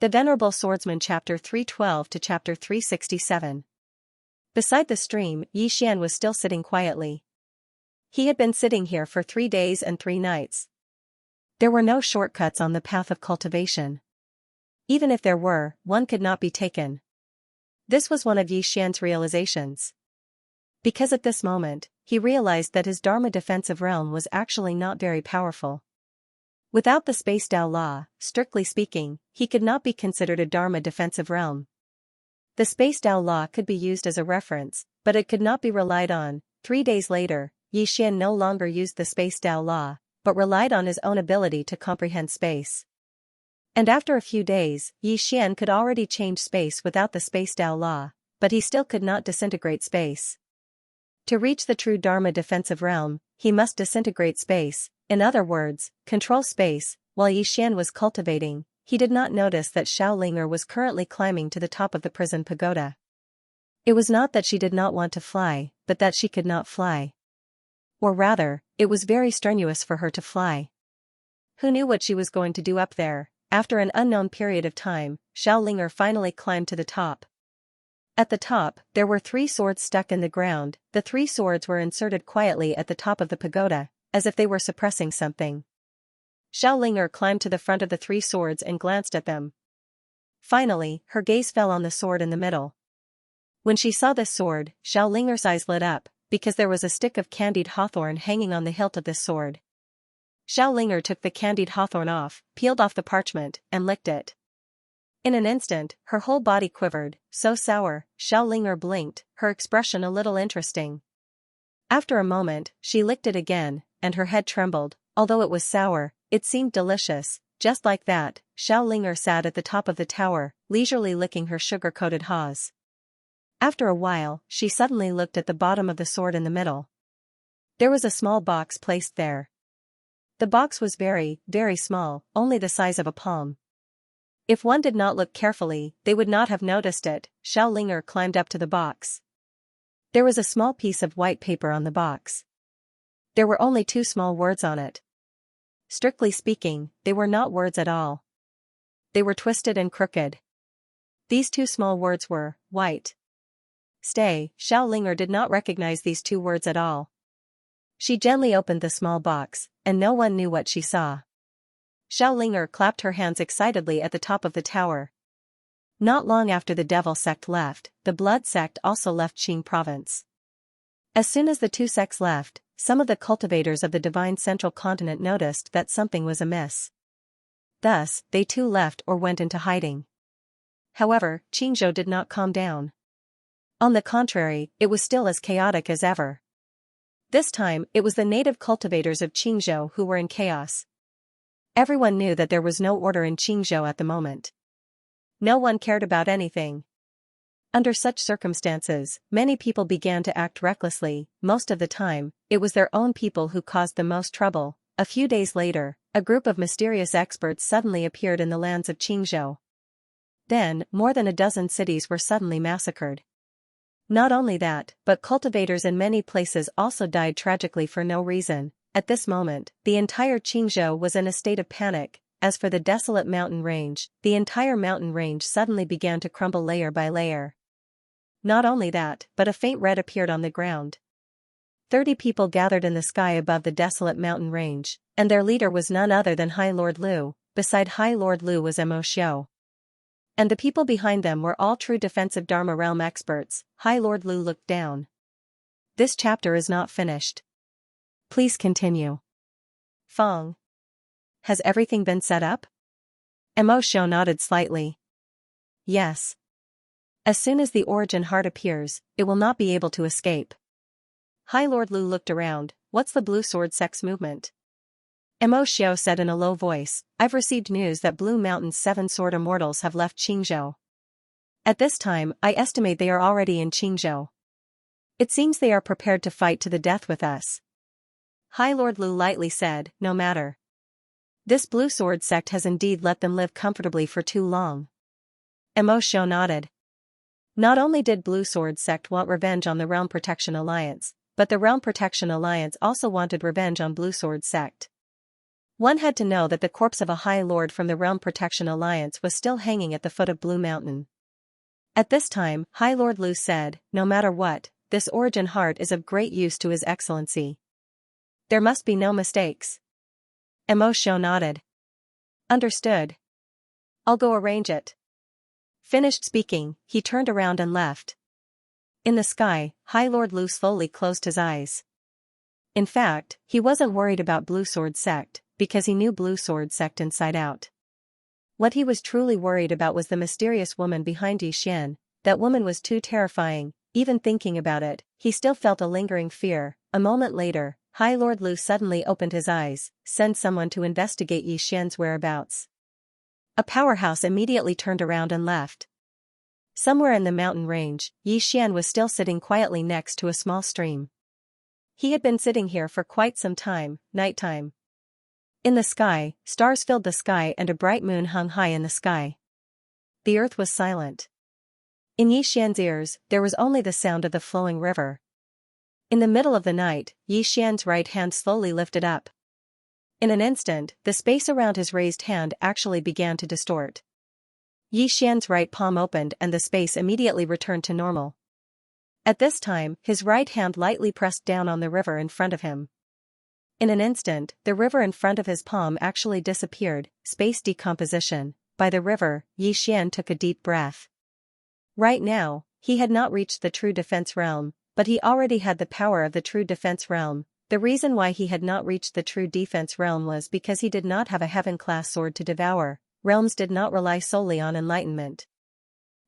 The Venerable Swordsman Chapter 312 to Chapter 367. Beside the stream, Xian was still sitting quietly. He had been sitting here for 3 days and 3 nights. There were no shortcuts on the path of cultivation. Even if there were, one could not be taken. This was one of Xian's realizations. Because at this moment, he realized that his Dharma defensive realm was actually not very powerful. Without the Space Tao law, strictly speaking, he could not be considered a Dharma defensive realm. The Space Tao law could be used as a reference, but it could not be relied on. 3 days later, Xian no longer used the Space Tao law, but relied on his own ability to comprehend space. And after a few days, Xian could already change space without the Space Tao law, but he still could not disintegrate space. To reach the true Dharma defensive realm, he must disintegrate space, in other words, control space. While Xian was cultivating, he did not notice that Xianxia was currently climbing to the top of the prison pagoda. It was not that she did not want to fly, but that she could not fly. Or rather, it was very strenuous for her to fly. Who knew what she was going to do up there? After an unknown period of time, Xianxia finally climbed to the top. At the top, there were 3 swords stuck in the ground. The 3 swords were inserted quietly at the top of the pagoda, as if they were suppressing something. Xianxia climbed to the front of the 3 swords and glanced at them. Finally, her gaze fell on the sword in the middle. When she saw this sword, Xianxia's eyes lit up, because there was a stick of candied hawthorn hanging on the hilt of this sword. Xianxia took the candied hawthorn off, peeled off the parchment, and licked it. In an instant, her whole body quivered, so sour. Xianxia blinked, her expression a little interesting. After a moment, she licked it again, and her head trembled. Although it was sour, it seemed delicious. Just like that, Xianxia sat at the top of the tower, leisurely licking her sugar-coated haws. After a while, she suddenly looked at the bottom of the sword in the middle. There was a small box placed there. The box was very, very small, only the size of a palm. If one did not look carefully, they would not have noticed it. Xianxia climbed up to the box. There was a small piece of white paper on the box. There were only 2 small words on it. Strictly speaking, they were not words at all. They were twisted and crooked. These 2 small words were, white. Stay. Xianxia did not recognize these 2 words at all. She gently opened the small box, and no one knew what she saw. Xianxia clapped her hands excitedly at the top of the tower. Not long after the devil sect left, the blood sect also left Qing province. As soon as the 2 sects left, some of the cultivators of the divine central continent noticed that something was amiss. Thus, they too left or went into hiding. However, Qingzhou did not calm down. On the contrary, it was still as chaotic as ever. This time, it was the native cultivators of Qingzhou who were in chaos. Everyone knew that there was no order in Qingzhou at the moment. No one cared about anything. Under such circumstances, many people began to act recklessly. Most of the time, it was their own people who caused the most trouble. A few days later, a group of mysterious experts suddenly appeared in the lands of Qingzhou. Then, more than a dozen cities were suddenly massacred. Not only that, but cultivators in many places also died tragically for no reason. At this moment, the entire Qingzhou was in a state of panic. As for the desolate mountain range, the entire mountain range suddenly began to crumble layer by layer. Not only that, but a faint red appeared on the ground. 30 people gathered in the sky above the desolate mountain range, and their leader was none other than High Lord Lu. Beside High Lord Lu was Mo Xiu. And the people behind them were all true defensive Dharma realm experts. High Lord Lu looked down. This chapter is not finished. Please continue. Feng. Has everything been set up? Mo Xiu nodded slightly. Yes. As soon as the origin heart appears, it will not be able to escape. High Lord Lu looked around. What's the Blue Sword Sect's movement? Mo Xiu said in a low voice, I've received news that Blue Mountain's 7 sword immortals have left Qingzhou. At this time, I estimate they are already in Qingzhou. It seems they are prepared to fight to the death with us. High Lord Lu lightly said, no matter. This Blue Sword Sect has indeed let them live comfortably for too long. Mo Xiu nodded. Not only did Blue Sword Sect want revenge on the Realm Protection Alliance, but the Realm Protection Alliance also wanted revenge on Blue Sword Sect. One had to know that the corpse of a High Lord from the Realm Protection Alliance was still hanging at the foot of Blue Mountain. At this time, High Lord Lu said, "No matter what, this origin heart is of great use to His Excellency. There must be no mistakes." Mo Shou nodded. "Understood. I'll go arrange it." Finished speaking, he turned around and left. In the sky, High Lord Lu slowly closed his eyes. In fact, he wasn't worried about Blue Sword Sect, because he knew Blue Sword Sect inside out. What he was truly worried about was the mysterious woman behind Yixian. That woman was too terrifying. Even thinking about it, he still felt a lingering fear. A moment later, High Lord Lu suddenly opened his eyes. "Send someone to investigate Yixian's whereabouts." A powerhouse immediately turned around and left. Somewhere in the mountain range, Yixian was still sitting quietly next to a small stream. He had been sitting here for quite some time. Nighttime. In the sky, stars filled the sky and a bright moon hung high in the sky. The earth was silent. In Yixian's ears, there was only the sound of the flowing river. In the middle of the night, Yixian's right hand slowly lifted up. In an instant, the space around his raised hand actually began to distort. Yixian's right palm opened and the space immediately returned to normal. At this time, his right hand lightly pressed down on the river in front of him. In an instant, the river in front of his palm actually disappeared. Space decomposition. By the river, Yixian took a deep breath. Right now, he had not reached the true defense realm, but he already had the power of the true defense realm. The reason why he had not reached the true defense realm was because he did not have a heaven-class sword to devour. Realms did not rely solely on enlightenment.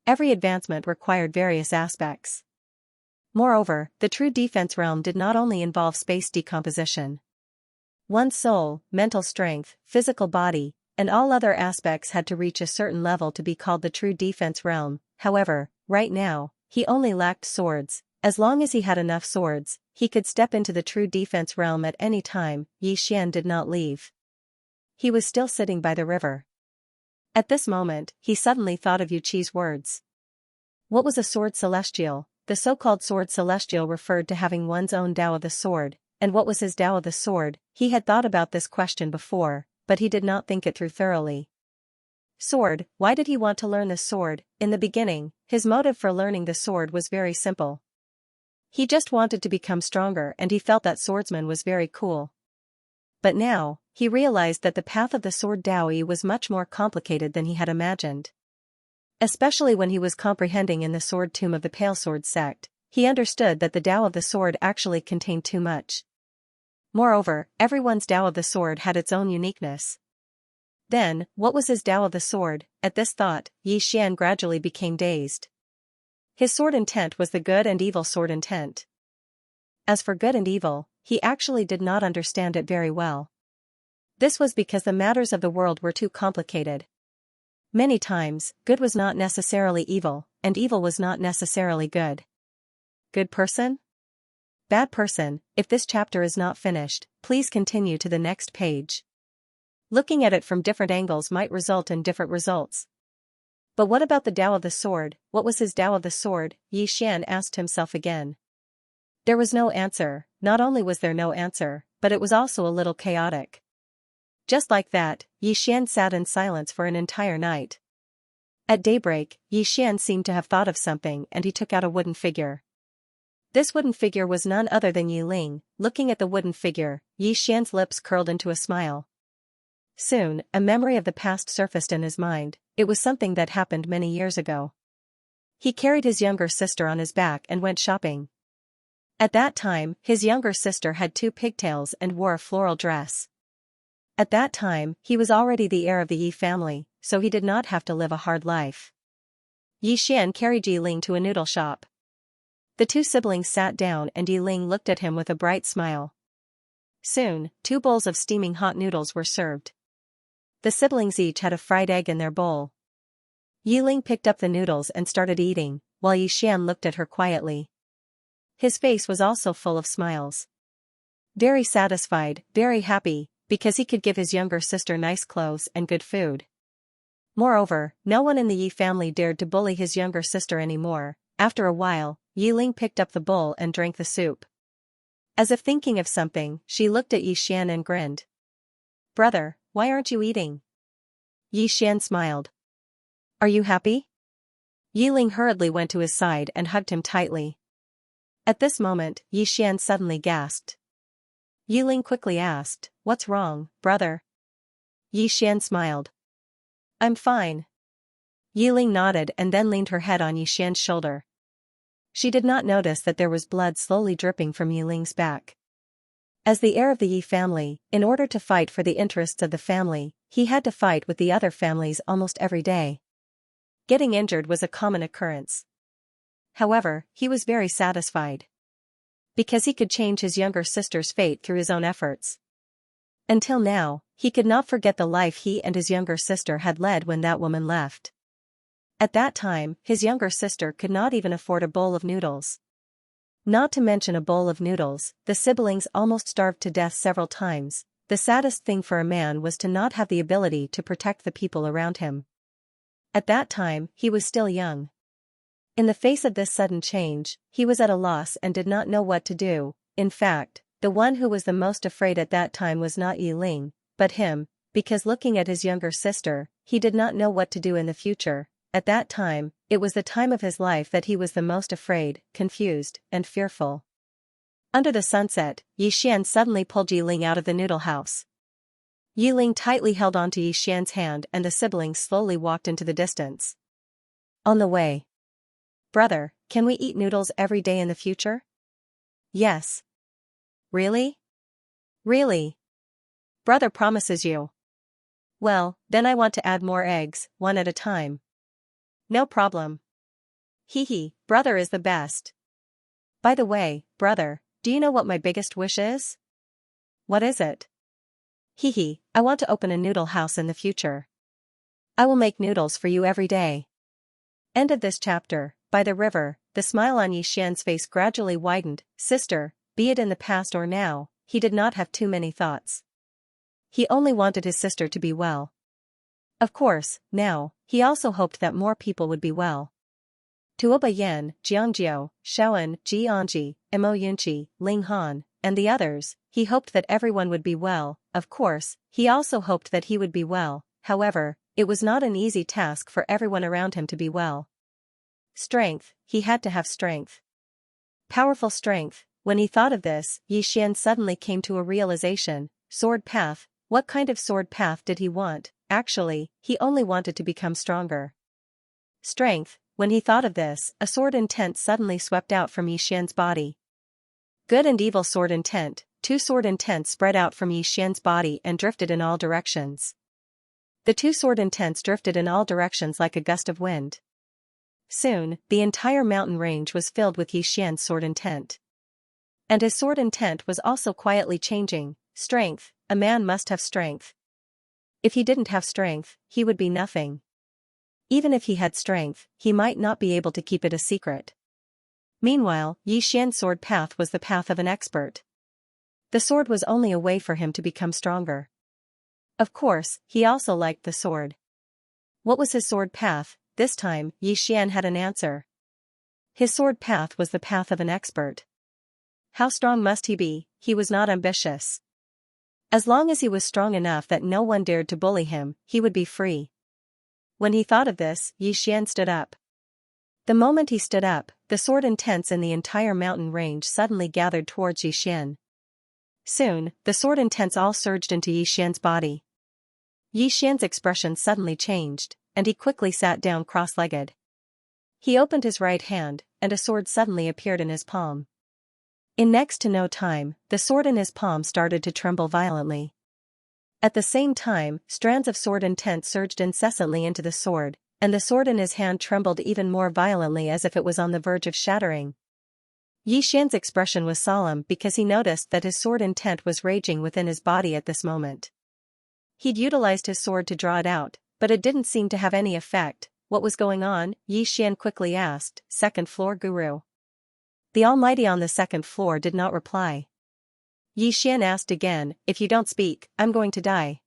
Every advancement required various aspects. Moreover, the true defense realm did not only involve space decomposition. One's soul, mental strength, physical body, and all other aspects had to reach a certain level to be called the true defense realm. However, right now, he only lacked swords. As long as he had enough swords, he could step into the true defense realm at any time. Yixian did not leave. He was still sitting by the river. At this moment, he suddenly thought of Yuqi's words. What was a sword celestial? The so-called sword celestial referred to having one's own Tao of the sword. And what was his Tao of the sword? He had thought about this question before, but he did not think it through thoroughly. Sword, why did he want to learn the sword? In the beginning, his motive for learning the sword was very simple. He just wanted to become stronger and he felt that swordsman was very cool. But now, he realized that the path of the sword Daoi was much more complicated than he had imagined. Especially when he was comprehending in the sword tomb of the Pale Sword sect, he understood that the Tao of the sword actually contained too much. Moreover, everyone's Tao of the sword had its own uniqueness. Then, what was his Tao of the sword? At this thought, Yixian gradually became dazed. His sword intent was the good and evil sword intent. As for good and evil, he actually did not understand it very well. This was because the matters of the world were too complicated. Many times, good was not necessarily evil, and evil was not necessarily good. Good person? Bad person. If this chapter is not finished, please continue to the next page. Looking at it from different angles might result in different results. But what about the Tao of the sword? What was his Tao of the sword? Yixian asked himself again. There was no answer. Not only was there no answer, but it was also a little chaotic. Just like that, Yixian sat in silence for an entire night. At daybreak, Yixian seemed to have thought of something and he took out a wooden figure. This wooden figure was none other than Yi Ling. Looking at the wooden figure, Yixian's lips curled into a smile. Soon, a memory of the past surfaced in his mind. It was something that happened many years ago. He carried his younger sister on his back and went shopping. At that time, his younger sister had 2 pigtails and wore a floral dress. At that time, he was already the heir of the Yi family, so he did not have to live a hard life. Yixian carried Yi Ling to a noodle shop. The 2 siblings sat down and Yi Ling looked at him with a bright smile. Soon, 2 bowls of steaming hot noodles were served. The siblings each had a fried egg in their bowl. Yi Ling picked up the noodles and started eating, while Yixian looked at her quietly. His face was also full of smiles. Very satisfied, very happy, because he could give his younger sister nice clothes and good food. Moreover, no one in the Yi family dared to bully his younger sister anymore. After a while, Yi Ling picked up the bowl and drank the soup. As if thinking of something, she looked at Yixian and grinned. Brother, why aren't you eating? Xian smiled. Are you happy? Ling hurriedly went to his side and hugged him tightly. At this moment, Xian suddenly gasped. Ling quickly asked, What's wrong, brother? Xian smiled. I'm fine. Ling nodded and then leaned her head on Xian's shoulder. She did not notice that there was blood slowly dripping from Ling's back. As the heir of the Yi family, in order to fight for the interests of the family, he had to fight with the other families almost every day. Getting injured was a common occurrence. However, he was very satisfied. Because he could change his younger sister's fate through his own efforts. Until now, he could not forget the life he and his younger sister had led when that woman left. At that time, his younger sister could not even afford a bowl of noodles. Not to mention a bowl of noodles, the siblings almost starved to death several times. The saddest thing for a man was to not have the ability to protect the people around him. At that time, he was still young. In the face of this sudden change, he was at a loss and did not know what to do. In fact, the one who was the most afraid at that time was not Ling, but him, because looking at his younger sister, he did not know what to do in the future. At that time, it was the time of his life that he was the most afraid, confused, and fearful. Under the sunset, Xian suddenly pulled Ling out of the noodle house. Ling tightly held onto Xian's hand and the siblings slowly walked into the distance. On the way. Brother, can we eat noodles every day in the future? Yes. Really? Really? Brother promises you. Well, then I want to add more eggs, one at a time. No problem. Hee, brother is the best. By the way, brother, do you know what my biggest wish is? What is it? Hee, I want to open a noodle house in the future. I will make noodles for you every day. End of this chapter. By the river, the smile on Xian's face gradually widened. Sister, be it in the past or now, he did not have too many thoughts. He only wanted his sister to be well. Of course, now, he also hoped that more people would be well. Tuoba Yan, Jiangjiu, Shaoan, Jiangji, Imo Yunqi, Ling Han, and the others, he hoped that everyone would be well. Of course, he also hoped that he would be well. However, it was not an easy task for everyone around him to be well. Strength, he had to have strength. Powerful strength. When he thought of this, Xian suddenly came to a realization. Sword path. What kind of sword path did he want? Actually, he only wanted to become stronger. Strength. When he thought of this, a sword intent suddenly swept out from Xian's body. Good and evil sword intent. Two sword intents spread out from Xian's body and drifted in all directions. The two sword intents drifted in all directions like a gust of wind. Soon, the entire mountain range was filled with Xian's sword intent. And his sword intent was also quietly changing. Strength. A man must have strength. If he didn't have strength, he would be nothing. Even if he had strength, he might not be able to keep it a secret. Meanwhile, Xian's sword path was the path of an expert. The sword was only a way for him to become stronger. Of course, he also liked the sword. What was his sword path? This time, Xian had an answer. His sword path was the path of an expert. How strong must he be? He was not ambitious. As long as he was strong enough that no one dared to bully him, he would be free. When he thought of this, Xian stood up. The moment he stood up, the sword intents in the entire mountain range suddenly gathered towards Xian. Soon, the sword intents all surged into Xian's body. Xian's expression suddenly changed, and he quickly sat down cross-legged. He opened his right hand, and a sword suddenly appeared in his palm. In next to no time, the sword in his palm started to tremble violently. At the same time, strands of sword intent surged incessantly into the sword, and the sword in his hand trembled even more violently as if it was on the verge of shattering. Xian's expression was solemn because he noticed that his sword intent was raging within his body at this moment. He'd utilized his sword to draw it out, but it didn't seem to have any effect. What was going on? Xian quickly asked. Second floor guru. The Almighty on the second floor did not reply. Xian asked again, if you don't speak, I'm going to die.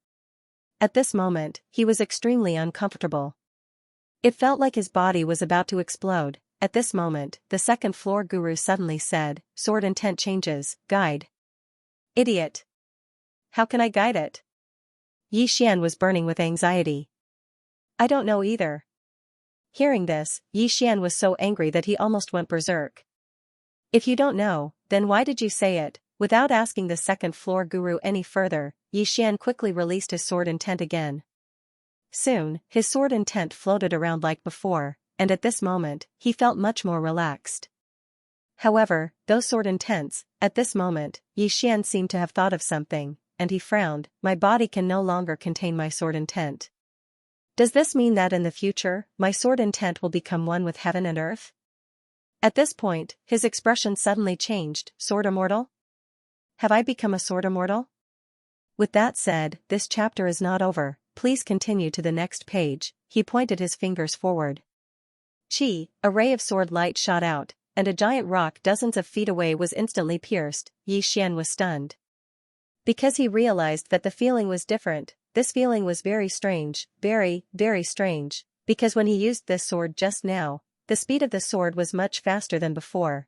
At this moment, he was extremely uncomfortable. It felt like his body was about to explode. At this moment, the second floor guru suddenly said, sword intent changes, guide. Idiot. How can I guide it? Yi Xian was burning with anxiety. I don't know either. Hearing this, Yi Xian was so angry that he almost went berserk. If you don't know, then why did you say it? Without asking the second floor guru any further, Yi Xian quickly released his sword intent again. Soon, his sword intent floated around like before, and at this moment, he felt much more relaxed. However, those sword intents, at this moment, Yi Xian seemed to have thought of something, and he frowned. My body can no longer contain my sword intent. Does this mean that in the future, my sword intent will become one with heaven and earth? At this point, his expression suddenly changed. Sword immortal? Have I become a sword immortal? With that said, this chapter is not over. Please continue to the next page. He pointed his fingers forward. Chi, a ray of sword light shot out, and a giant rock dozens of feet away was instantly pierced. Yi Xian was stunned. Because he realized that the feeling was different, this feeling was very strange, very, very strange, because when he used this sword just now, the speed of the sword was much faster than before.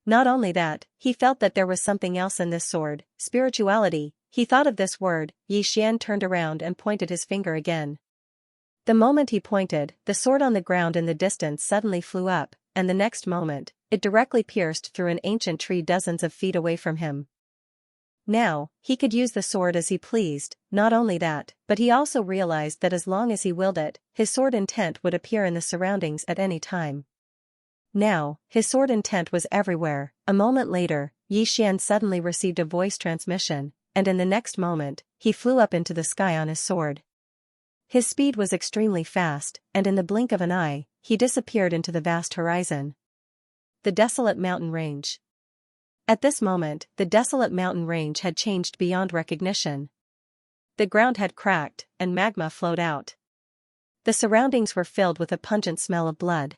Not only that, he felt that there was something else in this sword, spirituality. He thought of this word. Yi Xian turned around and pointed his finger again. The moment he pointed, the sword on the ground in the distance suddenly flew up, and the next moment, it directly pierced through an ancient tree dozens of feet away from him. Now, he could use the sword as he pleased. Not only that, but he also realized that as long as he willed it, his sword intent would appear in the surroundings at any time. Now, his sword intent was everywhere. A moment later, Yi Xian suddenly received a voice transmission, and in the next moment, he flew up into the sky on his sword. His speed was extremely fast, and in the blink of an eye, he disappeared into the vast horizon. The desolate mountain range. At this moment, the desolate mountain range had changed beyond recognition. The ground had cracked, and magma flowed out. The surroundings were filled with a pungent smell of blood.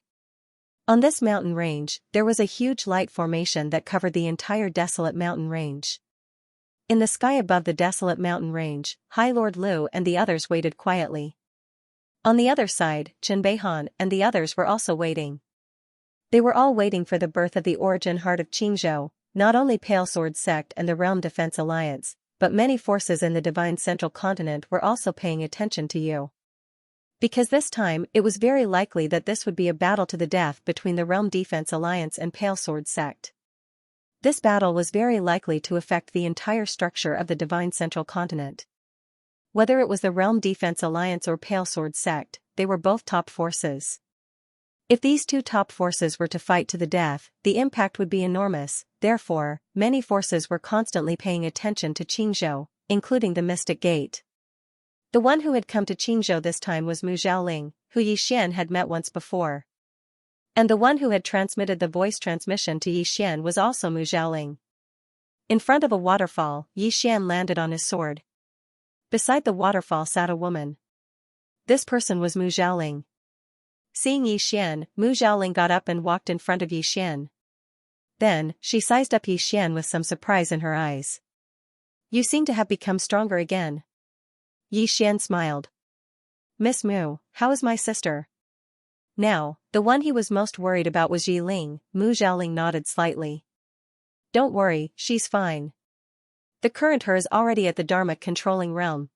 On this mountain range, there was a huge light formation that covered the entire desolate mountain range. In the sky above the desolate mountain range, High Lord Lu and the others waited quietly. On the other side, Chen Beihan and the others were also waiting. They were all waiting for the birth of the origin heart of Qingzhou, not only Pale Sword Sect and the Realm Defense Alliance, but many forces in the Divine Central Continent were also paying attention to you. Because this time, it was very likely that this would be a battle to the death between the Realm Defense Alliance and Pale Sword Sect. This battle was very likely to affect the entire structure of the Divine Central Continent. Whether it was the Realm Defense Alliance or Pale Sword Sect, they were both top forces. If these two top forces were to fight to the death, the impact would be enormous. Therefore, many forces were constantly paying attention to Qingzhou, including the Mystic Gate. The one who had come to Qingzhou this time was Mu Xiaoling, who Yi Xian had met once before. And the one who had transmitted the voice transmission to Yi Xian was also Mu Xiaoling. In front of a waterfall, Yi Xian landed on his sword. Beside the waterfall sat a woman. This person was Mu Xiaoling. Seeing Yi Xian, Mu Xiaoling got up and walked in front of Yi Xian. Then, she sized up Yi Xian with some surprise in her eyes. You seem to have become stronger again. Yi Xian smiled. Miss Mu, how is my sister? Now, the one he was most worried about was Yi Ling. Mu Xiaoling nodded slightly. Don't worry, she's fine. The current her is already at the Dharma controlling realm.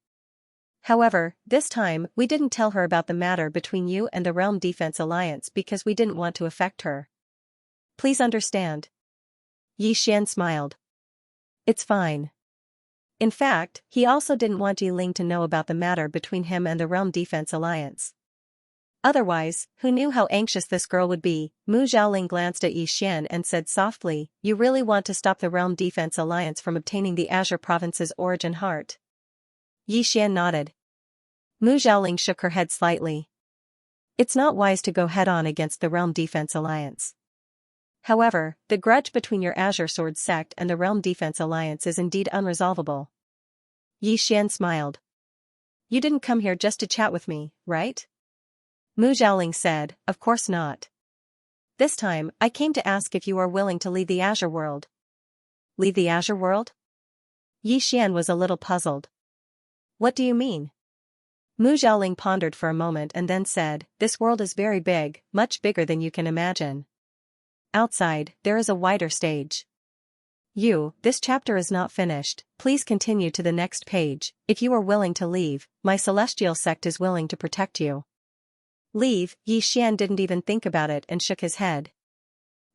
However, this time, we didn't tell her about the matter between you and the Realm Defense Alliance because we didn't want to affect her. Please understand. Yi Xian smiled. It's fine. In fact, he also didn't want Yi Ling to know about the matter between him and the Realm Defense Alliance. Otherwise, who knew how anxious this girl would be? Mu Xiaoling glanced at Yi Xian and said softly, you really want to stop the Realm Defense Alliance from obtaining the Azure Province's origin heart? Yi Xian nodded. Mu Xiaoling shook her head slightly. It's not wise to go head-on against the Realm Defense Alliance. However, the grudge between your Azure Sword Sect and the Realm Defense Alliance is indeed unresolvable. Yi Xian smiled. You didn't come here just to chat with me, right? Mu Xiaoling said, of course not. This time, I came to ask if you are willing to leave the Azure world. Leave the Azure world? Yi Xian was a little puzzled. What do you mean? Mu Xiaoling pondered for a moment and then said, this world is very big, much bigger than you can imagine. Outside, there is a wider stage. This chapter is not finished, please continue to the next page. If you are willing to leave, my celestial sect is willing to protect you. Leave? Xian didn't even think about it and shook his head.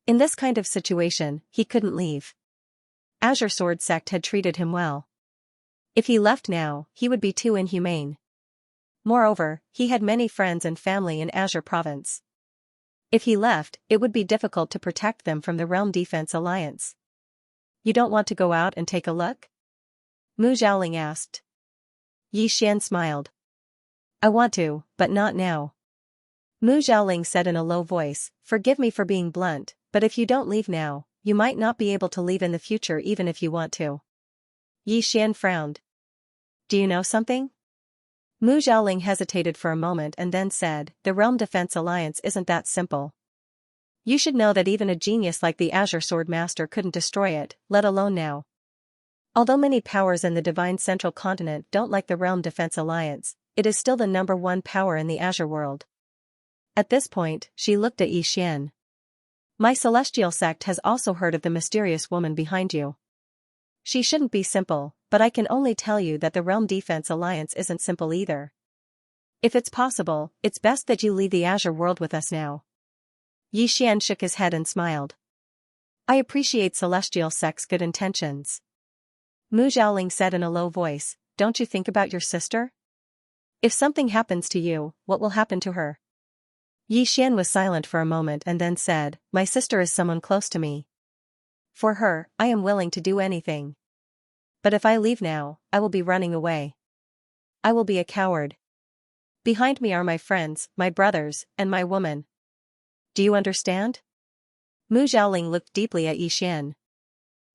In this kind of situation, he couldn't leave. Azure Sword sect had treated him well. If he left now, he would be too inhumane. Moreover, he had many friends and family in Azure Province. If he left, it would be difficult to protect them from the Realm Defense Alliance. You don't want to go out and take a look? Mu Xiaoling asked. Xian smiled. I want to, but not now. Mu Xiaoling said in a low voice, forgive me for being blunt, but if you don't leave now, you might not be able to leave in the future even if you want to. Xian frowned. Do you know something? Mu Xiaoling hesitated for a moment and then said, the Realm Defense Alliance isn't that simple. You should know that even a genius like the Azure Sword Master couldn't destroy it, let alone now. Although many powers in the Divine Central Continent don't like the Realm Defense Alliance, it is still the #1 power in the Azure world. At this point, she looked at Xian. My celestial sect has also heard of the mysterious woman behind you. She shouldn't be simple, but I can only tell you that the Realm Defense Alliance isn't simple either. If it's possible, it's best that you leave the Azure world with us now. Xian shook his head and smiled. I appreciate Celestial Sect's good intentions. Mu Xiaoling said in a low voice, don't you think about your sister? If something happens to you, what will happen to her? Xian was silent for a moment and then said, my sister is someone close to me. For her, I am willing to do anything. But if I leave now, I will be running away. I will be a coward. Behind me are my friends, my brothers, and my woman. Do you understand? Mu Xiaoling looked deeply at Xian.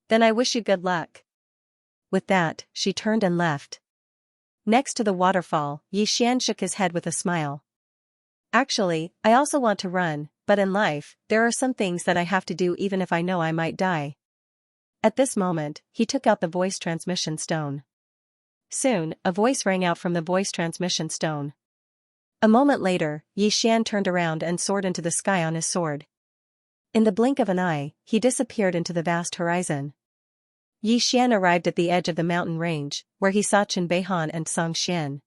Then I wish you good luck. With that, she turned and left. Next to the waterfall, Xian shook his head with a smile. Actually, I also want to run, but in life, there are some things that I have to do even if I know I might die. At this moment, he took out the voice transmission stone. Soon, a voice rang out from the voice transmission stone. A moment later, Xian turned around and soared into the sky on his sword. In the blink of an eye, he disappeared into the vast horizon. Xian arrived at the edge of the mountain range, where he saw Chen Beihan and Song Xian.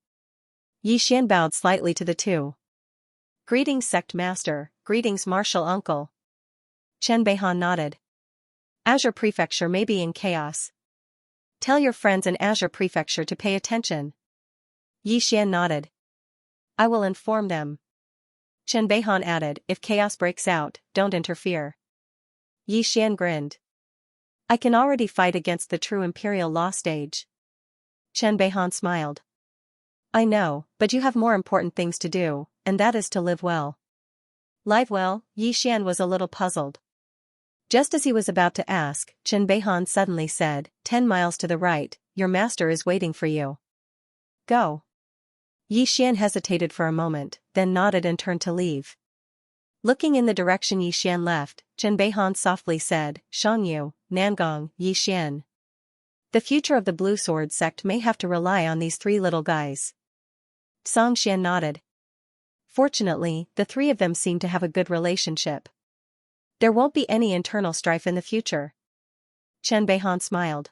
Xian bowed slightly to the two. Greetings Sect Master, greetings Martial Uncle. Chen Beihan nodded. Azure Prefecture may be in chaos. Tell your friends in Azure Prefecture to pay attention. Xian nodded. I will inform them. Chen Beihan added, if chaos breaks out, don't interfere. Xian grinned. I can already fight against the true Imperial Law stage. Chen Beihan smiled. I know, but you have more important things to do, and that is to live well. Live well? Xian was a little puzzled. Just as he was about to ask, Chen Beihan suddenly said, 10 miles to the right, your master is waiting for you. Go. Xian hesitated for a moment, then nodded and turned to leave. Looking in the direction Xian left, Chen Beihan softly said, Shangyu, Nangong, Xian. The future of the Blue Sword sect may have to rely on these three little guys. Song Xian nodded. Fortunately, the three of them seem to have a good relationship. There won't be any internal strife in the future. Chen Beihan smiled.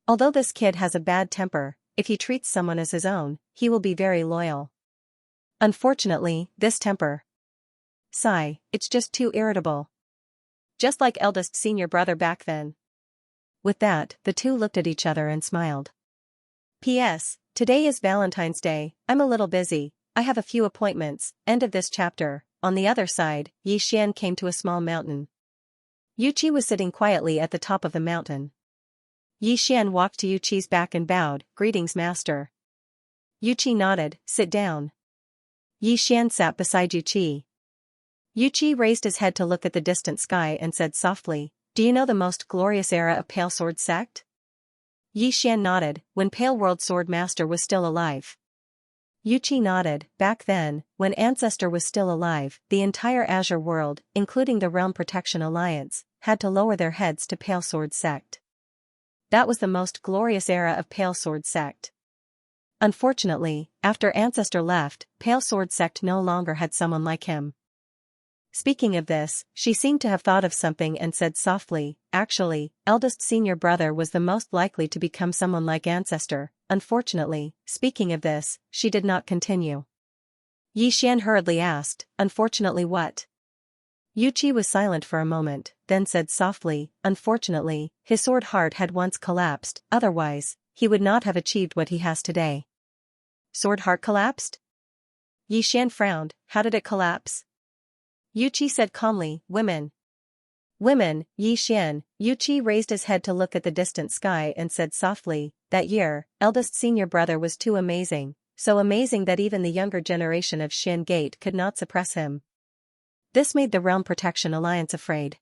Although this kid has a bad temper, if he treats someone as his own, he will be very loyal. Unfortunately, this temper. Sigh, it's just too irritable. Just like eldest senior brother back then. With that, the two looked at each other and smiled. P.S. Today is Valentine's Day, I'm a little busy, I have a few appointments, end of this chapter. On the other side, Xian came to a small mountain. Yuqi was sitting quietly at the top of the mountain. Xian walked to Yuqi's back and bowed, greetings master. Yuqi nodded, sit down. Xian sat beside Yuqi. Yuqi raised his head to look at the distant sky and said softly, do you know the most glorious era of Pale Sword Sect? Xian nodded, when Pale World Sword Master was still alive. Yuqi nodded, back then, when Ancestor was still alive, the entire Azure world, including the Realm Protection Alliance, had to lower their heads to Pale Sword Sect. That was the most glorious era of Pale Sword Sect. Unfortunately, after Ancestor left, Pale Sword Sect no longer had someone like him. Speaking of this, she seemed to have thought of something and said softly, actually, eldest senior brother was the most likely to become someone like ancestor. Unfortunately, speaking of this, she did not continue. Yi Xian hurriedly asked, unfortunately what? Yu Qi was silent for a moment, then said softly, unfortunately, his sword heart had once collapsed, otherwise, he would not have achieved what he has today. Sword heart collapsed? Yi Xian frowned, how did it collapse? Yu Qi said calmly, women. Women, Yi Xian. Yu Qi raised his head to look at the distant sky and said softly, that year, eldest senior brother was too amazing, so amazing that even the younger generation of Xin Gate could not suppress him. This made the Realm Protection Alliance afraid.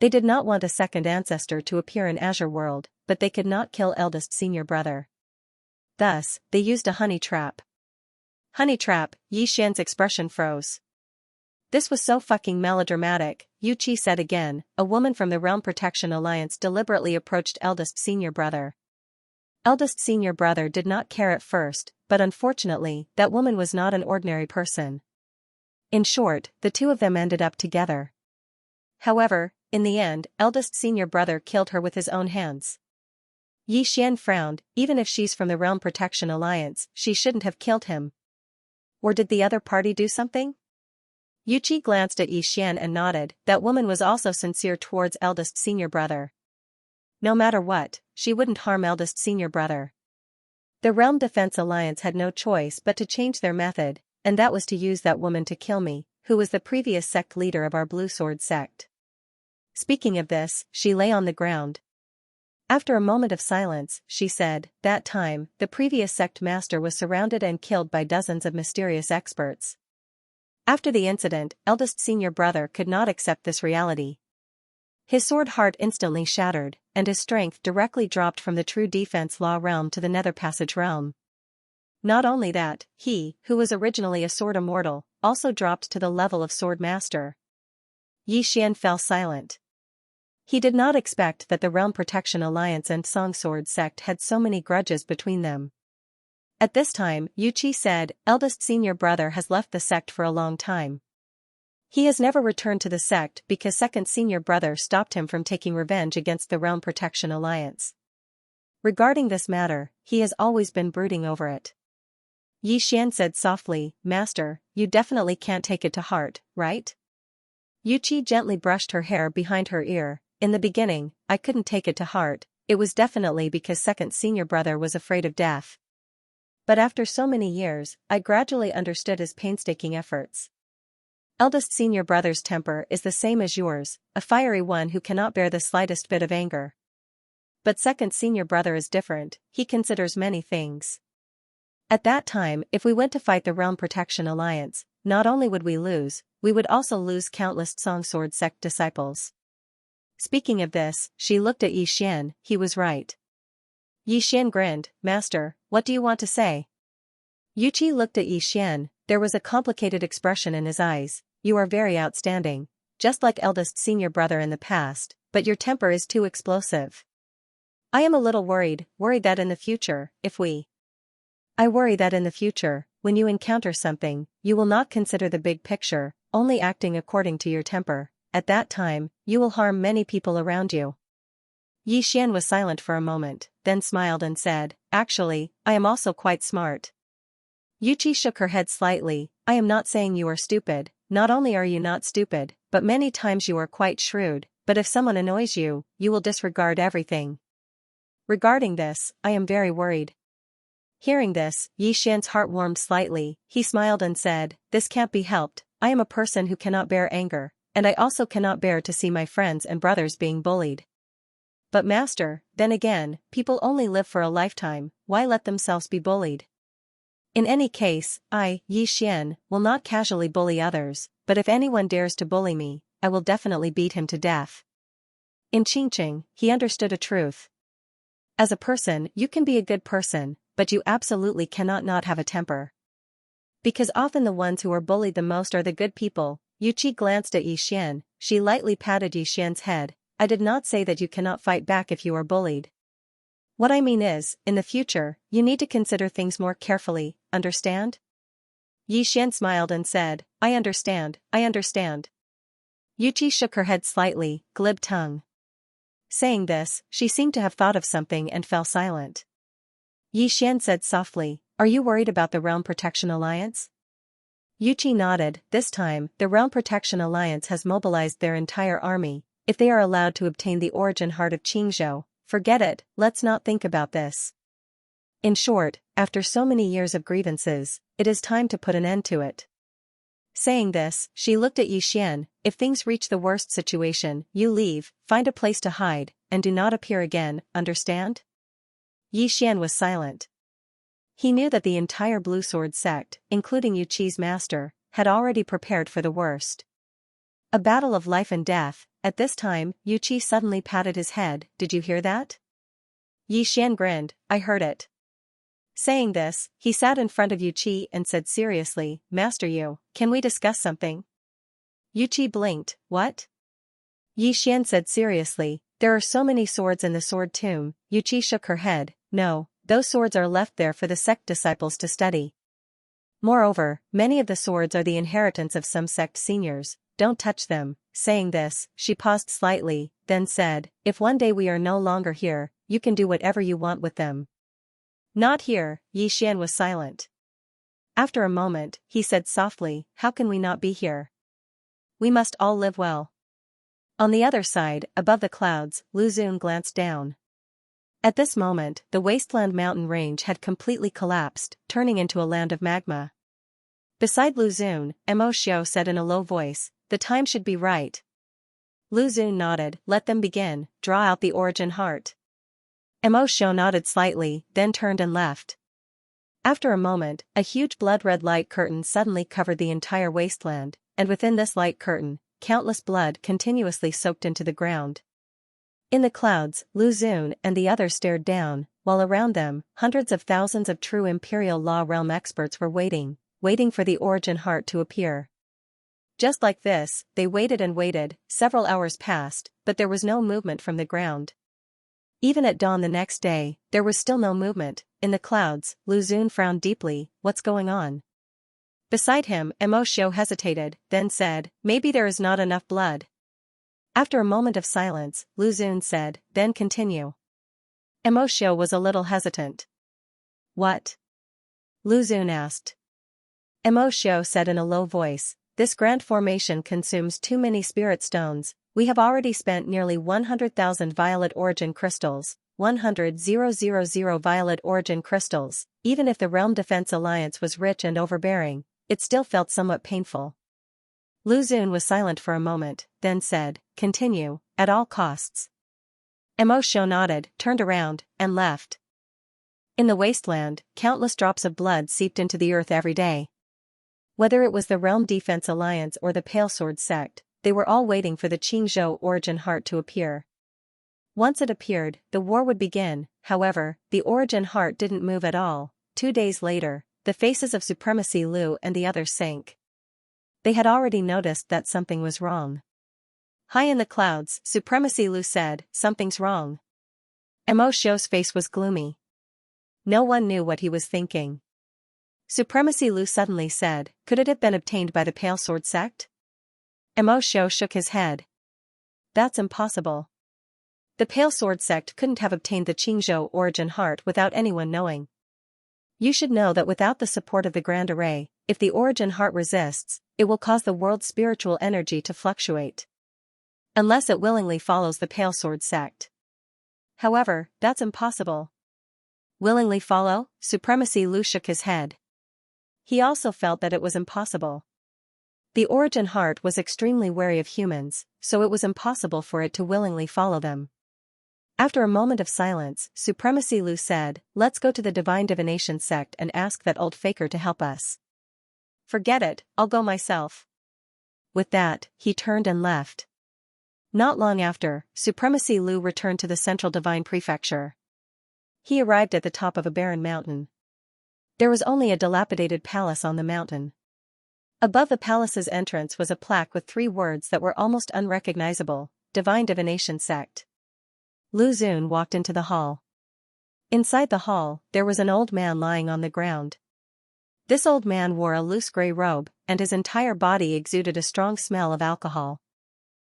They did not want a second ancestor to appear in Azure World, but they could not kill eldest senior brother. Thus, they used a honey trap. Honey trap, Yi Xian's expression froze. This was so fucking melodramatic, Yu Qi said again. A woman from the Realm Protection Alliance deliberately approached eldest senior brother. Eldest senior brother did not care at first, but unfortunately, that woman was not an ordinary person. In short, the two of them ended up together. However, in the end, eldest senior brother killed her with his own hands. Yi Xian frowned, even if she's from the Realm Protection Alliance, she shouldn't have killed him. Or did the other party do something? Yu Qi glanced at Yi Xian and nodded. That woman was also sincere towards eldest senior brother. No matter what, she wouldn't harm eldest senior brother. The Realm Defense Alliance had no choice but to change their method, and that was to use that woman to kill me, who was the previous sect leader of our Blue Sword sect. Speaking of this, she lay on the ground. After a moment of silence, she said, that time, the previous sect master was surrounded and killed by dozens of mysterious experts. After the incident, eldest senior brother could not accept this reality. His sword heart instantly shattered, and his strength directly dropped from the true defense law realm to the nether passage realm. Not only that, he, who was originally a sword immortal, also dropped to the level of sword master. Yi Xian fell silent. He did not expect that the Realm Protection Alliance and Song Sword sect had so many grudges between them. At this time, Yu Qi said, eldest senior brother has left the sect for a long time. He has never returned to the sect because second senior brother stopped him from taking revenge against the Realm Protection Alliance. Regarding this matter, he has always been brooding over it. Yi Xian said softly, Master, you definitely can't take it to heart, right? Yu Qi gently brushed her hair behind her ear. In the beginning, I couldn't take it to heart, it was definitely because second senior brother was afraid of death. But after so many years, I gradually understood his painstaking efforts. Eldest senior brother's temper is the same as yours, a fiery one who cannot bear the slightest bit of anger. But second senior brother is different, he considers many things. At that time, if we went to fight the Realm Protection Alliance, not only would we lose, we would also lose countless Song Sword sect disciples. Speaking of this, she looked at Yi Xian. He was right. Yi Xian grinned, Master, what do you want to say? Yu Qi looked at Yi Xian, there was a complicated expression in his eyes. You are very outstanding, just like eldest senior brother in the past, but your temper is too explosive. I am a little worried that in the future, I worry that in the future, when you encounter something, you will not consider the big picture, only acting according to your temper. At that time, you will harm many people around you. Yi Xian was silent for a moment, then smiled and said, actually, I am also quite smart. Yu Qi shook her head slightly, I am not saying you are stupid, not only are you not stupid, but many times you are quite shrewd, but if someone annoys you, you will disregard everything. Regarding this, I am very worried. Hearing this, Yi Xian's heart warmed slightly, he smiled and said, this can't be helped, I am a person who cannot bear anger, and I also cannot bear to see my friends and brothers being bullied. But Master, then again, people only live for a lifetime, why let themselves be bullied? In any case, I, Yi Xian, will not casually bully others, but if anyone dares to bully me, I will definitely beat him to death. In Qingqing, he understood a truth. As a person, you can be a good person, but you absolutely cannot not have a temper. Because often the ones who are bullied the most are the good people. Yu Qi glanced at Yi Xian, she lightly patted Yi Xian's head. I did not say that you cannot fight back if you are bullied. What I mean is, in the future, you need to consider things more carefully, understand? Yi Xian smiled and said, I understand. Yuqi shook her head slightly, glib tongue. Saying this, she seemed to have thought of something and fell silent. Xian said softly, "Are you worried about the Realm Protection Alliance?" Yuqi nodded. This time, the Realm Protection Alliance has mobilized their entire army. If they are allowed to obtain the origin heart of Xianxia, forget it, let's not think about this. In short, after so many years of grievances, it is time to put an end to it. Saying this, she looked at Xian. If things reach the worst situation, you leave, find a place to hide, and do not appear again, understand? Xian was silent. He knew that the entire Blue Sword sect, including Yuqi's master, had already prepared for the worst. A battle of life and death. At this time, Yuqi suddenly patted his head. Did you hear that? Xian grinned. I heard it. Saying this, he sat in front of Yuqi and said seriously, Master Yu, can we discuss something? Yuqi blinked. What? Xian said seriously, there are so many swords in the sword tomb. Yuqi shook her head. No, those swords are left there for the sect disciples to study. Moreover, many of the swords are the inheritance of some sect seniors. Don't touch them. Saying this, she paused slightly, then said, if one day we are no longer here, you can do whatever you want with them. Not here. Xian was silent. After a moment, he said softly, how can we not be here? We must all live well. On the other side, above the clouds, Lu Xun glanced down. At this moment, the wasteland mountain range had completely collapsed, turning into a land of magma. Beside Lu Xun, Mo Xiao said in a low voice, the time should be right. Lu Xun nodded, let them begin, draw out the origin heart. Mo Xiao nodded slightly, then turned and left. After a moment, a huge blood-red light curtain suddenly covered the entire wasteland, and within this light curtain, countless blood continuously soaked into the ground. In the clouds, Lu Xun and the others stared down, while around them, hundreds of thousands of true Imperial Law Realm experts were waiting for the origin heart to appear. Just like this, they waited and waited, several hours passed, but there was no movement from the ground. Even at dawn the next day, there was still no movement. In the clouds, Lu Xun frowned deeply, what's going on? Beside him, Mo Xiao hesitated, then said, maybe there is not enough blood. After a moment of silence, Lu Xun said, then continue. Mo Xiao was a little hesitant. What? Lu Xun asked. Mo Xiao said in a low voice, this grand formation consumes too many spirit stones. We have already spent nearly 100,000 violet origin crystals, 100,000 violet origin crystals. Even if the Realm Defense Alliance was rich and overbearing, it still felt somewhat painful. Lu Xun was silent for a moment, then said, continue, at all costs. Mo Xiao nodded, turned around, and left. In the wasteland, countless drops of blood seeped into the earth every day. Whether it was the Realm Defense Alliance or the Pale Sword sect, they were all waiting for the Xianxia origin heart to appear. Once it appeared, the war would begin. However, the origin heart didn't move at all. 2 days later, the faces of Supremacy Lu and the others sank. They had already noticed that something was wrong. High in the clouds, Supremacy Lu said, something's wrong. Mo Xiao's face was gloomy. No one knew what he was thinking. Supremacy Lu suddenly said, could it have been obtained by the Pale Sword sect? Mo Xiao shook his head. That's impossible. The Pale Sword sect couldn't have obtained the Xianxia origin heart without anyone knowing. You should know that without the support of the Grand Array, if the origin heart resists, it will cause the world's spiritual energy to fluctuate. Unless it willingly follows the Pale Sword sect. However, that's impossible. Willingly follow? Supremacy Lu shook his head. He also felt that it was impossible. The origin heart was extremely wary of humans, so it was impossible for it to willingly follow them. After a moment of silence, Supremacy Lu said, let's go to the Divine Divination sect and ask that old faker to help us. Forget it, I'll go myself. With that, he turned and left. Not long after, Supremacy Lu returned to the Central Divine Prefecture. He arrived at the top of a barren mountain. There was only a dilapidated palace on the mountain. Above the palace's entrance was a plaque with 3 words that were almost unrecognizable, Divine Divination Sect. Lu Xun walked into the hall. Inside the hall, there was an old man lying on the ground. This old man wore a loose gray robe, and his entire body exuded a strong smell of alcohol.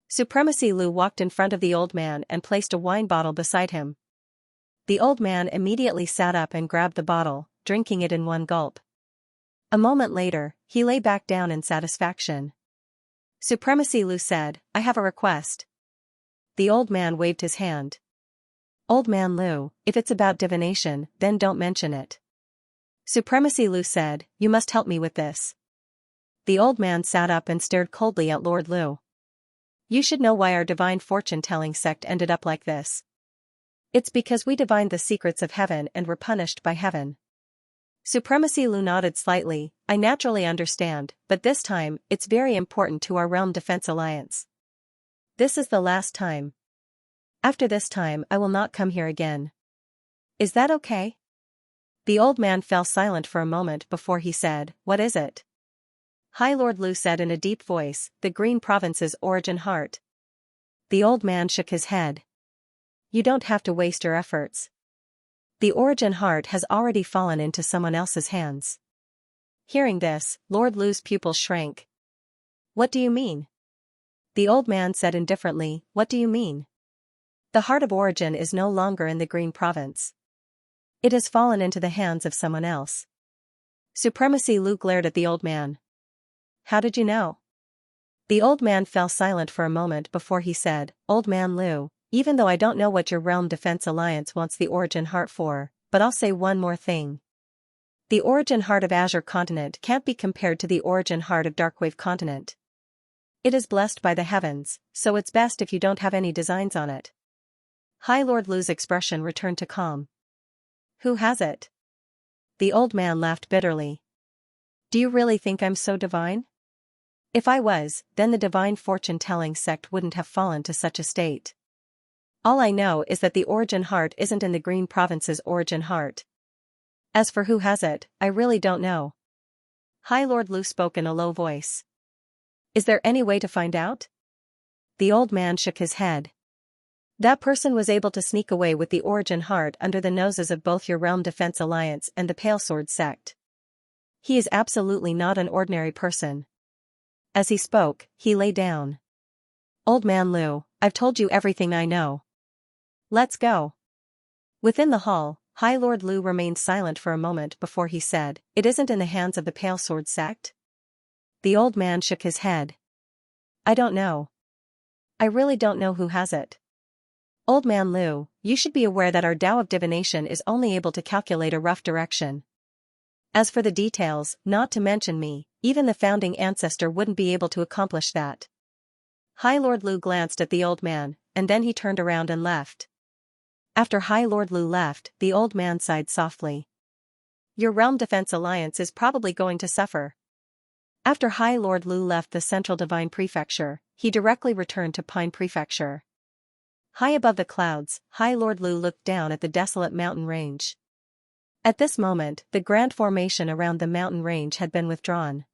Supremacy Lu walked in front of the old man and placed a wine bottle beside him. The old man immediately sat up and grabbed the bottle, drinking it in one gulp. A moment later, he lay back down in satisfaction. Supremacy Lu said, "I have a request." The old man waved his hand. "Old man Lu, if it's about divination, then don't mention it." Supremacy Lu said, "You must help me with this." The old man sat up and stared coldly at Lord Lu. "You should know why our divine fortune-telling sect ended up like this. It's because we divined the secrets of heaven and were punished by heaven." Supremacy Lu nodded slightly. "I naturally understand, but this time, it's very important to our Realm Defense Alliance. This is the last time. After this time I will not come here again. Is that okay?" The old man fell silent for a moment before he said, "What is it?" High Lord Lu said in a deep voice, "The Green Province's origin heart." The old man shook his head. "You don't have to waste your efforts. The origin heart has already fallen into someone else's hands." Hearing this, Lord Lu's pupils shrank. "What do you mean?" The old man said indifferently, "What do you mean? The heart of origin is no longer in the Green Province. It has fallen into the hands of someone else." Supremacy Lu glared at the old man. "How did you know?" The old man fell silent for a moment before he said, "Old man Lu, even though I don't know what your Realm Defense Alliance wants the origin heart for, but I'll say one more thing. The origin heart of Azure Continent can't be compared to the origin heart of Darkwave Continent. It is blessed by the heavens, so it's best if you don't have any designs on it." High Lord Lu's expression returned to calm. "Who has it?" The old man laughed bitterly. "Do you really think I'm so divine? If I was, then the divine fortune-telling sect wouldn't have fallen to such a state. All I know is that the origin heart isn't in the Green Province's origin heart. As for who has it, I really don't know." High Lord Lu spoke in a low voice. "Is there any way to find out?" The old man shook his head. "That person was able to sneak away with the origin heart under the noses of both your Realm Defense Alliance and the Pale Sword sect. He is absolutely not an ordinary person." As he spoke, he lay down. "Old man Lu, I've told you everything I know. Let's go." Within the hall, High Lord Lu remained silent for a moment before he said, "It isn't in the hands of the Pale Sword sect?" The old man shook his head. "I don't know. I really don't know who has it. Old man Lu, you should be aware that our Tao of divination is only able to calculate a rough direction. As for the details, not to mention me, even the founding ancestor wouldn't be able to accomplish that." High Lord Lu glanced at the old man, and then he turned around and left. After High Lord Lu left, the old man sighed softly. "Your Realm Defense Alliance is probably going to suffer." After High Lord Lu left the Central Divine Prefecture, he directly returned to Pine Prefecture. High above the clouds, High Lord Lu looked down at the desolate mountain range. At this moment, the grand formation around the mountain range had been withdrawn.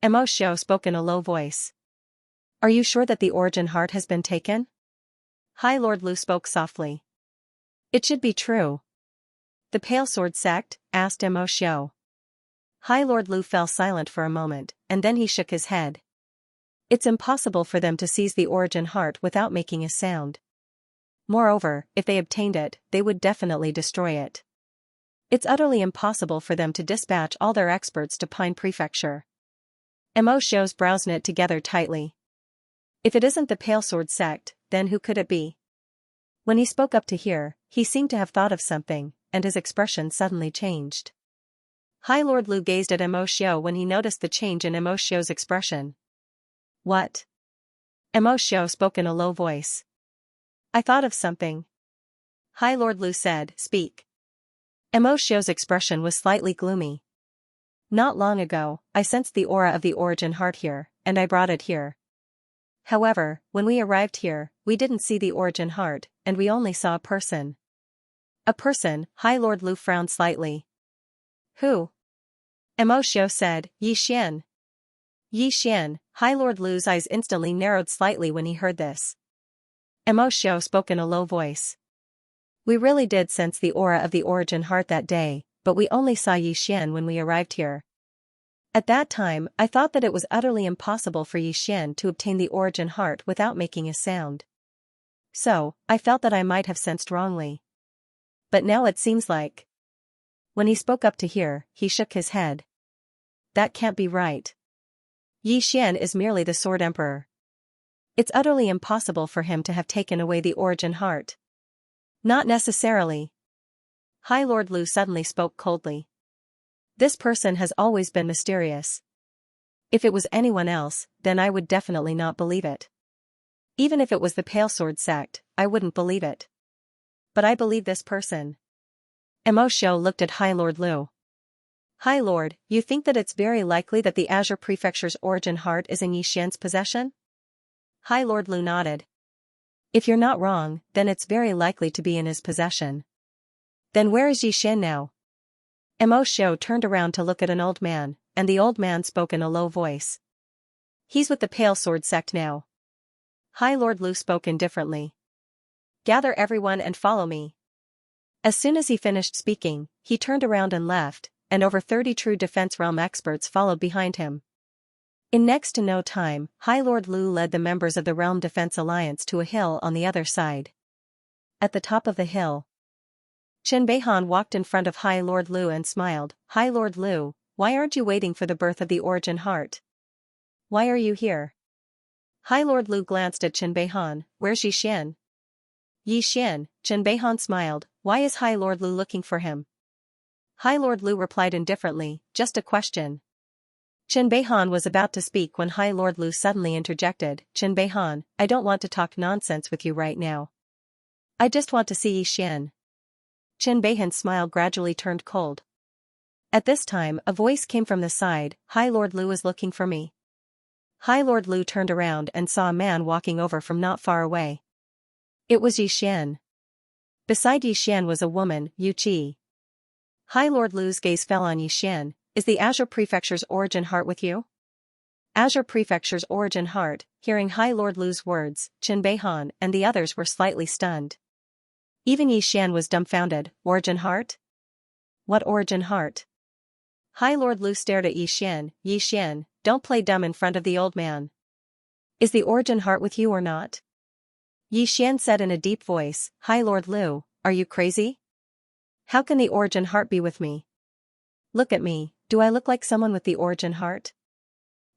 Mo Xiao spoke in a low voice. "Are you sure that the origin heart has been taken?" High Lord Lu spoke softly. "It should be true." "The Pale Sword sect?" asked Mo Xiao. High Lord Lu fell silent for a moment, and then he shook his head. "It's impossible for them to seize the origin heart without making a sound. Moreover, if they obtained it, they would definitely destroy it. It's utterly impossible for them to dispatch all their experts to Pine Prefecture." Mo Xiao's brows knit together tightly. If it isn't the Pale Sword sect, then who could it be? When he spoke up to hear, he seemed to have thought of something, and his expression suddenly changed. High Lord Lu gazed at Mo Xiao when he noticed the change in Mo Xiao's expression. "What?" Mo Xiao spoke in a low voice. "I thought of something." High Lord Lu said, "Speak." Mo Xiao's expression was slightly gloomy. "Not long ago, I sensed the aura of the origin heart here, and I brought it here. However, when we arrived here, we didn't see the origin heart, and we only saw a person." "A person?" High Lord Lu frowned slightly. "Who?" Mo Xiao said, "Yi Xian." "Yi Xian." High Lord Lu's eyes instantly narrowed slightly when he heard this. Mo Xiao spoke in a low voice. "We really did sense the aura of the origin heart that day, but we only saw Yi Xian when we arrived here. At that time, I thought that it was utterly impossible for Xian to obtain the origin heart without making a sound. So, I felt that I might have sensed wrongly. But now it seems like. When he spoke up to hear, he shook his head. That can't be right. Xian is merely the Sword Emperor. It's utterly impossible for him to have taken away the origin heart. Not necessarily. High Lord Lu suddenly spoke coldly. This person has always been mysterious. If it was anyone else, then I would definitely not believe it. Even if it was the Pale Sword sect, I wouldn't believe it. But I believe this person. Mo Xiu looked at High Lord Lu. High Lord, you think that it's very likely that the Azure Prefecture's origin heart is in Xian's possession? High Lord Lu nodded. If you're not wrong, then it's very likely to be in his possession. Then where is Xian now? Mo Xiu turned around to look at an old man, and the old man spoke in a low voice. He's with the Pale Sword sect now. High Lord Lu spoke indifferently. Gather everyone and follow me. As soon as he finished speaking, he turned around and left, and over 30 true Defense Realm experts followed behind him. In next to no time, High Lord Lu led the members of the Realm Defense Alliance to a hill on the other side. At the top of the hill, Chen Beihan walked in front of High Lord Lu and smiled. High Lord Lu, why aren't you waiting for the birth of the origin heart? Why are you here? High Lord Lu glanced at Chen Beihan. Where's Xian? Xian, Chen Beihan smiled. Why is High Lord Lu looking for him? High Lord Lu replied indifferently, just a question. Chen Beihan was about to speak when High Lord Lu suddenly interjected. Chen Beihan, I don't want to talk nonsense with you right now. I just want to see Xian. Chen Beihan's smile gradually turned cold. At this time, a voice came from the side. High Lord Lu is looking for me. High Lord Lu turned around and saw a man walking over from not far away. It was Xian. Beside Xian was a woman, Yu Qi. High Lord Lu's gaze fell on Xian. Is the Azure Prefecture's origin heart with you? Azure Prefecture's origin heart. Hearing High Lord Lu's words, Chen Beihan and the others were slightly stunned. Even Xian was dumbfounded. Origin heart? What origin heart? High Lord Lu stared at Xian. Xian, don't play dumb in front of the old man. Is the origin heart with you or not? Xian said in a deep voice. High Lord Lu, are you crazy? How can the origin heart be with me? Look at me, do I look like someone with the origin heart?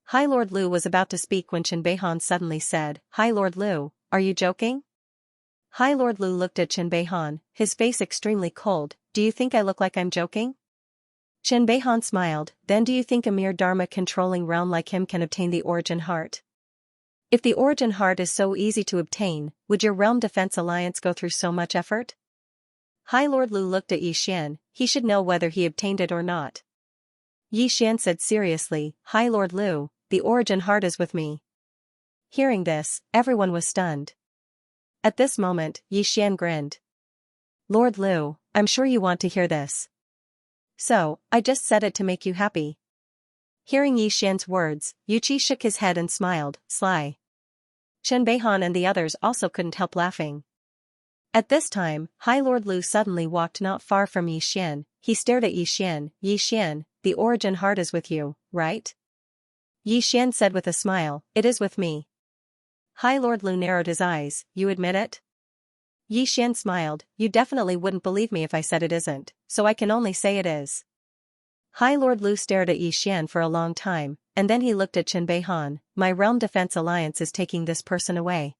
High Lord Lu was about to speak when Chen Beihan suddenly said, High Lord Lu, are you joking? High Lord Lu looked at Chen Beihan, his face extremely cold. Do you think I look like I'm joking? Chen Beihan smiled. Then do you think a mere Dharma-controlling realm like him can obtain the origin heart? If the origin heart is so easy to obtain, would your Realm Defense Alliance go through so much effort? High Lord Lu looked at Xian. He should know whether he obtained it or not. Xian said seriously, High Lord Lu, the origin heart is with me. Hearing this, everyone was stunned. At this moment, Xian grinned. Lord Lu, I'm sure you want to hear this. So, I just said it to make you happy. Hearing Xian's words, Yu Qi shook his head and smiled, sly. Chen Beihan and the others also couldn't help laughing. At this time, High Lord Lu suddenly walked not far from Xian. He stared at Xian. Xian, the origin heart is with you, right? Xian said with a smile, it is with me. High Lord Lu narrowed his eyes. You admit it? Xian smiled. You definitely wouldn't believe me if I said it isn't, so I can only say it is. High Lord Lu stared at Xian for a long time, and then he looked at Chen Beihan. My Realm Defense Alliance is taking this person away.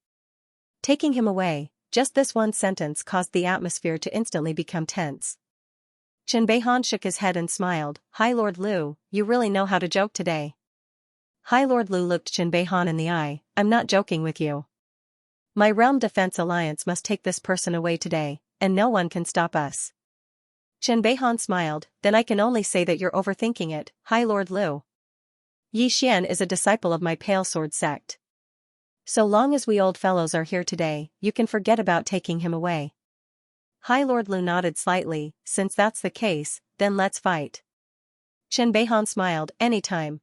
Taking him away. Just this one sentence caused the atmosphere to instantly become tense. Chen Beihan shook his head and smiled. High Lord Lu, you really know how to joke today. High Lord Lu looked Chen Beihan in the eye. I'm not joking with you. My Realm Defense Alliance must take this person away today, and no one can stop us. Chen Beihan smiled. Then I can only say that you're overthinking it, High Lord Lu. Xian is a disciple of my Pale Sword sect. So long as we old fellows are here today, you can forget about taking him away. High Lord Lu nodded slightly. Since that's the case, then let's fight. Chen Beihan smiled. Anytime.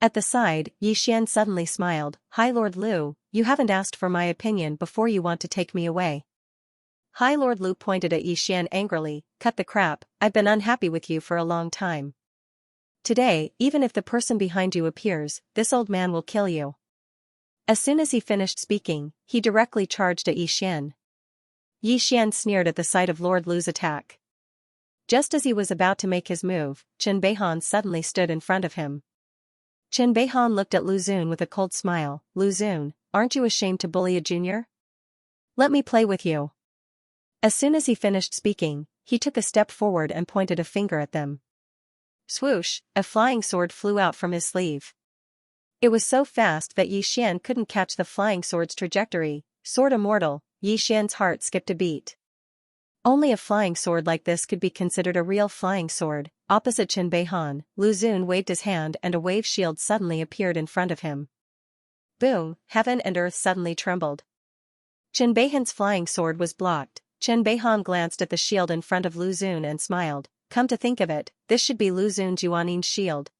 At the side, Xian suddenly smiled. High Lord Lu, you haven't asked for my opinion before you want to take me away. High Lord Lu pointed at Xian angrily. Cut the crap, I've been unhappy with you for a long time. Today, even if the person behind you appears, this old man will kill you." As soon as he finished speaking, he directly charged at Yi Xian. Yi Xian sneered at the sight of Lord Lu's attack. Just as he was about to make his move, Chen Beihan suddenly stood in front of him. Chen Beihan looked at Lu Xun with a cold smile. "Lu Xun, aren't you ashamed to bully a junior? Let me play with you." As soon as he finished speaking, he took a step forward and pointed a finger at them. Swoosh, a flying sword flew out from his sleeve. It was so fast that Yi Xian couldn't catch the flying sword's trajectory. Sword immortal, Yi Xian's heart skipped a beat. Only a flying sword like this could be considered a real flying sword. Opposite Chen Beihan, Lu Xun waved his hand and a wave shield suddenly appeared in front of him. Boom, heaven and earth suddenly trembled. Chen Beihan's flying sword was blocked. Chen Beihan glanced at the shield in front of Lu Xun and smiled. Come to think of it, this should be Lu Xun's Yuanin's shield.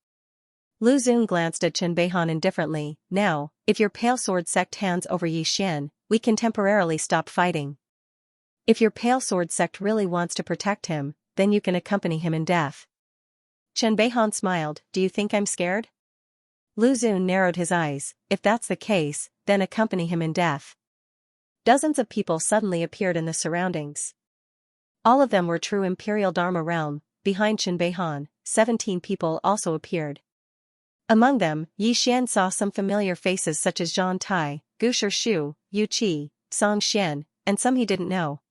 Lu Xun glanced at Chen Beihan indifferently. Now, if your Pale Sword sect hands over Yi Xian, we can temporarily stop fighting. If your Pale Sword sect really wants to protect him, then you can accompany him in death. Chen Beihan smiled. Do you think I'm scared? Lu Xun narrowed his eyes. If that's the case, then accompany him in death. Dozens of people suddenly appeared in the surroundings. All of them were true Imperial Dharma realm. Behind Chen Beihan, 17 people also appeared. Among them, Yi Xian saw some familiar faces such as Zhang Tai, Gu Shu, Yu Qi, Song Xian, and some he didn't know.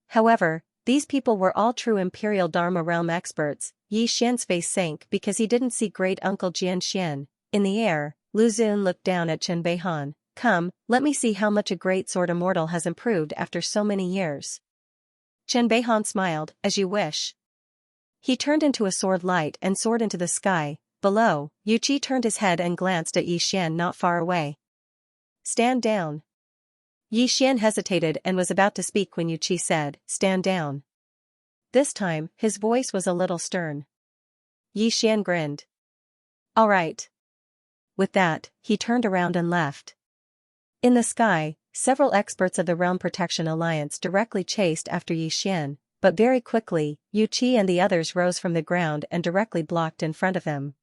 However, these people were all true Imperial Dharma realm experts. Yi Xian's face sank because he didn't see great uncle Jian Xian. In the air, Lu Xun looked down at Chen Beihan. Come, let me see how much a great sword immortal has improved after so many years. Chen Beihan smiled. As you wish. He turned into a sword light and soared into the sky. Below, Yu Qi turned his head and glanced at Yi Xian not far away. Stand down. Yi Xian hesitated and was about to speak when Yu Qi said, Stand down. This time, his voice was a little stern. Yi Xian grinned. All right. With that, he turned around and left. In the sky, several experts of the Realm Protection Alliance directly chased after Yi Xian, but very quickly, Yu Qi and the others rose from the ground and directly blocked in front of them.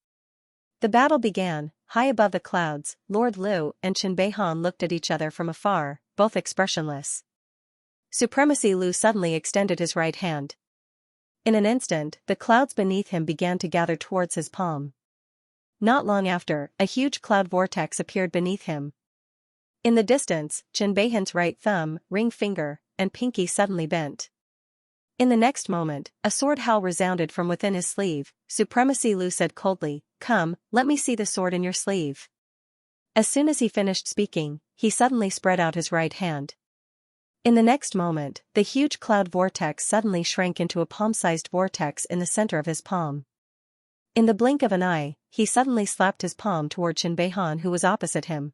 The battle began. High above the clouds, Lord Lu and Chen Beihan looked at each other from afar, both expressionless. Supremacy Lu suddenly extended his right hand. In an instant, the clouds beneath him began to gather towards his palm. Not long after, a huge cloud vortex appeared beneath him. In the distance, Chen Beihan's right thumb, ring finger, and pinky suddenly bent. In the next moment, a sword howl resounded from within his sleeve. Supremacy Lu said coldly, Come, let me see the sword in your sleeve. As soon as he finished speaking, he suddenly spread out his right hand. In the next moment, the huge cloud vortex suddenly shrank into a palm-sized vortex in the center of his palm. In the blink of an eye, he suddenly slapped his palm toward Chen Beihan who was opposite him.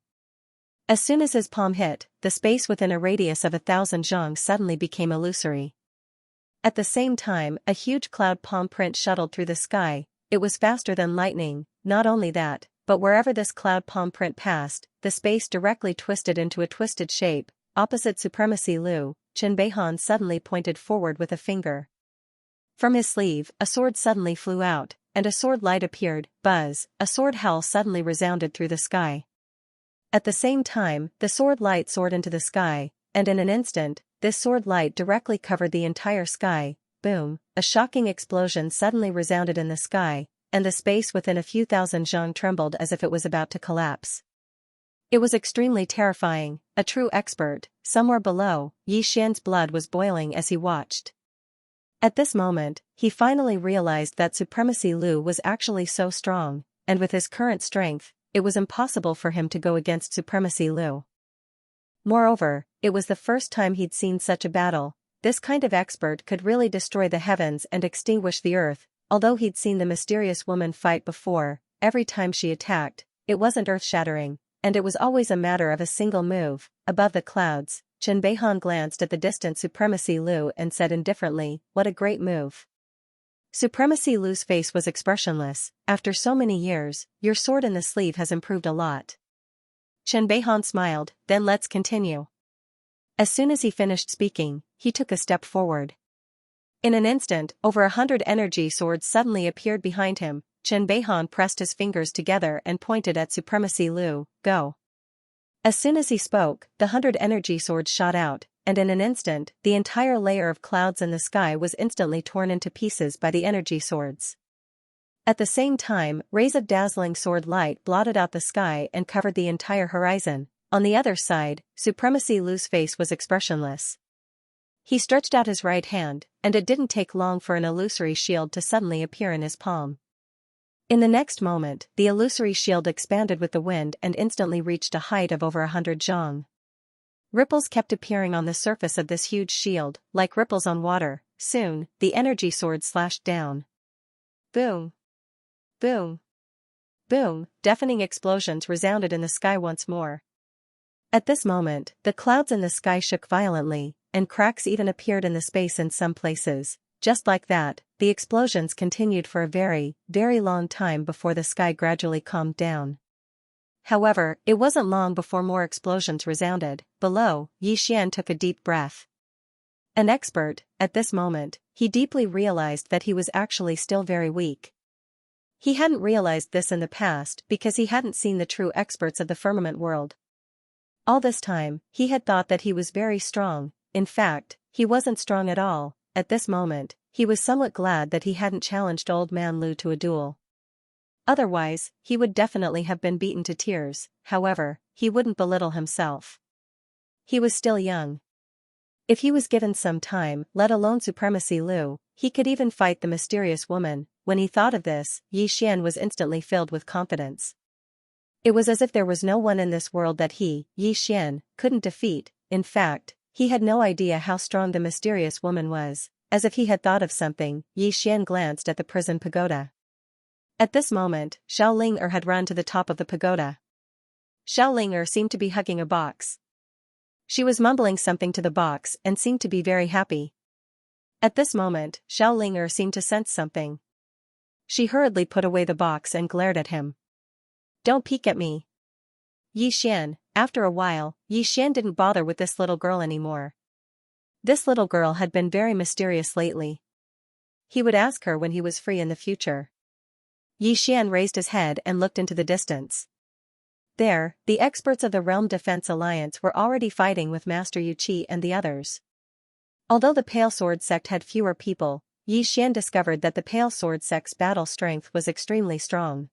As soon as his palm hit, the space within a radius of 1,000 zhang suddenly became illusory. At the same time, a huge cloud palm print shuttled through the sky. It was faster than lightning. Not only that, but wherever this cloud palm print passed, the space directly twisted into a twisted shape. Opposite Supremacy Lu, Chen Beihan suddenly pointed forward with a finger. From his sleeve, a sword suddenly flew out, and a sword light appeared. Buzz, a sword howl suddenly resounded through the sky. At the same time, the sword light soared into the sky, and in an instant, this sword light directly covered the entire sky. Boom, a shocking explosion suddenly resounded in the sky, and the space within a few thousand zhang trembled as if it was about to collapse. It was extremely terrifying. A true expert. Somewhere below, Yi Xian's blood was boiling as he watched. At this moment, he finally realized that Supremacy Lu was actually so strong, and with his current strength, it was impossible for him to go against Supremacy Lu. Moreover, it was the first time he'd seen such a battle. This kind of expert could really destroy the heavens and extinguish the earth. Although he'd seen the mysterious woman fight before, every time she attacked, it wasn't earth-shattering, and it was always a matter of a single move. Above the clouds, Chen Beihan glanced at the distant Supremacy Lu and said indifferently, What a great move. Supremacy Lu's face was expressionless. After so many years, your sword in the sleeve has improved a lot. Chen Beihan smiled. Then let's continue. As soon as he finished speaking, he took a step forward. In an instant, over 100 energy swords suddenly appeared behind him. Chen Beihan pressed his fingers together and pointed at Supremacy Lu, "Go." As soon as he spoke, the 100 energy swords shot out, and in an instant, the entire layer of clouds in the sky was instantly torn into pieces by the energy swords. At the same time, rays of dazzling sword light blotted out the sky and covered the entire horizon. On the other side, Supremacy Lu's face was expressionless. He stretched out his right hand, and it didn't take long for an illusory shield to suddenly appear in his palm. In the next moment, the illusory shield expanded with the wind and instantly reached a height of over 100 zhang. Ripples kept appearing on the surface of this huge shield, like ripples on water. Soon, the energy sword slashed down. Boom! Boom! Boom! Deafening explosions resounded in the sky once more. At this moment, the clouds in the sky shook violently, and cracks even appeared in the space in some places. Just like that, the explosions continued for a very, very long time before the sky gradually calmed down. However, it wasn't long before more explosions resounded. Below, Xian took a deep breath. An expert, at this moment, he deeply realized that he was actually still very weak. He hadn't realized this in the past because he hadn't seen the true experts of the firmament world. All this time, he had thought that he was very strong. In fact, he wasn't strong at all. At this moment, he was somewhat glad that he hadn't challenged Old Man Lu to a duel. Otherwise, he would definitely have been beaten to tears. However, he wouldn't belittle himself. He was still young. If he was given some time, let alone Supremacy Lu, he could even fight the mysterious woman. When he thought of this, Xian was instantly filled with confidence. It was as if there was no one in this world that he, Xian, couldn't defeat. In fact, he had no idea how strong the mysterious woman was. As if he had thought of something, Xian glanced at the prison pagoda. At this moment, Xiao Ling had run to the top of the pagoda. Xiao Ling seemed to be hugging a box. She was mumbling something to the box and seemed to be very happy. At this moment, Xiao Ling seemed to sense something. She hurriedly put away the box and glared at him. "Don't peek at me." Xian. After a while, Xian didn't bother with this little girl anymore. This little girl had been very mysterious lately. He would ask her when he was free in the future. Xian raised his head and looked into the distance. There, the experts of the Realm Defense Alliance were already fighting with Master Yuqi and the others. Although the Pale Sword sect had fewer people, Xian discovered that the Pale Sword sect's battle strength was extremely strong.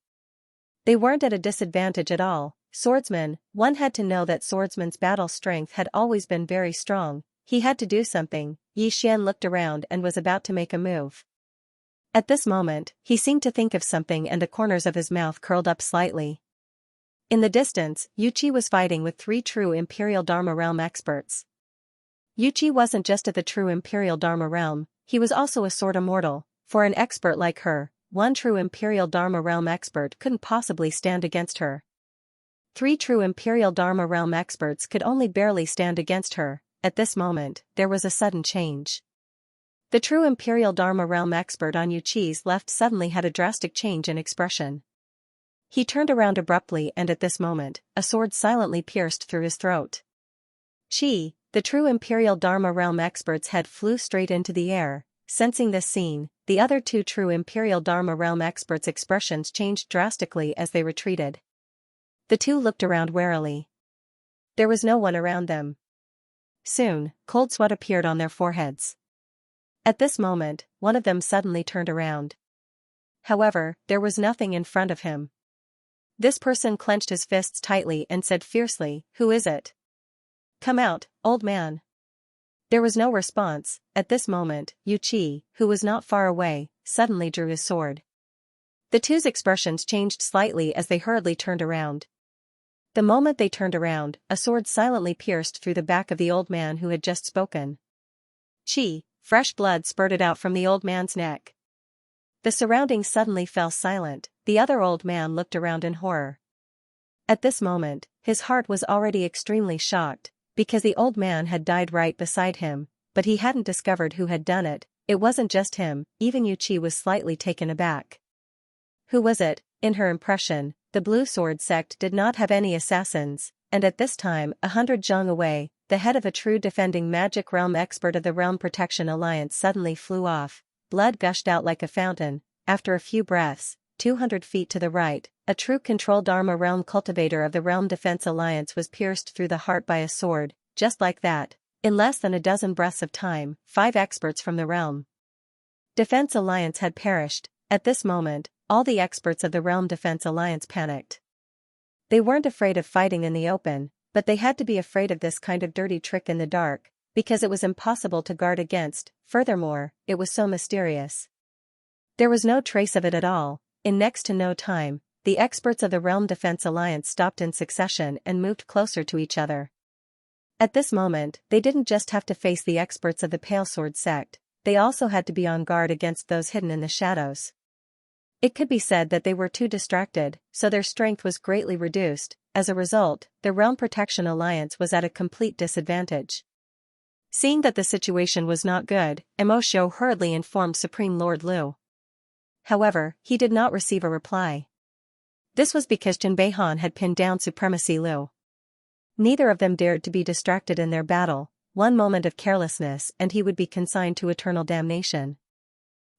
They weren't at a disadvantage at all. Swordsman, one had to know that Swordsman's battle strength had always been very strong. He had to do something. Xian looked around and was about to make a move. At this moment, he seemed to think of something and the corners of his mouth curled up slightly. In the distance, Yuqi was fighting with 3 true Imperial Dharma Realm experts. Yuqi wasn't just at the true Imperial Dharma Realm, he was also a sword immortal. For an expert like her, one true Imperial Dharma Realm expert couldn't possibly stand against her. 3 true Imperial Dharma Realm experts could only barely stand against her. At this moment, there was a sudden change. The true Imperial Dharma Realm expert on Yuqi's left suddenly had a drastic change in expression. He turned around abruptly and at this moment, a sword silently pierced through his throat. Chi, the true Imperial Dharma Realm expert's head flew straight into the air. Sensing this scene, the other 2 true Imperial Dharma Realm experts' expressions changed drastically as they retreated. The 2 looked around warily. There was no one around them. Soon, cold sweat appeared on their foreheads. At this moment, one of them suddenly turned around. However, there was nothing in front of him. This person clenched his fists tightly and said fiercely, "Who is it? Come out, old man." There was no response. At this moment, Yuqi, who was not far away, suddenly drew his sword. The 2's expressions changed slightly as they hurriedly turned around. The moment they turned around, a sword silently pierced through the back of the old man who had just spoken. Chi, fresh blood spurted out from the old man's neck. The surroundings suddenly fell silent. The other old man looked around in horror. At this moment, his heart was already extremely shocked, because the old man had died right beside him, but he hadn't discovered who had done it. It wasn't just him, even Yuqi was slightly taken aback. Who was it? In her impression, the Blue Sword sect did not have any assassins, and at this time 100 zhang away, the head of a true defending magic realm expert of the Realm Protection Alliance suddenly flew off. Blood gushed out like a fountain. After a few breaths, 200 feet to the right, a true control Dharma realm cultivator of the Realm Defense Alliance was pierced through the heart by a sword, just like that. In less than a dozen breaths of time, 5 experts from the Realm Defense Alliance had perished. At this moment, all the experts of the Realm Defense Alliance panicked. They weren't afraid of fighting in the open, but they had to be afraid of this kind of dirty trick in the dark, because it was impossible to guard against. Furthermore, it was so mysterious. There was no trace of it at all. In next to no time, the experts of the Realm Defense Alliance stopped in succession and moved closer to each other. At this moment, they didn't just have to face the experts of the Pale Sword sect, they also had to be on guard against those hidden in the shadows. It could be said that they were too distracted, so their strength was greatly reduced. As a result, the Realm Protection Alliance was at a complete disadvantage. Seeing that the situation was not good, Emosho hurriedly informed Supreme Lord Lu. However, he did not receive a reply. This was because Jinbeihan had pinned down Supremacy Lu. Neither of them dared to be distracted in their battle. One moment of carelessness and he would be consigned to eternal damnation.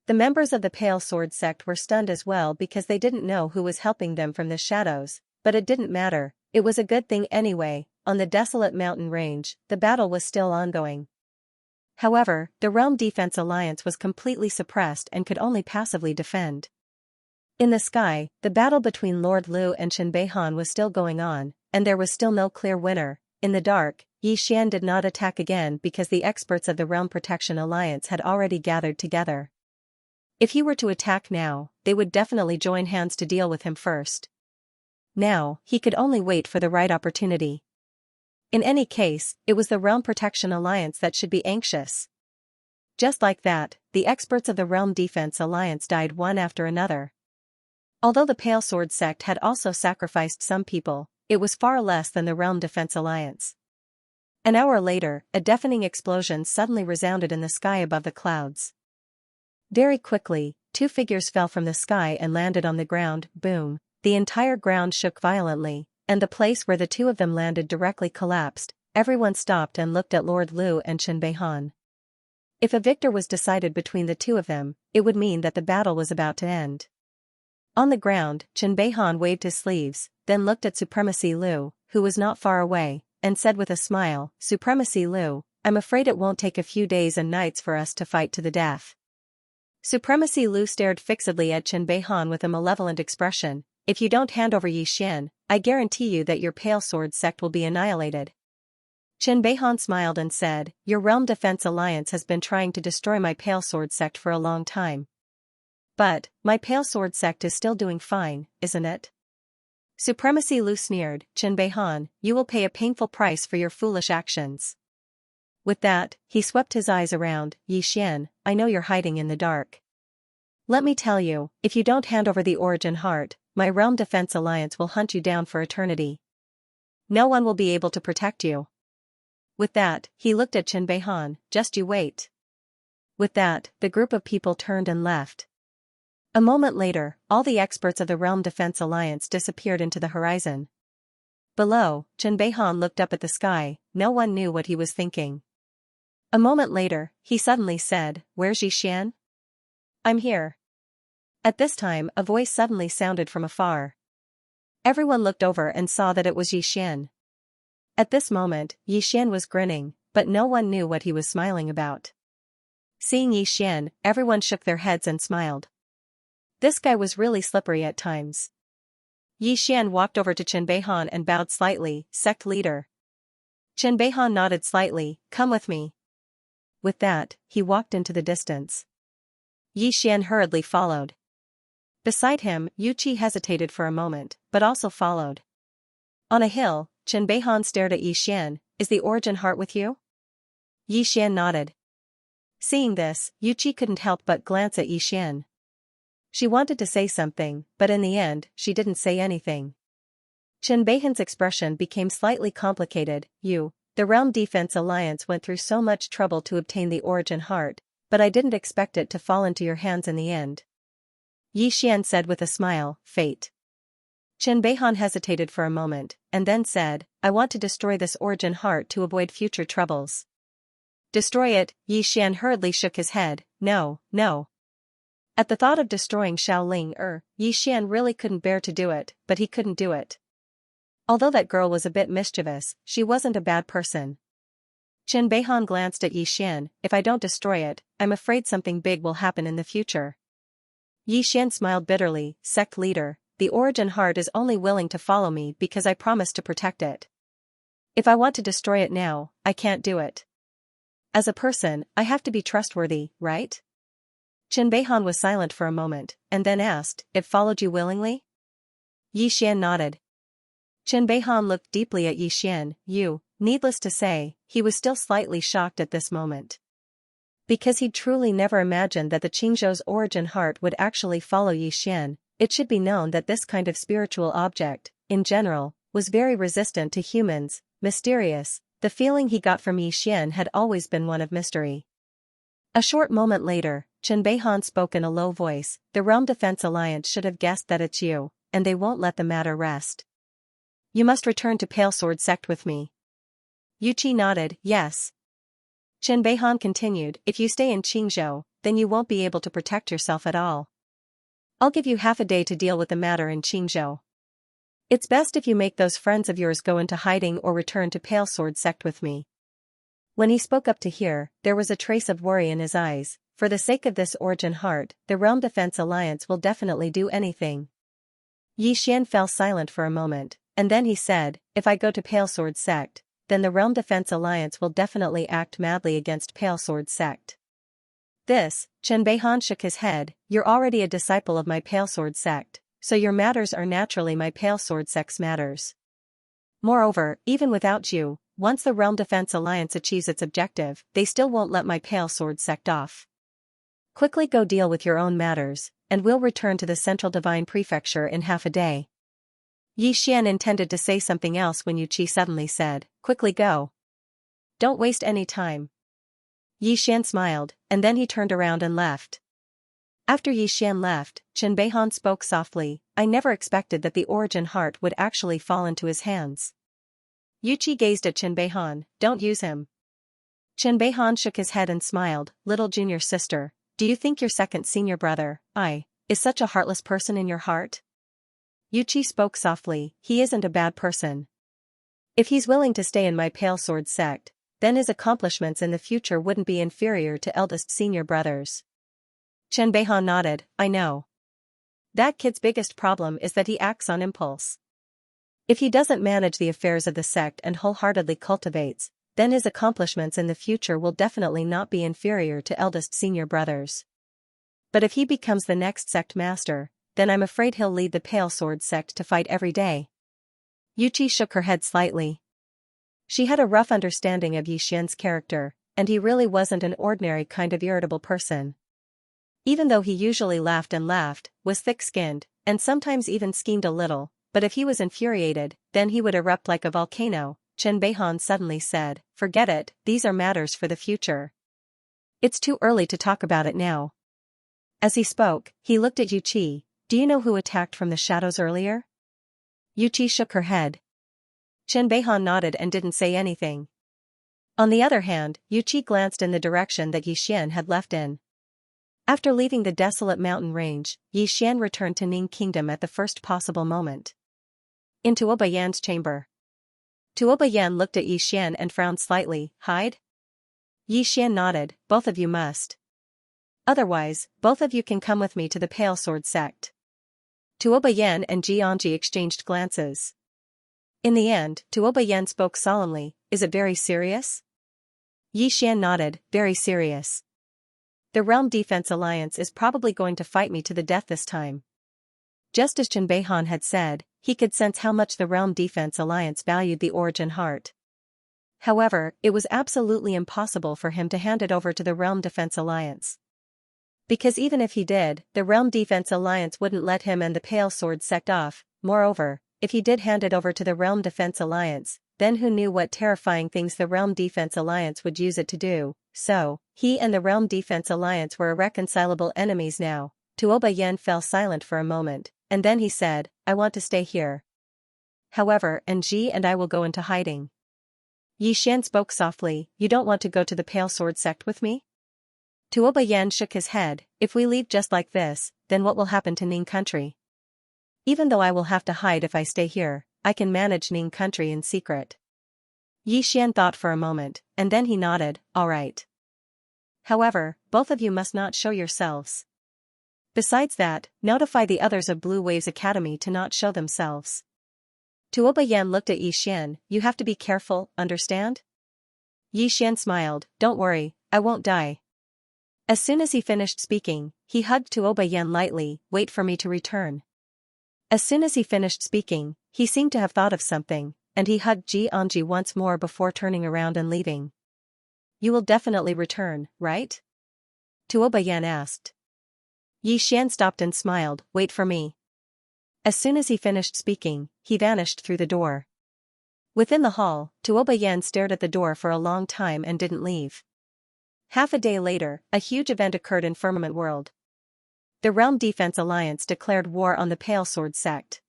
The members of the Pale Sword sect were stunned as well because they didn't know who was helping them from the shadows, but it didn't matter, it was a good thing anyway. On the desolate mountain range, the battle was still ongoing. However, the Realm Defense Alliance was completely suppressed and could only passively defend. In the sky, the battle between Lord Lu and Jinbeihan was still going on, and there was still no clear winner. In the dark, Xian did not attack again because the experts of the Realm Protection Alliance had already gathered together. If he were to attack now, they would definitely join hands to deal with him first. Now, he could only wait for the right opportunity. In any case, it was the Realm Protection Alliance that should be anxious. Just like that, the experts of the Realm Defense Alliance died one after another. Although the Pale Sword sect had also sacrificed some people, it was far less than the Realm Defense Alliance. An hour later, a deafening explosion suddenly resounded in the sky above the clouds. Very quickly, 2 figures fell from the sky and landed on the ground. Boom! The entire ground shook violently, and the place where the 2 of them landed directly collapsed. Everyone stopped and looked at Lord Lu and Jinbeihan. If a victor was decided between the 2 of them, it would mean that the battle was about to end. On the ground, Jinbeihan waved his sleeves, then looked at Supremacy Lu, who was not far away, and said with a smile, "Supremacy Lu, I'm afraid it won't take a few days and nights for us to fight to the death." Supremacy Lu stared fixedly at Jinbeihan with a malevolent expression. "If you don't hand over Xian, I guarantee you that your Pale Sword sect will be annihilated." Jinbeihan smiled and said, "Your Realm Defense Alliance has been trying to destroy my Pale Sword sect for a long time. But, my Pale Sword sect is still doing fine, isn't it?" Supremacy Lu sneered, "Jinbeihan, you will pay a painful price for your foolish actions." With that, he swept his eyes around. "Xian, I know you're hiding in the dark. Let me tell you, if you don't hand over the Origin Heart, my Realm Defense Alliance will hunt you down for eternity. No one will be able to protect you." With that, he looked at Jinbeihan. "Just you wait." With that, the group of people turned and left. A moment later, all the experts of the Realm Defense Alliance disappeared into the horizon. Below, Jinbeihan looked up at the sky. No one knew what he was thinking. A moment later, he suddenly said, "Where's Xian?" "I'm here." At this time, a voice suddenly sounded from afar. Everyone looked over and saw that it was Xian. At this moment, Xian was grinning, but no one knew what he was smiling about. Seeing Xian, everyone shook their heads and smiled. This guy was really slippery at times. Xian walked over to Jinbeihan and bowed slightly. "Sect leader." Jinbeihan nodded slightly. "Come with me." With that, he walked into the distance. Xian hurriedly followed. Beside him, Yuqi hesitated for a moment, but also followed. On a hill, Jinbeihan stared at Xian. "Is the Origin Heart with you?" Xian nodded. Seeing this, Yuqi couldn't help but glance at Xian. She wanted to say something, but in the end, she didn't say anything. Jinbeihan's expression became slightly complicated. The Realm Defense Alliance went through so much trouble to obtain the Origin Heart, but I didn't expect it to fall into your hands in the end." Xian said with a smile, "Fate." Jinbeihan hesitated for a moment, and then said, I want to destroy this origin heart to avoid future troubles. Destroy it, Yi Xian hurriedly shook his head, no, no. At the thought of destroying Shaoling Yi Xian really couldn't bear to do it, but he couldn't do it. Although that girl was a bit mischievous, she wasn't a bad person. Qin Beihan glanced at Yi Xian, if I don't destroy it, I'm afraid something big will happen in the future. Yi Xian smiled bitterly, sect leader, the origin heart is only willing to follow me because I promised to protect it. If I want to destroy it now, I can't do it. As a person, I have to be trustworthy, right? Qin Beihan was silent for a moment, and then asked, it followed you willingly? Yi Xian nodded. Qin Beihan looked deeply at Yi Xian, needless to say, he was still slightly shocked at this moment. Because he'd truly never imagined that the Qingzhou's origin heart would actually follow Yi Xian, it should be known that this kind of spiritual object, in general, was very resistant to humans, mysterious. The feeling he got from Yi Xian had always been one of mystery. A short moment later, Qin Beihan spoke in a low voice, the Realm Defense Alliance should have guessed that it's you, and they won't let the matter rest. You must return to Pale Sword Sect with me. Yu Qi nodded, yes. Qin Beihan continued, if you stay in Qingzhou, then you won't be able to protect yourself at all. I'll give you half a day to deal with the matter in Qingzhou. It's best if you make those friends of yours go into hiding or return to Pale Sword Sect with me. When he spoke up to hear, there was a trace of worry in his eyes. For the sake of this origin heart, the Realm Defense Alliance will definitely do anything. Yi Xian fell silent for a moment, and then he said, if I go to Pale Sword Sect, then the Realm Defense Alliance will definitely act madly against Pale Sword Sect. This, Qin Beihan shook his head, you're already a disciple of my Pale Sword Sect, so your matters are naturally my Pale Sword Sect's matters. Moreover, even without you, once the Realm Defense Alliance achieves its objective, they still won't let my Pale Sword Sect off. Quickly go deal with your own matters, and we'll return to the Central Divine Prefecture in half a day. Yi Xian intended to say something else when Yu Qi suddenly said, quickly go. Don't waste any time. Yi Xian smiled, and then he turned around and left. After Yi Xian left, Qin Beihan spoke softly, I never expected that the origin heart would actually fall into his hands. Yu Qi gazed at Qin Beihan, don't use him. Qin Beihan shook his head and smiled, little junior sister, do you think your second senior brother, is such a heartless person in your heart? Yu Qi spoke softly, he isn't a bad person. If he's willing to stay in my Pale Sword Sect, then his accomplishments in the future wouldn't be inferior to eldest senior brothers. Qin Beihan nodded, I know. That kid's biggest problem is that he acts on impulse. If he doesn't manage the affairs of the sect and wholeheartedly cultivates, then his accomplishments in the future will definitely not be inferior to eldest senior brothers. But if he becomes the next sect master, then I'm afraid he'll lead the Pale Sword Sect to fight every day. Yu Qi shook her head slightly. She had a rough understanding of Yi Xian's character, and he really wasn't an ordinary kind of irritable person. Even though he usually laughed, was thick-skinned, and sometimes even schemed a little, but if he was infuriated, then he would erupt like a volcano. Qin Beihan suddenly said, forget it, these are matters for the future. It's too early to talk about it now. As he spoke, he looked at Yu Qi, do you know who attacked from the shadows earlier? Yu Qi shook her head. Qin Beihan nodded and didn't say anything. On the other hand, Yu Qi glanced in the direction that Yi Xian had left in. After leaving the desolate mountain range, Yi Xian returned to Ning Kingdom at the first possible moment. Into Tuoba Yan's chamber. Tuoba Yan looked at Yi Xian and frowned slightly, hide? Yi Xian nodded, both of you must. Otherwise, both of you can come with me to the Pale Sword Sect. Tuoba Yan and Xianxia exchanged glances. In the end, Tuoba Yan spoke solemnly, is it very serious? Yi Xian nodded, very serious. The Realm Defense Alliance is probably going to fight me to the death this time. Just as Qin Beihan had said, he could sense how much the Realm Defense Alliance valued the origin heart. However, it was absolutely impossible for him to hand it over to the Realm Defense Alliance. Because even if he did, the Realm Defense Alliance wouldn't let him and the Pale Sword Sect off. Moreover, if he did hand it over to the Realm Defense Alliance, then who knew what terrifying things the Realm Defense Alliance would use it to do. So, he and the Realm Defense Alliance were irreconcilable enemies now. Tuoba Yan fell silent for a moment, and then he said, I want to stay here. however, and Ji and I will go into hiding. Xian spoke softly, you don't want to go to the Pale Sword sect with me? Tuoba Yan shook his head, if we leave just like this, then what will happen to Ning country? Even though I will have to hide if I stay here, I can manage Ning country in secret. Xian thought for a moment, and then he nodded, all right. However, both of you must not show yourselves. Besides that, notify the others of Blue Waves Academy to not show themselves. Tuoba Yan looked at Xian, you have to be careful, understand? Xian smiled, don't worry, I won't die. As soon as he finished speaking, he hugged Tuoba Yan lightly, wait for me to return. As soon as he finished speaking, he seemed to have thought of something, and he hugged Ji Anji once more before turning around and leaving. You will definitely return, right? Tuoba Yan asked. Xian stopped and smiled, wait for me. As soon as he finished speaking, he vanished through the door. Within the hall, Tuoba Yan stared at the door for a long time and didn't leave. Half a day later, a huge event occurred in Firmament World. The Realm Defense Alliance declared war on the Pale Sword sect.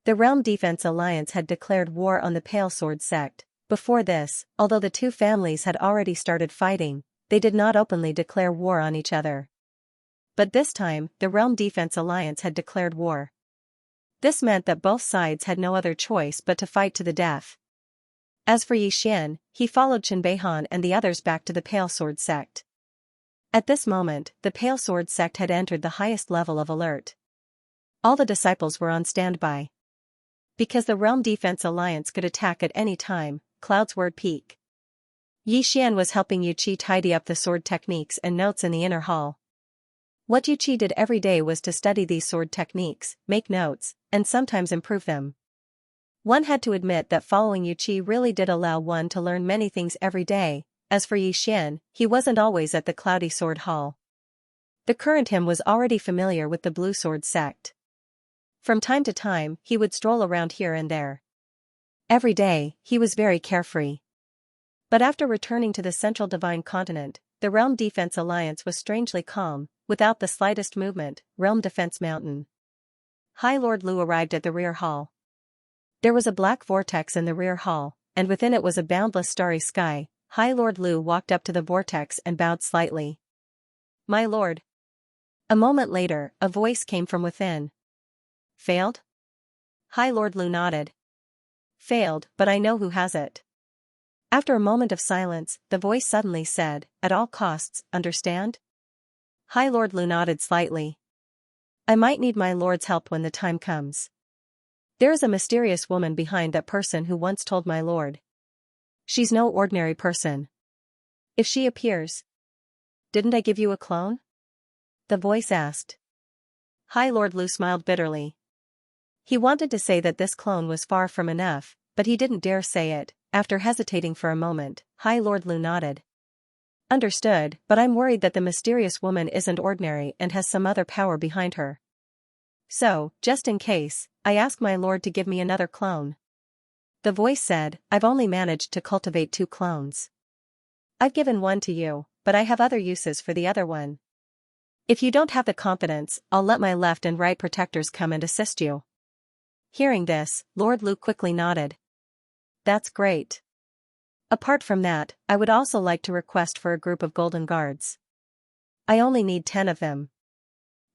The Realm Defense Alliance had declared war on the Pale Sword sect. Before this, although the two families had already started fighting, they did not openly declare war on each other. But this time, the Realm Defense Alliance had declared war. This meant that both sides had no other choice but to fight to the death. As for Xian, he followed Qinbeihan and the others back to the Pale Sword sect. At this moment, the Pale Sword sect had entered the highest level of alert. All the disciples were on standby. Because the Realm Defense Alliance could attack at any time, Cloud's word peak. Xian was helping Yuqi tidy up the sword techniques and notes in the inner hall. What Yuqi did every day was to study these sword techniques, make notes, and sometimes improve them. One had to admit that following Yuqi really did allow one to learn many things every day. As for Xian, he wasn't always at the Cloudy Sword Hall. The current him was already familiar with the Blue Sword sect. From time to time, he would stroll around here and there. Every day, he was very carefree. But after returning to the Central Divine Continent, the Realm Defense Alliance was strangely calm, without the slightest movement. Realm Defense Mountain. High Lord Lu arrived at the rear hall. There was a black vortex in the rear hall, and within it was a boundless starry sky. High Lord Lu walked up to the vortex and bowed slightly. My lord. A moment later, a voice came from within. Failed? High Lord Lu nodded. Failed, but I know who has it. After a moment of silence, the voice suddenly said, at all costs, understand? High Lord Lu nodded slightly. I might need my lord's help when the time comes. There is a mysterious woman behind that person who once told my lord. She's no ordinary person. If she appears. Didn't I give you a clone? The voice asked. High Lord Lu smiled bitterly. He wanted to say that this clone was far from enough, but he didn't dare say it. After hesitating for a moment, High Lord Lu nodded. Understood, but I'm worried that the mysterious woman isn't ordinary and has some other power behind her. So, just in case, I ask my lord to give me another clone. The voice said, I've only managed to cultivate 2 clones. I've given one to you, but I have other uses for the other one. If you don't have the confidence, I'll let my left and right protectors come and assist you. Hearing this, Lord Lu quickly nodded. That's great. Apart from that, I would also like to request for a group of golden guards. I only need 10 of them.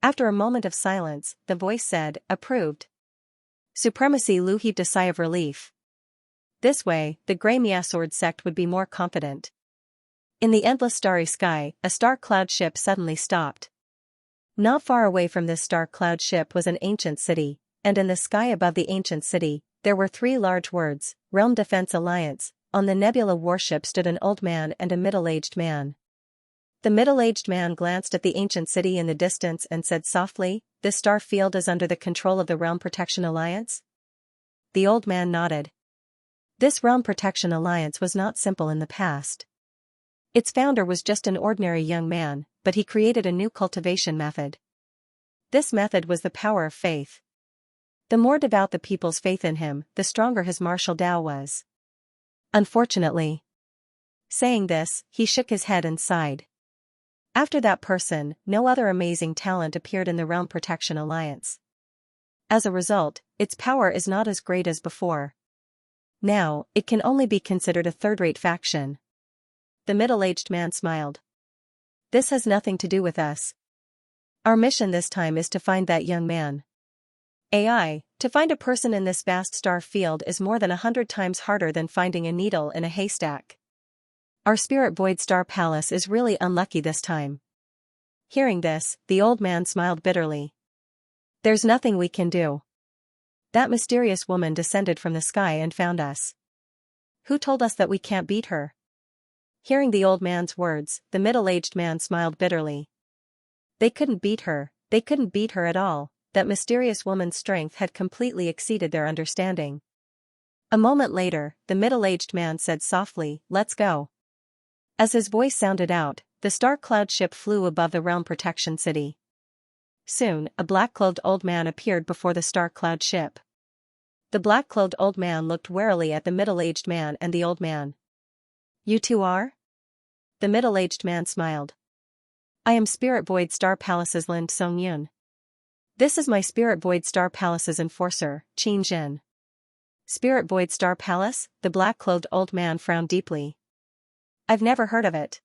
After a moment of silence, the voice said, approved. Supremacy Lu heaved a sigh of relief. This way, the Grey Mia Sword sect would be more confident. In the endless starry sky, a star cloud ship suddenly stopped. Not far away from this star cloud ship was an ancient city, and in the sky above the ancient city, there were 3 large words, Realm Defense Alliance. On the nebula warship stood an old man and a middle-aged man. The middle-aged man glanced at the ancient city in the distance and said softly, this star field is under the control of the Realm Protection Alliance? The old man nodded. This Realm Protection Alliance was not simple in the past. Its founder was just an ordinary young man, but he created a new cultivation method. This method was the power of faith. The more devout the people's faith in him, the stronger his martial Tao was. Unfortunately. Saying this, he shook his head and sighed. After that person, no other amazing talent appeared in the Realm Protection Alliance. As a result, its power is not as great as before. Now, it can only be considered a third-rate faction. The middle-aged man smiled. This has nothing to do with us. Our mission this time is to find that young man. AI, to find a person in this vast star field is more than 100 times harder than finding a needle in a haystack. Our spirit void star palace is really unlucky this time. Hearing this, the old man smiled bitterly. There's nothing we can do. That mysterious woman descended from the sky and found us. Who told us that we can't beat her? Hearing the old man's words, the middle-aged man smiled bitterly. They couldn't beat her at all. That mysterious woman's strength had completely exceeded their understanding. A moment later, the middle-aged man said softly, "Let's go." As his voice sounded out, the star cloud ship flew above the realm protection city. Soon, a black-clothed old man appeared before the star cloud ship. The black-clothed old man looked warily at the middle-aged man and the old man. "You two are?" The middle-aged man smiled. "I am Spirit Void Star Palace's Lin Songyun. This is my Spirit Void Star Palace's enforcer, Xianxia." Spirit Void Star Palace? The black-clothed old man frowned deeply. "I've never heard of it."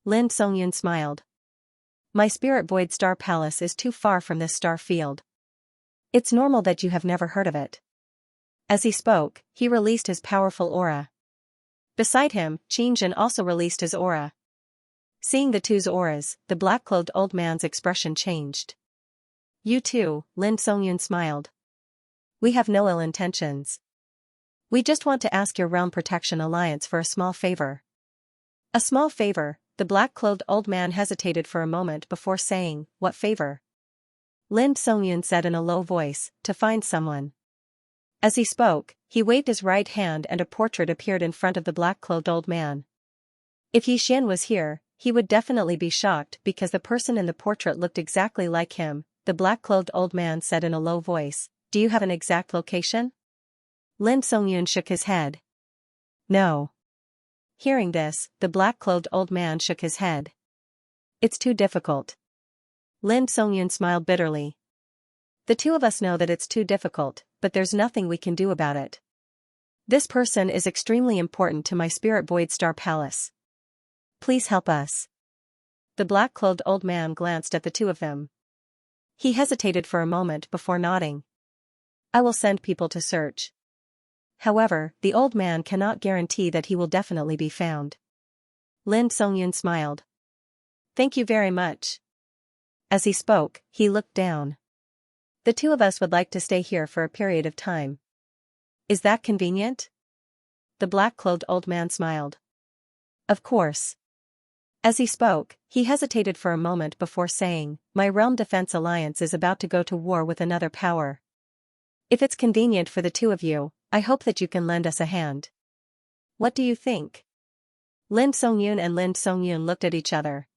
Lin Songyun smiled. "My Spirit Void Star Palace is too far from this star field. It's normal that you have never heard of it." As he spoke, he released his powerful aura. Beside him, Xianxia also released his aura. Seeing the two's auras, the black-clothed old man's expression changed. "You too," Lin Songyun smiled. "We have no ill intentions. We just want to ask your Realm Protection Alliance for a small favor." "A small favor?" The black-clothed old man hesitated for a moment before saying, "What favor?" Lin Songyun said in a low voice, "To find someone." As he spoke, he waved his right hand and a portrait appeared in front of the black-clothed old man. If Xianxia was here, he would definitely be shocked because the person in the portrait looked exactly like him. The black-clothed old man said in a low voice, "Do you have an exact location?" Lin Songyun shook his head. "No." Hearing this, the black-clothed old man shook his head. "It's too difficult." Lin Songyun smiled bitterly. "The two of us know that it's too difficult, but there's nothing we can do about it. This person is extremely important to my Spirit Void Star Palace. Please help us." The black-clothed old man glanced at the two of them. He hesitated for a moment before nodding. "I will send people to search. However, the old man cannot guarantee that he will definitely be found." Lin Songyun smiled. "Thank you very much." As he spoke, he looked down. "The two of us would like to stay here for a period of time. Is that convenient?" The black-clothed old man smiled. "Of course." As he spoke, he hesitated for a moment before saying, "My Realm Defense Alliance is about to go to war with another power. If it's convenient for the two of you, I hope that you can lend us a hand. What do you think?" Lin Songyun and Lin Songyun looked at each other.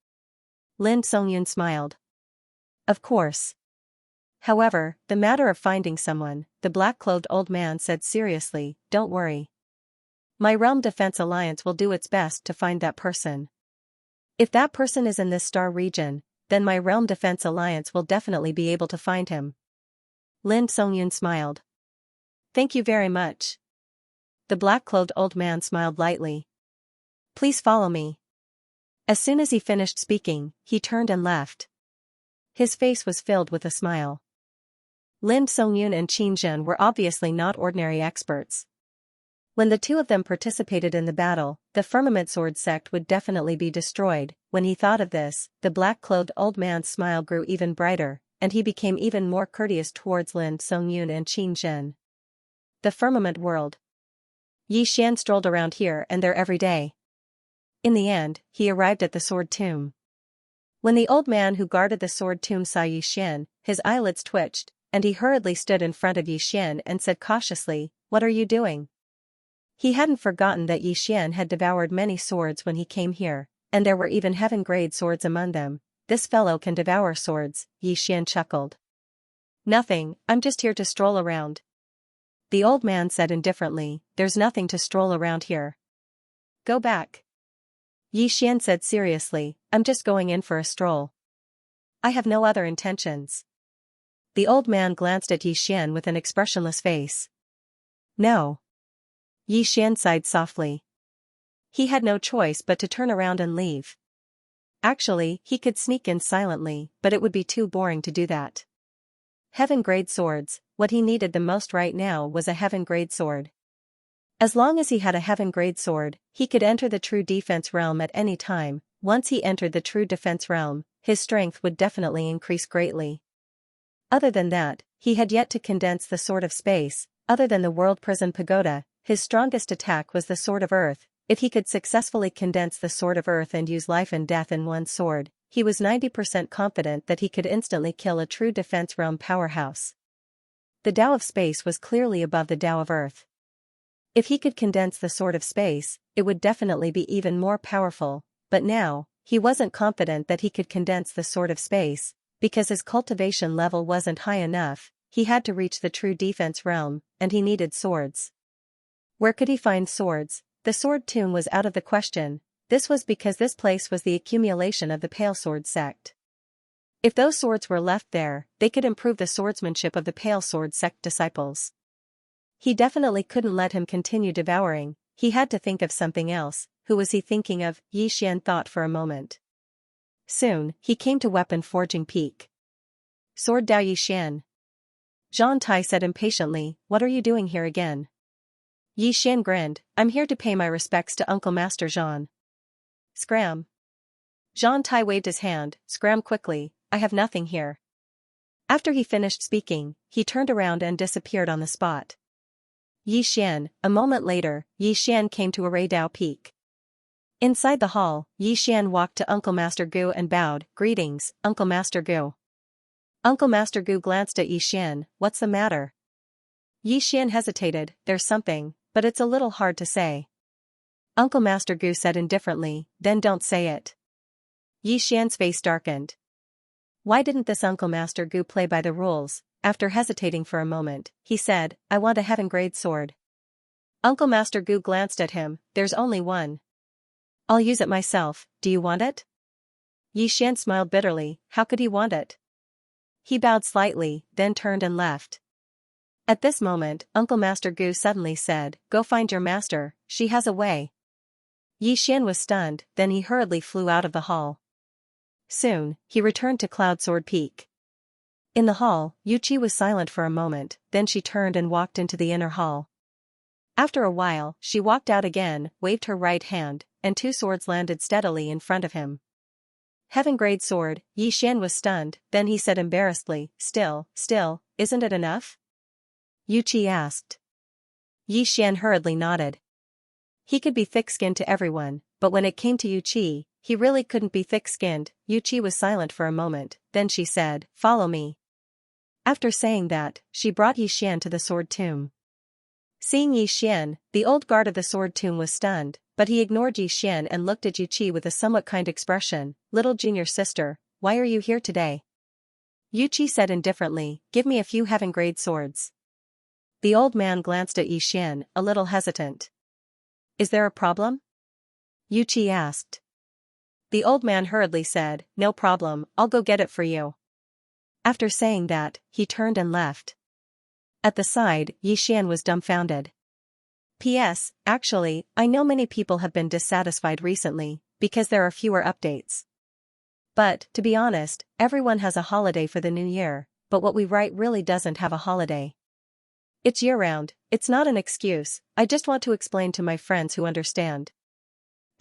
Lin Songyun smiled. "Of course. However, the matter of finding someone," the black-clothed old man said seriously, "don't worry. My Realm Defense Alliance will do its best to find that person. If that person is in this star region, then my Realm Defense Alliance will definitely be able to find him." Lin Songyun smiled. "Thank you very much." The black-clothed old man smiled lightly. "Please follow me." As soon as he finished speaking, he turned and left. His face was filled with a smile. Lin Songyun and Xianxia were obviously not ordinary experts. When the two of them participated in the battle, the Firmament Sword sect would definitely be destroyed. When he thought of this, the black-clothed old man's smile grew even brighter, and he became even more courteous towards Lin Songyun and Xianxia. The Firmament World. Xianxia strolled around here and there every day. In the end, he arrived at the Sword Tomb. When the old man who guarded the Sword Tomb saw Xianxia, his eyelids twitched, and he hurriedly stood in front of Xianxia and said cautiously, "What are you doing?" He hadn't forgotten that Xianxia had devoured many swords when he came here, and there were even heaven-grade swords among them. "This fellow can devour swords," Xianxia chuckled. "Nothing, I'm just here to stroll around." The old man said indifferently, "There's nothing to stroll around here. Go back." Xianxia said seriously, "I'm just going in for a stroll. I have no other intentions." The old man glanced at Yi Xian with an expressionless face. No. Yi Xian sighed softly. He had no choice but to turn around and leave. Actually, he could sneak in silently, but it would be too boring to do that. Heaven-grade swords, what he needed the most right now was a heaven-grade sword. As long as he had a heaven-grade sword, he could enter the true defense realm at any time. Once he entered the true defense realm, his strength would definitely increase greatly. Other than that, he had yet to condense the Sword of Space. Other than the World Prison Pagoda, his strongest attack was the Sword of Earth. If he could successfully condense the Sword of Earth and use life and death in one sword, he was 90% confident that he could instantly kill a true defense realm powerhouse. The Tao of Space was clearly above the Tao of Earth. If he could condense the Sword of Space, it would definitely be even more powerful, but now, he wasn't confident that he could condense the Sword of Space, because his cultivation level wasn't high enough. He had to reach the true defense realm, and he needed swords. Where could he find swords? The sword tomb was out of the question. This was because this place was the accumulation of the Pale Sword sect. If those swords were left there, they could improve the swordsmanship of the Pale Sword sect disciples. He definitely couldn't let him continue devouring. He had to think of something else. Who was he thinking of? Yi Xian thought for a moment. Soon, he came to Weapon Forging Peak. Sword Dao Yi Xian. Zhang Tai said impatiently, what are you doing here again? Yi Xian grinned, I'm here to pay my respects to Uncle Master Zhan. Scram. Zhang Tai waved his hand, scram quickly, I have nothing here. After he finished speaking, he turned around and disappeared on the spot. Yi Xian. A moment later, Yi Xian came to Array Dao Peak. Inside the hall, Yi Xian walked to Uncle Master Gu and bowed, greetings, Uncle Master Gu. Uncle Master Gu glanced at Yi Xian, what's the matter? Yi Xian hesitated, there's something, but it's a little hard to say. Uncle Master Gu said indifferently, then don't say it. Yi Xian's face darkened. Why didn't this Uncle Master Gu play by the rules? After hesitating for a moment, he said, I want a heaven-grade sword. Uncle Master Gu glanced at him, there's only one. I'll use it myself, do you want it? Yi Xian smiled bitterly, how could he want it? He bowed slightly, then turned and left. At this moment, Uncle Master Gu suddenly said, go find your master, she has a way. Yi Xian was stunned, then he hurriedly flew out of the hall. Soon, he returned to Cloud Sword Peak. In the hall, Yu Qi was silent for a moment, then she turned and walked into the inner hall. After a while, she walked out again, waved her right hand, and two swords landed steadily in front of him. Heaven-grade sword, Yi Xian was stunned, then he said embarrassedly, still, isn't it enough? Yu Qi asked. Yi Xian hurriedly nodded. He could be thick-skinned to everyone, but when it came to Yu Qi, he really couldn't be thick-skinned. Yu Qi was silent for a moment, then she said, follow me. After saying that, she brought Yi Xian to the sword tomb. Seeing Yi Xian, the old guard of the sword tomb was stunned, but he ignored Yi Xian and looked at Yu Qi with a somewhat kind expression, little junior sister, why are you here today? Yu Qi said indifferently, give me a few heaven-grade swords. The old man glanced at Yi Xian, a little hesitant. Is there a problem? Yu Qi asked. The old man hurriedly said, no problem, I'll go get it for you. After saying that, he turned and left. At the side, Yi Xian was dumbfounded. P.S. Actually, I know many people have been dissatisfied recently, because there are fewer updates. But, to be honest, everyone has a holiday for the new year, but what we write really doesn't have a holiday. It's year-round, it's not an excuse, I just want to explain to my friends who understand.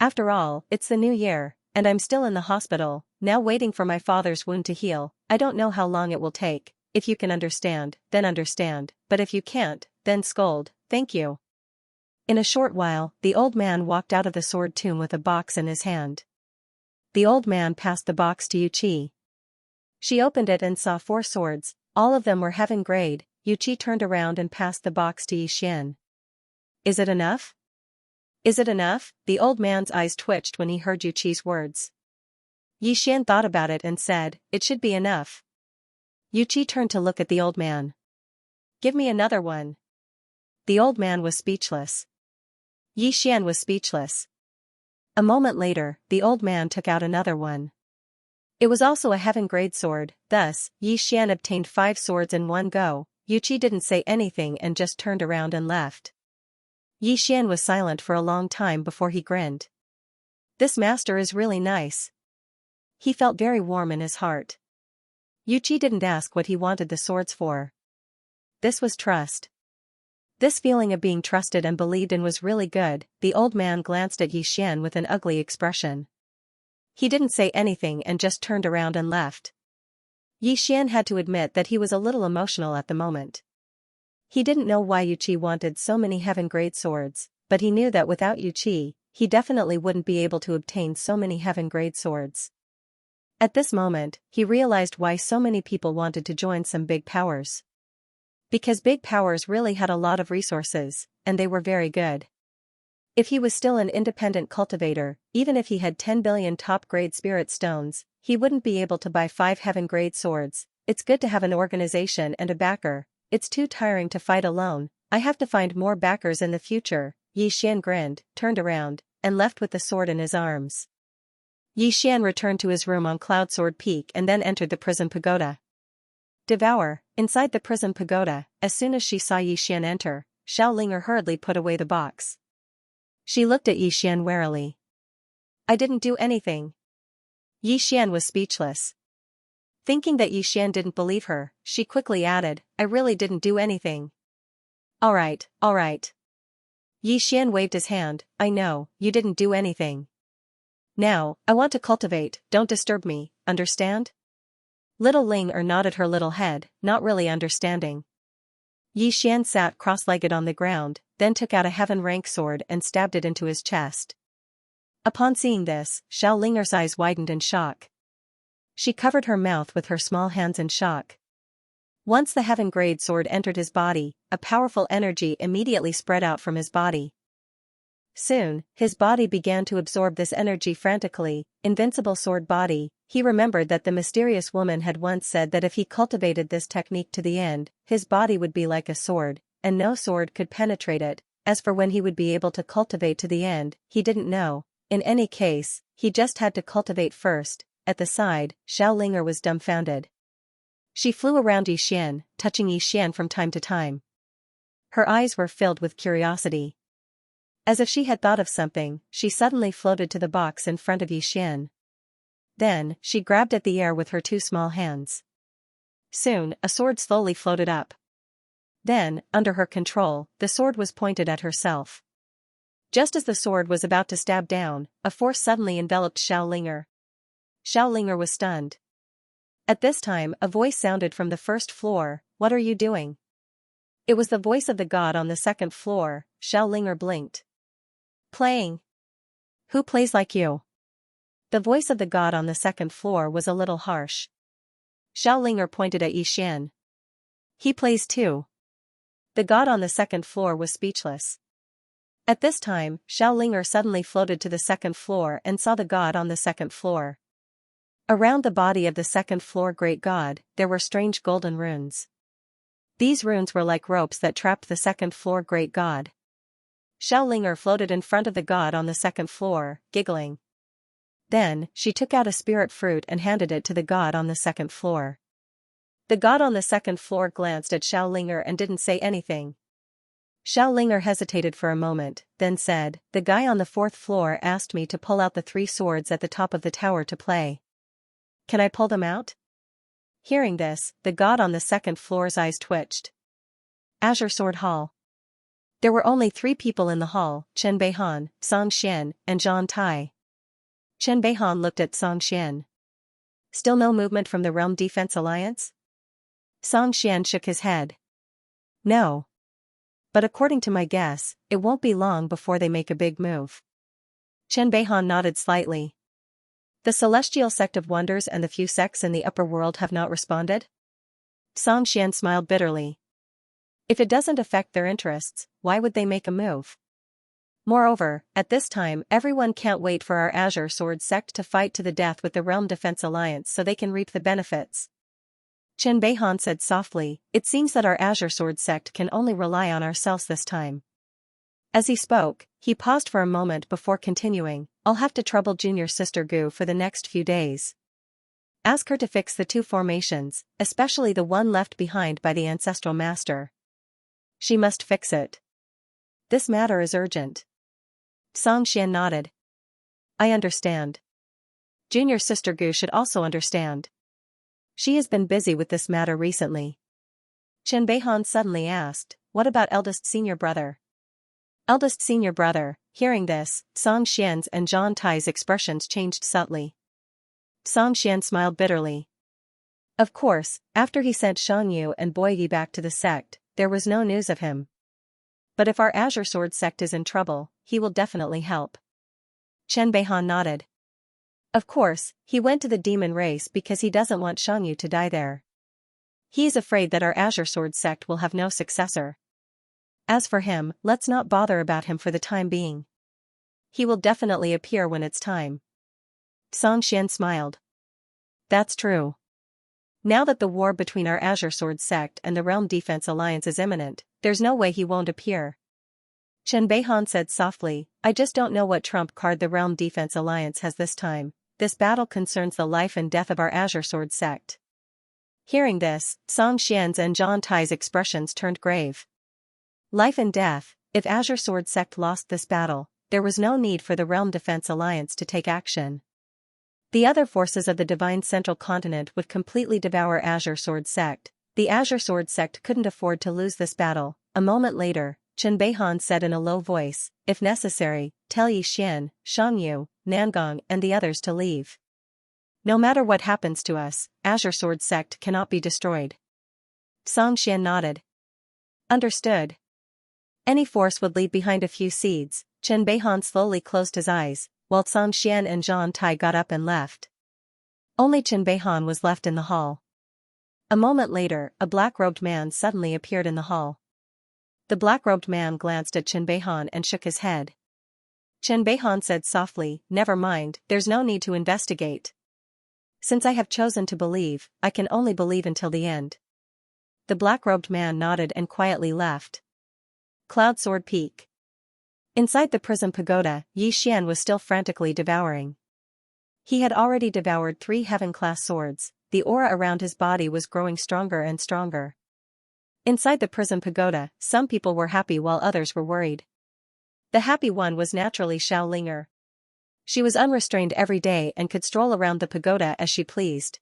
After all, it's the new year, and I'm still in the hospital, now waiting for my father's wound to heal. I don't know how long it will take. If you can understand, then understand, but if you can't, then scold, thank you. In a short while, the old man walked out of the sword tomb with a box in his hand. The old man passed the box to Yu Qi. She opened it and saw 4 swords, all of them were heaven grade. Yu Qi turned around and passed the box to Yi Xian. Is it enough? Is it enough? The old man's eyes twitched when he heard Yu Qi's words. Yi Xian thought about it and said, it should be enough. Yu Qi turned to look at the old man. Give me another one. The old man was speechless. Yi Xian was speechless. A moment later, the old man took out another one. It was also a heaven-grade sword, thus, Yi Xian obtained 5 swords in one go. Yuqi didn't say anything and just turned around and left. Yi Xian was silent for a long time before he grinned. This master is really nice. He felt very warm in his heart. Yuqi didn't ask what he wanted the swords for. This was trust. This feeling of being trusted and believed in was really good. The old man glanced at Yi Xian with an ugly expression. He didn't say anything and just turned around and left. Yi Xian had to admit that he was a little emotional at the moment. He didn't know why Yuqi wanted so many heaven-grade swords, but he knew that without Yuqi, he definitely wouldn't be able to obtain so many heaven-grade swords. At this moment, he realized why so many people wanted to join some big powers. Because big powers really had a lot of resources, and they were very good. If he was still an independent cultivator, even if he had 10 billion top-grade spirit stones, he wouldn't be able to buy 5 heaven-grade swords. It's good to have an organization and a backer. It's too tiring to fight alone. I have to find more backers in the future. Yi Xian grinned, turned around, and left with the sword in his arms. Yi Xian returned to his room on Cloud Sword Peak and then entered the prison pagoda. Devour. Inside the prison pagoda, as soon as she saw Yi Xian enter, Xiaolinger hurriedly put away the box. She looked at Yi Xian warily. I didn't do anything. Yi Xian was speechless. Thinking that Yi Xian didn't believe her, she quickly added, I really didn't do anything. All right. Yi Xian waved his hand, I know, you didn't do anything. Now, I want to cultivate, don't disturb me, understand? Little Ling nodded her little head, not really understanding. Yi Xian sat cross-legged on the ground, then took out a heaven-rank sword and stabbed it into his chest. Upon seeing this, Xiaolinger's eyes widened in shock. She covered her mouth with her small hands in shock. Once the heaven-grade sword entered his body, a powerful energy immediately spread out from his body. Soon, his body began to absorb this energy frantically. Invincible sword body. He remembered that the mysterious woman had once said that if he cultivated this technique to the end, his body would be like a sword, and no sword could penetrate it. As for when he would be able to cultivate to the end, he didn't know. In any case, he just had to cultivate first. At the side, Xiaolinger was dumbfounded. She flew around Yi Xian, touching Yi Xian from time to time. Her eyes were filled with curiosity. As if she had thought of something, she suddenly floated to the box in front of Yi Xian. Then, she grabbed at the air with her 2 small hands. Soon, a sword slowly floated up. Then, under her control, the sword was pointed at herself. Just as the sword was about to stab down, a force suddenly enveloped Xiaolinger. Xiaolinger was stunned. At this time, a voice sounded from the first floor, What are you doing? It was the voice of the god on the 2nd floor. Xiaolinger blinked. Playing. Who plays like you? The voice of the god on the 2nd floor was a little harsh. Xiaolinger pointed at Yi Xian. He plays too. The god on the 2nd floor was speechless. At this time, Xiaolinger suddenly floated to the 2nd floor and saw the god on the 2nd floor. Around the body of the 2nd floor great god, there were strange golden runes. These runes were like ropes that trapped the 2nd floor great god. Xiaolinger floated in front of the god on the 2nd floor, giggling. Then, she took out a spirit fruit and handed it to the god on the 2nd floor. The god on the 2nd floor glanced at Xiaolinger and didn't say anything. Xiaolinger hesitated for a moment, then said, The guy on the 4th floor asked me to pull out the 3 swords at the top of the tower to play. Can I pull them out? Hearing this, the god on the 2nd floor's eyes twitched. Azure Sword Hall. There were only 3 people in the hall, Chen Beihan, Song Xian, and Zhang Tai. Chen Beihan looked at Song Xian. Still no movement from the Realm Defense Alliance? Song Xian shook his head. No. But according to my guess, it won't be long before they make a big move. Chen Beihan nodded slightly. The Celestial Sect of Wonders and the few sects in the upper world have not responded? Song Xian smiled bitterly. If it doesn't affect their interests, why would they make a move? Moreover, at this time everyone can't wait for our Azure Sword sect to fight to the death with the Realm Defense Alliance so they can reap the benefits. Chen Beihan said softly, It seems that our Azure Sword sect can only rely on ourselves this time. As he spoke, he paused for a moment before continuing, I'll have to trouble Junior Sister Gu for the next few days. Ask her to fix the two formations, especially the one left behind by the ancestral master. She must fix it. This matter is urgent. Xianxia nodded. I understand. Junior sister Gu should also understand. She has been busy with this matter recently. Chen Beihan suddenly asked, what about eldest senior brother? Eldest senior brother. Hearing this, Song Xian's and Zhang Tai's expressions changed subtly. Song Xian smiled bitterly. Of course, after he sent Shan Yu and Boi Yi back to the sect, there was no news of him. But if our Azure Sword sect is in trouble, he will definitely help. Chen Beihan nodded. Of course, he went to the demon race because he doesn't want Shan Yu to die there. He is afraid that our Azure Sword sect will have no successor. As for him, let's not bother about him for the time being. He will definitely appear when it's time. Song Xian smiled. That's true. Now that the war between our Azure Sword sect and the Realm Defense Alliance is imminent, there's no way he won't appear. Chen Beihan said softly, I just don't know what trump card the Realm Defense Alliance has this time. This battle concerns the life and death of our Azure Sword sect. Hearing this, Song Xian's and Zhang Tai's expressions turned grave. Life and death. If Azure Sword sect lost this battle, there was no need for the Realm Defense Alliance to take action. The other forces of the Divine Central Continent would completely devour Azure Sword sect. The Azure Sword sect couldn't afford to lose this battle. A moment later, Chen Beihan said in a low voice, if necessary, tell Yi Xian, Shang Yu, Nangong and the others to leave. No matter what happens to us, Azure Sword sect cannot be destroyed. Song Xian nodded. Understood. Any force would leave behind a few seeds. Chen Beihan slowly closed his eyes, while Song Xian and Zhang Tai got up and left. Only Chen Beihan was left in the hall. A moment later, a black-robed man suddenly appeared in the hall. The black-robed man glanced at Chen Beihan and shook his head. Chen Beihan said softly, never mind, there's no need to investigate. Since I have chosen to believe, I can only believe until the end. The black-robed man nodded and quietly left. Cloud Sword Peak. Inside the Prism Pagoda, Yi Xian was still frantically devouring. He had already devoured 3 heaven-class swords. The aura around his body was growing stronger and stronger. Inside the Prism Pagoda, some people were happy while others were worried. The happy one was naturally Xiao Linger. She was unrestrained every day and could stroll around the pagoda as she pleased.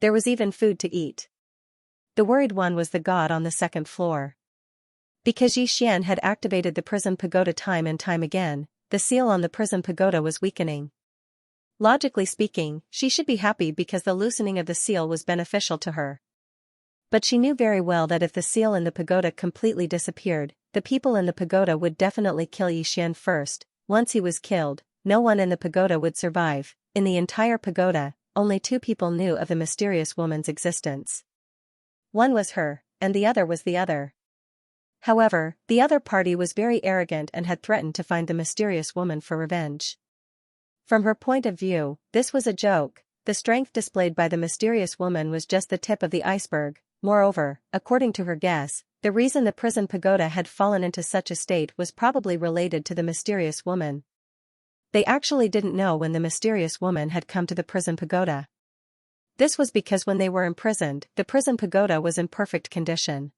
There was even food to eat. The worried one was the god on the 2nd floor. Because Yi Xian had activated the Prism Pagoda time and time again, the seal on the Prism Pagoda was weakening. Logically speaking, she should be happy because the loosening of the seal was beneficial to her. But she knew very well that if the seal in the pagoda completely disappeared, the people in the pagoda would definitely kill Yi Xian first. Once he was killed, no one in the pagoda would survive. In the entire pagoda, only 2 people knew of the mysterious woman's existence. One was her, and the other was the other. However, the other party was very arrogant and had threatened to find the mysterious woman for revenge. From her point of view, this was a joke. The strength displayed by the mysterious woman was just the tip of the iceberg. Moreover, according to her guess, the reason the Prism Pagoda had fallen into such a state was probably related to the mysterious woman. They actually didn't know when the mysterious woman had come to the Prism Pagoda. This was because when they were imprisoned, the Prism Pagoda was in perfect condition.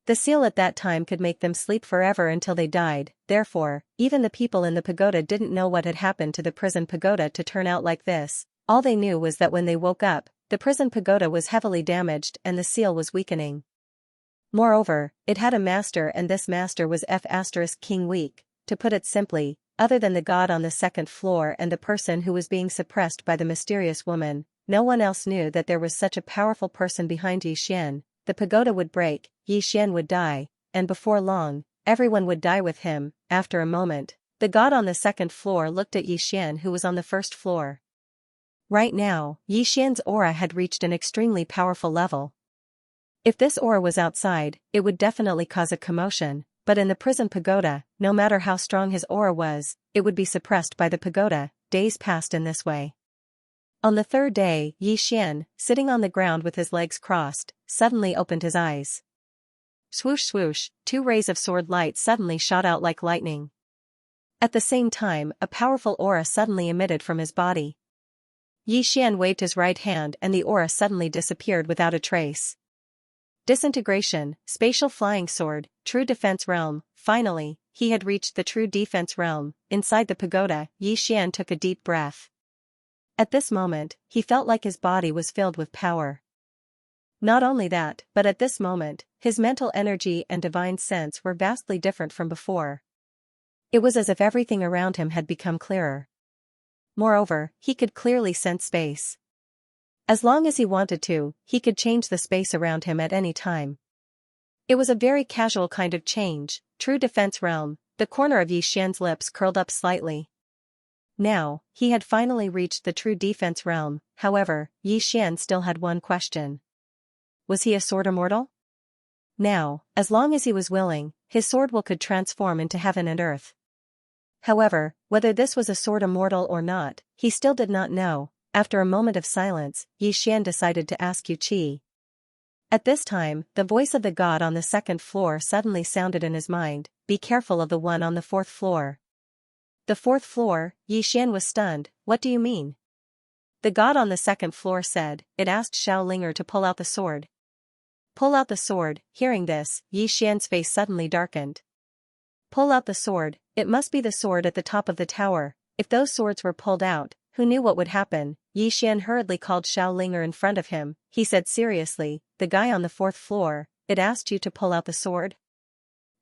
The seal at that time could make them sleep forever until they died. Therefore, even the people in the pagoda didn't know what had happened to the Prism Pagoda to turn out like this. All they knew was that when they woke up, the Prism Pagoda was heavily damaged and the seal was weakening. Moreover, it had a master and this master was King Weak. To put it simply, other than the god on the 2nd floor and the person who was being suppressed by the mysterious woman, no one else knew that there was such a powerful person behind Yi Xian. The pagoda would break, Yi Xian would die, and before long, everyone would die with him. After a moment, the god on the 2nd floor looked at Yi Xian who was on the 1st floor. Right now, Yi Xian's aura had reached an extremely powerful level. If this aura was outside, it would definitely cause a commotion, but in the Prism Pagoda, no matter how strong his aura was, it would be suppressed by the pagoda. Days passed in this way. On the 3rd day, Yi Xian, sitting on the ground with his legs crossed, suddenly opened his eyes. Swoosh swoosh, 2 rays of sword light suddenly shot out like lightning. At the same time, a powerful aura suddenly emitted from his body. Yi Xian waved his right hand and the aura suddenly disappeared without a trace. Disintegration, spatial flying sword, true defense realm. Finally, he had reached the true defense realm. Inside the pagoda, Yi Xian took a deep breath. At this moment, he felt like his body was filled with power. Not only that, but at this moment, his mental energy and divine sense were vastly different from before. It was as if everything around him had become clearer. Moreover, he could clearly sense space. As long as he wanted to, he could change the space around him at any time. It was a very casual kind of change, true defense realm. The corner of Yi Xian's lips curled up slightly. Now, he had finally reached the true defense realm. However, Yi Xian still had one question. Was he a sword immortal? Now, as long as he was willing, his sword will could transform into heaven and earth. However, whether this was a sword immortal or not, he still did not know. After a moment of silence, Yi Xian decided to ask Yu Qi. At this time, the voice of the god on the second floor suddenly sounded in his mind. Be careful of the one on the fourth floor. The fourth floor? Yi Xian was stunned. What do you mean? The god on the second floor said. It asked Xiaolinger to pull out the sword. Pull out the sword. Hearing this, Yi Xian's face suddenly darkened. Pull out the sword. It must be the sword at the top of the tower. If those swords were pulled out, who knew what would happen? Yi Xian hurriedly called Xiaolinger in front of him. He said seriously, the guy on the fourth floor, it asked you to pull out the sword?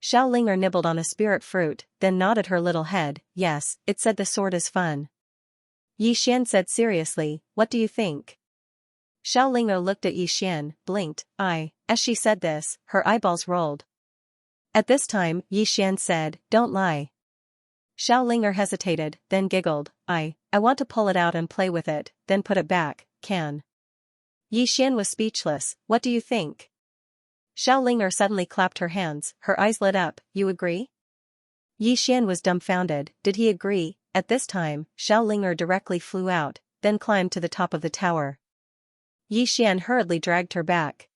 Xiaolinger nibbled on a spirit fruit, then nodded her little head. Yes, it said the sword is fun. Yi Xian said seriously, what do you think? Xiaolinger looked at Yi Xian, blinked, As she said this, her eyeballs rolled. At this time, Yi Xian said, don't lie. Xiaolinger hesitated, then giggled. I want to pull it out and play with it, then put it back, can. Yi Xian was speechless. What do you think? Xiaolinger suddenly clapped her hands, her eyes lit up. You agree? Yi Xian was dumbfounded. Did he agree? At this time, Xiaolinger directly flew out, then climbed to the top of the tower. Yi Xian hurriedly dragged her back.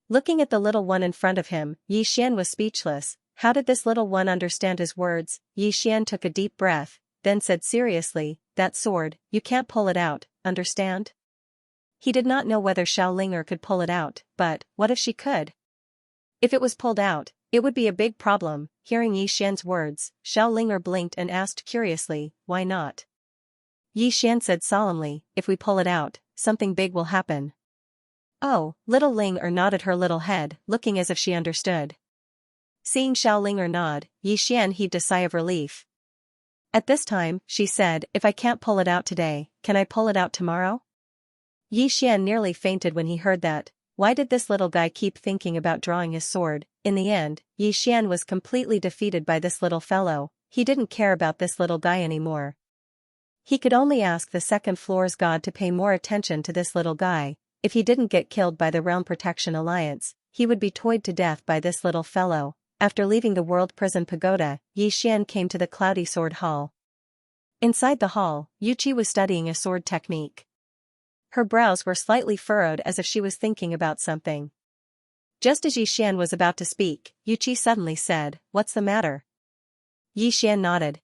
Looking at the little one in front of him, Yi Xian was speechless. How did this little one understand his words? Yi Xian took a deep breath, then said seriously, that sword, you can't pull it out, understand? He did not know whether Xiaolinger could pull it out, but, what if she could? If it was pulled out, it would be a big problem. Hearing Yi Xian's words, Xiaolinger blinked and asked curiously, why not? Yi Xian said solemnly, if we pull it out, something big will happen. Oh, little Linger nodded her little head, looking as if she understood. Seeing Xiaolinger nod, Yi Xian heaved a sigh of relief. At this time, she said, if I can't pull it out today, can I pull it out tomorrow? Yi Xian nearly fainted when he heard that. Why did this little guy keep thinking about drawing his sword? In the end, Yi Xian was completely defeated by this little fellow. He didn't care about this little guy anymore. He could only ask the second floor's god to pay more attention to this little guy. If he didn't get killed by the Realm Protection Alliance, he would be toyed to death by this little fellow. After leaving the World Prison Pagoda, Yi Xian came to the Cloudy Sword Hall. Inside the hall, Yu Qi was studying a sword technique. Her brows were slightly furrowed as if she was thinking about something. Just as Yi Xian was about to speak, Yu Qi suddenly said, what's the matter? Yi Xian nodded.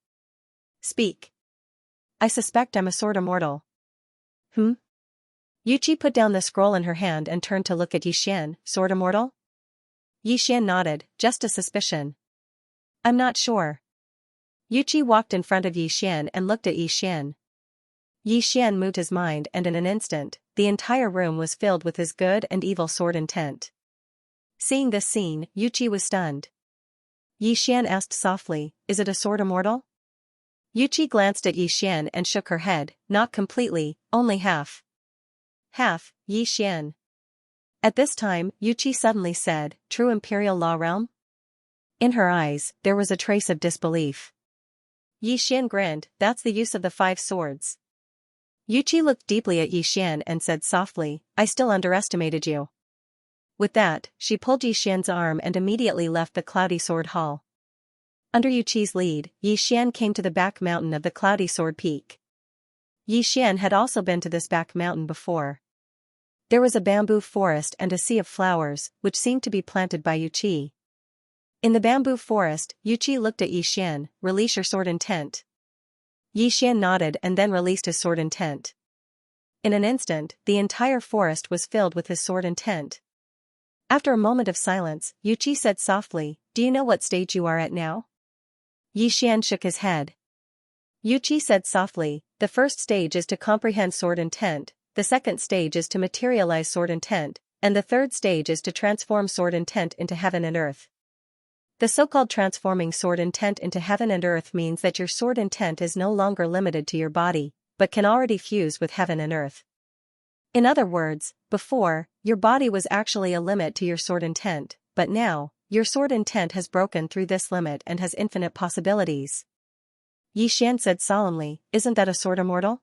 Speak. I suspect I'm a sword immortal. Yu Qi put down the scroll in her hand and turned to look at Yi Xian. Sword immortal? Yi Xian nodded, just a suspicion. I'm not sure. Yu Qi walked in front of Yi Xian and looked at Yi Xian. Yi Xian moved his mind and in an instant, the entire room was filled with his good and evil sword intent. Seeing this scene, Yu Qi was stunned. Yi Xian asked softly, is it a sword immortal? Yu Qi glanced at Yi Xian and shook her head, not completely, only half. Half, Yi Xian. At this time, Yu Qi suddenly said, true imperial law realm? In her eyes, there was a trace of disbelief. Yi Xian grinned, that's the use of the 5 swords. Yu Qi looked deeply at Yi Xian and said softly, I still underestimated you. With that, she pulled Yi Xian's arm and immediately left the Cloudy Sword Hall. Under Yu Qi's lead, Yi Xian came to the back mountain of the Cloudy Sword Peak. Yi Xian had also been to this back mountain before. There was a bamboo forest and a sea of flowers, which seemed to be planted by Yu Qi. In the bamboo forest, Yu Qi looked at Yi Xian, release your sword intent. Yi Xian nodded and then released his sword intent. in an instant, the entire forest was filled with his sword intent. After a moment of silence, Yuqi said softly, "Do you know what stage you are at now?" Yixian shook his head. Yuqi said softly, "The first stage is to comprehend sword intent, the second stage is to materialize sword intent, and the third stage is to transform sword intent into heaven and earth." The so-called transforming sword intent into heaven and earth means that your sword intent is no longer limited to your body, but can already fuse with heaven and earth. In other words, before, your body was actually a limit to your sword intent, but now, your sword intent has broken through this limit and has infinite possibilities. Yixian said solemnly, "Isn't that a sword immortal?"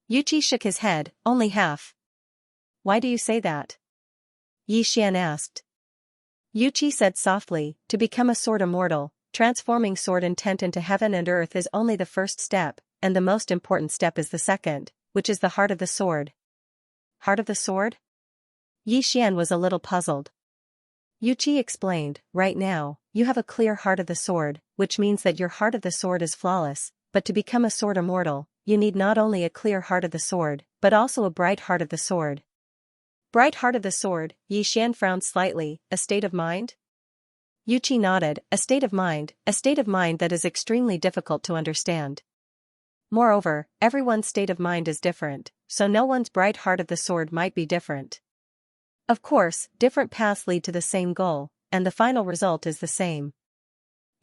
Yuqi shook his head, "Only half." "Why do you say that?" Yixian asked. Yuqi said softly, "To become a sword immortal, transforming sword intent into heaven and earth is only the first step, and the most important step is the second, which is the heart of the sword." Heart of the sword? Yixian was a little puzzled. Yuqi explained, "Right now, you have a clear heart of the sword, which means that your heart of the sword is flawless, but to become a sword immortal, you need not only a clear heart of the sword, but also a bright heart of the sword." Bright heart of the sword, Yixian frowned slightly, "A state of mind?" Yuqi nodded, a state of mind that is extremely difficult to understand. Moreover, everyone's state of mind is different, so no one's bright heart of the sword might be different. Of course, different paths lead to the same goal, and the final result is the same.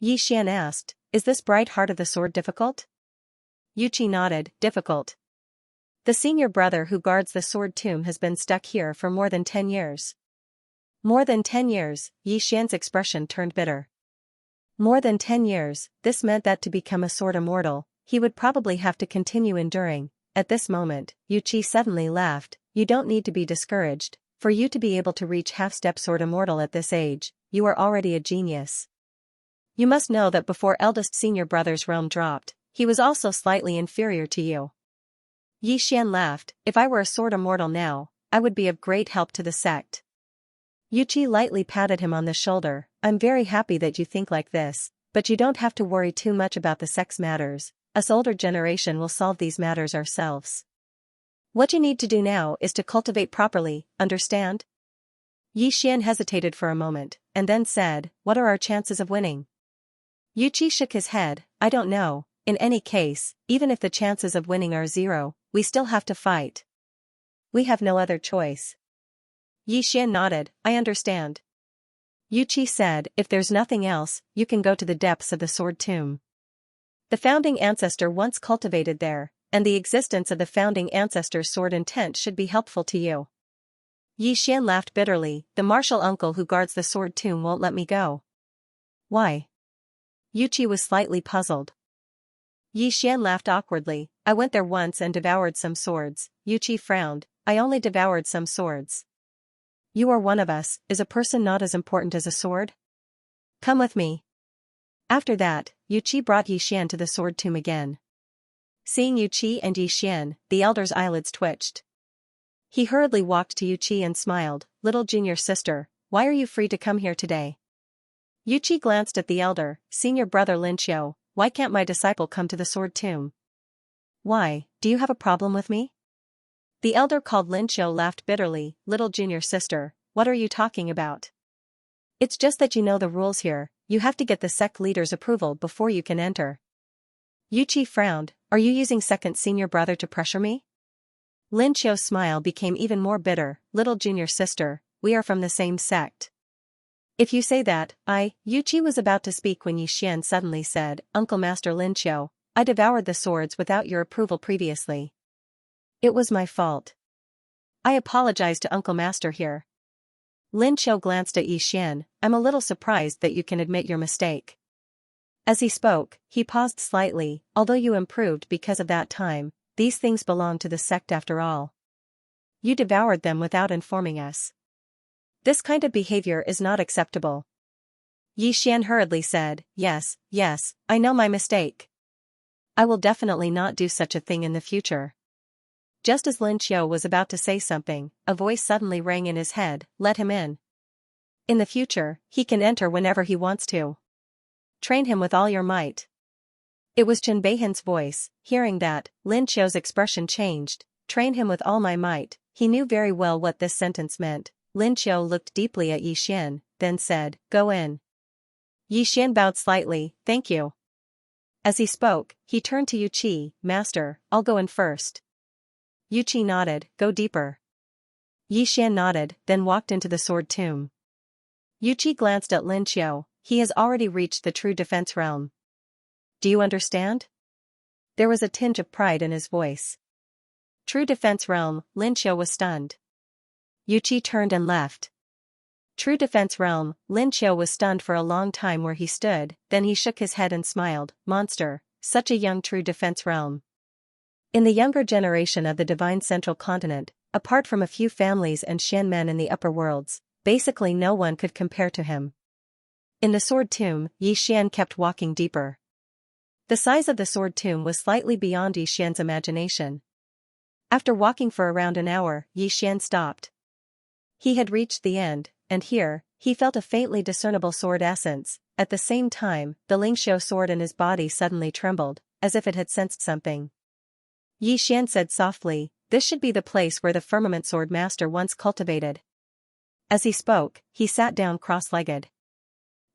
Yixian asked, "Is this bright heart of the sword difficult?" Yuqi nodded, "Difficult. The senior brother who guards the sword tomb has been stuck here for more than 10 years. More than 10 years, Yixian's expression turned bitter. More than 10 years, this meant that to become a sword immortal, he would probably have to continue enduring. At this moment, Yuqi suddenly laughed, "You don't need to be discouraged. For you to be able to reach half-step sword immortal at this age, you are already a genius. You must know that before eldest senior brother's realm dropped, he was also slightly inferior to you." Yixian laughed, "If I were a sword immortal now, I would be of great help to the sect." Yuqi lightly patted him on the shoulder, "I'm very happy that you think like this, but you don't have to worry too much about the sect's matters. Us older generation will solve these matters ourselves. What you need to do now is to cultivate properly, understand?" Yixian hesitated for a moment, and then said, "What are our chances of winning?" Yuqi shook his head, "I don't know. In any case, even if the chances of winning are 0, we still have to fight. We have no other choice." Yixian nodded, "I understand." Yuqi said, "If there's nothing else, you can go to the depths of the sword tomb. The founding ancestor once cultivated there, and the existence of the founding ancestor's sword intent should be helpful to you." Yixian laughed bitterly, "The martial uncle who guards the sword tomb won't let me go." "Why?" Yuqi was slightly puzzled. Yixian laughed awkwardly, "I went there once and devoured some swords." Yuqi frowned, "I only devoured some swords." "You are one of us, is a person not as important as a sword? Come with me." After that, Yuqi brought Yixian to the sword tomb again. Seeing Yuqi and Yixian, the elder's eyelids twitched. He hurriedly walked to Yuqi and smiled, "Little junior sister, why are you free to come here today?" Yuqi glanced at the elder, "Senior brother Linqiu, why can't my disciple come to the sword tomb?" "Why, do you have a problem with me?" The elder called Linqiu laughed bitterly, "Little junior sister, what are you talking about? It's just that you know the rules here, you have to get the sect leader's approval before you can enter." Yuqi frowned, "Are you using second senior brother to pressure me?" Linqiu's smile became even more bitter, "Little junior sister, we are from the same sect. If you say that, Yuqi was about to speak when Yixian suddenly said, "Uncle Master Linqiu, I devoured the swords without your approval previously. It was my fault. I apologize to Uncle Master here." Linqiu glanced at Yixian, "I'm a little surprised that you can admit your mistake." As he spoke, he paused slightly, "Although you improved because of that time, these things belong to the sect after all. You devoured them without informing us. This kind of behavior is not acceptable." Yixian hurriedly said, yes, I know my mistake. I will definitely not do such a thing in the future." Just as Linqiu was about to say something, a voice suddenly rang in his head, "Let him in. In the future, he can enter whenever he wants to. Train him with all your might." It was Chen Beihan's voice. Hearing that, Linqiu's expression changed. train him with all my might." He knew very well what this sentence meant. Lin Qiu looked deeply at Yi Xian, then said, "Go in." Yi Xian bowed slightly, "Thank you." As he spoke, he turned to Yu Qi, "Master, I'll go in first." Yu Qi nodded, "Go deeper." Yi Xian nodded, then walked into the sword tomb. Yu Qi glanced at Lin Qiu. He has already reached the true defense realm. Do you understand? There was a tinge of pride in his voice. True defense realm. Lin Qiu was stunned. Yu Qi turned and left. True defense realm. Lin Qiu was stunned for a long time where he stood, then he shook his head and smiled. Monster, such a young true defense realm. In the younger generation of the divine central continent, apart from a few families and Xian men in the upper worlds, basically no one could compare to him. In the sword tomb, Yi Xian kept walking deeper. The size of the sword tomb was slightly beyond Yi Xian's imagination. After walking for around an hour, Yi Xian stopped. He had reached the end, and here, he felt a faintly discernible sword essence. At the same time, the Lingxiu sword in his body suddenly trembled, as if it had sensed something. Yi Xian said softly, "This should be the place where the firmament sword master once cultivated." As he spoke, he sat down cross-legged.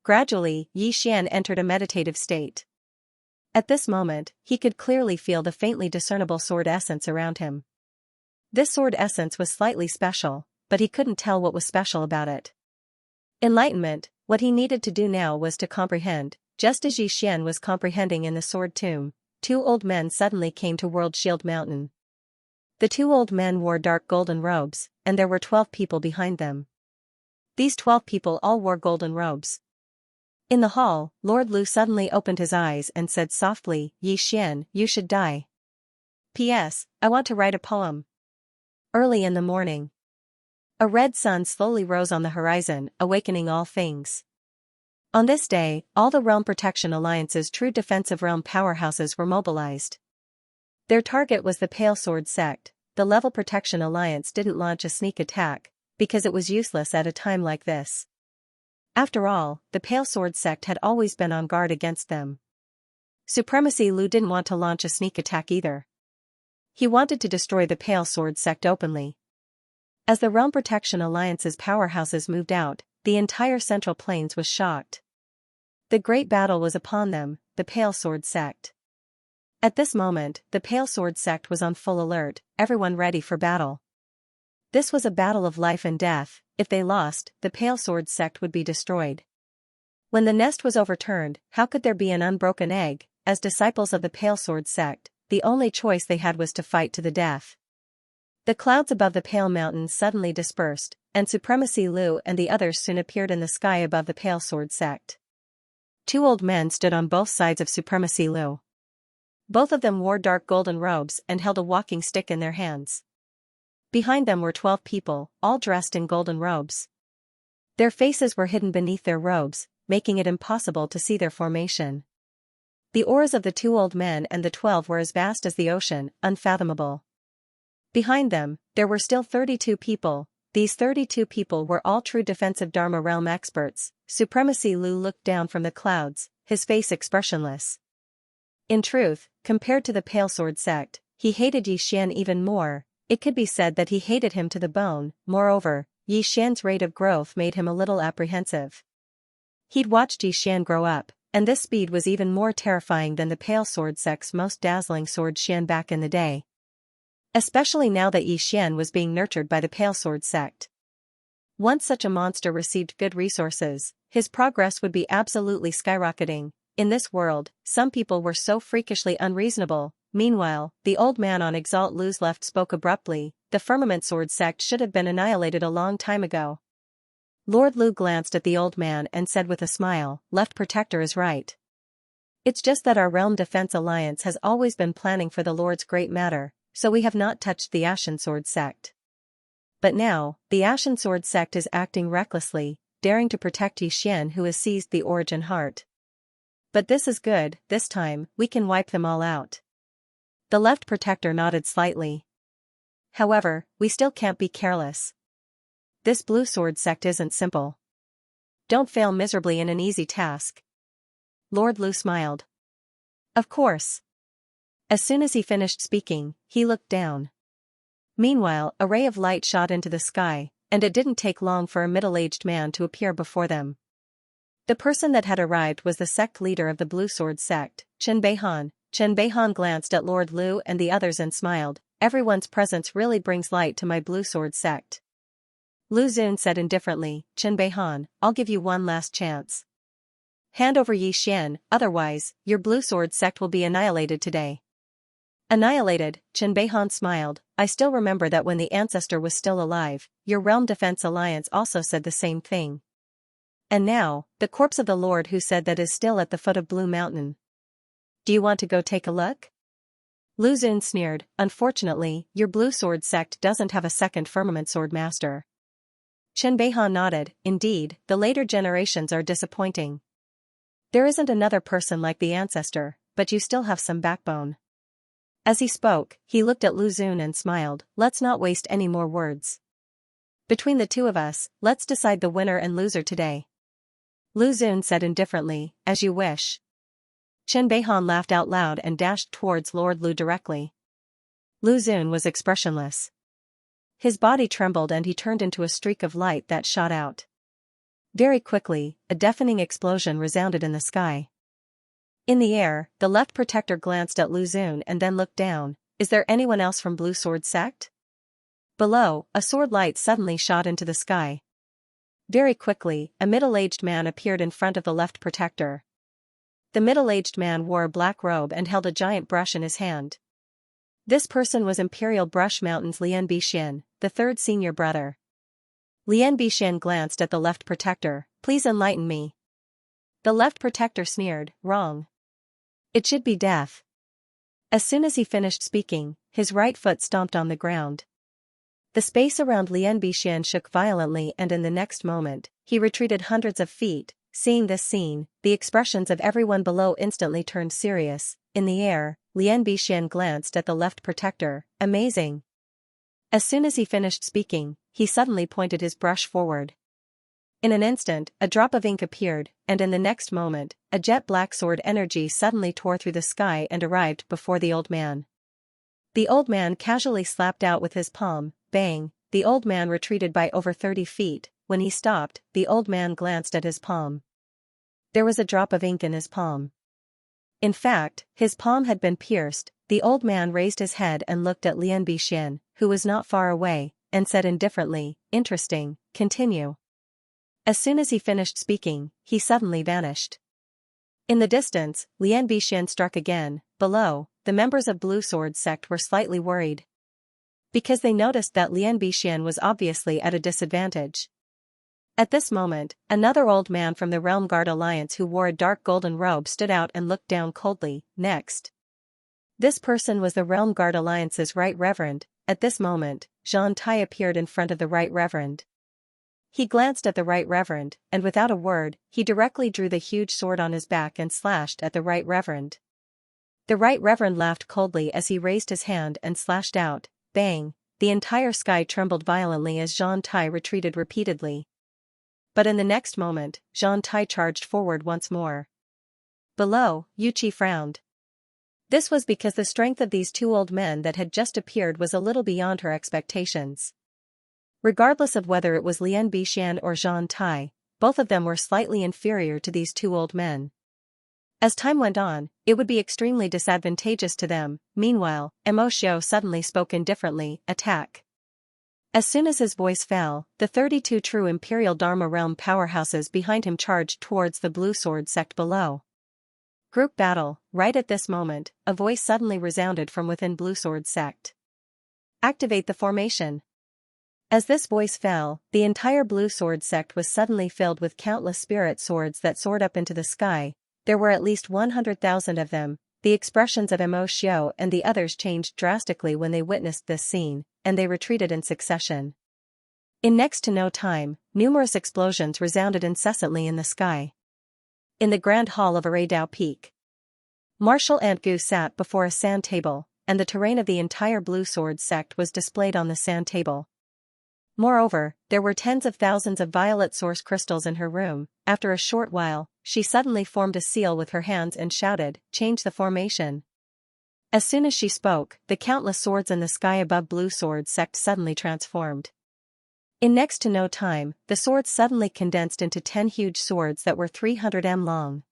Gradually, Yi Xian entered a meditative state. At this moment, he could clearly feel the faintly discernible sword essence around him. This sword essence was slightly special, but he couldn't tell what was special about it. Enlightenment, what he needed to do now was to comprehend. Just as Yi Xian was comprehending in the sword tomb, two old men suddenly came to World Shield Mountain. The two old men wore dark golden robes, and there were 12 people behind them. These 12 people all wore golden robes. In the hall, Lord Lu suddenly opened his eyes and said softly, "Yi Xian, you should die. P.S. I want to write a poem." Early in the morning, a red sun slowly rose on the horizon, awakening all things. On this day, all the Realm Protection Alliance's true defensive realm powerhouses were mobilized. Their target was the Pale Sword Sect. The Level Protection Alliance didn't launch a sneak attack, because it was useless at a time like this. After all, the Pale Sword Sect had always been on guard against them. Supremacy Lu didn't want to launch a sneak attack either. He wanted to destroy the Pale Sword Sect openly. As the Realm Protection Alliance's powerhouses moved out, the entire Central Plains was shocked. The great battle was upon them, the Pale Sword Sect. At this moment, the Pale Sword Sect was on full alert, everyone ready for battle. This was a battle of life and death. If they lost, the Pale Sword Sect would be destroyed. When the nest was overturned, how could there be an unbroken egg? As disciples of the Pale Sword Sect, the only choice they had was to fight to the death. The clouds above the Pale Mountains suddenly dispersed, and Supremacy Lu and the others soon appeared in the sky above the Pale Sword Sect. Two old men stood on both sides of Supremacy Lu. Both of them wore dark golden robes and held a walking stick in their hands. Behind them were 12 people, all dressed in golden robes. Their faces were hidden beneath their robes, making it impossible to see their formation. The auras of the two old men and the 12 were as vast as the ocean, unfathomable. Behind them, there were still 32 people. These 32 people were all true defensive Dharma realm experts. Supremacy Lu looked down from the clouds, his face expressionless. In truth, compared to the Pale Sword Sect, he hated Yi Xian even more. It could be said that he hated him to the bone. Moreover, Yi Xian's rate of growth made him a little apprehensive. He'd watched Yi Xian grow up, and this speed was even more terrifying than the Pale Sword Sect's most dazzling sword Xian back in the day. Especially now that Yi Xian was being nurtured by the Pale Sword Sect. Once such a monster received good resources, his progress would be absolutely skyrocketing. In this world, some people were so freakishly unreasonable. Meanwhile, the old man on Exalt Lu's left spoke abruptly, "The Firmament Sword Sect should have been annihilated a long time ago." Lord Lu glanced at the old man and said with a smile, "Left Protector is right. It's just that our Realm Defense Alliance has always been planning for the Lord's great matter, so we have not touched the Ashen Sword Sect. But now, the Ashen Sword Sect is acting recklessly, daring to protect Yi Xian who has seized the Origin Heart. But this is good, this time, we can wipe them all out." The left protector nodded slightly. "However, we still can't be careless. This Blue Sword Sect isn't simple. Don't fail miserably in an easy task." Lord Lu smiled. "Of course." As soon as he finished speaking, he looked down. Meanwhile, a ray of light shot into the sky, and it didn't take long for a middle-aged man to appear before them. The person that had arrived was the sect leader of the Blue Sword sect, Chen Beihan. Chen Beihan glanced at Lord Lu and the others and smiled. Everyone's presence really brings light to my Blue Sword sect. Lu Xun said indifferently, Chen Beihan, I'll give you one last chance. Hand over Xian, otherwise, your Blue Sword sect will be annihilated today. Annihilated, Chen Beihan smiled. I still remember that when the ancestor was still alive, your Realm Defense Alliance also said the same thing. And now, the corpse of the Lord who said that is still at the foot of Blue Mountain. Do you want to go take a look? Lu Xun sneered, unfortunately, your Blue Sword sect doesn't have a second Firmament Sword Master. Chen Beihan nodded, indeed, the later generations are disappointing. There isn't another person like the ancestor, but you still have some backbone. As he spoke, he looked at Lu Xun and smiled, let's not waste any more words. Between the two of us, let's decide the winner and loser today. Lu Xun said indifferently, as you wish. Chen Beihan laughed out loud and dashed towards Lord Lu directly. Lu Xun was expressionless. His body trembled and he turned into a streak of light that shot out. Very quickly, a deafening explosion resounded in the sky. In the air, the left protector glanced at Lu Xun and then looked down. Is there anyone else from Blue Sword sect? Below, a sword light suddenly shot into the sky. Very quickly, a middle-aged man appeared in front of the left protector. The middle-aged man wore a black robe and held a giant brush in his hand. This person was Imperial Brush Mountain's Lian Bixin, the third senior brother. Lian Bixin glanced at the left protector. Please enlighten me. The left protector sneered, wrong. It should be death. As soon as he finished speaking, his right foot stomped on the ground. The space around Lian Bixin shook violently and in the next moment, he retreated hundreds of feet. Seeing this scene, the expressions of everyone below instantly turned serious. In the air, Lian Bixin glanced at the left protector, amazing. As soon as he finished speaking, he suddenly pointed his brush forward. In an instant, a drop of ink appeared, and in the next moment, a jet-black sword energy suddenly tore through the sky and arrived before the old man. The old man casually slapped out with his palm, bang, the old man retreated by over 30 feet, when he stopped, the old man glanced at his palm. There was a drop of ink in his palm. In fact, his palm had been pierced. The old man raised his head and looked at Lian Bixin, who was not far away, and said indifferently, interesting, continue. As soon as he finished speaking, he suddenly vanished. In the distance, Lian Bixin struck again. Below, the members of Blue Sword sect were slightly worried. Because they noticed that Lian Bixin was obviously at a disadvantage. At this moment, another old man from the Realm Guard Alliance who wore a dark golden robe stood out and looked down coldly. Next. This person was the Realm Guard Alliance's Right Reverend. At this moment, Xianxia appeared in front of the Right Reverend. He glanced at the Right Reverend, and without a word, he directly drew the huge sword on his back and slashed at the Right Reverend. The Right Reverend laughed coldly as he raised his hand and slashed out. Bang! The entire sky trembled violently as Xianxia retreated repeatedly. But in the next moment, Xianxia charged forward once more. Below, Yuqi frowned. This was because the strength of these two old men that had just appeared was a little beyond her expectations. Regardless of whether it was Lian Bixin or Xianxia, both of them were slightly inferior to these two old men. As time went on, it would be extremely disadvantageous to them. Meanwhile, Mo Xiao suddenly spoke indifferently, attack. As soon as his voice fell, the 32 true Imperial Dharma Realm powerhouses behind him charged towards the Blue Sword sect below. Group battle. Right at this moment, a voice suddenly resounded from within Blue Sword sect. Activate the formation. As this voice fell, the entire Blue Sword sect was suddenly filled with countless spirit swords that soared up into the sky. There were at least 100,000 of them. The expressions of Mo Xiao and the others changed drastically when they witnessed this scene, and they retreated in succession. In next to no time, numerous explosions resounded incessantly in the sky. In the Grand Hall of Aradao Peak, Marshal Antgu sat before a sand table, and the terrain of the entire Blue Sword sect was displayed on the sand table. Moreover, there were tens of thousands of violet source crystals in her room. After a short while, she suddenly formed a seal with her hands and shouted, "Change the formation." As soon as she spoke, the countless swords in the sky above Blue Sword sect suddenly transformed. In next to no time, the swords suddenly condensed into 10 huge swords that were 300 m long.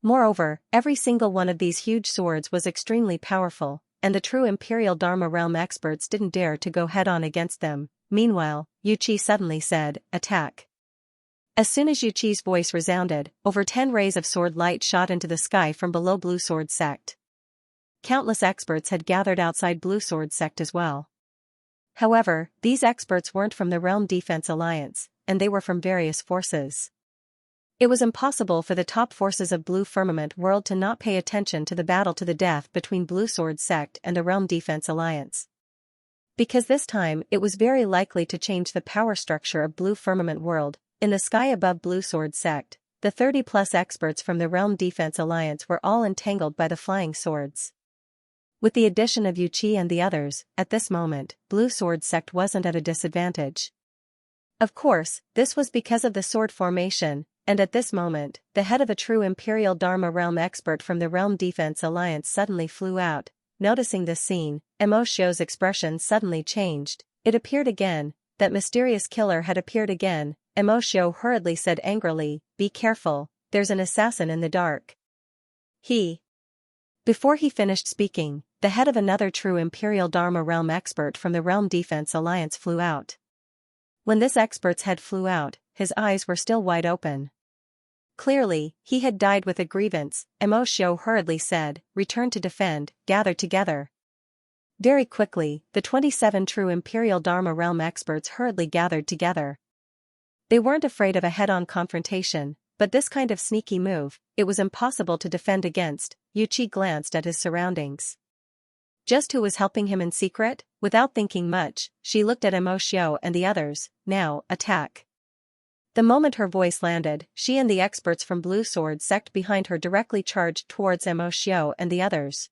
Moreover, every single one of these huge swords was extremely powerful, and the true Imperial Dharma realm experts didn't dare to go head-on against them. Meanwhile, Yu Qi suddenly said, "Attack." As soon as Yu Qi's voice resounded, over 10 rays of sword light shot into the sky from below Blue Sword sect. Countless experts had gathered outside Blue Sword sect as well. However, these experts weren't from the Realm Defense Alliance, and they were from various forces. It was impossible for the top forces of Blue Firmament World to not pay attention to the battle to the death between Blue Sword sect and the Realm Defense Alliance. Because this time it was very likely to change the power structure of Blue Firmament World. In the sky above Blue Sword sect, the 30+ experts from the Realm Defense Alliance were all entangled by the flying swords. With the addition of Yu Qi and the others, at this moment, Blue Sword sect wasn't at a disadvantage. Of course, this was because of the sword formation, and at this moment, the head of a true Imperial Dharma realm expert from the Realm Defense Alliance suddenly flew out. Noticing this scene, Mo Xiu's expression suddenly changed. It appeared again, that mysterious killer had appeared again. Mo Xiu hurriedly said angrily, "Be careful, there's an assassin in the dark." Before he finished speaking, the head of another true Imperial Dharma realm expert from the Realm Defense Alliance flew out. When this expert's head flew out, his eyes were still wide open. Clearly, he had died with a grievance. Mo Xiu hurriedly said, "Return to defend, gather together." Very quickly, the 27 true Imperial Dharma realm experts hurriedly gathered together. They weren't afraid of a head-on confrontation, but this kind of sneaky move, it was impossible to defend against. Yu Qi glanced at his surroundings. Just who was helping him in secret? Without thinking much, she looked at Mo Xiu and the others. "Now, attack." The moment her voice landed, she and the experts from Blue Sword sect behind her directly charged towards Mo Xiu and the others.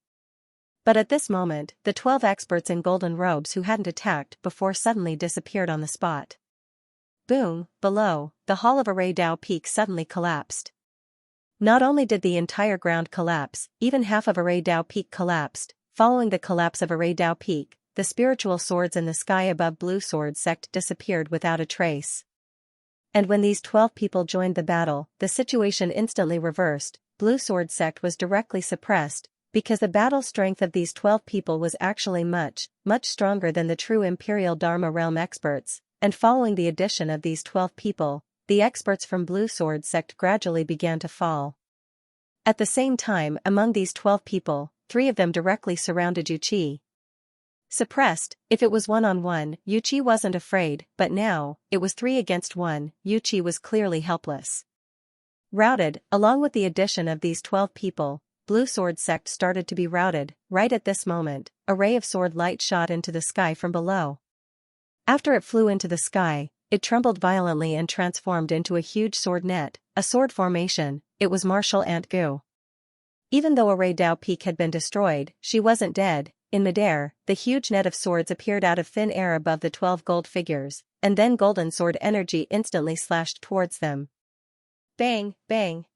But at this moment, the 12 experts in golden robes who hadn't attacked before suddenly disappeared on the spot. Boom, below, the hall of Array Dao Peak suddenly collapsed. Not only did the entire ground collapse, even half of Array Dao Peak collapsed. Following the collapse of Array Dao Peak, the spiritual swords in the sky above Blue Sword sect disappeared without a trace. And when these 12 people joined the battle, the situation instantly reversed. Blue Sword sect was directly suppressed, because the battle strength of these 12 people was actually much, much stronger than the true Imperial Dharma realm experts, and following the addition of these 12 people, the experts from Blue Sword sect gradually began to fall. At the same time, among these 12 people, 3 of them directly surrounded Yu Qi. Suppressed, if it was one-on-one, Yu Qi wasn't afraid, but now, it was 3 against 1, Yu Qi was clearly helpless. Routed, along with the addition of these 12 people, Blue Sword sect started to be routed. Right at this moment, a ray of sword light shot into the sky from below. After it flew into the sky, it trembled violently and transformed into a huge sword net, a sword formation. It was Martial Ant Gu. Even though Array Dao Peak had been destroyed, she wasn't dead. In midair, the huge net of swords appeared out of thin air above the 12 gold figures, and then golden sword energy instantly slashed towards them. Bang, bang.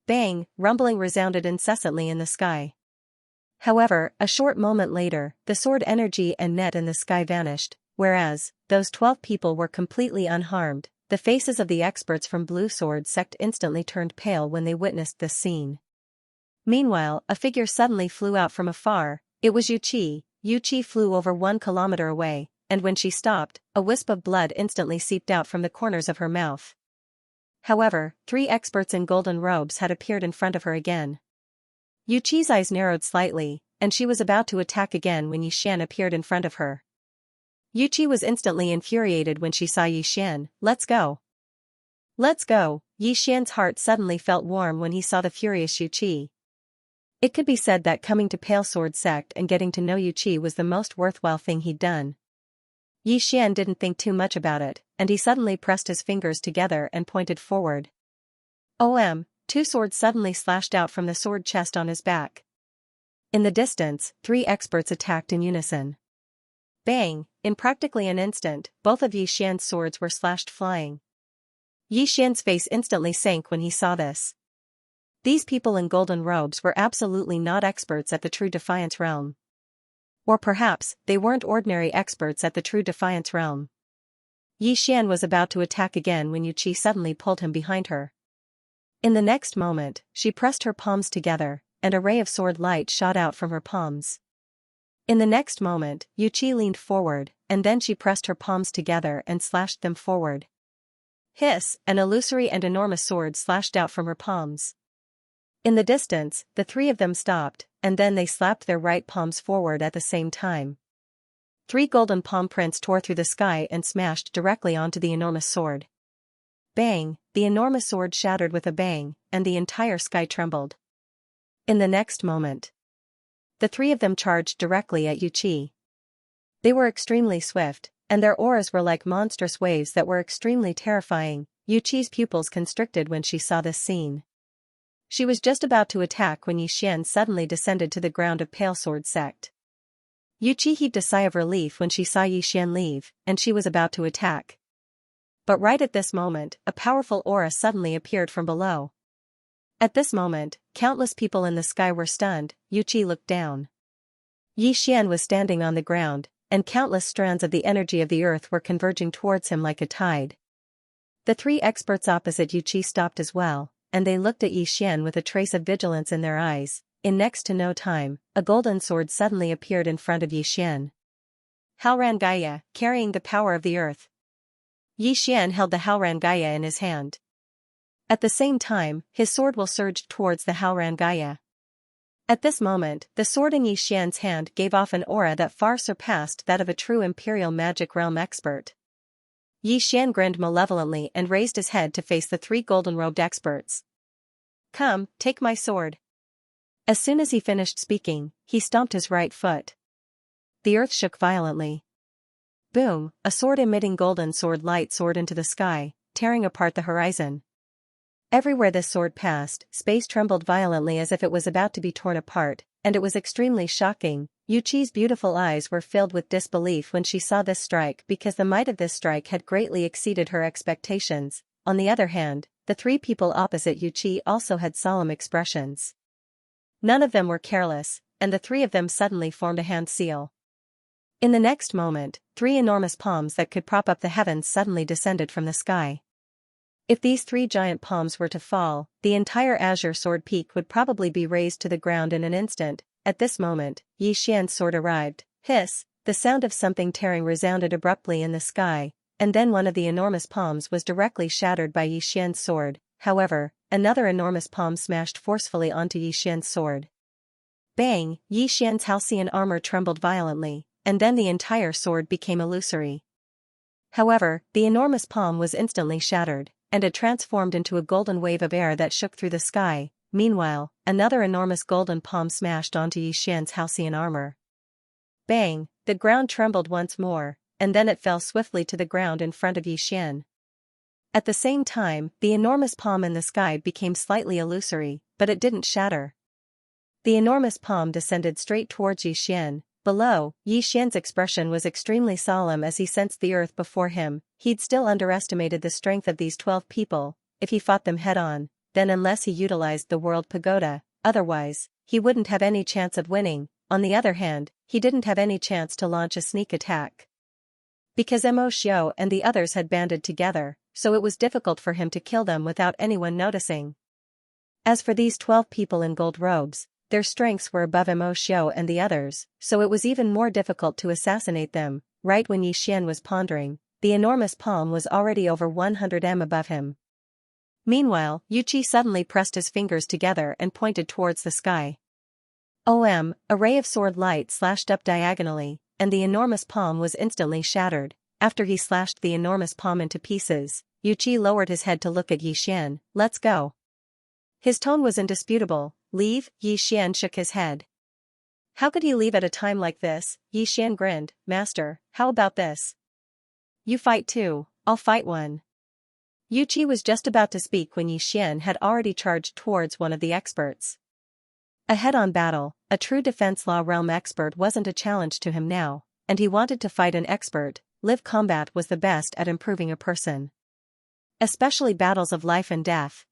Bang, rumbling resounded incessantly in the sky. However, a short moment later, the sword energy and net in the sky vanished, whereas, those 12 people were completely unharmed. The faces of the experts from Blue Sword sect instantly turned pale when they witnessed this scene. Meanwhile, a figure suddenly flew out from afar. It was Yu Qi. Yu Qi flew over 1 kilometer away, and when she stopped, a wisp of blood instantly seeped out from the corners of her mouth. However, 3 experts in golden robes had appeared in front of her again. Yu Qi's eyes narrowed slightly, and she was about to attack again when Yi Xian appeared in front of her. Yu Qi was instantly infuriated when she saw Yi Xian. "Let's go. Let's go." Yi Xian's heart suddenly felt warm when he saw the furious Yu Qi. It could be said that coming to Pale Sword sect and getting to know Yu Qi was the most worthwhile thing he'd done. Yi Xian didn't think too much about it, and he suddenly pressed his fingers together and pointed forward. 2 swords suddenly slashed out from the sword chest on his back. In the distance, 3 experts attacked in unison. Bang! In practically an instant, both of Yi Xian's swords were slashed flying. Yi Xian's face instantly sank when he saw this. These people in golden robes were absolutely not experts at the true defiance realm. Or perhaps, they weren't ordinary experts at the true defiance realm. Xian was about to attack again when Yuqi suddenly pulled him behind her. In the next moment, she pressed her palms together, and a ray of sword light shot out from her palms. In the next moment, Yuqi leaned forward, and then she pressed her palms together and slashed them forward. Hiss, an illusory and enormous sword slashed out from her palms. In the distance, the three of them stopped, and then they slapped their right palms forward at the same time. 3 golden palm prints tore through the sky and smashed directly onto the enormous sword. Bang, the enormous sword shattered with a bang, and the entire sky trembled. In the next moment, the three of them charged directly at Yuqi. They were extremely swift, and their auras were like monstrous waves that were extremely terrifying. Yuqi's pupils constricted when she saw this scene. She was just about to attack when Xian suddenly descended to the ground of Pale Sword Sect. Yuqi heaved a sigh of relief when she saw Xian leave, and she was about to attack. But right at this moment, a powerful aura suddenly appeared from below. At this moment, countless people in the sky were stunned. Yuqi looked down. Xian was standing on the ground, and countless strands of the energy of the earth were converging towards him like a tide. The 3 experts opposite Yuqi stopped as well, and they looked at Xian with a trace of vigilance in their eyes. In next to no time, a golden sword suddenly appeared in front of Xian. Halran Gaia, carrying the power of the earth. Xian held the Halran Gaia in his hand. At the same time, his sword will surged towards the Halran Gaia. At this moment, the sword in Xian's hand gave off an aura that far surpassed that of a true Imperial Magic Realm expert. Xian grinned malevolently and raised his head to face the 3 golden-robed experts. Come, take my sword. As soon as he finished speaking, he stomped his right foot. The earth shook violently. Boom, a sword-emitting golden sword light soared into the sky, tearing apart the horizon. Everywhere this sword passed, space trembled violently as if it was about to be torn apart, and it was extremely shocking. Yuqi's beautiful eyes were filled with disbelief when she saw this strike because the might of this strike had greatly exceeded her expectations. On the other hand, the 3 people opposite Yuqi also had solemn expressions. None of them were careless, and the 3 of them suddenly formed a hand seal. In the next moment, 3 enormous palms that could prop up the heavens suddenly descended from the sky. If these 3 giant palms were to fall, the entire azure sword peak would probably be razed to the ground in an instant. At this moment, Xian's sword arrived. Hiss, the sound of something tearing resounded abruptly in the sky, and then one of the enormous palms was directly shattered by Xian's sword. However, another enormous palm smashed forcefully onto Xian's sword. Bang, Xian's halcyon armor trembled violently, and then the entire sword became illusory. However, the enormous palm was instantly shattered, and it transformed into a golden wave of air that shook through the sky. Meanwhile, another enormous golden palm smashed onto Xian's halcyon armor. Bang, the ground trembled once more, and then it fell swiftly to the ground in front of Xian. At the same time, the enormous palm in the sky became slightly illusory, but it didn't shatter. The enormous palm descended straight towards Xian. Below, Xian's expression was extremely solemn as he sensed the earth before him. He'd still underestimated the strength of these 12 people. If he fought them head-on, then unless he utilized the World Pagoda, otherwise, he wouldn't have any chance of winning. On the other hand, he didn't have any chance to launch a sneak attack. Because Mo Xiao and the others had banded together, so it was difficult for him to kill them without anyone noticing. As for these 12 people in gold robes, their strengths were above Mo Xiao and the others, so it was even more difficult to assassinate them. Right when Xian was pondering, the enormous palm was already over 100 m above him. Meanwhile, Yuqi suddenly pressed his fingers together and pointed towards the sky. A ray of sword light slashed up diagonally, and the enormous palm was instantly shattered. After he slashed the enormous palm into pieces, Yuqi lowered his head to look at Xian. Let's go. His tone was indisputable. Leave? Xian shook his head. How could he leave at a time like this? Xian grinned. Master, how about this? You fight too, I'll fight one. Yuqi was just about to speak when Xian had already charged towards one of the experts. A head-on battle, a true defense law realm expert wasn't a challenge to him now, and he wanted to fight an expert. Live combat was the best at improving a person. Especially battles of life and death.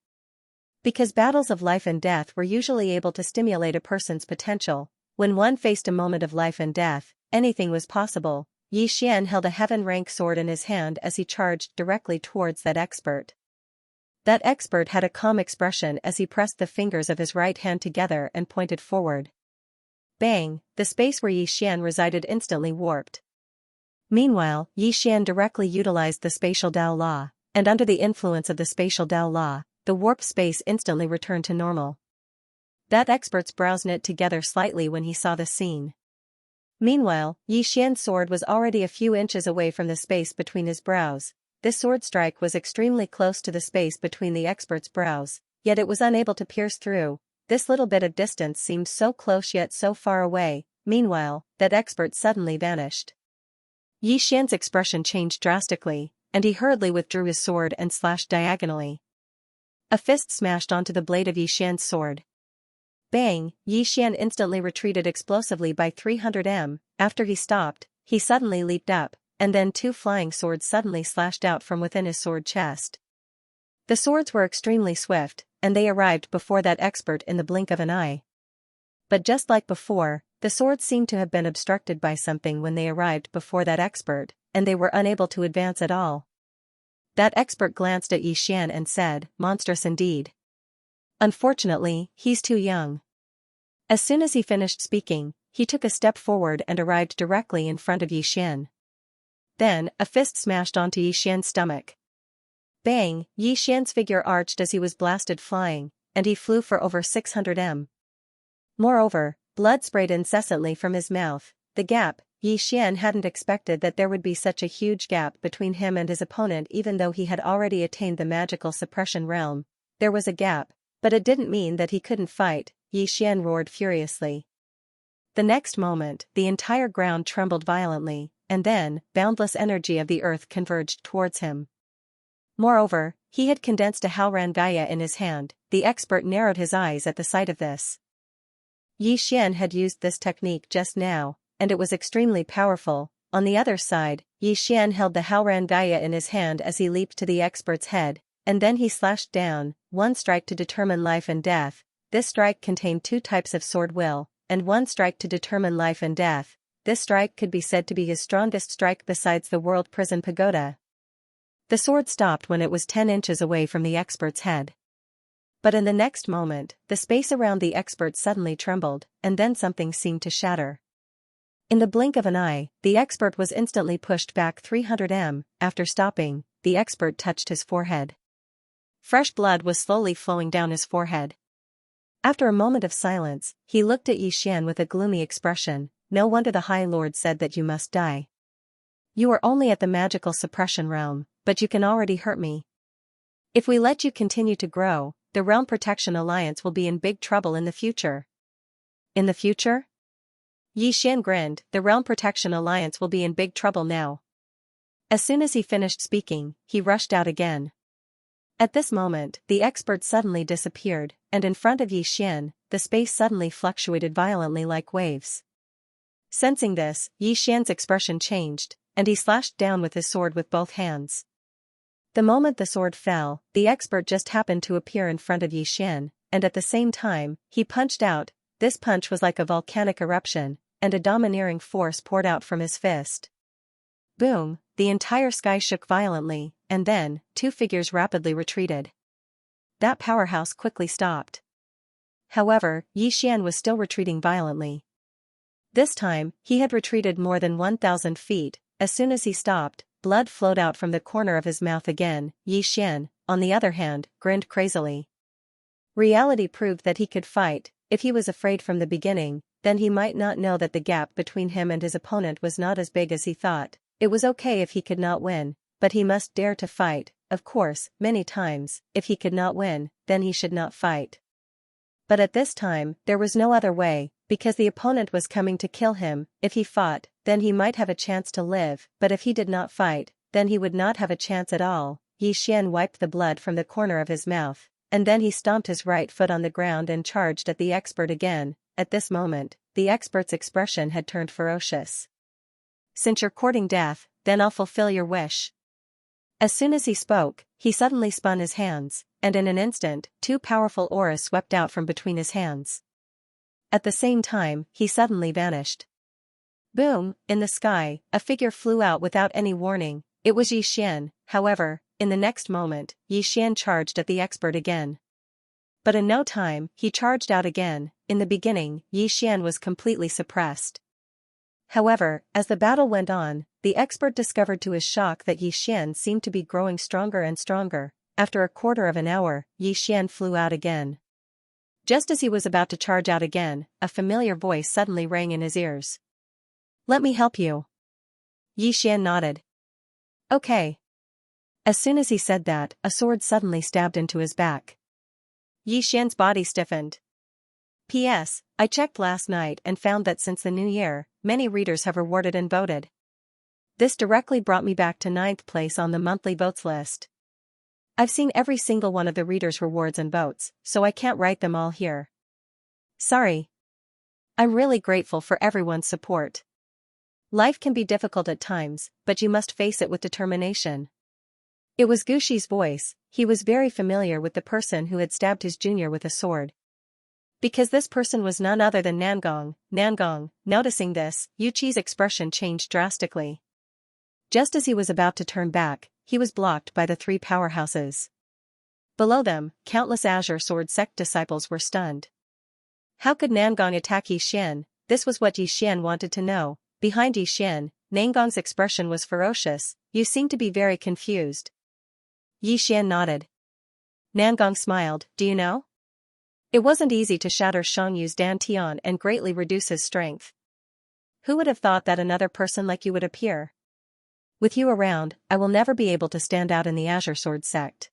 Because battles of life and death were usually able to stimulate a person's potential, when one faced a moment of life and death, anything was possible. Xian held a heaven-rank sword in his hand as he charged directly towards that expert. That expert had a calm expression as he pressed the fingers of his right hand together and pointed forward. Bang! The space where Xian resided instantly warped. Meanwhile, Xian directly utilized the spatial Dao law, and under the influence of the spatial Dao law, the warped space instantly returned to normal. That expert's brows knit together slightly when he saw the scene. Meanwhile, Xian's sword was already a few inches away from the space between his brows. This sword strike was extremely close to the space between the expert's brows, yet it was unable to pierce through. This little bit of distance seemed so close yet so far away. Meanwhile, that expert suddenly vanished. Xian's expression changed drastically, and he hurriedly withdrew his sword and slashed diagonally. A fist smashed onto the blade of Xian's sword. Bang! Xian instantly retreated explosively by 300 m. After he stopped, he suddenly leaped up, and then two flying swords suddenly slashed out from within his sword chest. The swords were extremely swift, and they arrived before that expert in the blink of an eye. But just like before, the swords seemed to have been obstructed by something when they arrived before that expert, and they were unable to advance at all. That expert glanced at Xian and said, "Monstrous indeed. Unfortunately, he's too young." As soon as he finished speaking, he took a step forward and arrived directly in front of Xian. Then, a fist smashed onto Xian's stomach. Bang! Xian's figure arched as he was blasted flying, and he flew for over 600 m. Moreover, blood sprayed incessantly from his mouth. The gap, Xian hadn't expected that there would be such a huge gap between him and his opponent even though he had already attained the magical suppression realm. There was a gap, but it didn't mean that he couldn't fight. Xian roared furiously. The next moment, the entire ground trembled violently, and then, boundless energy of the earth converged towards him. Moreover, he had condensed a Halran Gaia in his hand. The expert narrowed his eyes at the sight of this. Xian had used this technique just now, and it was extremely powerful. On the other side, Xian held the Halran Gaia in his hand as he leaped to the expert's head, and then he slashed down, one strike to determine life and death. This strike contained two types of sword will, and one strike to determine life and death. This strike could be said to be his strongest strike besides the World Prison Pagoda. The sword stopped when it was 10 inches away from the expert's head. But in the next moment, the space around the expert suddenly trembled, and then something seemed to shatter. In the blink of an eye, the expert was instantly pushed back 300 m. After stopping, the expert touched his forehead. Fresh blood was slowly flowing down his forehead. After a moment of silence, he looked at Xian with a gloomy expression. "No wonder the High Lord said that you must die. You are only at the magical suppression realm, but you can already hurt me. If we let you continue to grow, the Realm Protection Alliance will be in big trouble in the future." "In the future?" Xian grinned. "The Realm Protection Alliance will be in big trouble now." As soon as he finished speaking, he rushed out again. At this moment, the expert suddenly disappeared, and in front of Xian, the space suddenly fluctuated violently like waves. Sensing this, Xian's expression changed, and he slashed down with his sword with both hands. The moment the sword fell, the expert just happened to appear in front of Xian, and at the same time, he punched out. This punch was like a volcanic eruption, and a domineering force poured out from his fist. Boom! The entire sky shook violently, and then, two figures rapidly retreated. That powerhouse quickly stopped. However, Xian was still retreating violently. This time, he had retreated more than 1,000 feet. As soon as he stopped, blood flowed out from the corner of his mouth again. Xian, on the other hand, grinned crazily. Reality proved that he could fight. If he was afraid from the beginning, then he might not know that the gap between him and his opponent was not as big as he thought. It was okay if he could not win, but he must dare to fight. Of course, many times, if he could not win, then he should not fight. But at this time, there was no other way, because the opponent was coming to kill him. If he fought, then he might have a chance to live, but if he did not fight, then he would not have a chance at all. Xian wiped the blood from the corner of his mouth, and then he stomped his right foot on the ground and charged at the expert again. At this moment, the expert's expression had turned ferocious. "Since you're courting death, then I'll fulfill your wish." As soon as he spoke, he suddenly spun his hands, and in an instant, two powerful auras swept out from between his hands. At the same time, he suddenly vanished. Boom, in the sky, a figure flew out without any warning. It was Xian. However, in the next moment, Xian charged at the expert again. But in no time, he charged out again. In the beginning, Xian was completely suppressed. However, as the battle went on, the expert discovered to his shock that Xian seemed to be growing stronger and stronger. After a quarter of an hour, Xian flew out again. Just as he was about to charge out again, a familiar voice suddenly rang in his ears. "Let me help you." Xian nodded. "Okay." As soon as he said that, a sword suddenly stabbed into his back. Xian's body stiffened. P.S. I checked last night and found that since the new year, many readers have rewarded and voted. This directly brought me back to 9th place on the monthly votes list. I've seen every single one of the readers' rewards and votes, so I can't write them all here. Sorry. I'm really grateful for everyone's support. Life can be difficult at times, but you must face it with determination. It was Gushi's voice. He was very familiar with the person who had stabbed his junior with a sword. Because this person was none other than Nangong. Noticing this, Yuqi's expression changed drastically. Just as he was about to turn back, he was blocked by the three powerhouses. Below them, countless Azure Sword sect disciples were stunned. How could Nangong attack Xian? This was what Xian wanted to know. Behind Xian, Nangong's expression was ferocious. "You seem to be very confused." Xian nodded. Nangong smiled. "Do you know? It wasn't easy to shatter Shangyu's dantian and greatly reduce his strength. Who would have thought that another person like you would appear? With you around, I will never be able to stand out in the Azure Sword sect.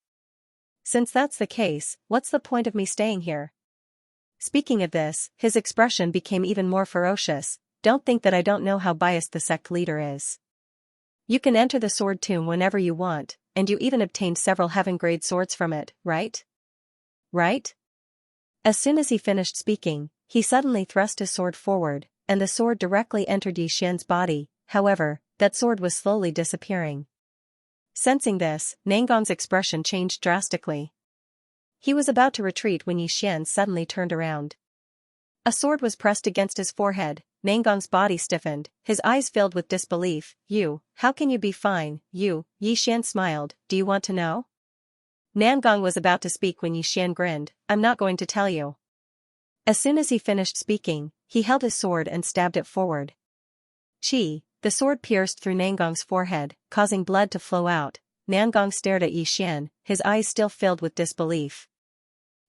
Since that's the case, what's the point of me staying here?" Speaking of this, his expression became even more ferocious. "Don't think that I don't know how biased the sect leader is. You can enter the sword tomb whenever you want, and you even obtained several heaven-grade swords from it, right? Right?" As soon as he finished speaking, he suddenly thrust his sword forward, and the sword directly entered Xian's body. However, that sword was slowly disappearing. Sensing this, Nangong's expression changed drastically. He was about to retreat when Xian suddenly turned around. A sword was pressed against his forehead. Nangong's body stiffened, his eyes filled with disbelief. "You, how can you be fine, you?" Xian smiled. "Do you want to know?" Nangong was about to speak when Xian grinned. "I'm not going to tell you." As soon as he finished speaking, he held his sword and stabbed it forward. Chi, the sword pierced through Nangong's forehead, causing blood to flow out. Nangong stared at Xian, his eyes still filled with disbelief.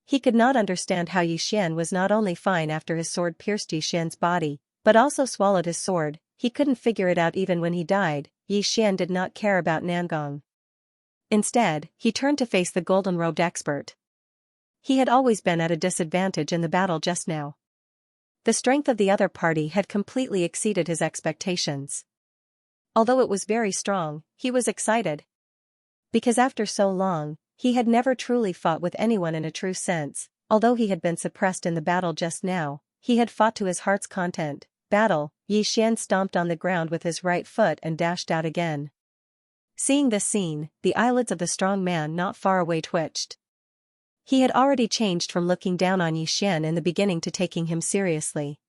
He could not understand how Xian was not only fine after his sword pierced Xian's body, but also swallowed his sword. He couldn't figure it out even when he died. Xian did not care about Nangong. Instead, he turned to face the golden-robed expert. He had always been at a disadvantage in the battle just now. The strength of the other party had completely exceeded his expectations. Although it was very strong, he was excited. Because after so long, he had never truly fought with anyone in a true sense. Although he had been suppressed in the battle just now, he had fought to his heart's content. Battle. Xian stomped on the ground with his right foot and dashed out again. Seeing this scene, the eyelids of the strong man not far away twitched. He had already changed from looking down on Xian in the beginning to taking him seriously.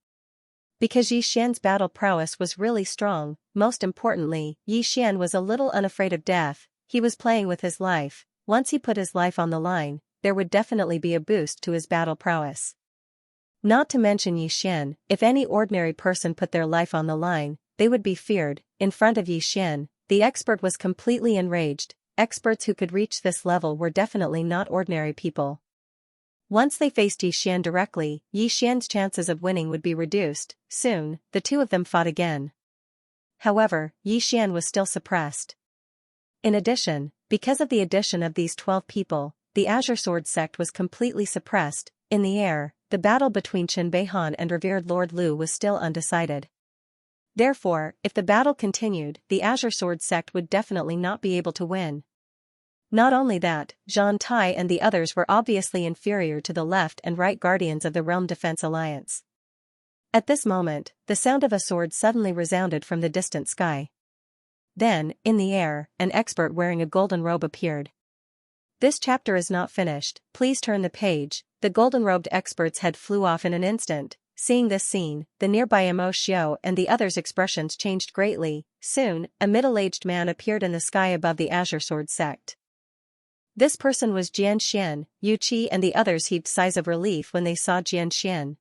Because Xian's battle prowess was really strong, most importantly, Xian was a little unafraid of death. He was playing with his life. Once he put his life on the line, there would definitely be a boost to his battle prowess. Not to mention Xian, if any ordinary person put their life on the line, they would be feared. In front of Xian, the expert was completely enraged. Experts who could reach this level were definitely not ordinary people. Once they faced Xian directly, Xian's chances of winning would be reduced. Soon, the two of them fought again. However, Xian was still suppressed. In addition, because of the addition of these 12 people, the Azure Sword sect was completely suppressed. In the air, the battle between Qin Beihan and revered Lord Lu was still undecided. Therefore, if the battle continued, the Azure Sword sect would definitely not be able to win. Not only that, Zhang Tai and the others were obviously inferior to the left and right guardians of the Realm Defense Alliance. At this moment, the sound of a sword suddenly resounded from the distant sky. Then, in the air, an expert wearing a golden robe appeared. This chapter is not finished, please turn the page. The golden-robed expert's head flew off in an instant. Seeing this scene, the nearby Emo Xiao and the others' expressions changed greatly. Soon, a middle-aged man appeared in the sky above the Azure Sword sect. This person was Xianxia. Yu Qi and the others heaved sighs of relief when they saw Xianxia.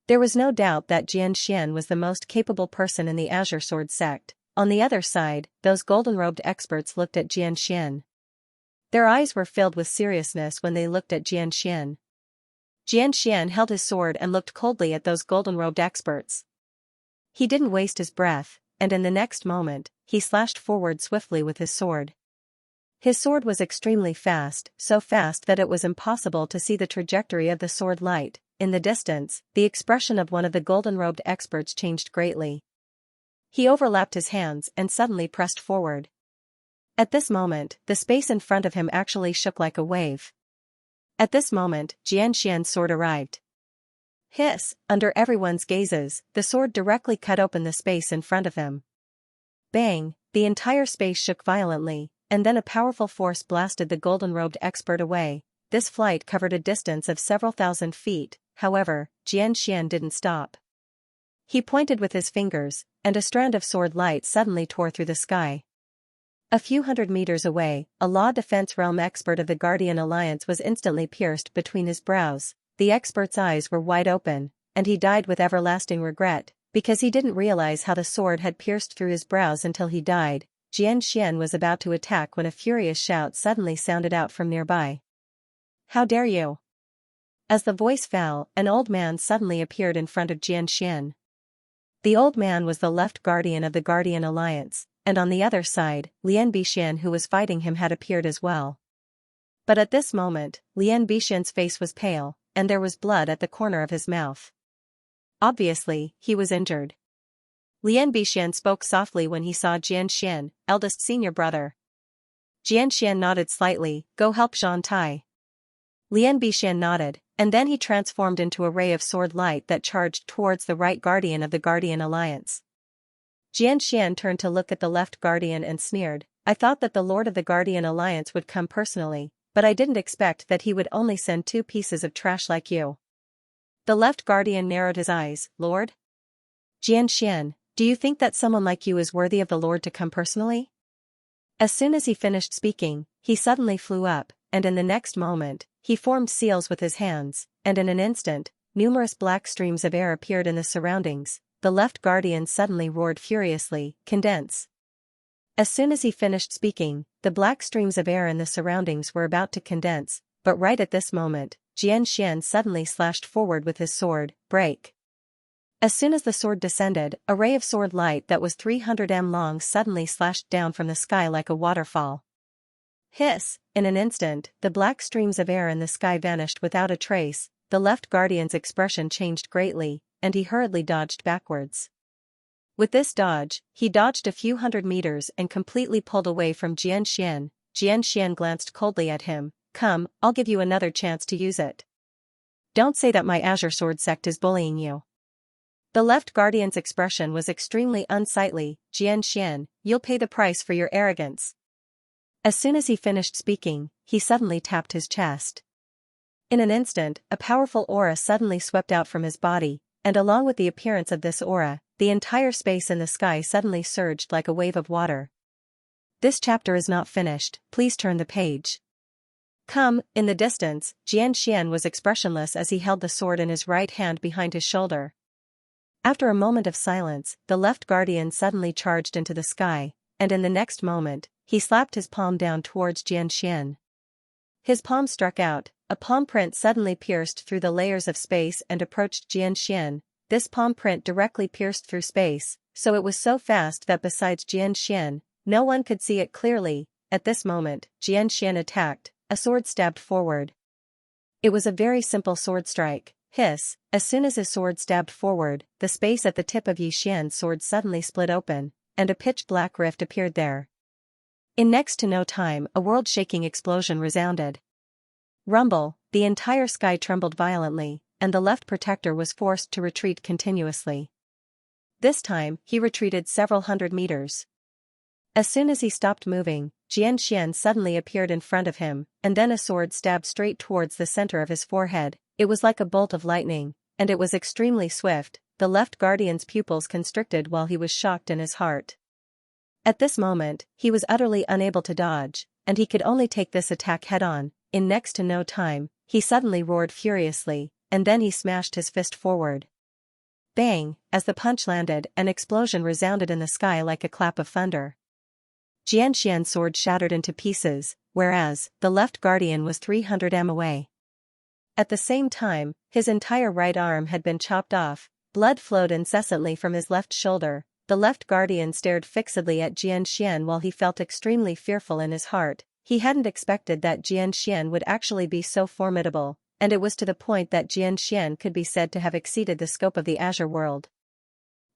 There was no doubt that Xianxia was the most capable person in the Azure Sword sect. On the other side, those golden-robed experts looked at Xianxia. Their eyes were filled with seriousness when they looked at Xianxia. Xianxia held his sword and looked coldly at those golden-robed experts. He didn't waste his breath, and in the next moment, he slashed forward swiftly with his sword. His sword was extremely fast, so fast that it was impossible to see the trajectory of the sword light. In the distance, the expression of one of the golden-robed experts changed greatly. He overlapped his hands and suddenly pressed forward. At this moment, the space in front of him actually shook like a wave. At this moment, Xianxian's sword arrived. Hiss! Under everyone's gazes, the sword directly cut open the space in front of him. Bang! The entire space shook violently, and then a powerful force blasted the golden-robed expert away. This flight covered a distance of several thousand feet. However, Xianxian didn't stop. He pointed with his fingers, and a strand of sword light suddenly tore through the sky. A few hundred meters away, a law defense realm expert of the Guardian Alliance was instantly pierced between his brows. The expert's eyes were wide open, and he died with everlasting regret, because he didn't realize how the sword had pierced through his brows until he died. Xianxian was about to attack when a furious shout suddenly sounded out from nearby. How dare you! As the voice fell, an old man suddenly appeared in front of Xianxian. The old man was the left guardian of the Guardian Alliance, and on the other side, Lian Bixian who was fighting him had appeared as well. But at this moment, Lian Bixian's face was pale, and there was blood at the corner of his mouth. Obviously, he was injured. Lian Bixian spoke softly when he saw Xianxian, eldest senior brother. Xianxian nodded slightly, go help Zhan Tai. Lian Bixian nodded, and then he transformed into a ray of sword light that charged towards the right guardian of the Guardian Alliance. Xianxian turned to look at the left guardian and sneered, I thought that the Lord of the Guardian Alliance would come personally, but I didn't expect that he would only send 2 pieces of trash like you. The left guardian narrowed his eyes, Lord? Xianxian, do you think that someone like you is worthy of the Lord to come personally? As soon as he finished speaking, he suddenly flew up, and in the next moment, he formed seals with his hands, and in an instant, numerous black streams of air appeared in the surroundings. The left guardian suddenly roared furiously, condense. As soon as he finished speaking, the black streams of air in the surroundings were about to condense, but right at this moment, Xianxian suddenly slashed forward with his sword, break. As soon as the sword descended, a ray of sword light that was 300 m long suddenly slashed down from the sky like a waterfall. Hiss! In an instant, the black streams of air in the sky vanished without a trace. The left guardian's expression changed greatly, and he hurriedly dodged backwards. With this dodge, he dodged a few hundred meters and completely pulled away from Xianxian. Xianxian glanced coldly at him, come, I'll give you another chance to use it. Don't say that my Azure Sword sect is bullying you. The left guardian's expression was extremely unsightly, Xianxian, you'll pay the price for your arrogance. As soon as he finished speaking, he suddenly tapped his chest. In an instant, a powerful aura suddenly swept out from his body, and along with the appearance of this aura, the entire space in the sky suddenly surged like a wave of water. This chapter is not finished, please turn the page. Come, in the distance, Xianxian was expressionless as he held the sword in his right hand behind his shoulder. After a moment of silence, the left guardian suddenly charged into the sky, and in the next moment, he slapped his palm down towards Xianxian. His palm struck out, a palm print suddenly pierced through the layers of space and approached Xianxian. This palm print directly pierced through space, so it was so fast that besides Xianxian, no one could see it clearly. At this moment, Xianxian attacked, a sword stabbed forward. It was a very simple sword strike. Hiss! As soon as his sword stabbed forward, the space at the tip of Yixian's sword suddenly split open, and a pitch-black rift appeared there. In next to no time, a world-shaking explosion resounded. Rumble! The entire sky trembled violently, and the left protector was forced to retreat continuously. This time, he retreated several hundred meters. As soon as he stopped moving, Xianxia suddenly appeared in front of him, and then a sword stabbed straight towards the center of his forehead. It was like a bolt of lightning, and it was extremely swift. The left guardian's pupils constricted while he was shocked in his heart. At this moment, he was utterly unable to dodge, and he could only take this attack head-on. In next to no time, he suddenly roared furiously, and then he smashed his fist forward. Bang! As the punch landed, an explosion resounded in the sky like a clap of thunder. Xianxian's sword shattered into pieces, whereas the left guardian was 300 m away. At the same time, his entire right arm had been chopped off, blood flowed incessantly from his left shoulder. The left guardian stared fixedly at Xianxia while he felt extremely fearful in his heart. He hadn't expected that Xianxia would actually be so formidable, and it was to the point that Xianxia could be said to have exceeded the scope of the Azure world.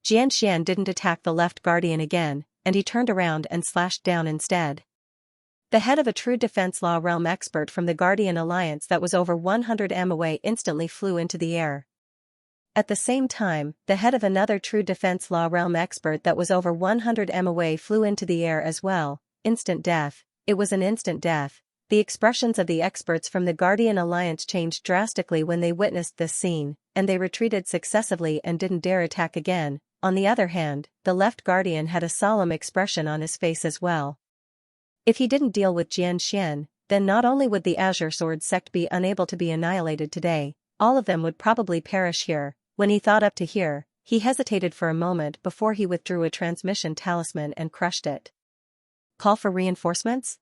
Xianxia didn't attack the left guardian again, and he turned around and slashed down instead. The head of a true defense law realm expert from the Guardian Alliance that was over 100 m away instantly flew into the air. At the same time, the head of another true defense law realm expert that was over 100 m away flew into the air as well. Instant death. It was an instant death. The expressions of the experts from the Guardian Alliance changed drastically when they witnessed this scene, and they retreated successively and didn't dare attack again. On the other hand, the left guardian had a solemn expression on his face as well. If he didn't deal with Xianxia, then not only would the Azure Sword sect be unable to be annihilated today, all of them would probably perish here. When he thought up to here, he hesitated for a moment before he withdrew a transmission talisman and crushed it. Call for reinforcements?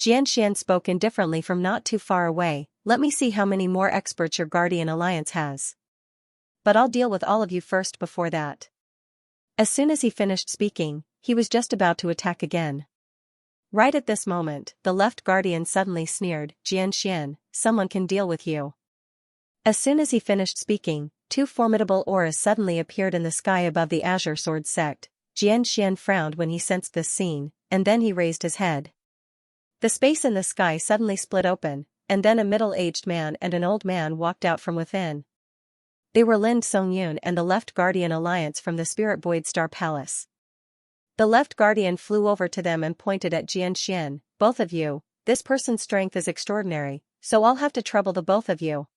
Xianxia spoke indifferently from not too far away. Let me see how many more experts your Guardian Alliance has. But I'll deal with all of you first before that. As soon as he finished speaking, he was just about to attack again. Right at this moment, the left guardian suddenly sneered, Xianxia, someone can deal with you. As soon as he finished speaking, two formidable auras suddenly appeared in the sky above the Azure Sword sect. Xianxia frowned when he sensed this scene, and then he raised his head. The space in the sky suddenly split open, and then a middle-aged man and an old man walked out from within. They were Lin Songyun and the Left Guardian Alliance from the Spirit Void Star Palace. The Left Guardian flew over to them and pointed at Xianxia. Both of you, this person's strength is extraordinary, so I'll have to trouble the both of you.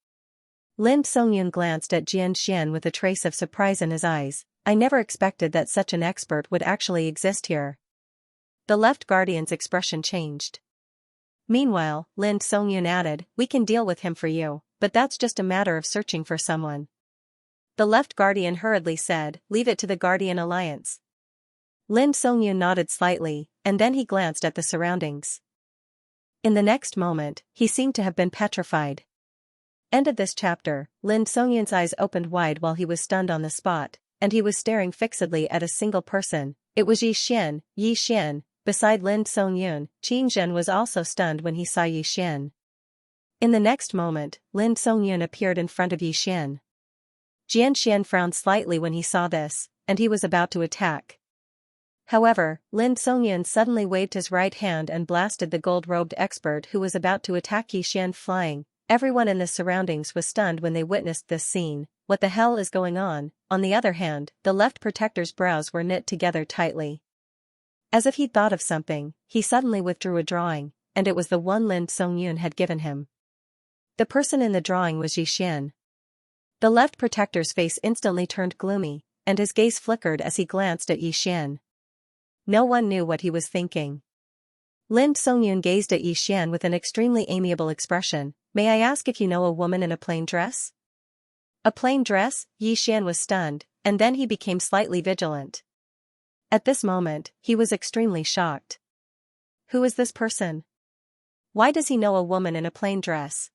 Lin Songyun glanced at Xianxia with a trace of surprise in his eyes. I never expected that such an expert would actually exist here. The Left Guardian's expression changed. Meanwhile, Lin Songyun added, we can deal with him for you, but that's just a matter of searching for someone. The Left Guardian hurriedly said, leave it to the Guardian Alliance. Lin Songyun nodded slightly, and then he glanced at the surroundings. In the next moment, he seemed to have been petrified. End of this chapter. Lin Songyun's eyes opened wide while he was stunned on the spot, and he was staring fixedly at a single person. It was Yi Xian. Beside Lin Songyun, Qin Zhen was also stunned when he saw Yi Xian. In the next moment, Lin Songyun appeared in front of Yi Xian. Xianxia frowned slightly when he saw this, and he was about to attack. However, Lin Songyun suddenly waved his right hand and blasted the gold-robed expert who was about to attack Yi Xian flying. Everyone in the surroundings was stunned when they witnessed this scene. What the hell is going on? On the other hand, the left protector's brows were knit together tightly. As if he'd thought of something, he suddenly withdrew a drawing, and it was the one Lin Songyun had given him. The person in the drawing was Yi Xian. The left protector's face instantly turned gloomy, and his gaze flickered as he glanced at Yi Xian. No one knew what he was thinking. Lin Songyun gazed at Yi Xian with an extremely amiable expression. May I ask if you know a woman in a plain dress? A plain dress? Yi Xian was stunned, and then he became slightly vigilant. At this moment, he was extremely shocked. Who is this person? Why does he know a woman in a plain dress?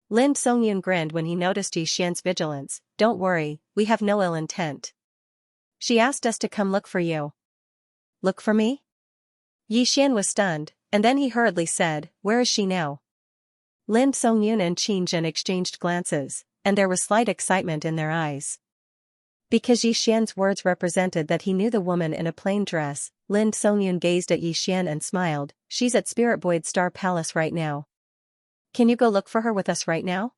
Lin Songyun grinned when he noticed Yi Xian's vigilance. Don't worry, we have no ill intent. She asked us to come look for you. Look for me? Yi Xian was stunned, and then he hurriedly said, where is she now? Lin Songyun and Qin Zhen exchanged glances, and there was slight excitement in their eyes. Because Yi Xian's words represented that he knew the woman in a plain dress, Lin Songyun gazed at Yi Xian and smiled. She's at Spirit Void Star Palace right now. Can you go look for her with us right now?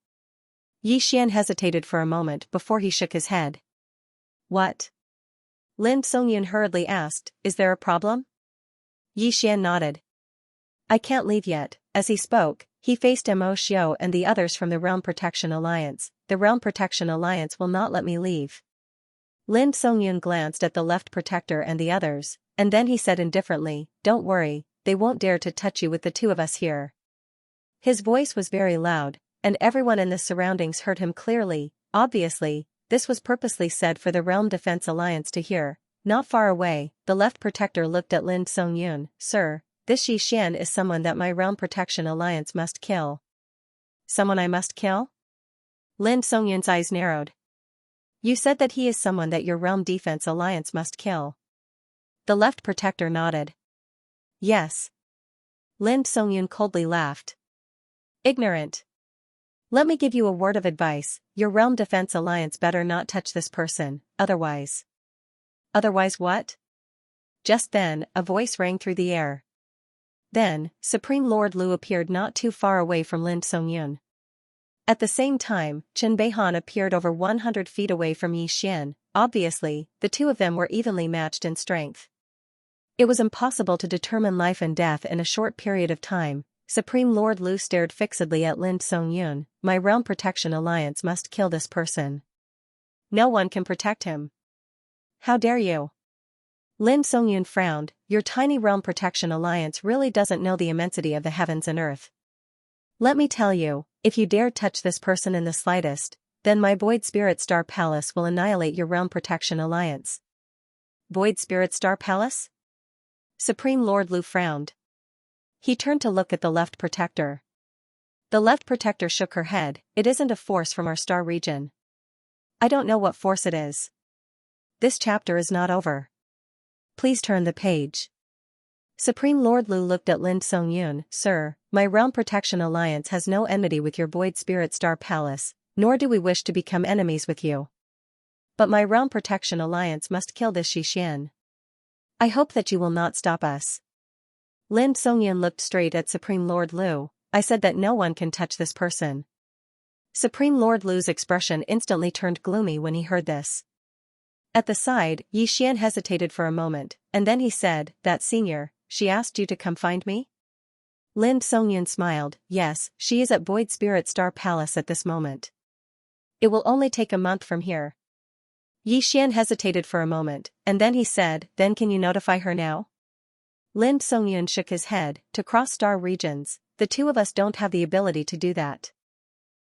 Yi Xian hesitated for a moment before he shook his head. What? Lin Songyun hurriedly asked, is there a problem? Xian nodded. I can't leave yet. As he spoke, he faced Mo Xiao and the others from the Realm Protection Alliance. The Realm Protection Alliance will not let me leave. Lin Songyun glanced at the left protector and the others, and then he said indifferently, don't worry, they won't dare to touch you with the two of us here. His voice was very loud, and everyone in the surroundings heard him clearly. Obviously, this was purposely said for the Realm Defense Alliance to hear. Not far away, the left protector looked at Lin Songyun. Sir, this Xian is someone that my Realm Protection Alliance must kill. Someone I must kill? Lin Songyun's eyes narrowed. You said that he is someone that your Realm Defense Alliance must kill. The left protector nodded. Yes. Lin Songyun coldly laughed. Ignorant. Let me give you a word of advice, your Realm Defense Alliance better not touch this person, otherwise. Otherwise what? Just then, a voice rang through the air. Then, Supreme Lord Lu appeared not too far away from Lin Songyun. At the same time, Chen Beihan appeared over 100 feet away from Xian. Obviously, the two of them were evenly matched in strength. It was impossible to determine life and death in a short period of time. Supreme Lord Lu stared fixedly at Lin Songyun. My Realm Protection Alliance must kill this person. No one can protect him. How dare you? Lin Songyun frowned. Your tiny Realm Protection Alliance really doesn't know the immensity of the heavens and earth. Let me tell you, if you dare touch this person in the slightest, then my Void Spirit Star Palace will annihilate your Realm Protection Alliance. Void Spirit Star Palace? Supreme Lord Lu frowned. He turned to look at the left protector. The left protector shook her head. It isn't a force from our star region. I don't know what force it is. This chapter is not over. Please turn the page. Supreme Lord Lu looked at Lin Songyun. Sir, my Realm Protection Alliance has no enmity with your Void Spirit Star Palace, nor do we wish to become enemies with you. But my Realm Protection Alliance must kill this Xian. I hope that you will not stop us. Lin Songyun looked straight at Supreme Lord Lu. I said that no one can touch this person. Supreme Lord Lu's expression instantly turned gloomy when he heard this. At the side, Xian hesitated for a moment, and then he said, that senior, she asked you to come find me? Lin Songyun smiled. Yes, she is at Void Spirit Star Palace at this moment. It will only take a month from here. Xian hesitated for a moment, and then he said, then can you notify her now? Lin Songyun shook his head. To cross star regions, the two of us don't have the ability to do that.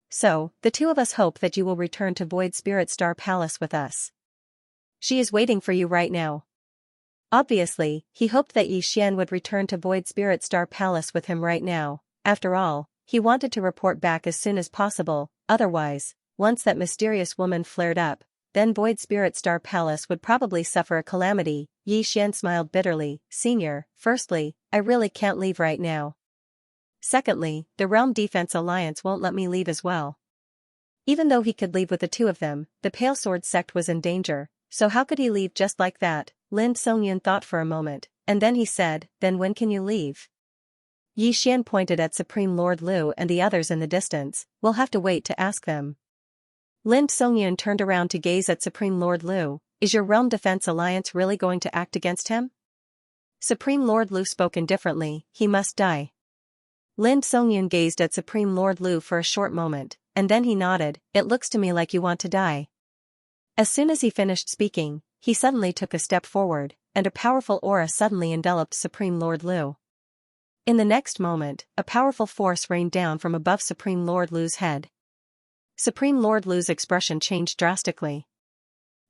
So, the two of us hope that you will return to Void Spirit Star Palace with us. She is waiting for you right now. Obviously, he hoped that Xian would return to Void Spirit Star Palace with him right now. After all, he wanted to report back as soon as possible. Otherwise, once that mysterious woman flared up, then Void Spirit Star Palace would probably suffer a calamity. Xian smiled bitterly. Senior, firstly, I really can't leave right now. Secondly, the Realm Defense Alliance won't let me leave as well. Even though he could leave with the two of them, the Pale Sword sect was in danger, so how could he leave just like that? Lin Songyun thought for a moment, and then he said, then when can you leave? Xian pointed at Supreme Lord Lu and the others in the distance. We'll have to wait to ask them. Lin Songyun turned around to gaze at Supreme Lord Lu. Is your Realm Defense Alliance really going to act against him? Supreme Lord Lu spoke indifferently. He must die. Lin Songyun gazed at Supreme Lord Lu for a short moment, and then he nodded. It looks to me like you want to die. As soon as he finished speaking, he suddenly took a step forward, and a powerful aura suddenly enveloped Supreme Lord Lu. In the next moment, a powerful force rained down from above Supreme Lord Lu's head. Supreme Lord Lu's expression changed drastically.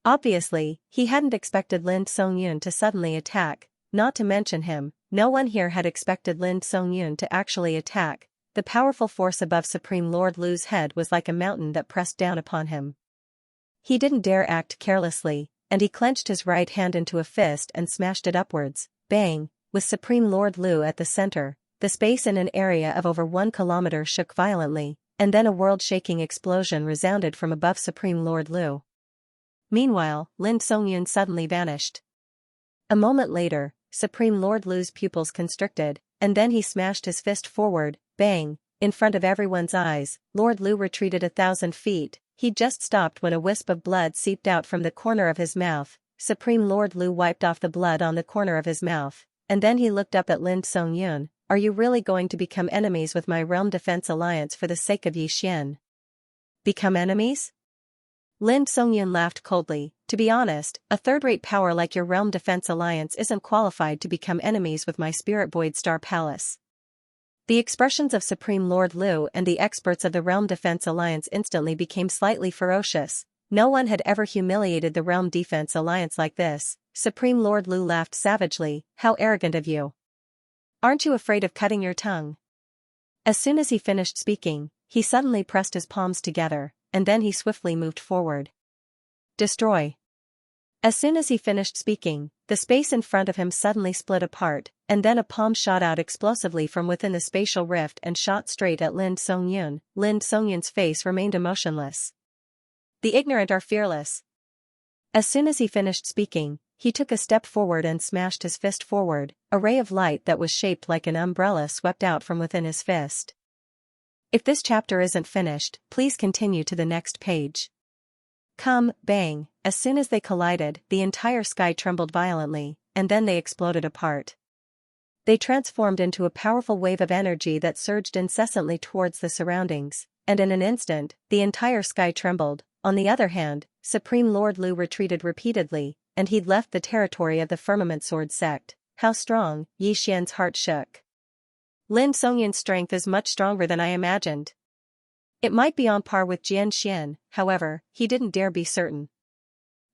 Obviously, he hadn't expected Lin Songyun to suddenly attack, not to mention him. No one here had expected Lin Songyun to actually attack. The powerful force above Supreme Lord Lu's head was like a mountain that pressed down upon him. He didn't dare act carelessly, and he clenched his right hand into a fist and smashed it upwards. Bang! With Supreme Lord Lu at the center, the space in an area of over 1 kilometer shook violently, and then a world-shaking explosion resounded from above Supreme Lord Lu. Meanwhile, Lin Songyun suddenly vanished. A moment later, Supreme Lord Lu's pupils constricted, and then he smashed his fist forward. Bang! In front of everyone's eyes, Lord Lu retreated 1,000 feet. He just stopped when a wisp of blood seeped out from the corner of his mouth. Supreme Lord Lu wiped off the blood on the corner of his mouth. and then he looked up at Lin Songyun. Are you really going to become enemies with my Realm Defense Alliance for the sake of Yixian? Become enemies? Lin Songyun laughed coldly. To be honest, a third-rate power like your Realm Defense Alliance isn't qualified to become enemies with my Spirit Void Star Palace. The expressions of Supreme Lord Lu and the experts of the Realm Defense Alliance instantly became slightly ferocious. No one had ever humiliated the Realm Defense Alliance like this. Supreme Lord Lu laughed savagely. How arrogant of you. Aren't you afraid of cutting your tongue? As soon as he finished speaking, he suddenly pressed his palms together, and then he swiftly moved forward. Destroy. As soon as he finished speaking, the space in front of him suddenly split apart, and then a palm shot out explosively from within the spatial rift and shot straight at Lin Songyun. Lin Songyun's face remained emotionless. The ignorant are fearless. As soon as he finished speaking, he took a step forward and smashed his fist forward. A ray of light that was shaped like an umbrella swept out from within his fist. If this chapter isn't finished, please continue to the next page. Come, bang, as soon as they collided, the entire sky trembled violently, and then they exploded apart. They transformed into a powerful wave of energy that surged incessantly towards the surroundings, and in an instant, the entire sky trembled. On the other hand, Supreme Lord Lu retreated repeatedly, and he'd left the territory of the Firmament Sword sect. How strong, Yixian's heart shook. Lin Songyun's strength is much stronger than I imagined. It might be on par with Xianxia, however, he didn't dare be certain.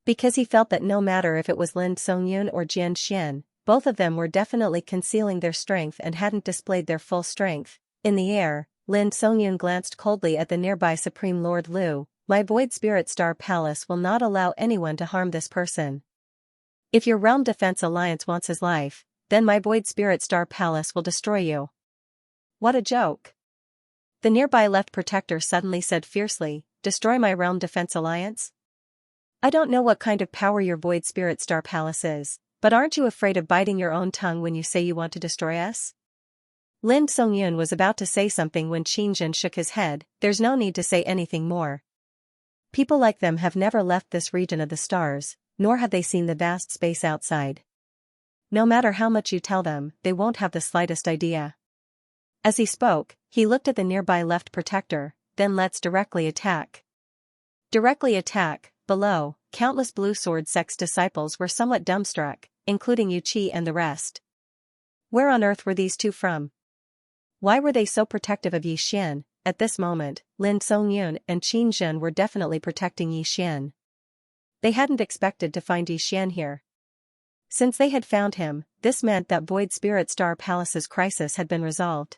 Because he felt that no matter if it was Lin Songyun or Xianxia, both of them were definitely concealing their strength and hadn't displayed their full strength. In the air, Lin Songyun glanced coldly at the nearby Supreme Lord Lu. My Void Spirit Star Palace will not allow anyone to harm this person. If your Realm Defense Alliance wants his life, then my Void Spirit Star Palace will destroy you. What a joke. The nearby left protector suddenly said fiercely, destroy my Realm Defense Alliance? I don't know what kind of power your Void Spirit Star Palace is, but aren't you afraid of biting your own tongue when you say you want to destroy us? Lin Songyun was about to say something when Xianxia shook his head. There's no need to say anything more. People like them have never left this region of the stars, nor have they seen the vast space outside. No matter how much you tell them, they won't have the slightest idea. As he spoke, he looked at the nearby left protector, then let's directly attack. Directly attack. Below, countless Blue Sword Sect's disciples were somewhat dumbstruck, including Yu Qi and the rest. Where on earth were these two from? Why were they so protective of Yixian? At this moment, Lin Songyun and Xianxia were definitely protecting Yixian. They hadn't expected to find Yixian here. Since they had found him, this meant that Void Spirit Star Palace's crisis had been resolved.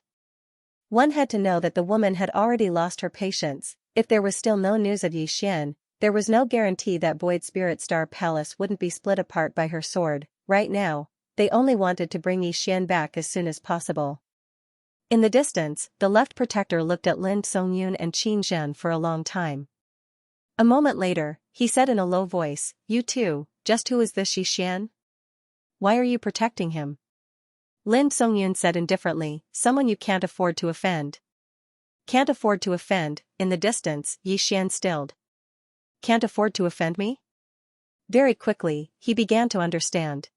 One had to know that the woman had already lost her patience. If there was still no news of Yixian, there was no guarantee that Void Spirit Star Palace wouldn't be split apart by her sword. Right now, they only wanted to bring Yixian back as soon as possible. In the distance, the left protector looked at Lin Songyun and Xianxia for a long time. A moment later, he said in a low voice, you too, just who is this Yixian? Why are you protecting him? Lin Songyun said indifferently, someone you can't afford to offend. Can't afford to offend. In the distance, Yixian stilled. Can't afford to offend me? Very quickly, he began to understand.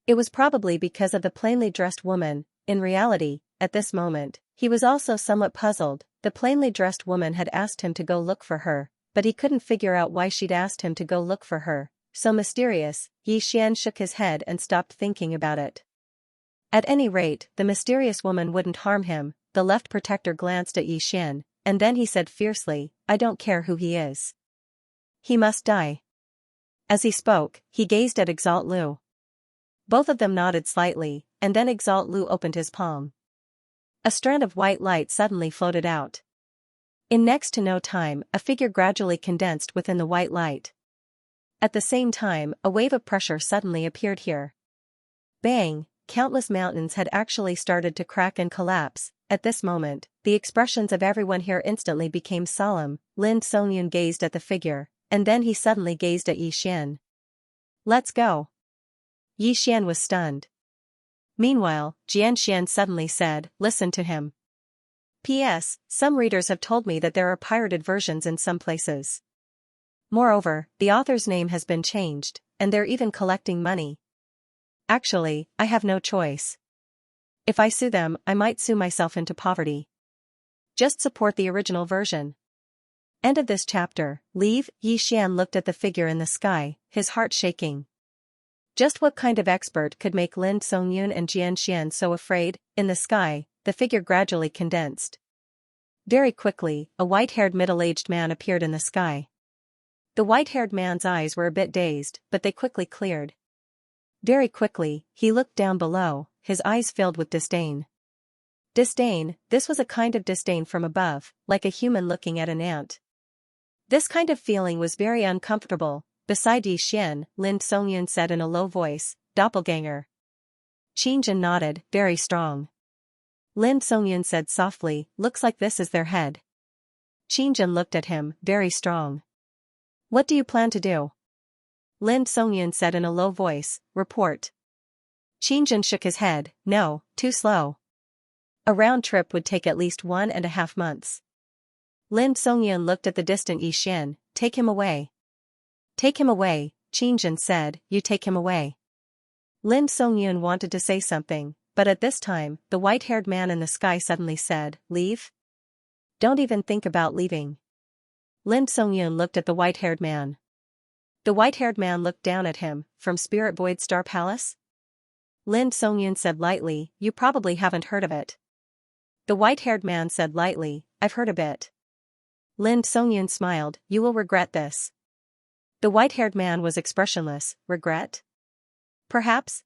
It was probably because of the plainly dressed woman. In reality, at this moment, he was also somewhat puzzled. The plainly dressed woman had asked him to go look for her, but he couldn't figure out why she'd asked him to go look for her. So mysterious. Yixian shook his head and stopped thinking about it. At any rate, the mysterious woman wouldn't harm him. The left protector glanced at Yixian, and then he said fiercely, I don't care who he is. He must die. As he spoke, he gazed at Exalt Lu. Both of them nodded slightly, and then Exalt Lu opened his palm. A strand of white light suddenly floated out. In next to no time, a figure gradually condensed within the white light. At the same time, a wave of pressure suddenly appeared here. Bang! Countless mountains had actually started to crack and collapse. At this moment, the expressions of everyone here instantly became solemn. Lin Songyun gazed at the figure, and then he suddenly gazed at Yixian. Let's go. Yixian was stunned. Meanwhile, Xianxia suddenly said, listen to him. P.S. Some readers have told me that there are pirated versions in some places. Moreover, the author's name has been changed, and they're even collecting money. Actually, I have no choice. If I sue them, I might sue myself into poverty. Just support the original version. End of this chapter. Leave. Xian looked at the figure in the sky, his heart shaking. Just what kind of expert could make Lin Songyun and Xianxia so afraid? In the sky, the figure gradually condensed. Very quickly, a white-haired middle-aged man appeared in the sky. The white-haired man's eyes were a bit dazed, but they quickly cleared. Very quickly, he looked down below, his eyes filled with disdain. Disdain, this was a kind of disdain from above, like a human looking at an ant. This kind of feeling was very uncomfortable. Beside Yi Xian, Lin Songyun said in a low voice, "Doppelganger." Qingjin nodded, "Very strong." Lin Songyun said softly, "Looks like this is their head." Qingjin looked at him, "Very strong. What do you plan to do?" Lin Songyun said in a low voice, "Report." Qingjin shook his head, "No, too slow. A round trip would take at least 1.5 months. Lin Songyun looked at the distant Yi Xian, "Take him away." "Take him away," Qingjin said, "You take him away." Lin Songyun wanted to say something, but at this time, the white-haired man in the sky suddenly said, "Leave? Don't even think about leaving." Lin Songyun looked at the white-haired man. The white-haired man looked down at him, "From Spirit Void Star Palace?" Lin Songyun said lightly, "You probably haven't heard of it." The white-haired man said lightly, "I've heard a bit." Lin Songyun smiled, "You will regret this." The white-haired man was expressionless. Regret? Perhaps?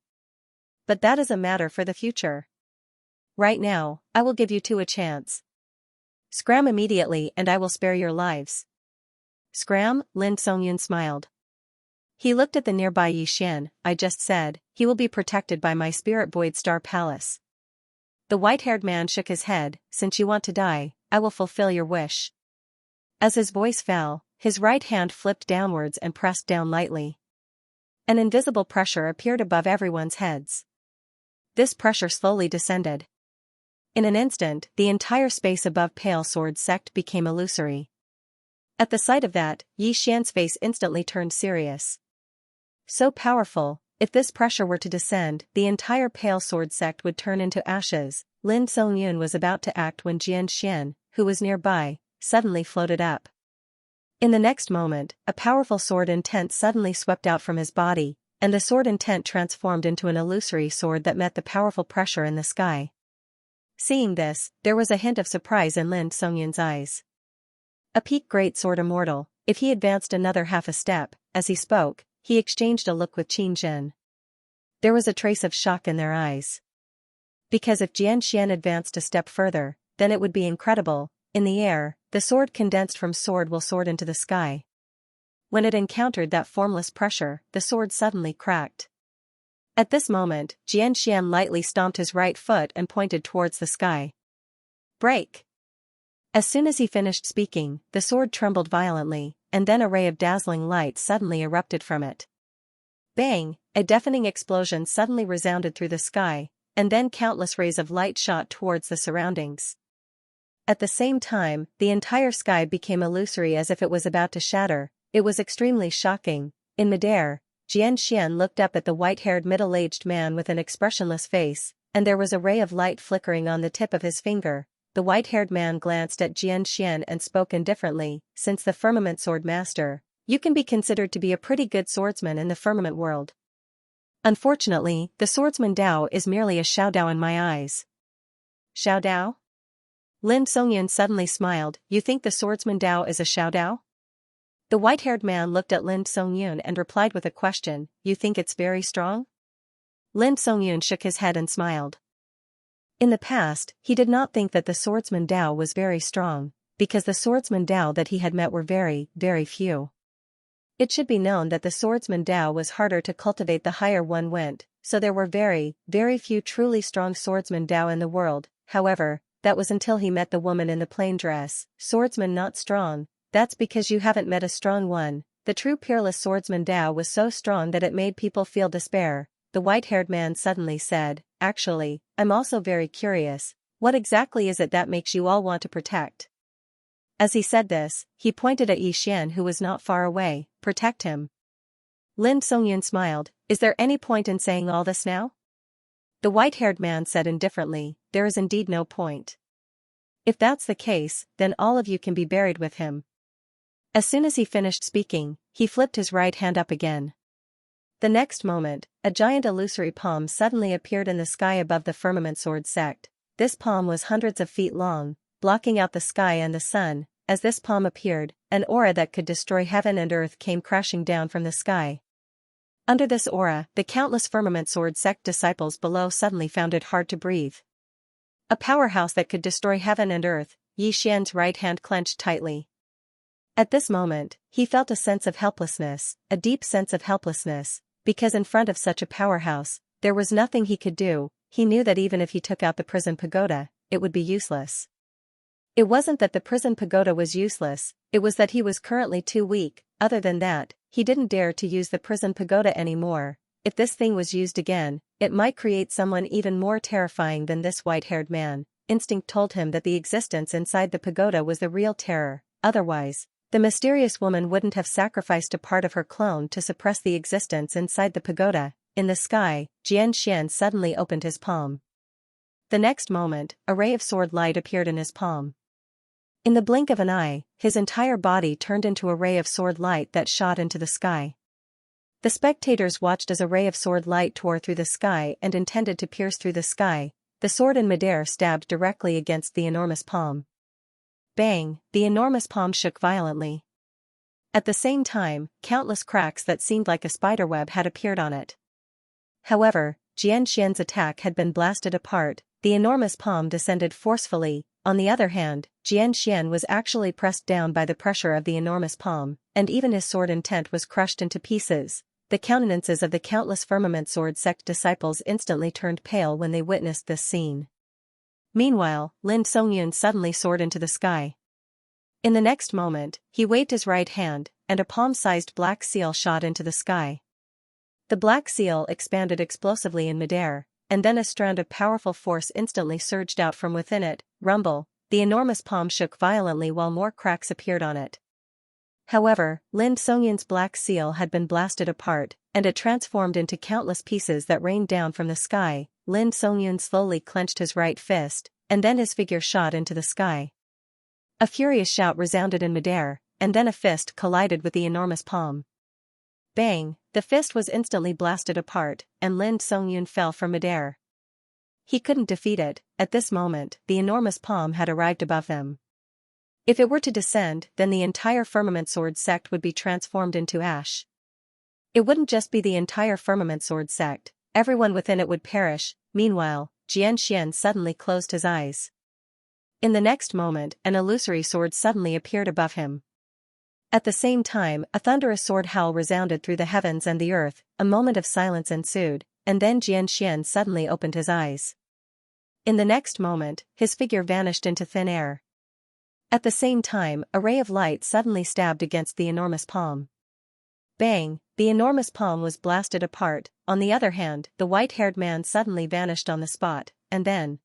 But that is a matter for the future. Right now, I will give you two a chance. Scram immediately and I will spare your lives. Scram? Lin Songyun smiled. He looked at the nearby Yi Xian. "I just said, he will be protected by my Spirit Void Star Palace." The white-haired man shook his head, "Since you want to die, I will fulfill your wish." As his voice fell, his right hand flipped downwards and pressed down lightly. An invisible pressure appeared above everyone's heads. This pressure slowly descended. In an instant, the entire space above Pale Sword Sect became illusory. At the sight of that, Yi Xian's face instantly turned serious. So powerful, if this pressure were to descend, the entire Pale Sword Sect would turn into ashes. Lin Songyun was about to act when Xianxia, who was nearby, suddenly floated up. In the next moment, a powerful sword intent suddenly swept out from his body, and the sword intent transformed into an illusory sword that met the powerful pressure in the sky. Seeing this, there was a hint of surprise in Lin Songyun's eyes. A peak great sword immortal, if he advanced another half a step, as he spoke, he exchanged a look with Qingjin. There was a trace of shock in their eyes. Because if Xianxia advanced a step further, then it would be incredible. In the air, the sword condensed from sword will soared into the sky. When it encountered that formless pressure, the sword suddenly cracked. At this moment, Xianxia lightly stomped his right foot and pointed towards the sky. "Break!" As soon as he finished speaking, the sword trembled violently, and then a ray of dazzling light suddenly erupted from it. Bang! A deafening explosion suddenly resounded through the sky, and then countless rays of light shot towards the surroundings. At the same time, the entire sky became illusory as if it was about to shatter. It was extremely shocking. In midair, Xianxia looked up at the white-haired middle-aged man with an expressionless face, and there was a ray of light flickering on the tip of his finger. The white-haired man glanced at Xianxia and spoke indifferently, "Since the Firmament Sword Master, you can be considered to be a pretty good swordsman in the firmament world. Unfortunately, the swordsman Dao is merely a Xiaodao in my eyes." Xiaodao? Lin Songyun suddenly smiled, "You think the swordsman Dao is a Xiaodao?" The white-haired man looked at Lin Songyun and replied with a question, "You think it's very strong?" Lin Songyun shook his head and smiled. In the past, he did not think that the swordsman Dao was very strong, because the swordsman Dao that he had met were very, very few. It should be known that the swordsman Dao was harder to cultivate the higher one went, so there were very, very few truly strong swordsman Dao in the world. However, that was until he met the woman in the plain dress. "Swordsman not strong, that's because you haven't met a strong one." The true peerless swordsman Dao was so strong that it made people feel despair. The white-haired man suddenly said, "Actually, I'm also very curious, what exactly is it that makes you all want to protect?" As he said this, he pointed at Yi Xian who was not far away. "Protect him." Lin Songyun smiled, Is there any point in saying all this now? The white-haired man said indifferently, there is indeed no point. If that's the case, then all of you can be buried with him. As soon as he finished speaking, he flipped his right hand up again. The next moment, a giant illusory palm suddenly appeared in the sky above the firmament sword sect. This palm was hundreds of feet long, blocking out the sky and the sun. As this palm appeared, an aura that could destroy heaven and earth came crashing down from the sky. Under this aura, the countless firmament sword sect disciples below suddenly found it hard to breathe. A powerhouse that could destroy heaven and earth. Xianxia's right hand clenched tightly. At this moment, he felt a sense of helplessness, a deep sense of helplessness, because in front of such a powerhouse, there was nothing he could do. He knew that even if he took out the prison pagoda, it would be useless. It wasn't that the prison pagoda was useless, it was that he was currently too weak. Other than that, he didn't dare to use the prison pagoda anymore. If this thing was used again, it might create someone even more terrifying than this white-haired man. Instinct told him that the existence inside the pagoda was the real terror. Otherwise, the mysterious woman wouldn't have sacrificed a part of her clone to suppress the existence inside the pagoda. In the sky, Xianxia suddenly opened his palm. The next moment, a ray of sword light appeared in his palm. In the blink of an eye, his entire body turned into a ray of sword light that shot into the sky. The spectators watched as a ray of sword light tore through the sky and intended to pierce through the sky. The sword in midair stabbed directly against the enormous palm. Bang! The enormous palm shook violently. At the same time, countless cracks that seemed like a spiderweb had appeared on it. However, Xianxia's attack had been blasted apart. The enormous palm descended forcefully. On the other hand, Xianxia was actually pressed down by the pressure of the enormous palm, and even his sword intent was crushed into pieces. The countenances of the countless firmament sword sect disciples instantly turned pale when they witnessed this scene. Meanwhile, Lin Songyun suddenly soared into the sky. In the next moment, he waved his right hand, and a palm-sized black seal shot into the sky. The black seal expanded explosively in midair, and then a strand of powerful force instantly surged out from within it. Rumble! The enormous palm shook violently while more cracks appeared on it. However, Lin Songyun's black seal had been blasted apart, and it transformed into countless pieces that rained down from the sky. Lin Songyun slowly clenched his right fist, and then his figure shot into the sky. A furious shout resounded in midair, and then a fist collided with the enormous palm. Bang! The fist was instantly blasted apart, and Lin Songyun fell from midair. He couldn't defeat it. At this moment, the enormous palm had arrived above him. If it were to descend, then the entire firmament sword sect would be transformed into ash. It wouldn't just be the entire firmament sword sect, everyone within it would perish. Meanwhile, Xianxian suddenly closed his eyes. In the next moment, an illusory sword suddenly appeared above him. At the same time, a thunderous sword howl resounded through the heavens and the earth. A moment of silence ensued, and then Xianxian suddenly opened his eyes. In the next moment, his figure vanished into thin air. At the same time, a ray of light suddenly stabbed against the enormous palm. Bang! The enormous palm was blasted apart. On the other hand, the white-haired man suddenly vanished on the spot, and then...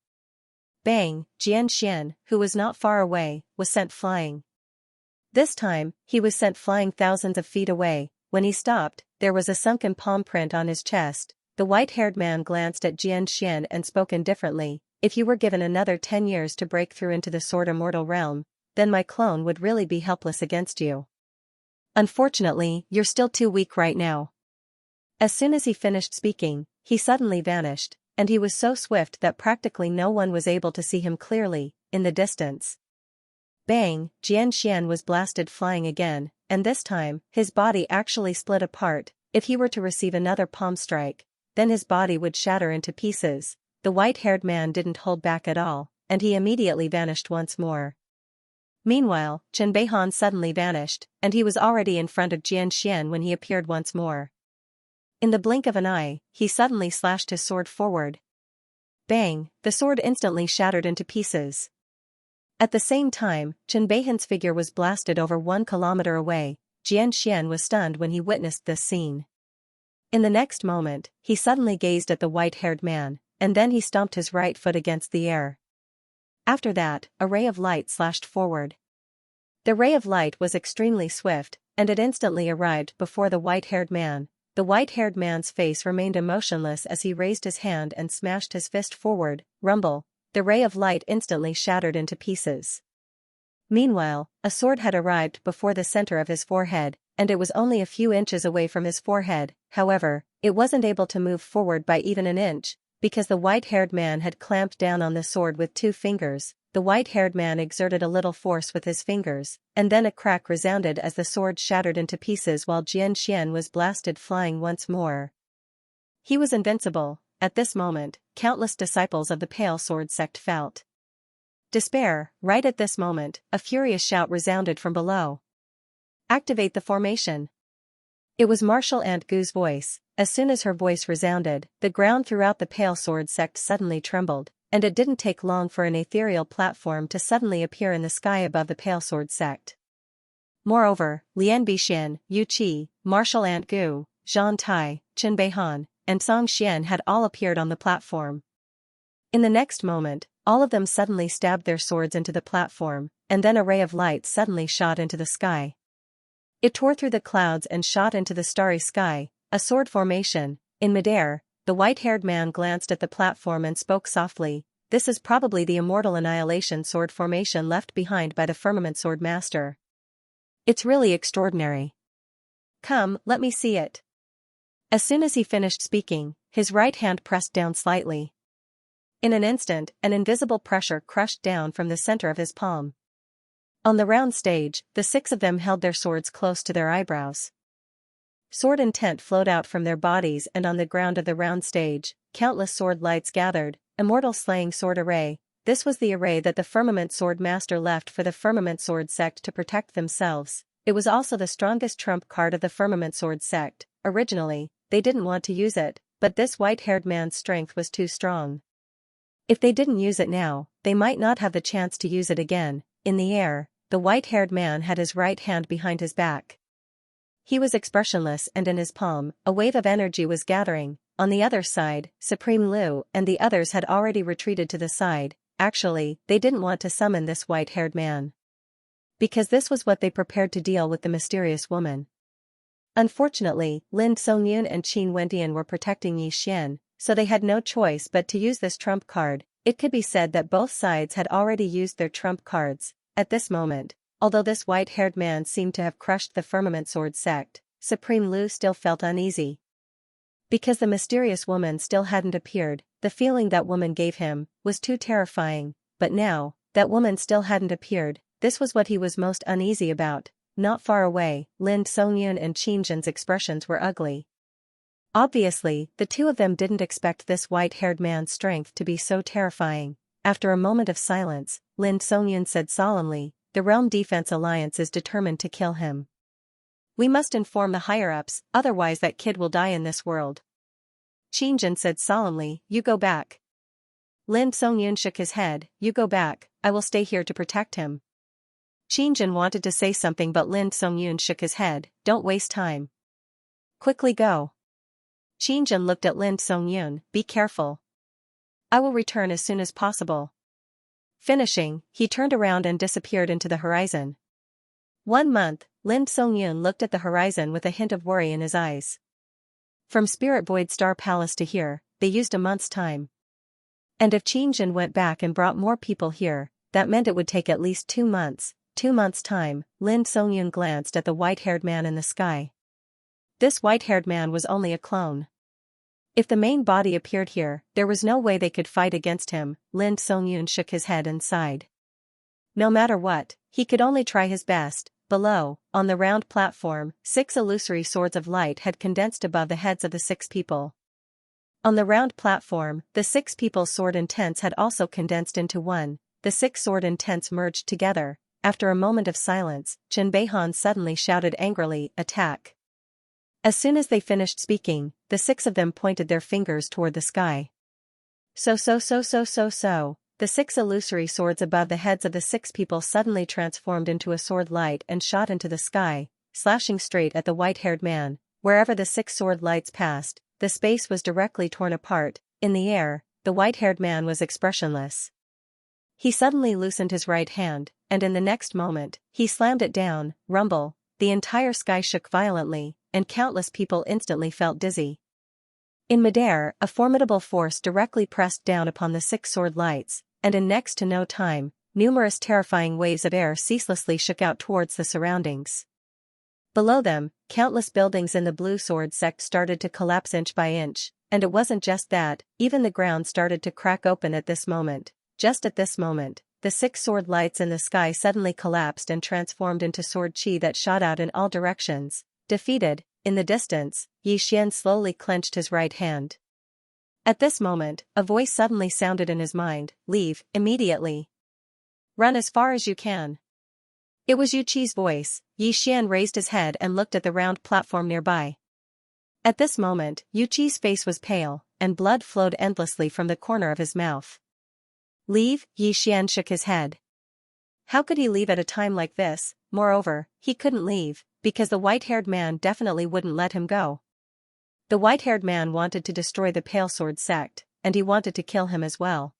Bang! Xianxian, who was not far away, was sent flying. This time, he was sent flying thousands of feet away. When he stopped, there was a sunken palm print on his chest. The white-haired man glanced at Xianxian and spoke indifferently. If you were given another 10 years to break through into the sword immortal realm, then my clone would really be helpless against you. Unfortunately, you're still too weak right now. As soon as he finished speaking, he suddenly vanished, and he was so swift that practically no one was able to see him clearly. In the distance. Bang! Xianxian was blasted flying again, and this time, his body actually split apart. If he were to receive another palm strike, then his body would shatter into pieces. The white-haired man didn't hold back at all, and he immediately vanished once more. Meanwhile, Chen Beihan suddenly vanished, and he was already in front of Xianxian when he appeared once more. In the blink of an eye, he suddenly slashed his sword forward. Bang! The sword instantly shattered into pieces. At the same time, Chen Beihan's figure was blasted over 1 kilometer away. Xianxian was stunned when he witnessed this scene. In the next moment, he suddenly gazed at the white-haired man, and then he stomped his right foot against the air. After that, a ray of light slashed forward. The ray of light was extremely swift, and it instantly arrived before the white-haired man. the white-haired man's face remained emotionless as he raised his hand and smashed his fist forward. Rumble. The ray of light instantly shattered into pieces. Meanwhile, a sword had arrived before the center of his forehead, and it was only a few inches away from his forehead. However, it wasn't able to move forward by even an inch, because the white-haired man had clamped down on the sword with 2 fingers. The white-haired man exerted a little force with his fingers, and then a crack resounded as the sword shattered into pieces while Xianxia was blasted flying once more. He was invincible. At this moment, countless disciples of the Pale Sword sect felt despair. Right at this moment, a furious shout resounded from below. Activate the formation. It was Martial Aunt Gu's voice. As soon as her voice resounded, the ground throughout the Pale Sword sect suddenly trembled, and it didn't take long for an ethereal platform to suddenly appear in the sky above the Pale Sword sect. Moreover, Lian Bixin, Yu Qi, Martial Aunt Gu, Zhan Tai, Qin Beihan, and Song Xian had all appeared on the platform. In the next moment, all of them suddenly stabbed their swords into the platform, and then a ray of light suddenly shot into the sky. It tore through the clouds and shot into the starry sky, a sword formation. In midair, the white-haired man glanced at the platform and spoke softly. This is probably the immortal annihilation sword formation left behind by the Firmament Sword Master. It's really extraordinary. Come, let me see it. As soon as he finished speaking, his right hand pressed down slightly. In an instant, an invisible pressure crushed down from the center of his palm. On the round stage, the 6 of them held their swords close to their eyebrows. Sword intent flowed out from their bodies, and on the ground of the round stage, countless sword lights gathered. Immortal Slaying Sword Array. This was the array that the Firmament Sword Master left for the Firmament Sword sect to protect themselves. It was also the strongest trump card of the Firmament Sword sect. Originally, they didn't want to use it, but this white-haired man's strength was too strong. If they didn't use it now, they might not have the chance to use it again. In the air, the white-haired man had his right hand behind his back. He was expressionless, and in his palm, a wave of energy was gathering. On the other side, Supreme Lu and the others had already retreated to the side. Actually, they didn't want to summon this white-haired man, because this was what they prepared to deal with the mysterious woman. Unfortunately, Lin Songyun and Qin Wendian were protecting Yi Xian, so they had no choice but to use this trump card. It could be said that both sides had already used their trump cards. At this moment, although this white-haired man seemed to have crushed the Firmament Sword sect, Supreme Lu still felt uneasy. Because the mysterious woman still hadn't appeared, the feeling that woman gave him was too terrifying. But now, that woman still hadn't appeared, this was what he was most uneasy about. Not far away, Lin Songyun and Qin Zhen's expressions were ugly. Obviously, the 2 of them didn't expect this white-haired man's strength to be so terrifying. After a moment of silence, Lin Songyun said solemnly, "The Realm Defense Alliance is determined to kill him. We must inform the higher-ups, otherwise that kid will die in this world." Qin Zhen said solemnly, "You go back." Lin Songyun shook his head, "You go back, I will stay here to protect him." Qin Zhen wanted to say something, but Lin Songyun shook his head, "Don't waste time. Quickly go." Qin Zhen looked at Lin Songyun, "Be careful. I will return as soon as possible." Finishing, he turned around and disappeared into the horizon. 1 month, Lin Songyun looked at the horizon with a hint of worry in his eyes. From Spirit Void Star Palace to here, they used a month's time. And if Qin Zhen went back and brought more people here, that meant it would take at least 2 months. 2 months' time. Lin Songyun glanced at the white-haired man in the sky. This white-haired man was only a clone. If the main body appeared here, there was no way they could fight against him. Lin Songyun shook his head and sighed. No matter what, he could only try his best. Below, on the round platform, 6 illusory swords of light had condensed above the heads of the 6 people. On the round platform, the 6 people's sword intents had also condensed into one. The 6 sword intents merged together. After a moment of silence, Qin Beihan suddenly shouted angrily, "Attack!" As soon as they finished speaking, the 6 of them pointed their fingers toward the sky. So. The 6 illusory swords above the heads of the 6 people suddenly transformed into a sword light and shot into the sky, slashing straight at the white-haired man. Wherever the 6 sword lights passed, the space was directly torn apart. In the air, the white-haired man was expressionless. He suddenly loosened his right hand, and in the next moment, he slammed it down. Rumble. The entire sky shook violently, and countless people instantly felt dizzy. In midair, a formidable force directly pressed down upon the 6 sword lights, and in next to no time, numerous terrifying waves of air ceaselessly shook out towards the surroundings. Below them, countless buildings in the Blue Sword sect started to collapse inch by inch, and it wasn't just that, even the ground started to crack open at this moment. Just at this moment, the 6 sword lights in the sky suddenly collapsed and transformed into sword chi that shot out in all directions. Defeated, in the distance, Xian slowly clenched his right hand. At this moment, a voice suddenly sounded in his mind, "Leave, immediately. Run as far as you can." It was Yuqi's voice. Xian raised his head and looked at the round platform nearby. At this moment, Yuqi's face was pale, and blood flowed endlessly from the corner of his mouth. "Leave?" Xian shook his head. How could he leave at a time like this? Moreover, he couldn't leave, because the white-haired man definitely wouldn't let him go. The white-haired man wanted to destroy the Pale Sword sect, and he wanted to kill him as well.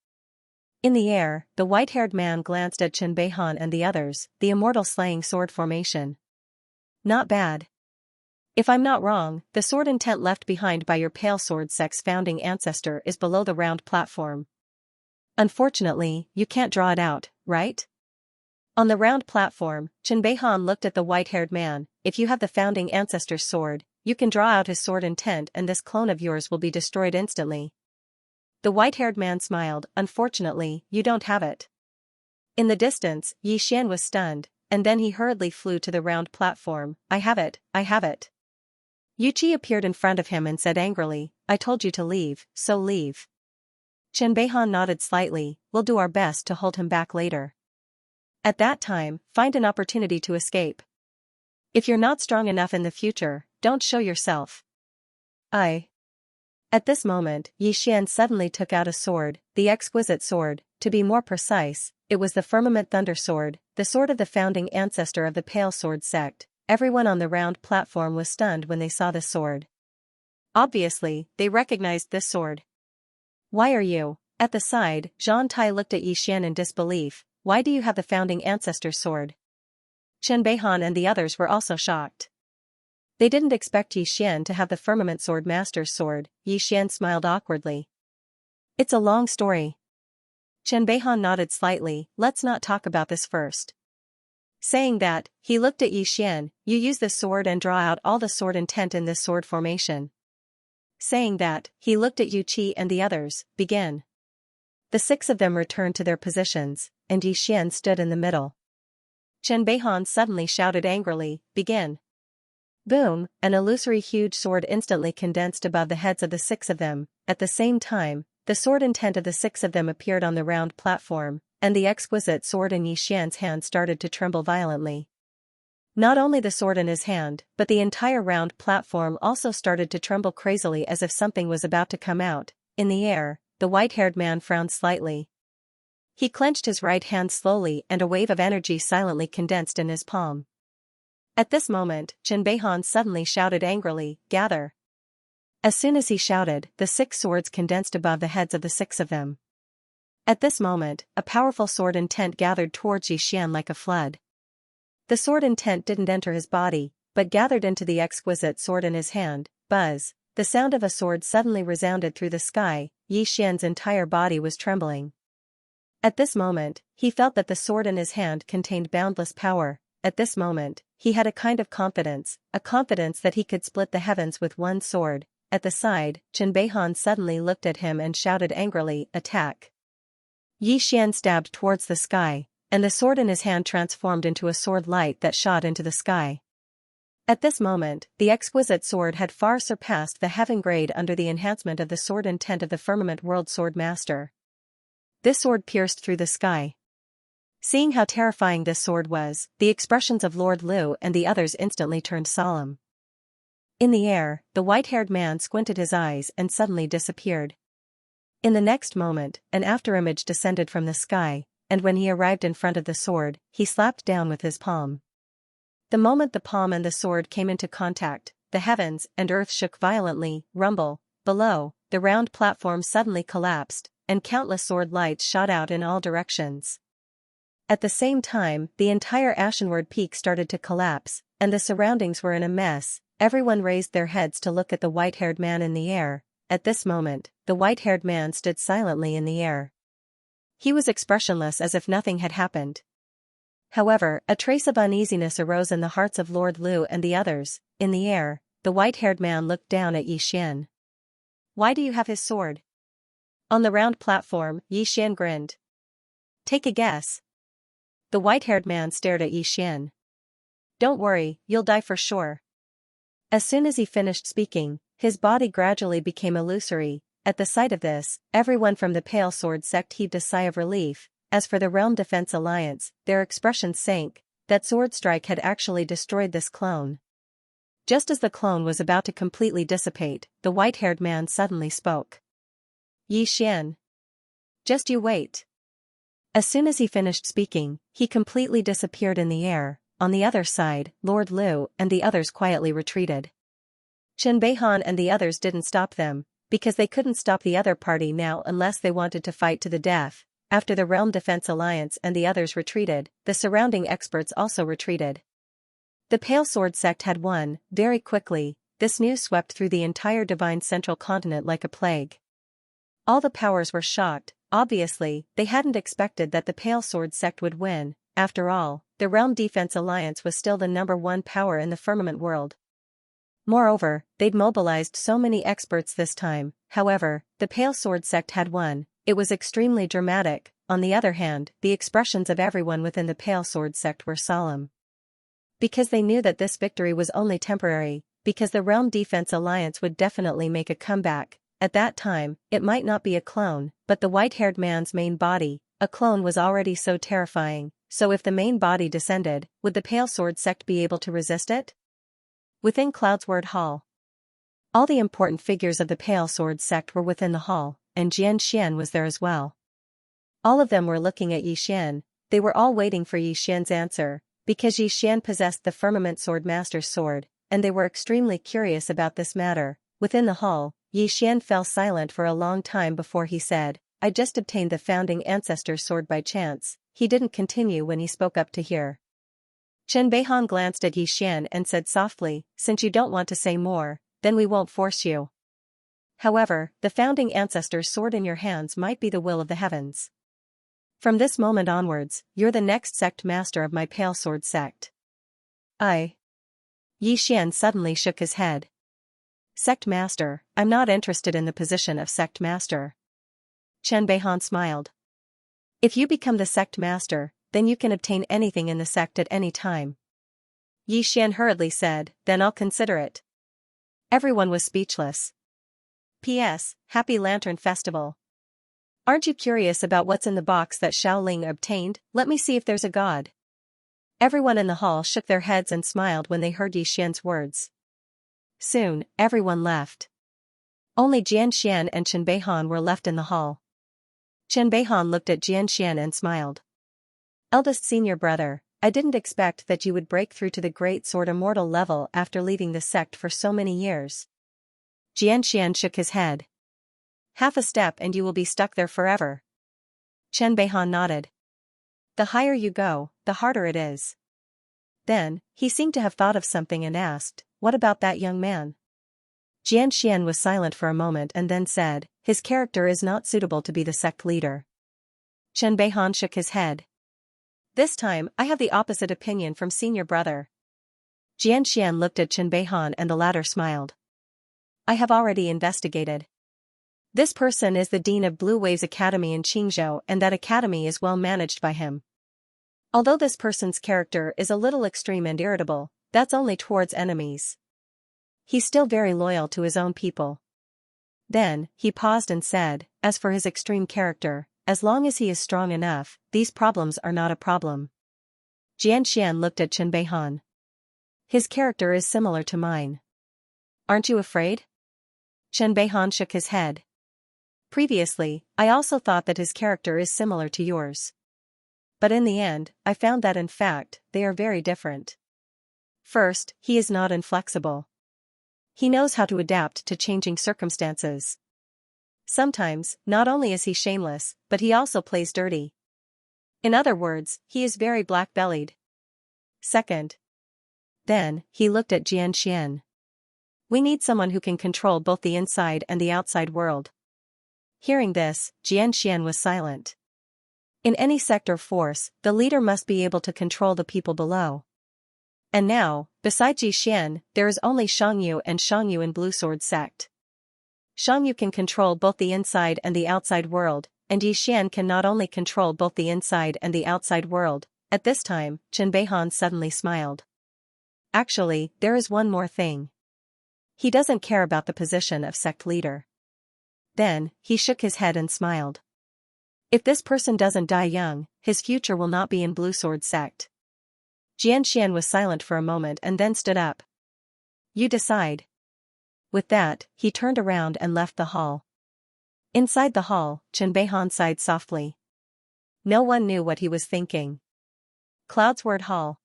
In the air, the white-haired man glanced at Chen Beihan and the others, the immortal slaying sword formation. "Not bad. If I'm not wrong, the sword intent left behind by your Pale Sword sect's founding ancestor is below the round platform. Unfortunately, you can't draw it out, right?" On the round platform, Chen Beihan looked at the white-haired man. "If you have the founding ancestor's sword, you can draw out his sword intent and this clone of yours will be destroyed instantly." The white-haired man smiled. "Unfortunately, you don't have it." In the distance, Xian was stunned, and then he hurriedly flew to the round platform. "I have it, I have it." Yuqi appeared in front of him and said angrily, "I told you to leave, so leave." Chen Beihan nodded slightly. "We'll do our best to hold him back later. At that time, find an opportunity to escape. If you're not strong enough in the future, don't show yourself." At this moment, Xian suddenly took out a sword, the exquisite sword. To be more precise, it was the Firmament Thunder Sword, the sword of the founding ancestor of the Pale Sword sect. Everyone on the round platform was stunned when they saw the sword. Obviously, they recognized this sword. "Why are you?" At the side, Zhang Tai looked at Xian in disbelief. "Why do you have the founding ancestor's sword?" Chen Beihan and the others were also shocked. They didn't expect Xian to have the Firmament Sword Master's sword. Xian smiled awkwardly. "It's a long story." Chen Beihan nodded slightly. "Let's not talk about this first." Saying that, he looked at Xian. "You use this sword and draw out all the sword intent in this sword formation." Saying that, he looked at Yuqi and the others. "Begin." The 6 of them returned to their positions, and Xian stood in the middle. Chen Beihan suddenly shouted angrily, "Begin." Boom, an illusory huge sword instantly condensed above the heads of the 6 of them. At the same time, the sword intent of the 6 of them appeared on the round platform, and the exquisite sword in Xian's hand started to tremble violently. Not only the sword in his hand, but the entire round platform also started to tremble crazily as if something was about to come out. In the air, the white-haired man frowned slightly. He clenched his right hand slowly and a wave of energy silently condensed in his palm. At this moment, Chen Beihan suddenly shouted angrily, "Gather." As soon as he shouted, the 6 swords condensed above the heads of the 6 of them. At this moment, a powerful sword intent gathered towards Xian like a flood. The sword intent didn't enter his body, but gathered into the exquisite sword in his hand. Buzz, the sound of a sword suddenly resounded through the sky. Xian's entire body was trembling. At this moment, he felt that the sword in his hand contained boundless power. At this moment, he had a kind of confidence, a confidence that he could split the heavens with one sword. At the side, Chen Beihan suddenly looked at him and shouted angrily, "Attack." Xian stabbed towards the sky, and the sword in his hand transformed into a sword light that shot into the sky. At this moment, the exquisite sword had far surpassed the heaven grade under the enhancement of the sword intent of the Firmament World Sword Master. This sword pierced through the sky. Seeing how terrifying this sword was, the expressions of Lord Liu and the others instantly turned solemn. In the air, the white-haired man squinted his eyes and suddenly disappeared. In the next moment, an afterimage descended from the sky, and when he arrived in front of the sword, he slapped down with his palm. The moment the palm and the sword came into contact, the heavens and earth shook violently. Rumble. Below, the round platform suddenly collapsed, and countless sword lights shot out in all directions. At the same time, the entire Ashenward Peak started to collapse, and the surroundings were in a mess. everyone raised their heads to look at the white-haired man in the air. At this moment, the white-haired man stood silently in the air. He was expressionless as if nothing had happened. However, a trace of uneasiness arose in the hearts of Lord Lu and the others. In the air, the white-haired man looked down at Xian. "Why do you have his sword?" On the round platform, Xian grinned. "Take a guess." The white-haired man stared at Xian. "Don't worry, you'll die for sure." As soon as he finished speaking, his body gradually became illusory. At the sight of this, everyone from the Pale Sword sect heaved a sigh of relief. As for the Realm Defense Alliance, their expressions sank. That sword strike had actually destroyed this clone. Just as the clone was about to completely dissipate, the white-haired man suddenly spoke. "Xian. Just you wait." As soon as he finished speaking, he completely disappeared in the air. On the other side, Lord Lu and the others quietly retreated. Chen Beihan and the others didn't stop them, because they couldn't stop the other party now unless they wanted to fight to the death. After the Realm Defense Alliance and the others retreated, the surrounding experts also retreated. The Pale Sword sect had won. Very quickly, this news swept through the entire Divine Central Continent like a plague. All the powers were shocked. Obviously, they hadn't expected that the Pale Sword sect would win. After all, the Realm Defense Alliance was still the #1 power in the firmament world. Moreover, they'd mobilized so many experts this time. However, the Pale Sword sect had won. It was extremely dramatic. On the other hand, the expressions of everyone within the Pale Sword sect were solemn. Because they knew that this victory was only temporary, because the Realm Defense Alliance would definitely make a comeback. At that time, it might not be a clone, but the white-haired man's main body. A clone was already so terrifying, so if the main body descended, would the Pale Sword sect be able to resist it? Within Cloudsword Hall, all the important figures of the Pale Sword sect were within the hall, and Xianxia was there as well. All of them were looking at Xian. They were all waiting for Xian's answer, because Xian possessed the Firmament Sword Master's sword, and they were extremely curious about this matter. Within the hall, Xian fell silent for a long time before he said, "I just obtained the founding ancestor's sword by chance." He didn't continue when he spoke up to hear. Chen Beihan glanced at Xian and said softly, "Since you don't want to say more, then we won't force you. However, the founding ancestor's sword in your hands might be the will of the heavens. From this moment onwards, you're the next sect master of my Pale Sword sect." Xian suddenly shook his head. "Sect master, I'm not interested in the position of sect master." Chen Beihan smiled. "If you become the sect master, then you can obtain anything in the sect at any time." Xian hurriedly said, "Then I'll consider it." Everyone was speechless. P.S. Happy Lantern Festival. Aren't you curious about what's in the box that Xiaoling obtained? Let me see if there's a god. Everyone in the hall shook their heads and smiled when they heard Xian's words. Soon, everyone left. Only Xianxian and Chen Beihan were left in the hall. Chen Beihan looked at Xianxian and smiled. "Eldest senior brother, I didn't expect that you would break through to the Great Sword Immortal level after leaving the sect for so many years." Xianxian shook his head. "Half a step and you will be stuck there forever." Chen Beihan nodded. "The higher you go, the harder it is." Then, he seemed to have thought of something and asked, "What about that young man?" Xianxian was silent for a moment and then said, "His character is not suitable to be the sect leader." Chen Beihan shook his head. "This time, I have the opposite opinion from senior brother." Xianxian looked at Chen Beihan and the latter smiled. "I have already investigated. This person is the Dean of Blue Waves Academy in Qingzhou, and that academy is well managed by him. Although this person's character is a little extreme and irritable, that's only towards enemies. He's still very loyal to his own people." Then, he paused and said, "As for his extreme character, as long as he is strong enough, these problems are not a problem." Xianxian looked at Chen Beihan. "His character is similar to mine. Aren't you afraid?" Chen Beihan shook his head. "Previously, I also thought that his character is similar to yours. But in the end, I found that in fact, they are very different. First, he is not inflexible. He knows how to adapt to changing circumstances. Sometimes, not only is he shameless, but he also plays dirty. In other words, he is very black-bellied. Second." Then, he looked at Xianxian. We need someone who can control both the inside and the outside world. Hearing this, Xianxia was silent. In any sector force, the leader must be able to control the people below. And now, besides Xian, there is only Shangyu and Shangyu in Blue Sword sect. Shangyu can control both the inside and the outside world, and Xian can not only control both the inside and the outside world. At this time, Chen Beihan suddenly smiled. Actually, there is one more thing. He doesn't care about the position of sect leader. Then, he shook his head and smiled. If this person doesn't die young, his future will not be in Blue Sword sect. Xianxia was silent for a moment and then stood up. You decide. With that, he turned around and left the hall. Inside the hall, Chen Beihan sighed softly. No one knew what he was thinking. Cloudsword Hall.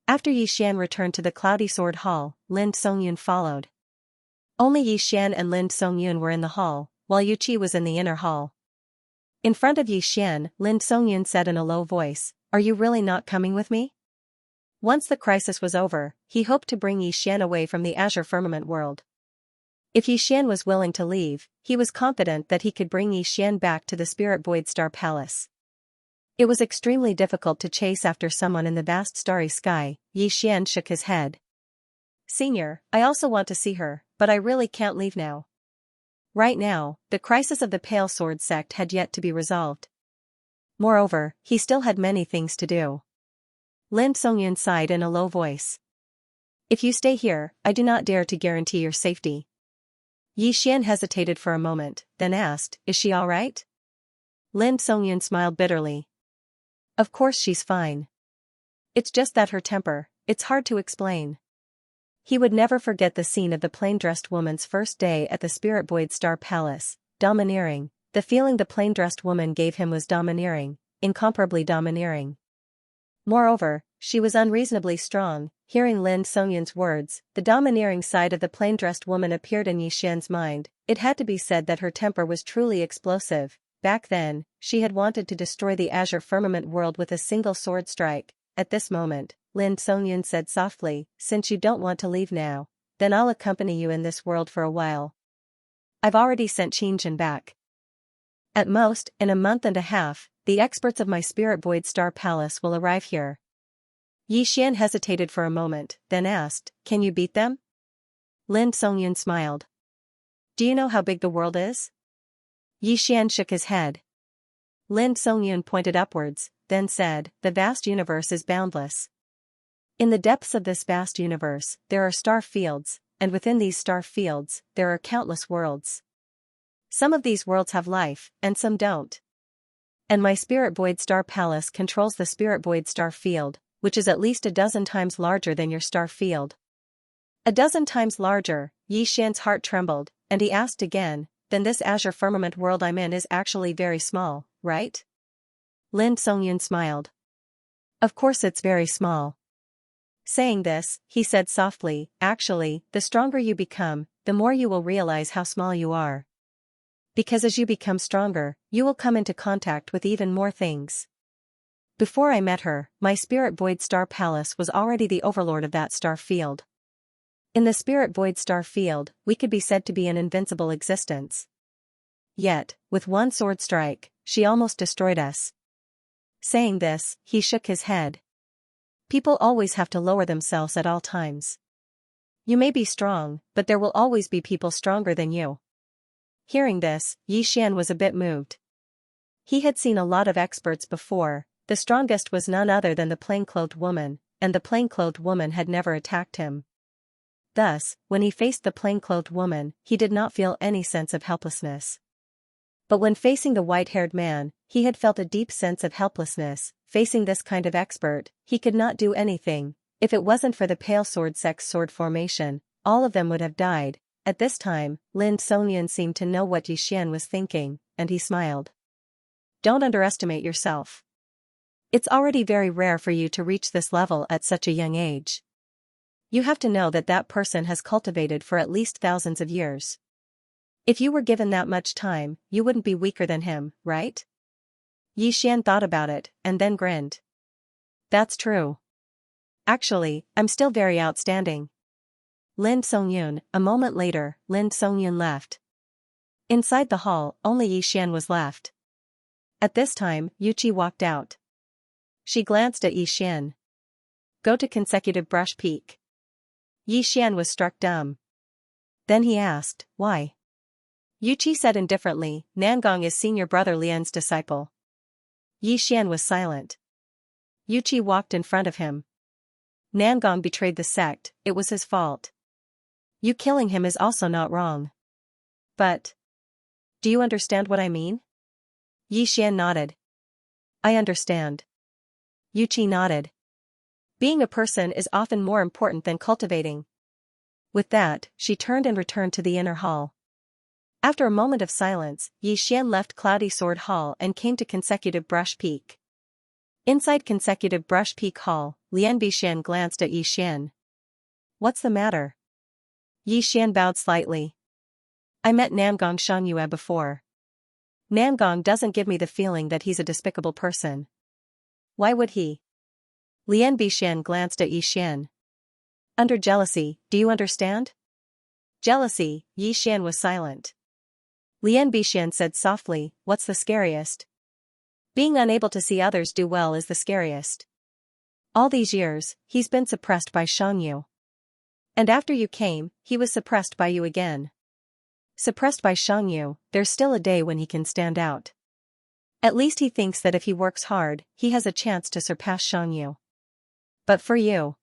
After Yixian returned to the Cloudy Sword Hall, Lin Songyun followed. Only Yixian and Lin Songyun were in the hall, while Yuqi was in the inner hall. In front of Yixian, Lin Songyun said in a low voice, "Are you really not coming with me?" Once the crisis was over, he hoped to bring Yixian away from the Azure Firmament world. If Yixian was willing to leave, he was confident that he could bring Yixian back to the Spirit Void Star Palace. It was extremely difficult to chase after someone in the vast starry sky. Yixian shook his head. Senior, I also want to see her, but I really can't leave now. Right now, the crisis of the Pale Sword sect had yet to be resolved. Moreover, he still had many things to do. Lin Songyun sighed in a low voice. If you stay here, I do not dare to guarantee your safety. Yixian hesitated for a moment, then asked, Is she all right? Lin Songyun smiled bitterly. Of course she's fine. It's just that her temper, it's hard to explain. He would never forget the scene of the plain-dressed woman's first day at the Spirit Void Star Palace, domineering. The feeling the plain-dressed woman gave him was domineering, incomparably domineering. Moreover, she was unreasonably strong. Hearing Lin Songyun's words, the domineering side of the plain-dressed woman appeared in Yixian's mind. It had to be said that her temper was truly explosive. Back then, she had wanted to destroy the Azure Firmament world with a single sword strike. At this moment, Lin Songyun said softly, Since you don't want to leave now, then I'll accompany you in this world for a while. I've already sent Xianxia back. At most, in a month and a half, the experts of my Spirit Void Star Palace will arrive here. Yixian hesitated for a moment, then asked, Can you beat them? Lin Songyun smiled. Do you know how big the world is? Yixian shook his head. Lin Songyun pointed upwards, then said, The vast universe is boundless. In the depths of this vast universe, there are star fields, and within these star fields, there are countless worlds. Some of these worlds have life, and some don't. And my Spirit Void Star Palace controls the Spirit Void Star Field, which is at least a dozen times larger than your star field. A dozen times larger. Yixian's heart trembled, and he asked again, Then this Azure Firmament world I'm in is actually very small, right? Lin Songyun smiled. Of course it's very small. Saying this, he said softly, Actually, the stronger you become, the more you will realize how small you are. Because as you become stronger, you will come into contact with even more things. Before I met her, my Spirit Void Star Palace was already the overlord of that star field. In the Spirit Void Star Field, we could be said to be an invincible existence. Yet, with one sword strike, she almost destroyed us. Saying this, he shook his head. People always have to lower themselves at all times. You may be strong, but there will always be people stronger than you. Hearing this, Yixian was a bit moved. He had seen a lot of experts before. The strongest was none other than the plain-clothed woman, and the plain-clothed woman had never attacked him. Thus, when he faced the plain-clothed woman, he did not feel any sense of helplessness. But when facing the white-haired man, he had felt a deep sense of helplessness. Facing this kind of expert, he could not do anything. If it wasn't for the Pale Sword sect's sword formation, all of them would have died. At this time, Lin Songyun seemed to know what Yixian was thinking, and he smiled. Don't underestimate yourself. It's already very rare for you to reach this level at such a young age. You have to know that that person has cultivated for at least thousands of years. If you were given that much time, you wouldn't be weaker than him, right? Yixian thought about it, and then grinned. That's true. Actually, I'm still very outstanding. Lin Songyun. A moment later, Lin Songyun left. Inside the hall, only Yixian was left. At this time, Yuqi walked out. She glanced at Yixian. Go to consecutive brush peak. Yixian was struck dumb. Then he asked, why? Yuqi said indifferently, Nangong is senior brother Lian's disciple. Yixian was silent. Yuqi walked in front of him. Nangong betrayed the sect, it was his fault. You killing him is also not wrong. But do you understand what I mean? Yixian nodded. I understand. Yuqi nodded. Being a person is often more important than cultivating. With that, she turned and returned to the inner hall. After a moment of silence, Yixian left Cloudy Sword Hall and came to Consecutive Brush Peak. Inside Consecutive Brush Peak Hall, Lian Bixian glanced at Yixian. What's the matter? Yixian bowed slightly. I met Namgong Xianxia before. Namgong doesn't give me the feeling that he's a despicable person. Why would he? Lian Bixian glanced at Yixian. Under jealousy, do you understand? Jealousy. Yixian was silent. Lian Bixian said softly, what's the scariest? Being unable to see others do well is the scariest. All these years, he's been suppressed by Xianxia. And after you came, he was suppressed by you again. Suppressed by Xianxia, there's still a day when he can stand out. At least he thinks that if he works hard, he has a chance to surpass Xianxia. But for you.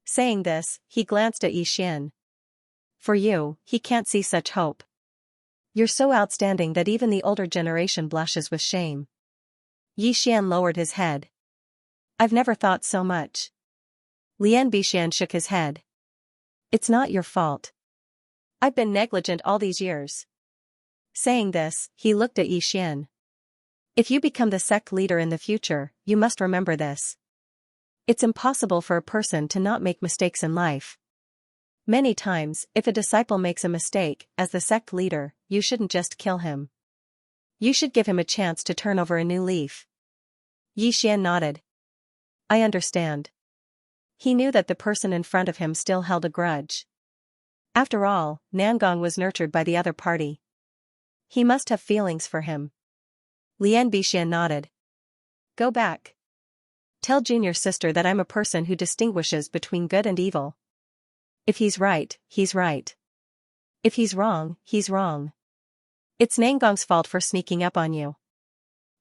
Saying this, he glanced at Yixian. For you, he can't see such hope. You're so outstanding that even the older generation blushes with shame. Yixian lowered his head. I've never thought so much. Lian Bixian shook his head. It's not your fault. I've been negligent all these years. Saying this, he looked at Yixian. If you become the sect leader in the future, you must remember this. It's impossible for a person to not make mistakes in life. Many times, if a disciple makes a mistake, as the sect leader, you shouldn't just kill him. You should give him a chance to turn over a new leaf. Yixian nodded. I understand. He knew that the person in front of him still held a grudge. After all, Nangong was nurtured by the other party. He must have feelings for him. Lian Bixian nodded. Go back. Tell junior sister that I'm a person who distinguishes between good and evil. If he's right, he's right. If he's wrong, he's wrong. It's Nangong's fault for sneaking up on you.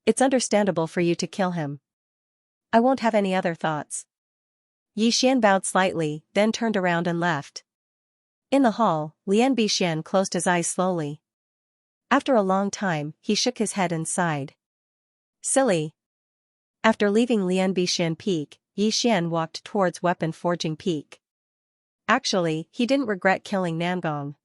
It's understandable for you to kill him. I won't have any other thoughts. Yixian bowed slightly, then turned around and left. In the hall, Lian Bixian closed his eyes slowly. After a long time, he shook his head and sighed. Silly. After leaving Lian Bixian Peak, Yixian walked towards Weapon Forging Peak. Actually, he didn't regret killing Nangong.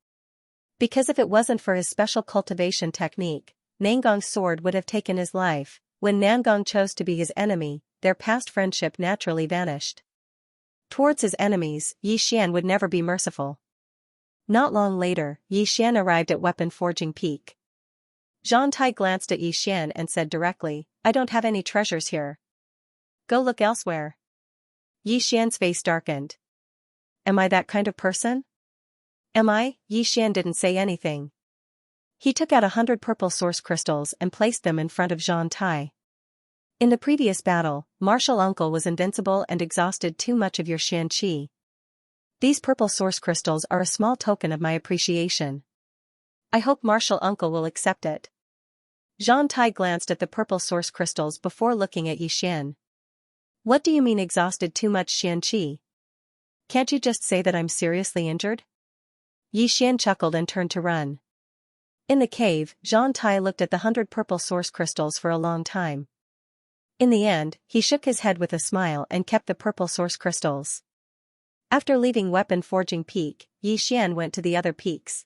Because if it wasn't for his special cultivation technique, Nangong's sword would have taken his life. When Nangong chose to be his enemy, their past friendship naturally vanished. Towards his enemies, Yixian would never be merciful. Not long later, Yixian arrived at Weapon Forging Peak. Zhang glanced at Yixian and said directly, I don't have any treasures here. Go look elsewhere. Yixian's face darkened. Am I that kind of person? Am I? Yixian didn't say anything. He took out 100 purple source crystals and placed them in front of Zhang. In the previous battle, Martial Uncle was invincible and exhausted too much of your Xianxia. These purple source crystals are a small token of my appreciation. I hope Martial Uncle will accept it. Zhang glanced at the purple source crystals before looking at Yixian. What do you mean exhausted too much Xianxia? Can't you just say that I'm seriously injured? Yixian chuckled and turned to run. In the cave, Zhang looked at the 100 purple source crystals for a long time. In the end, he shook his head with a smile and kept the purple source crystals. After leaving Weapon Forging Peak, Yixian went to the other peaks.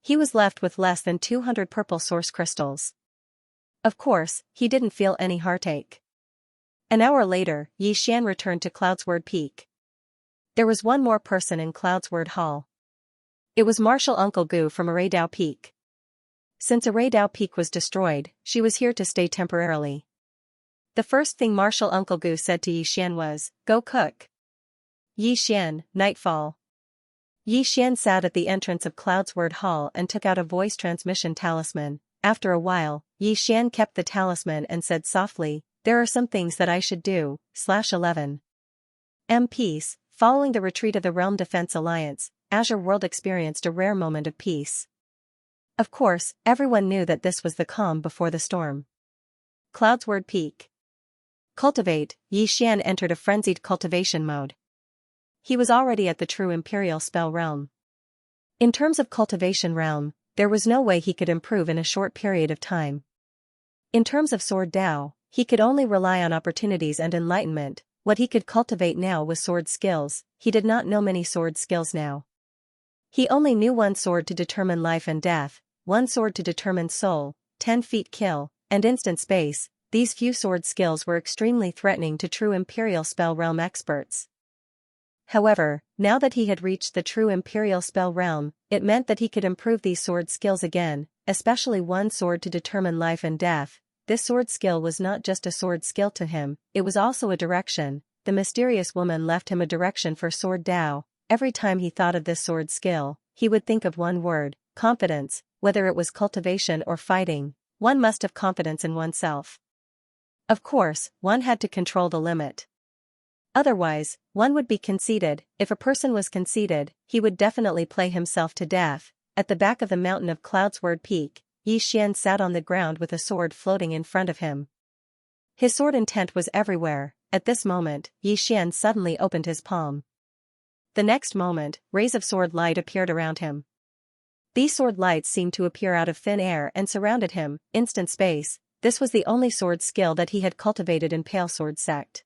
He was left with less than 200 purple source crystals. Of course, he didn't feel any heartache. An hour later, Yixian returned to Cloudsword Peak. There was one more person in Cloudsword Hall. It was Martial Uncle Gu from Araidao Peak. Since Araidao Peak was destroyed, she was here to stay temporarily. The first thing Martial Uncle Gu said to Yixian was, go cook. Yixian, nightfall. Yi Xian sat at the entrance of Cloudsword Hall and took out a voice transmission talisman. After a while, Yi Xian kept the talisman and said softly, "There are some things that I should do." /11. Peace. Following the retreat of the Realm Defense Alliance, Azure World experienced a rare moment of peace. Of course, everyone knew that this was the calm before the storm. Cloudsword Peak. Cultivate. Yi Xian entered a frenzied cultivation mode. He was already at the true Imperial Spell Realm. In terms of cultivation realm, there was no way he could improve in a short period of time. In terms of Sword Dao, he could only rely on opportunities and enlightenment. What he could cultivate now was sword skills. He did not know many sword skills now. He only knew one sword to determine life and death, one sword to determine soul, 10 feet kill, and instant space. These few sword skills were extremely threatening to true Imperial Spell Realm experts. However, now that he had reached the true Imperial Spell Realm, it meant that he could improve these sword skills again, especially one sword to determine life and death. This sword skill was not just a sword skill to him, it was also a direction. The mysterious woman left him a direction for Sword Dao. Every time he thought of this sword skill, he would think of one word: confidence. Whether it was cultivation or fighting, one must have confidence in oneself. Of course, one had to control the limit. Otherwise, one would be conceited. If a person was conceited, he would definitely play himself to death. At the back of the mountain of Cloudsword Peak, Yi Xian sat on the ground with a sword floating in front of him. His sword intent was everywhere. At this moment, Yi Xian suddenly opened his palm. The next moment, rays of sword light appeared around him. These sword lights seemed to appear out of thin air and surrounded him. Instant space. This was the only sword skill that he had cultivated in Pale Sword Sect.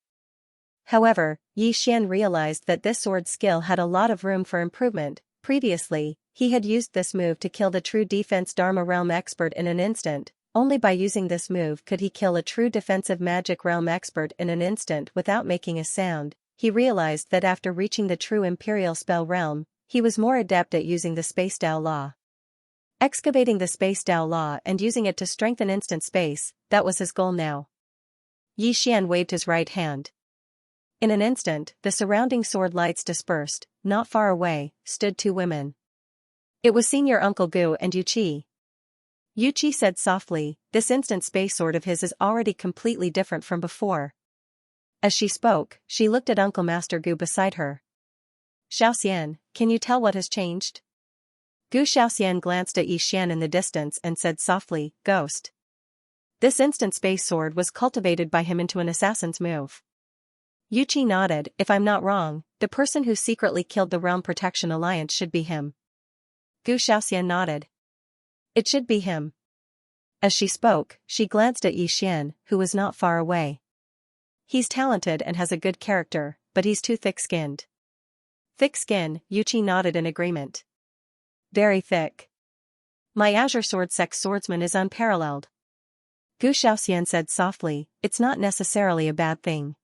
However, Yi Xian realized that this sword skill had a lot of room for improvement. Previously, he had used this move to kill the true defense Dharma Realm expert in an instant. Only by using this move could he kill a true defensive magic realm expert in an instant without making a sound. He realized that after reaching the true Imperial Spell Realm, he was more adept at using the Space Dao Law. Excavating the Space Dao Law and using it to strengthen instant space, that was his goal now. Yi Xian waved his right hand. In an instant, the surrounding sword lights dispersed. Not far away, stood two women. It was Senior Uncle Gu and Yu Qi. Yu Qi said softly, "This instant space sword of his is already completely different from before." As she spoke, she looked at Uncle Master Gu beside her. "Xiaoxian, can you tell what has changed?" Gu Xiaoxian glanced at Yi Xian in the distance and said softly, "Ghost." This instant space sword was cultivated by him into an assassin's move. Yu Qi nodded. "If I'm not wrong, the person who secretly killed the Realm Protection Alliance should be him." Gu Xiaoxian nodded. "It should be him." As she spoke, she glanced at Yi Xian, who was not far away. "He's talented and has a good character, but he's too thick-skinned." "Thick skin," Yu Qi nodded in agreement. "Very thick. My Azure Sword Sect swordsman is unparalleled." Gu Xiaoxian said softly, "It's not necessarily a bad thing.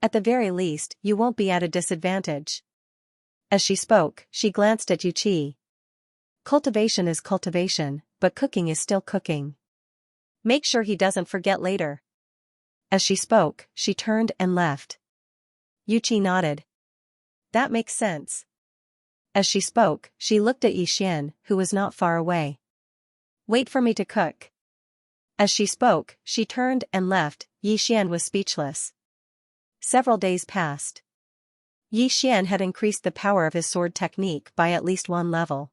At the very least, you won't be at a disadvantage." As she spoke, she glanced at Yu Qi. "Cultivation is cultivation, but cooking is still cooking. Make sure he doesn't forget later." As she spoke, she turned and left. Yu Qi nodded. "That makes sense." As she spoke, she looked at Yi Xian, who was not far away. "Wait for me to cook." As she spoke, she turned and left. Yi Xian was speechless. Several days passed. Yi Xian had increased the power of his sword technique by at least one level.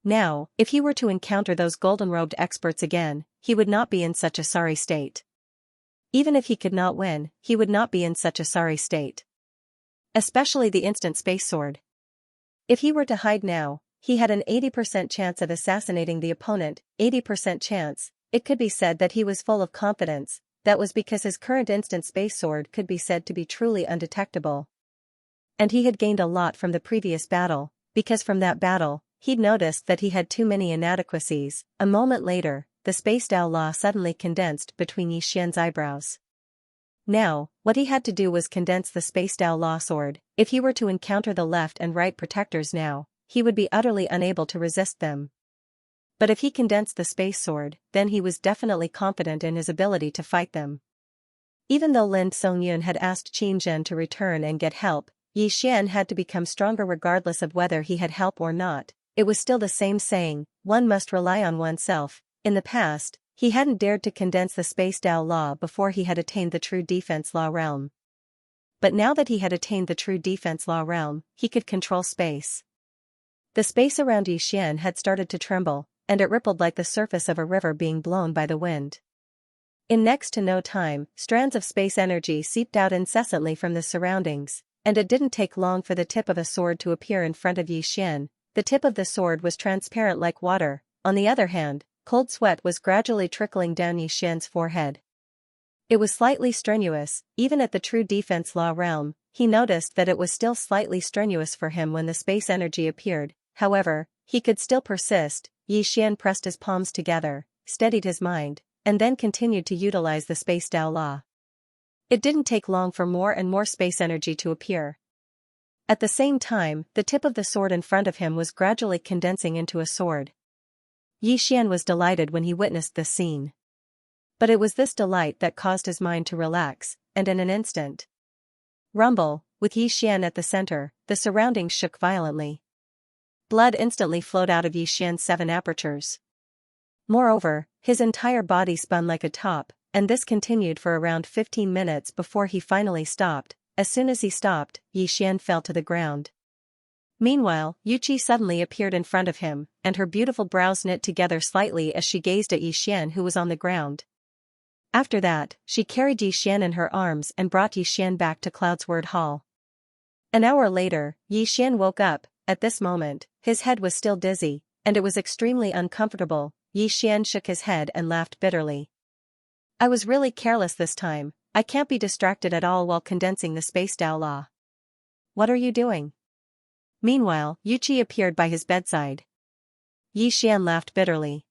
Now, if he were to encounter those golden-robed experts again, he would not be in such a sorry state. Even if he could not win, he would not be in such a sorry state. Especially the instant space sword. If he were to hide now, he had an 80% chance of assassinating the opponent. 80% chance. It could be said that he was full of confidence. That was because his current instant space sword could be said to be truly undetectable. And he had gained a lot from the previous battle, because from that battle, he'd noticed that he had too many inadequacies. A moment later, the Space Dao Law suddenly condensed between Yi Xian's eyebrows. Now, what he had to do was condense the Space Dao Law sword. If he were to encounter the left and right protectors now, he would be utterly unable to resist them. But if he condensed the space sword, then he was definitely confident in his ability to fight them. Even though Lin Songyun had asked Qin Zhen to return and get help, Yi Xian had to become stronger regardless of whether he had help or not. It was still the same saying, one must rely on oneself. In the past, he hadn't dared to condense the Space Tao Law before he had attained the True Defense Law realm. But now that he had attained the True Defense Law realm, he could control space. The space around Yi Xian had started to tremble, and it rippled like the surface of a river being blown by the wind. In next to no time, strands of space energy seeped out incessantly from the surroundings, and it didn't take long for the tip of a sword to appear in front of Yi Xian. The tip of the sword was transparent like water. On the other hand, cold sweat was gradually trickling down Yi Xian's forehead. It was slightly strenuous, even at the True Defense Law realm. He noticed that it was still slightly strenuous for him when the space energy appeared. However, he could still persist. Yi Xian pressed his palms together, steadied his mind, and then continued to utilize the Space Tao Law. It didn't take long for more and more space energy to appear. At the same time, the tip of the sword in front of him was gradually condensing into a sword. Yi Xian was delighted when he witnessed this scene. But it was this delight that caused his mind to relax, and in an instant. Rumble, with Yi Xian at the center, the surroundings shook violently. Blood instantly flowed out of Yi Xian's 7 apertures. Moreover, his entire body spun like a top, and this continued for around 15 minutes before he finally stopped. As soon as he stopped, Yi Xian fell to the ground. Meanwhile, Yuqi suddenly appeared in front of him, and her beautiful brows knit together slightly as she gazed at Yi Xian who was on the ground. After that, she carried Yi Xian in her arms and brought Yi Xian back to Cloudsword Hall. An hour later, Yi Xian woke up. At this moment, his head was still dizzy, and it was extremely uncomfortable. Yi Xian shook his head and laughed bitterly. I was really careless this time. I can't be distracted at all while condensing the Space Tao Law. What are you doing? Meanwhile, Yuqi appeared by his bedside. Yi Xian laughed bitterly.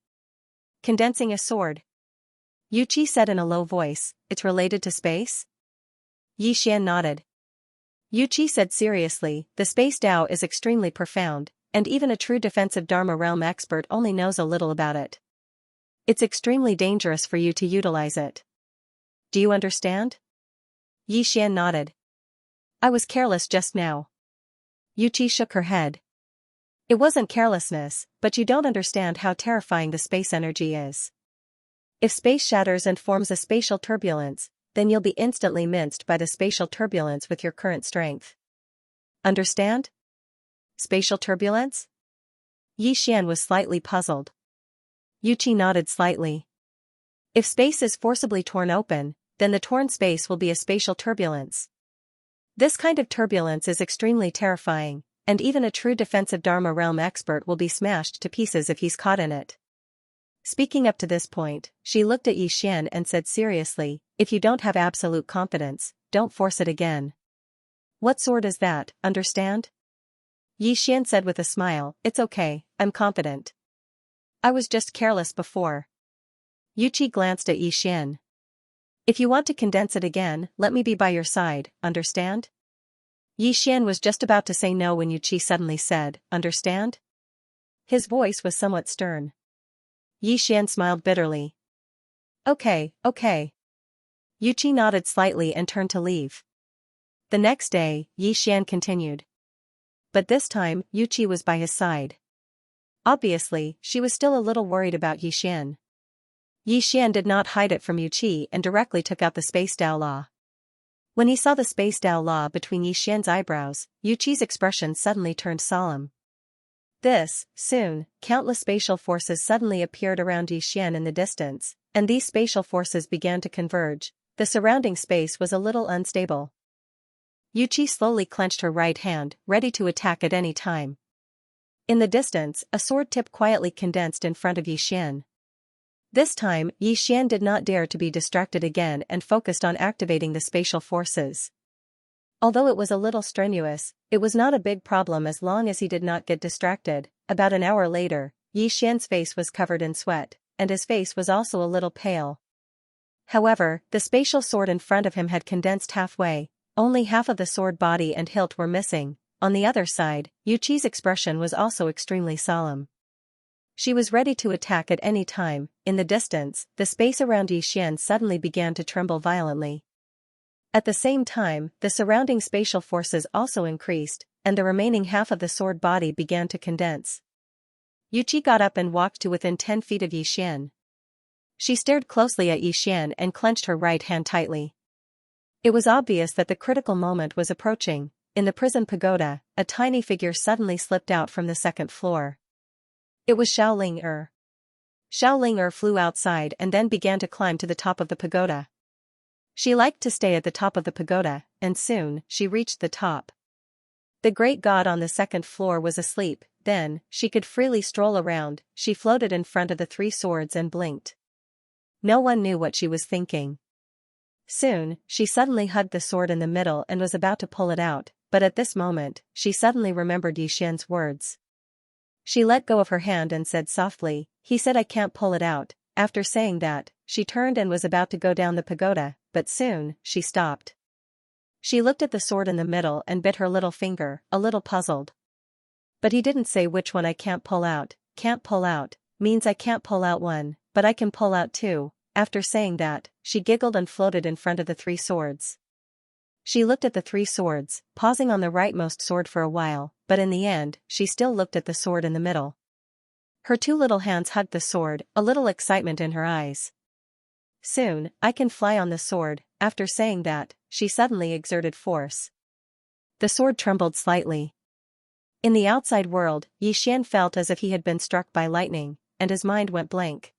Condensing a sword. Yuqi said in a low voice, it's related to space? Yi Xian nodded. Yuqi said seriously, the Space Tao is extremely profound, and even a true defensive Dharma realm expert only knows a little about it. It's extremely dangerous for you to utilize it. Do you understand? Yi Xian nodded. I was careless just now. Yuqi shook her head. It wasn't carelessness, but you don't understand how terrifying the space energy is. If space shatters and forms a spatial turbulence, then you'll be instantly minced by the spatial turbulence with your current strength. Understand? Spatial turbulence? Yi Xian was slightly puzzled. Yuqi nodded slightly. If space is forcibly torn open, then the torn space will be a spatial turbulence. This kind of turbulence is extremely terrifying, and even a true defensive Dharma realm expert will be smashed to pieces if he's caught in it. Speaking up to this point, she looked at Yi Xian and said seriously, if you don't have absolute confidence, don't force it again. What sword is that, understand? Yi Xian said with a smile, it's okay, I'm confident. I was just careless before. Yuqi glanced at Yi Xian. If you want to condense it again, let me be by your side, understand? Yi Xian was just about to say no when Yuqi suddenly said, understand? His voice was somewhat stern. Yi Xian smiled bitterly. Okay. Yuqi nodded slightly and turned to leave. The next day, Yi Xian continued. But this time, Yuqi was by his side. Obviously, she was still a little worried about Yi Xian. Yi Xian did not hide it from Yuqi and directly took out the Space Tao Law. When he saw the Space Tao Law between Yi Xian's eyebrows, Yuqi's expression suddenly turned solemn. Soon, countless spatial forces suddenly appeared around Yi Xian in the distance, and these spatial forces began to converge. The surrounding space was a little unstable. Yuqi slowly clenched her right hand, ready to attack at any time. In the distance, a sword tip quietly condensed in front of Yi Xian. This time, Yi Xian did not dare to be distracted again and focused on activating the spatial forces. Although it was a little strenuous, it was not a big problem as long as he did not get distracted. About an hour later, Yi Xian's face was covered in sweat, and his face was also a little pale. However, the spatial sword in front of him had condensed halfway, only half of the sword body and hilt were missing. On the other side, Yuqi's expression was also extremely solemn. She was ready to attack at any time. In the distance, the space around Yi Xian suddenly began to tremble violently. At the same time, the surrounding spatial forces also increased, and the remaining half of the sword body began to condense. Yuqi got up and walked to within 10 feet of Yixian. She stared closely at Yixian and clenched her right hand tightly. It was obvious that the critical moment was approaching. In the prison pagoda, a tiny figure suddenly slipped out from the second floor. It was Xiaoling. Xiaoling flew outside and then began to climb to the top of the pagoda. She liked to stay at the top of the pagoda, and soon, she reached the top. The great god on the second floor was asleep. Then, she could freely stroll around. She floated in front of the 3 swords and blinked. No one knew what she was thinking. Soon, she suddenly hugged the sword in the middle and was about to pull it out, but at this moment, she suddenly remembered Yixian's words. She let go of her hand and said softly, "He said I can't pull it out." After saying that, she turned and was about to go down the pagoda, but soon, she stopped. She looked at the sword in the middle and bit her little finger, a little puzzled. But he didn't say which one I can't pull out. Can't pull out means I can't pull out one, but I can pull out 2. After saying that, she giggled and floated in front of the 3 swords. She looked at the 3 swords, pausing on the rightmost sword for a while, but in the end, she still looked at the sword in the middle. Her 2 little hands hugged the sword, a little excitement in her eyes. Soon, I can fly on the sword. After saying that, she suddenly exerted force. The sword trembled slightly. In the outside world, Yixian felt as if he had been struck by lightning, and his mind went blank.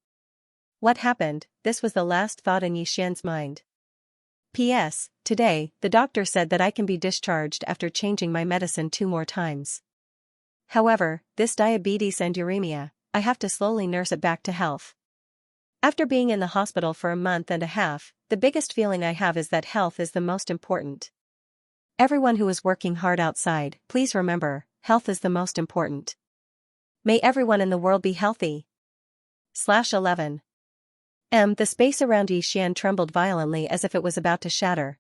What happened? This was the last thought in Yixian's mind. P.S. Today, the doctor said that I can be discharged after changing my medicine 2 more times. However, this diabetes and uremia, I have to slowly nurse it back to health. After being in the hospital for a month and a half, the biggest feeling I have is that health is the most important. Everyone who is working hard outside, please remember, health is the most important. May everyone in the world be healthy. /11. The space around Yixian trembled violently as if it was about to shatter.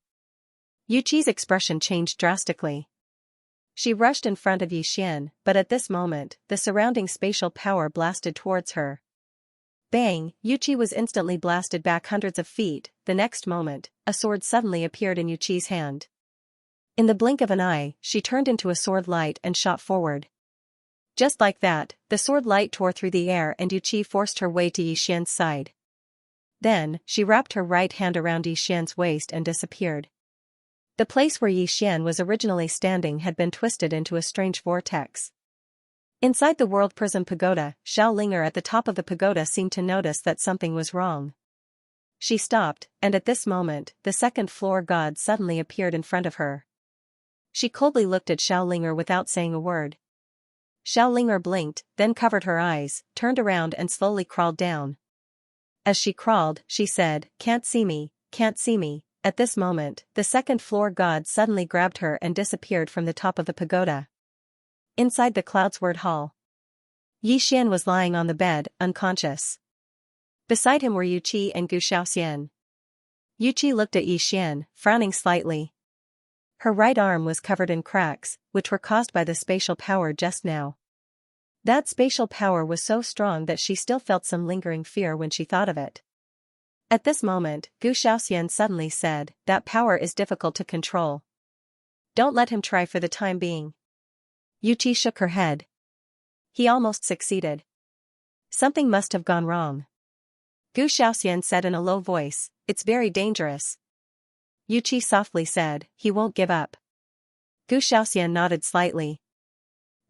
Yuqi's expression changed drastically. She rushed in front of Yixian, but at this moment, the surrounding spatial power blasted towards her. Bang! Yuqi was instantly blasted back hundreds of feet. The next moment, a sword suddenly appeared in Yuqi's hand. In the blink of an eye, she turned into a sword light and shot forward. Just like that, the sword light tore through the air and Yuqi forced her way to Yixian's side. Then, she wrapped her right hand around Yixian's waist and disappeared. The place where Yixian was originally standing had been twisted into a strange vortex. Inside the world prison pagoda, Xiaoling at the top of the pagoda seemed to notice that something was wrong. She stopped, and at this moment, the second floor god suddenly appeared in front of her. She coldly looked at Xiaoling without saying a word. Xiaoling blinked, then covered her eyes, turned around and slowly crawled down. As she crawled, she said, "Can't see me, can't see me." At this moment, the second floor god suddenly grabbed her and disappeared from the top of the pagoda. Inside the Cloudsword Hall, Yixian was lying on the bed, unconscious. Beside him were Yuqi and Gu Xiaoxian. Yuqi looked at Yixian, frowning slightly. Her right arm was covered in cracks, which were caused by the spatial power just now. That spatial power was so strong that she still felt some lingering fear when she thought of it. At this moment, Gu Xiaoxian suddenly said, "That power is difficult to control. Don't let him try for the time being." Yuqi shook her head. He almost succeeded. Something must have gone wrong. Gu Xiaoxian said in a low voice, "It's very dangerous." Yuqi softly said, "He won't give up." Gu Xiaoxian nodded slightly.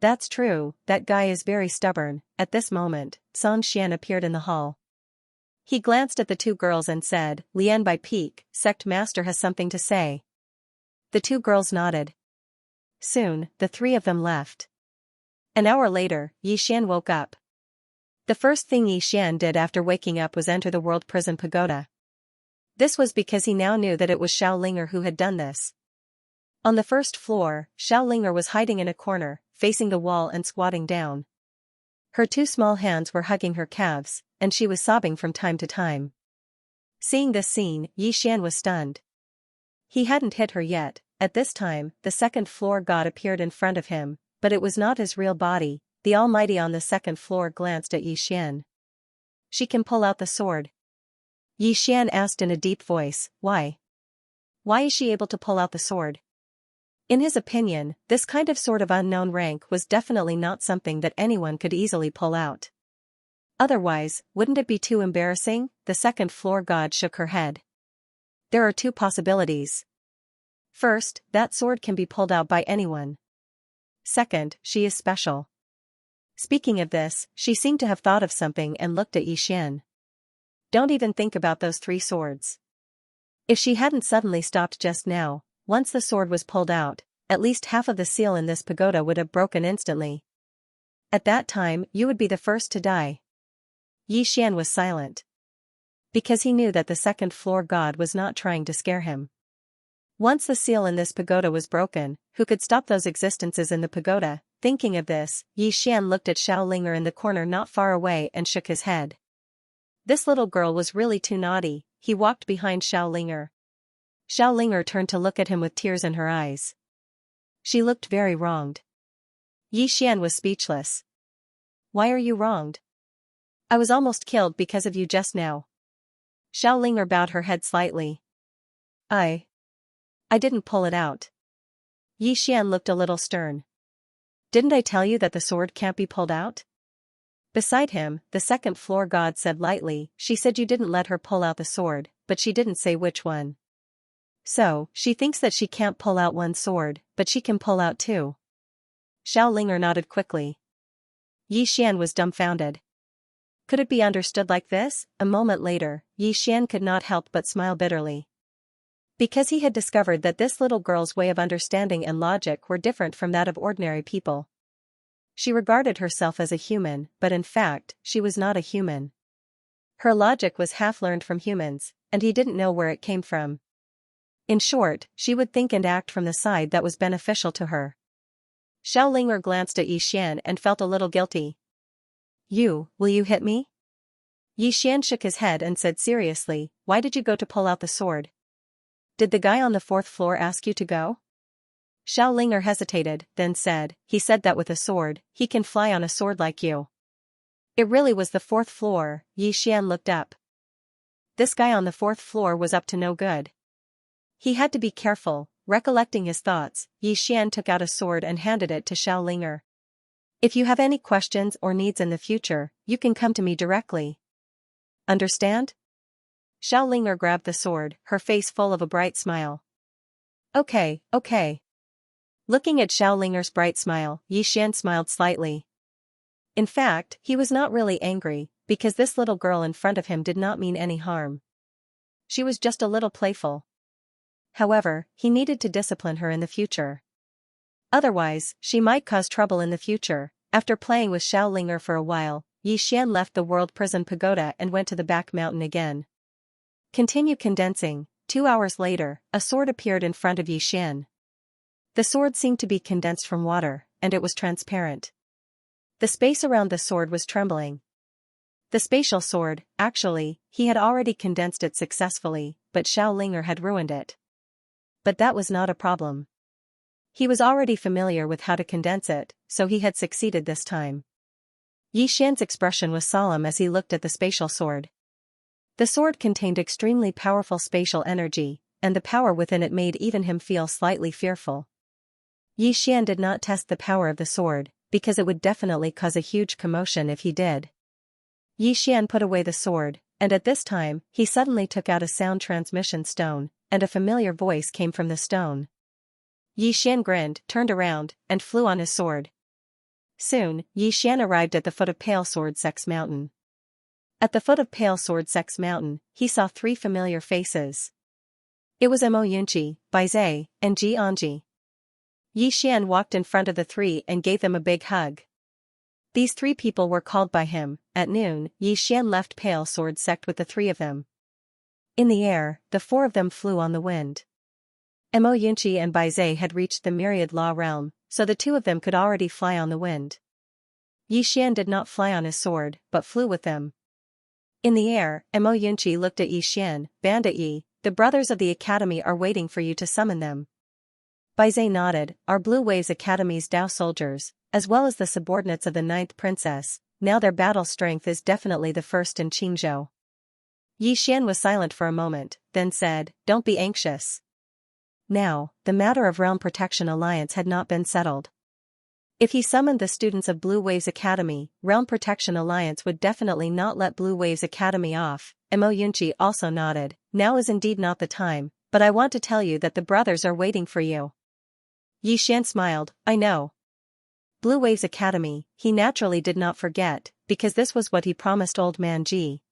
"That's true, that guy is very stubborn." At this moment, Song Xian appeared in the hall. He glanced at the 2 girls and said, "Lian by Peak, Sect Master has something to say." The 2 girls nodded. Soon, the 3 of them left. An hour later, Yixian woke up. The first thing Yixian did after waking up was enter the world prison pagoda. This was because he now knew that it was Xiaoling who had done this. On the first floor, Xiaoling was hiding in a corner, facing the wall and squatting down. Her 2 small hands were hugging her calves, and she was sobbing from time to time. Seeing this scene, Yixian was stunned. He hadn't hit her yet. At this time, the second floor god appeared in front of him, but it was not his real body. The Almighty on the second floor glanced at Yixian. "She can pull out the sword?" Yixian asked in a deep voice, "Why?" Why is she able to pull out the sword? In his opinion, this kind of sword of unknown rank was definitely not something that anyone could easily pull out. Otherwise, wouldn't it be too embarrassing? The second floor god shook her head. There are two possibilities. First, that sword can be pulled out by anyone. Second, she is special. Speaking of this, she seemed to have thought of something and looked at Yixian. Don't even think about those three swords. If she hadn't suddenly stopped just now, once the sword was pulled out, at least half of the seal in this pagoda would have broken instantly. At that time, you would be the first to die. Yixian was silent. Because he knew that the second floor god was not trying to scare him. Once the seal in this pagoda was broken, who could stop those existences in the pagoda? Thinking of this, Yixian looked at Xiaolinger in the corner not far away and shook his head. This little girl was really too naughty. He walked behind Xiaolinger. Xiaolinger turned to look at him with tears in her eyes. She looked very wronged. Yixian was speechless. Why are you wronged? I was almost killed because of you just now. Xiaolinger bowed her head slightly. I didn't pull it out. Yixian looked a little stern. Didn't I tell you that the sword can't be pulled out? Beside him, the second floor god said lightly, she said you didn't let her pull out the sword, but she didn't say which one. So, she thinks that she can't pull out one sword, but she can pull out two. Xiaolinger nodded quickly. Yixian was dumbfounded. Could it be understood like this? A moment later, Yixian could not help but smile bitterly. Because he had discovered that this little girl's way of understanding and logic were different from that of ordinary people. She regarded herself as a human, but in fact, she was not a human. Her logic was half learned from humans, and he didn't know where it came from. In short, she would think and act from the side that was beneficial to her. Xiaolinger glanced at Yixian and felt a little guilty. Will you hit me? Yixian shook his head and said seriously, why did you go to pull out the sword? Did the guy on the fourth floor ask you to go? Xiaolinger hesitated, then said, he said that with a sword, he can fly on a sword like you. It really was the fourth floor. Yixian looked up. This guy on the fourth floor was up to no good. He had to be careful. Recollecting his thoughts, Yixian took out a sword and handed it to Xiaolinger. If you have any questions or needs in the future, you can come to me directly. Understand? Xiaolinger grabbed the sword, her face full of a bright smile. Okay. Looking at Xiaolinger's bright smile, Yixian smiled slightly. In fact, he was not really angry, because this little girl in front of him did not mean any harm. She was just a little playful. However, he needed to discipline her in the future. Otherwise, she might cause trouble in the future. After playing with Xiaolinger for a while, Yixian left the World Prison Pagoda and went to the back mountain again. Continue condensing. 2 hours later, a sword appeared in front of Yixian. The sword seemed to be condensed from water, and it was transparent. The space around the sword was trembling. The spatial sword, actually, he had already condensed it successfully, but Xiaolinger had ruined it. But that was not a problem. He was already familiar with how to condense it, so he had succeeded this time. Yixian's expression was solemn as he looked at the spatial sword. The sword contained extremely powerful spatial energy, and the power within it made even him feel slightly fearful. Yixian did not test the power of the sword, because it would definitely cause a huge commotion if he did. Yixian put away the sword, and at this time, he suddenly took out a sound transmission stone, and a familiar voice came from the stone. Yixian grinned, turned around, and flew on his sword. Soon, Yixian arrived at the foot of Pale Sword Sex Mountain. At the foot of Pale Sword Sex Mountain, he saw 3 familiar faces. It was Mo Yunqi, Baizhe, and Xianxia. Yixian walked in front of the 3 and gave them a big hug. These 3 people were called by him. At noon, Yixian left Pale Sword Sect with the 3 of them. In the air, the 4 of them flew on the wind. Mo Yunqi and Baizhe had reached the Myriad Law Realm, so the 2 of them could already fly on the wind. Yixian did not fly on his sword, but flew with them. In the air, Mo Yunqi looked at Yixian. Bandit Yi, the brothers of the academy are waiting for you to summon them. Baizhe nodded. Our Blue Waves Academy's Dao soldiers, as well as the subordinates of the 9th princess, now their battle strength is definitely the first in Qingzhou. Yixian was silent for a moment, then said, don't be anxious. now, the matter of Realm Protection Alliance had not been settled. If he summoned the students of Blue Waves Academy, Realm Protection Alliance would definitely not let Blue Waves Academy off. Mo Yunqi also nodded. Now is indeed not the time, but I want to tell you that the brothers are waiting for you. Yi Xian smiled. I know. Blue Waves Academy, he naturally did not forget, because this was what he promised Old Man Ji.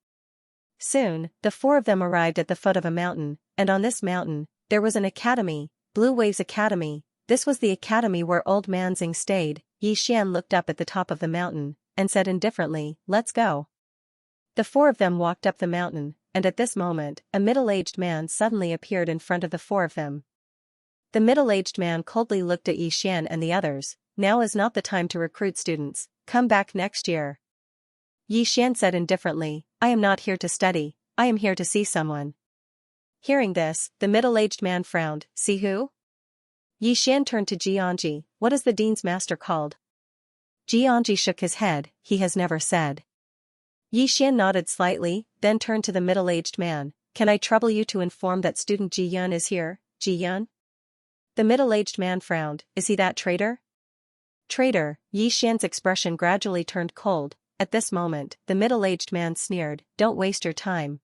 Soon, the four of them arrived at the foot of a mountain, and on this mountain, there was an academy, Blue Waves Academy. This was the academy where Old Man Xing stayed. Yi Xian looked up at the top of the mountain, and said indifferently, let's go. The four of them walked up the mountain, and at this moment, a middle-aged man suddenly appeared in front of the four of them. The middle-aged man coldly looked at Yi Xian and the others. Now is not the time to recruit students, come back next year. Yi Xian said indifferently, I am not here to study, I am here to see someone. Hearing this, the middle-aged man frowned, see who? Yi Xian turned to Xianxia, what is the dean's master called? Xianxia shook his head, he has never said. Yi Xian nodded slightly, then turned to the middle-aged man, can I trouble you to inform that student Ji Yun is here, Ji Yun? The middle-aged man frowned, is he that traitor? Traitor, Yi Xian's expression gradually turned cold. At this moment, the middle-aged man sneered, don't waste your time.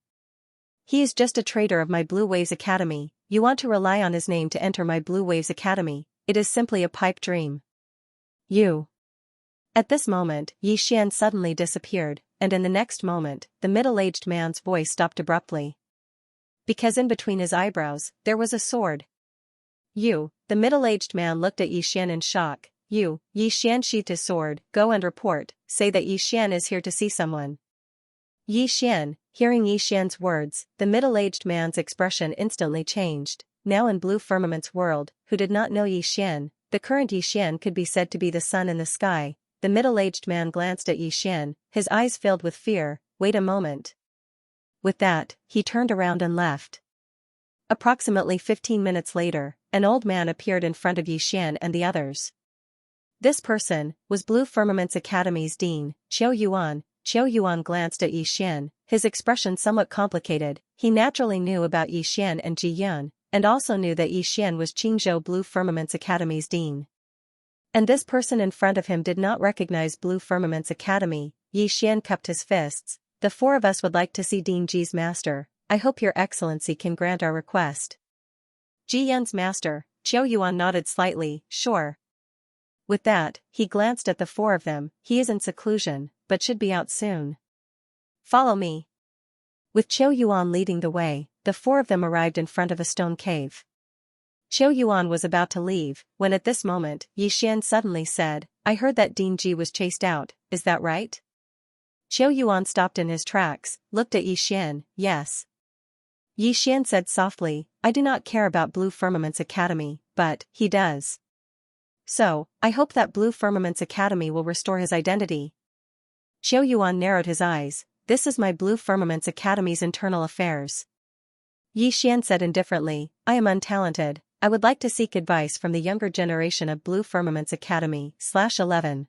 He is just a traitor of my Blue Waves Academy, you want to rely on his name to enter my Blue Waves Academy, it is simply a pipe dream. You. At this moment, Yi Xian suddenly disappeared, and in the next moment, the middle-aged man's voice stopped abruptly. Because in between his eyebrows, there was a sword. You, the middle-aged man looked at Yi Xian in shock. You, Yi Xian sheathed his sword, go and report, say that Yi Xian is here to see someone. Yi Xian, hearing Yi Xian's words, the middle-aged man's expression instantly changed. Now in Blue Firmament's world, who did not know Yi Xian, the current Yi Xian could be said to be the sun in the sky. The middle-aged man glanced at Yi Xian, his eyes filled with fear, wait a moment. With that, he turned around and left. Approximately 15 minutes later, an old man appeared in front of Yi Xian and the others. This person was Blue Firmament's Academy's dean, Qiu Yuan. Qiu Yuan glanced at Yi Xian, his expression somewhat complicated. He naturally knew about Yi Xian and Ji Yun, and also knew that Yi Xian was Qingzhou Blue Firmament's Academy's dean. And this person in front of him did not recognize Blue Firmament's Academy. Yi Xian cupped his fists. The four of us would like to see Dean Ji's master. I hope your excellency can grant our request. Ji Yun's master, Qiu Yuan nodded slightly, sure. With that, he glanced at the four of them, he is in seclusion, but should be out soon. Follow me. With Qiu Yuan leading the way, the four of them arrived in front of a stone cave. Qiu Yuan was about to leave, when at this moment, Yi Xian suddenly said, I heard that Dean Ji was chased out, is that right? Qiu Yuan stopped in his tracks, looked at Yi Xian, yes. Yi Xian said softly, I do not care about Blue Firmament's Academy, but, he does. So, I hope that Blue Firmament's Academy will restore his identity. Qiu Yuan narrowed his eyes, this is my Blue Firmament's Academy's internal affairs. Yi Xian said indifferently, I am untalented, I would like to seek advice from the younger generation of Blue Firmament's Academy, /11.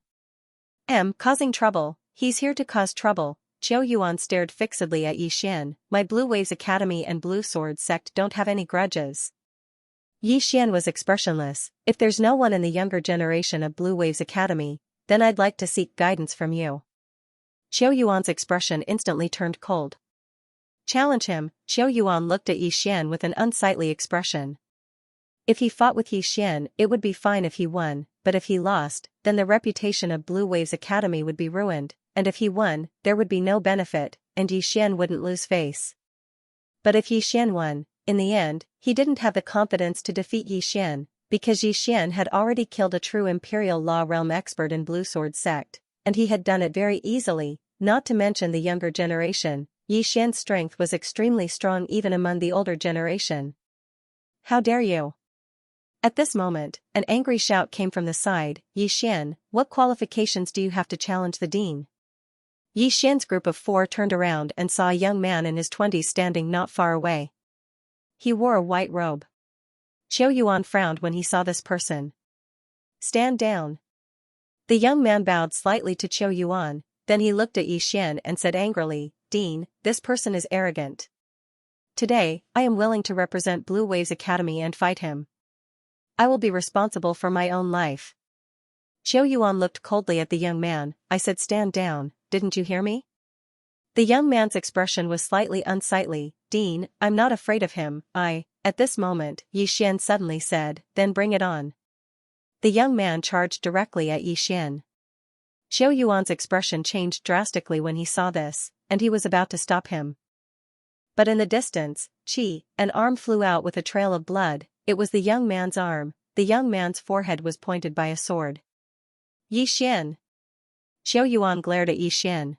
Causing trouble, he's here to cause trouble. Qiu Yuan stared fixedly at Yi Xian, my Blue Waves Academy and Blue Sword sect don't have any grudges. Yi Xian was expressionless, if there's no one in the younger generation of Blue Waves Academy, then I'd like to seek guidance from you. Qiu Yuan's expression instantly turned cold. Challenge him, Qiu Yuan looked at Yi Xian with an unsightly expression. If he fought with Yi Xian, it would be fine if he won, but if he lost, then the reputation of Blue Waves Academy would be ruined, and if he won, there would be no benefit, and Yi Xian wouldn't lose face. But if Yi Xian won, in the end, he didn't have the confidence to defeat Yi Xian, because Yi Xian had already killed a true Imperial Law Realm expert in Blue Sword sect, and he had done it very easily, not to mention the younger generation. Yi Xian's strength was extremely strong even among the older generation. How dare you? At this moment, an angry shout came from the side, Yi Xian, what qualifications do you have to challenge the dean? Yi Xian's group of four turned around and saw a young man in his 20s standing not far away. He wore a white robe. Qiu Yuan frowned when he saw this person. Stand down. The young man bowed slightly to Qiu Yuan, then he looked at Yi Xian and said angrily, Dean, this person is arrogant. Today, I am willing to represent Blue Waves Academy and fight him. I will be responsible for my own life. Qiu Yuan looked coldly at the young man. I said stand down, didn't you hear me? The young man's expression was slightly unsightly. Dean, I'm not afraid of him, At this moment, Yi Xian suddenly said, then bring it on. The young man charged directly at Yi Xian. Qiu Yuan's expression changed drastically when he saw this, and he was about to stop him. But in the distance, an arm flew out with a trail of blood. It was the young man's arm. The young man's forehead was pointed by a sword. Yi Xian. Qiu Yuan glared at Yi Xian.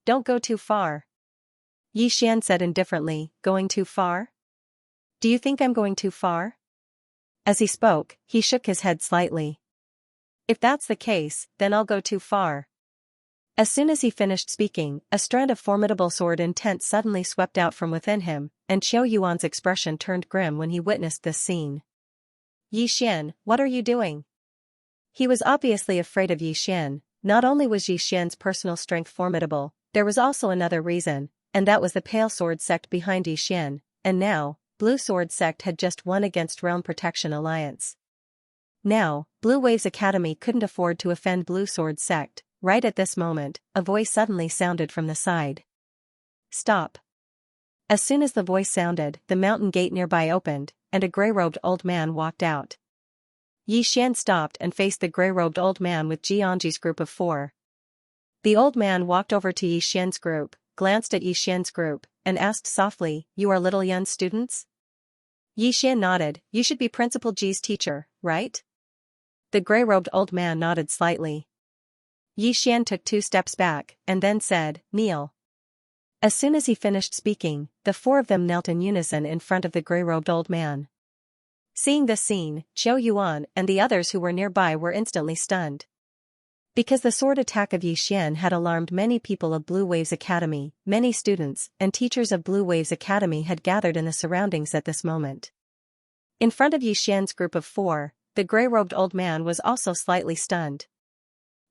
Don't go too far. Yi Xian said indifferently, going too far? Do you think I'm going too far? As he spoke, he shook his head slightly. If that's the case, then I'll go too far. As soon as he finished speaking, a strand of formidable sword intent suddenly swept out from within him, and Qiu Yuan's expression turned grim when he witnessed this scene. Yi Xian, what are you doing? He was obviously afraid of Yi Xian. Not only was Yi Xian's personal strength formidable, there was also another reason, and that was the Pale Sword sect behind Yi Xian, and now, Blue Sword sect had just won against Realm Protection Alliance. Now, Blue Waves Academy couldn't afford to offend Blue Sword sect. Right at this moment, a voice suddenly sounded from the side. Stop. As soon as the voice sounded, the mountain gate nearby opened, and a gray-robed old man walked out. Yi Xian stopped and faced the gray-robed old man with Jiangji's group of 4. The old man walked over to Yi Xian's group, glanced at Yi Xian's group, and asked softly, You are little Yun students? Yi Xian nodded. You should be Principal Ji's teacher, right? The gray-robed old man nodded slightly. Yi Xian took 2 steps back, and then said, Kneel. As soon as he finished speaking, the 4 of them knelt in unison in front of the gray-robed old man. Seeing this scene, Qiu Yuan and the others who were nearby were instantly stunned. Because the sword attack of Yi Xian had alarmed many people of Blue Waves Academy, many students and teachers of Blue Waves Academy had gathered in the surroundings at this moment. In front of Yi Xian's group of 4, the gray-robed old man was also slightly stunned.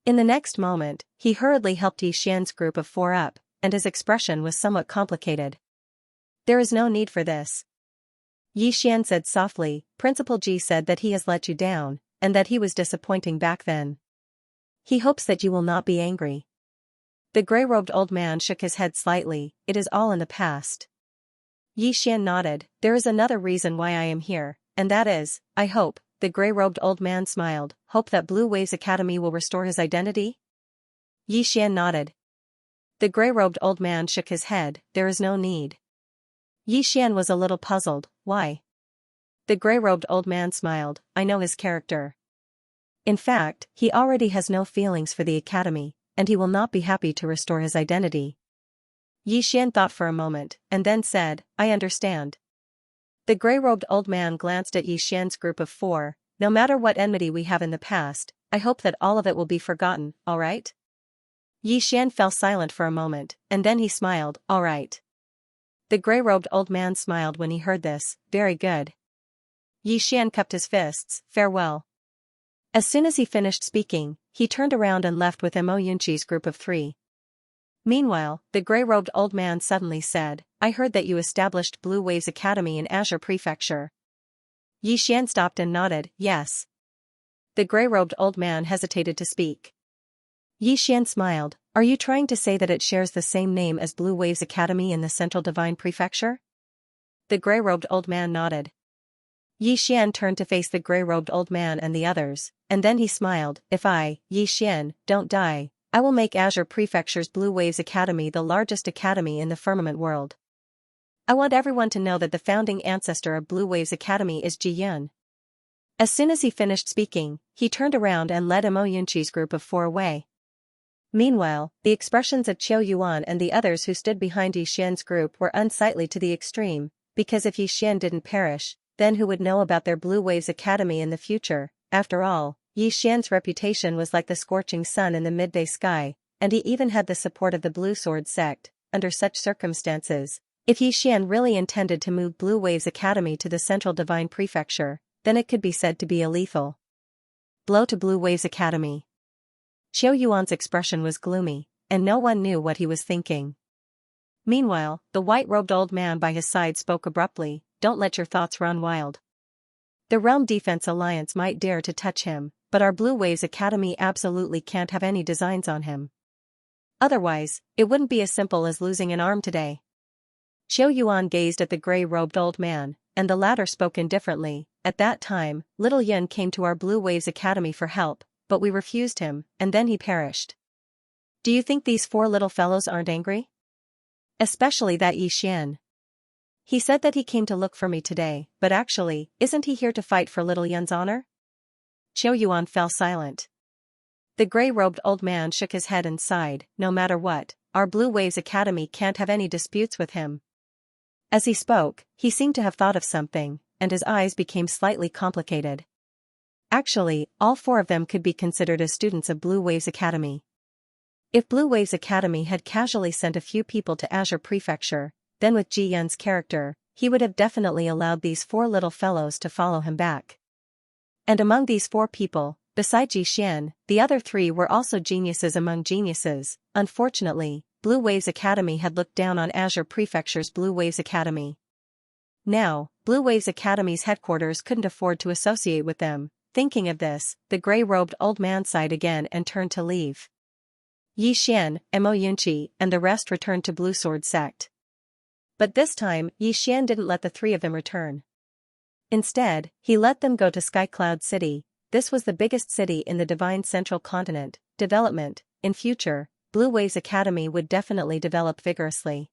In the next moment, he hurriedly helped Yi Xian's group of 4 up, and his expression was somewhat complicated. There is no need for this. Yi Xian said softly, Principal Ji said that he has let you down, and that he was disappointing back then. He hopes that you will not be angry. The gray-robed old man shook his head slightly. It is all in the past. Yi Xian nodded. There is another reason why I am here, and that is, I hope. The gray-robed old man smiled. Hope that Blue Waves Academy will restore his identity? Yi Xian nodded. The gray-robed old man shook his head. There is no need. Yi Xian was a little puzzled. Why? The gray-robed old man smiled. I know his character. In fact, he already has no feelings for the academy, and he will not be happy to restore his identity. Yi Xian thought for a moment, and then said, I understand. The gray-robed old man glanced at Yi Xian's group of 4. No matter what enmity we have in the past, I hope that all of it will be forgotten, all right? Yi Xian fell silent for a moment, and then he smiled, all right. The gray-robed old man smiled when he heard this. Very good. Yi Xian cupped his fists. Farewell. As soon as he finished speaking, he turned around and left with Mo Yunqi's group of 3. Meanwhile, the gray-robed old man suddenly said, I heard that you established Blue Waves Academy in Azure Prefecture. Yi Xian stopped and nodded, yes. The gray-robed old man hesitated to speak. Yi Xian smiled. Are you trying to say that it shares the same name as Blue Waves Academy in the Central Divine Prefecture? The gray-robed old man nodded. Yi Xian turned to face the gray-robed old man and the others, and then he smiled. If I, Yi Xian, don't die, I will make Azure Prefecture's Blue Waves Academy the largest academy in the firmament world. I want everyone to know that the founding ancestor of Blue Waves Academy is Ji Yun. As soon as he finished speaking, he turned around and led Mo Yunqi's group of 4 away. Meanwhile, the expressions of Qiu Yuan and the others who stood behind Yi Xian's group were unsightly to the extreme, because if Yi Xian didn't perish, then who would know about their Blue Waves Academy in the future? After all, Yi Xian's reputation was like the scorching sun in the midday sky, and he even had the support of the Blue Sword sect. Under such circumstances, if Yi Xian really intended to move Blue Waves Academy to the Central Divine Prefecture, then it could be said to be a lethal blow to Blue Waves Academy. Qiu Yuan's expression was gloomy, and no one knew what he was thinking. Meanwhile, the white-robed old man by his side spoke abruptly, Don't let your thoughts run wild. The Realm Defense Alliance might dare to touch him, but our Blue Waves Academy absolutely can't have any designs on him. Otherwise, it wouldn't be as simple as losing an arm today. Xiao Yuan gazed at the gray-robed old man, and the latter spoke indifferently. At that time, little Yin came to our Blue Waves Academy for help, but we refused him, and then he perished. Do you think these 4 little fellows aren't angry? Especially that Yi Xian. He said that he came to look for me today, but actually, isn't he here to fight for little Yin's honor? Xiao Yuan fell silent. The gray-robed old man shook his head and sighed. No matter what, our Blue Waves Academy can't have any disputes with him. As he spoke, he seemed to have thought of something, and his eyes became slightly complicated. Actually, all 4 of them could be considered as students of Blue Waves Academy. If Blue Waves Academy had casually sent a few people to Azure Prefecture, then with Ji Yan's character, he would have definitely allowed these 4 little fellows to follow him back. And among these 4 people, besides Yi Xian, the other 3 were also geniuses among geniuses. Unfortunately, Blue Waves Academy had looked down on Azure Prefecture's Blue Waves Academy. Now, Blue Waves Academy's headquarters couldn't afford to associate with them. Thinking of this, the gray-robed old man sighed again and turned to leave. Yi Xian, Mo Yunqi, and the rest returned to Blue Sword Sect. But this time, Yi Xian didn't let the 3 of them return. Instead, he let them go to Sky Cloud City. This was the biggest city in the Divine Central Continent. Development. In future, Blue Waves Academy would definitely develop vigorously.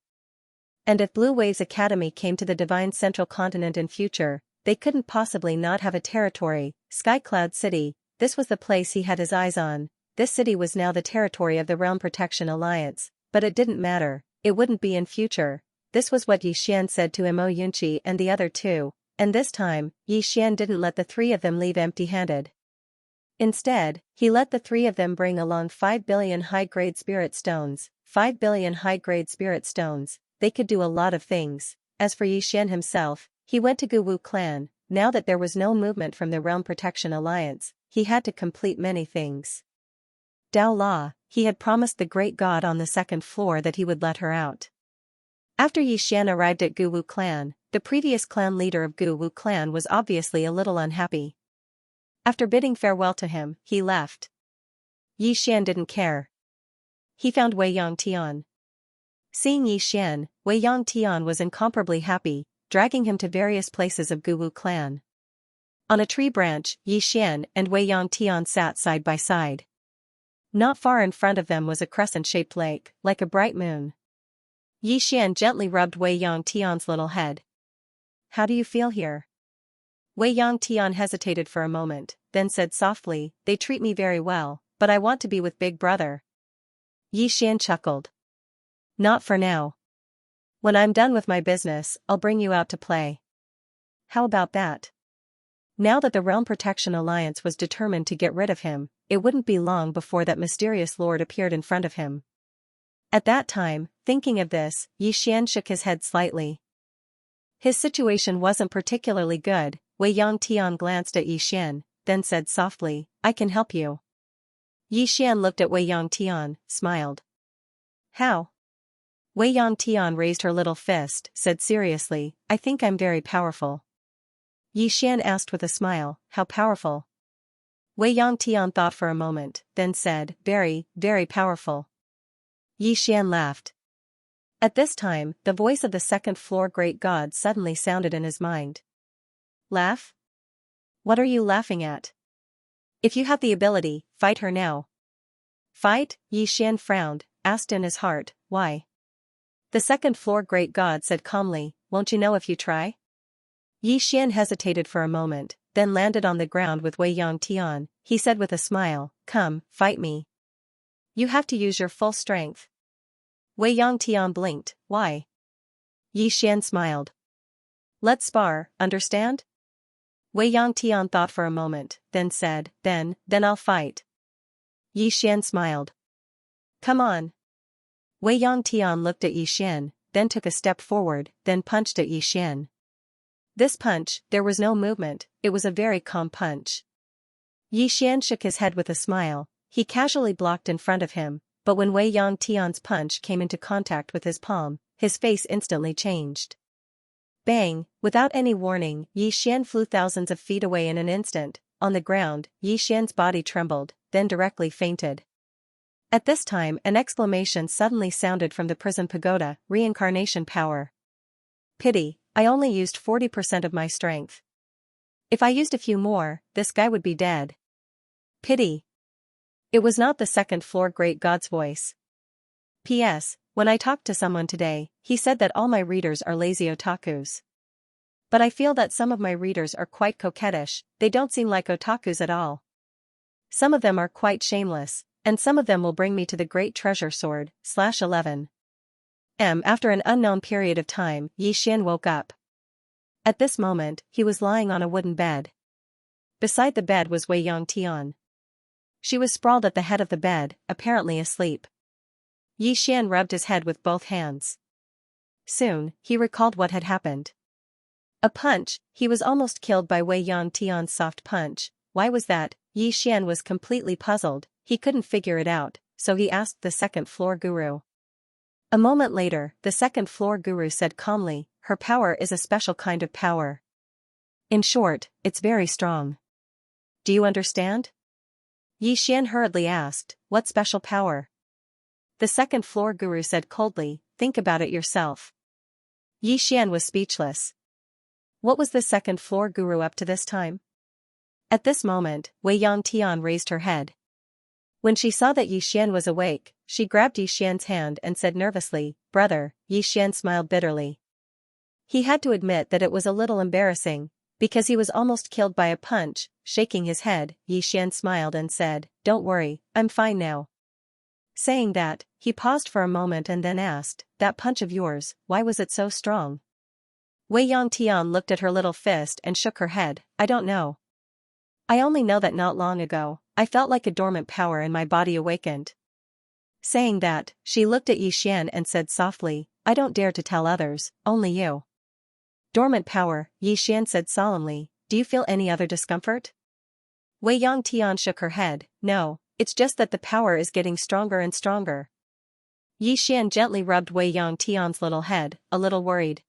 And if Blue Waves Academy came to the Divine Central Continent in future, they couldn't possibly not have a territory. Sky Cloud City, this was the place he had his eyes on. This city was now the territory of the Realm Protection Alliance, but it didn't matter, it wouldn't be in future. This was what Yi Xian said to Mo Yunqi and the other 2, and this time, Yi Xian didn't let the 3 of them leave empty-handed. Instead, he let the 3 of them bring along 5 billion high-grade spirit stones. 5 billion high-grade spirit stones, they could do a lot of things. As for Yi Xian himself, he went to Guwu Clan. Now that there was no movement from the Realm Protection Alliance, he had to complete many things. Dao La, he had promised the great god on the 2nd floor that he would let her out. After Yi Xian arrived at Guwu Clan, the previous clan leader of Guwu Clan was obviously a little unhappy. After bidding farewell to him, he left. Yi Xian didn't care. He found Wei Yangtian. Seeing Yi Xian, Wei Yangtian was incomparably happy, dragging him to various places of Guwu Clan. On a tree branch, Yi Xian and Wei Yangtian sat side by side. Not far in front of them was a crescent-shaped lake, like a bright moon. Yi Xian gently rubbed Wei Yangtian's little head. How do you feel here? Wei Yangtian hesitated for a moment, then said softly, they treat me very well, but I want to be with Big Brother. Yi Xian chuckled. Not for now. When I'm done with my business, I'll bring you out to play. How about that? Now that the Realm Protection Alliance was determined to get rid of him, it wouldn't be long before that mysterious lord appeared in front of him. At that time, thinking of this, Yi Xian shook his head slightly. His situation wasn't particularly good. Wei Yangtian glanced at Yi Xian, then said softly, I can help you. Yi Xian looked at Wei Yangtian, smiled. How? Wei Yangtian raised her little fist, said seriously, I think I'm very powerful. Yi Xian asked with a smile, how powerful? Wei Yangtian thought for a moment, then said, very, very powerful. Yi Xian laughed. At this time, the voice of the 2nd floor great god suddenly sounded in his mind. Laugh? What are you laughing at? If you have the ability, fight her now. Fight? Yi Xian frowned, asked in his heart, why? The 2nd floor great god said calmly, won't you know if you try? Yi Xian hesitated for a moment, then landed on the ground with Wei Yangtian. He said with a smile, come, fight me. You have to use your full strength. Wei Yangtian blinked, why? Yi Xian smiled. Let's spar, understand? Wei Yangtian thought for a moment, then said, then I'll fight. Yi Xian smiled. Come on. Wei Yangtian looked at Yi Xian, then took a step forward, then punched at Yi Xian. This punch, there was no movement, it was a very calm punch. Yi Xian shook his head with a smile, he casually blocked in front of him, but when Wei Yangtian's punch came into contact with his palm, his face instantly changed. Bang! Without any warning, Yi Xian flew thousands of feet away in an instant. On the ground, Yi Xian's body trembled, then directly fainted. At this time, an exclamation suddenly sounded from the prison pagoda, reincarnation power. Pity, I only used 40% of my strength. If I used a few more, this guy would be dead. Pity. It was not the second floor great god's voice. P.S. When I talked to someone today, he said that all my readers are lazy otakus. But I feel that some of my readers are quite coquettish, they don't seem like otakus at all. Some of them are quite shameless, and some of them will bring me to the great treasure sword, /11. After an unknown period of time, Yi Xian woke up. At this moment, he was lying on a wooden bed. Beside the bed was Wei Yangtian. She was sprawled at the head of the bed, apparently asleep. Yi Xian rubbed his head with both hands. Soon, he recalled what had happened. A punch, he was almost killed by Wei Yangtian's soft punch. Why was that? Yi Xian was completely puzzled, he couldn't figure it out, so he asked the second-floor guru. A moment later, the second-floor guru said calmly, her power is a special kind of power. In short, it's very strong. Do you understand? Yi Xian hurriedly asked, what special power? The second-floor guru said coldly, think about it yourself. Yi Xian was speechless. What was the second-floor guru up to this time? At this moment, Wei Yangtian raised her head. When she saw that Yi Xian was awake, she grabbed Yi Xian's hand and said nervously, brother. Yi Xian smiled bitterly. He had to admit that it was a little embarrassing, because he was almost killed by a punch. Shaking his head, Yi Xian smiled and said, don't worry, I'm fine now. Saying that, he paused for a moment and then asked, that punch of yours, why was it so strong? Wei Yangtian looked at her little fist and shook her head, I don't know. I only know that not long ago, I felt like a dormant power in my body awakened. Saying that, she looked at Yi Xian and said softly, I don't dare to tell others, only you. Dormant power, Yi Xian said solemnly, do you feel any other discomfort? Wei Yangtian shook her head, no, it's just that the power is getting stronger and stronger. Yi Xian gently rubbed Wei Yangtian's little head, a little worried.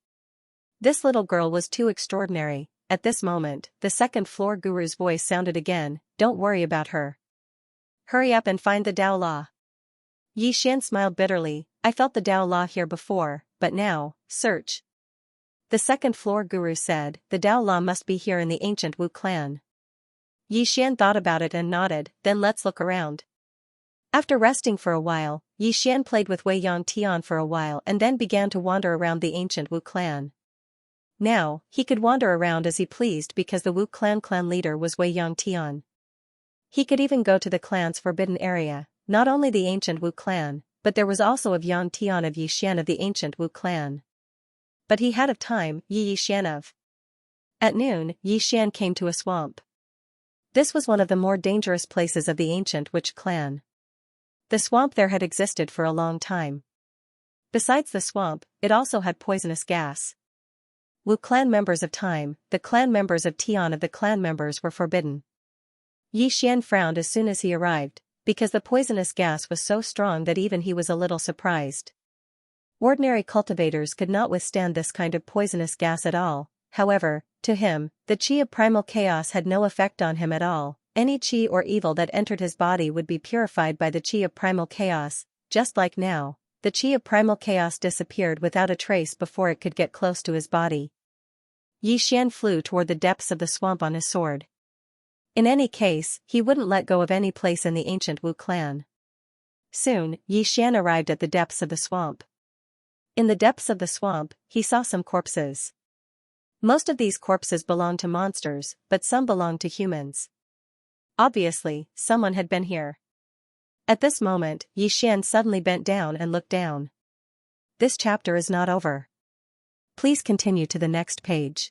This little girl was too extraordinary. At this moment, the second-floor guru's voice sounded again, don't worry about her. Hurry up and find the Tao Law. Yi Xian smiled bitterly, I felt the Tao Law here before, but now, search. The second-floor guru said, the Tao Law must be here in the ancient Wu clan. Yi Xian thought about it and nodded, then let's look around. After resting for a while, Yi Xian played with Wei Yangtian for a while and then began to wander around the ancient Wu clan. Now, he could wander around as he pleased because the Wu clan leader was Wei Yangtian. He could even go to the clan's forbidden area, not only the ancient Wu clan, but there was also of Yangtian of Yi Xian of the ancient Wu clan. But he had of time, Yi Xian of. At noon, Yi Xian came to a swamp. This was one of the more dangerous places of the ancient Wu clan. The swamp there had existed for a long time. Besides the swamp, it also had poisonous gas. Wu clan members of Time, the clan members of Tian of the clan members were forbidden. Yi Xian frowned as soon as he arrived, because the poisonous gas was so strong that even he was a little surprised. Ordinary cultivators could not withstand this kind of poisonous gas at all, however, to him, the chi of primal chaos had no effect on him at all. Any chi or evil that entered his body would be purified by the chi of primal chaos, just like now. The chi of primal chaos disappeared without a trace before it could get close to his body. Yi Xian flew toward the depths of the swamp on his sword. In any case, he wouldn't let go of any place in the ancient Wu clan. Soon, Yi Xian arrived at the depths of the swamp. In the depths of the swamp, he saw some corpses. Most of these corpses belonged to monsters, but some belonged to humans. Obviously, someone had been here. At this moment, Yi Xian suddenly bent down and looked down. This chapter is not over. Please continue to the next page.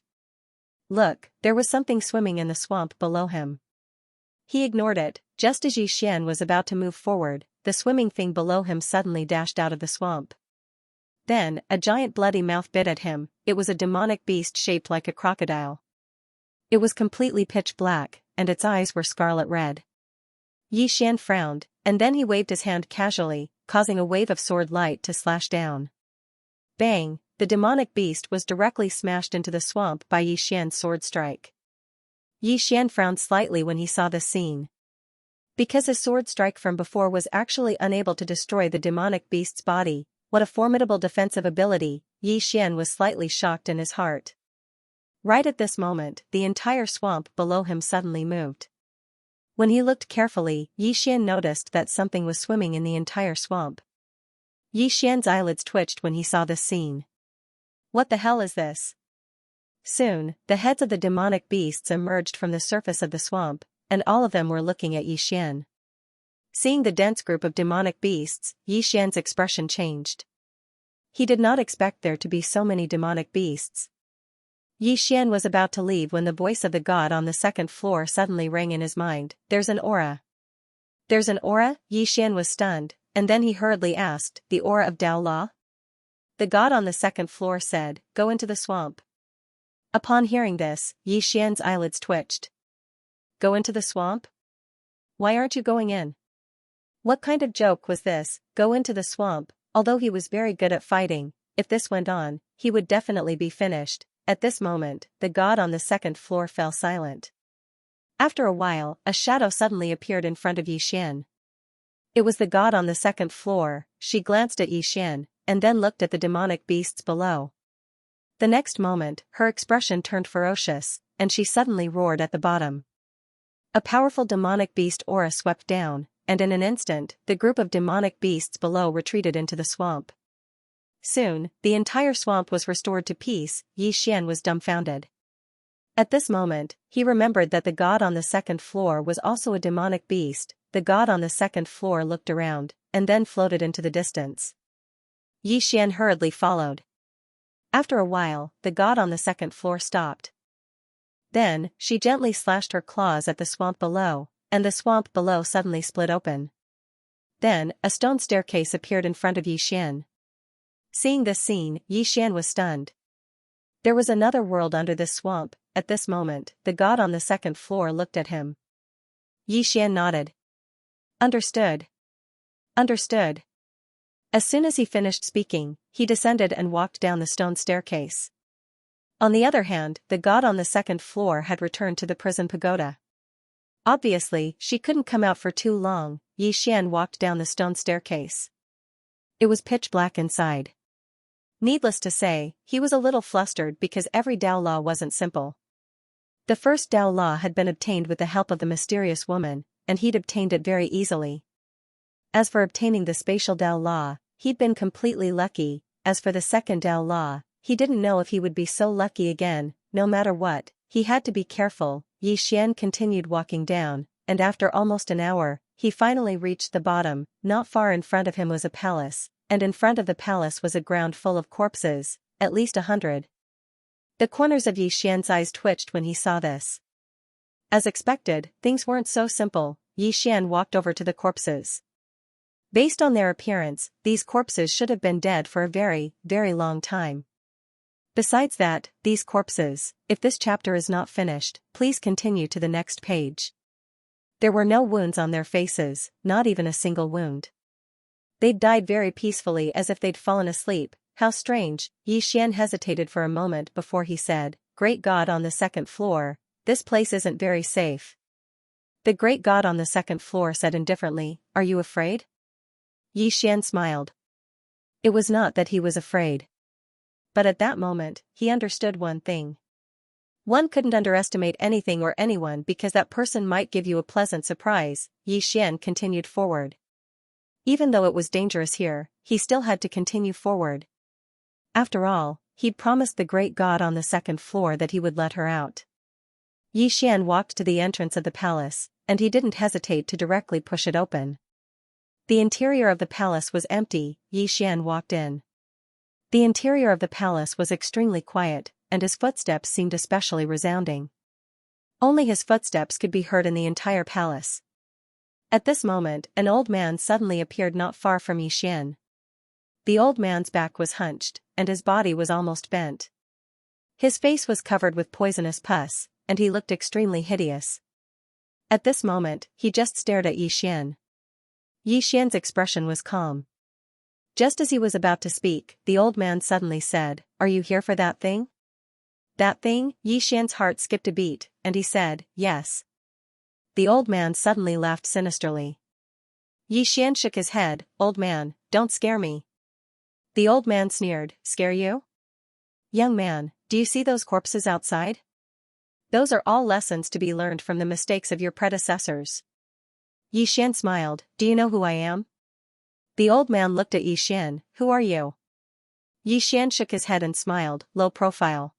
Look, there was something swimming in the swamp below him. He ignored it. Just as Yi Xian was about to move forward, the swimming thing below him suddenly dashed out of the swamp. Then, a giant bloody mouth bit at him. It was a demonic beast shaped like a crocodile. It was completely pitch black, and its eyes were scarlet red. Yi Xian frowned, and then he waved his hand casually, causing a wave of sword light to slash down. Bang! the demonic beast was directly smashed into the swamp by Yi Xian's sword strike. Yi Xian frowned slightly when he saw this scene. Because his sword strike from before was actually unable to destroy the demonic beast's body, what a formidable defensive ability, Yi Xian was slightly shocked in his heart. Right at this moment, the entire swamp below him suddenly moved. When he looked carefully, Yi Xian noticed that something was swimming in the entire swamp. Yi Xian's eyelids twitched when he saw this scene. What the hell is this? Soon, the heads of the demonic beasts emerged from the surface of the swamp, and all of them were looking at Yi Xian. Seeing the dense group of demonic beasts, Yi Xian's expression changed. He did not expect there to be so many demonic beasts. Yi Xian was about to leave when the voice of the god on the second floor suddenly rang in his mind. There's an aura. There's an aura? Yi Xian was stunned, and then he hurriedly asked, the aura of Dao Law? The god on the second floor said, go into the swamp. Upon hearing this, Yi Xian's eyelids twitched. Go into the swamp? Why aren't you going in? What kind of joke was this, go into the swamp? Although he was very good at fighting, if this went on, he would definitely be finished. At this moment, the god on the second floor fell silent. After a while, a shadow suddenly appeared in front of Yi Xian. It was the god on the second floor. She glanced at Yi Xian, and then looked at the demonic beasts below. The next moment, her expression turned ferocious, and she suddenly roared at the bottom. A powerful demonic beast aura swept down, and in an instant, the group of demonic beasts below retreated into the swamp. Soon, the entire swamp was restored to peace. Yi Xian was dumbfounded. At this moment, he remembered that the god on the second floor was also a demonic beast. The god on the second floor looked around, and then floated into the distance. Yi Xian hurriedly followed. After a while, the god on the second floor stopped. Then, she gently slashed her claws at the swamp below, and the swamp below suddenly split open. Then, a stone staircase appeared in front of Yi Xian. Seeing this scene, Yi Xian was stunned. There was another world under this swamp. At this moment, the god on the second floor looked at him. Yi Xian nodded. Understood. Understood. As soon as he finished speaking, he descended and walked down the stone staircase. On the other hand, the god on the second floor had returned to the prison pagoda. Obviously, she couldn't come out for too long. Yi Xian walked down the stone staircase. It was pitch black inside. Needless to say, he was a little flustered because every Dao Law wasn't simple. The first Dao Law had been obtained with the help of the mysterious woman, and he'd obtained it very easily. As for obtaining the spatial Dao Law, he'd been completely lucky. As for the second Dao Law, he didn't know if he would be so lucky again. No matter what, he had to be careful. Yi Xian continued walking down, and after almost an hour, he finally reached the bottom. Not far in front of him was a palace, and in front of the palace was a ground full of corpses, at least 100. The corners of Yi Xian's eyes twitched when he saw this. As expected, things weren't so simple. Yi Xian walked over to the corpses. Based on their appearance, these corpses should have been dead for a very, very long time. Besides that, these corpses, if this chapter is not finished, please continue to the next page. There were no wounds on their faces, not even a single wound. They'd died very peacefully as if they'd fallen asleep. How strange. Yi Xian hesitated for a moment before he said, Great God on the second floor, this place isn't very safe. The great god on the second floor said indifferently, Are you afraid? Yi Xian smiled. It was not that he was afraid. But at that moment, he understood one thing. One couldn't underestimate anything or anyone because that person might give you a pleasant surprise. Yi Xian continued forward. Even though it was dangerous here, he still had to continue forward. After all, he'd promised the great god on the second floor that he would let her out. Yi Xian walked to the entrance of the palace, and he didn't hesitate to directly push it open. The interior of the palace was empty. Yi Xian walked in. The interior of the palace was extremely quiet, and his footsteps seemed especially resounding. Only his footsteps could be heard in the entire palace. At this moment, an old man suddenly appeared not far from Yi Xian. The old man's back was hunched, and his body was almost bent. His face was covered with poisonous pus, and he looked extremely hideous. At this moment, he just stared at Yi Xian. Yi Xian's expression was calm. Just as he was about to speak, the old man suddenly said, "Are you here for that thing?" That thing? Xian's heart skipped a beat, and he said, "Yes." The old man suddenly laughed sinisterly. Xian shook his head. "Old man, don't scare me." The old man sneered, "Scare you? Young man, do you see those corpses outside? Those are all lessons to be learned from the mistakes of your predecessors." Xian smiled. "Do you know who I am?" The old man looked at Xian. "Who are you?" Xian shook his head and smiled. "Low profile.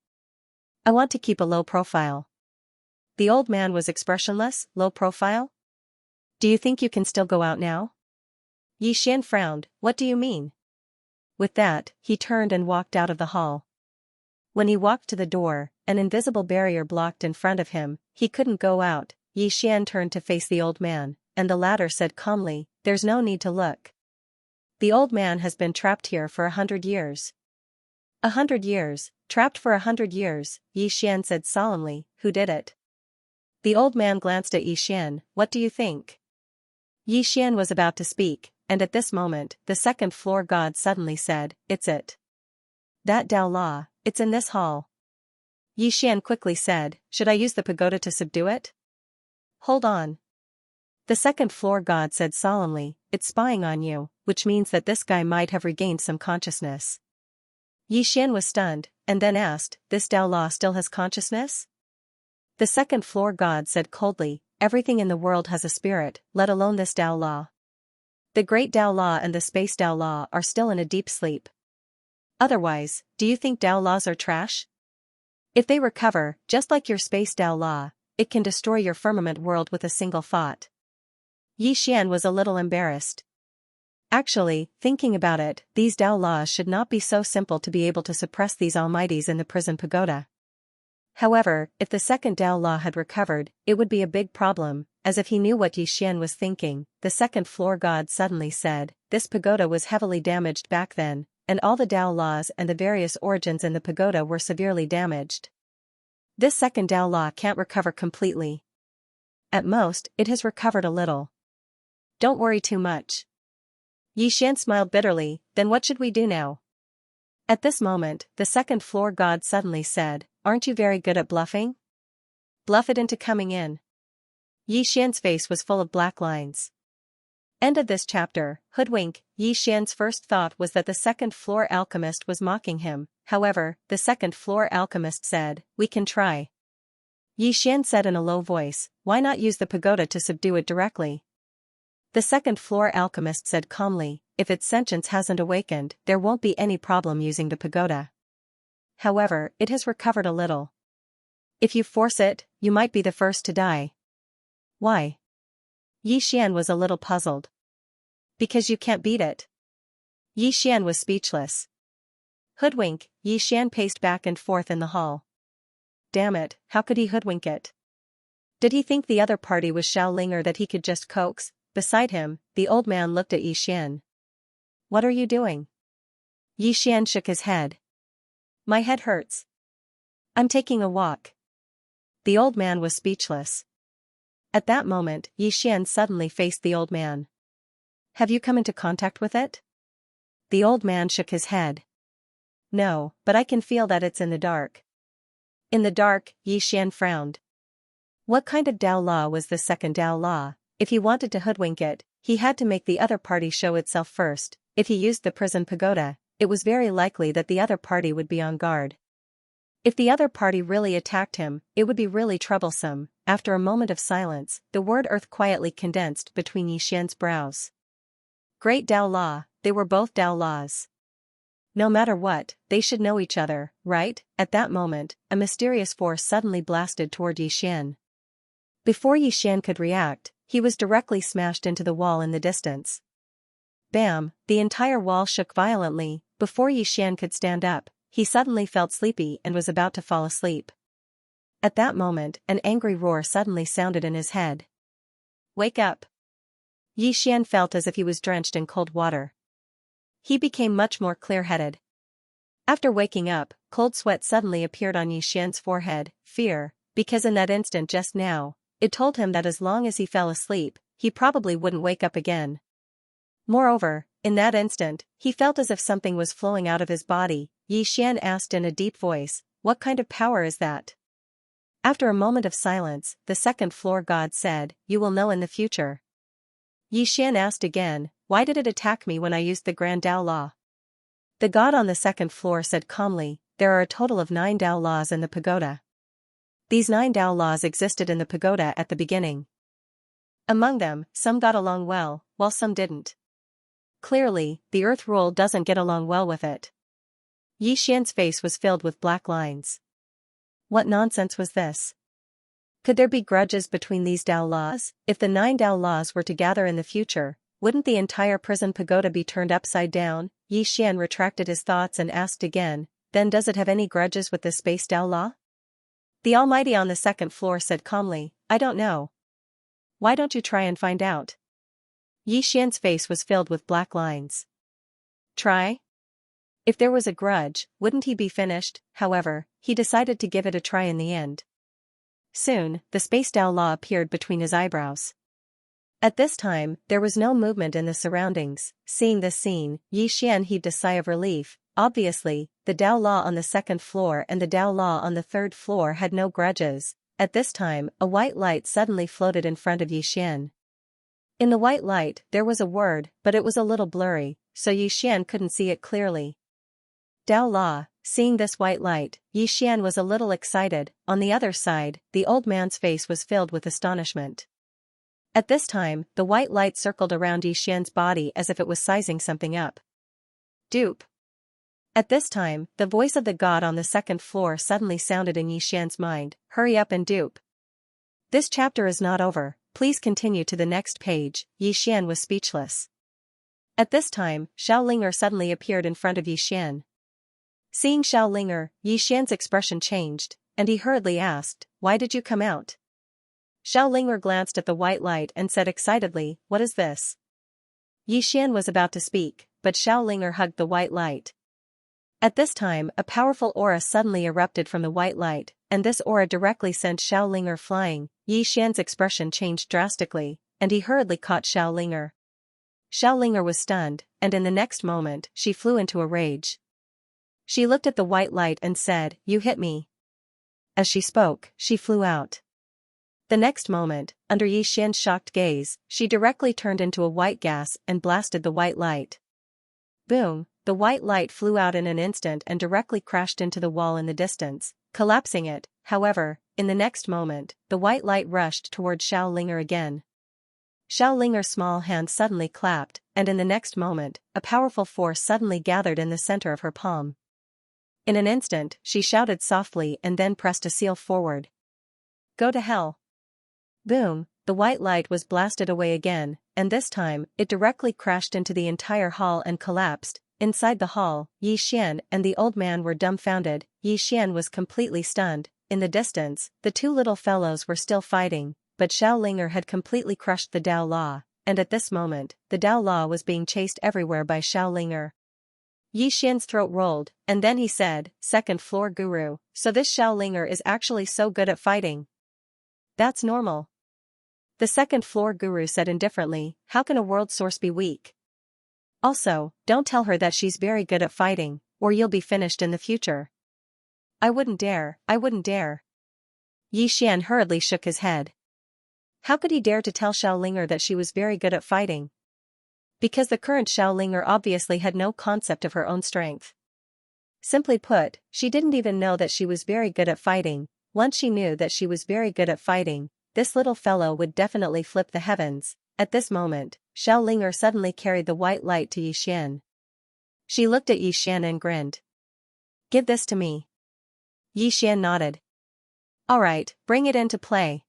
I want to keep a low profile." The old man was expressionless. "Low profile? Do you think you can still go out now?" Xian frowned. "What do you mean?" With that, he turned and walked out of the hall. When he walked to the door, an invisible barrier blocked in front of him. He couldn't go out. Xian turned to face the old man, and the latter said calmly, "There's no need to look. The old man has been trapped here for 100 years. 100 years, trapped for 100 years, Xian said solemnly. "Who did it?" The old man glanced at Xian. "What do you think?" Xian was about to speak, and at this moment, the second floor god suddenly said, "It's it. That Tao Law, it's in this hall." Xian quickly said, "Should I use the pagoda to subdue it?" "Hold on." The second floor god said solemnly, "It's spying on you, which means that this guy might have regained some consciousness." Xian was stunned, and then asked, "This Tao Law still has consciousness?" The second floor god said coldly, "Everything in the world has a spirit, let alone this Tao Law. The Great Tao Law and the Space Tao Law are still in a deep sleep. Otherwise, do you think Tao Laws are trash? If they recover, just like your Space Tao Law, it can destroy your firmament world with a single thought." Xian was a little embarrassed. Actually, thinking about it, these Tao Laws should not be so simple to be able to suppress these almighties in the prison pagoda. However, if the second Tao Law had recovered, it would be a big problem. As if he knew what Xian was thinking, the second floor god suddenly said, "This pagoda was heavily damaged back then, and all the Tao Laws and the various origins in the pagoda were severely damaged. This second Tao Law can't recover completely. At most, it has recovered a little. Don't worry too much." Xian smiled bitterly. "Then what should we do now?" At this moment, the second floor god suddenly said, "Aren't you very good at bluffing? Bluff it into coming in." Xian's face was full of black lines. End of this chapter. Hoodwink. Xian's first thought was that the second floor alchemist was mocking him. However, the second floor alchemist said, "We can try." Xian said in a low voice, "Why not use the pagoda to subdue it directly?" The second floor alchemist said calmly, "If its sentience hasn't awakened, there won't be any problem using the pagoda. However, it has recovered a little. If you force it, you might be the first to die." "Why?" Xian was a little puzzled. "Because you can't beat it." Xian was speechless. Hoodwink. Xian paced back and forth in the hall. Damn it, how could he hoodwink it? Did he think the other party was Shaoling or that he could just coax? Beside him, the old man looked at Xian. "What are you doing?" Xian shook his head. "My head hurts. I'm taking a walk." The old man was speechless. At that moment, Xian suddenly faced the old man. "Have you come into contact with it?" The old man shook his head. "No, but I can feel that it's in the dark." "In the dark?" Xian frowned. What kind of Tao Law was this second Tao Law? If he wanted to hoodwink it, he had to make the other party show itself first. If he used the prison pagoda, it was very likely that the other party would be on guard. If the other party really attacked him, it would be really troublesome. After a moment of silence, the word earth quietly condensed between Xian's brows. Great Tao Law, they were both Tao Laws. No matter what, they should know each other, right? At that moment, a mysterious force suddenly blasted toward Xian. Before Xian could react, he was directly smashed into the wall in the distance. Bam! The entire wall shook violently. Before Xian could stand up, he suddenly felt sleepy and was about to fall asleep. At that moment, an angry roar suddenly sounded in his head. "Wake up!" Xian felt as if he was drenched in cold water. He became much more clear-headed. After waking up, cold sweat suddenly appeared on Xian's forehead. Fear, because in that instant just now, it told him that as long as he fell asleep, he probably wouldn't wake up again. Moreover, in that instant, he felt as if something was flowing out of his body. Xian asked in a deep voice, "What kind of power is that?" After a moment of silence, the second-floor god said, "You will know in the future." Xian asked again, "Why did it attack me when I used the Grand Tao Law?" The god on the second floor said calmly, "There are a total of 9 Tao laws in the pagoda. These 9 Tao laws existed in the pagoda at the beginning. Among them, some got along well, while some didn't. Clearly, the earth rule doesn't get along well with it." Xian's face was filled with black lines. What nonsense was this? Could there be grudges between these Tao laws? If the 9 Tao laws were to gather in the future, wouldn't the entire prison pagoda be turned upside down? Xian retracted his thoughts and asked again, "Then does it have any grudges with the space Tao law?" The Almighty on the second floor said calmly, "I don't know. Why don't you try and find out?" Xian's face was filled with black lines. Try? If there was a grudge, wouldn't he be finished? However, he decided to give it a try in the end. Soon, the space Tao law appeared between his eyebrows. At this time, there was no movement in the surroundings. Seeing this scene, Xian heaved a sigh of relief. Obviously, the Tao law on the second floor and the Tao law on the third floor had no grudges. At this time, a white light suddenly floated in front of Xian. In the white light, there was a word, but it was a little blurry, so Xian couldn't see it clearly. Tao law. Seeing this white light, Xian was a little excited. On the other side, the old man's face was filled with astonishment. At this time, the white light circled around Xian's body as if it was sizing something up. Dupe. At this time, the voice of the god on the second floor suddenly sounded in Xian's mind, "Hurry up and dupe. This chapter is not over, please continue to the next page." Xian was speechless. At this time, Xiaolinger suddenly appeared in front of Xian. Seeing Xiaolinger, Xian's expression changed, and he hurriedly asked, "Why did you come out?" Xiaolinger glanced at the white light and said excitedly, "What is this?" Xian was about to speak, but Xiaolinger hugged the white light. At this time, a powerful aura suddenly erupted from the white light, and this aura directly sent Xiaolinger flying. Xian's expression changed drastically, and he hurriedly caught Xiaolinger. Xiaolinger was stunned, and in the next moment, she flew into a rage. She looked at the white light and said, "You hit me." As she spoke, she flew out. The next moment, under Xian's shocked gaze, she directly turned into a white gas and blasted the white light. Boom! The white light flew out in an instant and directly crashed into the wall in the distance, collapsing it. However, in the next moment, the white light rushed toward Xiaolinger again. Xiaolinger's small hand suddenly clapped, and in the next moment, a powerful force suddenly gathered in the center of her palm. In an instant, she shouted softly and then pressed a seal forward. "Go to hell." Boom! The white light was blasted away again, and this time, it directly crashed into the entire hall and collapsed. Inside the hall, Xian and the old man were dumbfounded. Xian was completely stunned. In the distance, the two little fellows were still fighting, but Xiaolinger had completely crushed the Tao law, and at this moment, the Tao law was being chased everywhere by Xiaolinger. Xian's throat rolled, and then he said, "Second floor guru, so this Xiaolinger is actually so good at fighting." "That's normal." The second floor guru said indifferently, "How can a world source be weak? Also, don't tell her that she's very good at fighting, or you'll be finished in the future." I wouldn't dare." Xian hurriedly shook his head. How could he dare to tell Xiaolinger that she was very good at fighting? Because the current Xiaolinger obviously had no concept of her own strength. Simply put, she didn't even know that she was very good at fighting. Once she knew that she was very good at fighting, this little fellow would definitely flip the heavens. At this moment, Xiaolinger suddenly carried the white light to Xian. She looked at Xian and grinned. "Give this to me." Xian nodded. "All right, bring it into play."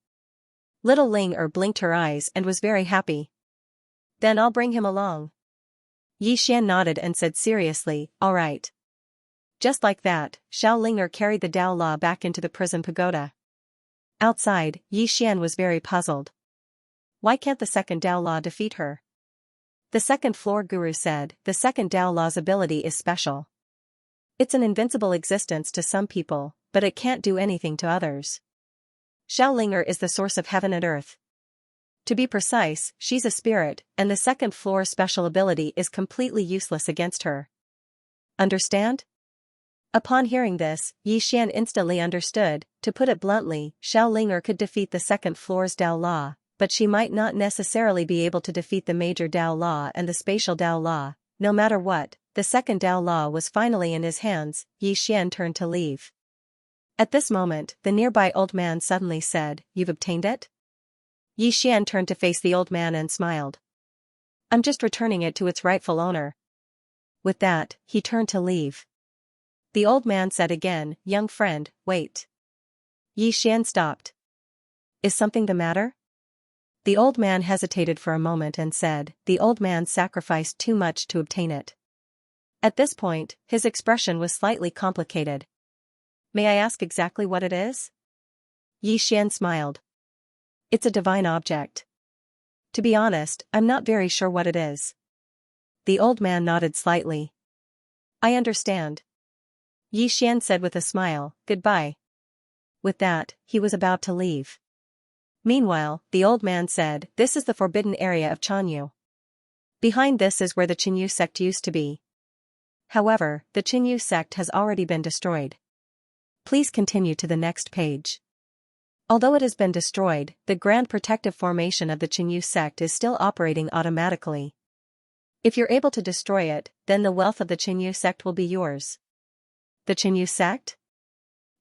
Little Ling blinked her eyes and was very happy. "Then I'll bring him along." Xian nodded and said seriously, "All right." Just like that, Xiaolinger carried the Tao law back into the prison pagoda. Outside, Xian was very puzzled. Why can't the second Tao law defeat her? The second floor guru said, "The second Tao law's ability is special. It's an invincible existence to some people, but it can't do anything to others. Xiaolinger is the source of heaven and earth. To be precise, she's a spirit, and the second floor's special ability is completely useless against her. Understand? Upon hearing this, Yi Xian instantly understood. To put it bluntly, Xiao Linger could defeat the second floor's Dao Law, but she might not necessarily be able to defeat the major Dao Law and the spatial Dao Law. No matter what, the second Dao Law was finally in his hands. Yi Xian turned to leave. At this moment, the nearby old man suddenly said, "You've obtained it?" Yi Xian turned to face the old man and smiled. "I'm just returning it to its rightful owner." With that, he turned to leave. The old man said again, "Young friend, wait." Yi Xian stopped. "Is something the matter?" The old man hesitated for a moment and said, "The old man sacrificed too much to obtain it." At this point, his expression was slightly complicated. "May I ask exactly what it is?" Yi Xian smiled. "It's a divine object. To be honest, I'm not very sure what it is." The old man nodded slightly. "I understand." Yi Xian said with a smile, "Goodbye." With that, he was about to leave. Meanwhile, the old man said, "This is the forbidden area of Chanyu. Behind this is where the Qinyu sect used to be. However, the Qinyu sect has already been destroyed. Please continue to the next page." Although it has been destroyed, the grand protective formation of the Qinyu sect is still operating automatically. If you're able to destroy it, then the wealth of the Qinyu sect will be yours. The Qinyu sect?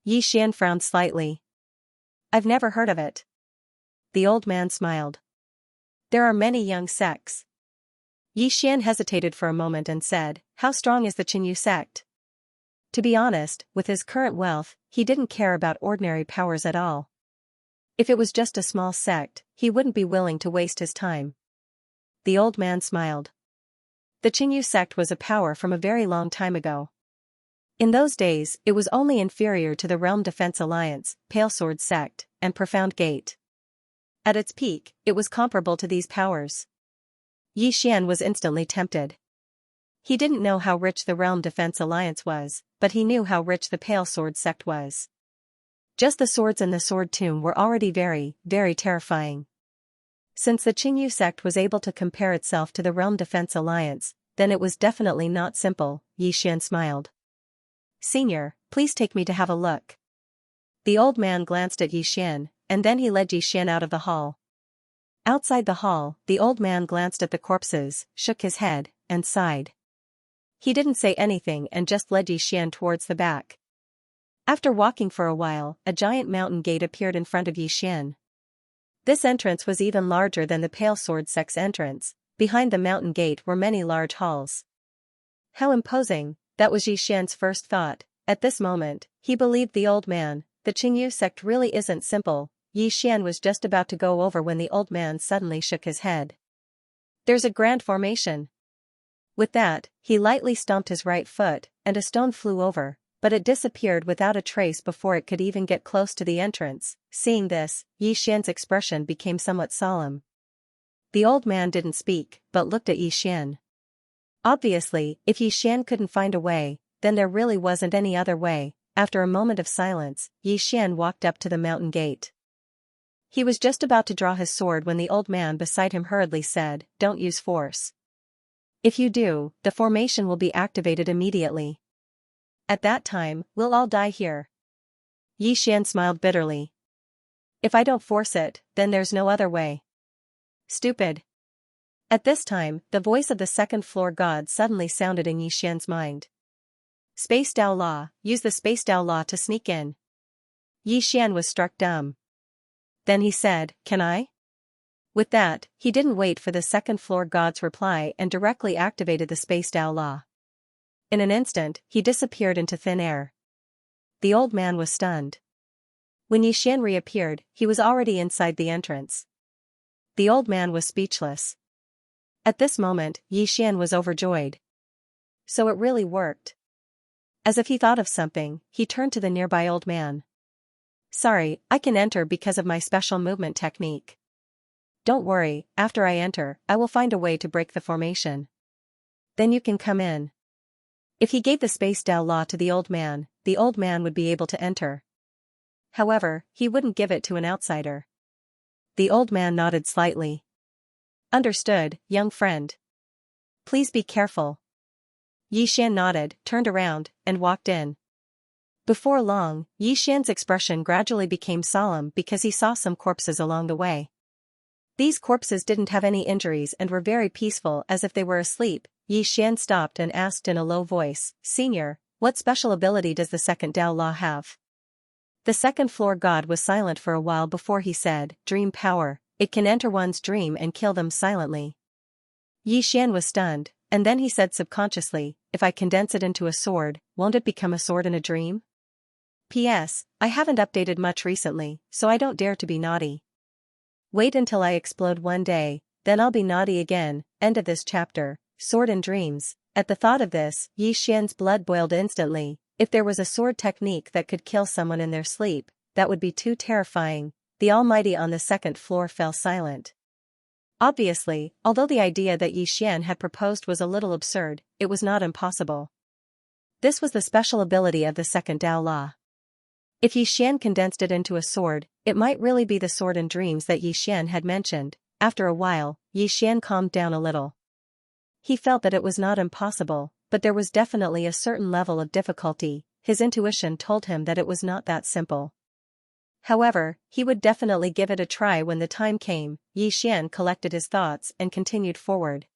Yi Xian frowned slightly. "I've never heard of it." The old man smiled. "There are many young sects." Yi Xian hesitated for a moment and said, "How strong is the Qinyu sect?" To be honest, with his current wealth, he didn't care about ordinary powers at all. If it was just a small sect, he wouldn't be willing to waste his time. The old man smiled. The Qinyu sect was a power from a very long time ago. In those days, it was only inferior to the Realm Defense Alliance, Pale Sword sect, and Profound Gate. At its peak, it was comparable to these powers. Yi Xian was instantly tempted. He didn't know how rich the Realm Defense Alliance was, but he knew how rich the Pale Sword sect was. Just the swords in the sword tomb were already very, very terrifying. Since the Qinyu sect was able to compare itself to the Realm Defense Alliance, then it was definitely not simple. Yi Xian smiled. "Senior, please take me to have a look." The old man glanced at Yi Xian, and then he led Yi Xian out of the hall. Outside the hall, the old man glanced at the corpses, shook his head, and sighed. He didn't say anything and just led Yi Xian towards the back. After walking for a while, a giant mountain gate appeared in front of Yi Xian. This entrance was even larger than the Pale Sword sect's entrance. Behind the mountain gate were many large halls. How imposing, that was Yi Xian's first thought. At this moment, he believed the old man. The Qinyu sect really isn't simple. Yi Xian was just about to go over when the old man suddenly shook his head. "There's a grand formation." With that, he lightly stomped his right foot, and a stone flew over, but it disappeared without a trace before it could even get close to the entrance. Seeing this, Yi Xian's expression became somewhat solemn. The old man didn't speak, but looked at Yi Xian. Obviously, if Yi Xian couldn't find a way, then there really wasn't any other way. After a moment of silence, Yi Xian walked up to the mountain gate. He was just about to draw his sword when the old man beside him hurriedly said, "Don't use force. If you do, the formation will be activated immediately. At that time, we'll all die here." Yi Xian smiled bitterly. "If I don't force it, then there's no other way." "Stupid." At this time, the voice of the second-floor god suddenly sounded in Yi Xian's mind. "Space Dao Law, use the Space Dao Law to sneak in." Yi Xian was struck dumb. Then he said, "Can I?" With that, he didn't wait for the second-floor god's reply and directly activated the Space Dao Law. In an instant, he disappeared into thin air. The old man was stunned. When Yi Xian reappeared, he was already inside the entrance. The old man was speechless. At this moment, Yi Xian was overjoyed. So it really worked. As if he thought of something, he turned to the nearby old man. "Sorry, I can enter because of my special movement technique." "Don't worry, after I enter, I will find a way to break the formation. Then you can come in." If he gave the Space Dao Law to the old man would be able to enter. However, he wouldn't give it to an outsider. The old man nodded slightly. Understood, young friend. Please be careful. Yixian nodded, turned around, and walked in. Before long, Yixian's expression gradually became solemn because he saw some corpses along the way. These corpses didn't have any injuries and were very peaceful as if they were asleep. Yixian stopped and asked in a low voice, "Senior, what special ability does the second Dao Law have?" The second floor god was silent for a while before he said, "Dream power. It can enter one's dream and kill them silently." Yixian was stunned, and then he said subconsciously, "If I condense it into a sword, won't it become a sword in a dream?" P.S. I haven't updated much recently, so I don't dare to be naughty. Wait until I explode one day, then I'll be naughty again. End of this chapter. Sword in Dreams. At the thought of this, Yixian's blood boiled instantly. If there was a sword technique that could kill someone in their sleep, that would be too terrifying. The Almighty on the second floor fell silent. Obviously, although the idea that Yixian had proposed was a little absurd, it was not impossible. This was the special ability of the second Dao Law. If Yixian condensed it into a sword, it might really be the sword in dreams that Yixian had mentioned. After a while, Yixian calmed down a little. He felt that it was not impossible, but there was definitely a certain level of difficulty. His intuition told him that it was not that simple. However, he would definitely give it a try when the time came. Yixian collected his thoughts and continued forward.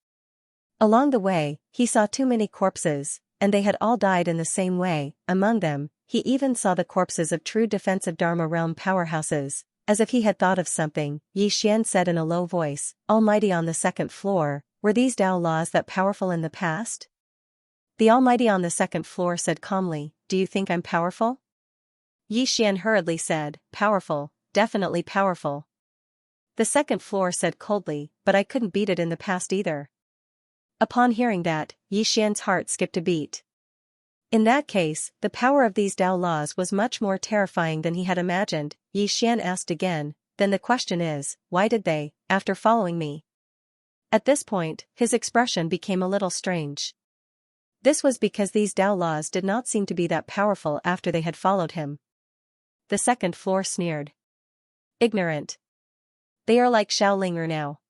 Along the way, he saw too many corpses, and they had all died in the same way. Among them, he even saw the corpses of true defensive Dharma realm powerhouses. As if he had thought of something, Yixian said in a low voice, "Almighty on the second floor, were these Dao laws that powerful in the past?" The Almighty on the second floor said calmly, "Do you think I'm powerful?" Yixian hurriedly said, "Powerful, definitely powerful." The second floor said coldly, "But I couldn't beat it in the past either." Upon hearing that, Yixian's heart skipped a beat. In that case, the power of these Dao laws was much more terrifying than he had imagined. Yixian asked again, "Then the question is, why did they, after following me?" At this point, his expression became a little strange. This was because these Dao laws did not seem to be that powerful after they had followed him. The second floor sneered. "Ignorant. They are like Shaolinger now.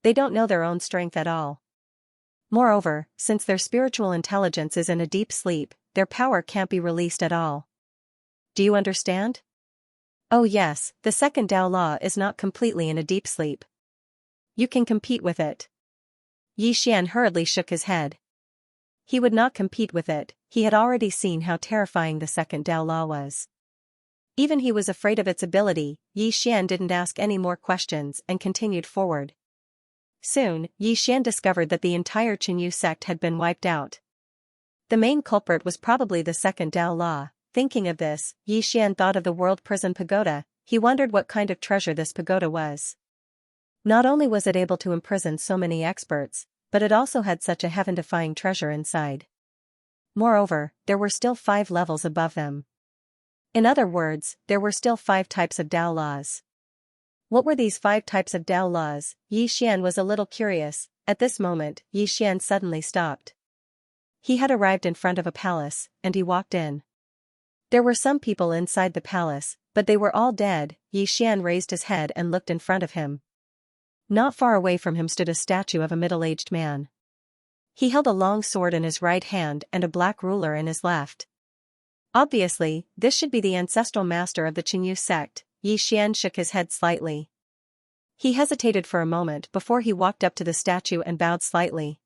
They don't know their own strength at all. Moreover, since their spiritual intelligence is in a deep sleep, their power can't be released at all. Do you understand?" "Oh yes, the second Dao Law is not completely in a deep sleep. You can compete with it." Yixian hurriedly shook his head. He would not compete with it. He had already seen how terrifying the second Dao Law was. Even he was afraid of its ability. Yixian didn't ask any more questions and continued forward. Soon, Yixian discovered that the entire Qinyu sect had been wiped out. The main culprit was probably the second Dao Law. Thinking of this, Yixian thought of the World Prison Pagoda. He wondered what kind of treasure this pagoda was. Not only was it able to imprison so many experts, but it also had such a heaven-defying treasure inside. Moreover, there were still 5 levels above them. In other words, there were still 5 types of Dao laws. What were these 5 types of Dao laws? Yixian was a little curious. At this moment, Yixian suddenly stopped. He had arrived in front of a palace, and he walked in. There were some people inside the palace, but they were all dead. Yixian raised his head and looked in front of him. Not far away from him stood a statue of a middle-aged man. He held a long sword in his right hand and a black ruler in his left. Obviously, this should be the ancestral master of the Qinyu sect. Yixian shook his head slightly. He hesitated for a moment before he walked up to the statue and bowed slightly.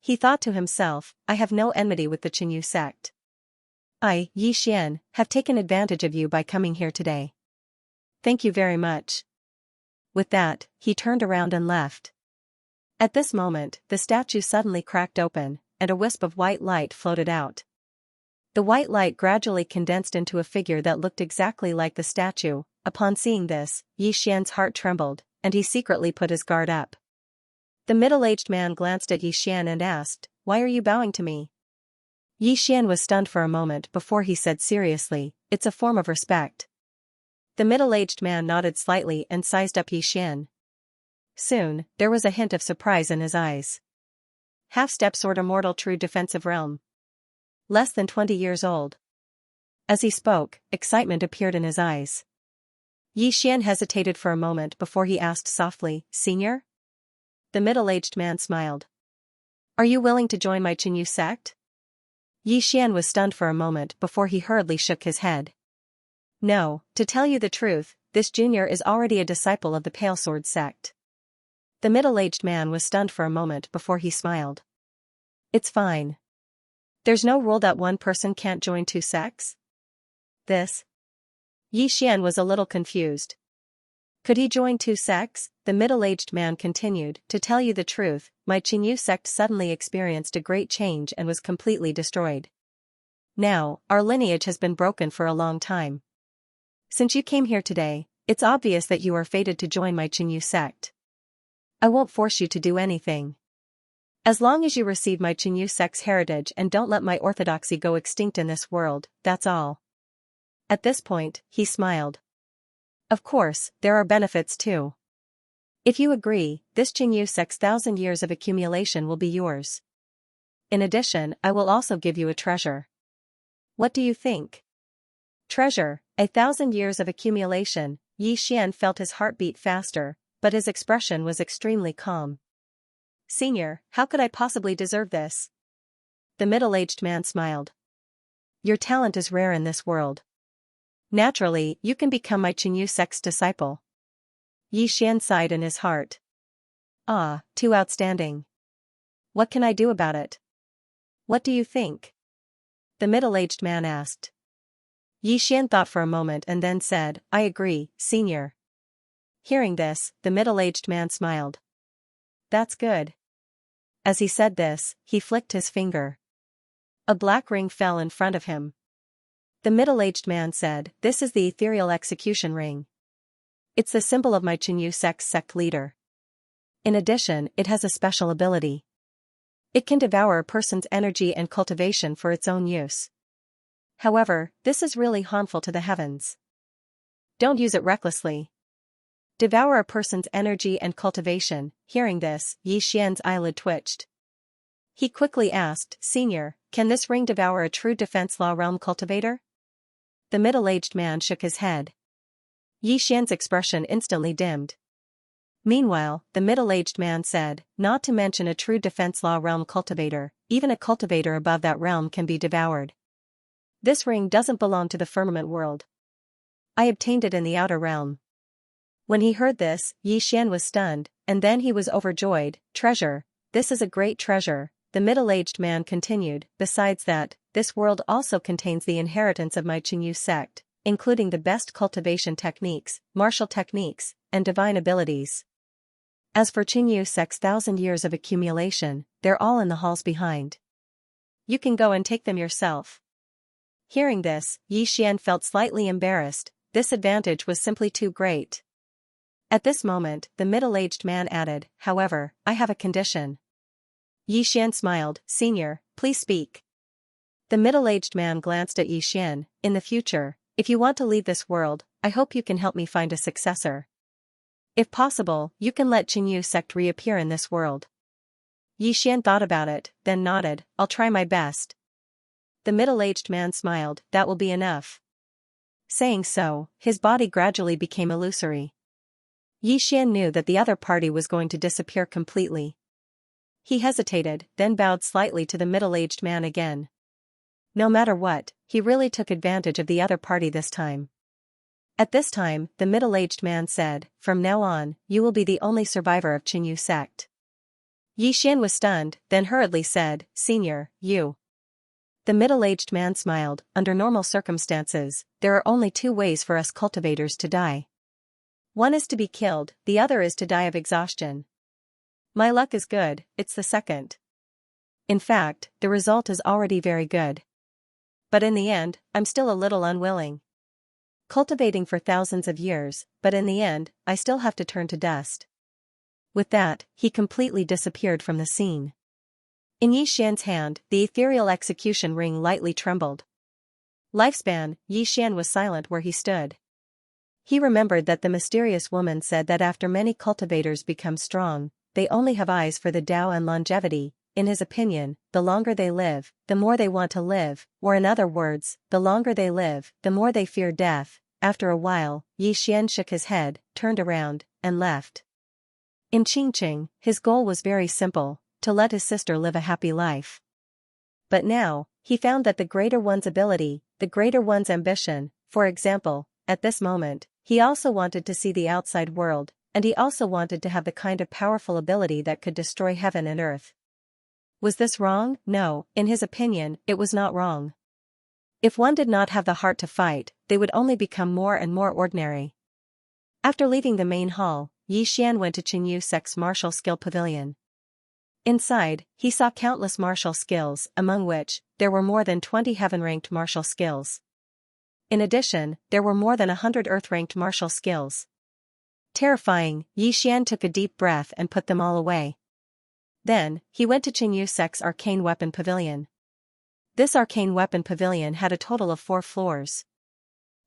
He thought to himself, "I have no enmity with the Qinyu sect. I, Yixian, have taken advantage of you by coming here today. Thank you very much." With that, he turned around and left. At this moment, the statue suddenly cracked open, and a wisp of white light floated out. The white light gradually condensed into a figure that looked exactly like the statue. Upon seeing this, Yixian's heart trembled, and he secretly put his guard up. The middle-aged man glanced at Yixian and asked, "Why are you bowing to me?" Yixian was stunned for a moment before he said seriously, "It's a form of respect." The middle-aged man nodded slightly and sized up Yixian. Soon, there was a hint of surprise in his eyes. Half-step sword immortal true defensive realm. Less than 20 years old. As he spoke, excitement appeared in his eyes. Yi Xian hesitated for a moment before he asked softly, "Senior?" The middle-aged man smiled. "Are you willing to join my Qinyu sect?" Yi Xian was stunned for a moment before he hurriedly shook his head. "No, to tell you the truth, this junior is already a disciple of the Pale Sword sect." The middle-aged man was stunned for a moment before he smiled. "It's fine. There's no rule that one person can't join two sects?" This? Yi Xian was a little confused. Could he join two sects? The middle-aged man continued, "To tell you the truth, my Qinyu sect suddenly experienced a great change and was completely destroyed. Now, our lineage has been broken for a long time. Since you came here today, it's obvious that you are fated to join my Qinyu sect. I won't force you to do anything. As long as you receive my Qinyu sect's heritage and don't let my orthodoxy go extinct in this world, that's all." At this point, he smiled. "Of course, there are benefits too. If you agree, this Qinyu sect's 1,000 years of accumulation will be yours. In addition, I will also give you a treasure. What do you think?" Treasure, 1,000 years of accumulation. Yi Xian felt his heart beat faster, but his expression was extremely calm. "Senior, how could I possibly deserve this?" The middle-aged man smiled. "Your talent is rare in this world. Naturally, you can become my Qinyu sect's disciple." Yi Xian sighed in his heart. "Ah, too outstanding. What can I do about it?" "What do you think?" the middle-aged man asked. Yi Xian thought for a moment and then said, "I agree, senior." Hearing this, the middle-aged man smiled. "That's good." As he said this, he flicked his finger. A black ring fell in front of him. The middle-aged man said, "This is the ethereal execution ring. It's the symbol of my Qinyu sect's sect leader. In addition, it has a special ability. It can devour a person's energy and cultivation for its own use. However, this is really harmful to the heavens. Don't use it recklessly. Devour a person's energy and cultivation." Hearing this, Yi Xian's eyelid twitched. He quickly asked, "Senior, can this ring devour a true defense law realm cultivator?" The middle-aged man shook his head. Yi Xian's expression instantly dimmed. Meanwhile, the middle-aged man said, "Not to mention a true defense law realm cultivator, even a cultivator above that realm can be devoured. This ring doesn't belong to the firmament world. I obtained it in the outer realm." When he heard this, Yi Xian was stunned, and then he was overjoyed. "Treasure, this is a great treasure," the middle-aged man continued. "Besides that, this world also contains the inheritance of my Qinyu sect, including the best cultivation techniques, martial techniques, and divine abilities. As for Qinyu sect's 1,000 years of accumulation, they're all in the halls behind. You can go and take them yourself." Hearing this, Yi Xian felt slightly embarrassed. This advantage was simply too great. At this moment, the middle-aged man added, "However, I have a condition." Yi Xian smiled. "Senior, please speak." The middle-aged man glanced at Yi Xian. "In the future, if you want to leave this world, I hope you can help me find a successor. If possible, you can let Qinyu sect reappear in this world." Yi Xian thought about it, then nodded, "I'll try my best." The middle-aged man smiled. "That will be enough." Saying so, his body gradually became illusory. Yi Xian knew that the other party was going to disappear completely. He hesitated, then bowed slightly to the middle-aged man again. No matter what, he really took advantage of the other party this time. At this time, the middle-aged man said, "From now on, you will be the only survivor of Qinyu sect." Yi Xian was stunned, then hurriedly said, "Senior, you." The middle-aged man smiled. "Under normal circumstances, there are only two ways for us cultivators to die. One is to be killed, the other is to die of exhaustion. My luck is good, it's the second. In fact, the result is already very good. But in the end, I'm still a little unwilling. Cultivating for thousands of years, but in the end, I still have to turn to dust." With that, he completely disappeared from the scene. In Yi Xian's hand, the ethereal execution ring lightly trembled. Lifespan, Yi Xian was silent where he stood. He remembered that the mysterious woman said that after many cultivators become strong, they only have eyes for the Tao and longevity. In his opinion, the longer they live, the more they want to live, or in other words, the longer they live, the more they fear death. After a while, Yi Xian shook his head, turned around, and left. In Qingqing, his goal was very simple, to let his sister live a happy life. But now, he found that the greater one's ability, the greater one's ambition, for example, at this moment, he also wanted to see the outside world, and he also wanted to have the kind of powerful ability that could destroy heaven and earth. Was this wrong? No, in his opinion, it was not wrong. If one did not have the heart to fight, they would only become more and more ordinary. After leaving the main hall, Yi Xian went to Qinyu Sect's martial skill pavilion. Inside, he saw countless martial skills, among which, there were more than 20 heaven-ranked martial skills. In addition, there were more than 100 earth-ranked martial skills. Terrifying, Yi Xian took a deep breath and put them all away. Then, he went to Qinyu Sect's arcane weapon pavilion. This arcane weapon pavilion had a total of 4 floors.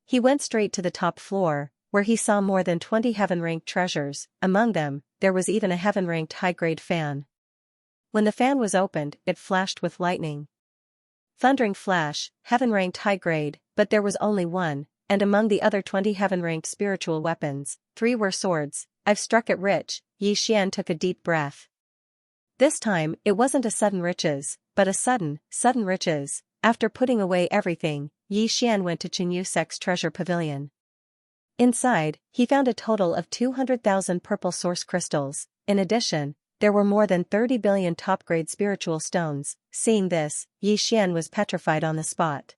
He went straight to the top floor, where he saw more than 20 heaven-ranked treasures. Among them, there was even a heaven-ranked high-grade fan. When the fan was opened, it flashed with lightning. Thundering flash, heaven-ranked high-grade, but there was only one, and among the other 20 heaven-ranked spiritual weapons, 3 were swords. I've struck it rich. Yi Xian took a deep breath. This time, it wasn't a sudden riches, but a sudden riches. After putting away everything, Yi Xian went to Qinyu Sect's treasure pavilion. Inside, he found a total of 200,000 purple source crystals. In addition, there were more than 30 billion top-grade spiritual stones. Seeing this, Yi Xian was petrified on the spot.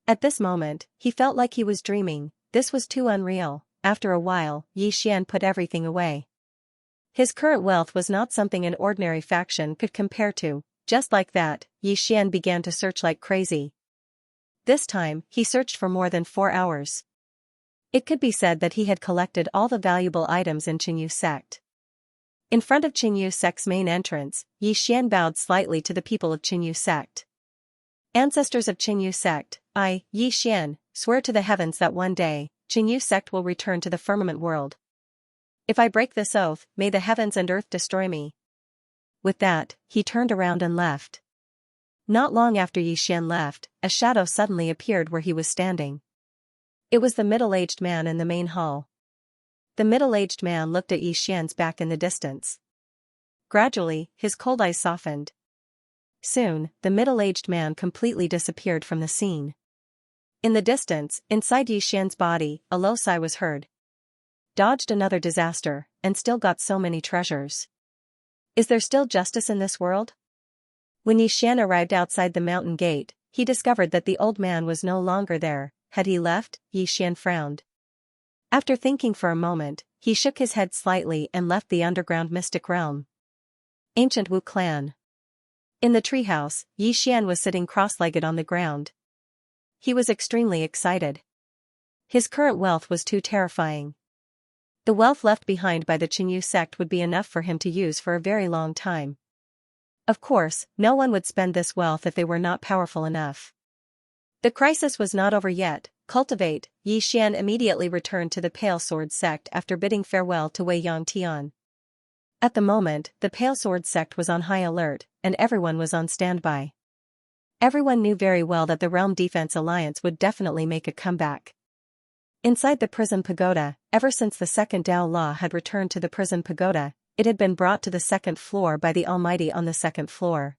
At this moment, he felt like he was dreaming. This was too unreal. After a while, Yi Xian put everything away. His current wealth was not something an ordinary faction could compare to. Just like that, Yi Xian began to search like crazy. This time, he searched for more than 4 hours. It could be said that he had collected all the valuable items in Qinyu Sect. In front of Qinyu Sect's main entrance, Yi Xian bowed slightly to the people of Qinyu Sect. Ancestors of Qinyu Sect, I, Yi Xian, swear to the heavens that one day, Qinyu Sect will return to the firmament world. If I break this oath, may the heavens and earth destroy me. With that, he turned around and left. Not long after Yi Xian left, a shadow suddenly appeared where he was standing. It was the middle-aged man in the main hall. The middle-aged man looked at Yi Xian's back in the distance. Gradually, his cold eyes softened. Soon, the middle-aged man completely disappeared from the scene. In the distance, inside Yi Xian's body, a low sigh was heard. Dodged another disaster, and still got so many treasures. Is there still justice in this world? When Yi Xian arrived outside the mountain gate, he discovered that the old man was no longer there. Had he left? Yi Xian frowned. After thinking for a moment, he shook his head slightly and left the underground mystic realm. Ancient Wu clan. In the treehouse, Yi Xian was sitting cross-legged on the ground. He was extremely excited. His current wealth was too terrifying. The wealth left behind by the Qinyu Sect would be enough for him to use for a very long time. Of course, no one would spend this wealth if they were not powerful enough. The crisis was not over yet. Cultivate. Yi Xian immediately returned to the Pale Sword Sect after bidding farewell to Wei Yang Tian. At the moment, the Pale Sword Sect was on high alert, and everyone was on standby. Everyone knew very well that the Realm Defense Alliance would definitely make a comeback. Inside the prison pagoda, ever since the second Dao Law had returned to the prison pagoda, it had been brought to the second floor by the Almighty on the second floor.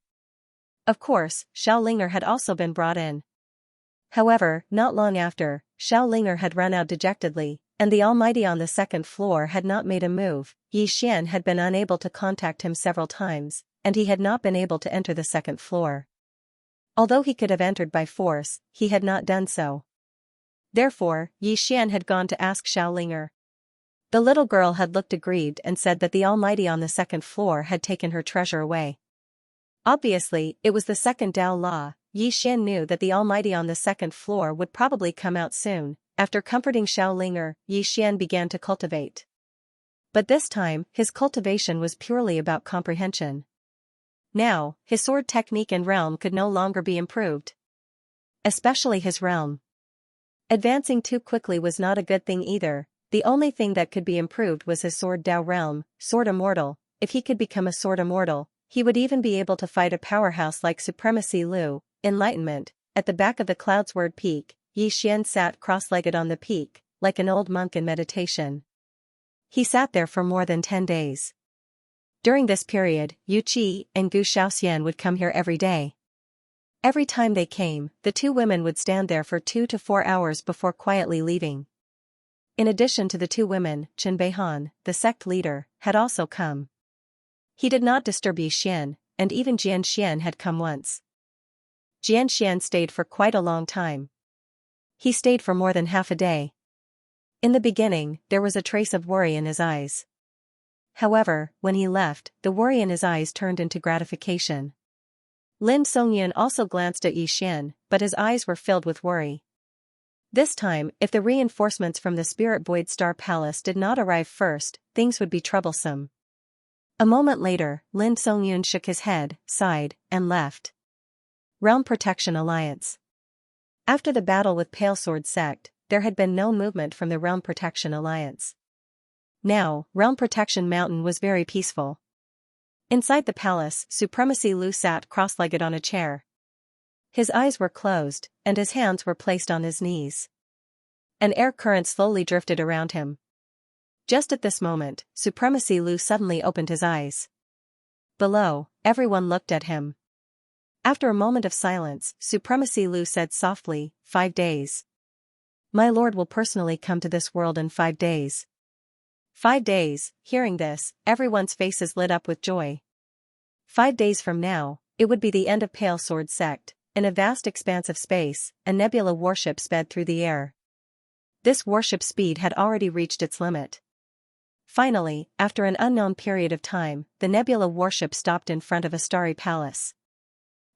Of course, Xiao Linger had also been brought in. However, not long after, Xiao Linger had run out dejectedly, and the Almighty on the second floor had not made a move. Yi Xian had been unable to contact him several times, and he had not been able to enter the second floor. Although he could have entered by force, he had not done so. Therefore, Yi Xian had gone to ask Xiao Linger. The little girl had looked aggrieved and said that the Almighty on the second floor had taken her treasure away. Obviously, it was the second Dao Law. Yi Xian knew that the Almighty on the second floor would probably come out soon. After comforting Xiao Linger, Yi Xian began to cultivate. But this time, his cultivation was purely about comprehension. Now, his sword technique and realm could no longer be improved. Especially his realm. Advancing too quickly was not a good thing either. The only thing that could be improved was his sword Dao realm, sword immortal. If he could become a sword immortal, he would even be able to fight a powerhouse like Supremacy Lu. Enlightenment. At the back of the Cloudsword Peak, Xian sat cross-legged on the peak, like an old monk in meditation. He sat there for more than 10 days. During this period, Yu Qi and Gu Shaoxian would come here every day. Every time they came, the two women would stand there for 2 to 4 hours before quietly leaving. In addition to the two women, Chen Beihan, the sect leader, had also come. He did not disturb Yi Xian, and even Jian Xian had come once. Jian Xian stayed for quite a long time. He stayed for more than half a day. In the beginning, there was a trace of worry in his eyes. However, when he left, the worry in his eyes turned into gratification. Lin Songyan also glanced at Yi Xian, but his eyes were filled with worry. This time, if the reinforcements from the Spirit Void Star Palace did not arrive first, things would be troublesome. A moment later, Lin Songyun shook his head, sighed, and left. Realm Protection Alliance. After the battle with Pale Sword Sect, there had been no movement from the Realm Protection Alliance. Now, Realm Protection Mountain was very peaceful. Inside the palace, Supremacy Lu sat cross-legged on a chair. His eyes were closed, and his hands were placed on his knees. An air current slowly drifted around him. Just at this moment, Supremacy Lu suddenly opened his eyes. Below, everyone looked at him. After a moment of silence, Supremacy Lu said softly, 5 days. My lord will personally come to this world in 5 days. 5 days, hearing this, everyone's faces lit up with joy. 5 days from now, it would be the end of Pale Sword Sect. In a vast expanse of space, a nebula warship sped through the air. This warship speed had already reached its limit. Finally, after an unknown period of time, the nebula warship stopped in front of a starry palace.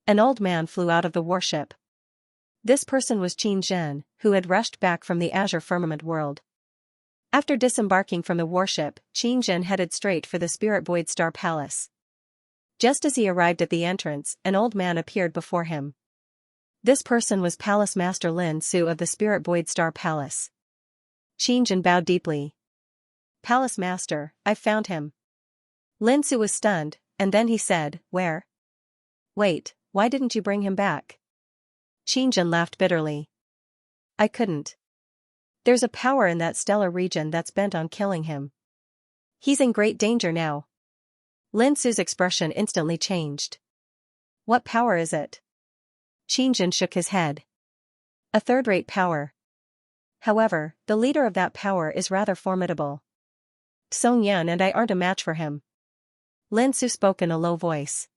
An old man flew out of the warship. This person was Qin Zhen, who had rushed back from the Azure Firmament world. After disembarking from the warship, Qin Zhen headed straight for the Spirit Void Star Palace. Just as he arrived at the entrance, an old man appeared before him. This person was Palace Master Lin Su of the Spirit Void Star Palace. Qin Zhen bowed deeply. Palace Master, I found him. Lin Su was stunned, and then he said, Where? Wait, why didn't you bring him back? Qin Zhen laughed bitterly. I couldn't. There's a power in that stellar region that's bent on killing him. He's in great danger now. Lin Su's expression instantly changed. What power is it? Qin Zhen shook his head. A third-rate power. However, the leader of that power is rather formidable. Song Yan and I aren't a match for him. Lin Su spoke in a low voice.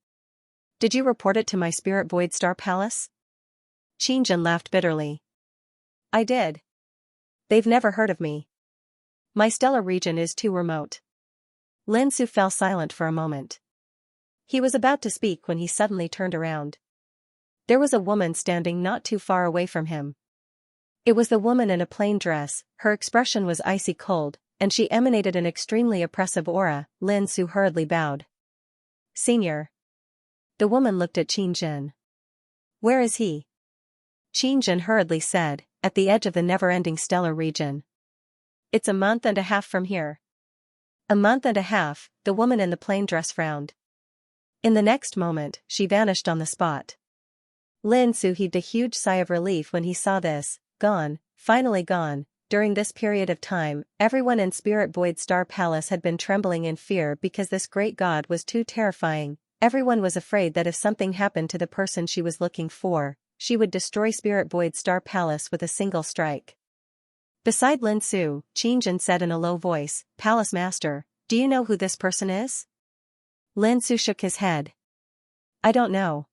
Did you report it to my Spirit Void Star Palace? Qin Zhen laughed bitterly. I did. They've never heard of me. My stellar region is too remote. Lin Su fell silent for a moment. He was about to speak when he suddenly turned around. There was a woman standing not too far away from him. It was the woman in a plain dress, her expression was icy cold, and she emanated an extremely oppressive aura. Lin Su hurriedly bowed. Senior. The woman looked at Qin Zhen. Where is he? Qin Zhen hurriedly said, at the edge of the never-ending stellar region. It's a month and a half from here. A month and a half, the woman in the plain dress frowned. In the next moment, she vanished on the spot. Lin Su heaved a huge sigh of relief when he saw this. Gone, finally gone. During this period of time, everyone in Spirit Void Star Palace had been trembling in fear because this great god was too terrifying. Everyone was afraid that if something happened to the person she was looking for, she would destroy Spirit Void Star Palace with a single strike. Beside Lin Su, Qin Zhen said in a low voice, Palace Master, do you know who this person is? Lin Su shook his head. I don't know.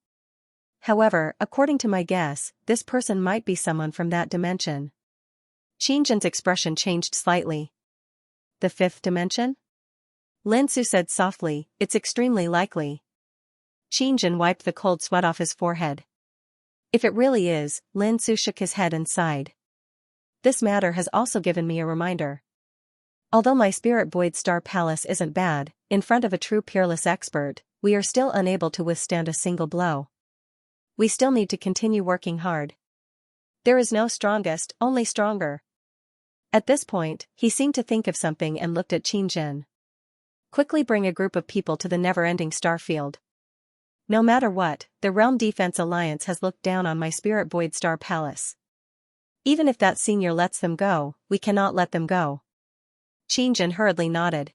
However, according to my guess, this person might be someone from that dimension. Qin Zhen's expression changed slightly. The 5th dimension? Lin Su said softly, it's extremely likely. Qin Zhen wiped the cold sweat off his forehead. If it really is, Lin Su shook his head and sighed. This matter has also given me a reminder. Although my Spirit Void Star Palace isn't bad, in front of a true peerless expert, we are still unable to withstand a single blow. We still need to continue working hard. There is no strongest, only stronger. At this point, he seemed to think of something and looked at Qin Zhen. Quickly bring a group of people to the never-ending starfield. No matter what, the Realm Defense Alliance has looked down on my Spirit Void Star Palace. Even if that senior lets them go, we cannot let them go. Xianxia hurriedly nodded.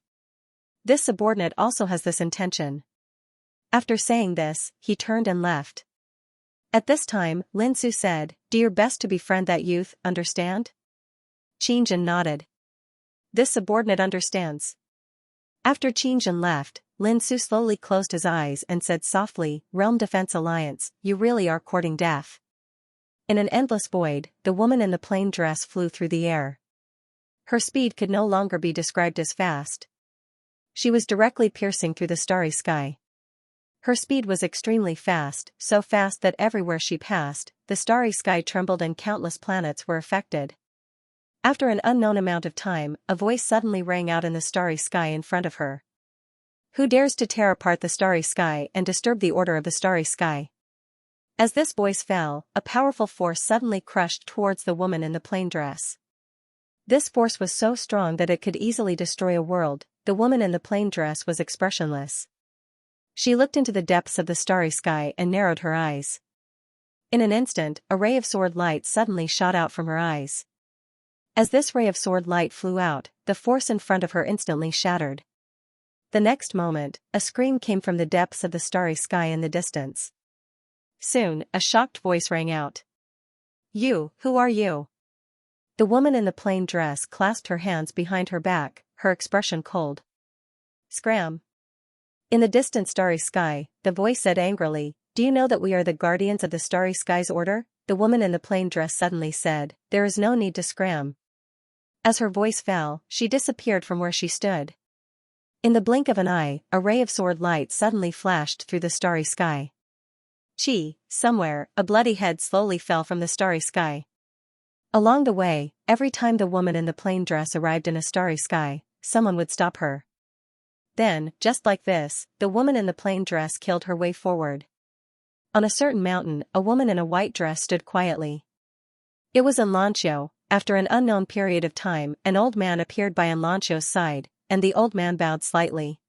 This subordinate also has this intention. After saying this, he turned and left. At this time, Lin Su said, "Do your best to befriend that youth, understand?" Xianxia nodded. This subordinate understands. After Xianxia left, Lin Su slowly closed his eyes and said softly, "Realm Defense Alliance, you really are courting death." In an endless void, the woman in the plain dress flew through the air. Her speed could no longer be described as fast. She was directly piercing through the starry sky. Her speed was extremely fast, so fast that everywhere she passed, the starry sky trembled and countless planets were affected. After an unknown amount of time, a voice suddenly rang out in the starry sky in front of her. "Who dares to tear apart the starry sky and disturb the order of the starry sky?" As this voice fell, a powerful force suddenly crushed towards the woman in the plain dress. This force was so strong that it could easily destroy a world. The woman in the plain dress was expressionless. She looked into the depths of the starry sky and narrowed her eyes. In an instant, a ray of sword light suddenly shot out from her eyes. As this ray of sword light flew out, the force in front of her instantly shattered. The next moment, a scream came from the depths of the starry sky in the distance. Soon, a shocked voice rang out. "You, who are you?" The woman in the plain dress clasped her hands behind her back, her expression cold. "Scram." In the distant starry sky, the voice said angrily, "Do you know that we are the guardians of the starry sky's order?" The woman in the plain dress suddenly said, "There is no need to scram." As her voice fell, she disappeared from where she stood. In the blink of an eye, a ray of sword light suddenly flashed through the starry sky. Somewhere, a bloody head slowly fell from the starry sky. Along the way, every time the woman in the plain dress arrived in a starry sky, someone would stop her. Then, just like this, the woman in the plain dress killed her way forward. On a certain mountain, a woman in a white dress stood quietly. It was Xianxia. After an unknown period of time, an old man appeared by Xianxia's side, and the old man bowed slightly.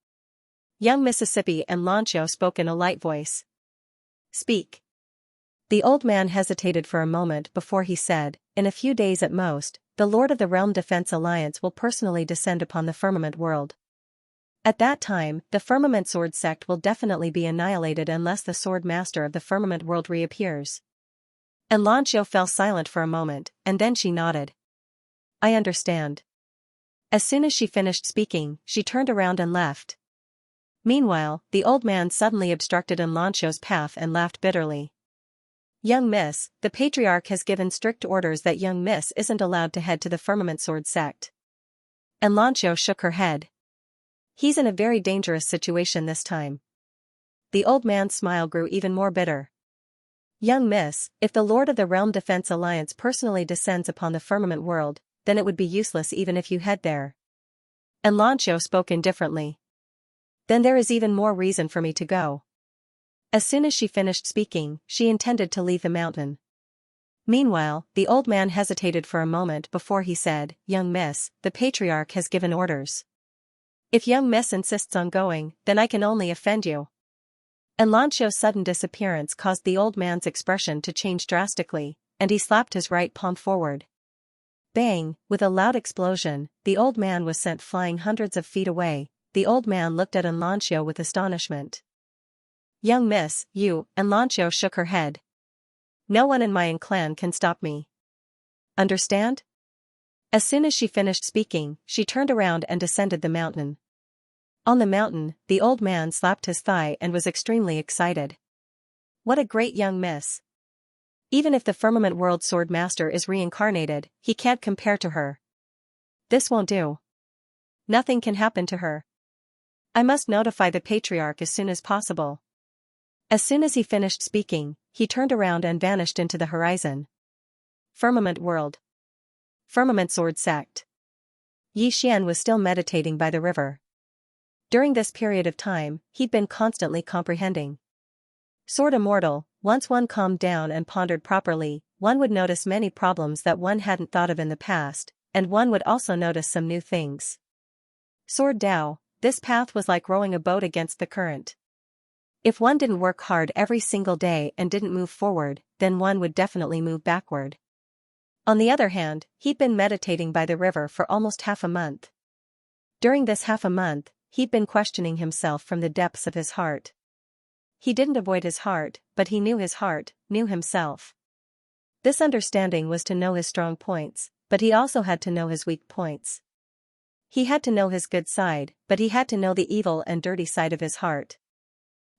Young Mississippi and Xianxia spoke in a light voice. "Speak." The old man hesitated for a moment before he said, "In a few days at most, the Lord of the Realm Defense Alliance will personally descend upon the firmament world. At that time, the Firmament Sword sect will definitely be annihilated unless the Sword Master of the Firmament world reappears." And Xianxia fell silent for a moment, and then she nodded. "I understand." As soon as she finished speaking, she turned around and left. Meanwhile, the old man suddenly obstructed Xianxia's path and laughed bitterly. "Young Miss, the Patriarch has given strict orders that young Miss isn't allowed to head to the Firmament Sword sect." And Xianxia shook her head. "He's in a very dangerous situation this time." The old man's smile grew even more bitter. "Young Miss, if the Lord of the Realm Defense Alliance personally descends upon the firmament world, then it would be useless even if you head there." And Xianxia spoke indifferently. "Then there is even more reason for me to go." As soon as she finished speaking, she intended to leave the mountain. Meanwhile, the old man hesitated for a moment before he said, "Young Miss, the Patriarch has given orders. If young Miss insists on going, then I can only offend you." And Xianxia's sudden disappearance caused the old man's expression to change drastically, and he slapped his right palm forward. Bang! With a loud explosion, the old man was sent flying hundreds of feet away. The old man looked at Xianxia with astonishment. "Young Miss, you," and Xianxia shook her head. "No one in my clan can stop me. Understand?" As soon as she finished speaking, she turned around and descended the mountain. On the mountain, the old man slapped his thigh and was extremely excited. "What a great young miss. Even if the Firmament World Sword Master is reincarnated, he can't compare to her. This won't do. Nothing can happen to her. I must notify the Patriarch as soon as possible." As soon as he finished speaking, he turned around and vanished into the horizon. Firmament World. Firmament Sword Sect. Xian was still meditating by the river. During this period of time, he'd been constantly comprehending. Sword Immortal, once one calmed down and pondered properly, one would notice many problems that one hadn't thought of in the past, and one would also notice some new things. Sword Dao, this path was like rowing a boat against the current. If one didn't work hard every single day and didn't move forward, then one would definitely move backward. On the other hand, he'd been meditating by the river for almost half a month. During this half a month, he'd been questioning himself from the depths of his heart. He didn't avoid his heart, but he knew his heart, knew himself. This understanding was to know his strong points, but he also had to know his weak points. He had to know his good side, but he had to know the evil and dirty side of his heart.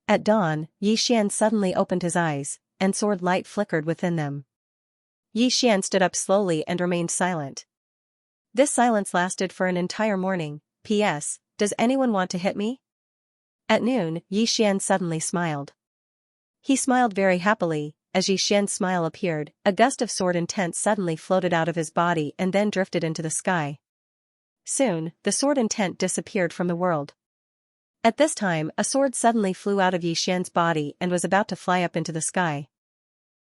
At dawn, Xian suddenly opened his eyes, and sword light flickered within them. Xian stood up slowly and remained silent. This silence lasted for an entire morning. P.S. Does anyone want to hit me? At noon, Xian suddenly smiled. He smiled very happily. As Xian's smile appeared, a gust of sword intent suddenly floated out of his body and then drifted into the sky. Soon, the sword intent disappeared from the world. At this time, a sword suddenly flew out of Xian's body and was about to fly up into the sky.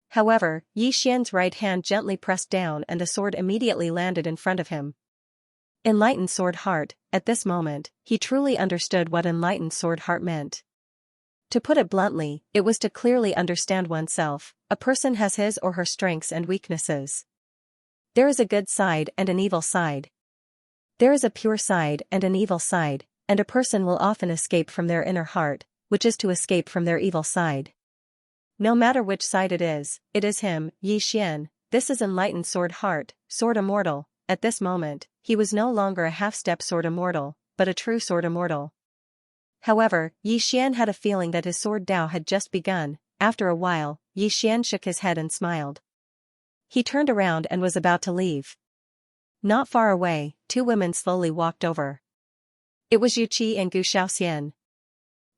However, Xian's right hand gently pressed down and the sword immediately landed in front of him. Enlightened sword heart. At this moment, he truly understood what enlightened sword heart meant. To put it bluntly, it was to clearly understand oneself. A person has his or her strengths and weaknesses. There is a good side and an evil side. There is a pure side and an evil side, and a person will often escape from their inner heart, which is to escape from their evil side. No matter which side it is him, Xian. This is enlightened sword heart, sword immortal. At this moment, he was no longer a half-step sword immortal, but a true sword immortal. However, Xian had a feeling that his sword Dao had just begun. After a while, Xian shook his head and smiled. He turned around and was about to leave. Not far away, two women slowly walked over. It was Yuqi and Gu Shaoxian.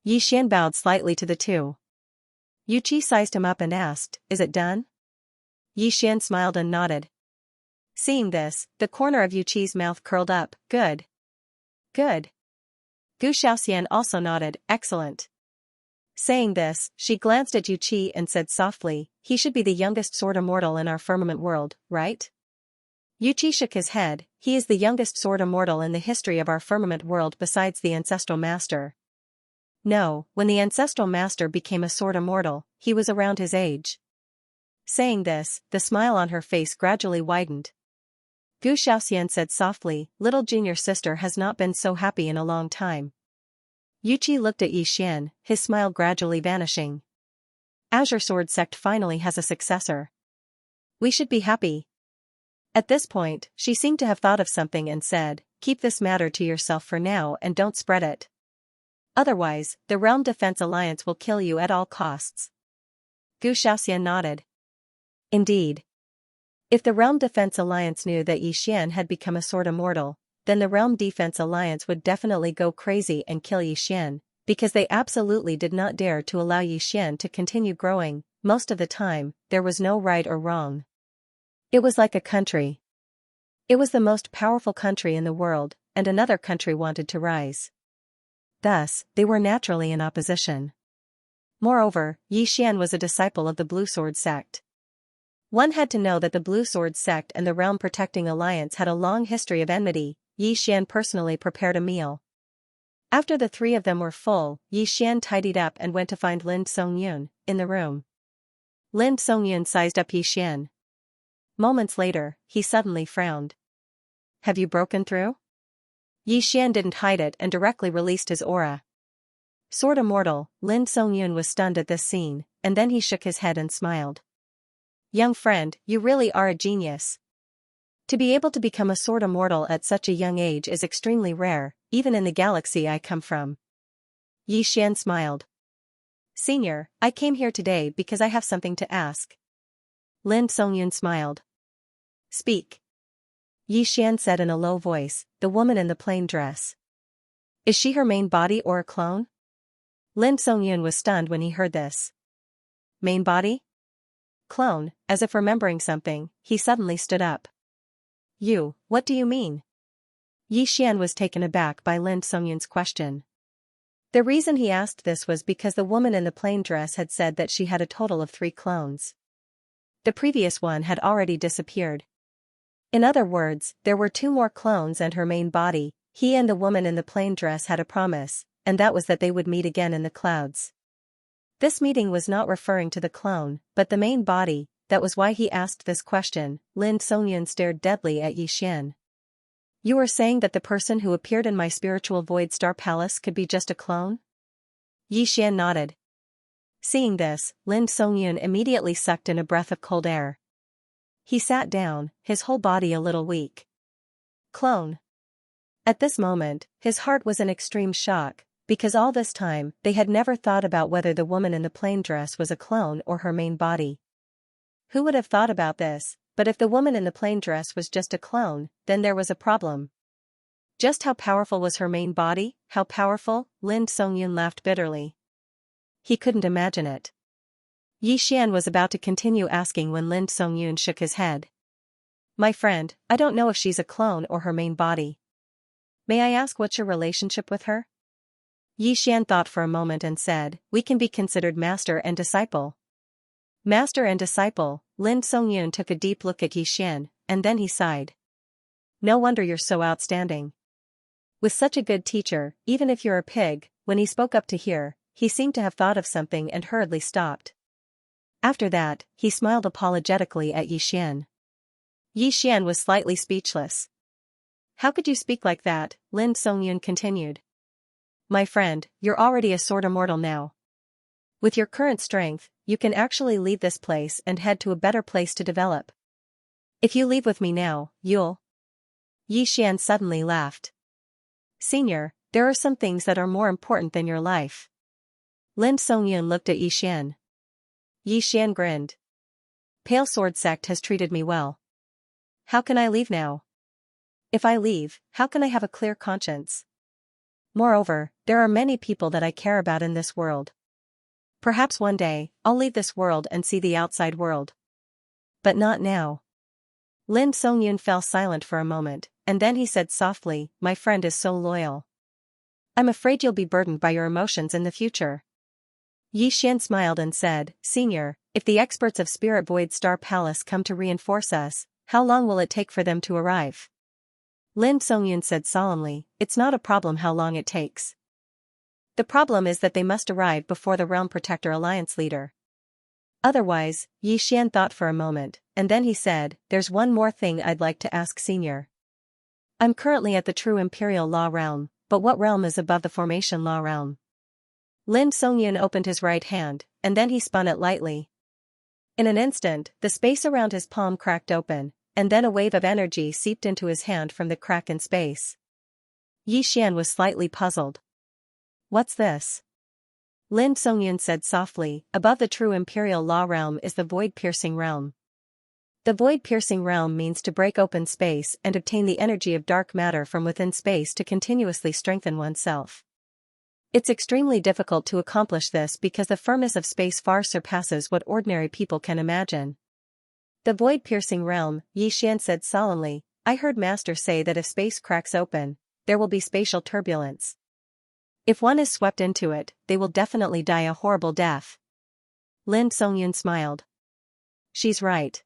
Xian bowed slightly to the two. Yuqi sized him up and asked, "Is it done?" Xian smiled and nodded. Seeing this, the corner of Yuqi's mouth curled up. Good. Good. Gu Shaoxian also nodded. Excellent. Saying this, she glanced at Yuqi and said softly, "He should be the youngest sword immortal in our firmament world, right?" Yuqi shook his head. "He is the youngest sword immortal in the history of our firmament world besides the ancestral master." No, when the ancestral master became a sword immortal, he was around his age. Saying this, the smile on her face gradually widened. Gu Shaoxian said softly, "Little junior sister has not been so happy in a long time." Yuqi looked at Xian, his smile gradually vanishing. Azure Sword Sect finally has a successor. We should be happy. At this point, she seemed to have thought of something and said, "Keep this matter to yourself for now and don't spread it. Otherwise, the Realm Defense Alliance will kill you at all costs." Gu Shaoxian nodded. Indeed. If the Realm Defense Alliance knew that Xian had become a sword immortal, then the Realm Defense Alliance would definitely go crazy and kill Xian, because they absolutely did not dare to allow Xian to continue growing. Most of the time, there was no right or wrong. It was like a country. It was the most powerful country in the world, and another country wanted to rise. Thus, they were naturally in opposition. Moreover, Xian was a disciple of the Blue Sword Sect. One had to know that the Blue Sword Sect and the Realm Protecting Alliance had a long history of enmity. Xian personally prepared a meal. After the three of them were full, Xian tidied up and went to find Lin Songyun in the room. Lin Songyun sized up Xian. Moments later, he suddenly frowned. "Have you broken through?" Xian didn't hide it and directly released his aura. Sword immortal. Lin Songyun was stunned at this scene, and then he shook his head and smiled. "Young friend, you really are a genius. To be able to become a sword immortal at such a young age is extremely rare, even in the galaxy I come from." Xian smiled. "Senior, I came here today because I have something to ask." Lin Songyun smiled. "Speak." Xian said in a low voice, "The woman in the plain dress. Is she her main body or a clone?" Lin Songyun was stunned when he heard this. Main body? Clone. As if remembering something, he suddenly stood up. What do you mean?" Xian was taken aback by Lin Songyun's question. The reason he asked this was because the woman in the plain dress had said that she had a total of 3 clones. The previous one had already disappeared. In other words, there were 2 more clones and her main body. He and the woman in the plain dress had a promise, and that was that they would meet again in the clouds. This meeting was not referring to the clone, but the main body. that was why he asked this question. Lin Songyun stared deadly at Yi Xian. You are saying that the person who appeared in my spiritual void star palace could be just a clone? Yi Xian nodded. Seeing this, Lin Songyun immediately sucked in a breath of cold air. He sat down, his whole body a little weak. Clone. At this moment, his heart was in extreme shock, because all this time, they had never thought about whether the woman in the plain dress was a clone or her main body. Who would have thought about this? But if the woman in the plain dress was just a clone, then there was a problem. Just how powerful was her main body? How powerful? Lin Songyun laughed bitterly. He couldn't imagine it. Yi Xian was about to continue asking when Lin Songyun shook his head. My friend, I don't know if she's a clone or her main body. May I ask what's your relationship with her? Yi Xian thought for a moment and said, we can be considered master and disciple. Master and disciple. Lin Songyun took a deep look at Yi Xian, and then he sighed. No wonder you're so outstanding. With such a good teacher, even if you're a pig. When he spoke up to hear, he seemed to have thought of something and hurriedly stopped. After that, he smiled apologetically at Yi Xian. Yi Xian was slightly speechless. How could you speak like that? Lin Songyun continued. My friend, you're already a sort of mortal now. With your current strength, you can actually leave this place and head to a better place to develop. If you leave with me now, you'll... Yi Xian suddenly laughed. Senior, there are some things that are more important than your life. Lin Songyun looked at Yi Xian. Yi Xian grinned. Pale Sword Sect has treated me well. How can I leave now? If I leave, how can I have a clear conscience? Moreover, there are many people that I care about in this world. Perhaps one day, I'll leave this world and see the outside world. But not now. Lin Songyun fell silent for a moment, and then he said softly, my friend is so loyal. I'm afraid you'll be burdened by your emotions in the future. Yi Xian smiled and said, Senior, if the experts of Spirit Void Star Palace come to reinforce us, how long will it take for them to arrive? Lin Songyun said solemnly, it's not a problem how long it takes. The problem is that they must arrive before the Realm Protector Alliance leader. Otherwise, Yi Xian thought for a moment, and then he said, there's one more thing I'd like to ask Senior. I'm currently at the True Imperial Law Realm, but what realm is above the Formation Law Realm? Lin Songyun opened his right hand, and then he spun it lightly. In an instant, the space around his palm cracked open, and then a wave of energy seeped into his hand from the crack in space. Yi Xian was slightly puzzled. What's this? Lin Songyun said softly, above the True Imperial Law Realm is the Void-Piercing Realm. The Void-Piercing Realm means to break open space and obtain the energy of dark matter from within space to continuously strengthen oneself. It's extremely difficult to accomplish this because the firmness of space far surpasses what ordinary people can imagine. The Void-Piercing Realm, Yi Xian said solemnly, I heard Master say that if space cracks open, there will be spatial turbulence. If one is swept into it, they will definitely die a horrible death. Lin Songyun smiled. She's right.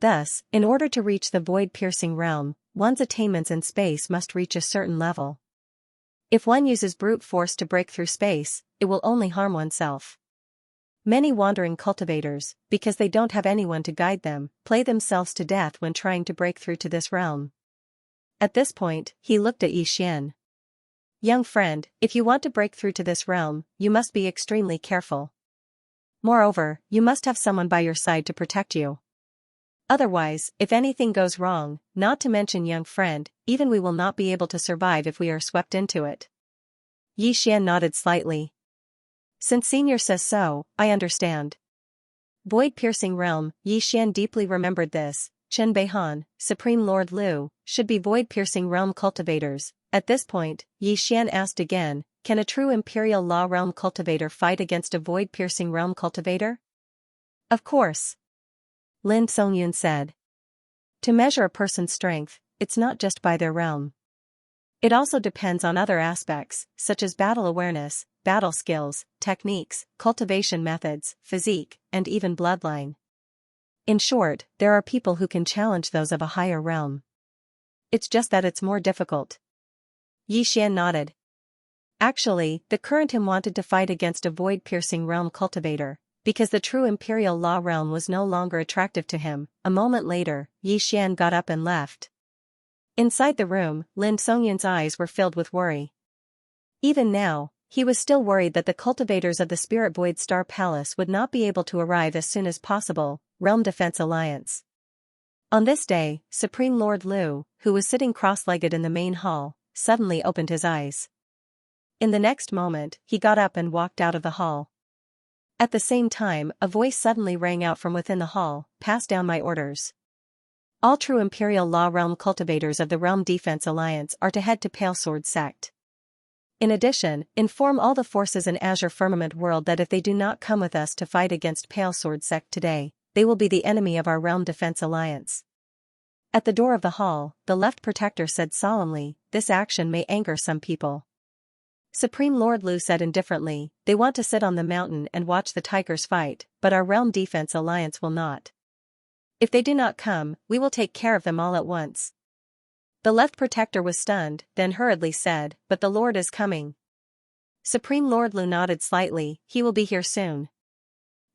Thus, in order to reach the void-piercing realm, one's attainments in space must reach a certain level. If one uses brute force to break through space, it will only harm oneself. Many wandering cultivators, because they don't have anyone to guide them, play themselves to death when trying to break through to this realm. At this point, he looked at Yi Xian. Young friend, if you want to break through to this realm, you must be extremely careful. Moreover, you must have someone by your side to protect you. Otherwise, if anything goes wrong, not to mention young friend, even we will not be able to survive if we are swept into it. Yi Xian nodded slightly. Since Senior says so, I understand. Void-piercing realm, Yi Xian deeply remembered this, Chen Beihan, Supreme Lord Liu, should be void-piercing realm cultivators. At this point, Yi Xian asked again, can a true Imperial Law Realm cultivator fight against a void-piercing realm cultivator? Of course. Lin Songyun said. To measure a person's strength, it's not just by their realm. It also depends on other aspects, such as battle awareness, battle skills, techniques, cultivation methods, physique, and even bloodline. In short, there are people who can challenge those of a higher realm. It's just that it's more difficult. Yi Xian nodded. Actually, the current him wanted to fight against a void-piercing realm cultivator, because the true imperial law realm was no longer attractive to him. A moment later, Xian got up and left. Inside the room, Lin Songyun's eyes were filled with worry. Even now, he was still worried that the cultivators of the Spirit Void Star Palace would not be able to arrive as soon as possible. Realm Defense Alliance. On this day, Supreme Lord Lu, who was sitting cross-legged in the main hall, suddenly opened his eyes. In the next moment, he got up and walked out of the hall. At the same time, a voice suddenly rang out from within the hall, "Pass down my orders. All true Imperial Law Realm cultivators of the Realm Defense Alliance are to head to Pale Sword Sect. In addition, inform all the forces in Azure Firmament World that if they do not come with us to fight against Pale Sword Sect today, they will be the enemy of our Realm Defense Alliance." At the door of the hall, the Left Protector said solemnly, "This action may anger some people." Supreme Lord Lu said indifferently, "They want to sit on the mountain and watch the tigers fight, but our Realm Defense Alliance will not. If they do not come, we will take care of them all at once." The Left Protector was stunned, then hurriedly said, "But the Lord is coming." Supreme Lord Lu nodded slightly, "He will be here soon.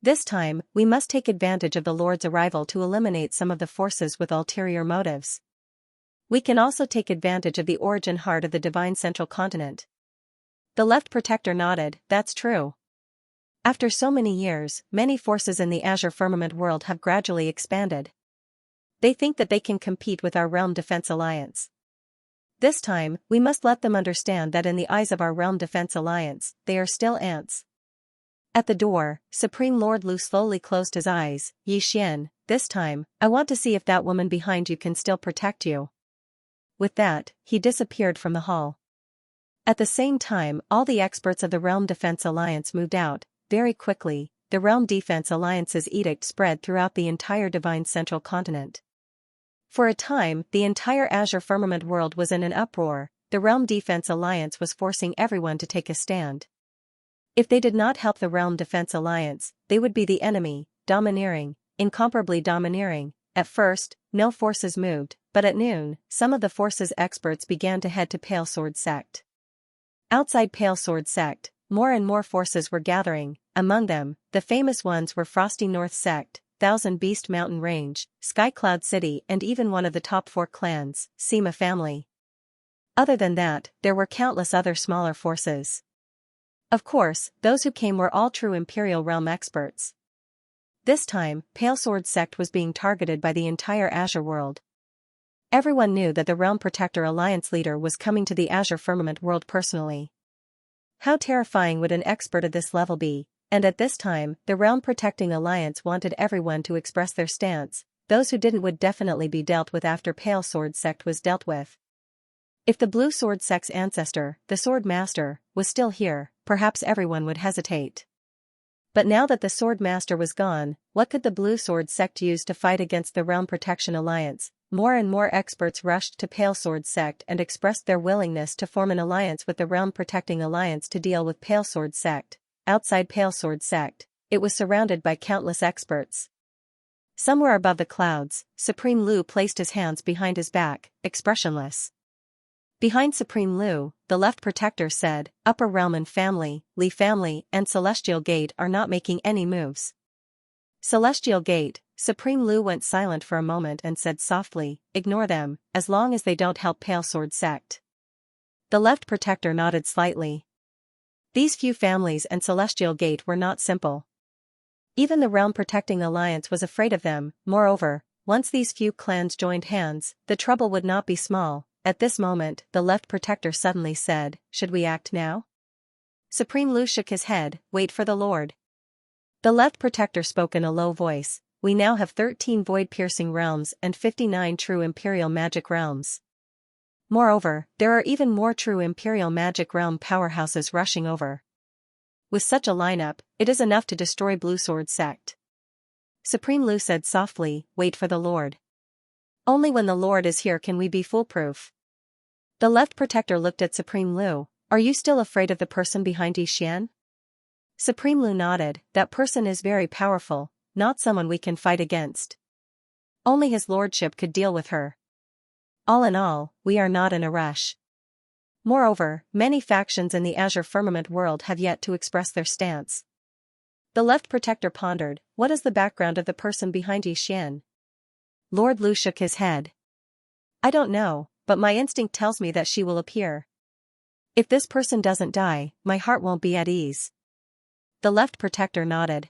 This time, we must take advantage of the Lord's arrival to eliminate some of the forces with ulterior motives. We can also take advantage of the origin heart of the Divine Central Continent." The Left Protector nodded, "That's true. After so many years, many forces in the Azure Firmament World have gradually expanded. They think that they can compete with our Realm Defense Alliance. This time, we must let them understand that in the eyes of our Realm Defense Alliance, they are still ants." At the door, Supreme Lord Lu slowly closed his eyes. "Xian, this time, I want to see if that woman behind you can still protect you." With that, he disappeared from the hall. At the same time, all the experts of the Realm Defense Alliance moved out. Very quickly, the Realm Defense Alliance's edict spread throughout the entire Divine Central Continent. For a time, the entire Azure Firmament World was in an uproar. The Realm Defense Alliance was forcing everyone to take a stand. If they did not help the Realm Defense Alliance, they would be the enemy, domineering, incomparably domineering. At first, no forces moved, but at noon, some of the forces experts began to head to Pale Sword Sect. Outside Pale Sword Sect, more and more forces were gathering. Among them, the famous ones were Frosty North Sect, Thousand Beast Mountain Range, Sky Cloud City, and even one of the top 4 clans, Sima family. Other than that, there were countless other smaller forces. Of course, those who came were all true Imperial Realm experts. This time, Pale Sword Sect was being targeted by the entire Azure world. Everyone knew that the Realm Protector Alliance leader was coming to the Azure Firmament World personally. How terrifying would an expert at this level be? And at this time, the Realm Protecting Alliance wanted everyone to express their stance. Those who didn't would definitely be dealt with after Pale Sword Sect was dealt with. If the Blue Sword Sect's ancestor, the Sword Master, was still here, perhaps everyone would hesitate. But now that the Sword Master was gone, what could the Blue Sword Sect use to fight against the Realm Protection Alliance? More and more experts rushed to Pale Sword Sect and expressed their willingness to form an alliance with the Realm Protecting Alliance to deal with Pale Sword Sect. Outside Pale Sword Sect, it was surrounded by countless experts. Somewhere above the clouds, Supreme Lu placed his hands behind his back, expressionless. Behind Supreme Lu, the Left Protector said, "Upper Realm and Family, Li Family, and Celestial Gate are not making any moves." Celestial Gate, Supreme Lu went silent for a moment and said softly, "Ignore them, as long as they don't help Pale Sword Sect." The Left Protector nodded slightly. These few families and Celestial Gate were not simple. Even the Realm Protecting Alliance was afraid of them. Moreover, once these few clans joined hands, the trouble would not be small. At this moment, the Left Protector suddenly said, "Should we act now?" Supreme Lu shook his head, "Wait for the Lord." The Left Protector spoke in a low voice, "We now have 13 void-piercing realms and 59 true Imperial Magic realms. Moreover, there are even more true Imperial Magic realm powerhouses rushing over. With such a lineup, it is enough to destroy Blue Sword Sect." Supreme Lu said softly, "Wait for the Lord. Only when the Lord is here can we be foolproof." The Left Protector looked at Supreme Lu. "Are you still afraid of the person behind Xian?" Supreme Lu nodded. "That person is very powerful, not someone we can fight against. Only his lordship could deal with her. All in all, we are not in a rush. Moreover, many factions in the Azure Firmament world have yet to express their stance. The left protector pondered, what is the background of the person behind Xian? Lord Lu shook his head. I don't know, but my instinct tells me that she will appear. If this person doesn't die, my heart won't be at ease. The left protector nodded.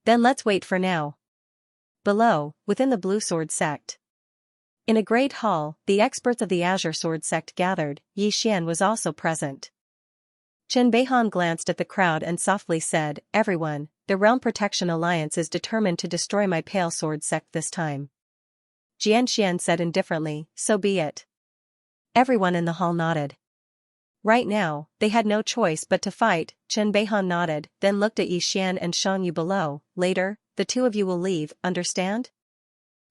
Then let's wait for now. Below, within the Blue Sword sect. In a great hall, the experts of the Azure Sword sect gathered. Xian was also present. Chen Beihan glanced at the crowd and softly said, Everyone, the Realm Protection Alliance is determined to destroy my Pale Sword sect this time. Xianxia said indifferently, so be it. Everyone in the hall nodded. Right now, they had no choice but to fight. Chen Beihan nodded, then looked at Xian and Xianxia below. Later, the two of you will leave, understand?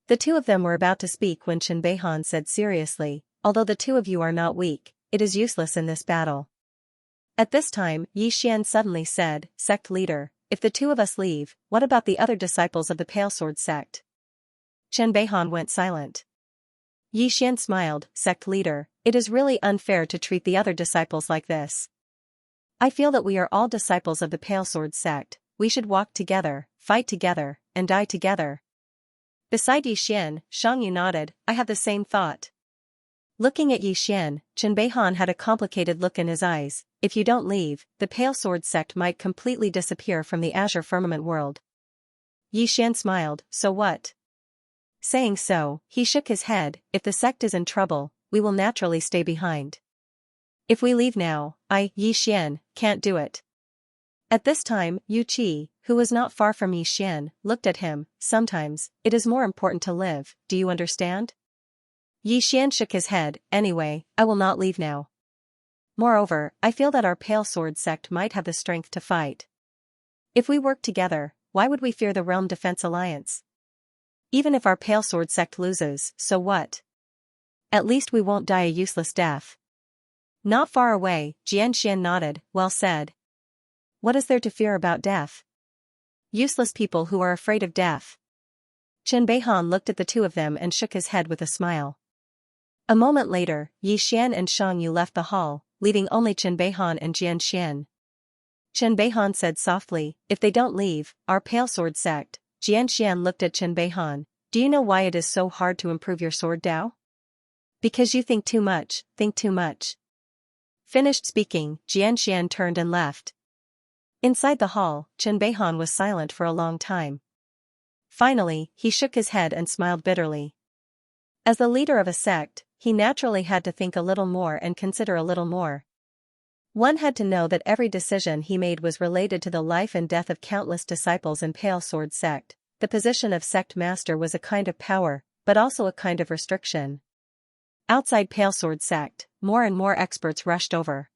The two of them were about to speak when Chen Beihan said seriously, although the two of you are not weak, it is useless in this battle. At this time, Xian suddenly said, Sect leader, if the two of us leave, what about the other disciples of the Pale Sword sect? Chen Beihan went silent. Xian smiled, Sect leader, it is really unfair to treat the other disciples like this. I feel that we are all disciples of the Pale Sword sect, we should walk together, fight together, and die together. Beside Xian, Xianxia nodded, I have the same thought. Looking at Xian, Chen Beihan had a complicated look in his eyes. If you don't leave, the Pale Sword sect might completely disappear from the Azure Firmament world. Xian smiled, so what? Saying so, he shook his head, if the sect is in trouble, we will naturally stay behind. If we leave now, Xian, can't do it. At this time, Yu Qi, who was not far from Xian, looked at him, sometimes, it is more important to live, do you understand? Xian shook his head, anyway, I will not leave now. Moreover, I feel that our Pale Sword sect might have the strength to fight. If we work together, why would we fear the Realm Defense Alliance? Even if our Pale Sword sect loses, so what? At least we won't die a useless death. Not far away, Xian nodded, well said. What is there to fear about death? Useless people who are afraid of death. Chen Beihan looked at the two of them and shook his head with a smile. A moment later, Xian and Xianxia left the hall, leaving only Chen Beihan and Xianxia. Chen Beihan said softly, if they don't leave, our Pale Sword sect. Xianxia looked at Chen Beihan, do you know why it is so hard to improve your sword Dao? Because you think too much, Finished speaking, Xianxia turned and left. Inside the hall, Chen Beihan was silent for a long time. Finally, he shook his head and smiled bitterly. As the leader of a sect, he naturally had to think a little more and consider a little more. One had to know that every decision he made was related to the life and death of countless disciples in Pale Sword sect. The position of sect master was a kind of power, but also a kind of restriction. Outside Pale Sword sect, more and more experts rushed over.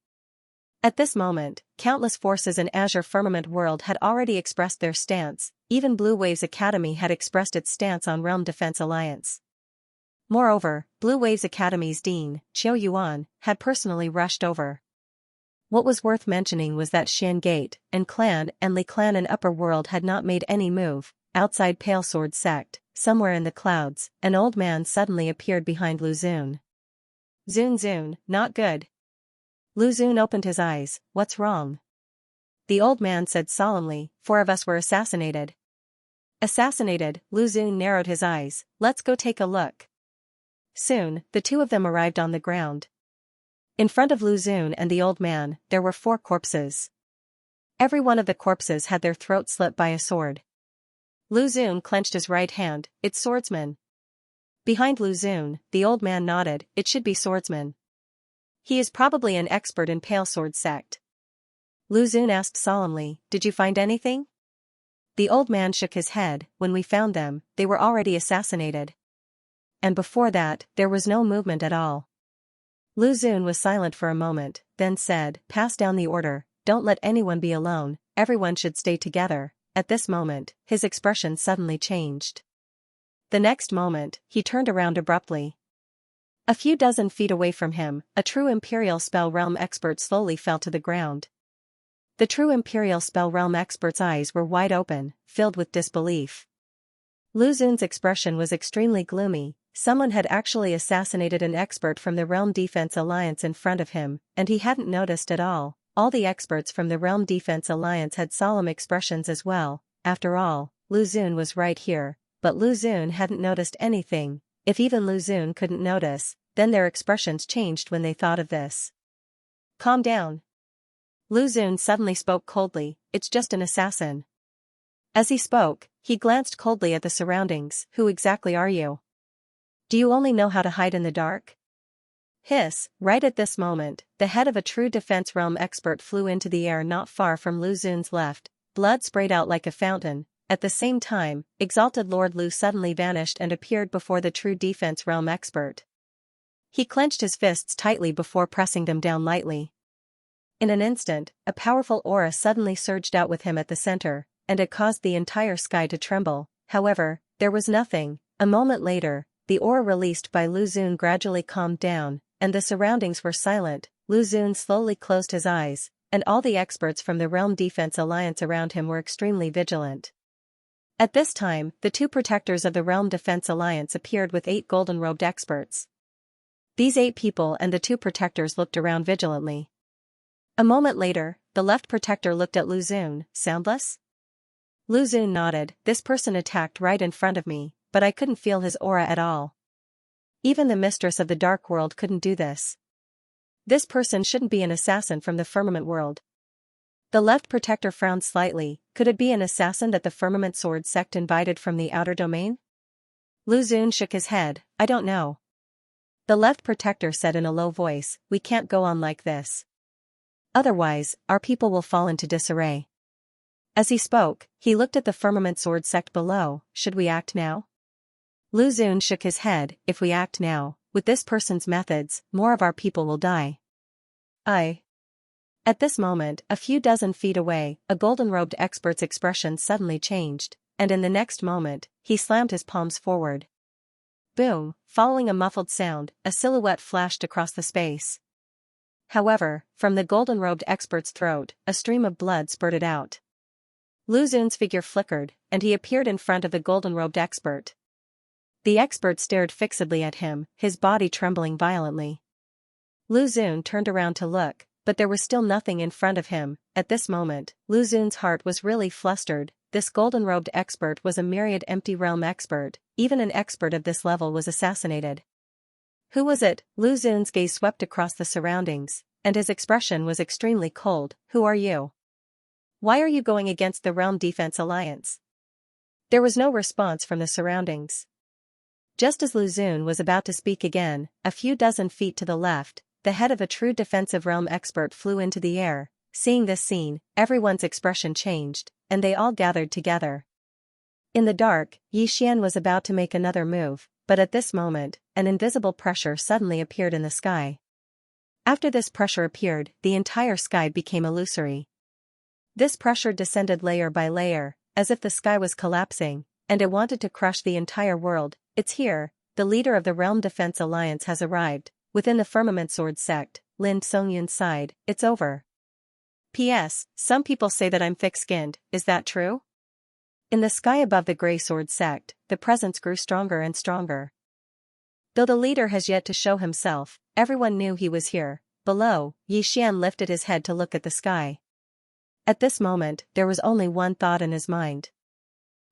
At this moment, countless forces in Azure Firmament world had already expressed their stance, even Blue Waves Academy had expressed its stance on Realm Defense Alliance. Moreover, Blue Waves Academy's Dean, Qiu Yuan, had personally rushed over. What was worth mentioning was that Shan Gate, and Clan and Li Clan in Upper World had not made any move. Outside Pale Sword sect, somewhere in the clouds, an old man suddenly appeared behind Lu Xun. Xun, not good. Lu Xun opened his eyes, what's wrong? The old man said solemnly, 4 of us were assassinated. Assassinated, Lu Xun narrowed his eyes, let's go take a look. Soon, the two of them arrived on the ground. In front of Lu Xun and the old man, there were 4 corpses. Every one of the corpses had their throat slit by a sword. Lu Xun clenched his right hand, it's Swordsman. Behind Lu Xun, the old man nodded, it should be Swordsman. He is probably an expert in Pale Sword sect. Lu Xun asked solemnly, did you find anything? The old man shook his head, when we found them, they were already assassinated. And before that, there was no movement at all. Lu Xun was silent for a moment, then said, pass down the order, don't let anyone be alone, everyone should stay together. At this moment, his expression suddenly changed. The next moment, he turned around abruptly. A few dozen feet away from him, a true Imperial Spell Realm expert slowly fell to the ground. The true Imperial Spell Realm expert's eyes were wide open, filled with disbelief. Lu Xun's expression was extremely gloomy. Someone had actually assassinated an expert from the Realm Defense Alliance in front of him, and he hadn't noticed at all. all the experts from the Realm Defense Alliance had solemn expressions as well. After all, Lu Xun was right here, but Lu Xun hadn't noticed anything. If even Lu Xun couldn't notice, then their expressions changed when they thought of this. Calm down. Lu Xun suddenly spoke coldly, it's just an assassin. As he spoke, he glanced coldly at the surroundings. Who exactly are you? Do you only know how to hide in the dark? Hiss, right at this moment, the head of a true defense realm expert flew into the air not far from Lu Xun's left. Blood sprayed out like a fountain. At the same time, Exalted Lord Lu suddenly vanished and appeared before the true defense realm expert. He clenched his fists tightly before pressing them down lightly. In an instant, a powerful aura suddenly surged out with him at the center, and it caused the entire sky to tremble. However, there was nothing. A moment later, the aura released by Lu Xun gradually calmed down, and the surroundings were silent. Lu Xun slowly closed his eyes, and all the experts from the Realm Defense Alliance around him were extremely vigilant. At this time, the two protectors of the Realm Defense Alliance appeared with 8 golden-robed experts. These 8 people and the 2 protectors looked around vigilantly. A moment later, the left protector looked at Lu Xun. Soundless? Lu Xun nodded. This person attacked right in front of me, but I couldn't feel his aura at all. Even the mistress of the dark world couldn't do this. This person shouldn't be an assassin from the firmament world. The left protector frowned slightly. Could it be an assassin that the firmament sword sect invited from the outer domain? Lu Xun shook his head. I don't know. The left protector said in a low voice, we can't go on like this. Otherwise, our people will fall into disarray. As he spoke, he looked at the firmament sword sect below. Should we act now? Lu Xun shook his head. If we act now, with this person's methods, more of our people will die. At this moment, a few dozen feet away, a golden-robed expert's expression suddenly changed, and in the next moment, he slammed his palms forward. Boom, following a muffled sound, a silhouette flashed across the space. However, from the golden-robed expert's throat, a stream of blood spurted out. Lu Xun's figure flickered, and he appeared in front of the golden-robed expert. The expert stared fixedly at him, his body trembling violently. Lu Xun turned around to look, but there was still nothing in front of him. At this moment, Lu Xun's heart was really flustered. This golden-robed expert was a myriad empty realm expert. Even an expert of this level was assassinated. Who was it? Lu Xun's gaze swept across the surroundings, and his expression was extremely cold. Who are you? Why are you going against the Realm Defense Alliance? There was no response from the surroundings. Just as Lu Xun was about to speak again, a few dozen feet to the left, the head of a true defensive realm expert flew into the air. Seeing this scene, everyone's expression changed, and they all gathered together. In the dark, Xianxia was about to make another move, but at this moment, an invisible pressure suddenly appeared in the sky. After this pressure appeared, the entire sky became illusory. This pressure descended layer by layer, as if the sky was collapsing, and it wanted to crush the entire world. It's here, the leader of the Realm Defense Alliance has arrived. Within the Firmament Sword sect, Lin Songyun sighed. It's over. P.S. Some people say that I'm thick-skinned, is that true? In the sky above the Grey Sword sect, the presence grew stronger and stronger. Though the leader has yet to show himself, everyone knew he was here. Below, Xianxia lifted his head to look at the sky. At this moment, there was only one thought in his mind.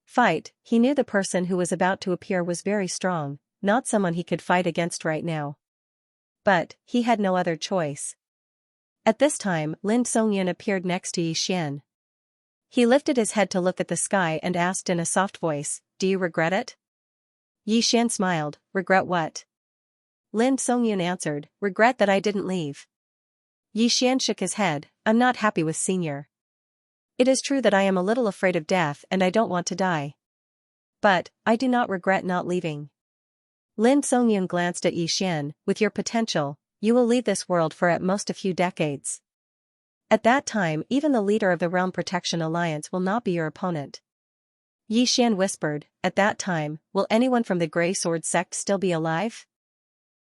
Fight. He knew the person who was about to appear was very strong, not someone he could fight against right now. But, he had no other choice. At this time, Lin Songyun appeared next to Xianxia. He lifted his head to look at the sky and asked in a soft voice, do you regret it? Xianxia smiled. Regret what? Lin Songyun answered, regret that I didn't leave. Xianxia shook his head. I'm not happy with Senior. It is true that I am a little afraid of death and I don't want to die. But, I do not regret not leaving. Lin Songyun glanced at Xianxia. With your potential, you will leave this world for at most a few decades. At that time, even the leader of the Realm Protection Alliance will not be your opponent. Xianxia whispered, at that time, will anyone from the Grey Sword sect still be alive?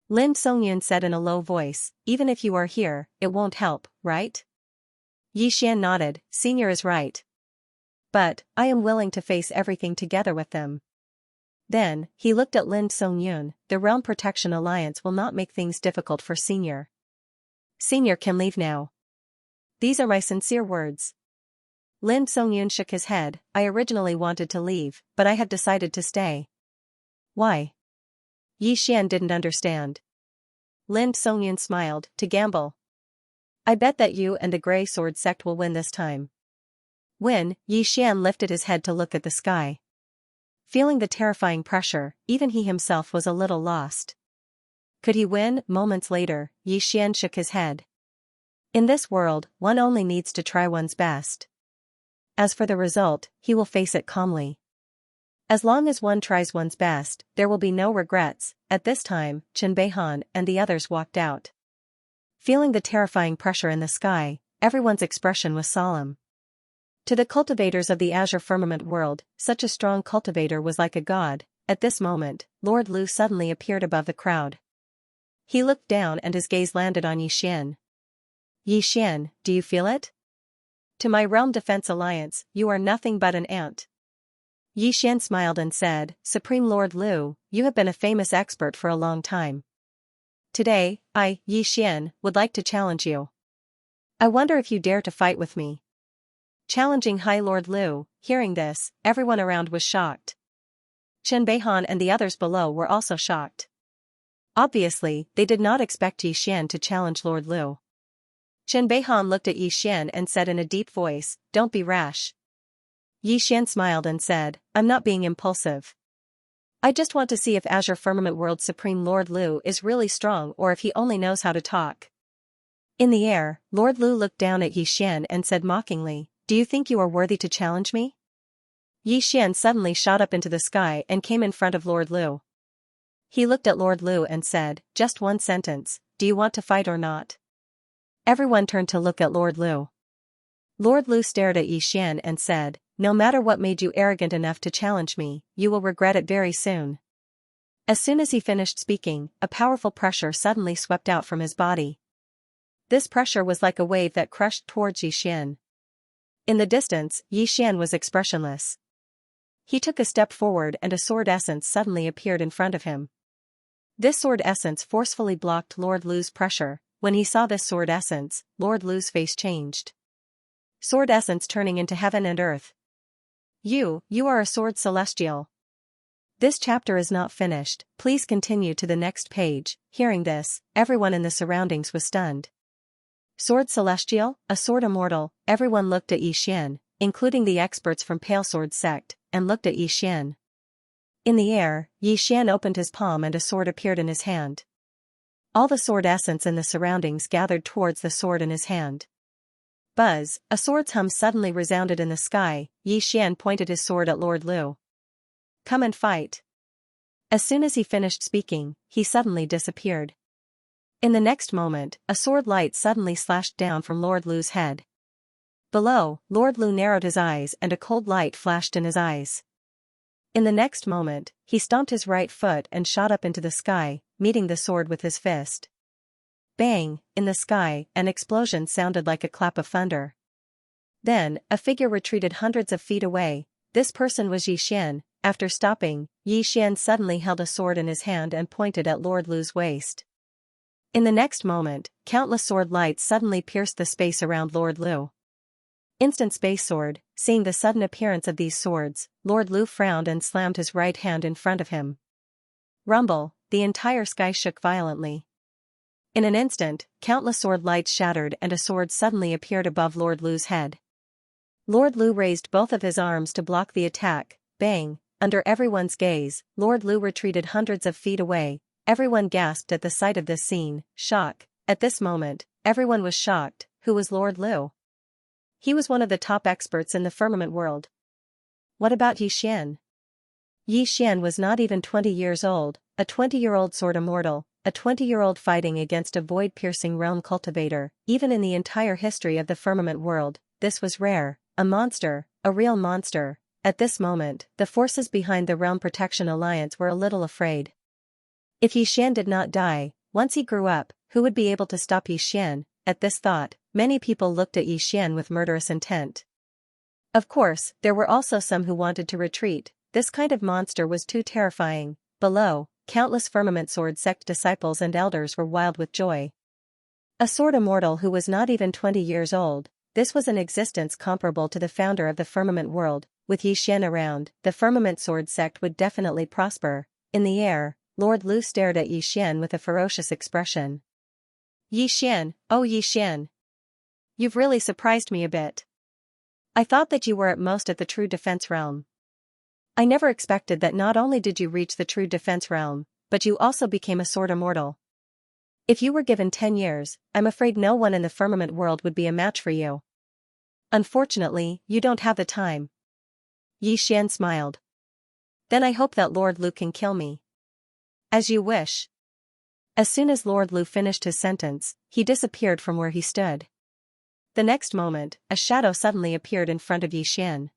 Lin Songyun said in a low voice, even if you are here, it won't help, right? Xianxia nodded, Senior is right. But, I am willing to face everything together with them. Then, he looked at Lin Songyun. The Realm Protection Alliance will not make things difficult for Senior. Senior can leave now. These are my sincere words. Lin Songyun shook his head. I originally wanted to leave, but I have decided to stay. Why? Yi Xian didn't understand. Lin Songyun smiled. To gamble. I bet that you and the Grey Sword sect will win this time. Win? Yi Xian lifted his head to look at the sky. Feeling the terrifying pressure, even he himself was a little lost. Could he win? Moments later, Yi Xian shook his head. In this world, one only needs to try one's best. As for the result, he will face it calmly. As long as one tries one's best, there will be no regrets. At this time, Chen Beihan and the others walked out. Feeling the terrifying pressure in the sky, everyone's expression was solemn. To the cultivators of the Azure Firmament world, such a strong cultivator was like a god. At this moment, Lord Lu suddenly appeared above the crowd. He looked down and his gaze landed on Yi Xian. Yi Xian, do you feel it? To my Realm Defense Alliance, you are nothing but an ant. Yi Xian smiled and said, Supreme Lord Lu, you have been a famous expert for a long time. Today, I, Yi Xian, would like to challenge you. I wonder if you dare to fight with me. Challenging High Lord Lu. Hearing this, everyone around was shocked. Chen Beihan and the others below were also shocked. Obviously, they did not expect Yi Xian to challenge Lord Lu. Chen Beihan looked at Yi Xian and said in a deep voice, Don't be rash. Yi Xian smiled and said, I'm not being impulsive. I just want to see if Azure Firmament World Supreme Lord Lu is really strong or if he only knows how to talk. In the air, Lord Lu looked down at Yi Xian and said mockingly, Do you think you are worthy to challenge me? Yi Xian suddenly shot up into the sky and came in front of Lord Lu. He looked at Lord Lu and said, Just one sentence, do you want to fight or not? Everyone turned to look at Lord Lu. Lord Lu stared at Yi Xian and said, No matter what made you arrogant enough to challenge me, you will regret it very soon. As soon as he finished speaking, a powerful pressure suddenly swept out from his body. This pressure was like a wave that crushed towards Yi Xian. In the distance, Yi Xian was expressionless. He took a step forward and a sword essence suddenly appeared in front of him. This sword essence forcefully blocked Lord Lu's pressure. When he saw this sword essence, Lord Lu's face changed. Sword essence turning into heaven and earth. You are a sword celestial. This chapter is not finished, please continue to the next page. Hearing this, everyone in the surroundings was stunned. Sword celestial, a sword immortal, everyone looked at Yi Xian, including the experts from Pale Sword sect, and looked at Yi Xian. In the air, Yi Xian opened his palm and a sword appeared in his hand. All the sword essence in the surroundings gathered towards the sword in his hand. Buzz, a sword's hum suddenly resounded in the sky. Yi Xian pointed his sword at Lord Lu. Come and fight. As soon as he finished speaking, he suddenly disappeared. In the next moment, a sword light suddenly slashed down from Lord Lu's head. Below, Lord Lu narrowed his eyes and a cold light flashed in his eyes. In the next moment, he stomped his right foot and shot up into the sky, meeting the sword with his fist. Bang! In the sky, an explosion sounded like a clap of thunder. Then, a figure retreated hundreds of feet away. This person was Yi Xian. After stopping, Yi Xian suddenly held a sword in his hand and pointed at Lord Lu's waist. In the next moment, countless sword lights suddenly pierced the space around Lord Lu. Instant space sword. Seeing the sudden appearance of these swords, Lord Lu frowned and slammed his right hand in front of him. Rumble, the entire sky shook violently. In an instant, countless sword lights shattered and a sword suddenly appeared above Lord Lu's head. Lord Lu raised both of his arms to block the attack. Bang! Under everyone's gaze, Lord Lu retreated hundreds of feet away. Everyone gasped at the sight of this scene. Shock. At this moment, everyone was shocked. Who was Lord Lu? He was one of the top experts in the firmament world. What about Yi Xian? Yi Xian was not even 20 years old, a 20-year-old sword immortal, a 20-year-old fighting against a void-piercing realm cultivator. Even in the entire history of the firmament world, this was rare, a monster, a real monster. At this moment, the forces behind the Realm Protection Alliance were a little afraid. If Yi Xian did not die, once he grew up, who would be able to stop Yi Xian? At this thought, many people looked at Yi Xian with murderous intent. Of course, there were also some who wanted to retreat. This kind of monster was too terrifying. Below, countless Firmament Sword sect disciples and elders were wild with joy. A sword immortal who was not even 20 years old, this was an existence comparable to the founder of the firmament world. With Xian around, the firmament sword sect would definitely prosper. In the air, Lord Lu stared at Xian with a ferocious expression. Xian, oh Xian. You've really surprised me a bit. I thought that you were at most at the true defense realm. I never expected that not only did you reach the true defense realm, but you also became a sword immortal. If you were given 10 years, I'm afraid no one in the firmament world would be a match for you. Unfortunately, you don't have the time. Xian smiled. Then I hope that Lord Lu can kill me. As you wish. As soon as Lord Lu finished his sentence, he disappeared from where he stood. The next moment, a shadow suddenly appeared in front of Xian.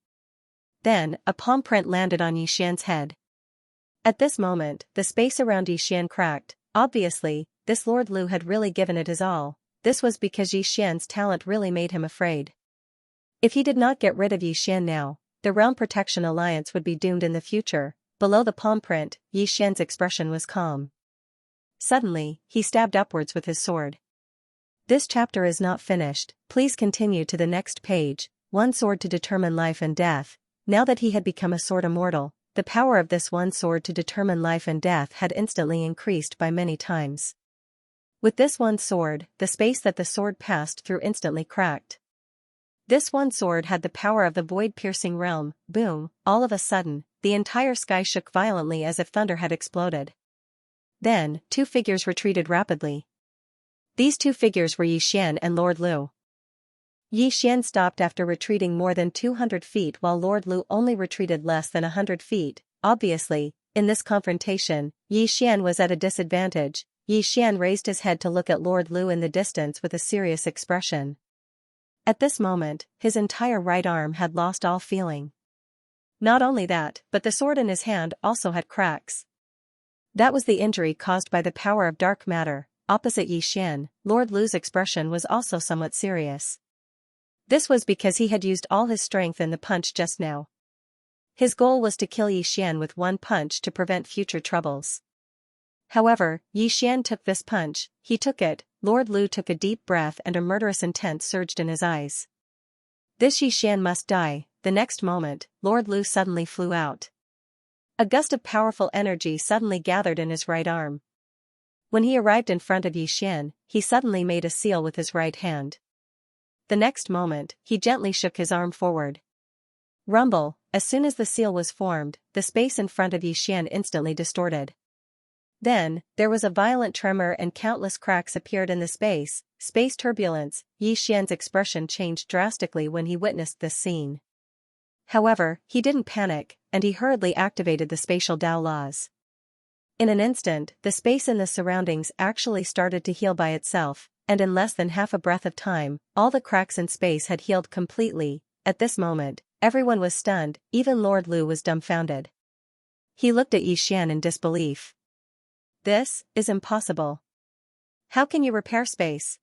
Then, a palm print landed on Xian's head. At this moment, the space around Xian cracked. Obviously, this Lord Lu had really given it his all. This was because Xian's talent really made him afraid. If he did not get rid of Xian now, the Realm Protection Alliance would be doomed in the future. Below the palm print, Xian's expression was calm. Suddenly, he stabbed upwards with his sword. This chapter is not finished, please continue to the next page. One sword to determine life and death. Now that he had become a sword immortal, the power of this one sword to determine life and death had instantly increased by many times. With this one sword, the space that the sword passed through instantly cracked. This one sword had the power of the void-piercing realm. Boom, all of a sudden, the entire sky shook violently as if thunder had exploded. Then, two figures retreated rapidly. These two figures were Xian and Lord Lu. Xian stopped after retreating more than 200 feet while Lord Lu only retreated less than 100 feet. Obviously, in this confrontation, Xian was at a disadvantage. Xian raised his head to look at Lord Lu in the distance with a serious expression. At this moment, his entire right arm had lost all feeling. Not only that, but the sword in his hand also had cracks. That was the injury caused by the power of dark matter. Opposite Xian, Lord Lu's expression was also somewhat serious. This was because he had used all his strength in the punch just now. His goal was to kill Xian with one punch to prevent future troubles. However, Xian took this punch, he took it. Lord Lu took a deep breath and a murderous intent surged in his eyes. This Xian must die. The next moment, Lord Lu suddenly flew out. A gust of powerful energy suddenly gathered in his right arm. When he arrived in front of Xian, he suddenly made a seal with his right hand. The next moment, he gently shook his arm forward. Rumble, as soon as the seal was formed, the space in front of Xian instantly distorted. Then, there was a violent tremor and countless cracks appeared in the space turbulence. Xian's expression changed drastically when he witnessed this scene. However, he didn't panic, and he hurriedly activated the spatial Dao laws. In an instant, the space in the surroundings actually started to heal by itself, and in less than half a breath of time, all the cracks in space had healed completely. At this moment, everyone was stunned, even Lord Lu was dumbfounded. He looked at Xian in disbelief. This is impossible. How can you repair space?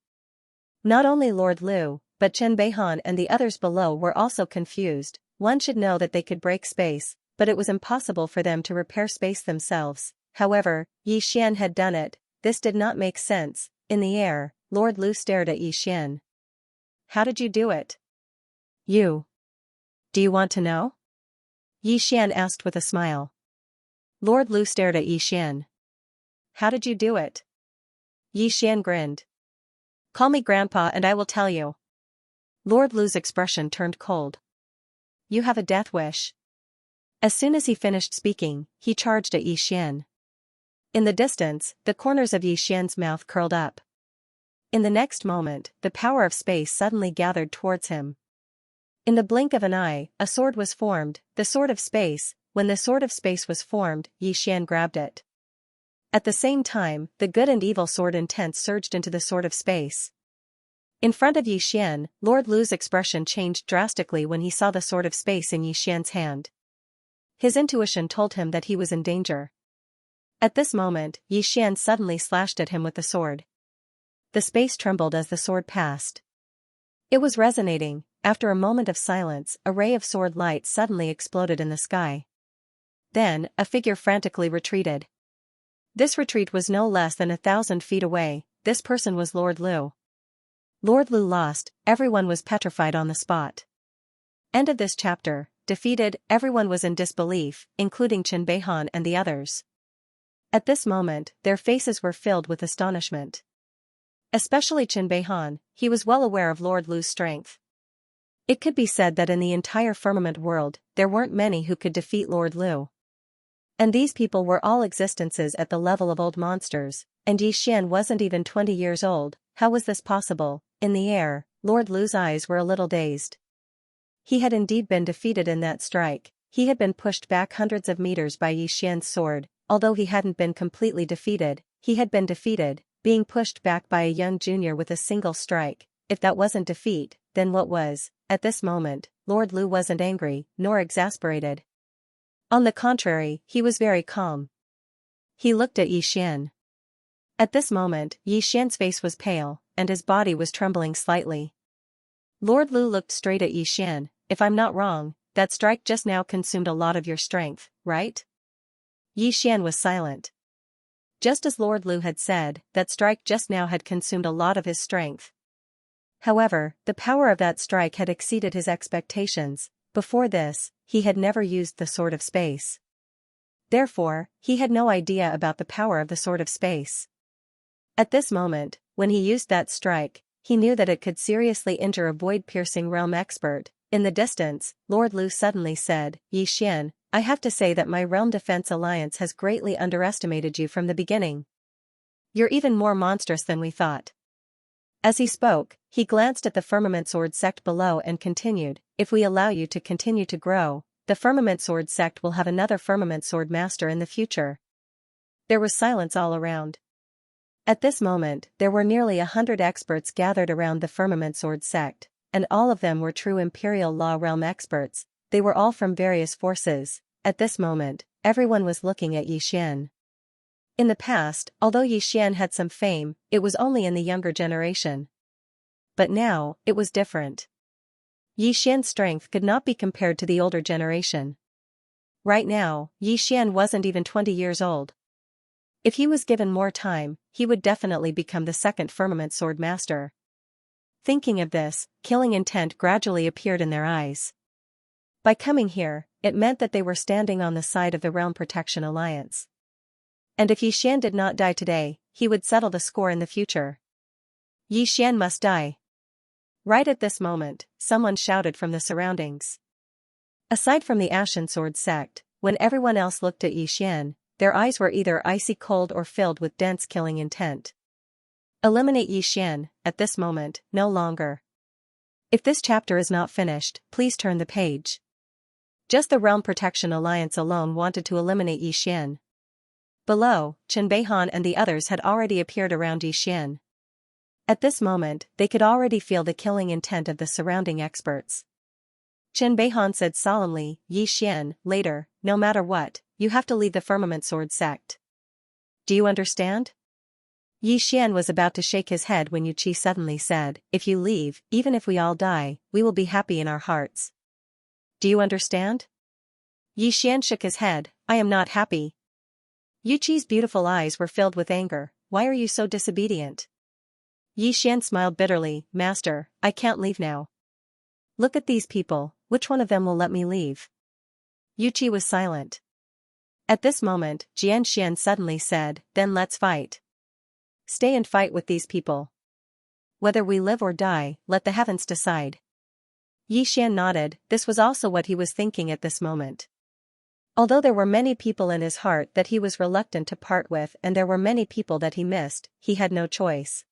Not only Lord Lu, but Chen Beihan and the others below were also confused. One should know that they could break space, but it was impossible for them to repair space themselves. However, Xian had done it. This did not make sense. In the air, Lord Lu stared at Xian. How did you do it? You. Do you want to know? Xian asked with a smile. Lord Lu stared at Xian. How did you do it? Xian grinned. Call me Grandpa and I will tell you. Lord Lu's expression turned cold. You have a death wish. As soon as he finished speaking, he charged at Xian. In the distance, the corners of Xian's mouth curled up. In the next moment, the power of space suddenly gathered towards him. In the blink of an eye, a sword was formed, the sword of space. When the sword of space was formed, Xian grabbed it. At the same time, the good and evil sword intense surged into the sword of space. In front of Xian, Lord Lu's expression changed drastically when he saw the sword of space in Xian's hand. His intuition told him that he was in danger. At this moment, Xian suddenly slashed at him with the sword. The space trembled as the sword passed. It was resonating. After a moment of silence, a ray of sword light suddenly exploded in the sky. Then, a figure frantically retreated. This retreat was no less than 1,000 feet away. This person was Lord Lu. Lord Lu lost, everyone was petrified on the spot. End of this chapter. Defeated, everyone was in disbelief, including Chen Beihan and the others. At this moment, their faces were filled with astonishment. Especially Chen Beihan, he was well aware of Lord Lu's strength. It could be said that in the entire firmament world, there weren't many who could defeat Lord Lu. And these people were all existences at the level of old monsters, and Xian wasn't even 20 years old. How was this possible? In the air, Lord Lu's eyes were a little dazed. He had indeed been defeated in that strike. He had been pushed back hundreds of meters by Xian's sword. Although he hadn't been completely defeated, he had been defeated, being pushed back by a young junior with a single strike. If that wasn't defeat, then what was? At this moment, Lord Lu wasn't angry, nor exasperated. On the contrary, he was very calm. He looked at Xian. At this moment, Xian's face was pale, and his body was trembling slightly. Lord Lu looked straight at Xian. If I'm not wrong, that strike just now consumed a lot of your strength, right? Xian was silent. Just as Lord Lu had said, that strike just now had consumed a lot of his strength. However, the power of that strike had exceeded his expectations. Before this, he had never used the Sword of Space. Therefore, he had no idea about the power of the Sword of Space. At this moment, when he used that strike, he knew that it could seriously injure a void-piercing realm expert. In the distance, Lord Lu suddenly said, Xian, I have to say that my Realm Defense Alliance has greatly underestimated you from the beginning. You're even more monstrous than we thought. As he spoke, he glanced at the Firmament Sword sect below and continued, if we allow you to continue to grow, the Firmament Sword sect will have another Firmament Sword Master in the future. There was silence all around. At this moment, there were nearly 100 experts gathered around the Firmament Sword sect, and all of them were true Imperial Law Realm experts. They were all from various forces. At this moment, everyone was looking at Xian. In the past, although Xian had some fame, it was only in the younger generation. But now, it was different. Xian's strength could not be compared to the older generation. Right now, Xian wasn't even 20 years old. If he was given more time, he would definitely become the second Firmament Sword Master. Thinking of this, killing intent gradually appeared in their eyes. By coming here, it meant that they were standing on the side of the Realm Protection Alliance. And if Xian did not die today, he would settle the score in the future. Xian must die. Right at this moment, someone shouted from the surroundings. Aside from the Ashen Sword sect, when everyone else looked at Xian, their eyes were either icy cold or filled with dense killing intent. Eliminate Xian, at this moment, no longer. If this chapter is not finished, please turn the page. Just the Realm Protection Alliance alone wanted to eliminate Xian. Below, Chen Beihan and the others had already appeared around Xian. At this moment, they could already feel the killing intent of the surrounding experts. Chen Beihan said solemnly, Xian, later, no matter what, you have to leave the Firmament Sword sect. Do you understand? Xian was about to shake his head when Yuqi suddenly said, if you leave, even if we all die, we will be happy in our hearts. Do you understand? Xian shook his head, I am not happy. Yuqi's beautiful eyes were filled with anger, why are you so disobedient? Xian smiled bitterly, Master, I can't leave now. Look at these people, which one of them will let me leave? Yuqi was silent. At this moment, Xianxian suddenly said, then let's fight. Stay and fight with these people. Whether we live or die, let the heavens decide. Xian nodded, this was also what he was thinking at this moment. Although there were many people in his heart that he was reluctant to part with and there were many people that he missed, he had no choice.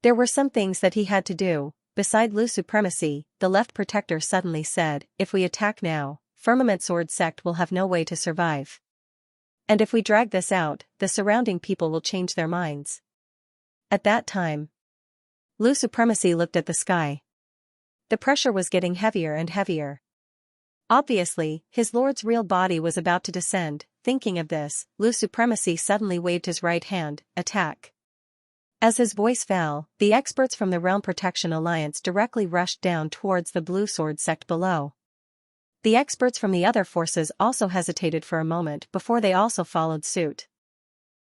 There were some things that he had to do. Beside Lu's supremacy, the left protector suddenly said, if we attack now, Firmament Sword sect will have no way to survive. And if we drag this out, the surrounding people will change their minds. At that time, Lu's supremacy looked at the sky. The pressure was getting heavier and heavier. Obviously, his lord's real body was about to descend. Thinking of this, Lu's supremacy suddenly waved his right hand, attack. As his voice fell, the experts from the Realm Protection Alliance directly rushed down towards the Blue Sword sect below. The experts from the other forces also hesitated for a moment before they also followed suit.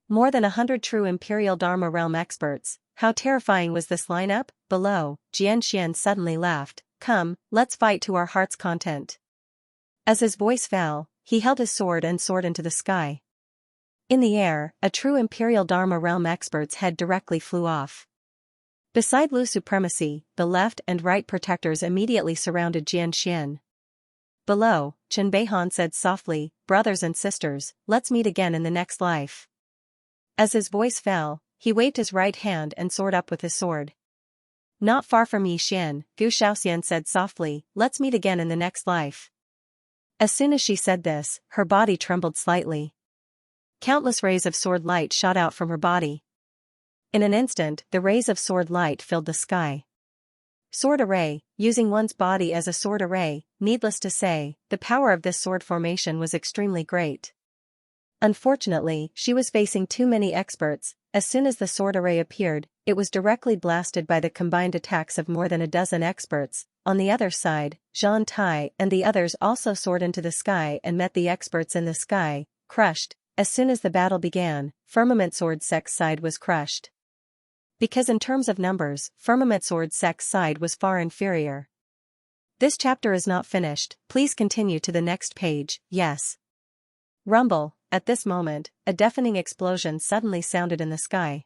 More than 100 true Imperial Dharma Realm experts, How terrifying was this lineup? Below, Xianxia suddenly laughed. Come, let's fight to our heart's content. As his voice fell, he held his sword and soared into the sky. In the air, a true Imperial Dharma realm expert's head directly flew off. Beside Lu's supremacy, the left and right protectors immediately surrounded Xianxia. Below, Chen Beihan said softly, brothers and sisters, let's meet again in the next life. As his voice fell, he waved his right hand and soared up with his sword. Not far from Yixian, Gu Shaoxian said softly, let's meet again in the next life. As soon as she said this, her body trembled slightly. Countless rays of sword light shot out from her body. In an instant, the rays of sword light filled the sky. Sword array, using one's body as a sword array, needless to say, the power of this sword formation was extremely great. Unfortunately, she was facing too many experts. As soon as the sword array appeared, it was directly blasted by the combined attacks of more than a dozen experts. On the other side, Zhang Tai and the others also soared into the sky and met the experts in the sky, crushed. As soon as the battle began, Firmament Sword Sect's side was crushed. Because in terms of numbers, Firmament Sword Sect's side was far inferior. This chapter is not finished, please continue to the next page, yes. Rumble, at this moment, a deafening explosion suddenly sounded in the sky.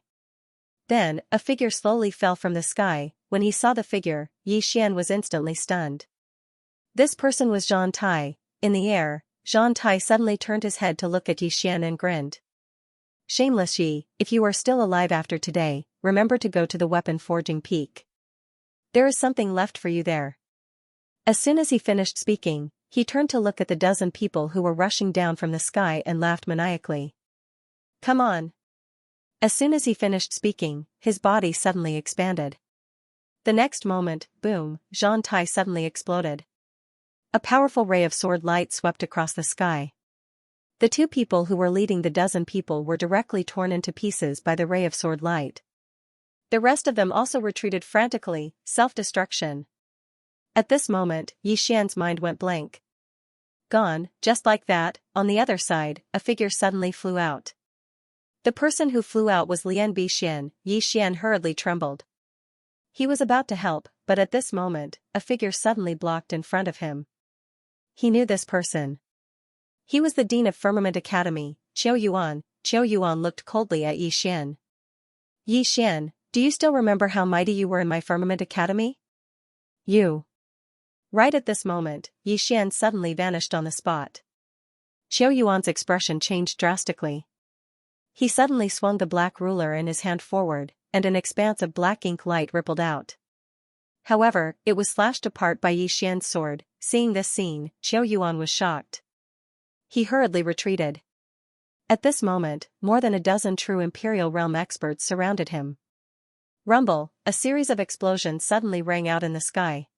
Then, a figure slowly fell from the sky. When he saw the figure, Yixian was instantly stunned. This person was Zhang Tai. In the air, Zhang Tai suddenly turned his head to look at Yixian and grinned. Shameless Yi, if you are still alive after today, remember to go to the weapon forging peak. There is something left for you there. As soon as he finished speaking, he turned to look at the dozen people who were rushing down from the sky and laughed maniacally. Come on. As soon as he finished speaking, his body suddenly expanded. The next moment, boom, Zhang Tai suddenly exploded. A powerful ray of sword light swept across the sky. The two people who were leading the dozen people were directly torn into pieces by the ray of sword light. The rest of them also retreated frantically, self-destruction. At this moment, Yixian's mind went blank. Gone, just like that. On the other side, a figure suddenly flew out. The person who flew out was Lian Bixian. Yixian hurriedly trembled. He was about to help, but at this moment, a figure suddenly blocked in front of him. He knew this person. He was the dean of Firmament Academy, Qiu Yuan. Qiu Yuan looked coldly at Yixian. Yixian, do you still remember how mighty you were in my Firmament Academy? You. Right at this moment, Yixian suddenly vanished on the spot. Qiu Yuan's expression changed drastically. He suddenly swung the black ruler in his hand forward, and an expanse of black ink light rippled out. However, it was slashed apart by Yixian's sword. Seeing this scene, Qiu Yuan was shocked. He hurriedly retreated. At this moment, more than a dozen true Imperial Realm experts surrounded him. Rumble, a series of explosions suddenly rang out in the sky.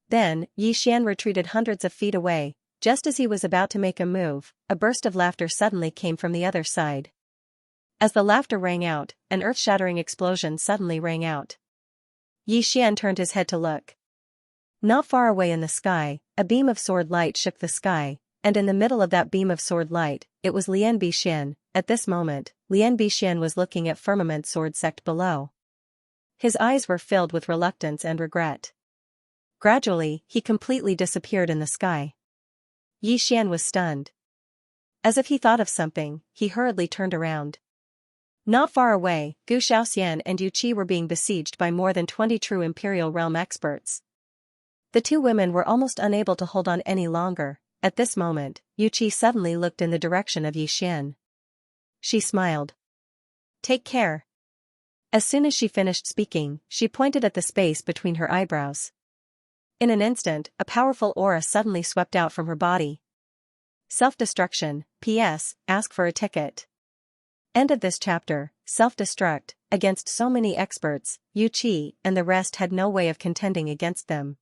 Then, Yixian retreated hundreds of feet away. Just as he was about to make a move, a burst of laughter suddenly came from the other side. As the laughter rang out, an earth-shattering explosion suddenly rang out. Yixian turned his head to look. Not far away in the sky, a beam of sword light shook the sky, and in the middle of that beam of sword light, it was Lian Bixian. At this moment, Lian Bixian was looking at Firmament Sword Sect below. His eyes were filled with reluctance and regret. Gradually, he completely disappeared in the sky. Yixian was stunned. As if he thought of something, he hurriedly turned around. Not far away, Gu Shaoxian and Yu Qi were being besieged by more than 20 true Imperial Realm experts. The two women were almost unable to hold on any longer. At this moment, Yu Qi suddenly looked in the direction of Yixian. She smiled. Take care. As soon as she finished speaking, she pointed at the space between her eyebrows. In an instant, a powerful aura suddenly swept out from her body. Self-destruction, P.S., ask for a ticket. End of this chapter. Self-destruct, against so many experts, Yu Qi and the rest had no way of contending against them.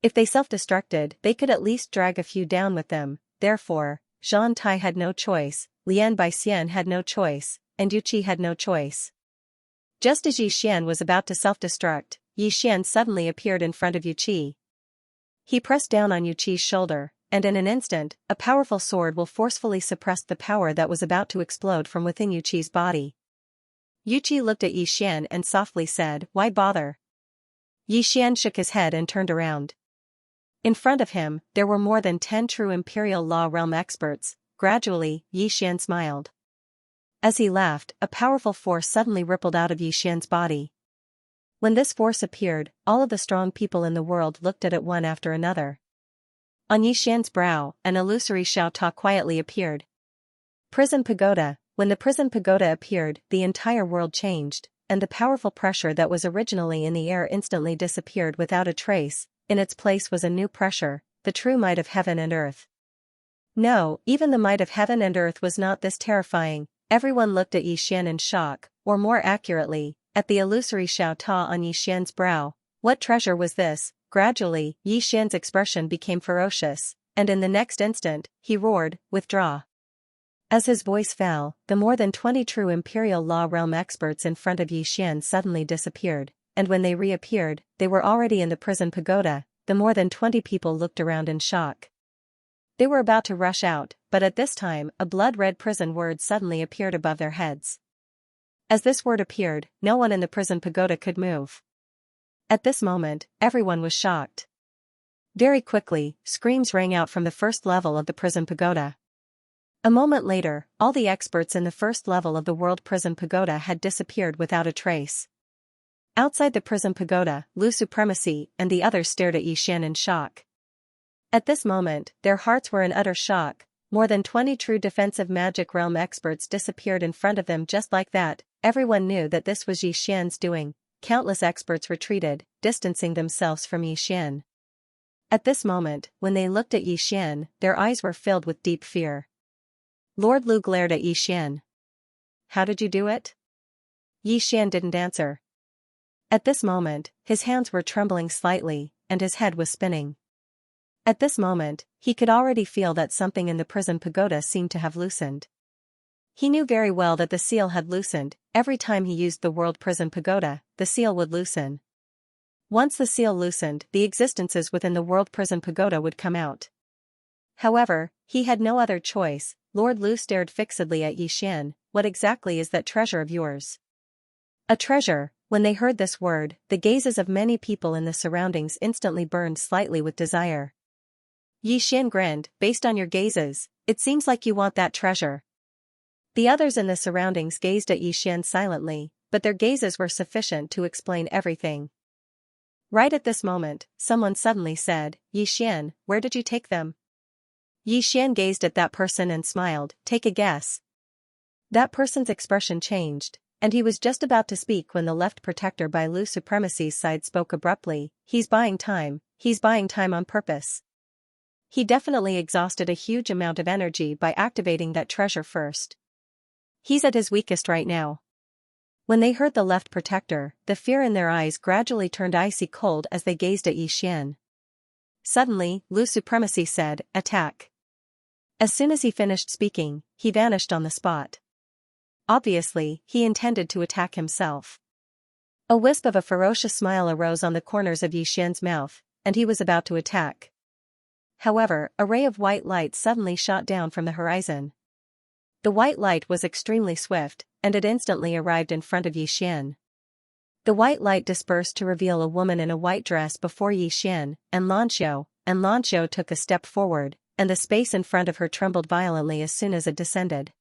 If they self-destructed, they could at least drag a few down with them. Therefore, Zhang Tai had no choice, Lian Bixian had no choice, and Yu Qi had no choice. Just as Yixian was about to self-destruct, Yixian suddenly appeared in front of Yu Qi. He pressed down on Yu Qi's shoulder, and in an instant, a powerful sword will forcefully suppressed the power that was about to explode from within Yu Qi's body. Yuqi looked at Yi Xian and softly said, "Why bother?" Yi Xian shook his head and turned around. In front of him, there were more than 10 true Imperial Law Realm experts. Gradually, Yi Xian smiled. As he laughed, a powerful force suddenly rippled out of Yi Xian's body. When this force appeared, all of the strong people in the world looked at it one after another. On Yi Xian's brow, an illusory Xiao quietly appeared. Prison Pagoda. When the prison pagoda appeared, the entire world changed, and the powerful pressure that was originally in the air instantly disappeared without a trace. In its place was a new pressure, the true might of heaven and earth. No, even the might of heaven and earth was not this terrifying. Everyone looked at Yi Xian in shock, or more accurately, at the illusory Xiao on Yi Xian's brow. What treasure was this? Gradually, Yi Xian's expression became ferocious, and in the next instant, he roared, "Withdraw." As his voice fell, the more than 20 true Imperial Law Realm experts in front of Yi Xian suddenly disappeared, and when they reappeared, they were already in the prison pagoda. The more than 20 people looked around in shock. They were about to rush out, but at this time, a blood-red prison word suddenly appeared above their heads. As this word appeared, no one in the prison pagoda could move. At this moment, everyone was shocked. Very quickly, screams rang out from the first level of the prison pagoda. A moment later, all the experts in the first level of the World Prison Pagoda had disappeared without a trace. Outside the prison pagoda, Lu Supremacy and the others stared at Yi Xian in shock. At this moment, their hearts were in utter shock. More than 20 true defensive magic realm experts disappeared in front of them just like that. Everyone knew that this was Yi Xian's doing. Countless experts retreated, distancing themselves from Yi Xian. At this moment, when they looked at Yi Xian, their eyes were filled with deep fear. Lord Lu glared at Yi Xian. "How did you do it?" Yi Xian didn't answer. At this moment, his hands were trembling slightly, and his head was spinning. At this moment, he could already feel that something in the prison pagoda seemed to have loosened. He knew very well that the seal had loosened. Every time he used the World Prison Pagoda, the seal would loosen. Once the seal loosened, the existences within the World Prison Pagoda would come out. However, he had no other choice. Lord Lu stared fixedly at Yi Xian. "What exactly is that treasure of yours?" A treasure. When they heard this word, the gazes of many people in the surroundings instantly burned slightly with desire. Yi Xian grinned. "Based on your gazes, it seems like you want that treasure." The others in the surroundings gazed at Yi Xian silently, but their gazes were sufficient to explain everything. Right at this moment, someone suddenly said, "Yi Xian, where did you take them?" Yi Xian gazed at that person and smiled. "Take a guess." That person's expression changed, and he was just about to speak when the left protector by Lu Supremacy's side spoke abruptly. He's buying time on purpose. He definitely exhausted a huge amount of energy by activating that treasure first. He's at his weakest right now." When they heard the left protector, the fear in their eyes gradually turned icy cold as they gazed at Yi Xian. Suddenly, Lu Supremacy said, "Attack." As soon as he finished speaking, he vanished on the spot. Obviously, he intended to attack himself. A wisp of a ferocious smile arose on the corners of Yi Xian's mouth, and he was about to attack. However, a ray of white light suddenly shot down from the horizon. The white light was extremely swift, and it instantly arrived in front of Yi Xian. The white light dispersed to reveal a woman in a white dress before Yi Xian, and Lanxiao took a step forward, and the space in front of her trembled violently as soon as it descended.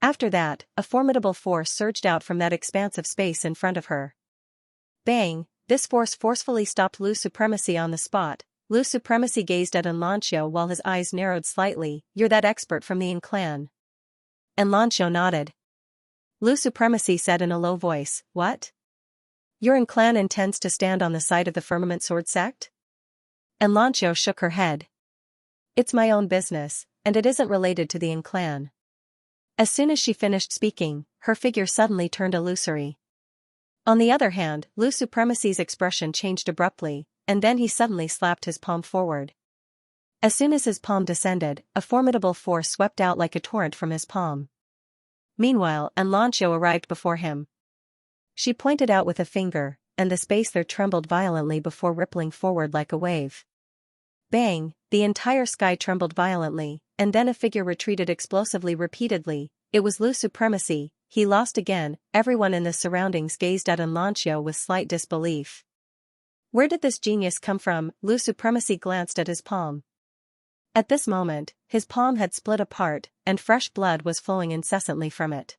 After that, a formidable force surged out from that expanse of space in front of her. Bang! This force forcefully stopped Lu Supremacy on the spot. Lu Supremacy gazed at Lanxiao while his eyes narrowed slightly. "You're that expert from the Yin clan?" And Lanxiao nodded. Lu Supremacy said in a low voice, "What? Your Yin clan intends to stand on the side of the Firmament Sword sect?" And Lanxiao shook her head. "It's my own business, and it isn't related to the Yin clan." As soon as she finished speaking, her figure suddenly turned illusory. On the other hand, Lu Supremacy's expression changed abruptly, and then he suddenly slapped his palm forward. As soon as his palm descended, a formidable force swept out like a torrent from his palm. Meanwhile, Lanxiao arrived before him. She pointed out with a finger, and the space there trembled violently before rippling forward like a wave. Bang! The entire sky trembled violently, and then a figure retreated explosively repeatedly. It was Lu Supremacy. he lost again. Everyone in the surroundings gazed at Xianxia with slight disbelief. Where did this genius come from? Lu Supremacy glanced at his palm. At this moment, his palm had split apart, and fresh blood was flowing incessantly from it.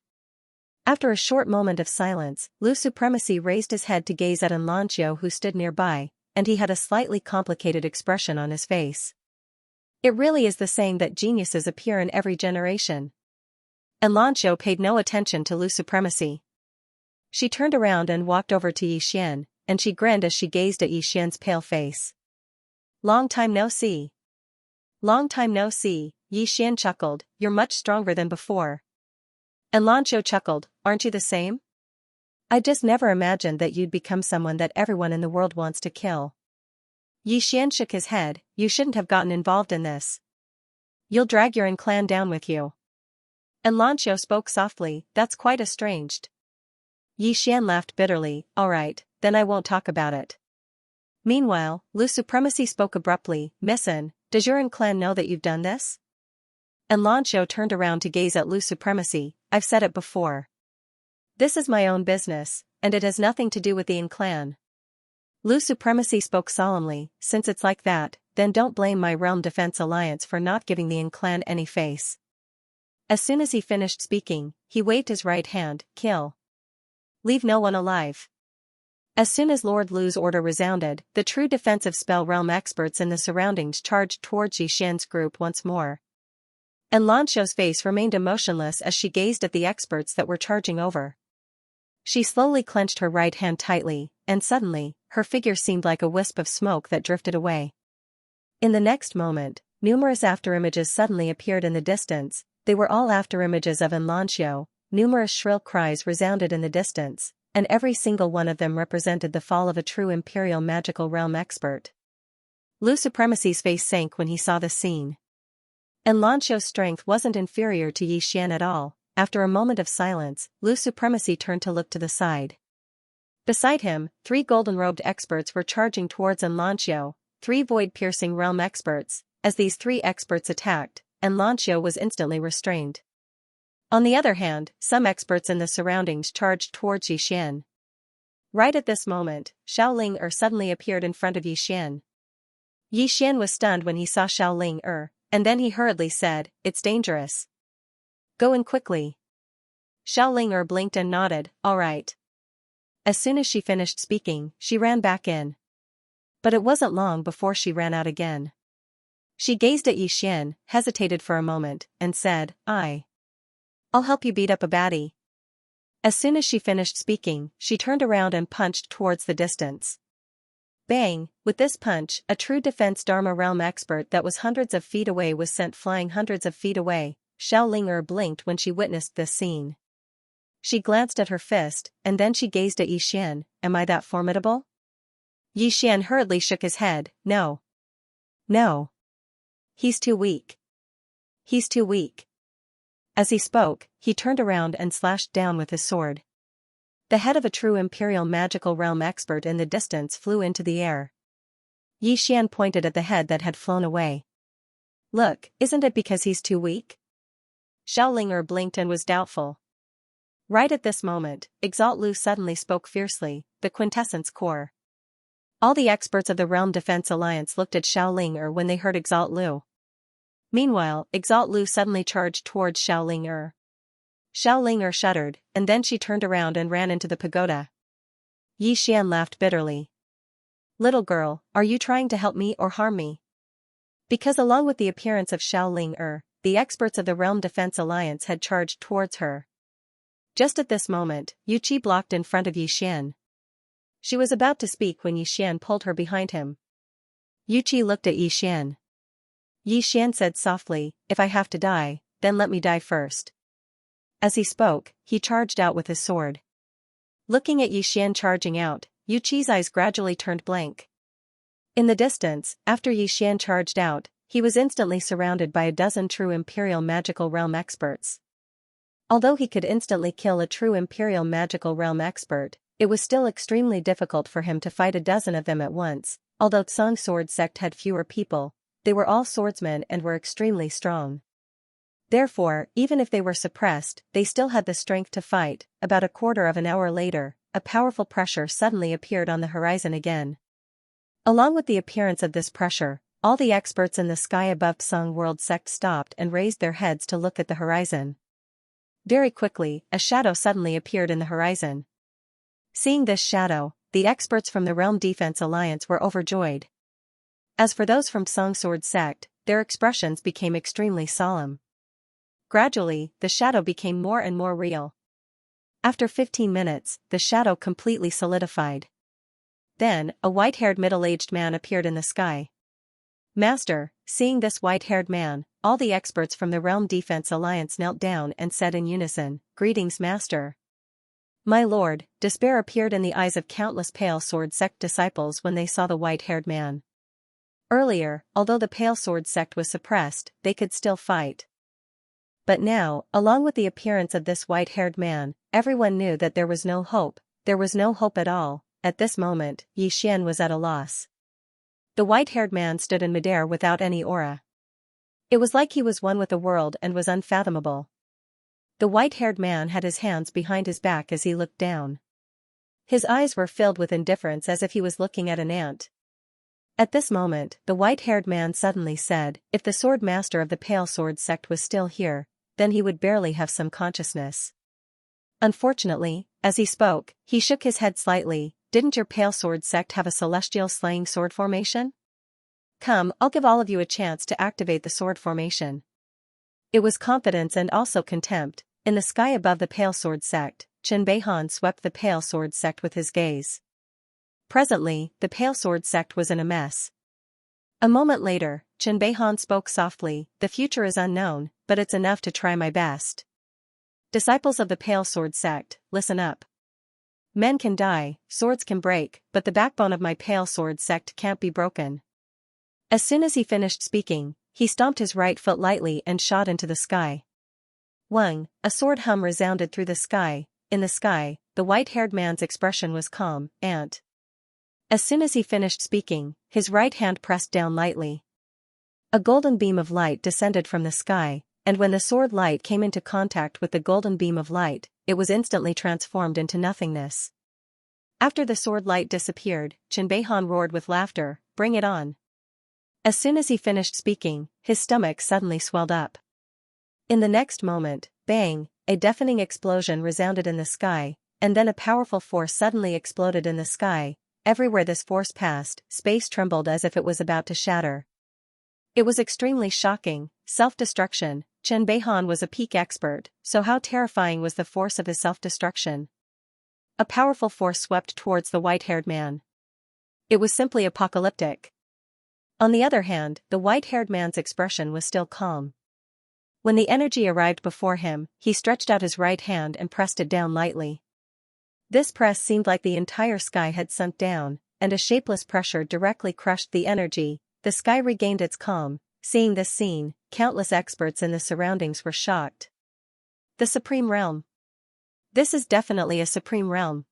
After a short moment of silence, Lu Supremacy raised his head to gaze at Xianxia, who stood nearby, and he had a slightly complicated expression on his face. It really is the saying that geniuses appear in every generation. Xianxia paid no attention to Lu Supremacy. She turned around and walked over to Yixian, and she grinned as she gazed at Yixian's pale face. Long time no see. Long time no see, Yixian chuckled, you're much stronger than before. Xianxia chuckled, aren't you the same? I just never imagined that you'd become someone that everyone in the world wants to kill. Yixian shook his head, you shouldn't have gotten involved in this. You'll drag your own clan down with you. Xianxia spoke softly, that's quite estranged. Yixian laughed bitterly, alright, then I won't talk about it. Meanwhile, Lu Supremacy spoke abruptly, Missin, does your own clan know that you've done this? Xianxia turned around to gaze at Lu Supremacy, I've said it before. This is my own business, and it has nothing to do with the Yin clan. Lu Supremacy spoke solemnly, since it's like that, then don't blame my Realm Defense Alliance for not giving the Yin clan any face. As soon as he finished speaking, he waved his right hand, kill. Leave no one alive. As soon as Lord Lu's order resounded, the true defensive spell realm experts in the surroundings charged towards Yixian's group once more. Xianxia's face remained emotionless as she gazed at the experts that were charging over. She slowly clenched her right hand tightly, and suddenly, her figure seemed like a wisp of smoke that drifted away. In the next moment, numerous afterimages suddenly appeared in the distance. They were all afterimages of Xianxia. Numerous shrill cries resounded in the distance, and every single one of them represented the fall of a true imperial magical realm expert. Lu Supremacy's face sank when he saw the scene. Xianxia's strength wasn't inferior to Yixian at all. After a moment of silence, Lu Supremacy turned to look to the side. Beside him, 3 golden-robed experts were charging towards Xianxia, 3 void-piercing realm experts. As these 3 experts attacked, Xianxia was instantly restrained. On the other hand, some experts in the surroundings charged towards Yixian. Right at this moment, Xiaoling suddenly appeared in front of Yixian. Yixian was stunned when he saw Xiaoling and then he hurriedly said, it's dangerous. Go in quickly. Xiaoling blinked and nodded, all right. As soon as she finished speaking, she ran back in. But it wasn't long before she ran out again. She gazed at Yixian, hesitated for a moment, and said, I'll help you beat up a baddie. As soon as she finished speaking, she turned around and punched towards the distance. Bang! With this punch, a true defense Dharma realm expert that was hundreds of feet away was sent flying hundreds of feet away. Xiaoling blinked when she witnessed this scene. She glanced at her fist, and then she gazed at Yixian, am I that formidable? Yixian hurriedly shook his head, no. No. He's too weak. He's too weak. As he spoke, he turned around and slashed down with his sword. The head of a true imperial magical realm expert in the distance flew into the air. Yixian pointed at the head that had flown away. Look, isn't it because he's too weak? Xiaoling blinked and was doubtful. Right at this moment, Exalt Lu suddenly spoke fiercely, the Quintessence Core. All the experts of the Realm Defense Alliance looked at Xiaoling when they heard Exalt Lu. Meanwhile, Exalt Lu suddenly charged towards Xiaoling Xiaoling shuddered, and then she turned around and ran into the pagoda. Yixian laughed bitterly. Little girl, are you trying to help me or harm me? Because along with the appearance of Xiaoling the experts of the Realm Defense Alliance had charged towards her. Just at this moment, Yuqi blocked in front of Yixian. She was about to speak when Yixian pulled her behind him. Yuqi looked at Yixian. Yixian said softly, if I have to die, then let me die first. As he spoke, he charged out with his sword. Looking at Yixian charging out, Yuqi's eyes gradually turned blank. In the distance, after Yixian charged out, he was instantly surrounded by a dozen true Imperial Magical Realm experts. Although he could instantly kill a true Imperial Magical Realm expert, it was still extremely difficult for him to fight a dozen of them at once. Although Tsang Sword Sect had fewer people, they were all swordsmen and were extremely strong. Therefore, even if they were suppressed, they still had the strength to fight. About a quarter of an hour later, a powerful pressure suddenly appeared on the horizon again. Along with the appearance of this pressure, all the experts in the sky above Psung World Sect stopped and raised their heads to look at the horizon. Very quickly, a shadow suddenly appeared in the horizon. Seeing this shadow, the experts from the Realm Defense Alliance were overjoyed. As for those from Psung Sword Sect, their expressions became extremely solemn. Gradually, the shadow became more and more real. After 15 minutes, the shadow completely solidified. Then, a white-haired middle-aged man appeared in the sky. Master, seeing this white-haired man, all the experts from the Realm Defense Alliance knelt down and said in unison, "Greetings, Master." My lord, despair appeared in the eyes of countless Pale Sword Sect disciples when they saw the white-haired man. Earlier, although the Pale Sword Sect was suppressed, they could still fight. But now, along with the appearance of this white-haired man, everyone knew that there was no hope. There was no hope at all. At this moment, Xianxia was at a loss. The white-haired man stood in midair without any aura. It was like he was one with the world and was unfathomable. The white-haired man had his hands behind his back as he looked down. His eyes were filled with indifference as if he was looking at an ant. At this moment, the white-haired man suddenly said, "If the Sword Master of the Pale Sword Sect was still here, then he would barely have some consciousness." Unfortunately, as he spoke, he shook his head slightly. "Didn't your Pale Sword Sect have a celestial slaying sword formation? Come, I'll give all of you a chance to activate the sword formation." It was confidence and also contempt. In the sky above the Pale Sword Sect, Chen Beihan swept the Pale Sword Sect with his gaze. Presently, the Pale Sword Sect was in a mess. A moment later, Chen Beihan spoke softly, "The future is unknown, but it's enough to try my best. Disciples of the Pale Sword Sect, listen up. Men can die, swords can break, but the backbone of my Pale Sword Sect can't be broken." As soon as he finished speaking, he stomped his right foot lightly and shot into the sky. Wang, a sword hum resounded through the sky. In the sky, the white-haired man's expression was calm, and as soon as he finished speaking, his right hand pressed down lightly. A golden beam of light descended from the sky, and when the sword light came into contact with the golden beam of light, it was instantly transformed into nothingness. After the sword light disappeared, Chen Beihan roared with laughter, "Bring it on." As soon as he finished speaking, his stomach suddenly swelled up. In the next moment, bang, a deafening explosion resounded in the sky, and then a powerful force suddenly exploded in the sky. Everywhere this force passed, space trembled as if it was about to shatter. It was extremely shocking. Self-destruction. Chen Beihan was a peak expert, so how terrifying was the force of his self-destruction? A powerful force swept towards the white-haired man. It was simply apocalyptic. On the other hand, the white-haired man's expression was still calm. When the energy arrived before him, he stretched out his right hand and pressed it down lightly. This press seemed like the entire sky had sunk down, and a shapeless pressure directly crushed the energy. The sky regained its calm. Seeing this scene, countless experts in the surroundings were shocked. The Supreme Realm. This is definitely a Supreme Realm.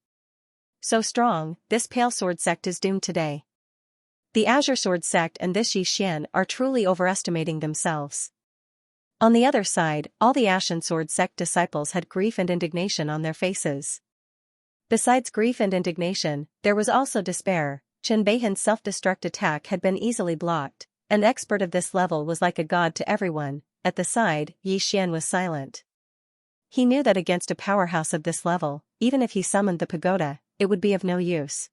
So strong, this Pale Sword Sect is doomed today. The Azure Sword Sect and this Xianxia are truly overestimating themselves. On the other side, all the Ashen Sword Sect disciples had grief and indignation on their faces. Besides grief and indignation, there was also despair. Chen Beihan's self-destruct attack had been easily blocked. An expert of this level was like a god to everyone. At the side, Xianxia was silent. He knew that against a powerhouse of this level, even if he summoned the pagoda, it would be of no use.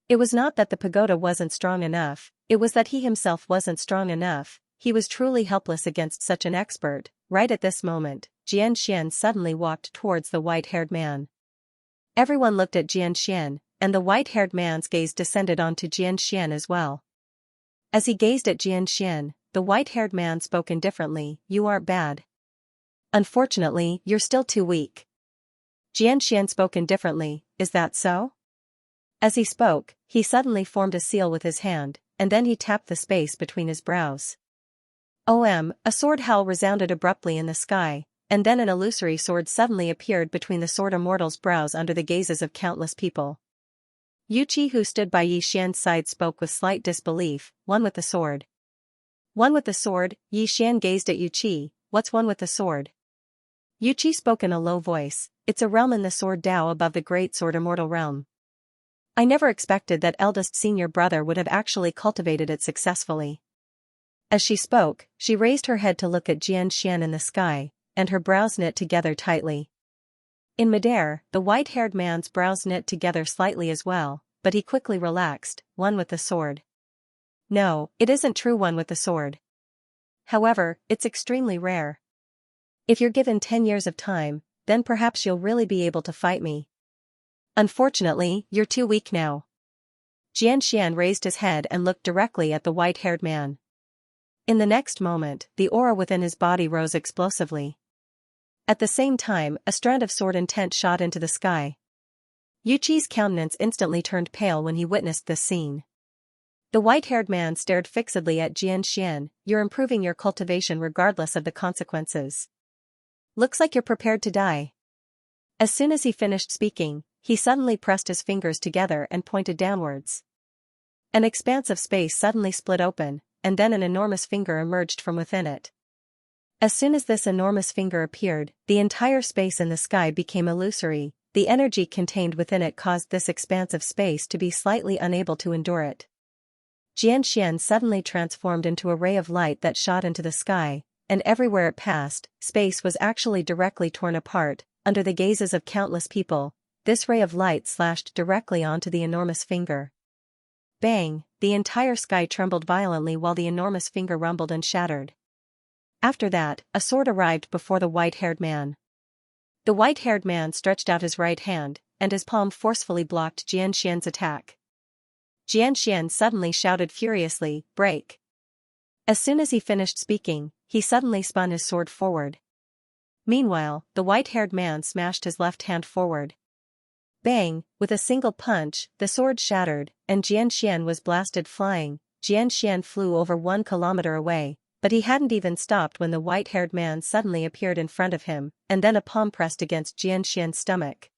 It was not that the pagoda wasn't strong enough, it was that he himself wasn't strong enough. He was truly helpless against such an expert. Right at this moment, Xianxia suddenly walked towards the white-haired man. Everyone looked at Xianxia, and the white-haired man's gaze descended onto Xianxia as well. As he gazed at Xianxia, the white-haired man spoke indifferently, "You aren't bad. Unfortunately, you're still too weak." Xianxia spoke indifferently, "Is that so?" As he spoke, he suddenly formed a seal with his hand, and then he tapped the space between his brows. A sword howl resounded abruptly in the sky, and then an illusory sword suddenly appeared between the sword immortal's brows under the gazes of countless people. Yuqi, who stood by Xianxia's side, spoke with slight disbelief, "One with the sword." "One with the sword?" Xianxia gazed at Yuqi, what's one with the sword? Yu Qi spoke in a low voice, it's a realm in the sword Dao above the great sword immortal realm. I never expected that eldest senior brother would have actually cultivated it successfully. As she spoke, she raised her head to look at Xianxia in the sky, and her brows knit together tightly. In midair, the white-haired man's brows knit together slightly as well, but he quickly relaxed, one with the sword. No, it isn't true one with the sword. However, it's extremely rare. If you're given 10 years of time, then perhaps you'll really be able to fight me. Unfortunately, you're too weak now. Xianxia raised his head and looked directly at the white-haired man. In the next moment, the aura within his body rose explosively. At the same time, a strand of sword intent shot into the sky. Yu Qi's countenance instantly turned pale when he witnessed this scene. The white-haired man stared fixedly at Xianxia. You're improving your cultivation regardless of the consequences. Looks like you're prepared to die. As soon as he finished speaking, he suddenly pressed his fingers together and pointed downwards. An expanse of space suddenly split open, and then an enormous finger emerged from within it. As soon as this enormous finger appeared, the entire space in the sky became illusory. The energy contained within it caused this expanse of space to be slightly unable to endure it. Xianxia suddenly transformed into a ray of light that shot into the sky, and everywhere it passed, space was actually directly torn apart. Under the gazes of countless people, this ray of light slashed directly onto the enormous finger. Bang! The entire sky trembled violently while the enormous finger rumbled and shattered. After that, a sword arrived before the white-haired man. The white-haired man stretched out his right hand, and his palm forcefully blocked Xianxia's attack. Xianxia suddenly shouted furiously, "Break!" As soon as he finished speaking, he suddenly spun his sword forward. Meanwhile, the white-haired man smashed his left hand forward. Bang! With a single punch, the sword shattered, and Xianxia was blasted flying. Xianxia flew over 1 kilometer away, but he hadn't even stopped when the white-haired man suddenly appeared in front of him, and then a palm pressed against Xianxia's stomach.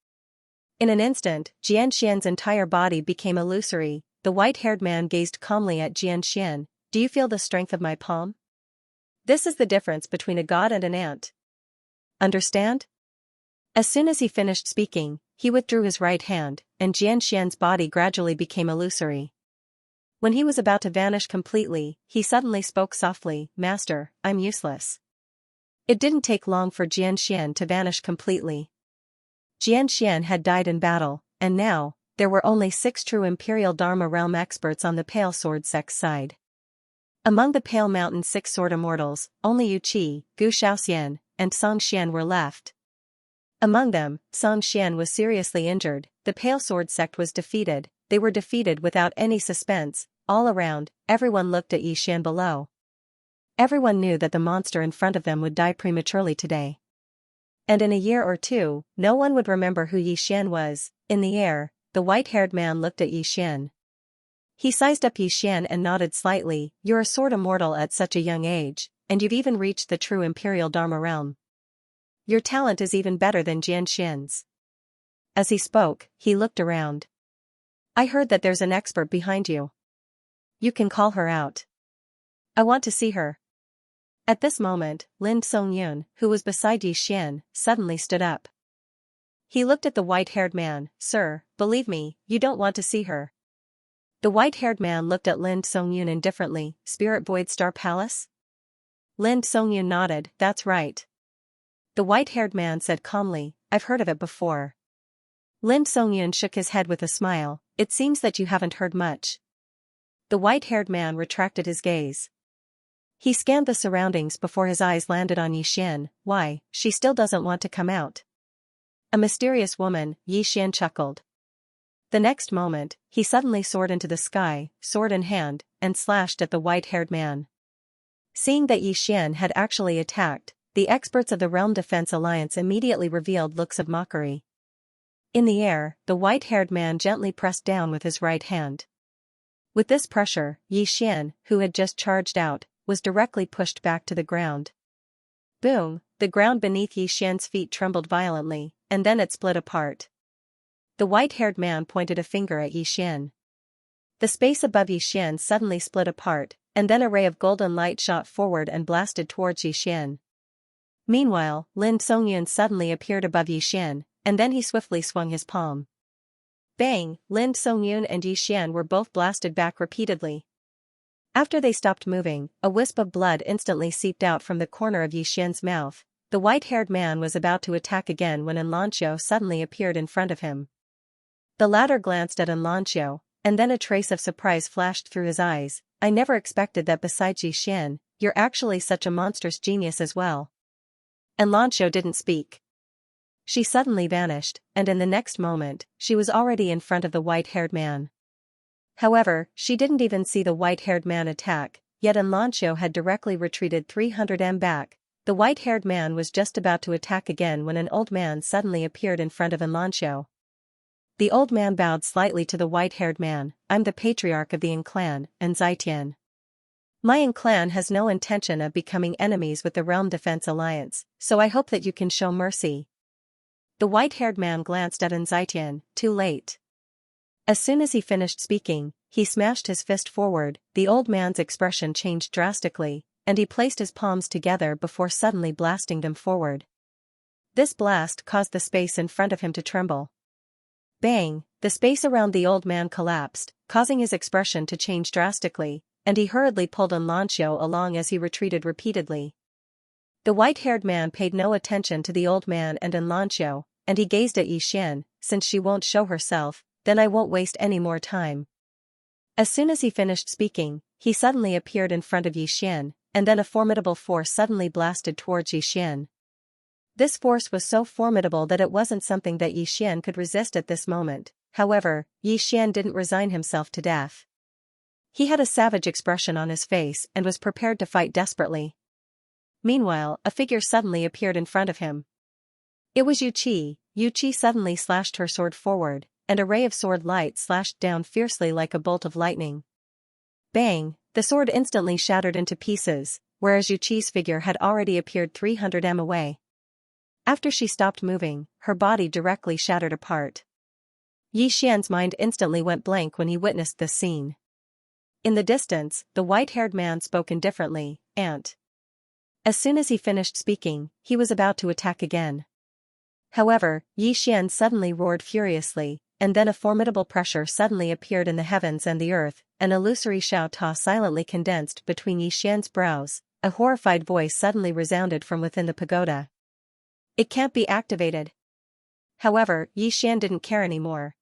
In an instant, Xianxia's entire body became illusory. The white-haired man gazed calmly at Xianxia. Do you feel the strength of my palm? This is the difference between a god and an ant. Understand? As soon as he finished speaking, he withdrew his right hand, and Xianxia's body gradually became illusory. When he was about to vanish completely, he suddenly spoke softly, "Master, I'm useless." It didn't take long for Xianxia to vanish completely. Xianxia had died in battle, and now, there were only 6 true Imperial Dharma realm experts on the Pale Sword sect's side. Among the Pale Mountain 6 sword immortals, only Yu Qi, Gu Shaoxian, and Song Xian were left. Among them, Song Xian was seriously injured. The Pale Sword sect was defeated. They were defeated without any suspense. All around, everyone looked at Yi Xian below. Everyone knew that the monster in front of them would die prematurely today. And in a year or two, no one would remember who Yi Xian was. In the air, the white-haired man looked at Yi Xian. He sized up Yi Xian and nodded slightly. You're a sword immortal at such a young age, and you've even reached the true Imperial Dharma realm. Your talent is even better than Xianxian's. As he spoke, he looked around. I heard that there's an expert behind you. You can call her out. I want to see her. At this moment, Lin Songyun, who was beside Yi Xian, suddenly stood up. He looked at the white-haired man. Sir, believe me, you don't want to see her. The white-haired man looked at Lin Songyun indifferently. Spirit Void Star Palace? Lin Songyun nodded. That's right. The white-haired man said calmly, I've heard of it before. Lin Songyun shook his head with a smile. It seems that you haven't heard much. The white-haired man retracted his gaze. He scanned the surroundings before his eyes landed on Yi Xian. Why, she still doesn't want to come out. A mysterious woman, Yi Xian chuckled. The next moment, he suddenly soared into the sky, sword in hand, and slashed at the white-haired man. Seeing that Yi Xian had actually attacked, the experts of the Realm Defense Alliance immediately revealed looks of mockery. In the air, the white-haired man gently pressed down with his right hand. With this pressure, Yi Xian, who had just charged out, was directly pushed back to the ground. Boom! The ground beneath Yi Xian's feet trembled violently, and then it split apart. The white-haired man pointed a finger at Yi Xian. The space above Yi Xian suddenly split apart, and then a ray of golden light shot forward and blasted towards Yi Xian. Meanwhile, Lin Songyun suddenly appeared above Yixian, and then he swiftly swung his palm. Bang! Lin Songyun and Yixian were both blasted back repeatedly. After they stopped moving, a wisp of blood instantly seeped out from the corner of Yixian's mouth. The white-haired man was about to attack again when Enlancio suddenly appeared in front of him. The latter glanced at Enlancio, and then a trace of surprise flashed through his eyes. I never expected that besides Yixian, you're actually such a monstrous genius as well. Enlancio didn't speak. She suddenly vanished, and in the next moment, she was already in front of the white-haired man. However, she didn't even see the white-haired man attack, yet Enlancio had directly retreated 300 m back. The white-haired man was just about to attack again when an old man suddenly appeared in front of Enlancio. The old man bowed slightly to the white-haired man. I'm the patriarch of the Yin clan, Xianxia. My Yin clan has no intention of becoming enemies with the Realm Defense Alliance, so I hope that you can show mercy. The white-haired man glanced at Xianxia, too late. As soon as he finished speaking, he smashed his fist forward. The old man's expression changed drastically, and he placed his palms together before suddenly blasting them forward. This blast caused the space in front of him to tremble. Bang! The space around the old man collapsed, causing his expression to change drastically, and he hurriedly pulled Enlancio along as he retreated repeatedly. The white-haired man paid no attention to the old man and Enlancio, and he gazed at Yixian. Since she won't show herself, then I won't waste any more time. As soon as he finished speaking, he suddenly appeared in front of Yixian, and then a formidable force suddenly blasted towards Yixian. This force was so formidable that it wasn't something that Yixian could resist at this moment. However, Yixian didn't resign himself to death. He had a savage expression on his face and was prepared to fight desperately. Meanwhile, a figure suddenly appeared in front of him. It was Yu Qi. Yu Qi suddenly slashed her sword forward, and a ray of sword light slashed down fiercely like a bolt of lightning. Bang! The sword instantly shattered into pieces, whereas Yu Qi's figure had already appeared 300 m away. After she stopped moving, her body directly shattered apart. Yixian's mind instantly went blank when he witnessed this scene. In the distance, the white-haired man spoke indifferently, "Aunt." As soon as he finished speaking, he was about to attack again. However, Yixian suddenly roared furiously, and then a formidable pressure suddenly appeared in the heavens and the earth. An illusory Xiao silently condensed between Yixian's brows. A horrified voice suddenly resounded from within the pagoda. It can't be activated. However, Yixian didn't care anymore.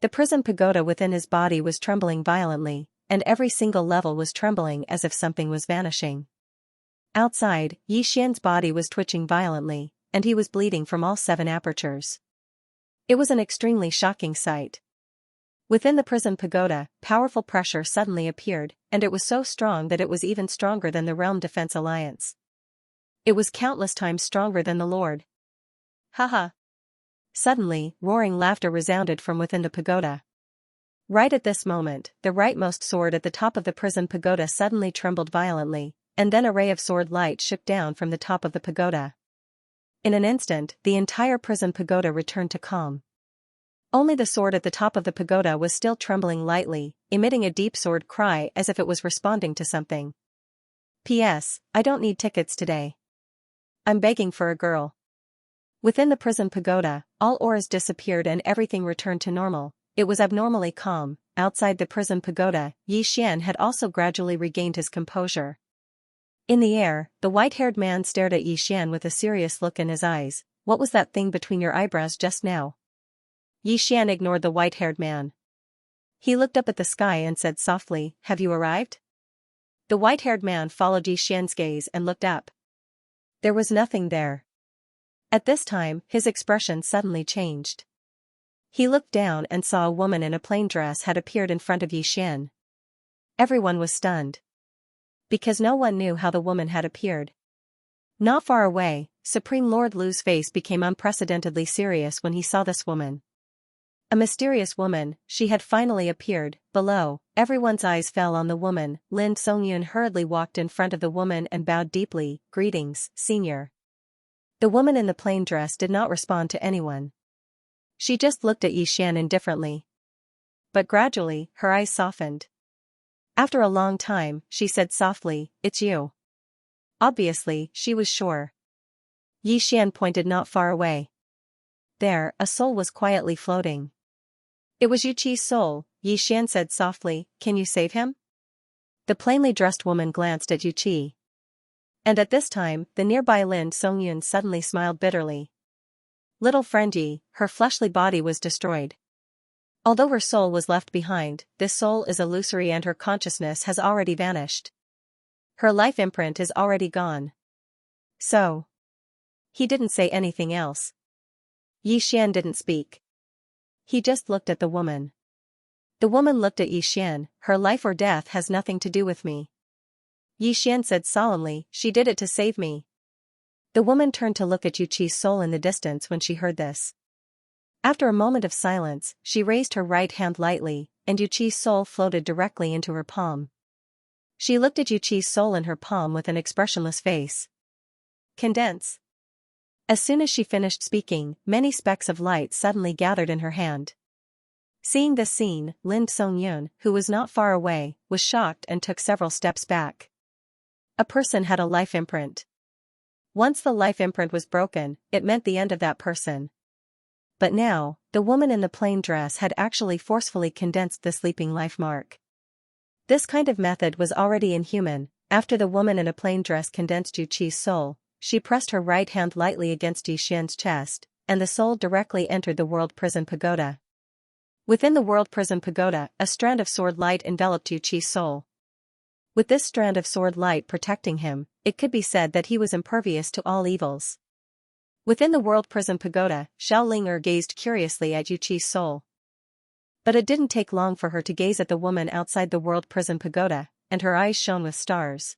The prison pagoda within his body was trembling violently, and every single level was trembling as if something was vanishing. Outside, Yixian's body was twitching violently, and he was bleeding from all 7 apertures. It was an extremely shocking sight. Within the prison pagoda, powerful pressure suddenly appeared, and it was so strong that it was even stronger than the Realm Defense Alliance. It was countless times stronger than the Lord. Haha! Suddenly, roaring laughter resounded from within the pagoda. Right at this moment, the rightmost sword at the top of the prison pagoda suddenly trembled violently, and then a ray of sword light shook down from the top of the pagoda. In an instant, the entire prison pagoda returned to calm. Only the sword at the top of the pagoda was still trembling lightly, emitting a deep sword cry as if it was responding to something. P.S. I don't need tickets today. I'm begging for a girl. Within the prison pagoda, all auras disappeared and everything returned to normal. It was abnormally calm. Outside the prison pagoda, Yixian had also gradually regained his composure. In the air, the white-haired man stared at Yixian with a serious look in his eyes. What was that thing between your eyebrows just now? Yixian ignored the white-haired man. He looked up at the sky and said softly, "Have you arrived?" The white-haired man followed Yixian's gaze and looked up. There was nothing there. At this time, his expression suddenly changed. He looked down and saw a woman in a plain dress had appeared in front of Yixian. Everyone was stunned. Because no one knew how the woman had appeared. Not far away, Supreme Lord Lu's face became unprecedentedly serious when he saw this woman. A mysterious woman, she had finally appeared. Below, everyone's eyes fell on the woman. Lin Songyun hurriedly walked in front of the woman and bowed deeply. "Greetings, senior." The woman in the plain dress did not respond to anyone. She just looked at Yixian indifferently. But gradually, her eyes softened. After a long time, she said softly, "It's you." Obviously, she was sure. Yi Xian pointed not far away. There, a soul was quietly floating. It was Yu Qi's soul, Yi Xian said softly, can you save him? The plainly dressed woman glanced at Yu Qi. And at this time, the nearby Lin Songyun suddenly smiled bitterly. Little friend Yi, her fleshly body was destroyed. Although her soul was left behind, this soul is illusory and her consciousness has already vanished. Her life imprint is already gone. So. He didn't say anything else. Yi Xian didn't speak. He just looked at the woman. The woman looked at Yi Xian, her life or death has nothing to do with me. Yi Xian said solemnly, she did it to save me. The woman turned to look at Yu Qi's soul in the distance when she heard this. After a moment of silence, she raised her right hand lightly, and Yu Qi's soul floated directly into her palm. She looked at Yu Qi's soul in her palm with an expressionless face. Condense. As soon as she finished speaking, many specks of light suddenly gathered in her hand. Seeing this scene, Lin Songyun, who was not far away, was shocked and took several steps back. A person had a life imprint. Once the life imprint was broken, it meant the end of that person. But now, the woman in the plain dress had actually forcefully condensed the sleeping life mark. This kind of method was already inhuman. After the woman in a plain dress condensed Yu Qi's soul, she pressed her right hand lightly against Yi Xian's chest, and the soul directly entered the World Prison Pagoda. Within the World Prison Pagoda, a strand of sword light enveloped Yu Qi's soul. With this strand of sword light protecting him, it could be said that he was impervious to all evils. Within the World Prison Pagoda, Xiao Ling'er gazed curiously at Yu Qi's soul. But it didn't take long for her to gaze at the woman outside the World Prison Pagoda, and her eyes shone with stars.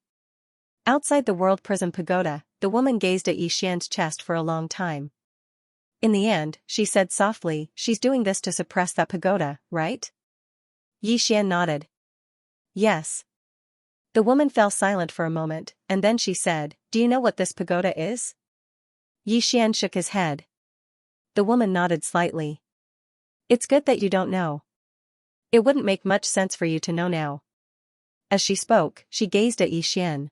Outside the World Prison Pagoda, the woman gazed at Yi Xian's chest for a long time. In the end, she said softly, she's doing this to suppress that pagoda, right? Yi Xian nodded. Yes. The woman fell silent for a moment, and then she said, do you know what this pagoda is? Yi Xian shook his head. The woman nodded slightly. It's good that you don't know. It wouldn't make much sense for you to know now. As she spoke, she gazed at Yi Xian.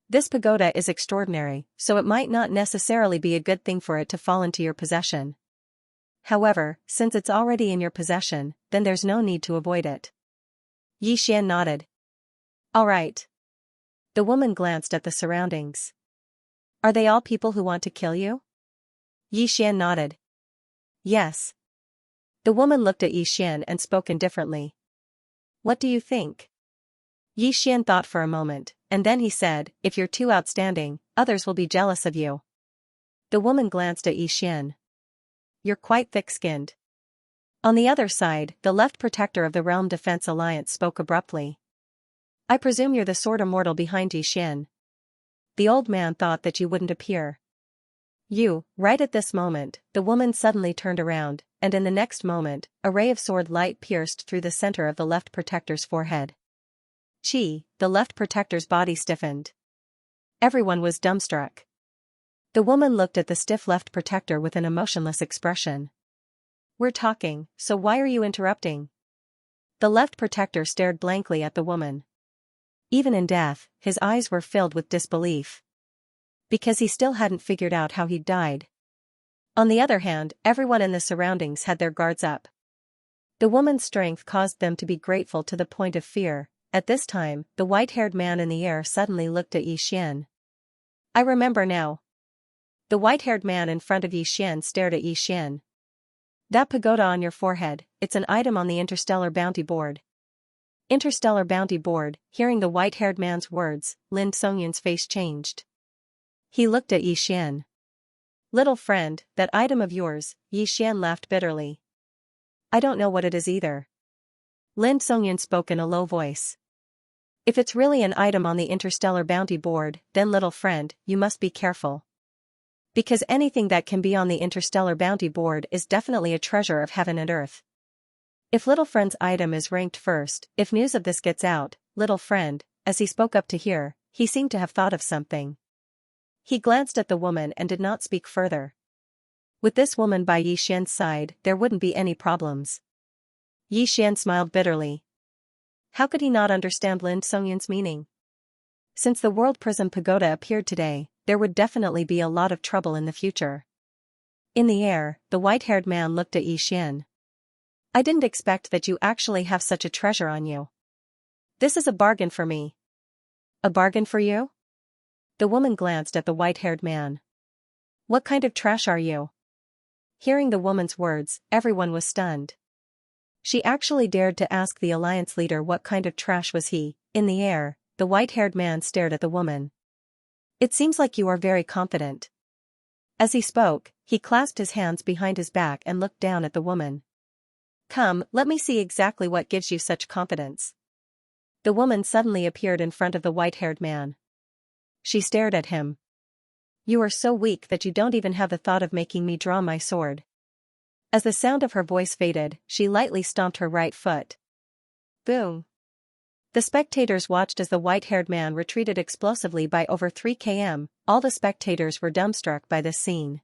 This pagoda is extraordinary, so it might not necessarily be a good thing for it to fall into your possession. However, since it's already in your possession, then there's no need to avoid it. Yi Xian nodded. All right. The woman glanced at the surroundings. Are they all people who want to kill you? Yi Xian nodded. Yes. The woman looked at Yi Xian and spoke indifferently. What do you think? Yi Xian thought for a moment, and then he said, if you're too outstanding, others will be jealous of you. The woman glanced at Yi Xian. You're quite thick-skinned. On the other side, the left protector of the Realm Defense Alliance spoke abruptly. I presume you're the sword immortal behind Yi Xian. The old man thought that you wouldn't appear. You, right at this moment, the woman suddenly turned around, and in the next moment, a ray of sword light pierced through the center of the left protector's forehead. Chi, the left protector's body stiffened. Everyone was dumbstruck. The woman looked at the stiff left protector with an emotionless expression. We're talking, so why are you interrupting? The left protector stared blankly at the woman. Even in death, his eyes were filled with disbelief. Because he still hadn't figured out how he'd died. On the other hand, everyone in the surroundings had their guards up. The woman's strength caused them to be grateful to the point of fear. At this time, the white-haired man in the air suddenly looked at Yi Xian. I remember now. The white-haired man in front of Yi Xian stared at Yi Xian. That pagoda on your forehead, it's an item on the Interstellar Bounty Board. Interstellar Bounty Board, hearing the white-haired man's words, Lin Songyun's face changed. He looked at Yi Xian. Little friend, that item of yours, Yi Xian laughed bitterly. I don't know what it is either. Lin Songyun spoke in a low voice. If it's really an item on the Interstellar Bounty Board, then little friend, you must be careful. Because anything that can be on the Interstellar Bounty Board is definitely a treasure of heaven and earth. If little friend's item is ranked first, if news of this gets out, little friend, as he spoke up to hear, he seemed to have thought of something. He glanced at the woman and did not speak further. With this woman by Yi Xian's side, there wouldn't be any problems. Yi Xian smiled bitterly. How could he not understand Lin Songyun's meaning? Since the World Prison Pagoda appeared today, there would definitely be a lot of trouble in the future. In the air, the white-haired man looked at Xian. I didn't expect that you actually have such a treasure on you. This is a bargain for me. A bargain for you? The woman glanced at the white-haired man. What kind of trash are you? Hearing the woman's words, everyone was stunned. She actually dared to ask the alliance leader what kind of trash was he. In the air, the white-haired man stared at the woman. It seems like you are very confident. As he spoke, he clasped his hands behind his back and looked down at the woman. Come, let me see exactly what gives you such confidence. The woman suddenly appeared in front of the white-haired man. She stared at him. You are so weak that you don't even have the thought of making me draw my sword. As the sound of her voice faded, she lightly stomped her right foot. Boom. The spectators watched as the white-haired man retreated explosively by over 3 km. All the spectators were dumbstruck by this scene.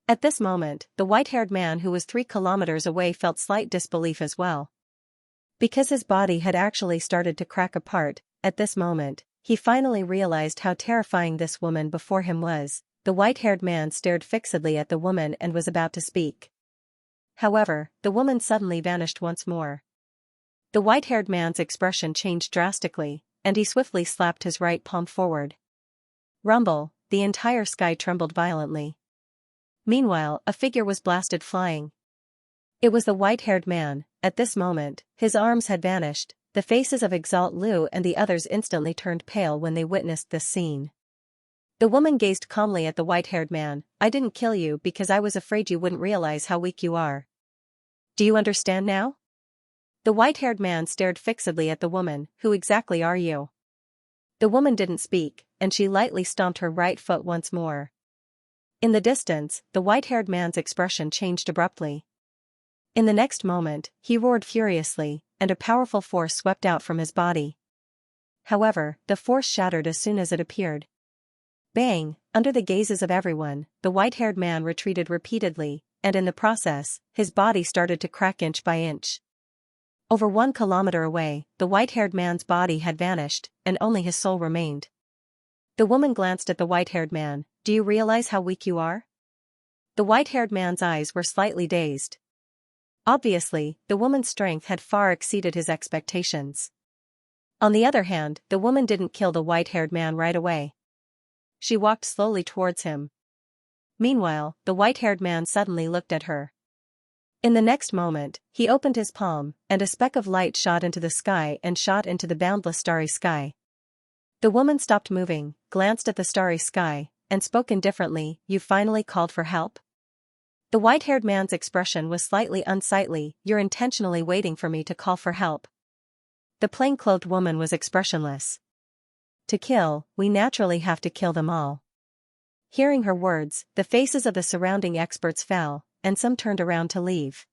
At this moment, the white-haired man who was 3 kilometers away felt slight disbelief as well. Because his body had actually started to crack apart, at this moment, he finally realized how terrifying this woman before him was. The white-haired man stared fixedly at the woman and was about to speak. However, the woman suddenly vanished once more. The white-haired man's expression changed drastically, and he swiftly slapped his right palm forward. Rumble, the entire sky trembled violently. Meanwhile, a figure was blasted flying. It was the white-haired man. At this moment, his arms had vanished. The faces of Exalt Lu and the others instantly turned pale when they witnessed this scene. The woman gazed calmly at the white-haired man. I didn't kill you because I was afraid you wouldn't realize how weak you are. Do you understand now? The white-haired man stared fixedly at the woman. Who exactly are you? The woman didn't speak, and she lightly stomped her right foot once more. In the distance, the white-haired man's expression changed abruptly. In the next moment, he roared furiously, and a powerful force swept out from his body. However, the force shattered as soon as it appeared. Bang! Under the gazes of everyone, the white-haired man retreated repeatedly, and in the process, his body started to crack inch by inch. Over 1 kilometer away, the white-haired man's body had vanished, and only his soul remained. The woman glanced at the white-haired man. Do you realize how weak you are? The white-haired man's eyes were slightly dazed. Obviously, the woman's strength had far exceeded his expectations. On the other hand, the woman didn't kill the white-haired man right away. She walked slowly towards him. Meanwhile, the white-haired man suddenly looked at her. In the next moment, he opened his palm, and a speck of light shot into the sky and shot into the boundless starry sky. The woman stopped moving, glanced at the starry sky, and spoke indifferently. You finally called for help? The white-haired man's expression was slightly unsightly. You're intentionally waiting for me to call for help. The plain-clothed woman was expressionless. To kill, we naturally have to kill them all. Hearing her words, the faces of the surrounding experts fell, and some turned around to leave.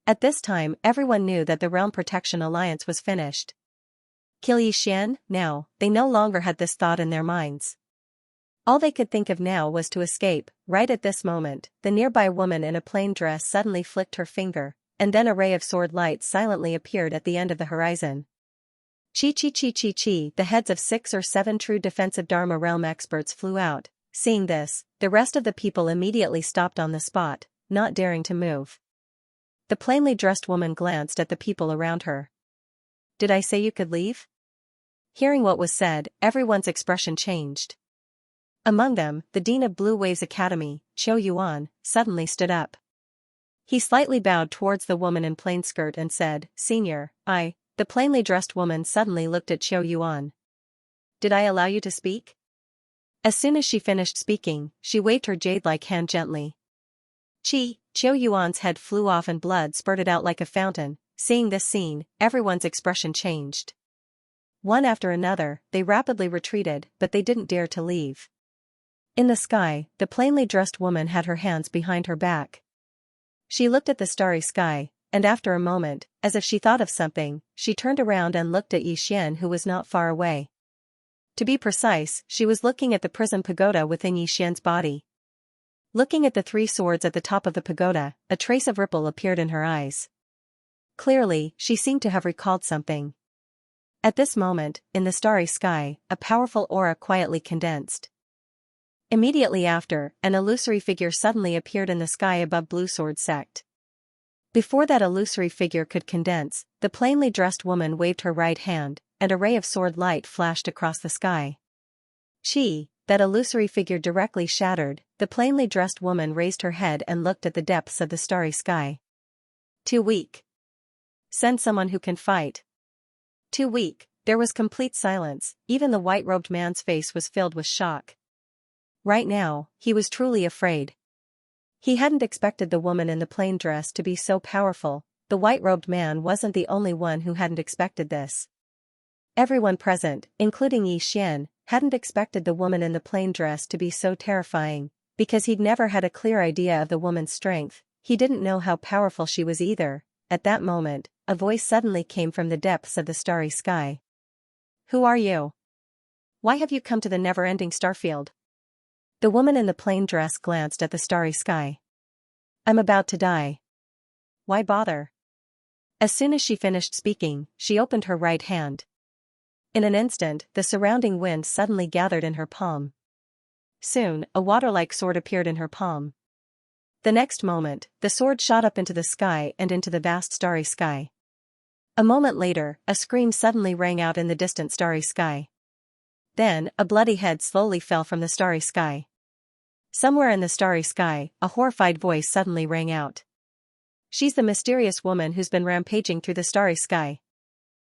At this time, everyone knew that the Realm Protection Alliance was finished. Kill Xian? Now, they no longer had this thought in their minds. All they could think of now was to escape. Right at this moment, the nearby woman in a plain dress suddenly flicked her finger, and then a ray of sword light silently appeared at the end of the horizon. Chi chi chi chi chi, the heads of 6 or 7 true defensive Dharma realm experts flew out. Seeing this, the rest of the people immediately stopped on the spot, not daring to move. The plainly dressed woman glanced at the people around her. Did I say you could leave? Hearing what was said, everyone's expression changed. Among them, the Dean of Blue Waves Academy, Qiu Yuan, suddenly stood up. He slightly bowed towards the woman in plain skirt and said, Senior, the plainly dressed woman suddenly looked at Qiu Yuan. Did I allow you to speak? As soon as she finished speaking, she waved her jade-like hand gently. Qiu Yuan's head flew off and blood spurted out like a fountain. Seeing this scene, everyone's expression changed. One after another, they rapidly retreated, but they didn't dare to leave. In the sky, the plainly dressed woman had her hands behind her back. She looked at the starry sky, and after a moment, as if she thought of something, she turned around and looked at Xian, who was not far away. To be precise, she was looking at the prison pagoda within Xian's body. Looking at the 3 swords at the top of the pagoda, a trace of ripple appeared in her eyes. Clearly, she seemed to have recalled something. At this moment, in the starry sky, a powerful aura quietly condensed. Immediately after, an illusory figure suddenly appeared in the sky above Blue Sword Sect. Before that illusory figure could condense, the plainly dressed woman waved her right hand, and a ray of sword light flashed across the sky. That illusory figure directly shattered, the plainly dressed woman raised her head and looked at the depths of the starry sky. Too weak. Send someone who can fight. Too weak. There was complete silence, even the white-robed man's face was filled with shock. Right now, he was truly afraid. He hadn't expected the woman in the plain dress to be so powerful. The white-robed man wasn't the only one who hadn't expected this. Everyone present, including Xianxia, hadn't expected the woman in the plain dress to be so terrifying, because he'd never had a clear idea of the woman's strength. He didn't know how powerful she was either. At that moment, a voice suddenly came from the depths of the starry sky. Who are you? Why have you come to the never-ending starfield? The woman in the plain dress glanced at the starry sky. I'm about to die. Why bother? As soon as she finished speaking, she opened her right hand. In an instant, the surrounding wind suddenly gathered in her palm. Soon, a water-like sword appeared in her palm. The next moment, the sword shot up into the sky and into the vast starry sky. A moment later, a scream suddenly rang out in the distant starry sky. Then, a bloody head slowly fell from the starry sky. Somewhere in the starry sky, a horrified voice suddenly rang out. She's the mysterious woman who's been rampaging through the starry sky.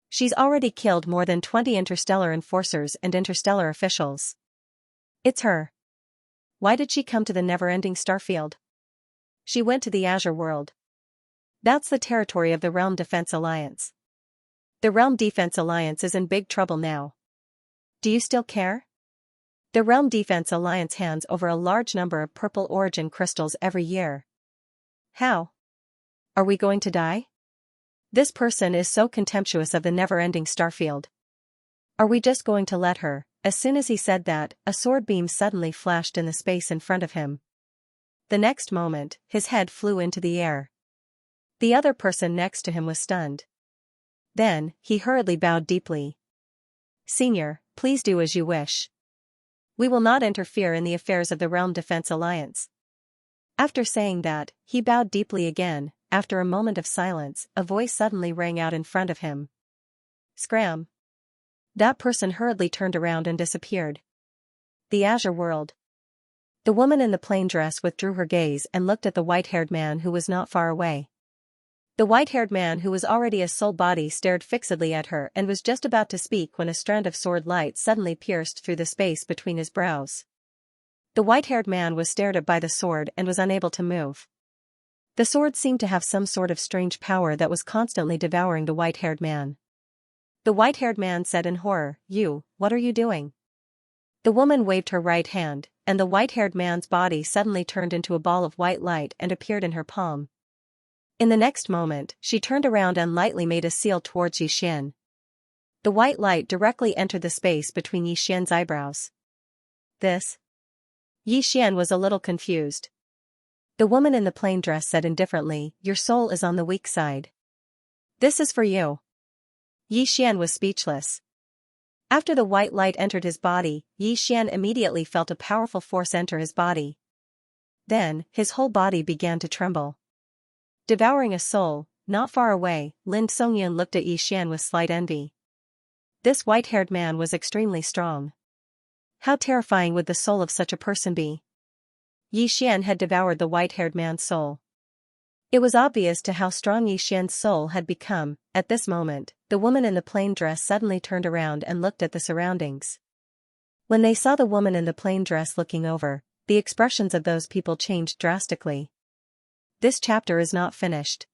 She's already killed more than 20 interstellar enforcers and interstellar officials. It's her. Why did she come to the never-ending starfield? She went to the Azure world. That's the territory of the Realm Defense Alliance. The Realm Defense Alliance is in big trouble now. Do you still care? The Realm Defense Alliance hands over a large number of purple origin crystals every year. How? Are we going to die? This person is so contemptuous of the never-ending starfield. Are we just going to let her? As soon as he said that, a sword beam suddenly flashed in the space in front of him. The next moment, his head flew into the air. The other person next to him was stunned. Then, he hurriedly bowed deeply. Senior, please do as you wish. We will not interfere in the affairs of the Realm Defense Alliance. After saying that, he bowed deeply again. After a moment of silence, a voice suddenly rang out in front of him. Scram. That person hurriedly turned around and disappeared. The Azure world. The woman in the plain dress withdrew her gaze and looked at the white-haired man who was not far away. The white-haired man who was already a soul body stared fixedly at her and was just about to speak when a strand of sword light suddenly pierced through the space between his brows. The white-haired man was stared at by the sword and was unable to move. The sword seemed to have some sort of strange power that was constantly devouring the white-haired man. The white-haired man said in horror, what are you doing? The woman waved her right hand, and the white-haired man's body suddenly turned into a ball of white light and appeared in her palm. In the next moment, she turned around and lightly made a seal towards Xianxia. The white light directly entered the space between Xianxia's eyebrows. This? Xianxia was a little confused. The woman in the plain dress said indifferently, your soul is on the weak side. This is for you. Xianxia was speechless. After the white light entered his body, Xianxia immediately felt a powerful force enter his body. Then, his whole body began to tremble. Devouring a soul, not far away, Lin Songyun looked at Xianxia with slight envy. This white-haired man was extremely strong. How terrifying would the soul of such a person be? Xianxia had devoured the white-haired man's soul. It was obvious to how strong Xianxia's soul had become. At this moment, the woman in the plain dress suddenly turned around and looked at the surroundings. When they saw the woman in the plain dress looking over, the expressions of those people changed drastically. This chapter is not finished.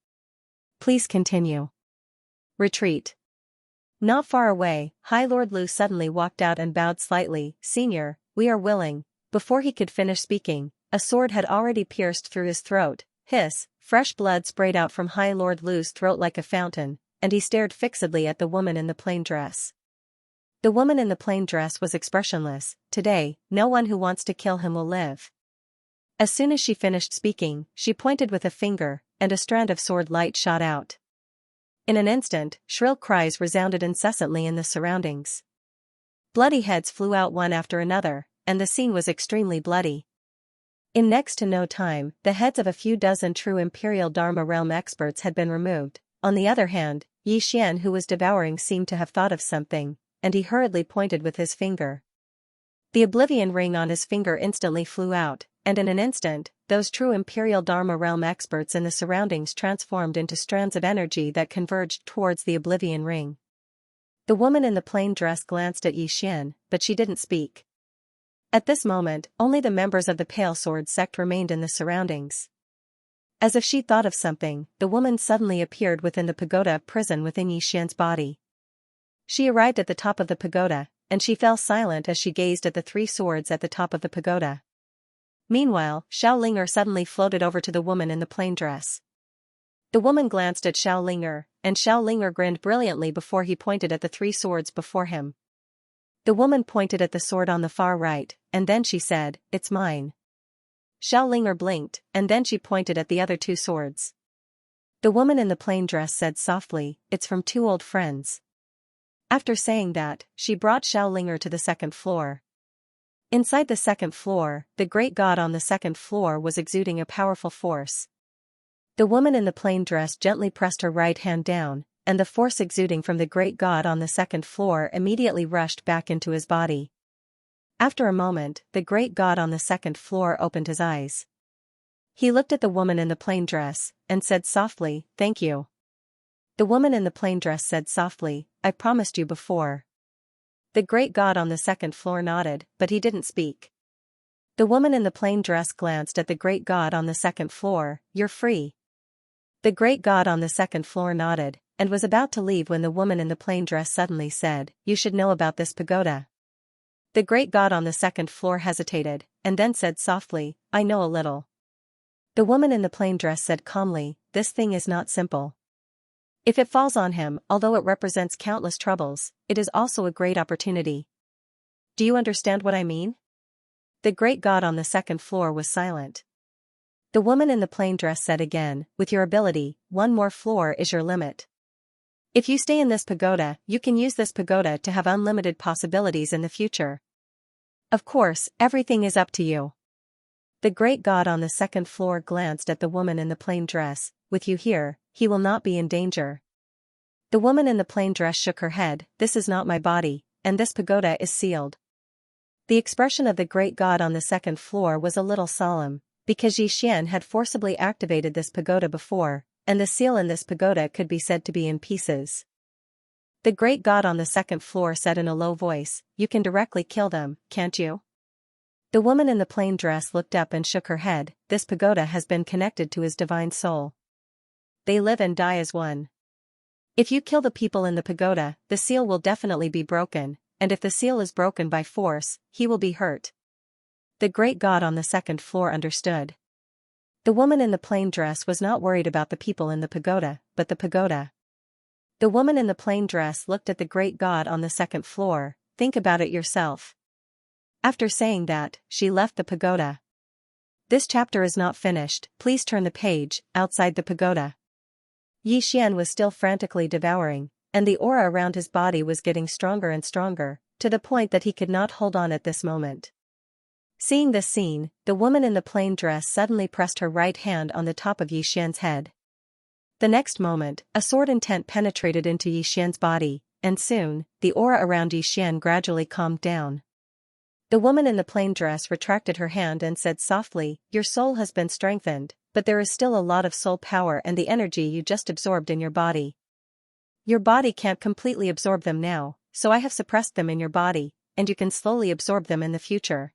Please continue. Retreat. Not far away, High Lord Lu suddenly walked out and bowed slightly. Senior, we are willing. Before he could finish speaking, a sword had already pierced through his throat. Hiss, fresh blood sprayed out from High Lord Lu's throat like a fountain, and he stared fixedly at the woman in the plain dress. The woman in the plain dress was expressionless. Today, no one who wants to kill him will live. As soon as she finished speaking, she pointed with a finger, and a strand of sword light shot out. In an instant, shrill cries resounded incessantly in the surroundings. Bloody heads flew out one after another. and the scene was extremely bloody. In next to no time, the heads of a few dozen true Imperial Dharma realm experts had been removed. On the other hand, Xian, who was devouring, seemed to have thought of something, and he hurriedly pointed with his finger. The oblivion ring on his finger instantly flew out, and in an instant, those true Imperial Dharma realm experts in the surroundings transformed into strands of energy that converged towards the oblivion ring. The woman in the plain dress glanced at Xian, but she didn't speak. At this moment, only the members of the Pale Sword sect remained in the surroundings. As if she thought of something, the woman suddenly appeared within the pagoda prison within Xian's body. She arrived at the top of the pagoda, and she fell silent as she gazed at the 3 swords at the top of the pagoda. Meanwhile, Xiaolinger suddenly floated over to the woman in the plain dress. The woman glanced at Xiaolinger, and Xiaolinger grinned brilliantly before he pointed at the 3 swords before him. The woman pointed at the sword on the far right, and then she said, "It's mine." Xiaolinger blinked, and then she pointed at the other 2 swords. The woman in the plain dress said softly, "It's from 2 old friends." After saying that, she brought Xiaolinger to the 2nd floor. Inside the 2nd floor, the great god on the 2nd floor was exuding a powerful force. The woman in the plain dress gently pressed her right hand down, and the force exuding from the great god on the 2nd floor immediately rushed back into his body. After a moment, the great god on the 2nd floor opened his eyes. He looked at the woman in the plain dress, and said softly, "Thank you." The woman in the plain dress said softly, "I promised you before." The great god on the 2nd floor nodded, but he didn't speak. The woman in the plain dress glanced at the great god on the 2nd floor, "You're free." The great god on the 2nd floor nodded, and was about to leave when the woman in the plain dress suddenly said, "You should know about this pagoda." The great god on the 2nd floor hesitated, and then said softly, "I know a little." The woman in the plain dress said calmly, "This thing is not simple. If it falls on him, although it represents countless troubles, it is also a great opportunity. Do you understand what I mean?" The great god on the 2nd floor was silent. The woman in the plain dress said again, "With your ability, 1 more floor is your limit. If you stay in this pagoda, you can use this pagoda to have unlimited possibilities in the future. Of course, everything is up to you." The great god on the 2nd floor glanced at the woman in the plain dress, "With you here, he will not be in danger." The woman in the plain dress shook her head, "This is not my body, and this pagoda is sealed." The expression of the great god on the 2nd floor was a little solemn, because Xian had forcibly activated this pagoda before, and the seal in this pagoda could be said to be in pieces. The great god on the 2nd floor said in a low voice, "You can directly kill them, can't you?" The woman in the plain dress looked up and shook her head, "This pagoda has been connected to his divine soul. They live and die as one. If you kill the people in the pagoda, the seal will definitely be broken, and if the seal is broken by force, he will be hurt." The great god on the 2nd floor understood. The woman in the plain dress was not worried about the people in the pagoda, but the pagoda. The woman in the plain dress looked at the great god on the 2nd floor, "Think about it yourself." After saying that, she left the pagoda. This chapter is not finished, please turn the page, outside the pagoda. Xian was still frantically devouring, and the aura around his body was getting stronger and stronger, to the point that he could not hold on at this moment. Seeing this scene, the woman in the plain dress suddenly pressed her right hand on the top of Xian's head. The next moment, a sword intent penetrated into Xian's body, and soon, the aura around Xian gradually calmed down. The woman in the plain dress retracted her hand and said softly, "Your soul has been strengthened, but there is still a lot of soul power and the energy you just absorbed in your body. Your body can't completely absorb them now, so I have suppressed them in your body, and you can slowly absorb them in the future."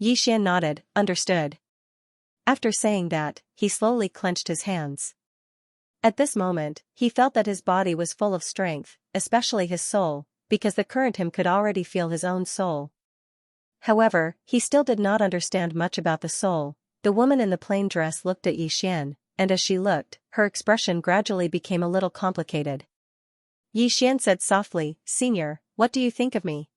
Xian nodded, "Understood." After saying that, he slowly clenched his hands. At this moment, he felt that his body was full of strength, especially his soul, because the current him could already feel his own soul. However, he still did not understand much about the soul. The woman in the plain dress looked at Xian, and as she looked, her expression gradually became a little complicated. Xian said softly, "Senior, what do you think of me?"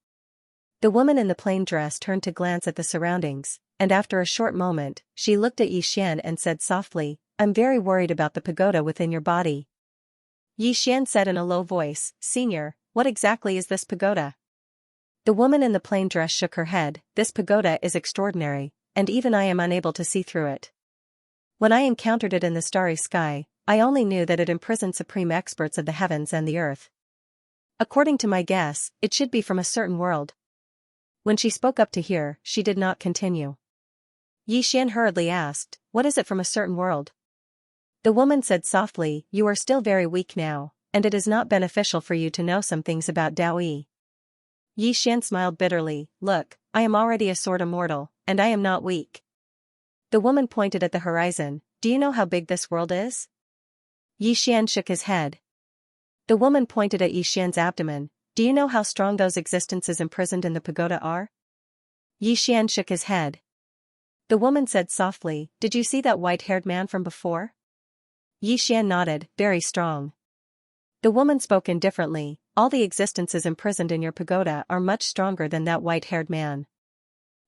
The woman in the plain dress turned to glance at the surroundings, and after a short moment, she looked at Xian and said softly, "I'm very worried about the pagoda within your body." Xian said in a low voice, "Senior, what exactly is this pagoda?" The woman in the plain dress shook her head. This pagoda is extraordinary, and even I am unable to see through it. When I encountered it in the starry sky, I only knew that it imprisoned supreme experts of the heavens and the earth. According to my guess, it should be from a certain world. When she spoke up to here, she did not continue. Xian hurriedly asked, what is it from a certain world? The woman said softly, you are still very weak now, and it is not beneficial for you to know some things about Daoyi. Xian smiled bitterly, look, I am already a sword immortal, and I am not weak. The woman pointed at the horizon, do you know how big this world is? Xian shook his head. The woman pointed at Xian's abdomen, do you know how strong those existences imprisoned in the pagoda are? Xian shook his head. The woman said softly, did you see that white-haired man from before? Xian nodded, very strong. The woman spoke indifferently, all the existences imprisoned in your pagoda are much stronger than that white-haired man.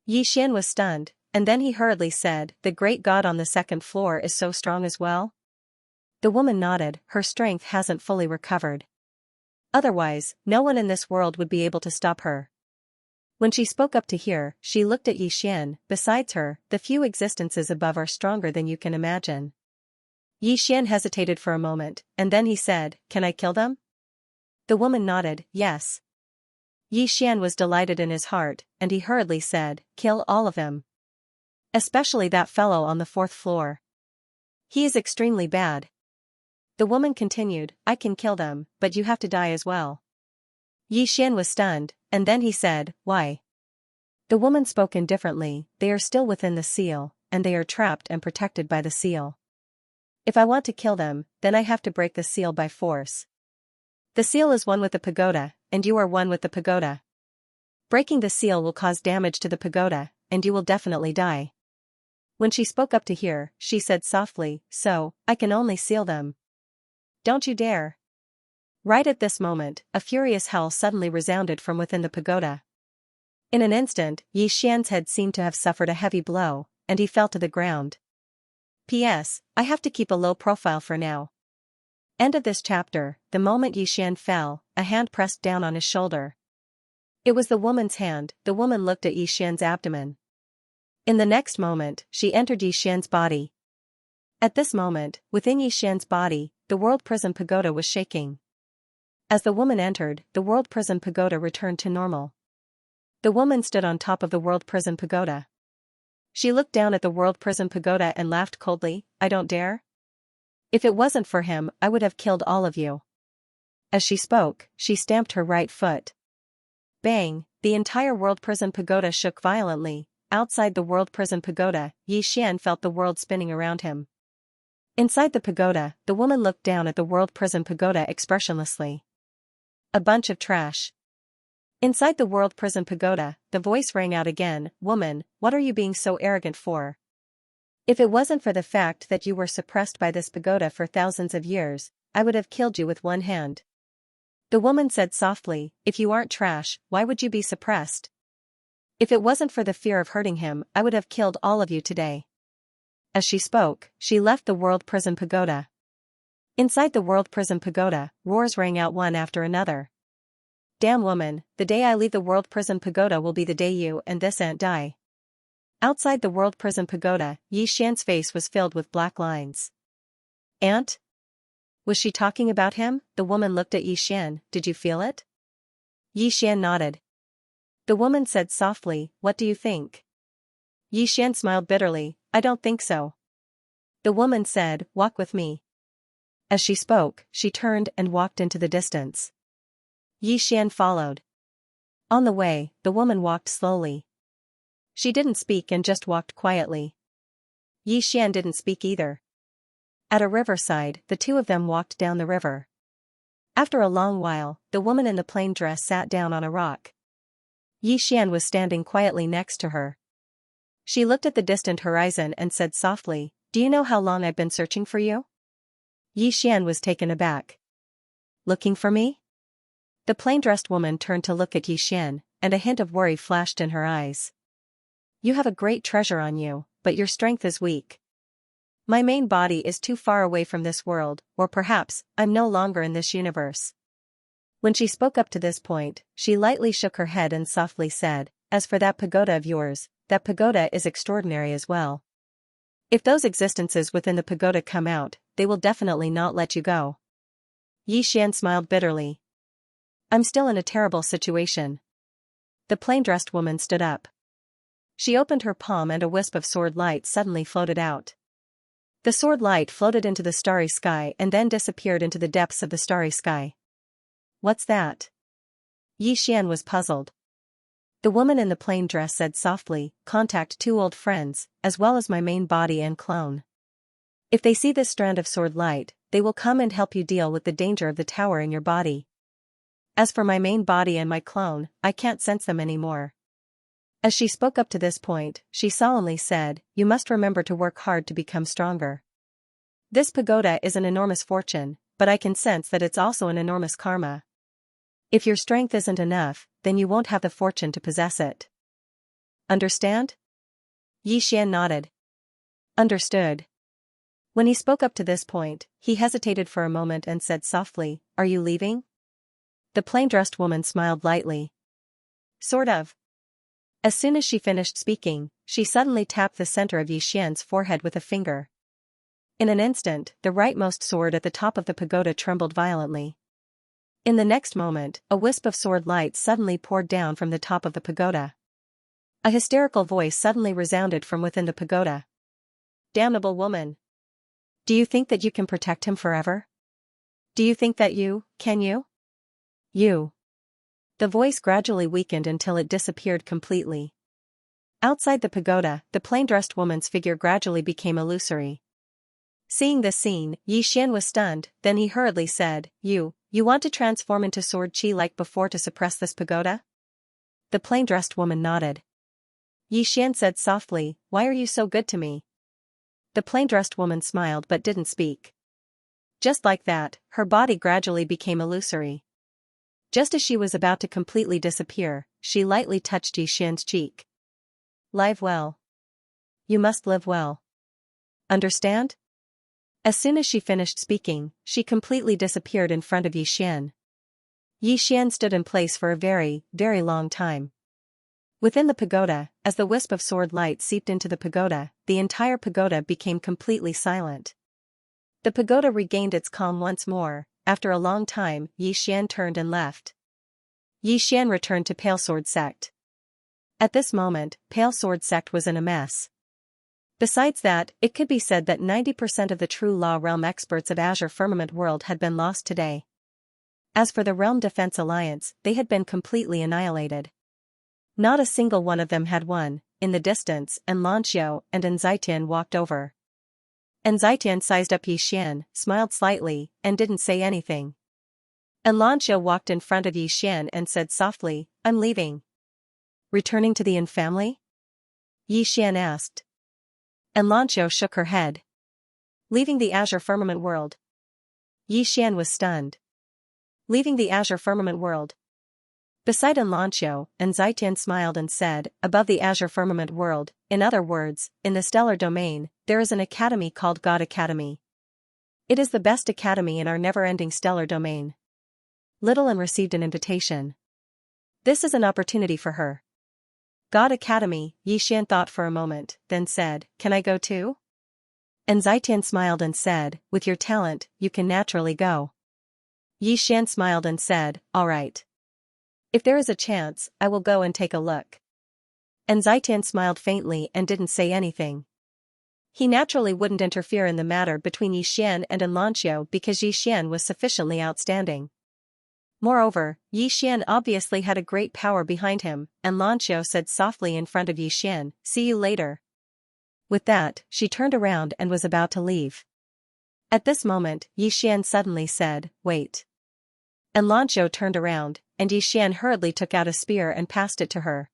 Xian was stunned, and then he hurriedly said, the great god on the second floor is so strong as well? The woman nodded, her strength hasn't fully recovered. Otherwise, no one in this world would be able to stop her. When she spoke up to here, she looked at Xian, besides her, the few existences above are stronger than you can imagine. Xian hesitated for a moment, and then he said, can I kill them? The woman nodded, yes. Xian was delighted in his heart, and he hurriedly said, kill all of them. Especially that fellow on the fourth floor. He is extremely bad. The woman continued, I can kill them, but you have to die as well. Xian was stunned, and then he said, why? The woman spoke indifferently, they are still within the seal, and they are trapped and protected by the seal. If I want to kill them, then I have to break the seal by force. The seal is one with the pagoda, and you are one with the pagoda. Breaking the seal will cause damage to the pagoda, and you will definitely die. When she spoke up to here, she said softly, so, I can only seal them. Don't you dare. Right at this moment, a furious howl suddenly resounded from within the pagoda. In an instant, Xian's head seemed to have suffered a heavy blow, and he fell to the ground. P.S. I have to keep a low profile for now. End of this chapter. The moment Xian fell, a hand pressed down on his shoulder. It was the woman's hand. The woman looked at Xian's abdomen. In the next moment, she entered Xian's body. At this moment, within Xian's body, the world prison pagoda was shaking. As the woman entered, the world prison pagoda returned to normal. The woman stood on top of the world prison pagoda. She looked down at the world prison pagoda and laughed coldly, I don't dare? If it wasn't for him, I would have killed all of you. As she spoke, she stamped her right foot. Bang, the entire world prison pagoda shook violently. Outside the world prison pagoda, Xian felt the world spinning around him. Inside the pagoda, the woman looked down at the world prison pagoda expressionlessly. A bunch of trash. Inside the world prison pagoda, the voice rang out again, woman, what are you being so arrogant for? If it wasn't for the fact that you were suppressed by this pagoda for thousands of years, I would have killed you with one hand. The woman said softly, if you aren't trash, why would you be suppressed? If it wasn't for the fear of hurting him, I would have killed all of you today. As she spoke, she left the world prison pagoda. Inside the world prison pagoda, roars rang out one after another. Damn woman, the day I leave the world prison pagoda will be the day you and this ant die. Outside the world prison pagoda, Xian's face was filled with black lines. Ant? Was she talking about him? The woman looked at Xian, did you feel it? Xian nodded. The woman said softly, what do you think? Xian smiled bitterly, I don't think so. The woman said, walk with me. As she spoke, she turned and walked into the distance. Xian followed. On the way, the woman walked slowly. She didn't speak and just walked quietly. Xian didn't speak either. At a riverside, the two of them walked down the river. After a long while, the woman in the plain dress sat down on a rock. Xian was standing quietly next to her. She looked at the distant horizon and said softly, do you know how long I've been searching for you? Xian was taken aback. Looking for me? The plain-dressed woman turned to look at Xian, and a hint of worry flashed in her eyes. You have a great treasure on you, but your strength is weak. My main body is too far away from this world, or perhaps, I'm no longer in this universe. When she spoke up to this point, she lightly shook her head and softly said, "As for that pagoda of yours, that pagoda is extraordinary as well. If those existences within the pagoda come out, they will definitely not let you go." Xian smiled bitterly. "I'm still in a terrible situation." The plain-dressed woman stood up. She opened her palm and a wisp of sword light suddenly floated out. The sword light floated into the starry sky and then disappeared into the depths of the starry sky. "What's that?" Xian was puzzled. The woman in the plain dress said softly, "Contact 2 old friends, as well as my main body and clone. If they see this strand of sword light, they will come and help you deal with the danger of the tower in your body. As for my main body and my clone, I can't sense them anymore." As she spoke up to this point, she solemnly said, "You must remember to work hard to become stronger. This pagoda is an enormous fortune, but I can sense that it's also an enormous karma. If your strength isn't enough, then you won't have the fortune to possess it. Understand?" Xian nodded. "Understood." When he spoke up to this point, he hesitated for a moment and said softly, "Are you leaving?" The plain-dressed woman smiled lightly. "Sort of." As soon as she finished speaking, she suddenly tapped the center of Xian's forehead with a finger. In an instant, the rightmost sword at the top of the pagoda trembled violently. In the next moment, a wisp of sword light suddenly poured down from the top of the pagoda. A hysterical voice suddenly resounded from within the pagoda. "Damnable woman! Do you think that you can protect him forever? Do you think that can you? You." The voice gradually weakened until it disappeared completely. Outside the pagoda, the plain-dressed woman's figure gradually became illusory. Seeing this scene, Xian was stunned, then he hurriedly said, You want to transform into sword chi like before to suppress this pagoda?" The plain-dressed woman nodded. Xian said softly, "Why are you so good to me?" The plain-dressed woman smiled but didn't speak. Just like that, her body gradually became illusory. Just as she was about to completely disappear, she lightly touched Xian's cheek. "Live well. You must live well. Understand?" As soon as she finished speaking, she completely disappeared in front of Xian. Xian stood in place for a very, very long time. Within the pagoda, as the wisp of sword light seeped into the pagoda, the entire pagoda became completely silent. The pagoda regained its calm once more. After a long time, Xian turned and left. Xian returned to Pale Sword Sect. At this moment, Pale Sword Sect was in a mess. Besides that, it could be said that 90% of the true law realm experts of Azure Firmament World had been lost today. As for the Realm Defense Alliance, they had been completely annihilated. Not a single one of them had won. In the distance, Xianxia and Xianxian walked over. Xianxian sized up Xian, smiled slightly, and didn't say anything. Xianxia walked in front of Xian and said softly, "I'm leaving." "Returning to the Yin family?" Xian asked. Xianxia shook her head. "Leaving the Azure Firmament World." Xian was stunned. "Leaving the Azure Firmament World?" Beside Xianxia, Xianxian smiled and said, "Above the Azure Firmament World, in other words, in the stellar domain, there is an academy called God Academy. It is the best academy in our never-ending stellar domain. Little An received an invitation. This is an opportunity for her." God Academy, Xian thought for a moment, then said, "Can I go too?" Xianxian smiled and said, "With your talent, you can naturally go." Xian smiled and said, "All right. If there is a chance, I will go and take a look." Xianxian smiled faintly and didn't say anything. He naturally wouldn't interfere in the matter between Xian and Xianxia because Xian was sufficiently outstanding. Moreover, Xian obviously had a great power behind him, and Xianxia said softly in front of Xian, "See you later." With that, she turned around and was about to leave. At this moment, Xian suddenly said, "Wait." And Xianxia turned around, and Xian hurriedly took out a spear and passed it to her.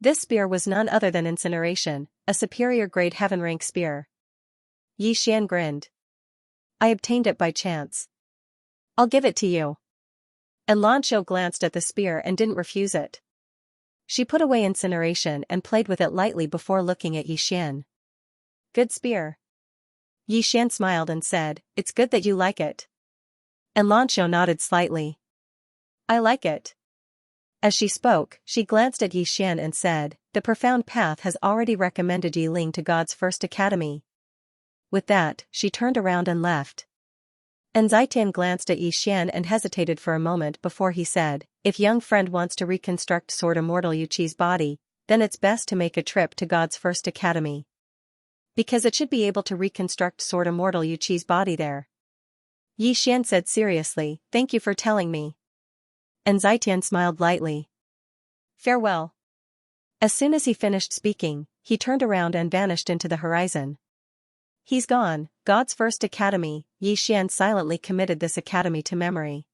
This spear was none other than incineration, a superior grade heaven rank spear. Xian grinned. "I obtained it by chance. I'll give it to you." And Xianxia glanced at the spear and didn't refuse it. She put away incineration and played with it lightly before looking at Xian. "Good spear." Xian smiled and said, "It's good that you like it." And Xianxia nodded slightly. I like it. As she spoke, she glanced at Yi Xian and said, the profound path has already recommended Yi Ling to God's first academy. With that, she turned around and left. And Zaitan glanced at Yi Xian and hesitated for a moment before he said, if young friend wants to reconstruct Sword Immortal Yuqi's body, then it's best to make a trip to God's first academy. Because it should be able to reconstruct Sword Immortal Yuqi's body there. Yi Xian said seriously, thank you for telling me. And Zaitan smiled lightly. Farewell. As soon as he finished speaking, he turned around and vanished into the horizon. He's gone, God's first academy. Yi Xian silently committed this academy to memory.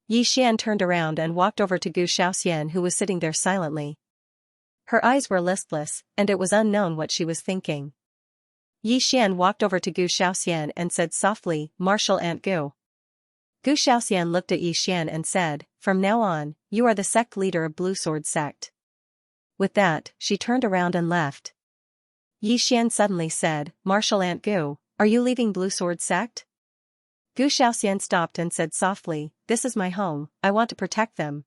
Yi Xian turned around and walked over to Gu Xiaoxian, who was sitting there silently. Her eyes were listless, and it was unknown what she was thinking. Yi Xian walked over to Gu Xiaoxian and said softly, Martial Aunt Gu. Gu Xiaoxian looked at Yi Xian and said, from now on, you are the sect leader of Blue Sword sect. With that, she turned around and left. Yi Xian suddenly said, Martial Aunt Gu, are you leaving Blue Sword sect? Gu Xiaoxian stopped and said softly, this is my home, I want to protect them.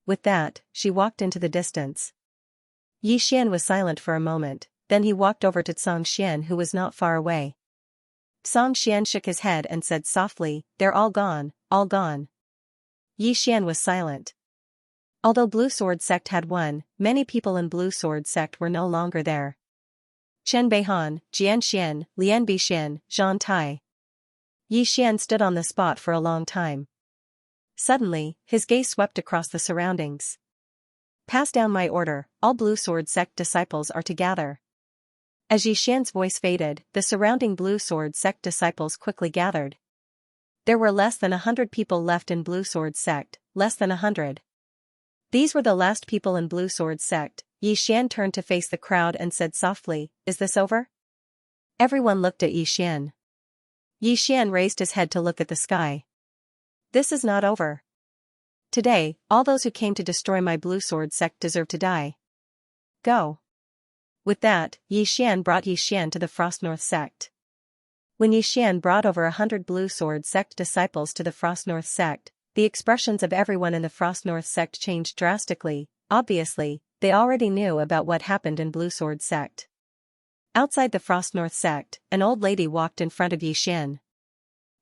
With that, she walked into the distance. Yi Xian was silent for a moment, then he walked over to Song Xian, who was not far away. Song Xian shook his head and said softly, they're all gone, all gone. Yi Xian was silent. Although Blue Sword sect had won, many people in Blue Sword sect were no longer there. Chen Beihan, Jian Xian, Lian Bixin, Zhang Tai. Yi Xian stood on the spot for a long time. Suddenly, his gaze swept across the surroundings. Pass down my order, all Blue Sword sect disciples are to gather. As Yi Xian's voice faded, the surrounding Blue Sword sect disciples quickly gathered. There were less than 100 people left in Blue Sword sect, less than 100. These were the last people in Blue Sword sect. Yi Xian turned to face the crowd and said softly, is this over? Everyone looked at Yi Xian. Yi Xian raised his head to look at the sky. This is not over. Today, all those who came to destroy my Blue Sword sect deserve to die. Go. With that, Yi Xian brought Yi Xian to the Frost North sect. When Yi Xian brought over 100 Blue Sword sect disciples to the Frost North sect, the expressions of everyone in the Frost North sect changed drastically. Obviously, they already knew about what happened in Blue Sword sect. Outside the Frost North sect, an old lady walked in front of Yi Xian.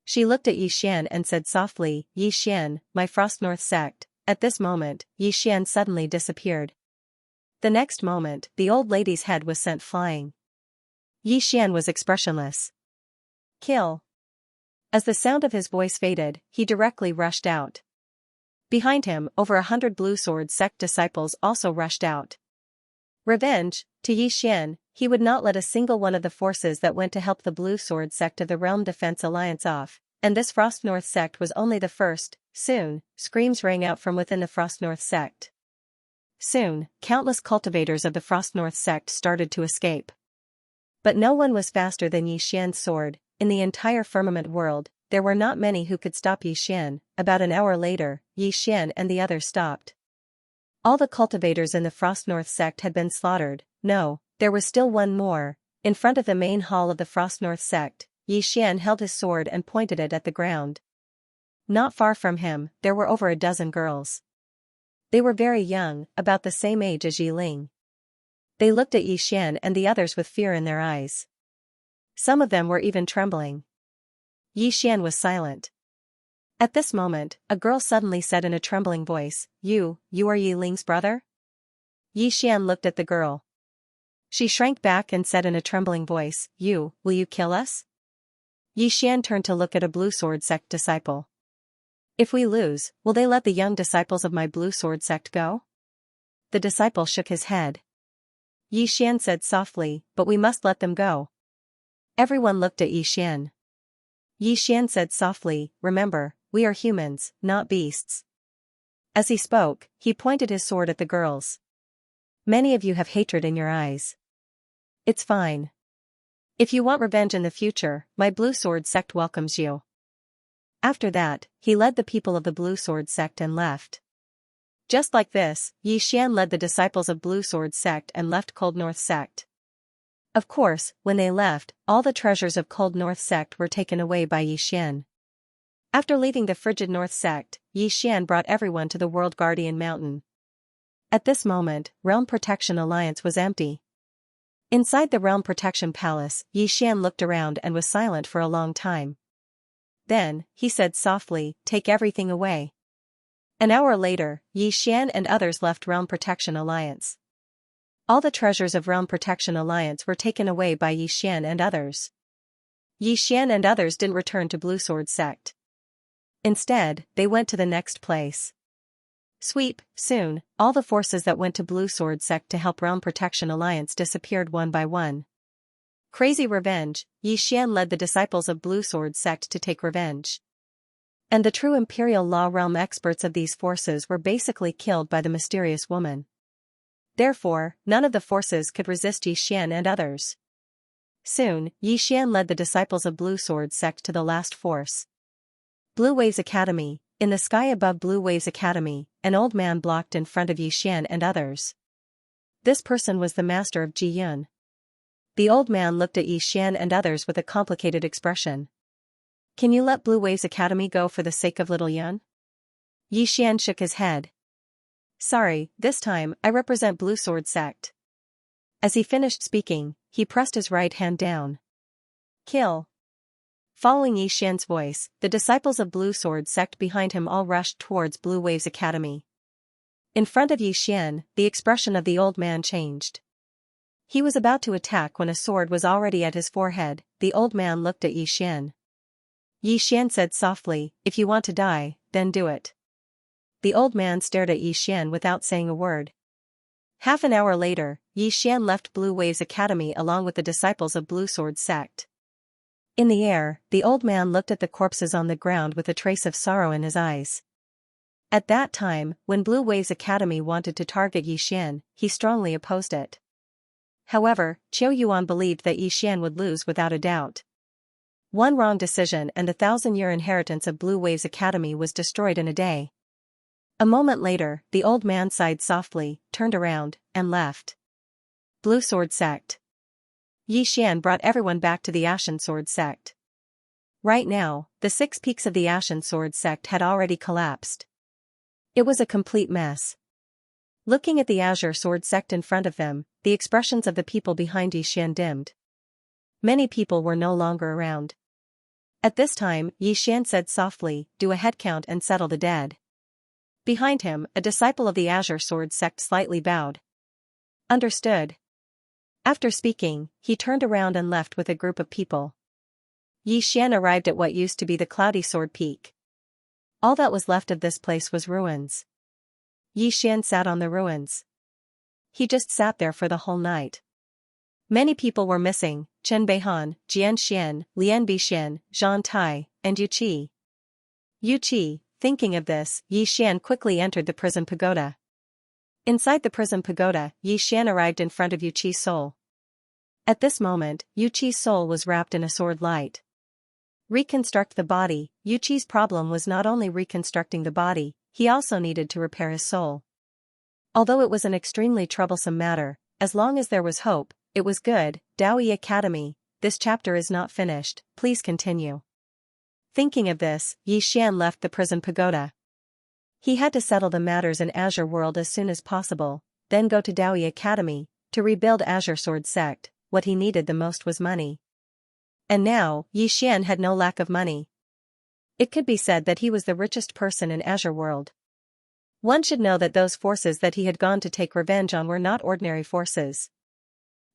She looked at Yi Xian and said softly, Yi Xian, my Frost North sect. At this moment, Yi Xian suddenly disappeared. The next moment, the old lady's head was sent flying. Yi Xian was expressionless. Kill. As the sound of his voice faded, he directly rushed out. Behind him, over 100 Blue Sword sect disciples also rushed out. Revenge. To Yi Xian, he would not let a single one of the forces that went to help the Blue Sword sect of the Realm Defense Alliance off, and this Frost North sect was only the first. Soon, screams rang out from within the Frost North sect. Soon, countless cultivators of the Frost North sect started to escape. But no one was faster than Yi Xian's sword. In the entire firmament world, there were not many who could stop Yi Xian. About an hour later, Yi Xian and the others stopped. All the cultivators in the Frost North sect had been slaughtered. No, there was still one more. In front of the main hall of the Frost North sect, Yi Xian held his sword and pointed it at the ground. Not far from him, there were over a dozen girls. They were very young, about the same age as Yi Ling. They looked at Yi Xian and the others with fear in their eyes. Some of them were even trembling. Yi Xian was silent. At this moment, a girl suddenly said in a trembling voice, You are Yi Ling's brother? Yi Xian looked at the girl. She shrank back and said in a trembling voice, will you kill us? Yi Xian turned to look at a Blue Sword sect disciple. If we lose, will they let the young disciples of my Blue Sword sect go? The disciple shook his head. Yi Xian said softly, but we must let them go. Everyone looked at Yi Xian. Yi Xian said softly, remember, we are humans, not beasts. As he spoke, he pointed his sword at the girls. Many of you have hatred in your eyes. It's fine. If you want revenge in the future, my Blue Sword sect welcomes you. After that, he led the people of the Blue Sword sect and left. Just like this, Yi Xian led the disciples of Blue Sword sect and left Cold North sect. Of course, when they left, all the treasures of Cold North sect were taken away by Yi Xian. After leaving the frigid North sect, Xian brought everyone to the World Guardian Mountain. At this moment, Realm Protection Alliance was empty. Inside the Realm Protection Palace, Xian looked around and was silent for a long time. Then, he said softly, "Take everything away." An hour later, Xian and others left Realm Protection Alliance. All the treasures of Realm Protection Alliance were taken away by Xian and others. Xian and others didn't return to Blue Sword sect. Instead, they went to the next place. Soon, all the forces that went to Blue Sword sect to help Realm Protection Alliance disappeared one by one. Crazy revenge, Xian led the disciples of Blue Sword sect to take revenge. And the true Imperial Law Realm experts of these forces were basically killed by the mysterious woman. Therefore, none of the forces could resist Xian and others. Soon, Xian led the disciples of Blue Sword sect to the last force. Blue Waves Academy. In the sky above Blue Waves Academy, an old man blocked in front of Xian and others. This person was the master of Ji Yun. The old man looked at Xian and others with a complicated expression. "Can you let Blue Waves Academy go for the sake of little Yun?" Xian shook his head. "Sorry, this time, I represent Blue Sword sect." As he finished speaking, he pressed his right hand down. "Kill." Following Xian's voice, the disciples of Blue Sword sect behind him all rushed towards Blue Waves Academy. In front of Xian, the expression of the old man changed. He was about to attack when a sword was already at his forehead. The old man looked at Xian. Xian said softly, "If you want to die, then do it." The old man stared at Xian without saying a word. Half an hour later, Xian left Blue Waves Academy along with the disciples of Blue Sword sect. In the air, the old man looked at the corpses on the ground with a trace of sorrow in his eyes. At that time, when Blue Waves Academy wanted to target Xian, he strongly opposed it. However, Qiu Yuan believed that Xian would lose without a doubt. One wrong decision and the 1,000-year inheritance of Blue Waves Academy was destroyed in a day. A moment later, the old man sighed softly, turned around, and left. Blue Sword sect. Xian brought everyone back to the Ashen Sword sect. Right now, the 6 peaks of the Ashen Sword sect had already collapsed. It was a complete mess. Looking at the Azure Sword sect in front of them, the expressions of the people behind Xian dimmed. Many people were no longer around. At this time, Xian said softly, "Do a head count and settle the dead." Behind him, a disciple of the Azure Sword sect slightly bowed. "Understood." After speaking, he turned around and left with a group of people. Xian arrived at what used to be the Cloudy Sword Peak. All that was left of this place was ruins. Xian sat on the ruins. He just sat there for the whole night. Many people were missing: Chen Beihan, Jian Xian, Lian Bixin, Zhang Tai, and Yu Qi. Yu Qi, thinking of this, Xian quickly entered the prison pagoda. Inside the prison pagoda, Xian arrived in front of Yu Qi's soul. At this moment, Yu Qi's soul was wrapped in a sword light. Reconstruct the body. Yu Qi's problem was not only reconstructing the body, he also needed to repair his soul. Although it was an extremely troublesome matter, as long as there was hope, it was good. Daoyi Academy, this chapter is not finished, please continue. Thinking of this, Xian left the prison pagoda. He had to settle the matters in Azure World as soon as possible, then go to Daoyi Academy, to rebuild Azure Sword sect. What he needed the most was money. And now, Xian had no lack of money. It could be said that he was the richest person in Azure World. One should know that those forces that he had gone to take revenge on were not ordinary forces.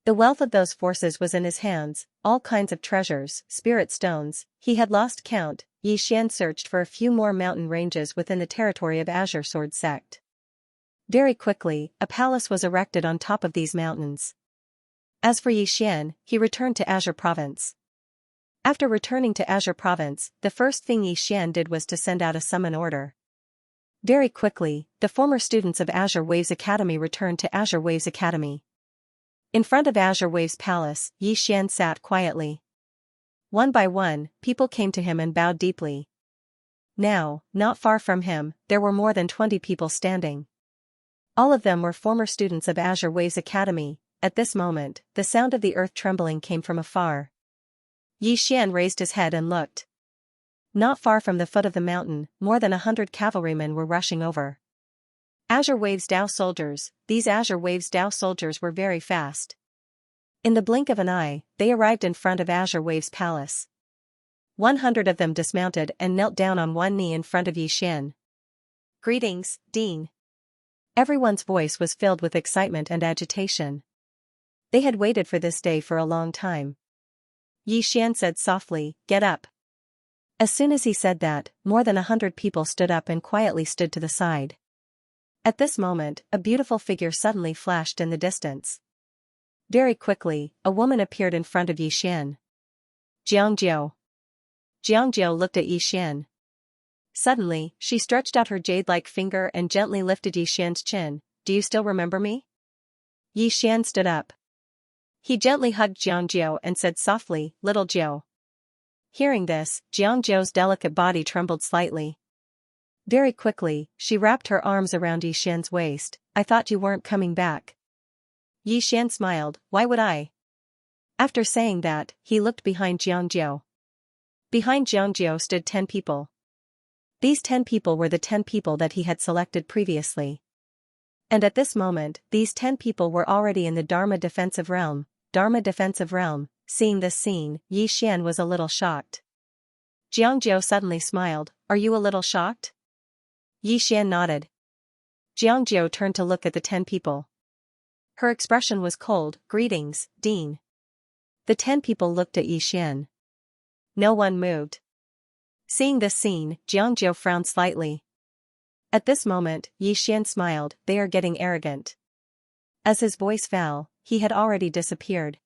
The wealth of those forces was in his hands, all kinds of treasures, spirit stones, he had lost count. Xian searched for a few more mountain ranges within the territory of Azure Sword sect. Very quickly, a palace was erected on top of these mountains. As for Xian, he returned to Azure Province. After returning to Azure Province, the first thing Xian did was to send out a summon order. Very quickly, the former students of Azure Waves Academy returned to Azure Waves Academy. In front of Azure Waves Palace, Xian sat quietly. One by one, people came to him and bowed deeply. Now, not far from him, there were more than 20 people standing. All of them were former students of Azure Waves Academy. At this moment, the sound of the earth trembling came from afar. Xian raised his head and looked. Not far from the foot of the mountain, more than 100 cavalrymen were rushing over. Azure Waves Dao soldiers. These Azure Waves Dao soldiers were very fast. In the blink of an eye, they arrived in front of Azure Waves Palace. 100 of them dismounted and knelt down on one knee in front of Xian. "Greetings, Dean." Everyone's voice was filled with excitement and agitation. They had waited for this day for a long time. Xian said softly, "Get up." As soon as he said that, more than 100 people stood up and quietly stood to the side. At this moment, a beautiful figure suddenly flashed in the distance. Very quickly, a woman appeared in front of Xian. Xianxia. Xianxia looked at Xian. Suddenly, she stretched out her jade-like finger and gently lifted Xian's chin. "Do you still remember me?" Xian stood up. He gently hugged Xianxia and said softly, "Little Jiao." Hearing this, Xianxia's delicate body trembled slightly. Very quickly, she wrapped her arms around Xian's waist. "I thought you weren't coming back." Xian smiled. "Why would I?" After saying that, he looked behind Xianxia. Behind Xianxia stood 10 people. These 10 people were the 10 people that he had selected previously. And at this moment, these 10 people were already in the Dharma defensive realm. Dharma defensive realm. Seeing this scene, Xian was a little shocked. Xianxia suddenly smiled. "Are you a little shocked?" Xian nodded. Xianxia turned to look at the 10 people. Her expression was cold. "Greetings, Dean." The 10 people looked at Xian. No one moved. Seeing this scene, Xianxia frowned slightly. At this moment, Xian smiled. "They are getting arrogant." As his voice fell, he had already disappeared.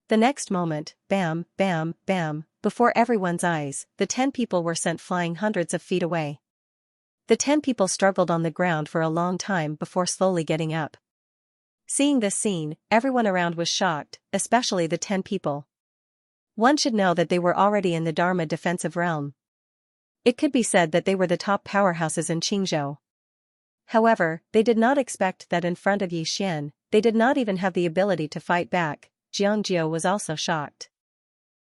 The next moment, bam, bam, bam, before everyone's eyes, the 10 people were sent flying hundreds of feet away. The 10 people struggled on the ground for a long time before slowly getting up. Seeing this scene, everyone around was shocked, especially the 10 people. One should know that they were already in the Dharma defensive realm. It could be said that they were the top powerhouses in Qingzhou. However, they did not expect that in front of Xian, they did not even have the ability to fight back. Xianxia was also shocked.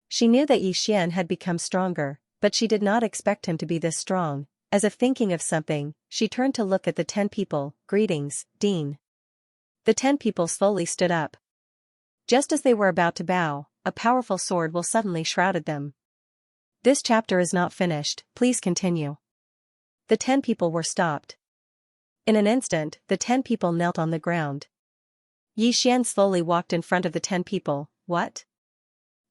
She knew that Xian had become stronger, but she did not expect him to be this strong. As if thinking of something, she turned to look at the 10 people. "Greetings, Dean." The 10 people slowly stood up. Just as they were about to bow, a powerful sword will suddenly shrouded them. "This chapter is not finished, please continue." The 10 people were stopped. In an instant, the 10 people knelt on the ground. Xian slowly walked in front of the 10 people. "What?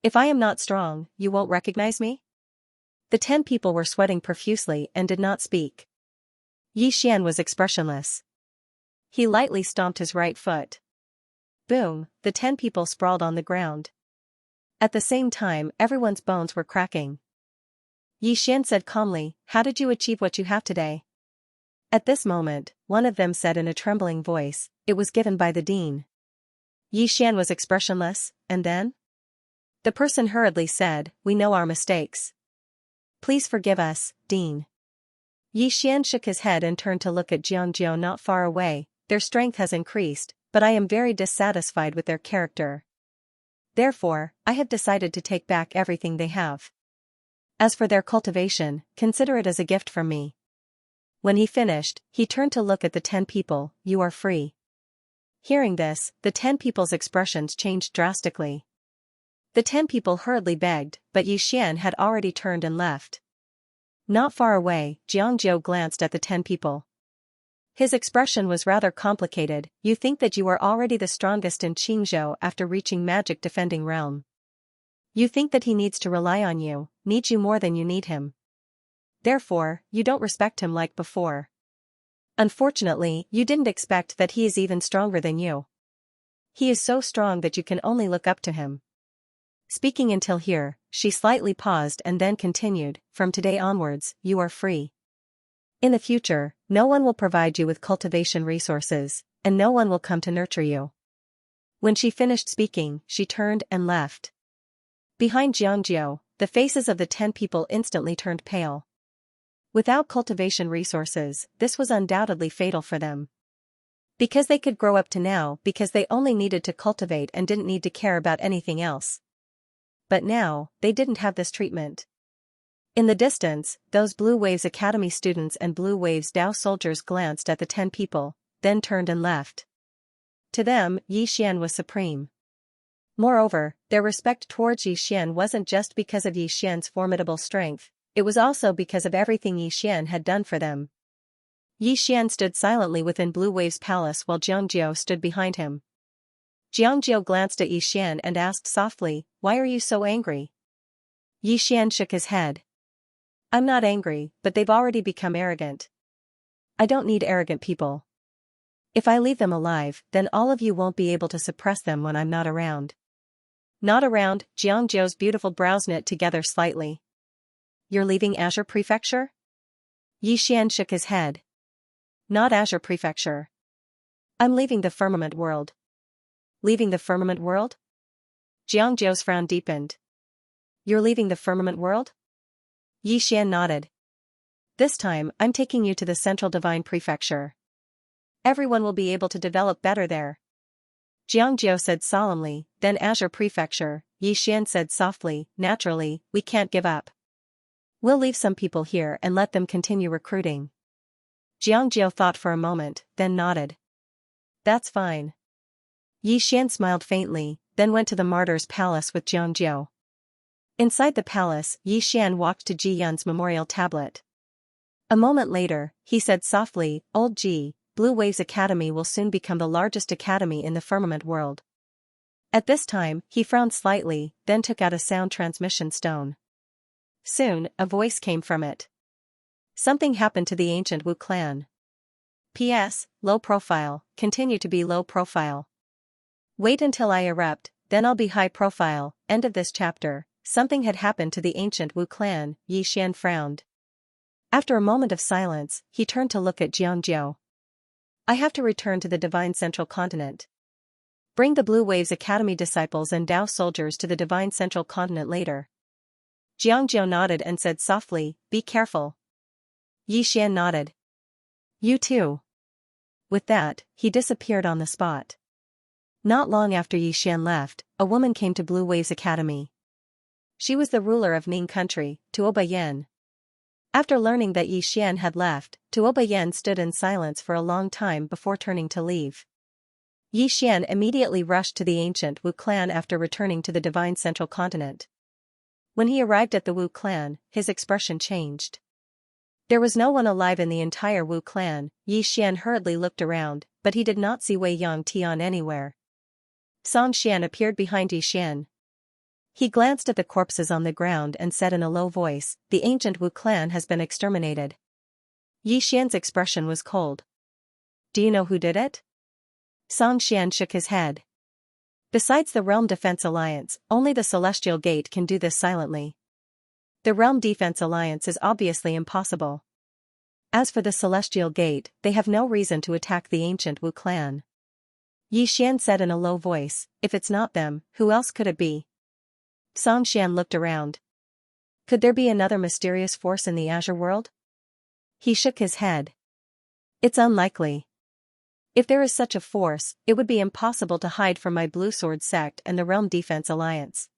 If I am not strong, you won't recognize me?" The 10 people were sweating profusely and did not speak. Xian was expressionless. He lightly stomped his right foot. Boom, the 10 people sprawled on the ground. At the same time, everyone's bones were cracking. Xian said calmly, "How did you achieve what you have today?" At this moment, one of them said in a trembling voice, "It was given by the dean." Xian was expressionless, and then? The person hurriedly said, "We know our mistakes. Please forgive us, Dean." Xian shook his head and turned to look at Xianxia not far away. "Their strength has increased, but I am very dissatisfied with their character. Therefore, I have decided to take back everything they have. As for their cultivation, consider it as a gift from me." When he finished, he turned to look at the 10 people. "You are free." Hearing this, the 10 people's expressions changed drastically. The 10 people hurriedly begged, but Xian had already turned and left. Not far away, Xianxia glanced at the 10 people. His expression was rather complicated. "You think that you are already the strongest in Qingzhou after reaching magic defending realm. You think that he needs to rely on you, needs you more than you need him. Therefore, you don't respect him like before. Unfortunately, you didn't expect that he is even stronger than you. He is so strong that you can only look up to him." Speaking until here, she slightly paused and then continued, "From today onwards, you are free. In the future, no one will provide you with cultivation resources, and no one will come to nurture you." When she finished speaking, she turned and left. Behind Xianxia, the faces of the 10 people instantly turned pale. Without cultivation resources, this was undoubtedly fatal for them. Because they could grow up to now because they only needed to cultivate and didn't need to care about anything else. But now, they didn't have this treatment. In the distance, those Blue Waves Academy students and Blue Waves Dao soldiers glanced at the 10 people, then turned and left. To them, Yi Xian was supreme. Moreover, their respect towards Yi Xian wasn't just because of Yi Xian's formidable strength, it was also because of everything Yi Xian had done for them. Yi Xian stood silently within Blue Wave's palace while Xianxia stood behind him. Xianxia glanced at Yi Xian and asked softly, "Why are you so angry?" Yi Xian shook his head. "I'm not angry, but they've already become arrogant. I don't need arrogant people. If I leave them alive, then all of you won't be able to suppress them when I'm not around." Not around, Xianxia's beautiful brows knit together slightly. "You're leaving Azure Prefecture?" Yi Xian shook his head. "Not Azure Prefecture. I'm leaving the Firmament World." "Leaving the Firmament World?" Xianxia's frown deepened. "You're leaving the Firmament World?" Yi Xian nodded. "This time, I'm taking you to the Central Divine Prefecture. Everyone will be able to develop better there." Xianxia said solemnly, "Then Azure Prefecture," Yi Xian said softly, "Naturally, we can't give up. We'll leave some people here and let them continue recruiting." Xianxia thought for a moment, then nodded. "That's fine." Yi Xian smiled faintly, then went to the martyr's palace with Xianxia. Inside the palace, Yi Xian walked to Ji Yun's memorial tablet. A moment later, he said softly, "Old Ji, Blue Waves Academy will soon become the largest academy in the firmament world." At this time, he frowned slightly, then took out a sound transmission stone. Soon, a voice came from it. "Something happened to the ancient Wu clan. P.S. Low profile, continue to be low profile. Wait until I erupt, then I'll be high profile." End of this chapter. Something had happened to the ancient Wu clan, Yi Xian frowned. After a moment of silence, he turned to look at Xianxia. "I have to return to the Divine Central Continent. Bring the Blue Waves Academy disciples and Dao soldiers to the Divine Central Continent later." Xianxia nodded and said softly, "Be careful." Yi Xian nodded. "You too." With that, he disappeared on the spot. Not long after Yi Xian left, a woman came to Blue Waves Academy. She was the ruler of Ning country, Tuo Bayan. After learning that Yi Xian had left, Tuo Bayan stood in silence for a long time before turning to leave. Yi Xian immediately rushed to the ancient Wu clan after returning to the Divine Central Continent. When he arrived at the Wu clan, his expression changed. There was no one alive in the entire Wu clan. Yi Xian hurriedly looked around, but he did not see Wei Yang Tian anywhere. Song Xian appeared behind Yi Xian. He glanced at the corpses on the ground and said in a low voice, "The ancient Wu clan has been exterminated." Yi Xian's expression was cold. "Do you know who did it?" Song Xian shook his head. "Besides the Realm Defense Alliance, only the Celestial Gate can do this silently. The Realm Defense Alliance is obviously impossible. As for the Celestial Gate, they have no reason to attack the ancient Wu clan." Yi Xian said in a low voice, "If it's not them, who else could it be?" Song Xian looked around. Could there be another mysterious force in the Azure world? He shook his head. "It's unlikely. If there is such a force, it would be impossible to hide from my Blue Sword sect and the Realm Defense Alliance.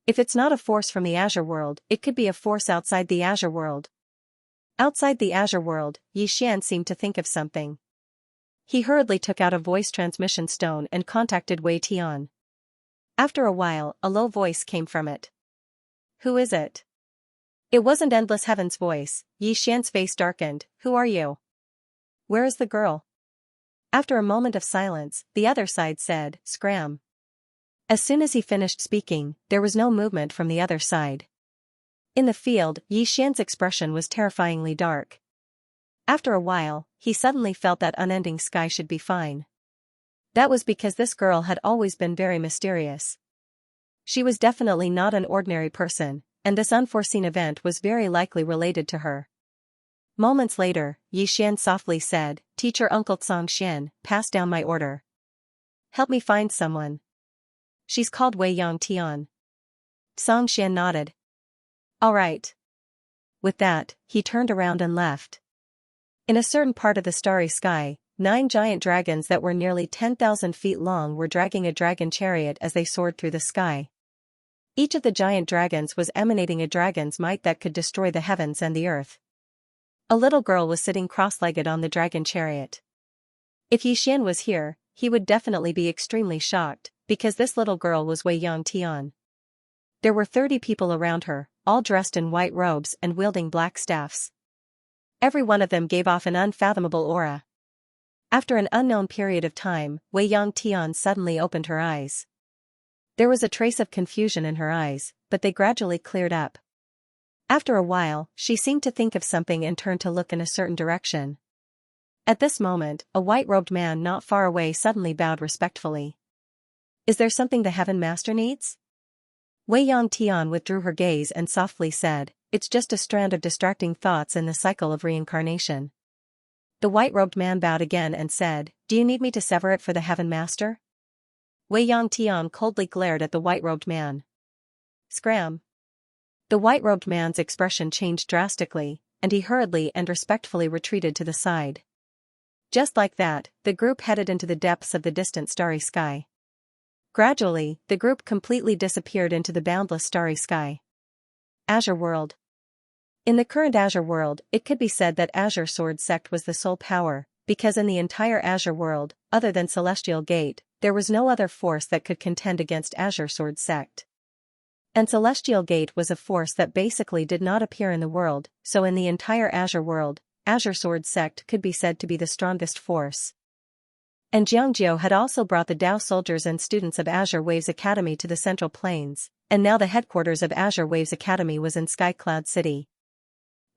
If it's not a force from the Azure world, it could be a force outside the Azure world." Outside the Azure world, Yi Xian seemed to think of something. He hurriedly took out a voice transmission stone and contacted Wei Tian. After a while, a low voice came from it. "Who is it?" It wasn't Endless Heaven's voice. Yi Xian's face darkened. "Who are you? Where is the girl?" After a moment of silence, the other side said, "Scram." As soon as he finished speaking, there was no movement from the other side. In the field, Yi Xian's expression was terrifyingly dark. After a while, he suddenly felt that unending sky should be fine. That was because this girl had always been very mysterious. She was definitely not an ordinary person, and this unforeseen event was very likely related to her. Moments later, Yi Xian softly said, "Teacher Uncle Song Xian, pass down my order. Help me find someone. She's called Wei Yang Tian." Song Xian nodded. "All right." With that, he turned around and left. In a certain part of the starry sky, 9 giant dragons that were nearly 10,000 feet long were dragging a dragon chariot as they soared through the sky. Each of the giant dragons was emanating a dragon's might that could destroy the heavens and the earth. A little girl was sitting cross-legged on the dragon chariot. If Xian was here, he would definitely be extremely shocked, because this little girl was Wei Yangtian. There were 30 people around her, all dressed in white robes and wielding black staffs. Every one of them gave off an unfathomable aura. After an unknown period of time, Wei Yangtian suddenly opened her eyes. There was a trace of confusion in her eyes, but they gradually cleared up. After a while, she seemed to think of something and turned to look in a certain direction. At this moment, a white-robed man not far away suddenly bowed respectfully. "Is there something the Heaven Master needs?" Wei Yangtian withdrew her gaze and softly said, "It's just a strand of distracting thoughts in the cycle of reincarnation." The white-robed man bowed again and said, "Do you need me to sever it for the Heaven Master?" Wei Yangtian coldly glared at the white-robed man. Scram! The white-robed man's expression changed drastically, and he hurriedly and respectfully retreated to the side. Just like that, the group headed into the depths of the distant starry sky. Gradually, the group completely disappeared into the boundless starry sky. Azure World. In the current Azure World, it could be said that Azure Sword Sect was the sole power, because in the entire Azure World, other than Celestial Gate, there was no other force that could contend against Azure Sword Sect. And Celestial Gate was a force that basically did not appear in the world, so in the entire Azure World, Azure Sword Sect could be said to be the strongest force. And Xianxia had also brought the Dao soldiers and students of Azure Waves Academy to the Central Plains, and now the headquarters of Azure Waves Academy was in Sky Cloud City.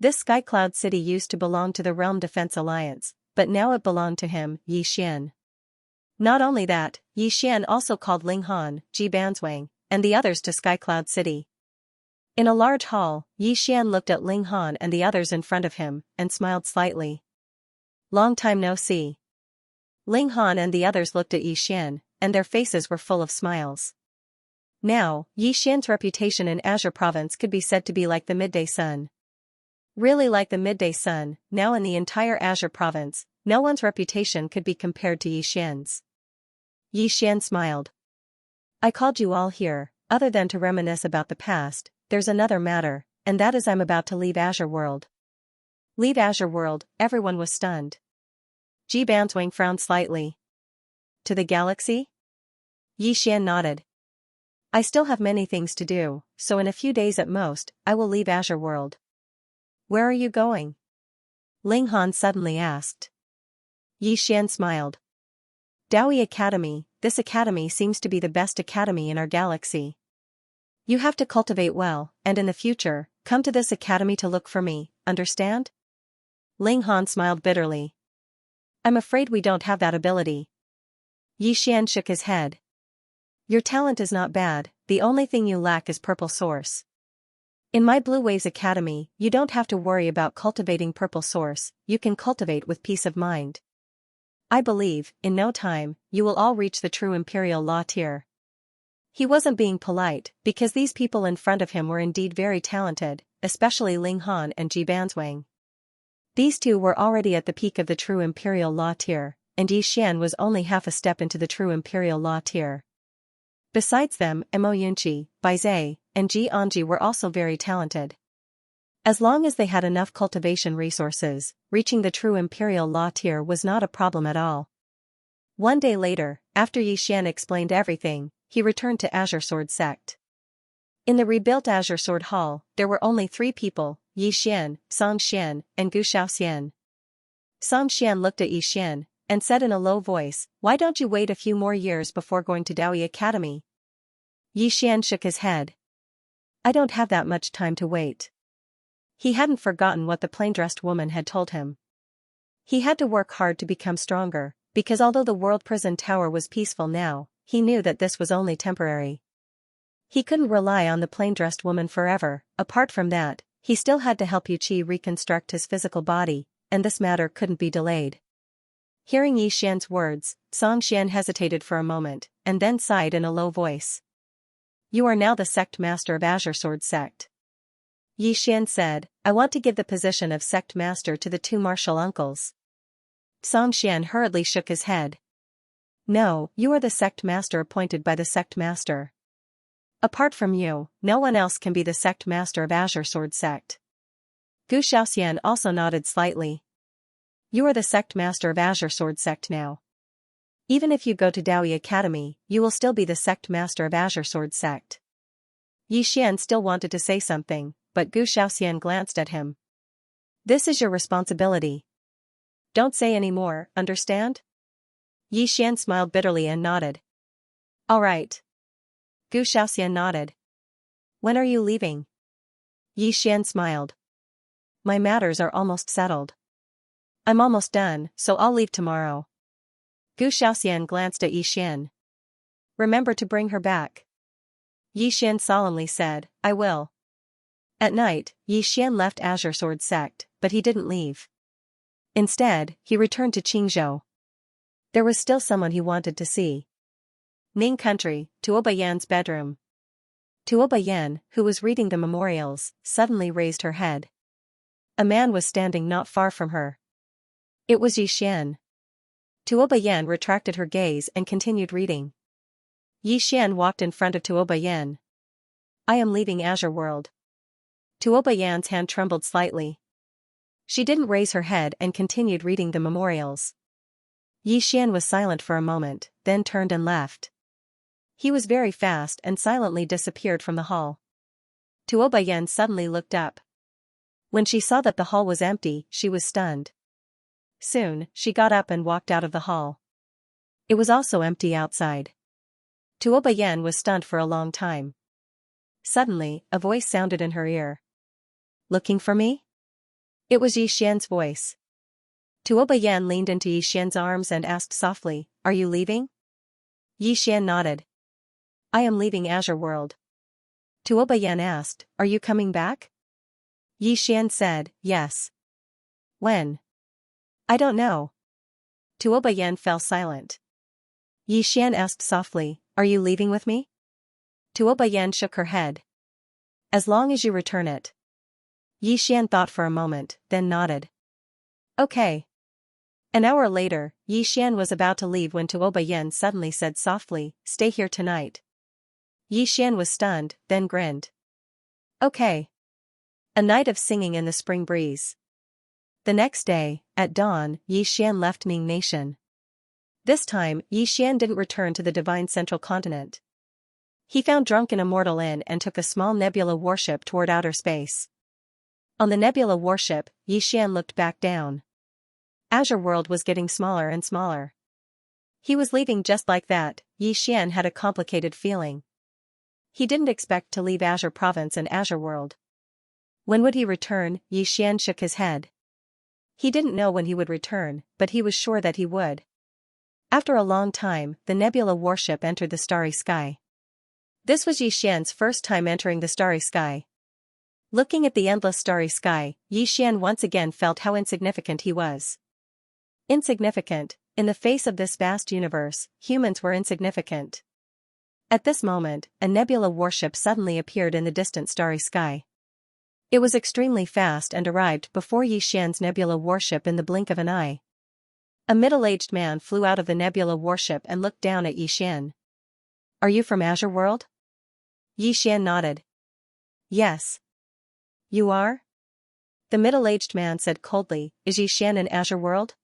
This Sky Cloud City used to belong to the Realm Defense Alliance, but now it belonged to him, Xian. Not only that, Xian also called Ling Han, Ji Banzwang, and the others to Sky Cloud City. In a large hall, Xian looked at Ling Han and the others in front of him, and smiled slightly. "Long time no see." Ling Han and the others looked at Xian, and their faces were full of smiles. Now, Xian's reputation in Azure Province could be said to be like the midday sun. Really like the midday sun, now in the entire Azure Province, no one's reputation could be compared to Xian's. Xian smiled. "I called you all here, other than to reminisce about the past, there's another matter, and that is I'm about to leave Azure World." Leave Azure World, everyone was stunned. Ji Banzwang frowned slightly. "To the galaxy?" Xian nodded. "I still have many things to do, so in a few days at most, I will leave Azure World." "Where are you going?" Ling Han suddenly asked. Xian smiled. "Daoi Academy, this academy seems to be the best academy in our galaxy. You have to cultivate well, and in the future, come to this academy to look for me, understand?" Ling Han smiled bitterly. "I'm afraid we don't have that ability." Xian shook his head. "Your talent is not bad, the only thing you lack is Purple Source. In my Blue Waves Academy, you don't have to worry about cultivating Purple Source, you can cultivate with peace of mind. I believe, in no time, you will all reach the true Imperial Law tier." He wasn't being polite, because these people in front of him were indeed very talented, especially Ling Han and Ji Banzwang. These two were already at the peak of the true Imperial Law tier, and Xian was only half a step into the true Imperial Law tier. Besides them, Mo Yunqi, Bai Zai, and Ji Anji were also very talented. As long as they had enough cultivation resources, reaching the true Imperial Law tier was not a problem at all. One day later, after Xian explained everything, he returned to Azure Sword Sect. In the rebuilt Azure Sword Hall, there were only 3 people, Xian, Song Xian, and Gu Shaoxian. Song Xian looked at Xian, and said in a low voice, "Why don't you wait a few more years before going to Daoi Academy?" Xian shook his head. "I don't have that much time to wait." He hadn't forgotten what the plain-dressed woman had told him. He had to work hard to become stronger, because although the World Prison Tower was peaceful now, he knew that this was only temporary. He couldn't rely on the plain-dressed woman forever. Apart from that, he still had to help Yuqi reconstruct his physical body, and this matter couldn't be delayed. Hearing Xian's words, Song Xian hesitated for a moment, and then sighed in a low voice. "You are now the sect master of Azure Sword Sect." Xian said, "I want to give the position of sect master to the 2 martial uncles." Song Xian hurriedly shook his head. "No, you are the sect master appointed by the sect master." Apart from you, no one else can be the sect master of Azure Sword Sect. Gu Xiaoxian also nodded slightly. You are the sect master of Azure Sword Sect now. Even if you go to Daoyi Academy, you will still be the sect master of Azure Sword Sect. Yi Xian still wanted to say something, but Gu Xiaoxian glanced at him. This is your responsibility. Don't say any more, understand? Yi Xian smiled bitterly and nodded. All right. Gu Xiaoxian nodded. When are you leaving? Yi Xian smiled. My matters are almost settled. I'm almost done, so I'll leave tomorrow. Gu Xiaoxian glanced at Yi Xian. Remember to bring her back. Yi Xian solemnly said, I will. At night, Yi Xian left Azure Sword Sect, but he didn't leave. Instead, he returned to Qingzhou. There was still someone he wanted to see. Ning Country, Tuoba Yan's bedroom. Tuoba Yan, who was reading the memorials, suddenly raised her head. A man was standing not far from her. It was Yi Xian. Tuoba Yan retracted her gaze and continued reading. Yi Xian walked in front of Tuoba Yan. I am leaving Azure World. Tuoba Yan's hand trembled slightly. She didn't raise her head and continued reading the memorials. Yi Xian was silent for a moment, then turned and left. He was very fast and silently disappeared from the hall. Tuoba Yan suddenly looked up. When she saw that the hall was empty, she was stunned. Soon, she got up and walked out of the hall. It was also empty outside. Tuoba Yan was stunned for a long time. Suddenly, a voice sounded in her ear. Looking for me? It was Yi Xian's voice. Tuoba Yan leaned into Yi Xian's arms and asked softly, Are you leaving? Yi Xian nodded. I am leaving Azure World. Tuoba Yan asked, Are you coming back? Yi Xian said, Yes. When? I don't know. Tuoba Yan fell silent. Yi Xian asked softly, Are you leaving with me? Tuoba Yan shook her head. As long as you return it. Yi Xian thought for a moment, then nodded. Okay. An hour later, Yi Xian was about to leave when Tuoba Yan suddenly said softly, Stay here tonight. Yi Xian was stunned, then grinned. Okay. A night of singing in the spring breeze. The next day, at dawn, Yi Xian left Ning Nation. This time, Yi Xian didn't return to the divine central continent. He found Drunken Immortal Inn and took a small nebula warship toward outer space. On the nebula warship, Yi Xian looked back down. Azure World was getting smaller and smaller. He was leaving just like that. Yi Xian had a complicated feeling. He didn't expect to leave Azure Province and Azure World. When would he return? Yi Xian shook his head. He didn't know when he would return, but he was sure that he would. After a long time, the nebula warship entered the starry sky. This was Yi Xian's first time entering the starry sky. Looking at the endless starry sky, Yi Xian once again felt how insignificant he was. Insignificant, in the face of this vast universe, humans were insignificant. At this moment, a nebula warship suddenly appeared in the distant starry sky. It was extremely fast and arrived before Yi Xian's nebula warship in the blink of an eye. A middle-aged man flew out of the nebula warship and looked down at Yi Xian. Are you from Azure World? Yi Xian nodded. Yes. You are? The middle-aged man said coldly, Is Yi Xian in Azure World?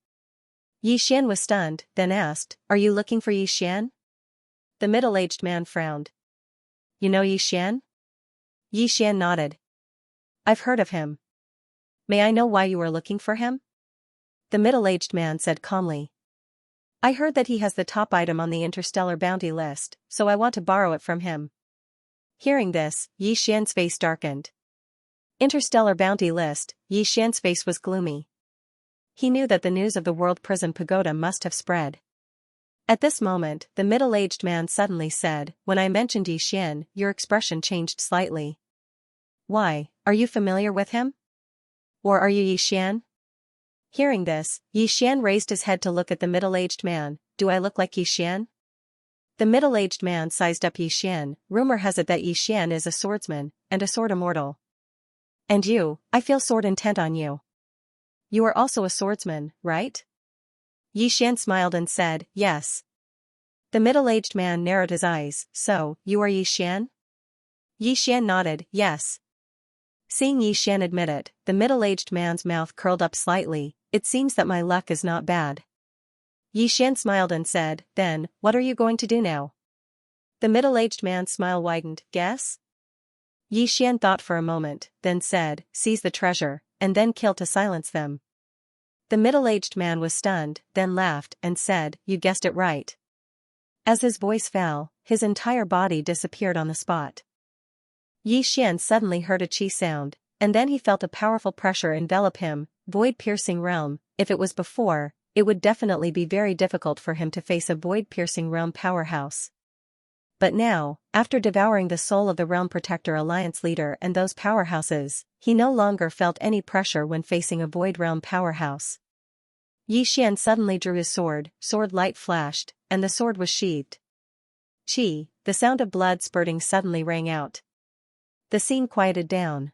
Yi Xian was stunned, then asked, Are you looking for Yi Xian? The middle-aged man frowned. You know Yi Xian? Yi Xian nodded. I've heard of him. May I know why you are looking for him? The middle-aged man said calmly. I heard that he has the top item on the interstellar bounty list, so I want to borrow it from him. Hearing this, Yi Xian's face darkened. Interstellar bounty list, Yi Xian's face was gloomy. He knew that the news of the World Prison Pagoda must have spread. At this moment, the middle-aged man suddenly said, When I mentioned Yi Xian, your expression changed slightly. Why, are you familiar with him? Or are you Yi Xian? Hearing this, Yi Xian raised his head to look at the middle-aged man. Do I look like Yi Xian? The middle-aged man sized up Yi Xian. Rumor has it that Yi Xian is a swordsman, and a sword immortal. And you, I feel sword intent on you. You are also a swordsman, right? Yi Xian smiled and said, Yes. The middle-aged man narrowed his eyes. So, you are Yi Xian? Yi Xian nodded, yes. Seeing Yi Xian admit it, the middle-aged man's mouth curled up slightly. It seems that my luck is not bad. Yi Xian smiled and said, then, what are you going to do now? The middle-aged man's smile widened, guess? Yi Xian thought for a moment, then said, seize the treasure, and then kill to silence them. The middle-aged man was stunned, then laughed and said, you guessed it right. As his voice fell, his entire body disappeared on the spot. Yi Xian suddenly heard a chi sound, and then he felt a powerful pressure envelop him, void-piercing realm. If it was before, it would definitely be very difficult for him to face a void-piercing realm powerhouse. But now, after devouring the soul of the Realm Protector Alliance leader and those powerhouses, he no longer felt any pressure when facing a void realm powerhouse. Yi Xian suddenly drew his sword light flashed, and the sword was sheathed. Chi, the sound of blood spurting suddenly rang out. The scene quieted down.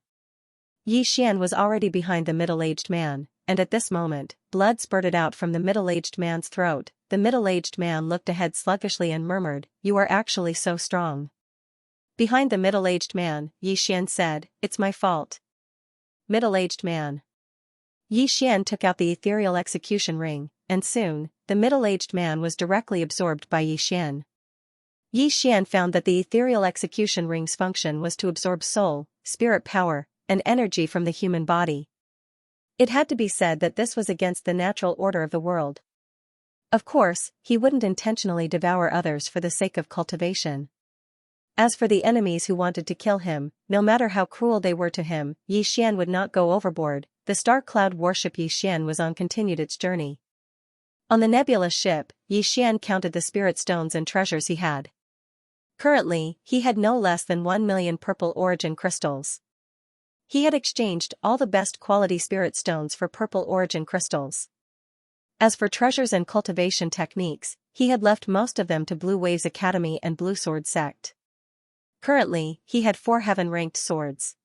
Yi Xian was already behind the middle-aged man, and at this moment, blood spurted out from the middle-aged man's throat. The middle-aged man looked ahead sluggishly and murmured, you are actually so strong. Behind the middle-aged man, Yi Xian said, it's my fault. Middle-aged man. Yi Xian took out the ethereal execution ring, and soon, the middle-aged man was directly absorbed by Yi Xian. Yi Xian found that the ethereal execution ring's function was to absorb soul, spirit power, and energy from the human body. It had to be said that this was against the natural order of the world. Of course, he wouldn't intentionally devour others for the sake of cultivation. As for the enemies who wanted to kill him, no matter how cruel they were to him, Yi Xian would not go overboard. The star cloud warship Yi Xian was on continued its journey. On the nebulous ship, Yi Xian counted the spirit stones and treasures he had. Currently, he had no less than 1 million purple origin crystals. He had exchanged all the best quality spirit stones for purple origin crystals. As for treasures and cultivation techniques, he had left most of them to Blue Waves Academy and Blue Sword Sect. Currently, he had 4 heaven-ranked swords.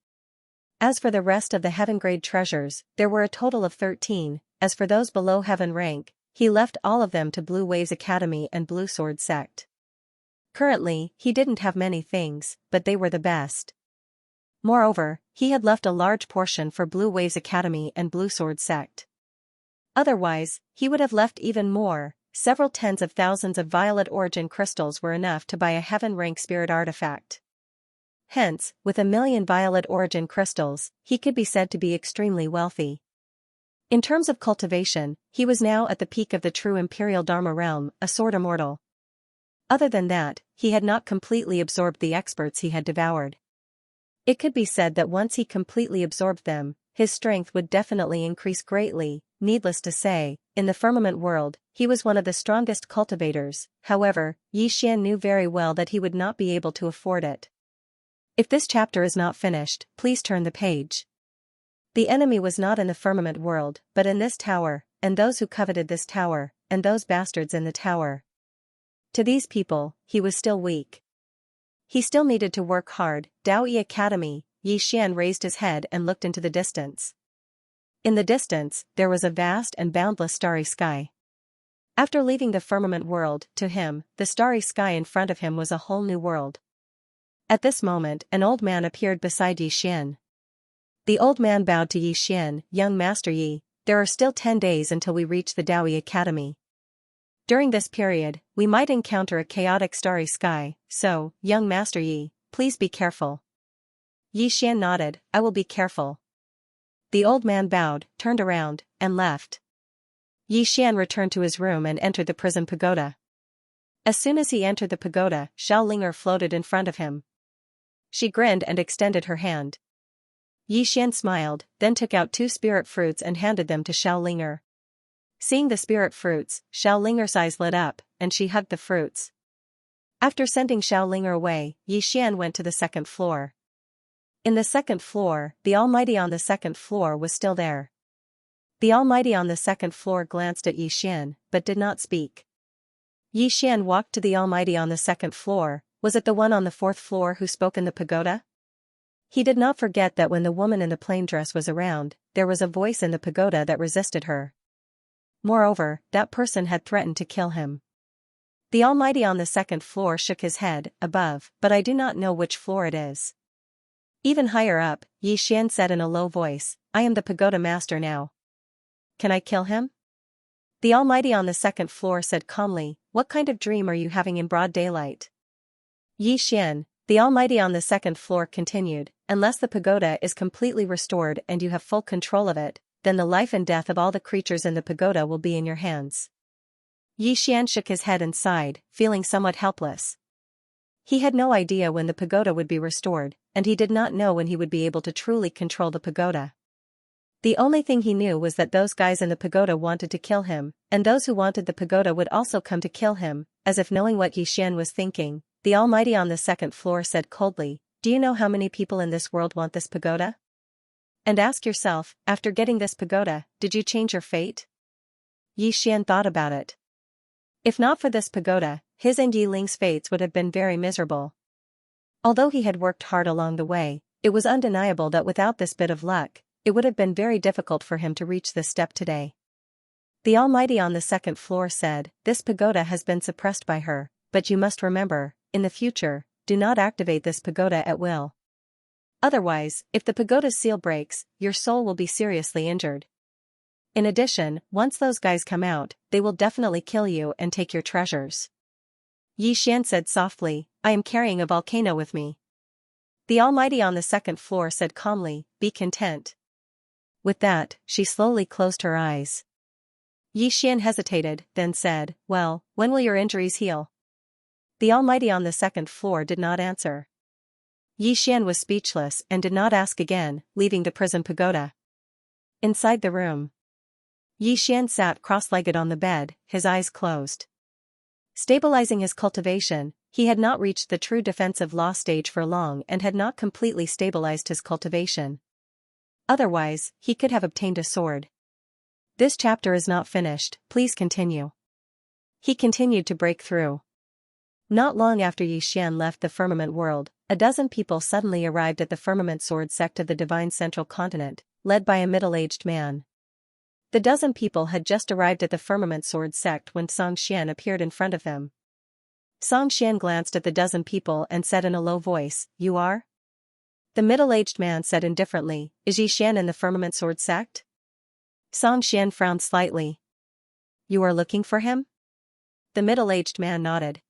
As for the rest of the heaven-grade treasures, there were a total of 13. As for those below heaven rank, he left all of them to Blue Waves Academy and Blue Sword Sect. Currently, he didn't have many things, but they were the best. Moreover, he had left a large portion for Blue Waves Academy and Blue Sword Sect. Otherwise, he would have left even more. Several tens of thousands of violet origin crystals were enough to buy a heaven-rank spirit artifact. Hence, with 1 million violet origin crystals, he could be said to be extremely wealthy. In terms of cultivation, he was now at the peak of the true Imperial Dharma realm, a sword immortal. Other than that, he had not completely absorbed the experts he had devoured. It could be said that once he completely absorbed them, his strength would definitely increase greatly. Needless to say, in the firmament world, he was one of the strongest cultivators. However, Yi Xian knew very well that he would not be able to afford it. If this chapter is not finished, please turn the page. The enemy was not in the firmament world, but in this tower, and those who coveted this tower, and those bastards in the tower. To these people, he was still weak. He still needed to work hard. Daoyi Academy. Yi Xian raised his head and looked into the distance. In the distance, there was a vast and boundless starry sky. After leaving the firmament world, to him, the starry sky in front of him was a whole new world. At this moment, an old man appeared beside Yi Xian. The old man bowed to Yi Xian, young Master Yi, there are still 10 days until we reach the Daoyi Academy. During this period, we might encounter a chaotic starry sky, so, young Master Yi, please be careful. Yi Xian nodded, I will be careful. The old man bowed, turned around, and left. Yi Xian returned to his room and entered the prison pagoda. As soon as he entered the pagoda, Xiao Linger floated in front of him. She grinned and extended her hand. Yi Xian smiled, then took out 2 spirit fruits and handed them to Xiao Linger. Seeing the spirit fruits, Xiao Linger's eyes lit up, and she hugged the fruits. After sending Xiao Linger away, Yi Xian went to the 2nd floor. In the 2nd floor, the Almighty on the 2nd floor was still there. The Almighty on the 2nd floor glanced at Yi Xian, but did not speak. Yi Xian walked to the Almighty on the 2nd floor. Was it the one on the 4th floor who spoke in the pagoda? He did not forget that when the woman in the plain dress was around, there was a voice in the pagoda that resisted her. Moreover, that person had threatened to kill him. The Almighty on the 2nd floor shook his head, above, but I do not know which floor it is. Even higher up, Yi Xian said in a low voice, I am the pagoda master now. Can I kill him? The Almighty on the second floor said calmly, what kind of dream are you having in broad daylight? Yi Xian, the Almighty on the second floor continued, unless the pagoda is completely restored and you have full control of it, then the life and death of all the creatures in the pagoda will be in your hands. Yi Xian shook his head and sighed, feeling somewhat helpless. He had no idea when the pagoda would be restored, and he did not know when he would be able to truly control the pagoda. The only thing he knew was that those guys in the pagoda wanted to kill him, and those who wanted the pagoda would also come to kill him. As if knowing what Yi Xian was thinking, the Almighty on the second floor said coldly, do you know how many people in this world want this pagoda? And ask yourself, after getting this pagoda, did you change your fate? Yi Xian thought about it. If not for this pagoda, his and Yi Ling's fates would have been very miserable. Although he had worked hard along the way, it was undeniable that without this bit of luck, it would have been very difficult for him to reach this step today. The Almighty on the second floor said, this pagoda has been suppressed by her, but you must remember, in the future, do not activate this pagoda at will. Otherwise, if the pagoda's seal breaks, your soul will be seriously injured. In addition, once those guys come out, they will definitely kill you and take your treasures. Yi Xian said softly, I am carrying a volcano with me. The Almighty on the second floor said calmly, be content. With that, she slowly closed her eyes. Yi Xian hesitated, then said, well, when will your injuries heal? The Almighty on the second floor did not answer. Yi Xian was speechless and did not ask again, leaving the prison pagoda. Inside the room, Yi Xian sat cross-legged on the bed, his eyes closed. Stabilizing his cultivation, he had not reached the true defensive law stage for long and had not completely stabilized his cultivation. Otherwise, he could have obtained a sword. This chapter is not finished, please continue. He continued to break through. Not long after Yi Xian left the firmament world, a dozen people suddenly arrived at the firmament sword sect of the divine central continent, led by a middle-aged man. The dozen people had just arrived at the firmament sword sect when Xianxia appeared in front of them. Xianxia glanced at the dozen people and said in a low voice, you are? The middle-aged man said indifferently, is Yi Xian in the firmament sword sect? Xianxia frowned slightly. You are looking for him? The middle-aged man nodded.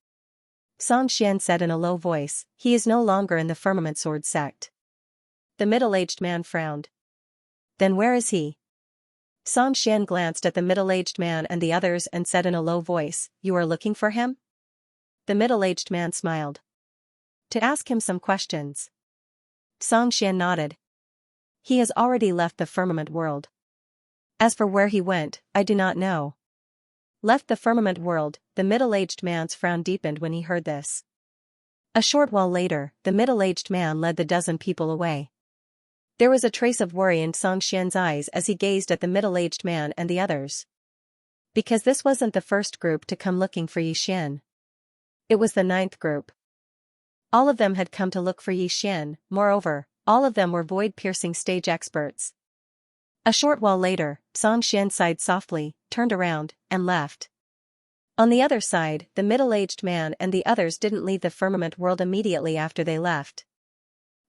Xianxia said in a low voice, he is no longer in the firmament sword sect. The middle-aged man frowned. Then where is he? Xianxia glanced at the middle-aged man and the others and said in a low voice, you are looking for him? The middle-aged man smiled. To ask him some questions. Xianxia nodded. He has already left the firmament world. As for where he went, I do not know. Left the firmament world, the middle-aged man's frown deepened when he heard this. A short while later, the middle-aged man led the dozen people away. There was a trace of worry in Xianxia's eyes as he gazed at the middle-aged man and the others. Because this wasn't the first group to come looking for Yi Xian. It was the 9th group. All of them had come to look for Yi Xian, moreover, all of them were void-piercing stage experts. A short while later, Xianxia sighed softly, turned around, and left. On the other side, the middle-aged man and the others didn't leave the firmament world immediately after they left.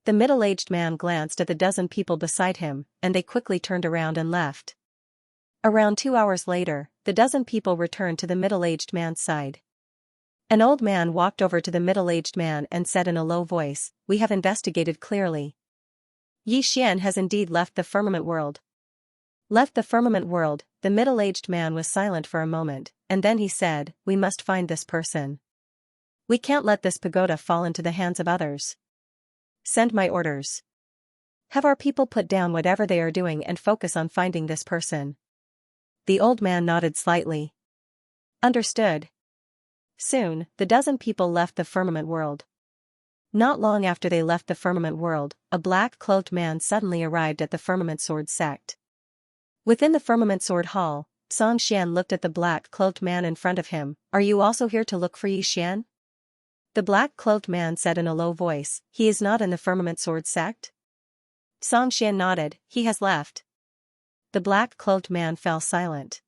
The middle-aged man glanced at the dozen people beside him, and they quickly turned around and left. Around 2 hours later, the dozen people returned to the middle-aged man's side. An old man walked over to the middle-aged man and said in a low voice, we have investigated clearly. Yi Xian has indeed left the firmament world. Left the firmament world, the middle-aged man was silent for a moment, and then he said, we must find this person. We can't let this pagoda fall into the hands of others. Send my orders. Have our people put down whatever they are doing and focus on finding this person. The old man nodded slightly. Understood. Soon, the dozen people left the firmament world. Not long after they left the firmament world, a black-clothed man suddenly arrived at the firmament sword sect. Within the firmament sword hall, Xianxia looked at the black-clothed man in front of him. Are you also here to look for Yi Xian? The black-clothed man said in a low voice, he is not in the firmament sword sect? Xianxia nodded, he has left. The black-clothed man fell silent.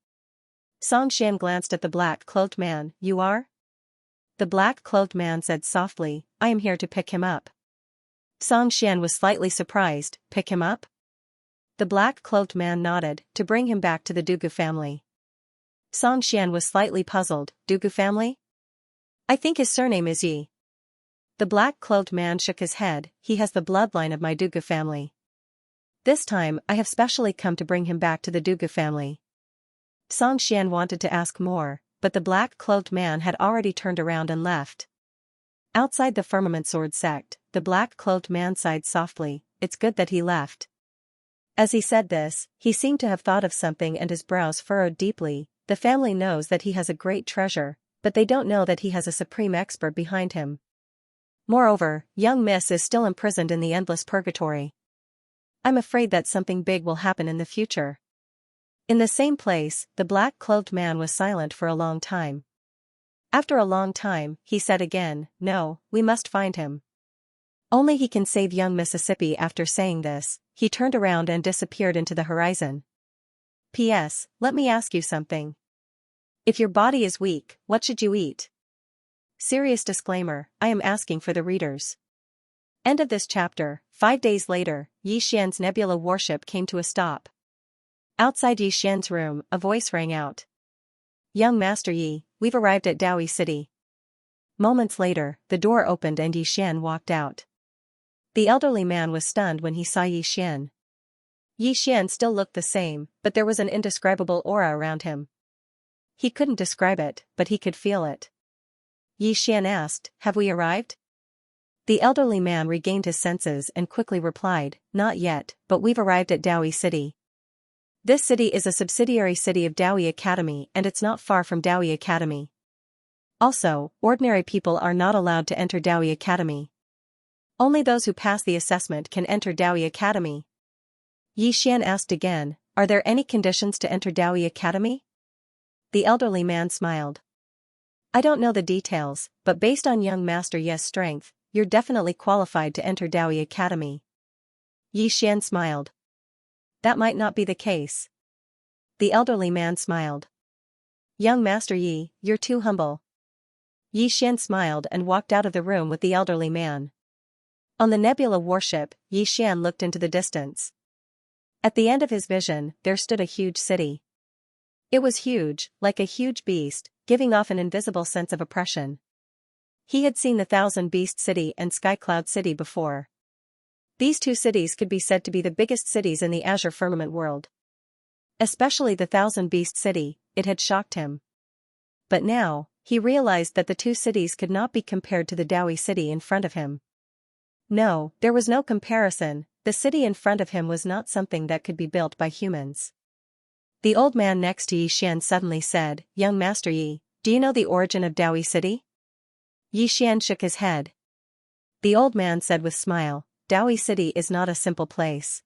Xianxia glanced at the black-clothed man, you are? The black-clothed man said softly, I am here to pick him up. Xianxia was slightly surprised. Pick him up? The black-cloaked man nodded, to bring him back to the Dugu family. Xianxia was slightly puzzled. Dugu family? I think his surname is Yi. The black-cloaked man shook his head. He has the bloodline of my Dugu family. This time I have specially come to bring him back to the Dugu family. Xianxia wanted to ask more, but the black-cloaked man had already turned around and left. Outside the Firmament Sword sect, the black-cloaked man sighed softly. It's good that he left. As he said this, he seemed to have thought of something and his brows furrowed deeply. The family knows that he has a great treasure, but they don't know that he has a supreme expert behind him. Moreover, young Miss is still imprisoned in the endless purgatory. I'm afraid that something big will happen in the future. In the same place, the black-cloaked man was silent for a long time. After a long time, he said again, No, we must find him. Only he can save young Mississippi. After saying this, he turned around and disappeared into the horizon. P.S. Let me ask you something. If your body is weak, what should you eat? Serious disclaimer, I am asking for the readers. End of this chapter. 5 days later, Xianxia's nebula warship came to a stop. Outside Xianxia's room, a voice rang out. Young Master Yi, we've arrived at Daoi City. Moments later, the door opened and Xian walked out. The elderly man was stunned when he saw Xian. Xian still looked the same, but there was an indescribable aura around him. He couldn't describe it, but he could feel it. Xian asked, Have we arrived? The elderly man regained his senses and quickly replied, Not yet, but we've arrived at Daoi City. This city is a subsidiary city of Daoi Academy and it's not far from Daoi Academy. Also, ordinary people are not allowed to enter Daoi Academy. Only those who pass the assessment can enter Daoi Academy. Xian asked again, Are there any conditions to enter Daoi Academy? The elderly man smiled. I don't know the details, but based on young Master Yi's strength, you're definitely qualified to enter Daoi Academy. Xian smiled. That might not be the case. The elderly man smiled. Young Master Yi, you're too humble. Xian smiled and walked out of the room with the elderly man. On the nebula warship, Xian looked into the distance. At the end of his vision, there stood a huge city. It was huge, like a huge beast, giving off an invisible sense of oppression. He had seen the Thousand Beast City and Skycloud City before. These two cities could be said to be the biggest cities in the Azure Firmament world. Especially the Thousand Beast City, it had shocked him. But now, he realized that the two cities could not be compared to the Daoi City in front of him. No, there was no comparison. The city in front of him was not something that could be built by humans. The old man next to Xian suddenly said, Young Master Yi, do you know the origin of Daoi City? Xian shook his head. The old man said with smile, Daoi City is not a simple place.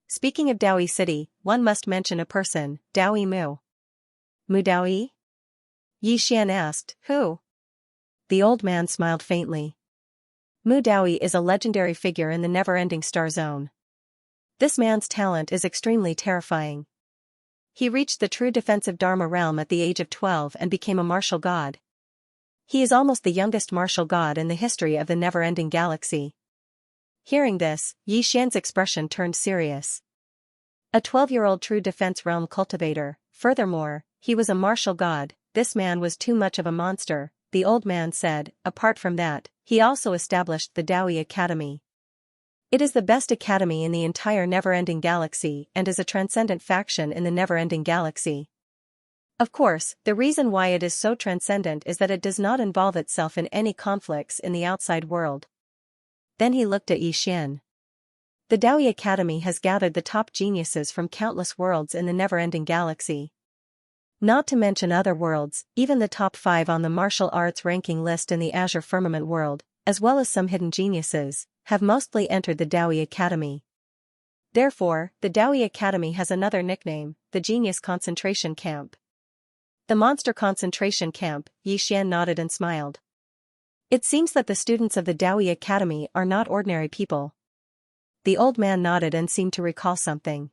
Speaking of Daoi City, one must mention a person, Daoi Mu. Mu Daoi? Xian asked, Who? The old man smiled faintly. Mu Daoi is a legendary figure in the never-ending star zone. This man's talent is extremely terrifying. He reached the true defensive Dharma realm at the age of 12 and became a martial god. He is almost the youngest martial god in the history of the never-ending galaxy. Hearing this, Xian's expression turned serious. A 12-year-old true defense realm cultivator, furthermore, he was a martial god. This man was too much of a monster, the old man said. Apart from that, he also established the Daoi Academy. It is the best academy in the entire never-ending galaxy and is a transcendent faction in the never-ending galaxy. Of course, the reason why it is so transcendent is that it does not involve itself in any conflicts in the outside world. Then he looked at Xian. The Daoi Academy has gathered the top geniuses from countless worlds in the never-ending galaxy. Not to mention other worlds, even the top 5 on the martial arts ranking list in the Azure Firmament world, as well as some hidden geniuses, have mostly entered the Daoi Academy. Therefore, the Daoi Academy has another nickname, the Genius Concentration Camp. The Monster Concentration Camp, Xian nodded and smiled. It seems that the students of the Daoi Academy are not ordinary people. The old man nodded and seemed to recall something.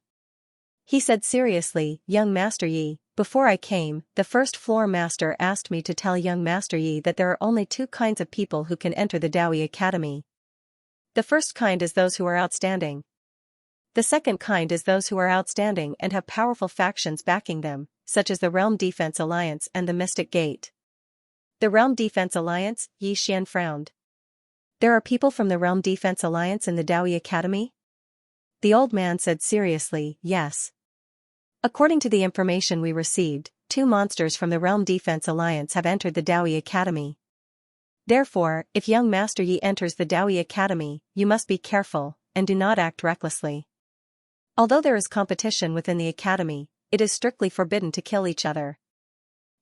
He said seriously, Young Master Yi, before I came, the first floor master asked me to tell young Master Yi that there are only 2 kinds of people who can enter the Daoi Academy. The first kind is those who are outstanding. The second kind is those who are outstanding and have powerful factions backing them, such as the Realm Defense Alliance and the Mystic Gate. The Realm Defense Alliance, Yi Xian frowned. There are people from the Realm Defense Alliance in the Daoi Academy? The old man said seriously, yes. According to the information we received, 2 monsters from the Realm Defense Alliance have entered the Daoi Academy. Therefore, if young Master Yi enters the Daoi Academy, you must be careful, and do not act recklessly. Although there is competition within the academy, it is strictly forbidden to kill each other.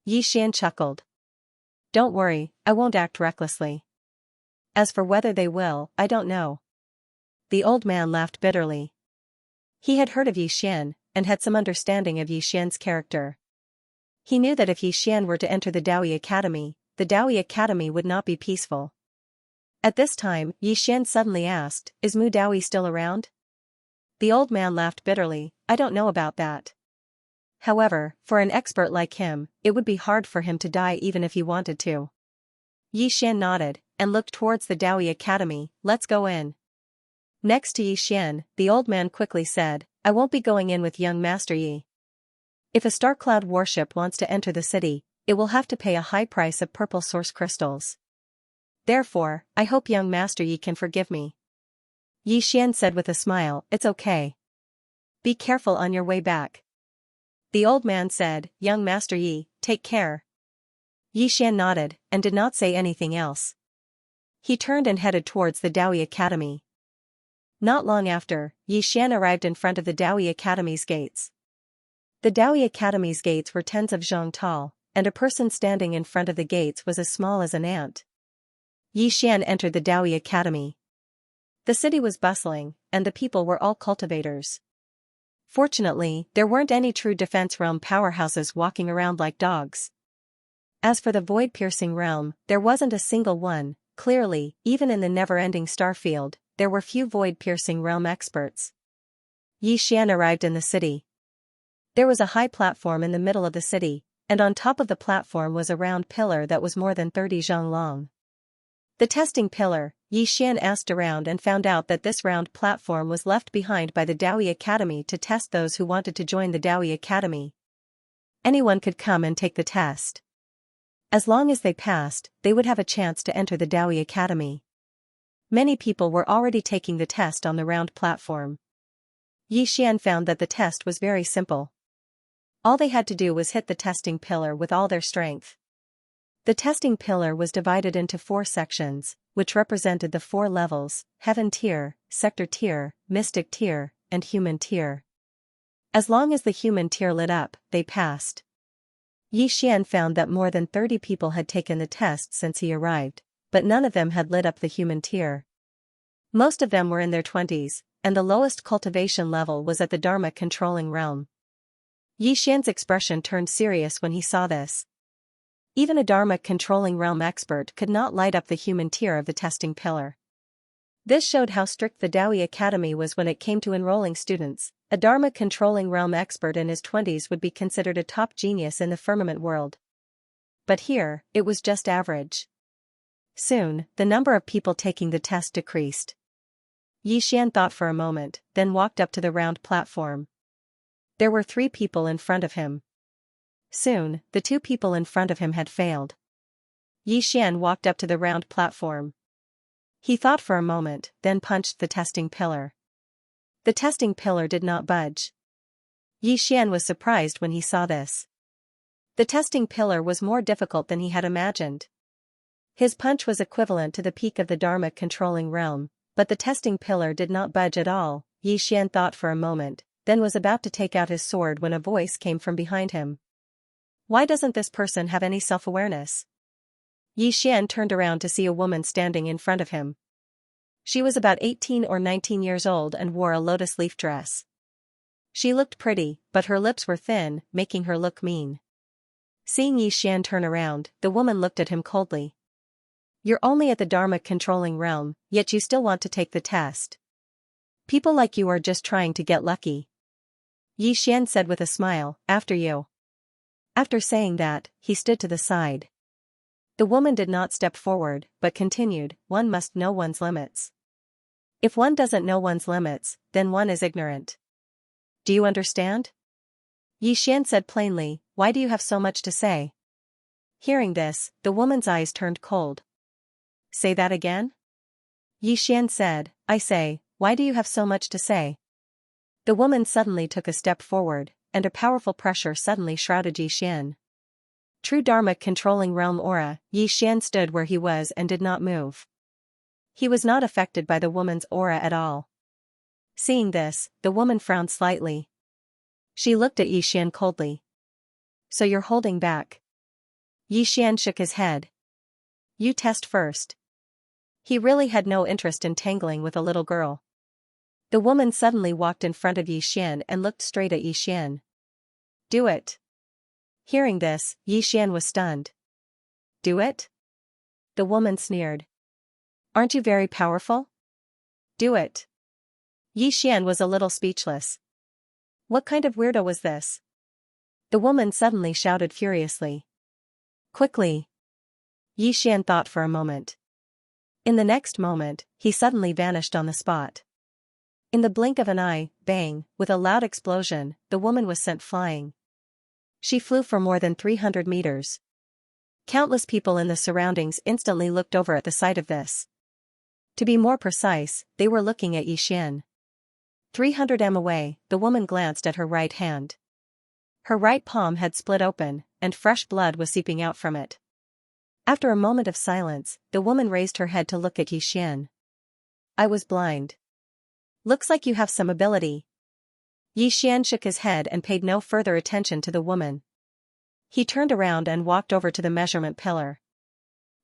Yi Xian chuckled. Don't worry, I won't act recklessly. As for whether they will, I don't know. The old man laughed bitterly. He had heard of Yi Xian, and had some understanding of Yi Xian's character. He knew that if Yi Xian were to enter the Daoi Academy, the Daoi Academy would not be peaceful. At this time, Yi Xian suddenly asked, "Is Mu Daoi still around?" The old man laughed bitterly, "I don't know about that. However, for an expert like him, it would be hard for him to die even if he wanted to." Yi Xian nodded, and looked towards the Daoi Academy. "Let's go in." Next to Yi Xian, the old man quickly said, "I won't be going in with young Master Yi. If a Star Cloud warship wants to enter the city, it will have to pay a high price of purple source crystals. Therefore, I hope young Master Yi can forgive me." Yi Xian said with a smile, "It's okay. Be careful on your way back." The old man said, "Young Master Yi, take care." Yi Xian nodded, and did not say anything else. He turned and headed towards the Daoi Academy. Not long after, Yi Xian arrived in front of the Daoi Academy's gates. The Daoi Academy's gates were tens of zhang tall, and a person standing in front of the gates was as small as an ant. Yi Xian entered the Daoi Academy. The city was bustling, and the people were all cultivators. Fortunately, there weren't any true defense realm powerhouses walking around like dogs. As for the void-piercing realm, there wasn't a single one. Clearly, even in the never-ending starfield, there were few void-piercing realm experts. Yi Xian arrived in the city. There was a high platform in the middle of the city, and on top of the platform was a round pillar that was more than 30 zhang long. The testing pillar, Yi Xian asked around and found out that this round platform was left behind by the Daoi Academy to test those who wanted to join the Daoi Academy. Anyone could come and take the test. As long as they passed, they would have a chance to enter the Daoi Academy. Many people were already taking the test on the round platform. Yi Xian found that the test was very simple. All they had to do was hit the testing pillar with all their strength. The testing pillar was divided into 4 sections, which represented the 4 levels: Heaven Tier, Sector Tier, Mystic Tier, and Human Tier. As long as the Human Tier lit up, they passed. Yi Xian found that more than 30 people had taken the test since he arrived, but none of them had lit up the Human Tier. Most of them were in their 20s, and the lowest cultivation level was at the Dharma controlling realm. Yi Xian's expression turned serious when he saw this. Even a Dharma controlling realm expert could not light up the Human Tier of the testing pillar. This showed how strict the Daoi Academy was when it came to enrolling students. A Dharma controlling realm expert in his 20s would be considered a top genius in the firmament world. But here, it was just average. Soon, the number of people taking the test decreased. Yi Xian thought for a moment, then walked up to the round platform. There were 3 people in front of him. Soon, the 2 people in front of him had failed. Yi Xian walked up to the round platform. He thought for a moment, then punched the testing pillar. The testing pillar did not budge. Yi Xian was surprised when he saw this. The testing pillar was more difficult than he had imagined. His punch was equivalent to the peak of the Dharma controlling realm, but the testing pillar did not budge at all. Yi Xian thought for a moment, then was about to take out his sword when a voice came from behind him. Why doesn't this person have any self-awareness? Yi Xian turned around to see a woman standing in front of him. She was about 18 or 19 years old and wore a lotus leaf dress. She looked pretty, but her lips were thin, making her look mean. Seeing Yi Xian turn around, the woman looked at him coldly. "You're only at the Dharma controlling realm, yet you still want to take the test. People like you are just trying to get lucky." Yi Xian said with a smile, "After you." After saying that, he stood to the side. The woman did not step forward, but continued, "One must know one's limits. If one doesn't know one's limits, then one is ignorant. Do you understand? Xian said plainly, why do you have so much to say? Hearing this, the woman's eyes turned cold. Say that again? Xian said, I say, why do you have so much to say? The woman suddenly took a step forward, and a powerful pressure suddenly shrouded Xian. True Dharma controlling realm aura, Xian stood where he was and did not move. He was not affected by the woman's aura at all. Seeing this, the woman frowned slightly. She looked at Xian coldly. So you're holding back? Xian shook his head. You test first. He really had no interest in tangling with a little girl. The woman suddenly walked in front of Xian and looked straight at Xian. Do it. Hearing this, Xian was stunned. Do it? The woman sneered. Aren't you very powerful? Do it. Xian was a little speechless. What kind of weirdo was this? The woman suddenly shouted furiously. Quickly. Xian thought for a moment. In the next moment, he suddenly vanished on the spot. In the blink of an eye, bang, with a loud explosion, the woman was sent flying. She flew for more than 300 meters. Countless people in the surroundings instantly looked over at the sight of this. To be more precise, they were looking at Xian. 300 m away, the woman glanced at her right hand. Her right palm had split open, and fresh blood was seeping out from it. After a moment of silence, the woman raised her head to look at Xian. I was blind. Looks like you have some ability. Xian shook his head and paid no further attention to the woman. He turned around and walked over to the measurement pillar.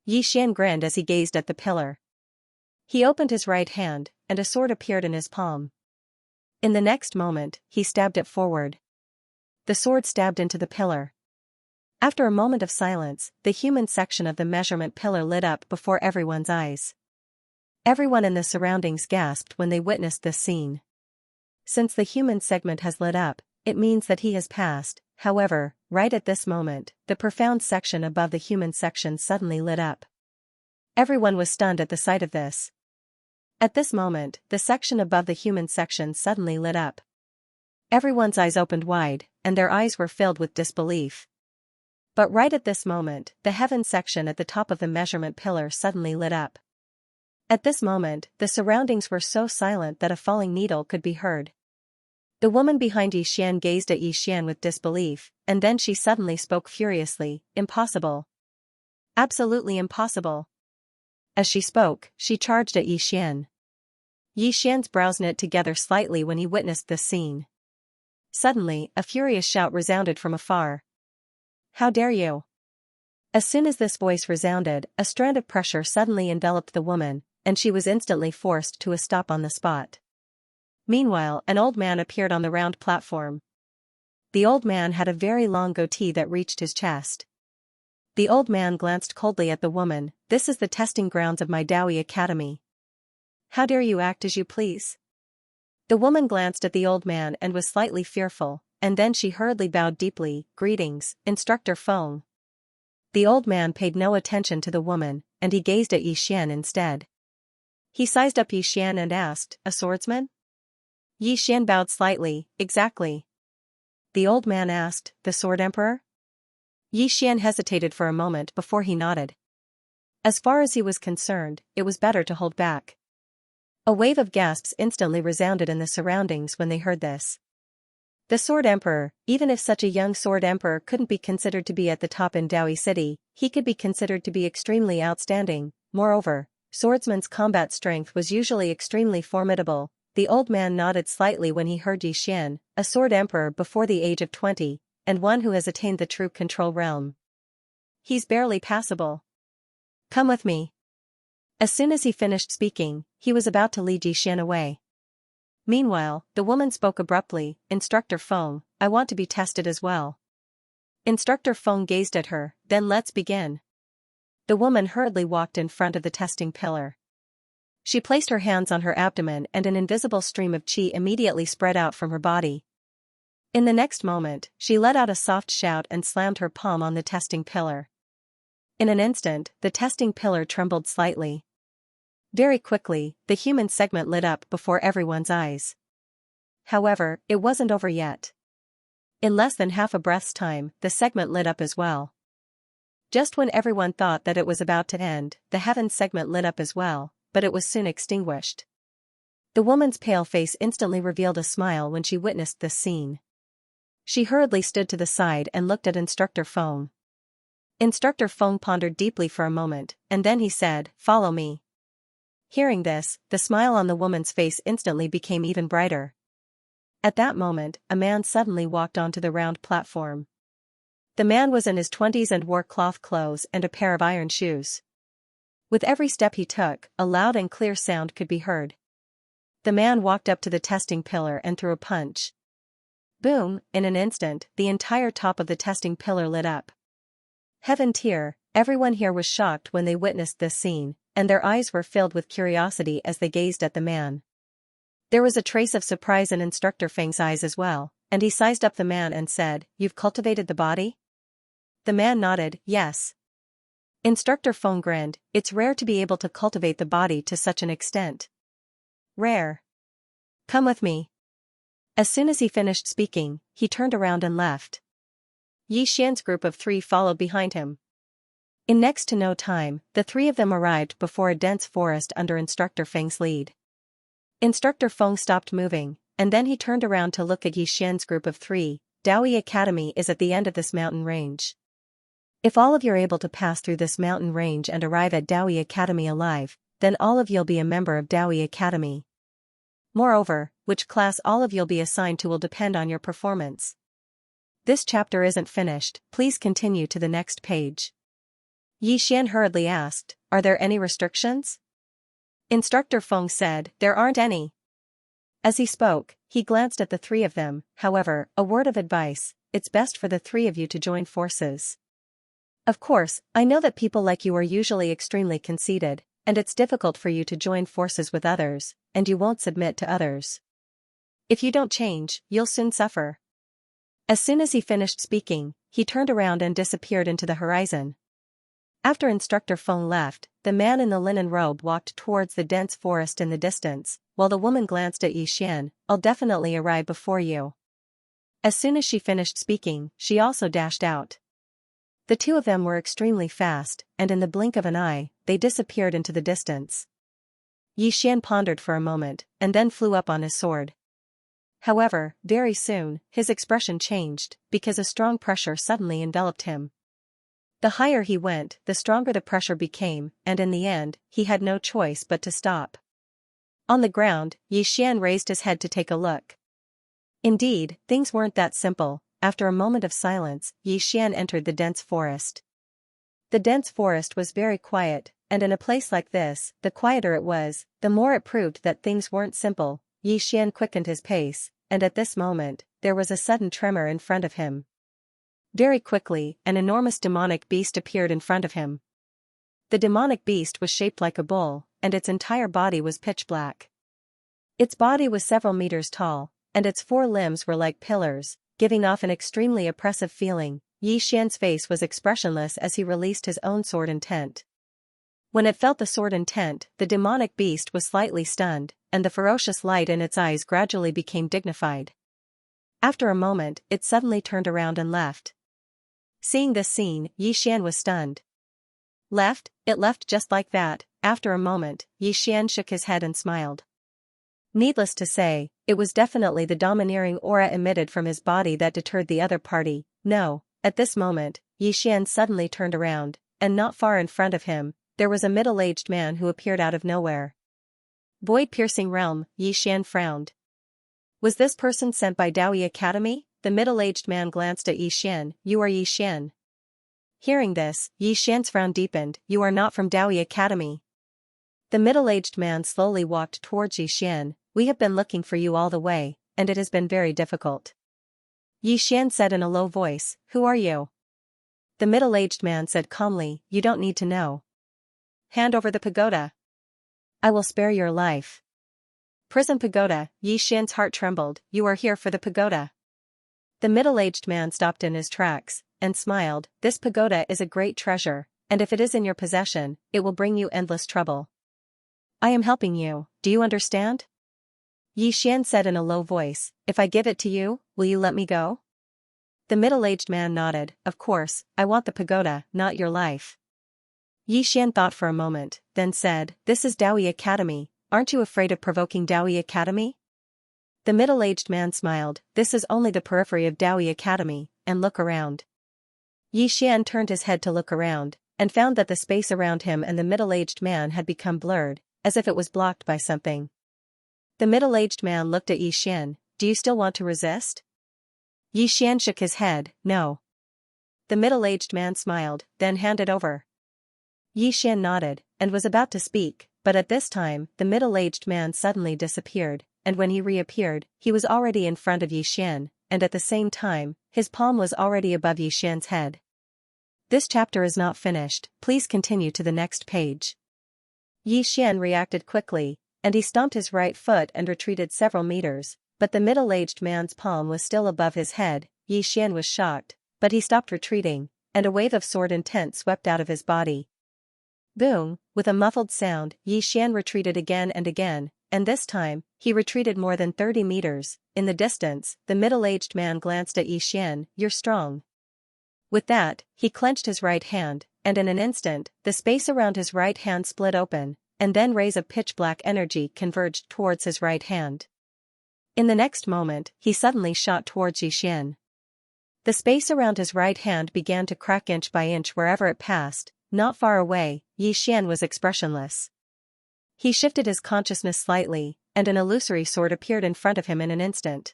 Xian grinned as he gazed at the pillar. He opened his right hand, and a sword appeared in his palm. In the next moment, he stabbed it forward. The sword stabbed into the pillar. After a moment of silence, the human section of the measurement pillar lit up before everyone's eyes. Everyone in the surroundings gasped when they witnessed this scene. Since the human segment has lit up, it means that he has passed. However, right at this moment, the profound section above the human section suddenly lit up. Everyone was stunned at the sight of this. At this moment, the section above the human section suddenly lit up. Everyone's eyes opened wide, and their eyes were filled with disbelief. But right at this moment, the heaven section at the top of the measurement pillar suddenly lit up. At this moment, the surroundings were so silent that a falling needle could be heard. The woman behind Xian gazed at Xian with disbelief, and then she suddenly spoke furiously, impossible. Absolutely impossible. As she spoke, she charged at Xian. Xian's brows knit together slightly when he witnessed this scene. Suddenly, a furious shout resounded from afar. How dare you! As soon as this voice resounded, a strand of pressure suddenly enveloped the woman, and she was instantly forced to a stop on the spot. Meanwhile, an old man appeared on the round platform. The old man had a very long goatee that reached his chest. The old man glanced coldly at the woman. This is the testing grounds of my Daoi Academy. How dare you act as you please? The woman glanced at the old man and was slightly fearful, and then she hurriedly bowed deeply. Greetings, Instructor Feng. The old man paid no attention to the woman, and he gazed at Xian instead. He sized up Xian and asked, a swordsman? Xian bowed slightly, exactly. The old man asked, the Sword Emperor? Xian hesitated for a moment before he nodded. As far as he was concerned, it was better to hold back. A wave of gasps instantly resounded in the surroundings when they heard this. The Sword Emperor, even if such a young Sword Emperor couldn't be considered to be at the top in Daoi City, he could be considered to be extremely outstanding. Moreover, swordsman's combat strength was usually extremely formidable. The old man nodded slightly when he heard Xian, a Sword Emperor before the age of 20, and one who has attained the true control realm. He's barely passable. Come with me. As soon as he finished speaking, he was about to lead Xian away. Meanwhile, the woman spoke abruptly, Instructor Feng, I want to be tested as well. Instructor Feng gazed at her, then let's begin. The woman hurriedly walked in front of the testing pillar. She placed her hands on her abdomen and an invisible stream of qi immediately spread out from her body. In the next moment, she let out a soft shout and slammed her palm on the testing pillar. In an instant, the testing pillar trembled slightly. Very quickly, the human segment lit up before everyone's eyes. However, it wasn't over yet. In less than half a breath's time, the segment lit up as well. Just when everyone thought that it was about to end, the heavens segment lit up as well, but it was soon extinguished. The woman's pale face instantly revealed a smile when she witnessed this scene. She hurriedly stood to the side and looked at Instructor Feng. Instructor Feng pondered deeply for a moment, and then he said, "Follow me." Hearing this, the smile on the woman's face instantly became even brighter. At that moment, a man suddenly walked onto the round platform. The man was in his 20s and wore cloth clothes and a pair of iron shoes. With every step he took, a loud and clear sound could be heard. The man walked up to the testing pillar and threw a punch. Boom! In an instant, the entire top of the testing pillar lit up. Heaven tier, everyone here was shocked when they witnessed this scene, and their eyes were filled with curiosity as they gazed at the man. There was a trace of surprise in Instructor Feng's eyes as well, and he sized up the man and said, "You've cultivated the body?" The man nodded, "Yes." Instructor Feng grinned, "It's rare to be able to cultivate the body to such an extent." "Rare. Come with me." As soon as he finished speaking, he turned around and left. Xian's group of 3 followed behind him. In next to no time, the 3 of them arrived before a dense forest under Instructor Feng's lead. Instructor Feng stopped moving, and then he turned around to look at Xian's group of 3. Daoi Academy is at the end of this mountain range. If all of you are able to pass through this mountain range and arrive at Daoi Academy alive, then all of you'll be a member of Daoi Academy. Moreover, which class all of you'll be assigned to will depend on your performance. This chapter isn't finished, please continue to the next page. Xian hurriedly asked, "Are there any restrictions?" Instructor Feng said, "There aren't any." As he spoke, he glanced at the 3 of them. "However, a word of advice, it's best for the 3 of you to join forces. Of course, I know that people like you are usually extremely conceited, and it's difficult for you to join forces with others, and you won't submit to others. If you don't change, you'll soon suffer." As soon as he finished speaking, he turned around and disappeared into the horizon. After Instructor Feng left, the man in the linen robe walked towards the dense forest in the distance, while the woman glanced at Xian. "I'll definitely arrive before you." As soon as she finished speaking, she also dashed out. The 2 of them were extremely fast, and in the blink of an eye, they disappeared into the distance. Xian pondered for a moment, and then flew up on his sword. However, very soon, his expression changed, because a strong pressure suddenly enveloped him. The higher he went, the stronger the pressure became, and in the end, he had no choice but to stop. On the ground, Xian raised his head to take a look. Indeed, things weren't that simple. After a moment of silence, Xian entered the dense forest. The dense forest was very quiet, and in a place like this, the quieter it was, the more it proved that things weren't simple. Xian quickened his pace, and at this moment, there was a sudden tremor in front of him. Very quickly, an enormous demonic beast appeared in front of him. The demonic beast was shaped like a bull, and its entire body was pitch black. Its body was several meters tall, and its 4 limbs were like pillars, giving off an extremely oppressive feeling. Xian's face was expressionless as he released his own sword intent. When it felt the sword intent, the demonic beast was slightly stunned, and the ferocious light in its eyes gradually became dignified. After a moment, it suddenly turned around and left. Seeing this scene, Xian was stunned. "Left? It left just like that." After a moment, Xian shook his head and smiled. Needless to say, it was definitely the domineering aura emitted from his body that deterred the other party. No, at this moment, Xian suddenly turned around, and not far in front of him, there was a middle-aged man who appeared out of nowhere. Void-piercing realm, Xian frowned. Was this person sent by Daoi Academy? The middle-aged man glanced at Xian. "You are Xian." Hearing this, Xian's frown deepened. "You are not from Daoi Academy." The middle-aged man slowly walked towards Xian. "We have been looking for you all the way, and it has been very difficult." Xian said in a low voice, "Who are you?" The middle-aged man said calmly, "You don't need to know. Hand over the pagoda. I will spare your life." Prison pagoda. Xian's heart trembled. "You are here for the pagoda." The middle-aged man stopped in his tracks, and smiled. "This pagoda is a great treasure, and if it is in your possession, it will bring you endless trouble. I am helping you, do you understand? Xian said in a low voice, if I give it to you, will you let me go? The middle-aged man nodded, of course, I want the pagoda, not your life. Xian thought for a moment, then said, this is Daoi Academy, aren't you afraid of provoking Daoi Academy? The middle-aged man smiled, this is only the periphery of Daoi Academy, and look around. Xian turned his head to look around, and found that the space around him and the middle-aged man had become blurred, as if it was blocked by something. The middle-aged man looked at Xian, do you still want to resist? Xian shook his head, no. The middle-aged man smiled, then hand it over. Xian nodded, and was about to speak, but at this time, the middle-aged man suddenly disappeared, and when he reappeared, he was already in front of Xian, and at the same time, his palm was already above Xian's head. This chapter is not finished, please continue to the next page. Xian reacted quickly, and he stomped his right foot and retreated several meters, but the middle-aged man's palm was still above his head. Xian was shocked, but he stopped retreating, and a wave of sword intent swept out of his body. Boom, with a muffled sound, Xian retreated again and again, and this time, he retreated more than 30 meters. In the distance, the middle-aged man glanced at Xian, you're strong. With that, he clenched his right hand, and in an instant, the space around his right hand split open, and then rays of pitch-black energy converged towards his right hand. In the next moment, he suddenly shot towards Xian. The space around his right hand began to crack inch by inch wherever it passed. Not far away, Xian was expressionless. He shifted his consciousness slightly, and an illusory sword appeared in front of him in an instant.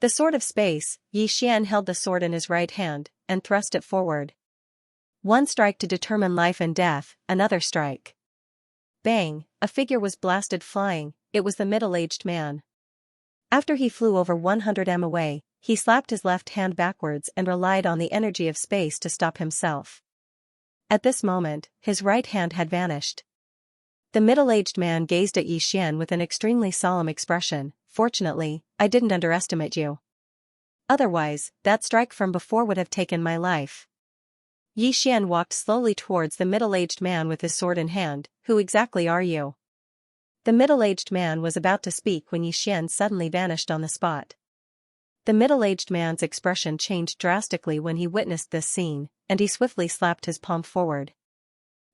The sword of space, Xian held the sword in his right hand, and thrust it forward. One strike to determine life and death, another strike. Bang, a figure was blasted flying, it was the middle-aged man. After he flew over 100 m away, he slapped his left hand backwards and relied on the energy of space to stop himself. At this moment, his right hand had vanished. The middle-aged man gazed at Xian with an extremely solemn expression, fortunately, I didn't underestimate you. Otherwise, that strike from before would have taken my life. Xian walked slowly towards the middle-aged man with his sword in hand, who exactly are you? The middle-aged man was about to speak when Xian suddenly vanished on the spot. The middle-aged man's expression changed drastically when he witnessed this scene, and he swiftly slapped his palm forward.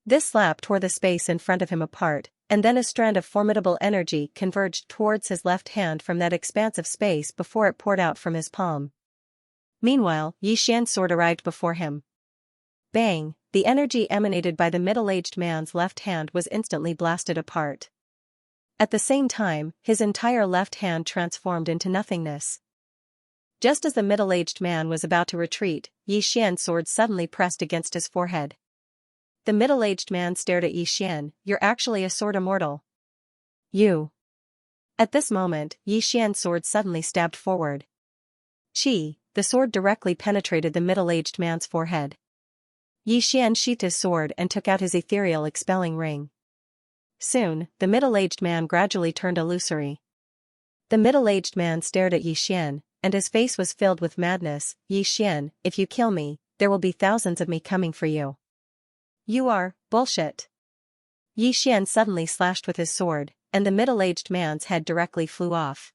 This slap tore the space in front of him apart, and then a strand of formidable energy converged towards his left hand from that expanse of space before it poured out from his palm. Meanwhile, Xian's sword arrived before him. Bang, the energy emanated by the middle-aged man's left hand was instantly blasted apart. At the same time, his entire left hand transformed into nothingness. Just as the middle-aged man was about to retreat, Xian's sword suddenly pressed against his forehead. The middle-aged man stared at Xian, you're actually a sword immortal. You. At this moment, Xian's sword suddenly stabbed forward. Chi, the sword directly penetrated the middle-aged man's forehead. Xian sheathed his sword and took out his ethereal expelling ring. Soon, the middle-aged man gradually turned illusory. The middle-aged man stared at Xian, and his face was filled with madness. Xian, if you kill me, there will be thousands of me coming for you. You are, bullshit. Xian suddenly slashed with his sword, and the middle-aged man's head directly flew off.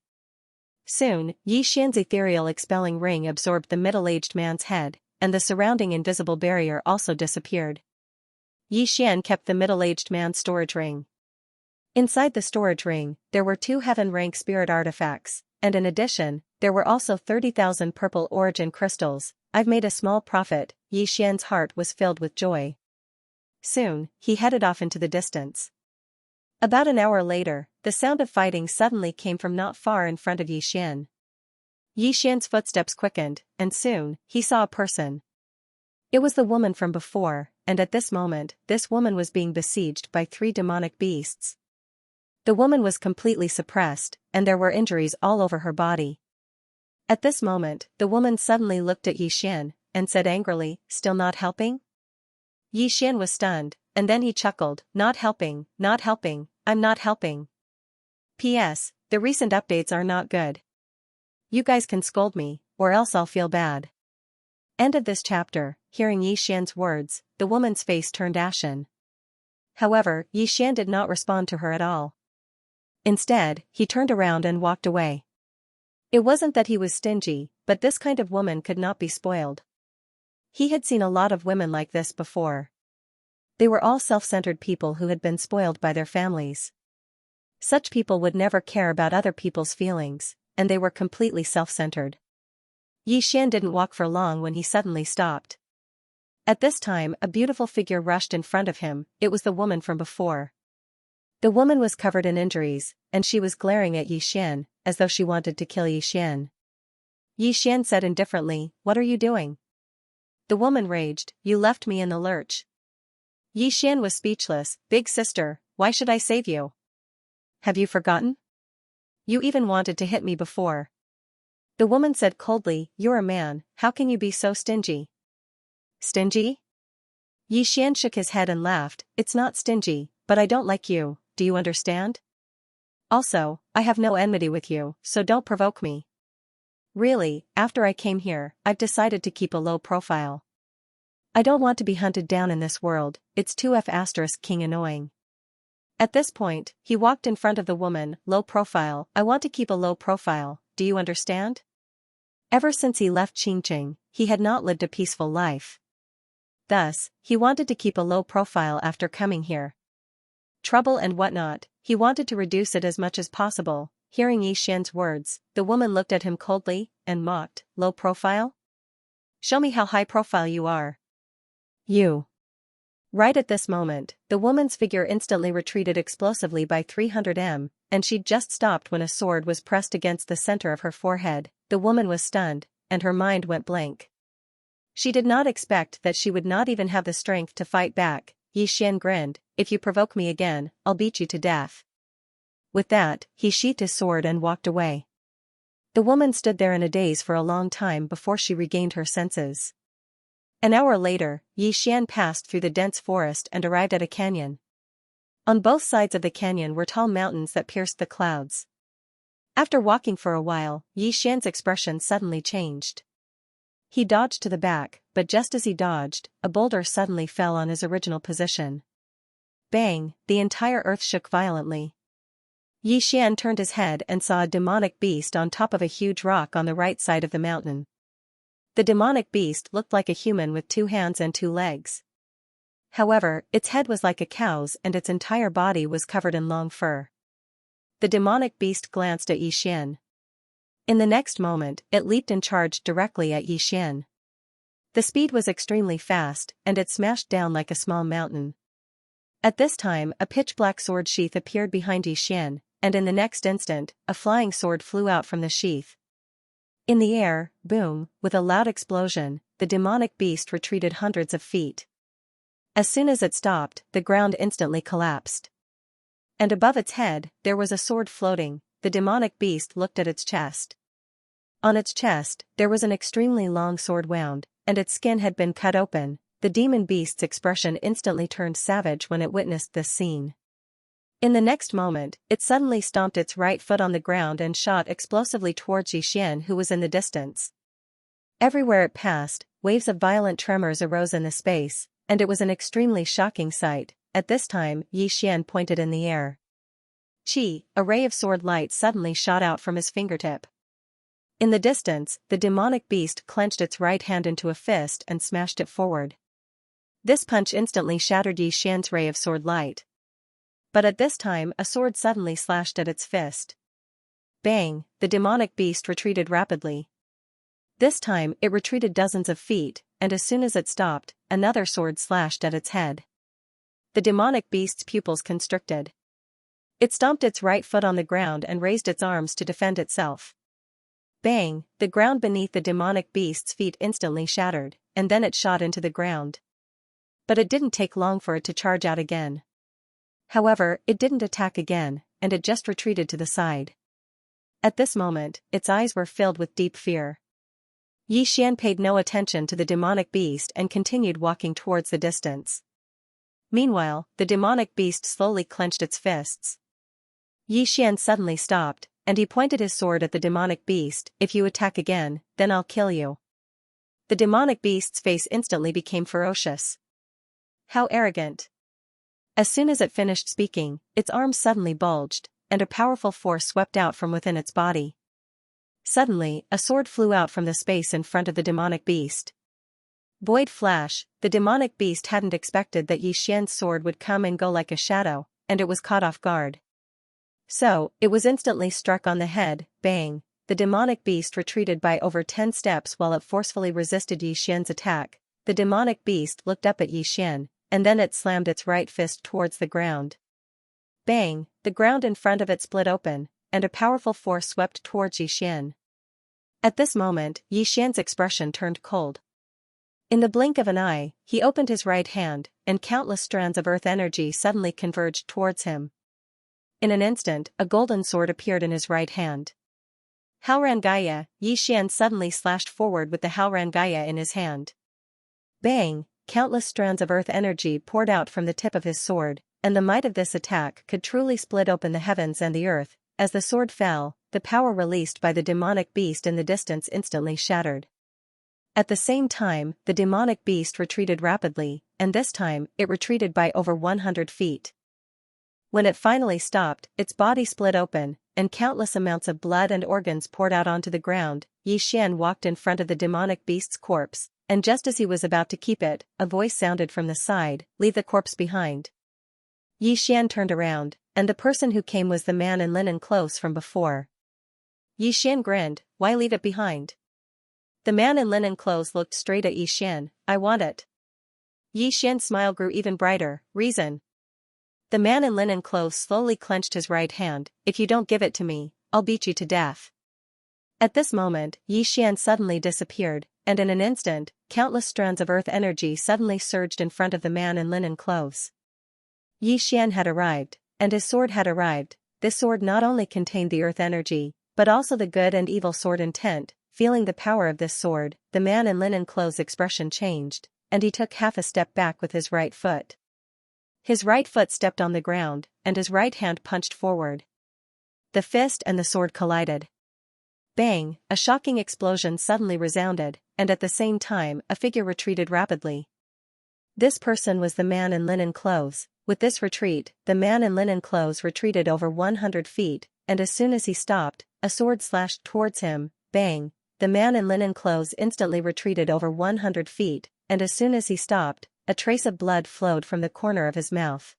Soon, Xian's ethereal expelling ring absorbed the middle-aged man's head, and the surrounding invisible barrier also disappeared. Xian kept the middle-aged man's storage ring. Inside the storage ring, there were 2 heaven-rank spirit artifacts, and in addition, there were also 30,000 purple origin crystals. I've made a small profit. Xian's heart was filled with joy. Soon, he headed off into the distance. About an hour later, the sound of fighting suddenly came from not far in front of Xian. Xian's footsteps quickened, and soon, he saw a person. It was the woman from before, and at this moment, this woman was being besieged by 3 demonic beasts. The woman was completely suppressed, and there were injuries all over her body. At this moment, the woman suddenly looked at Xian, and said angrily, still not helping? Xian was stunned, and then he chuckled, not helping, I'm not helping. P.S. The recent updates are not good. You guys can scold me, or else I'll feel bad. End of this chapter. Hearing Xian's words, the woman's face turned ashen. However, Yi Xian did not respond to her at all. Instead, he turned around and walked away. It wasn't that he was stingy, but this kind of woman could not be spoiled. He had seen a lot of women like this before. They were all self-centered people who had been spoiled by their families. Such people would never care about other people's feelings, and they were completely self-centered. Yi Xian didn't walk for long when he suddenly stopped. At this time, a beautiful figure rushed in front of him. It was the woman from before. The woman was covered in injuries, and she was glaring at Yi Xian, as though she wanted to kill Yi Xian. Yi Xian said indifferently, "What are you doing?" The woman raged, "You left me in the lurch." Yi Xian was speechless. "Big sister, why should I save you? Have you forgotten? You even wanted to hit me before." The woman said coldly, "You're a man, how can you be so stingy?" Stingy? Yi Xian shook his head and laughed. "It's not stingy, but I don't like you, do you understand? Also, I have no enmity with you, so don't provoke me. Really, after I came here, I've decided to keep a low profile. I don't want to be hunted down in this world, it's too *king annoying." At this point, he walked in front of the woman. "Low profile, I want to keep a low profile, do you understand?" Ever since he left Qingqing, he had not lived a peaceful life. Thus, he wanted to keep a low profile after coming here. Trouble and whatnot, he wanted to reduce it as much as possible. Hearing Yi Xian's words, the woman looked at him coldly, and mocked, "Low profile? Show me how high profile you are. You." Right at this moment, the woman's figure instantly retreated explosively by 300 m, and she'd just stopped when a sword was pressed against the center of her forehead. The woman was stunned, and her mind went blank. She did not expect that she would not even have the strength to fight back. Yi Xian grinned, "If you provoke me again, I'll beat you to death." With that, he sheathed his sword and walked away. The woman stood there in a daze for a long time before she regained her senses. An hour later, Yi Xian passed through the dense forest and arrived at a canyon. On both sides of the canyon were tall mountains that pierced the clouds. After walking for a while, Yi Xian's expression suddenly changed. He dodged to the back, but just as he dodged, a boulder suddenly fell on his original position. Bang, the entire earth shook violently. Yi Xian turned his head and saw a demonic beast on top of a huge rock on the right side of the mountain. The demonic beast looked like a human with 2 hands and 2 legs. However, its head was like a cow's and its entire body was covered in long fur. The demonic beast glanced at Yi Xian. In the next moment, it leaped and charged directly at Yi Xian. The speed was extremely fast, and it smashed down like a small mountain. At this time, a pitch-black sword sheath appeared behind Yi Xian, and in the next instant, a flying sword flew out from the sheath. In the air, boom, with a loud explosion, the demonic beast retreated hundreds of feet. As soon as it stopped, the ground instantly collapsed. And above its head, there was a sword floating. The demonic beast looked at its chest. On its chest, there was an extremely long sword wound, and its skin had been cut open. The demon beast's expression instantly turned savage when it witnessed this scene. In the next moment, it suddenly stomped its right foot on the ground and shot explosively towards Yi Xian, who was in the distance. Everywhere it passed, waves of violent tremors arose in the space, and it was an extremely shocking sight. At this time, Yi Xian pointed in the air. Chi, a ray of sword light suddenly shot out from his fingertip. In the distance, the demonic beast clenched its right hand into a fist and smashed it forward. This punch instantly shattered Yi Xian's ray of sword light. But at this time, a sword suddenly slashed at its fist. Bang, the demonic beast retreated rapidly. This time, it retreated dozens of feet, and as soon as it stopped, another sword slashed at its head. The demonic beast's pupils constricted. It stomped its right foot on the ground and raised its arms to defend itself. Bang, the ground beneath the demonic beast's feet instantly shattered, and then it shot into the ground. But it didn't take long for it to charge out again. However, it didn't attack again, and it just retreated to the side. At this moment, its eyes were filled with deep fear. Yi Xian paid no attention to the demonic beast and continued walking towards the distance. Meanwhile, the demonic beast slowly clenched its fists. Yi Xian suddenly stopped, and he pointed his sword at the demonic beast. "If you attack again, then I'll kill you." The demonic beast's face instantly became ferocious. "How arrogant! As soon as it finished speaking, its arms suddenly bulged, and a powerful force swept out from within its body. Suddenly, a sword flew out from the space in front of the demonic beast. Void flash, the demonic beast hadn't expected that Xian's sword would come and go like a shadow, and it was caught off guard. So, it was instantly struck on the head. Bang! The demonic beast retreated by over 10 steps while it forcefully resisted Xian's attack. The demonic beast looked up at Xian, and then it slammed its right fist towards the ground. Bang! The ground in front of it split open, and a powerful force swept towards Xian. At this moment, Xian's expression turned cold. In the blink of an eye, he opened his right hand, and countless strands of earth energy suddenly converged towards him. In an instant, a golden sword appeared in his right hand. Halrangaya, Xian suddenly slashed forward with the Halrangaya in his hand. Bang! Countless strands of earth energy poured out from the tip of his sword, and the might of this attack could truly split open the heavens and the earth. As the sword fell, the power released by the demonic beast in the distance instantly shattered. At the same time, the demonic beast retreated rapidly, and this time, it retreated by over 100 feet. When it finally stopped, its body split open, and countless amounts of blood and organs poured out onto the ground. Xian walked in front of the demonic beast's corpse, and just as he was about to keep it, a voice sounded from the side, "Leave the corpse behind." Xian turned around, and the person who came was the man in linen clothes from before. Xian grinned, "Why leave it behind?" The man in linen clothes looked straight at Xian. "I want it." Xian's smile grew even brighter. "Reason?" The man in linen clothes slowly clenched his right hand. "If you don't give it to me, I'll beat you to death." At this moment, Xian suddenly disappeared, and in an instant, countless strands of earth energy suddenly surged in front of the man in linen clothes. Xian had arrived, and his sword had arrived. This sword not only contained the earth energy, but also the good and evil sword intent. Feeling the power of this sword, the man in linen clothes' expression changed, and he took half a step back with his right foot. His right foot stepped on the ground, and his right hand punched forward. The fist and the sword collided. Bang! A shocking explosion suddenly resounded, and at the same time, a figure retreated rapidly. This person was the man in linen clothes. With this retreat, the man in linen clothes retreated over 100 feet, and as soon as he stopped, a sword slashed towards him. Bang! The man in linen clothes instantly retreated over 100 feet, and as soon as he stopped, a trace of blood flowed from the corner of his mouth.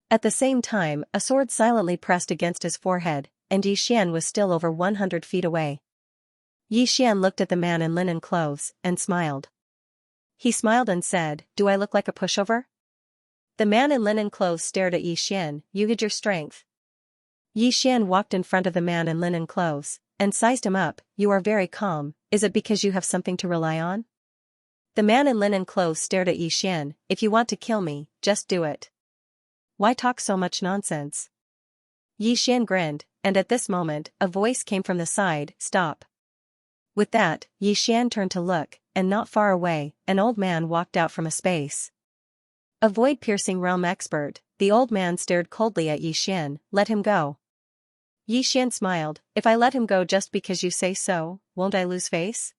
At the same time, a sword silently pressed against his forehead, and Xian was still over 100 feet away. Xian looked at the man in linen clothes, and smiled. He smiled and said, "Do I look like a pushover?" The man in linen clothes stared at Xian. "You hid your strength." Xian walked in front of the man in linen clothes, and sized him up. "You are very calm. Is it because you have something to rely on?" The man in linen clothes stared at Xian. "If you want to kill me, just do it. Why talk so much nonsense?" Xian grinned, and at this moment, a voice came from the side, "Stop." With that, Xian turned to look, and not far away, an old man walked out from a space. A void-piercing realm expert, the old man stared coldly at Xian. "Let him go." Xian smiled. "If I let him go just because you say so, won't I lose face?"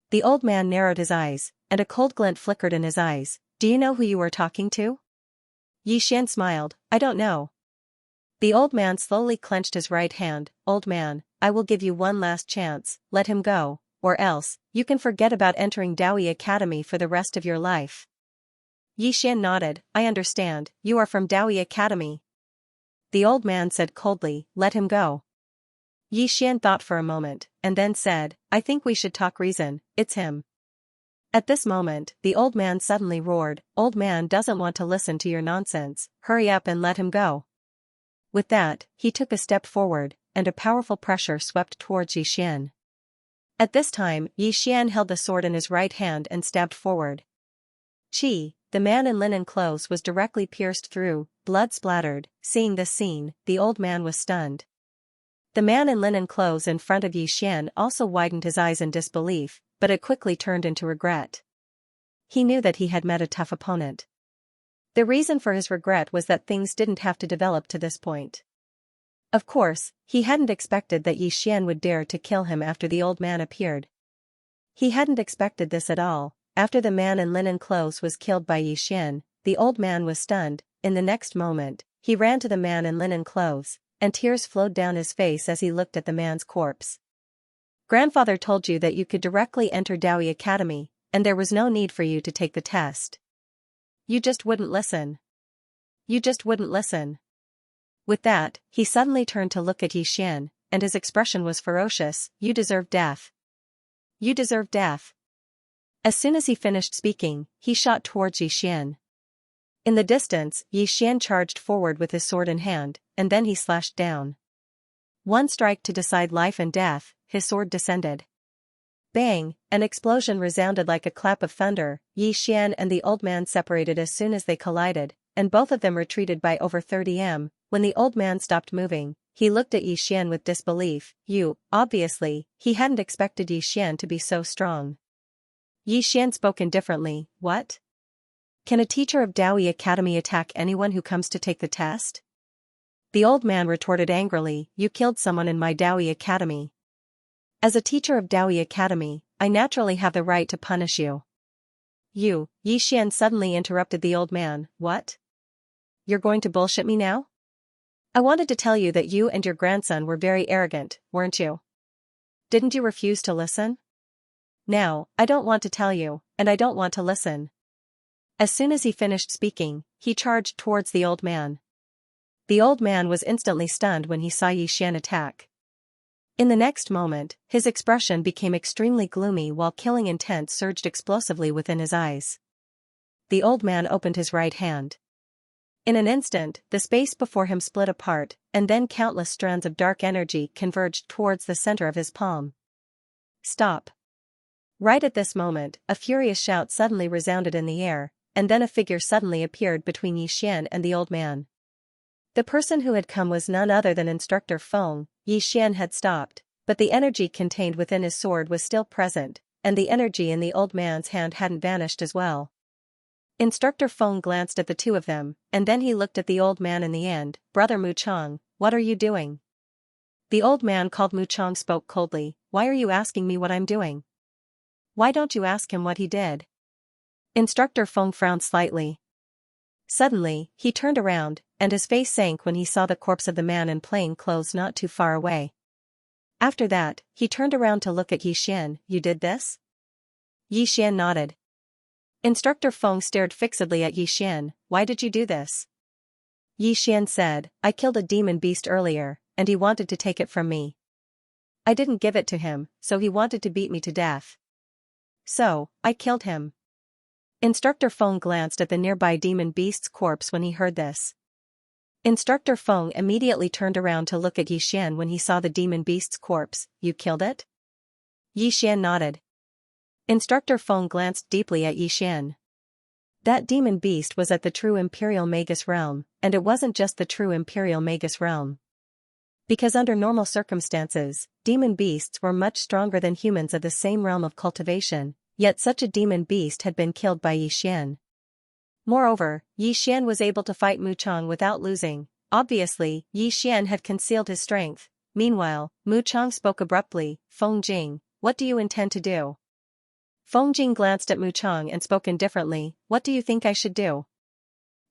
The old man narrowed his eyes, and a cold glint flickered in his eyes. "Do you know who you are talking to?" Xian smiled. "I don't know." The old man slowly clenched his right hand. "Old man, I will give you one last chance. Let him go, or else, you can forget about entering Daoi Academy for the rest of your life." Xian nodded. "I understand, you are from Daoi Academy." The old man said coldly, "Let him go." Xian thought for a moment, and then said, "I think we should talk reason. It's him." At this moment, the old man suddenly roared, "Old man doesn't want to listen to your nonsense. Hurry up and let him go." With that, he took a step forward, and a powerful pressure swept towards Xian. At this time, Xian held the sword in his right hand and stabbed forward. Chi, the man in linen clothes, was directly pierced through, blood splattered. Seeing this scene, the old man was stunned. The man in linen clothes in front of Xian also widened his eyes in disbelief, but it quickly turned into regret. He knew that he had met a tough opponent. The reason for his regret was that things didn't have to develop to this point. Of course, he hadn't expected that Xian would dare to kill him after the old man appeared. He hadn't expected this at all. After the man in linen clothes was killed by Xian, the old man was stunned, In the next moment, he ran to the man in linen clothes, and tears flowed down his face as he looked at the man's corpse. Grandfather told you that you could directly enter Dawi Academy, and there was no need for you to take the test. You just wouldn't listen. You just wouldn't listen. With that, he suddenly turned to look at Xian, and his expression was ferocious. You deserve death. You deserve death. As soon as he finished speaking, he shot towards Xian. In the distance, Xian charged forward with his sword in hand, and then he slashed down. One strike to decide life and death, his sword descended. Bang! An explosion resounded like a clap of thunder. Xian and the old man separated as soon as they collided, and both of them retreated by over 30 m. When the old man stopped moving, he looked at Xian with disbelief. Obviously, he hadn't expected Xian to be so strong. Xian spoke indifferently. What? Can a teacher of Dawi Academy attack anyone who comes to take the test? The old man retorted angrily. You killed someone in my Dawi Academy. As a teacher of Dawi Academy, I naturally have the right to punish you. Xian suddenly interrupted the old man. What? You're going to bullshit me now? I wanted to tell you that you and your grandson were very arrogant, weren't you? Didn't you refuse to listen? Now, I don't want to tell you, and I don't want to listen. As soon as he finished speaking, he charged towards the old man. The old man was instantly stunned when he saw Xian attack. In the next moment, his expression became extremely gloomy while killing intent surged explosively within his eyes. The old man opened his right hand. In an instant, the space before him split apart, and then countless strands of dark energy converged towards the center of his palm. Stop! Right at this moment, a furious shout suddenly resounded in the air, and then a figure suddenly appeared between Xian and the old man. The person who had come was none other than Instructor Feng. Xian had stopped, but the energy contained within his sword was still present, and the energy in the old man's hand hadn't vanished as well. Instructor Feng glanced at the two of them, and then he looked at the old man in the end. Brother Mu Chang, what are you doing? The old man called Mu Chang spoke coldly. Why are you asking me what I'm doing? Why don't you ask him what he did? Instructor Feng frowned slightly. Suddenly, he turned around, and his face sank when he saw the corpse of the man in plain clothes not too far away. After that, he turned around to look at Xian. You did this? Xian nodded. Instructor Feng stared fixedly at Xian. Why did you do this? Xian said, I killed a demon beast earlier, and he wanted to take it from me. I didn't give it to him, so he wanted to beat me to death. So, I killed him. Instructor Feng glanced at the nearby demon beast's corpse when he heard this. Instructor Feng immediately turned around to look at Xian when he saw the demon beast's corpse. You killed it? Xian nodded. Instructor Feng glanced deeply at Xian. That demon beast was at the true Imperial Magus realm, and it wasn't just the true Imperial Magus realm. Because under normal circumstances, demon beasts were much stronger than humans of the same realm of cultivation, yet such a demon beast had been killed by Xian. Moreover, Xian was able to fight Mu Chang without losing. Obviously, Xian had concealed his strength. Meanwhile, Mu Chang spoke abruptly. Feng Jing, what do you intend to do? Feng Jing glanced at Mu Chang and spoke indifferently. What do you think I should do?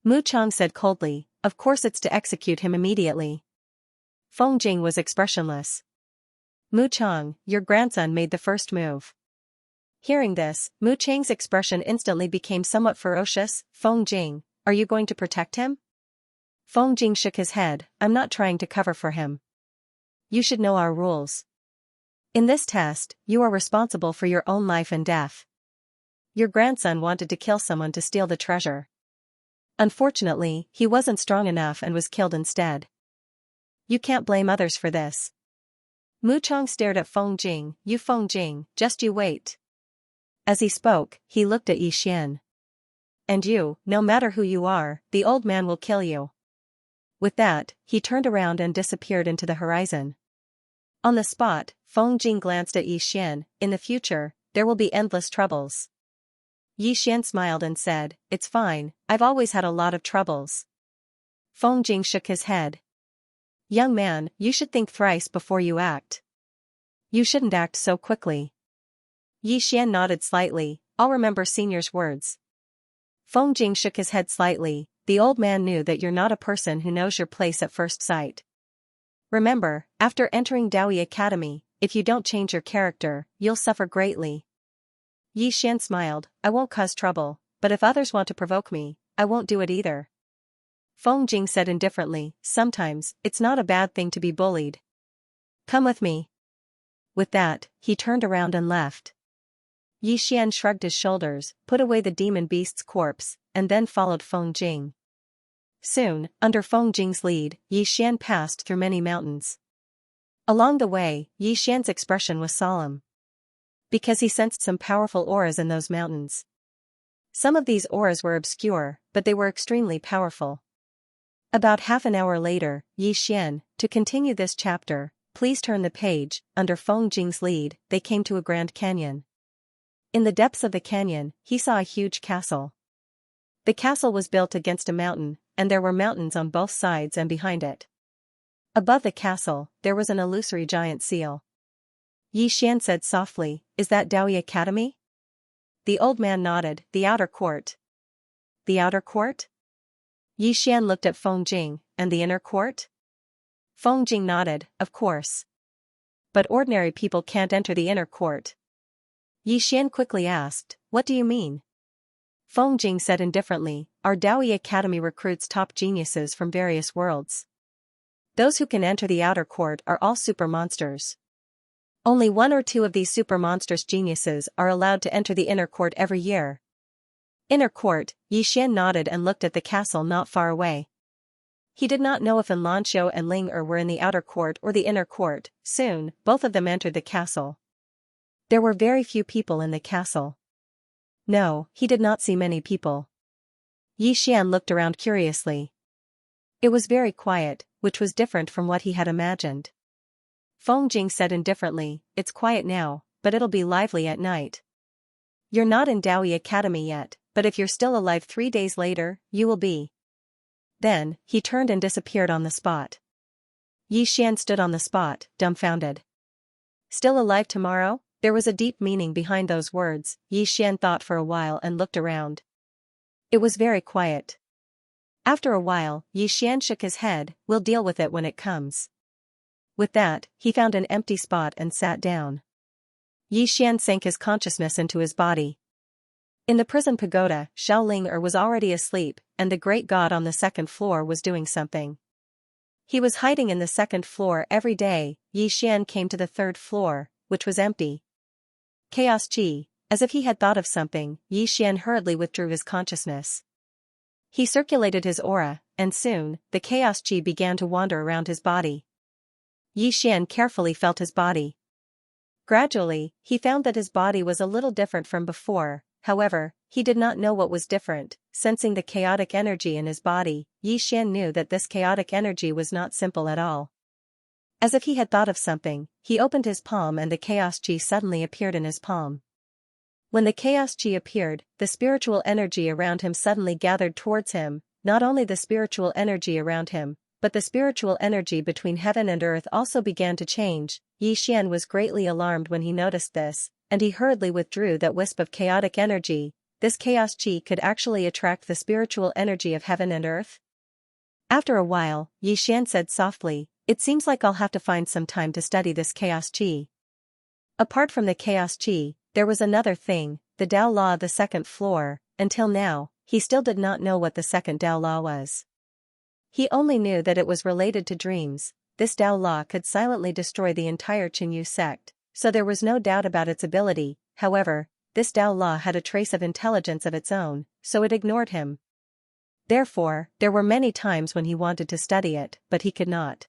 Mu Chang said coldly, of course it's to execute him immediately. Feng Jing was expressionless. Mu Chang, your grandson made the first move. Hearing this, Mu Chang's expression instantly became somewhat ferocious. Feng Jing, are you going to protect him? Feng Jing shook his head. I'm not trying to cover for him. You should know our rules. In this test, you are responsible for your own life and death. Your grandson wanted to kill someone to steal the treasure. Unfortunately, he wasn't strong enough and was killed instead. You can't blame others for this. Mu Chang stared at Feng Jing. You Feng Jing, just you wait. As he spoke, he looked at Xian. And you, no matter who you are, the old man will kill you. With that, he turned around and disappeared into the horizon. On the spot, Feng Jing glanced at Xian. In the future, there will be endless troubles. Xian smiled and said, it's fine, I've always had a lot of troubles. Feng Jing shook his head. Young man, you should think thrice before you act. You shouldn't act so quickly. Xian nodded slightly. I'll remember senior's words. Feng Jing shook his head slightly. the old man knew that you're not a person who knows your place at first sight. Remember, after entering Daoyi Academy, if you don't change your character, you'll suffer greatly. Yi Xian smiled, I won't cause trouble, but if others want to provoke me, I won't do it either. Feng Jing said indifferently, sometimes, it's not a bad thing to be bullied. Come with me. With that, he turned around and left. Yi Xian shrugged his shoulders, put away the demon beast's corpse, and then followed Feng Jing. Soon, under Feng Jing's lead, Yi Xian passed through many mountains. Along the way, Yi Xian's expression was solemn. Because he sensed some powerful auras in those mountains. Some of these auras were obscure, but they were extremely powerful. About half an hour later, Yi Xian, to continue this chapter, please turn the page. Under Feng Jing's lead, they came to a grand canyon. In the depths of the canyon, he saw a huge castle. The castle was built against a mountain, and there were mountains on both sides and behind it. Above the castle, there was an illusory giant seal. Yi Xian said softly, is that Daoyi Academy? The old man nodded, the outer court. The outer court? Yi Xian looked at Feng Jing, and the inner court? Feng Jing nodded, of course. But ordinary people can't enter the inner court. Yi Xian quickly asked, what do you mean? Feng Jing said indifferently, our Daoyi Academy recruits top geniuses from various worlds. Those who can enter the outer court are all super monsters. Only one or two of these super monsters geniuses are allowed to enter the inner court every year. Inner court, Yi Xian nodded and looked at the castle not far away. He did not know if Lanxiu and Ling Er were in the outer court or the inner court. Soon, both of them entered the castle. There were very few people in the castle. No, he did not see many people. Yi Xian looked around curiously. It was very quiet, which was different from what he had imagined. Feng Jing said indifferently, it's quiet now, but it'll be lively at night. You're not in Daoyi Academy yet, but if you're still alive 3 days later, you will be. Then, he turned and disappeared on the spot. Yi Xian stood on the spot, dumbfounded. Still alive tomorrow? There was a deep meaning behind those words. Yi Xian thought for a while and looked around. It was very quiet. After a while, Yi Xian shook his head, we'll deal with it when it comes. With that, he found an empty spot and sat down. Yi Xian sank his consciousness into his body. In the prison pagoda, Xiao Ling Er was already asleep, and the great god on the second floor was doing something. He was hiding in the second floor every day. Yi Xian came to the third floor, which was empty. Chaos Chi, as if he had thought of something, Yi Xian hurriedly withdrew his consciousness. He circulated his aura, and soon, the Chaos Chi began to wander around his body. Yi Xian carefully felt his body. Gradually, he found that his body was a little different from before. However, he did not know what was different. Sensing the chaotic energy in his body, Yi Xian knew that this chaotic energy was not simple at all. As if he had thought of something, he opened his palm and the Chaos Chi suddenly appeared in his palm. When the Chaos Chi appeared, the spiritual energy around him suddenly gathered towards him. Not only the spiritual energy around him, but the spiritual energy between heaven and earth also began to change. Yi Xian was greatly alarmed when he noticed this, and he hurriedly withdrew that wisp of chaotic energy. This Chaos Chi could actually attract the spiritual energy of heaven and earth? After a while, Yi Xian said softly, it seems like I'll have to find some time to study this Chaos Chi. Apart from the Chaos Chi, there was another thing, the Tao Law of the second floor. Until now, he still did not know what the second Tao Law was. He only knew that it was related to dreams. This Tao Law could silently destroy the entire Qinyu sect, so there was no doubt about its ability. However, this Tao Law had a trace of intelligence of its own, so it ignored him. Therefore, there were many times when he wanted to study it, but he could not.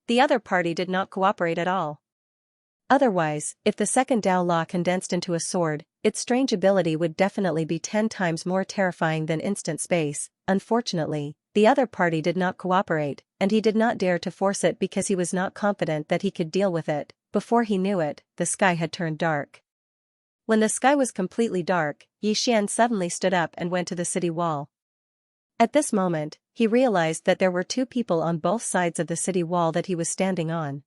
The other party did not cooperate at all. Otherwise, if the second Tao Law condensed into a sword, its strange ability would definitely be 10 times more terrifying than instant space. Unfortunately, the other party did not cooperate, and he did not dare to force it because he was not confident that he could deal with it. Before he knew it, the sky had turned dark. When the sky was completely dark, Yi Xian suddenly stood up and went to the city wall. At this moment, he realized that there were 2 people on both sides of the city wall that he was standing on.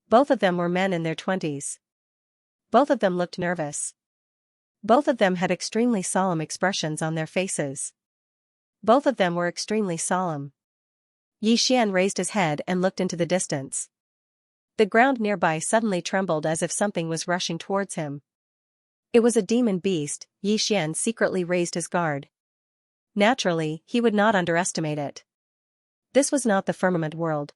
Both of them were men in their 20s. Both of them looked nervous. Both of them had extremely solemn expressions on their faces. Both of them were extremely solemn. Yi Xian raised his head and looked into the distance. The ground nearby suddenly trembled as if something was rushing towards him. It was a demon beast. Yi Xian secretly raised his guard. Naturally, he would not underestimate it. This was not the firmament world.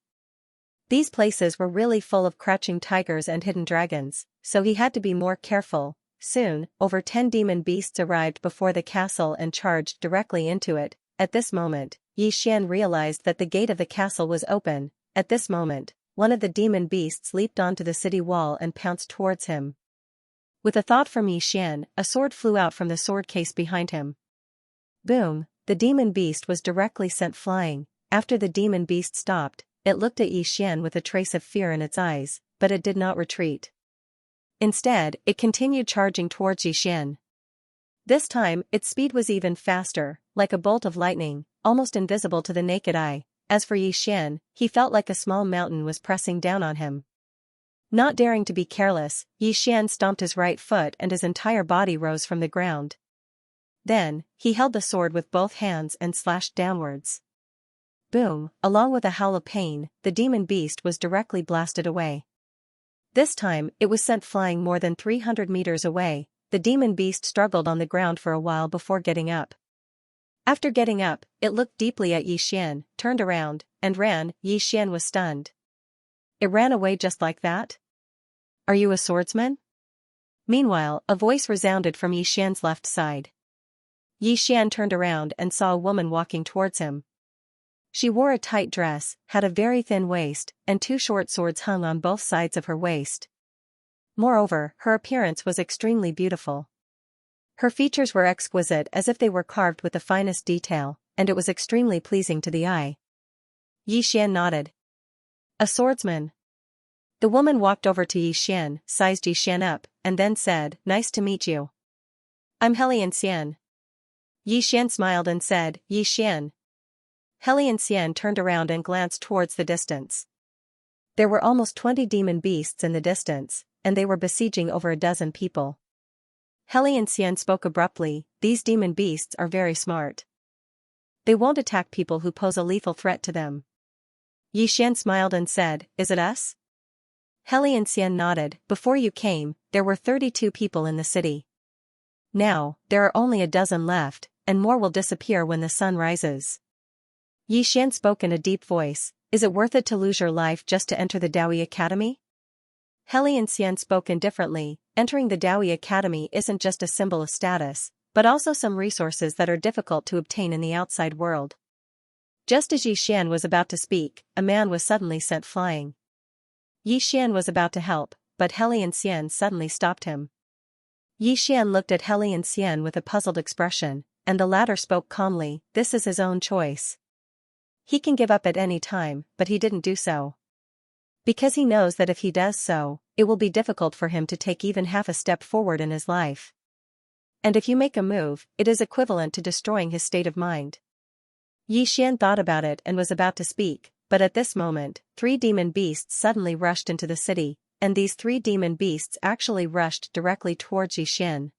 These places were really full of crouching tigers and hidden dragons, so he had to be more careful. Soon, over 10 demon beasts arrived before the castle and charged directly into it. At this moment, Yi Xian realized that the gate of the castle was open. At this moment, one of the demon beasts leaped onto the city wall and pounced towards him. With a thought from Yi Xian, a sword flew out from the sword case behind him. Boom! The demon beast was directly sent flying. After the demon beast stopped, it looked at Yi Xian with a trace of fear in its eyes, but it did not retreat. Instead, it continued charging towards Yi Xian. This time, its speed was even faster, like a bolt of lightning, almost invisible to the naked eye. As for Yi Xian, he felt like a small mountain was pressing down on him. Not daring to be careless, Yi Xian stomped his right foot and his entire body rose from the ground. Then, he held the sword with both hands and slashed downwards. Boom! Along with a howl of pain, the demon beast was directly blasted away. This time, it was sent flying more than 300 meters away. The demon beast struggled on the ground for a while before getting up. After getting up, it looked deeply at Yi Xian, turned around, and ran. Yi Xian was stunned. It ran away just like that? Are you a swordsman? Meanwhile, a voice resounded from Yi Xian's left side. Yi Xian turned around and saw a woman walking towards him. She wore a tight dress, had a very thin waist, and 2 short swords hung on both sides of her waist. Moreover, her appearance was extremely beautiful. Her features were exquisite as if they were carved with the finest detail, and it was extremely pleasing to the eye. Yi Xian nodded. A swordsman. The woman walked over to Yi Xian, sized Yi Xian up, and then said, "Nice to meet you. I'm Xianxia." Yi Xian smiled and said, "Yi Xian." Xianxia turned around and glanced towards the distance. There were almost 20 demon beasts in the distance, and they were besieging over a dozen people. Xianxia spoke abruptly, "These demon beasts are very smart. They won't attack people who pose a lethal threat to them." Yi Xian smiled and said, "Is it us?" Xianxia nodded. "Before you came, there were 32 people in the city. Now, there are only a dozen left, and more will disappear when the sun rises." Yi Xian spoke in a deep voice, "Is it worth it to lose your life just to enter the Daoyi Academy?" Xianxia spoke indifferently, "Entering the Daoyi Academy isn't just a symbol of status, but also some resources that are difficult to obtain in the outside world." Just as Yi Xian was about to speak, a man was suddenly sent flying. Yi Xian was about to help, but Xianxia suddenly stopped him. Yi Xian looked at Xianxia with a puzzled expression, and the latter spoke calmly, "This is his own choice. He can give up at any time, but he didn't do so. Because he knows that if he does so, it will be difficult for him to take even half a step forward in his life. And if you make a move, it is equivalent to destroying his state of mind." Yi Xian thought about it and was about to speak, but at this moment, 3 demon beasts suddenly rushed into the city, and these 3 demon beasts actually rushed directly towards Yi Xian.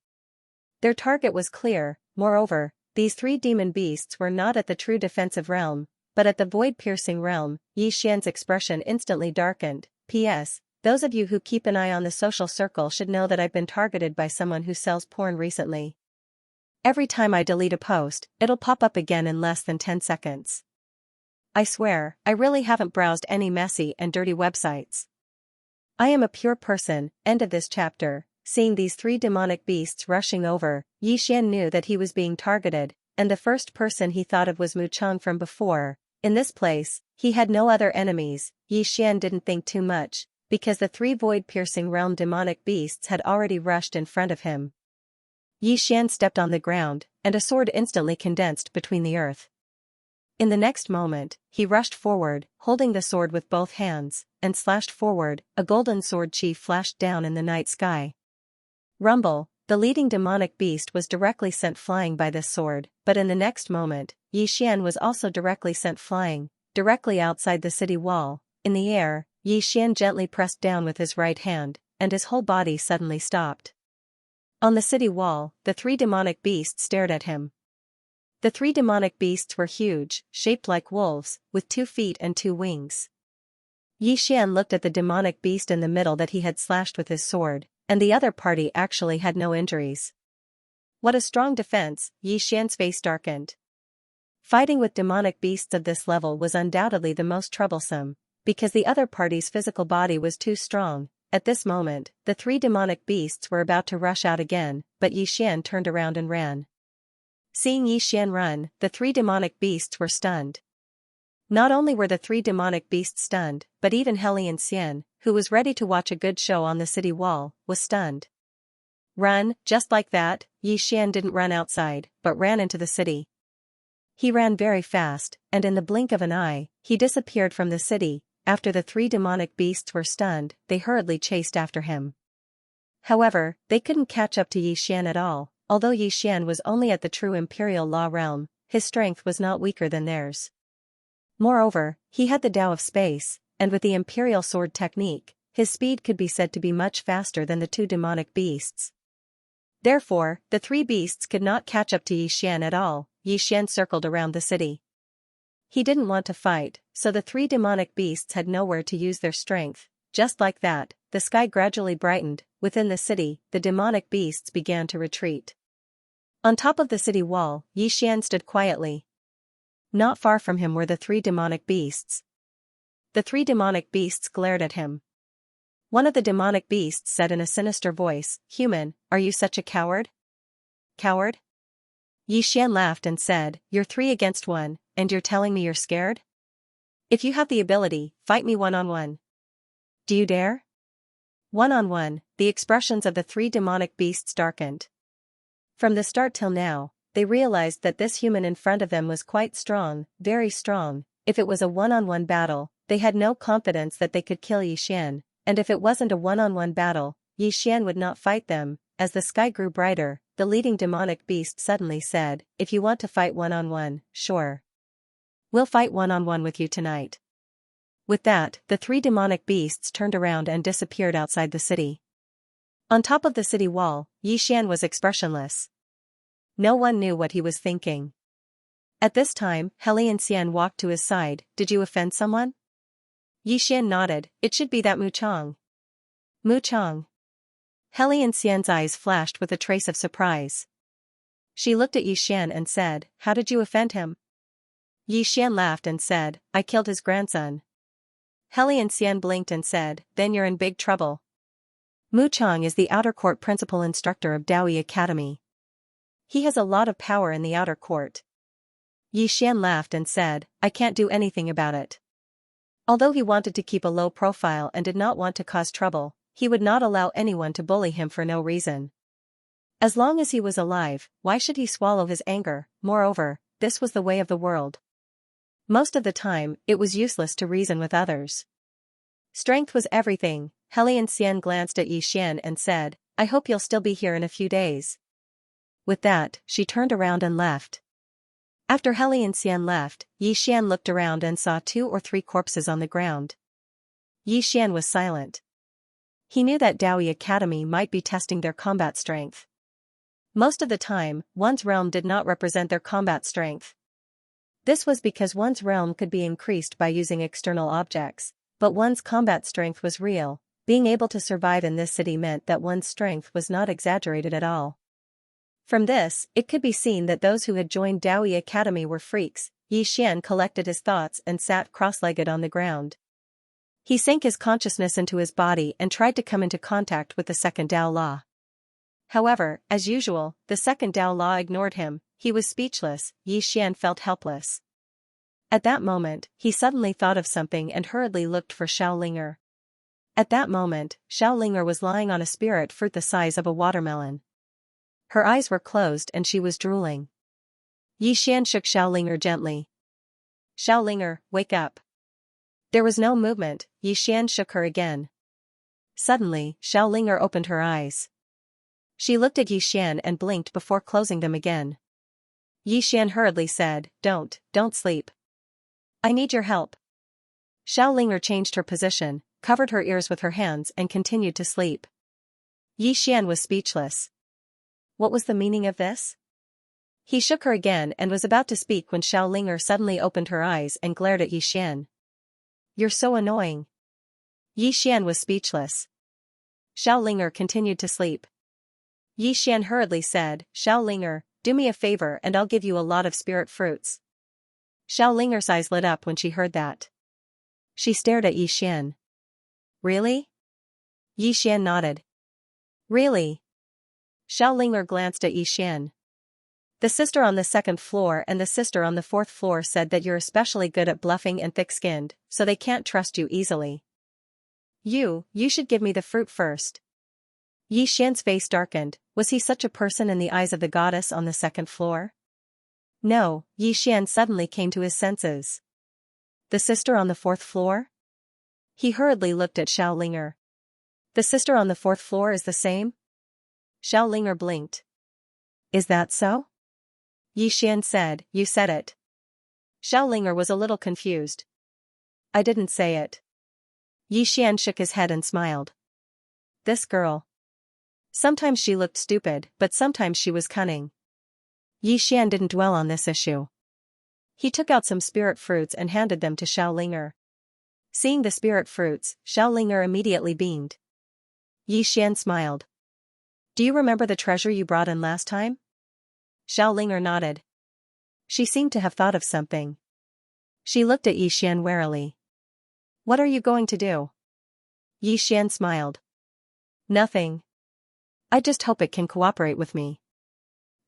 Their target was clear. Moreover, these 3 demon beasts were not at the true defensive realm, but at the void-piercing realm. Yi Xian's expression instantly darkened. P.S. Those of you who keep an eye on the social circle should know that I've been targeted by someone who sells porn recently. Every time I delete a post, it'll pop up again in less than 10 seconds. I swear, I really haven't browsed any messy and dirty websites. I am a pure person. End of this chapter. Seeing these 3 demonic beasts rushing over, Yi Xian knew that he was being targeted, and the first person he thought of was Mu Chang from before. In this place, he had no other enemies. Yi Xian didn't think too much, because the 3 void-piercing realm demonic beasts had already rushed in front of him. Yi Xian stepped on the ground, and a sword instantly condensed between the earth. In the next moment, he rushed forward, holding the sword with both hands, and slashed forward. A golden sword chi flashed down in the night sky. Rumble, the leading demonic beast, was directly sent flying by this sword, but in the next moment, Yi Xian was also directly sent flying, directly outside the city wall. In the air, Yi Xian gently pressed down with his right hand, and his whole body suddenly stopped. On the city wall, the 3 demonic beasts stared at him. The 3 demonic beasts were huge, shaped like wolves, with 2 feet and 2 wings. Xian looked at the demonic beast in the middle that he had slashed with his sword, and the other party actually had no injuries. What a strong defense, Xian's face darkened. Fighting with demonic beasts of this level was undoubtedly the most troublesome, because the other party's physical body was too strong. At this moment, the 3 demonic beasts were about to rush out again, but Xian turned around and ran. Seeing Xian run, the 3 demonic beasts were stunned. Not only were the 3 demonic beasts stunned, but even Xianxia, who was ready to watch a good show on the city wall, was stunned. Run, just like that. Xian didn't run outside, but ran into the city. He ran very fast, and in the blink of an eye, he disappeared from the city. After the 3 demonic beasts were stunned, they hurriedly chased after him. However, they couldn't catch up to Xian at all. Although Xian was only at the true imperial law realm, his strength was not weaker than theirs. Moreover, he had the Tao of space, and with the imperial sword technique, his speed could be said to be much faster than the 2 demonic beasts. Therefore, the 3 beasts could not catch up to Xian at all. Xian circled around the city. He didn't want to fight, so the 3 demonic beasts had nowhere to use their strength. Just like that, the sky gradually brightened. Within the city, the demonic beasts began to retreat. On top of the city wall, Xian stood quietly. Not far from him were the 3 demonic beasts. The 3 demonic beasts glared at him. One of the demonic beasts said in a sinister voice, "Human, are you such a coward?" "Coward?" Xian laughed and said, "You're 3 against 1, and you're telling me you're scared? If you have the ability, fight me one-on-one. Do you dare?" One-on-one, the expressions of the 3 demonic beasts darkened. From the start till now, they realized that this human in front of them was quite strong, very strong. If it was a one-on-one battle, they had no confidence that they could kill Xian, and if it wasn't a one-on-one battle, Xian would not fight them. As the sky grew brighter, the leading demonic beast suddenly said, "If you want to fight one-on-one, sure. We'll fight one-on-one with you tonight." With that, the 3 demonic beasts turned around and disappeared outside the city. On top of the city wall, Xian was expressionless. No one knew what he was thinking. At this time, Xianxia walked to his side. "Did you offend someone?" Xian nodded. "It should be that Mu Chang." "Mu Chang?" Xianxia's eyes flashed with a trace of surprise. She looked at Xian and said, "How did you offend him?" Xian laughed and said, "I killed his grandson." Xianxia blinked and said, "Then you're in big trouble." Mu Chang is the outer court principal instructor of Daoi Academy. He has a lot of power in the outer court. Xian laughed and said, "I can't do anything about it." Although he wanted to keep a low profile and did not want to cause trouble, he would not allow anyone to bully him for no reason. As long as he was alive, why should he swallow his anger? Moreover, this was the way of the world. Most of the time, it was useless to reason with others. Strength was everything. Xianxia glanced at Xian and said, "I hope you'll still be here in a few days." With that, she turned around and left. After Xianxia left, Xian looked around and saw 2 or 3 corpses on the ground. Xian was silent. He knew that Daoi Academy might be testing their combat strength. Most of the time, one's realm did not represent their combat strength. This was because one's realm could be increased by using external objects, but one's combat strength was real. Being able to survive in this city meant that one's strength was not exaggerated at all. From this, it could be seen that those who had joined Daoi Academy were freaks. Xian collected his thoughts and sat cross-legged on the ground. He sank his consciousness into his body and tried to come into contact with the second Tao law. However, as usual, the second Tao law ignored him. He was speechless. Xian felt helpless. At that moment, he suddenly thought of something and hurriedly looked for Xiaolinger. At that moment, Xiaolinger was lying on a spirit fruit the size of a watermelon. Her eyes were closed and she was drooling. Xian shook Xiaolinger gently. "Xiaolinger, wake up." There was no movement. Xian shook her again. Suddenly, Xiaolinger opened her eyes. She looked at Xian and blinked before closing them again. Xian hurriedly said, Don't sleep. I need your help." Xiaolinger changed her position, covered her ears with her hands and continued to sleep. Xian was speechless. What was the meaning of this? He shook her again and was about to speak when Xiao Linger suddenly opened her eyes and glared at Yi Xian. "You're so annoying." Yi Xian was speechless. Xiao Linger continued to sleep. Yi Xian hurriedly said, "Xiao Linger, do me a favor and I'll give you a lot of spirit fruits." Xiao Linger's eyes lit up when she heard that. She stared at Yi Xian. "Really?" Yi Xian nodded. "Really?" Xiao Linger glanced at Yi Xian. "The sister on the second floor and the sister on the fourth floor said that you're especially good at bluffing and thick-skinned, so they can't trust you easily. You should give me the fruit first." Yi Xian's face darkened. Was he such a person in the eyes of the goddess on the second floor? No, Yi Xian suddenly came to his senses. The sister on the fourth floor? He hurriedly looked at Xiao Linger. "The sister on the fourth floor is the same?" Xiao Linger blinked. "Is that so?" Yi Xian said, "You said it." Xiao Linger was a little confused. "I didn't say it." Yi Xian shook his head and smiled. This girl. Sometimes she looked stupid, but sometimes she was cunning. Yi Xian didn't dwell on this issue. He took out some spirit fruits and handed them to Xiao Linger. Seeing the spirit fruits, Xiao Linger immediately beamed. Yi Xian smiled. "Do you remember the treasure you brought in last time?" Xiao Linger nodded. She seemed to have thought of something. She looked at Yi Xian warily. "What are you going to do?" Yi Xian smiled. "Nothing. I just hope it can cooperate with me.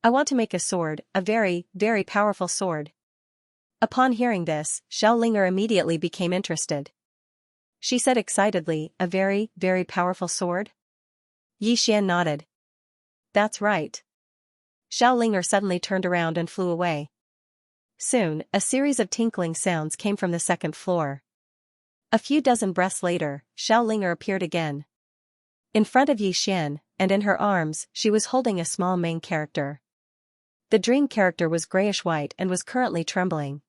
I want to make a sword, a very, very powerful sword." Upon hearing this, Xiao Linger immediately became interested. She said excitedly, "A very, very powerful sword?" Yi Xian nodded. "That's right." Xiao Linger suddenly turned around and flew away. Soon, a series of tinkling sounds came from the second floor. A few dozen breaths later, Xiao Linger appeared again. In front of Yi Xian, and in her arms, she was holding a small main character. The dream character was grayish-white and was currently trembling.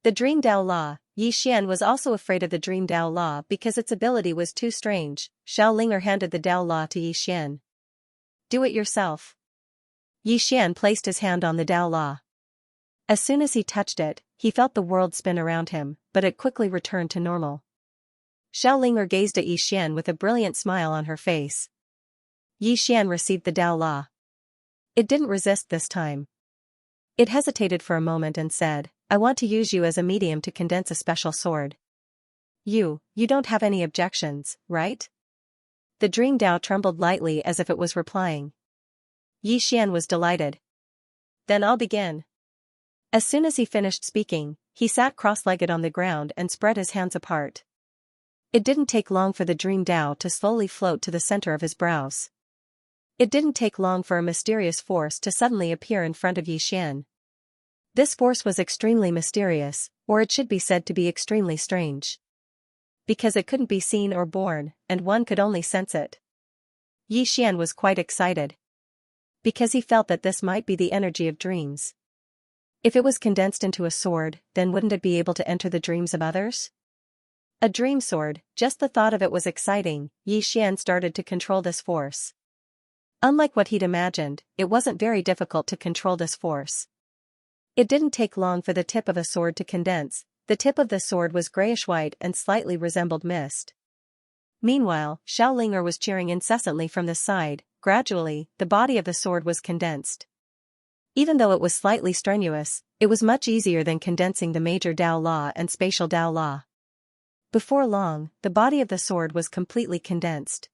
The dream Dao Law. Yi Xian was also afraid of the dream Dao Law because its ability was too strange. Xiao Linger handed the Dao Law to Yi Xian. "Do it yourself." Yi Xian placed his hand on the Dao Law. As soon as he touched it, he felt the world spin around him, but it quickly returned to normal. Xiao Linger gazed at Yi Xian with a brilliant smile on her face. Yi Xian received the Dao Law. It didn't resist this time. It hesitated for a moment and said, "I want to use you as a medium to condense a special sword. You don't have any objections, right?" The dream Dao trembled lightly as if it was replying. Yi Xian was delighted. "Then I'll begin." As soon as he finished speaking, he sat cross-legged on the ground and spread his hands apart. It didn't take long for the dream Dao to slowly float to the center of his brows. It didn't take long for a mysterious force to suddenly appear in front of Yi Xian. This force was extremely mysterious, or it should be said to be extremely strange. Because it couldn't be seen or borne, and one could only sense it. Yi Xian was quite excited. Because he felt that this might be the energy of dreams. If it was condensed into a sword, then wouldn't it be able to enter the dreams of others? A dream sword, just the thought of it was exciting. Yi Xian started to control this force. Unlike what he'd imagined, it wasn't very difficult to control this force. It didn't take long for the tip of a sword to condense. The tip of the sword was grayish-white and slightly resembled mist. Meanwhile, Xiao Linger was cheering incessantly from the side. Gradually, the body of the sword was condensed. Even though it was slightly strenuous, it was much easier than condensing the major Dao Law and spatial Dao Law. Before long, the body of the sword was completely condensed.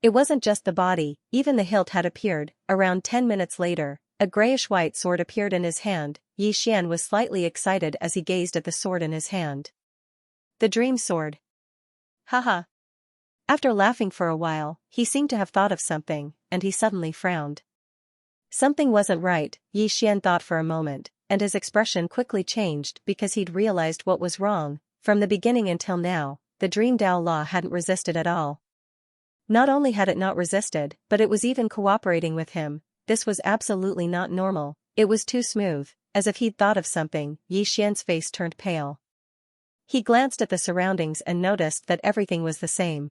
It wasn't just the body, even the hilt had appeared. Around 10 minutes later, a grayish-white sword appeared in his hand. Yi Xian was slightly excited as he gazed at the sword in his hand. The dream sword. Haha. After laughing for a while, he seemed to have thought of something, and he suddenly frowned. Something wasn't right, Yi Xian thought for a moment, and his expression quickly changed because he'd realized what was wrong. From the beginning until now, the dream Dao Law hadn't resisted at all. Not only had it not resisted, but it was even cooperating with him. This was absolutely not normal. It was too smooth, as if he'd thought of something. Yi Xian's face turned pale. He glanced at the surroundings and noticed that everything was the same.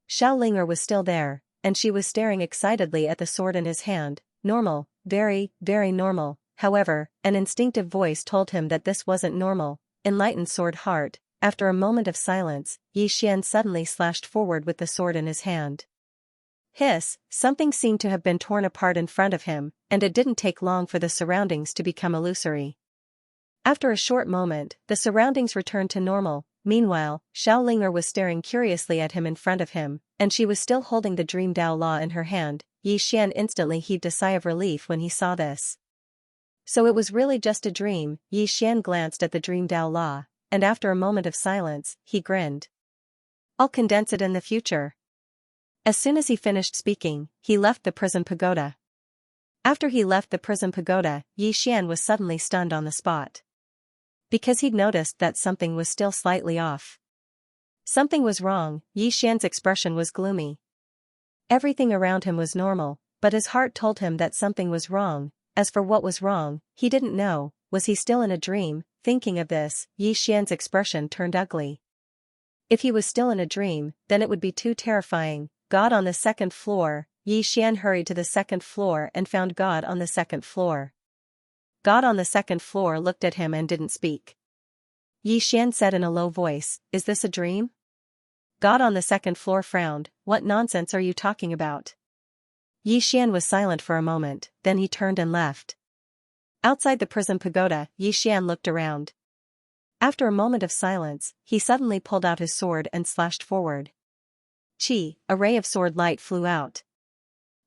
Xiao Linger was still there, and she was staring excitedly at the sword in his hand. Normal, very, very normal. However, an instinctive voice told him that this wasn't normal. Enlightened sword heart. After a moment of silence, Xian suddenly slashed forward with the sword in his hand. Hiss, something seemed to have been torn apart in front of him, and it didn't take long for the surroundings to become illusory. After a short moment, the surroundings returned to normal. Meanwhile, Xiaolinger was staring curiously at him in front of him, and she was still holding the Dream Dao Law in her hand. Xian instantly heaved a sigh of relief when he saw this. So it was really just a dream. Xian glanced at the Dream Dao Law, and after a moment of silence, he grinned. I'll condense it in the future. As soon as he finished speaking, he left the prison pagoda. After he left the prison pagoda, Xian was suddenly stunned on the spot. Because he'd noticed that something was still slightly off. Something was wrong. Xian's expression was gloomy. Everything around him was normal, but his heart told him that something was wrong. As for what was wrong, he didn't know. Was he still in a dream? Thinking of this, Xian's expression turned ugly. If he was still in a dream, then it would be too terrifying. God on the second floor. Xian hurried to the second floor and found God on the second floor. God on the second floor looked at him and didn't speak. Xian said in a low voice, "Is this a dream?" God on the second floor frowned. "What nonsense are you talking about?" Xian was silent for a moment, then he turned and left. Outside the prison pagoda, Xian looked around. After a moment of silence, he suddenly pulled out his sword and slashed forward. Chi, a ray of sword light flew out.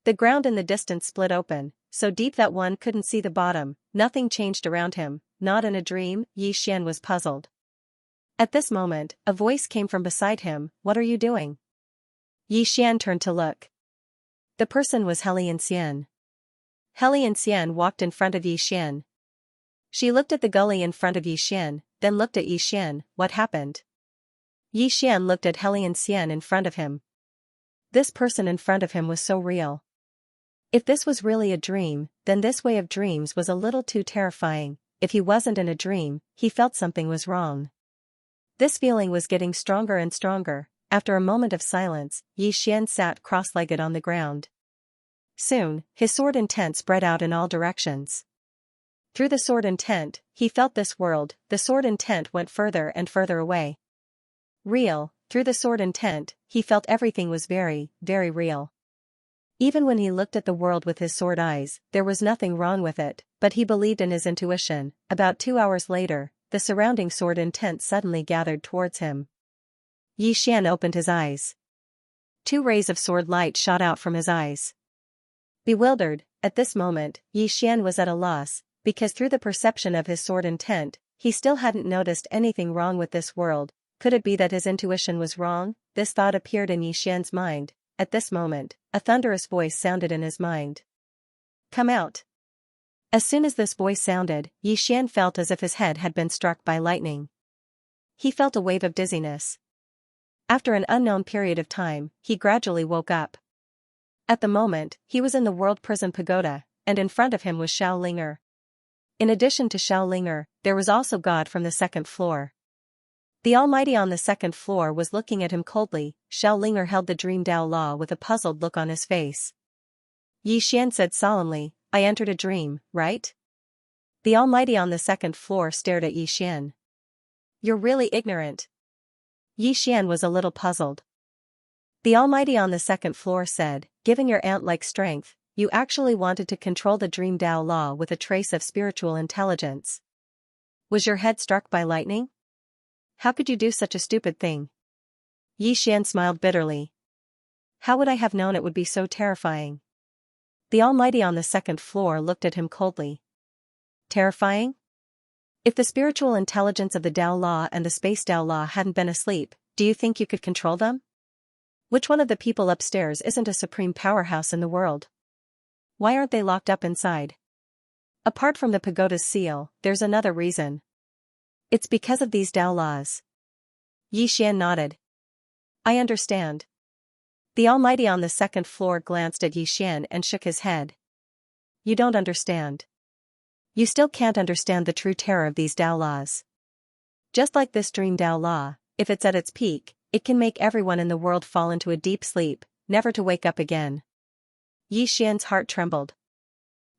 The ground in the distance split open, so deep that one couldn't see the bottom. Nothing changed around him. Not in a dream. Xian was puzzled. At this moment, a voice came from beside him. "What are you doing?" Xian turned to look. The person was Xianxia. Xianxia walked in front of Xian. She looked at the gully in front of Xian, then looked at Xian. What happened? Xian looked at Xianxia in front of him. This person in front of him was so real. If this was really a dream, then this way of dreams was a little too terrifying. If he wasn't in a dream, he felt something was wrong. This feeling was getting stronger and stronger. After a moment of silence, Xian sat cross-legged on the ground. Soon, his sword intent spread out in all directions. Through the sword intent, he felt this world. The sword intent went further and further away. Real. Through the sword intent, he felt everything was very, very real. Even when he looked at the world with his sword eyes, there was nothing wrong with it, but he believed in his intuition. About 2 hours later, the surrounding sword intent suddenly gathered towards him. Xian opened his eyes. 2 rays of sword light shot out from his eyes. Bewildered, at this moment, Xian was at a loss, because through the perception of his sword intent, he still hadn't noticed anything wrong with this world. Could it be that his intuition was wrong? This thought appeared in Xian's mind. At this moment, a thunderous voice sounded in his mind. "Come out." As soon as this voice sounded, Xian felt as if his head had been struck by lightning. He felt a wave of dizziness. After an unknown period of time, he gradually woke up. At the moment, he was in the World Prison Pagoda, and in front of him was Xiaolinger. In addition to Xiaolinger, there was also God from the second floor. The Almighty on the second floor was looking at him coldly. Xiaolinger held the Dream Dao Law with a puzzled look on his face. Xian said solemnly, "I entered a dream, right?" The Almighty on the second floor stared at Xian. "You're really ignorant." Xian was a little puzzled. The Almighty on the second floor said, "Given your ant-like strength, you actually wanted to control the Dream Dao Law with a trace of spiritual intelligence. Was your head struck by lightning? How could you do such a stupid thing?" Xian smiled bitterly. "How would I have known it would be so terrifying?" The Almighty on the second floor looked at him coldly. Terrifying? If the spiritual intelligence of the Dao Law and the Space Dao Law hadn't been asleep, do you think you could control them? Which one of the people upstairs isn't a supreme powerhouse in the world? Why aren't they locked up inside? Apart from the pagoda's seal, there's another reason. It's because of these Dao Laws. Xian nodded. I understand. The Almighty on the second floor glanced at Xian and shook his head. You don't understand. You still can't understand the true terror of these Dao Laws. Just like this Dream Dao Law, if it's at its peak, it can make everyone in the world fall into a deep sleep, never to wake up again. Xian's heart trembled.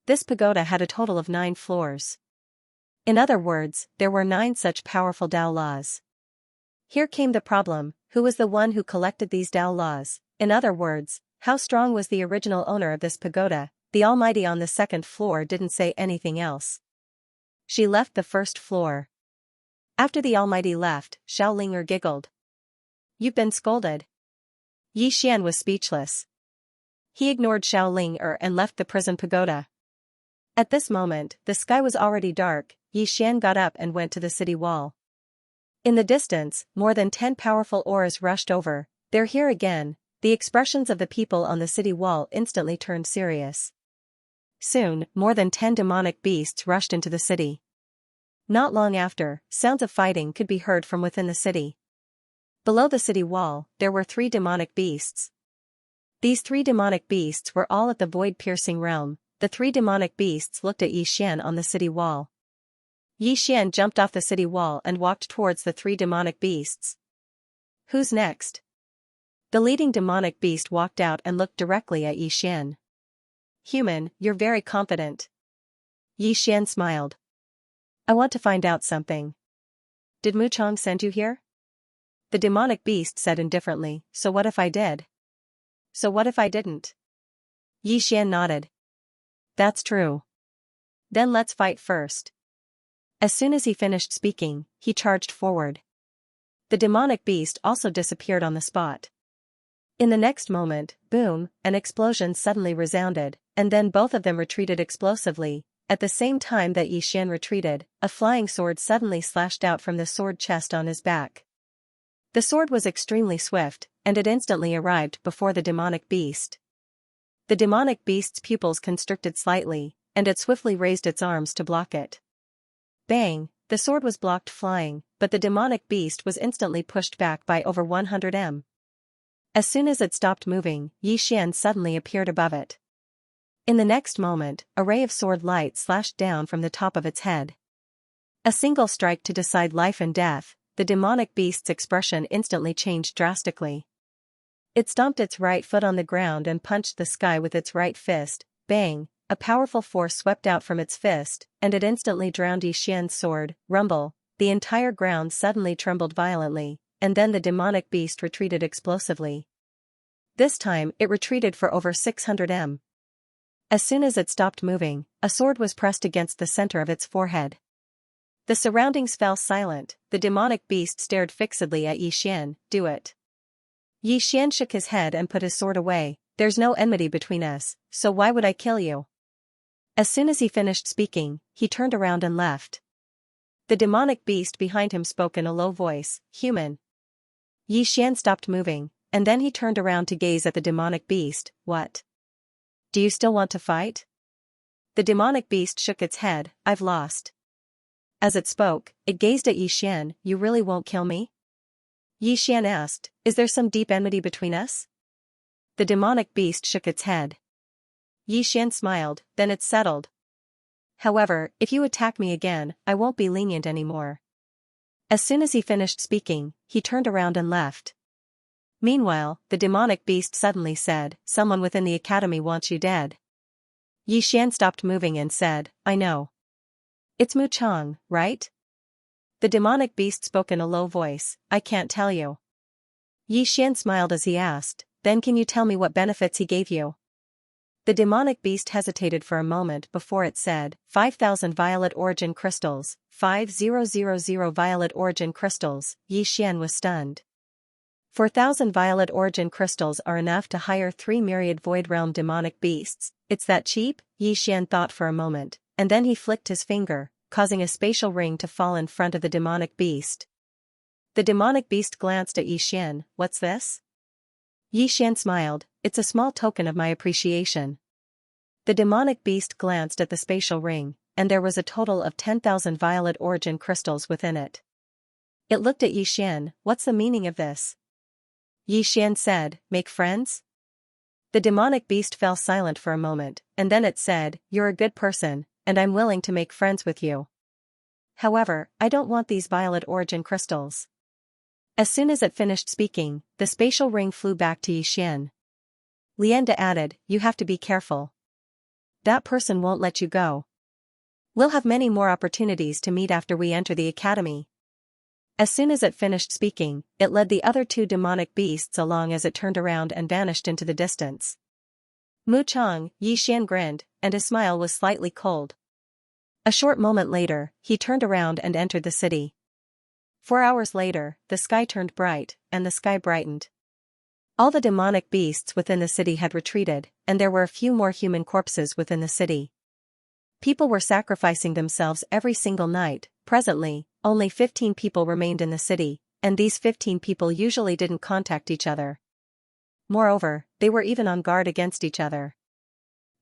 This pagoda had a total of 9 floors. In other words, there were 9 such powerful Tao laws. Here came the problem: who was the one who collected these Tao laws? In other words, how strong was the original owner of this pagoda? The Almighty on the 2nd floor didn't say anything else. She left the 1st floor. After the Almighty left, Xiaolinger giggled. You've been scolded. Yi Xian was speechless. He ignored Xiaolinger and left the prison pagoda. At this moment, the sky was already dark. Yi Xian got up and went to the city wall. In the distance, more than 10 powerful auras rushed over. They're here again. The expressions of the people on the city wall instantly turned serious. Soon, more than 10 demonic beasts rushed into the city. Not long after, sounds of fighting could be heard from within the city. Below the city wall, there were 3 demonic beasts. These 3 demonic beasts were all at the void-piercing realm. The 3 demonic beasts looked at Yi Xian on the city wall. Yi Xian jumped off the city wall and walked towards the 3 demonic beasts. Who's next? The leading demonic beast walked out and looked directly at Yi Xian. Human, you're very confident. Yi Xian smiled. I want to find out something. Did Mu Chong send you here? The demonic beast said indifferently. So what if I did? So what if I didn't? Yi Xian nodded. That's true. Then let's fight first. As soon as he finished speaking, he charged forward. The demonic beast also disappeared on the spot. In the next moment, boom, an explosion suddenly resounded, and then both of them retreated explosively. At the same time that Yi Xian retreated, a flying sword suddenly slashed out from the sword chest on his back. The sword was extremely swift, and it instantly arrived before the demonic beast. The demonic beast's pupils constricted slightly, and it swiftly raised its arms to block it. Bang! The sword was blocked flying, but the demonic beast was instantly pushed back by over 100 m. As soon as it stopped moving, Yi Xian suddenly appeared above it. In the next moment, a ray of sword light slashed down from the top of its head. A single strike to decide life and death. The demonic beast's expression instantly changed drastically. It stomped its right foot on the ground and punched the sky with its right fist. Bang! A powerful force swept out from its fist, and it instantly drowned Yi Xian's sword. Rumble! The entire ground suddenly trembled violently, and then the demonic beast retreated explosively. This time, it retreated for over 600 m. As soon as it stopped moving, a sword was pressed against the center of its forehead. The surroundings fell silent. The demonic beast stared fixedly at Yi Xian. Do it. Yi Xian shook his head and put his sword away. There's no enmity between us, so why would I kill you? As soon as he finished speaking, he turned around and left. The demonic beast behind him spoke in a low voice. Human. Yi Xian stopped moving, and then he turned around to gaze at the demonic beast. What? Do you still want to fight? The demonic beast shook its head. I've lost. As it spoke, it gazed at Yi Xian. You really won't kill me? Yi Xian asked, is there some deep enmity between us? The demonic beast shook its head. Yi Xian smiled, then it's settled. However, if you attack me again, I won't be lenient anymore. As soon as he finished speaking, he turned around and left. Meanwhile, the demonic beast suddenly said, someone within the academy wants you dead. Yi Xian stopped moving and said, I know. It's Mu Chong, right? The demonic beast spoke in a low voice. I can't tell you. Yi Xian smiled as he asked, then can you tell me what benefits he gave you? The demonic beast hesitated for a moment before it said, 5,000 violet origin crystals, 5000 violet origin crystals. Yi Xian was stunned. 4,000 violet origin crystals are enough to hire 3 myriad void realm demonic beasts. It's that cheap? Yi Xian thought for a moment, and then he flicked his finger, causing a spatial ring to fall in front of the demonic beast. The demonic beast glanced at Yi Xian. What's this? Yi Xian smiled. It's a small token of my appreciation. The demonic beast glanced at the spatial ring, and there was a total of 10,000 violet origin crystals within it. It looked at Yi Xian. What's the meaning of this? Yi Xian said, make friends? The demonic beast fell silent for a moment, and then it said, you're a good person, and I'm willing to make friends with you. However, I don't want these violet origin crystals. As soon as it finished speaking, the spatial ring flew back to Yi Xian. Lienda added, you have to be careful. that person won't let you go. We'll have many more opportunities to meet after we enter the academy. As soon as it finished speaking, it led the other two demonic beasts along as it turned around and vanished into the distance. Mu Chang, Xian grinned, and his smile was slightly cold. A short moment later, he turned around and entered the city. 4 hours later, the sky turned bright, and the sky brightened. All the demonic beasts within the city had retreated, and there were a few more human corpses within the city. People were sacrificing themselves every single night. Presently, only 15 people remained in the city, and these 15 people usually didn't contact each other. Moreover, they were even on guard against each other.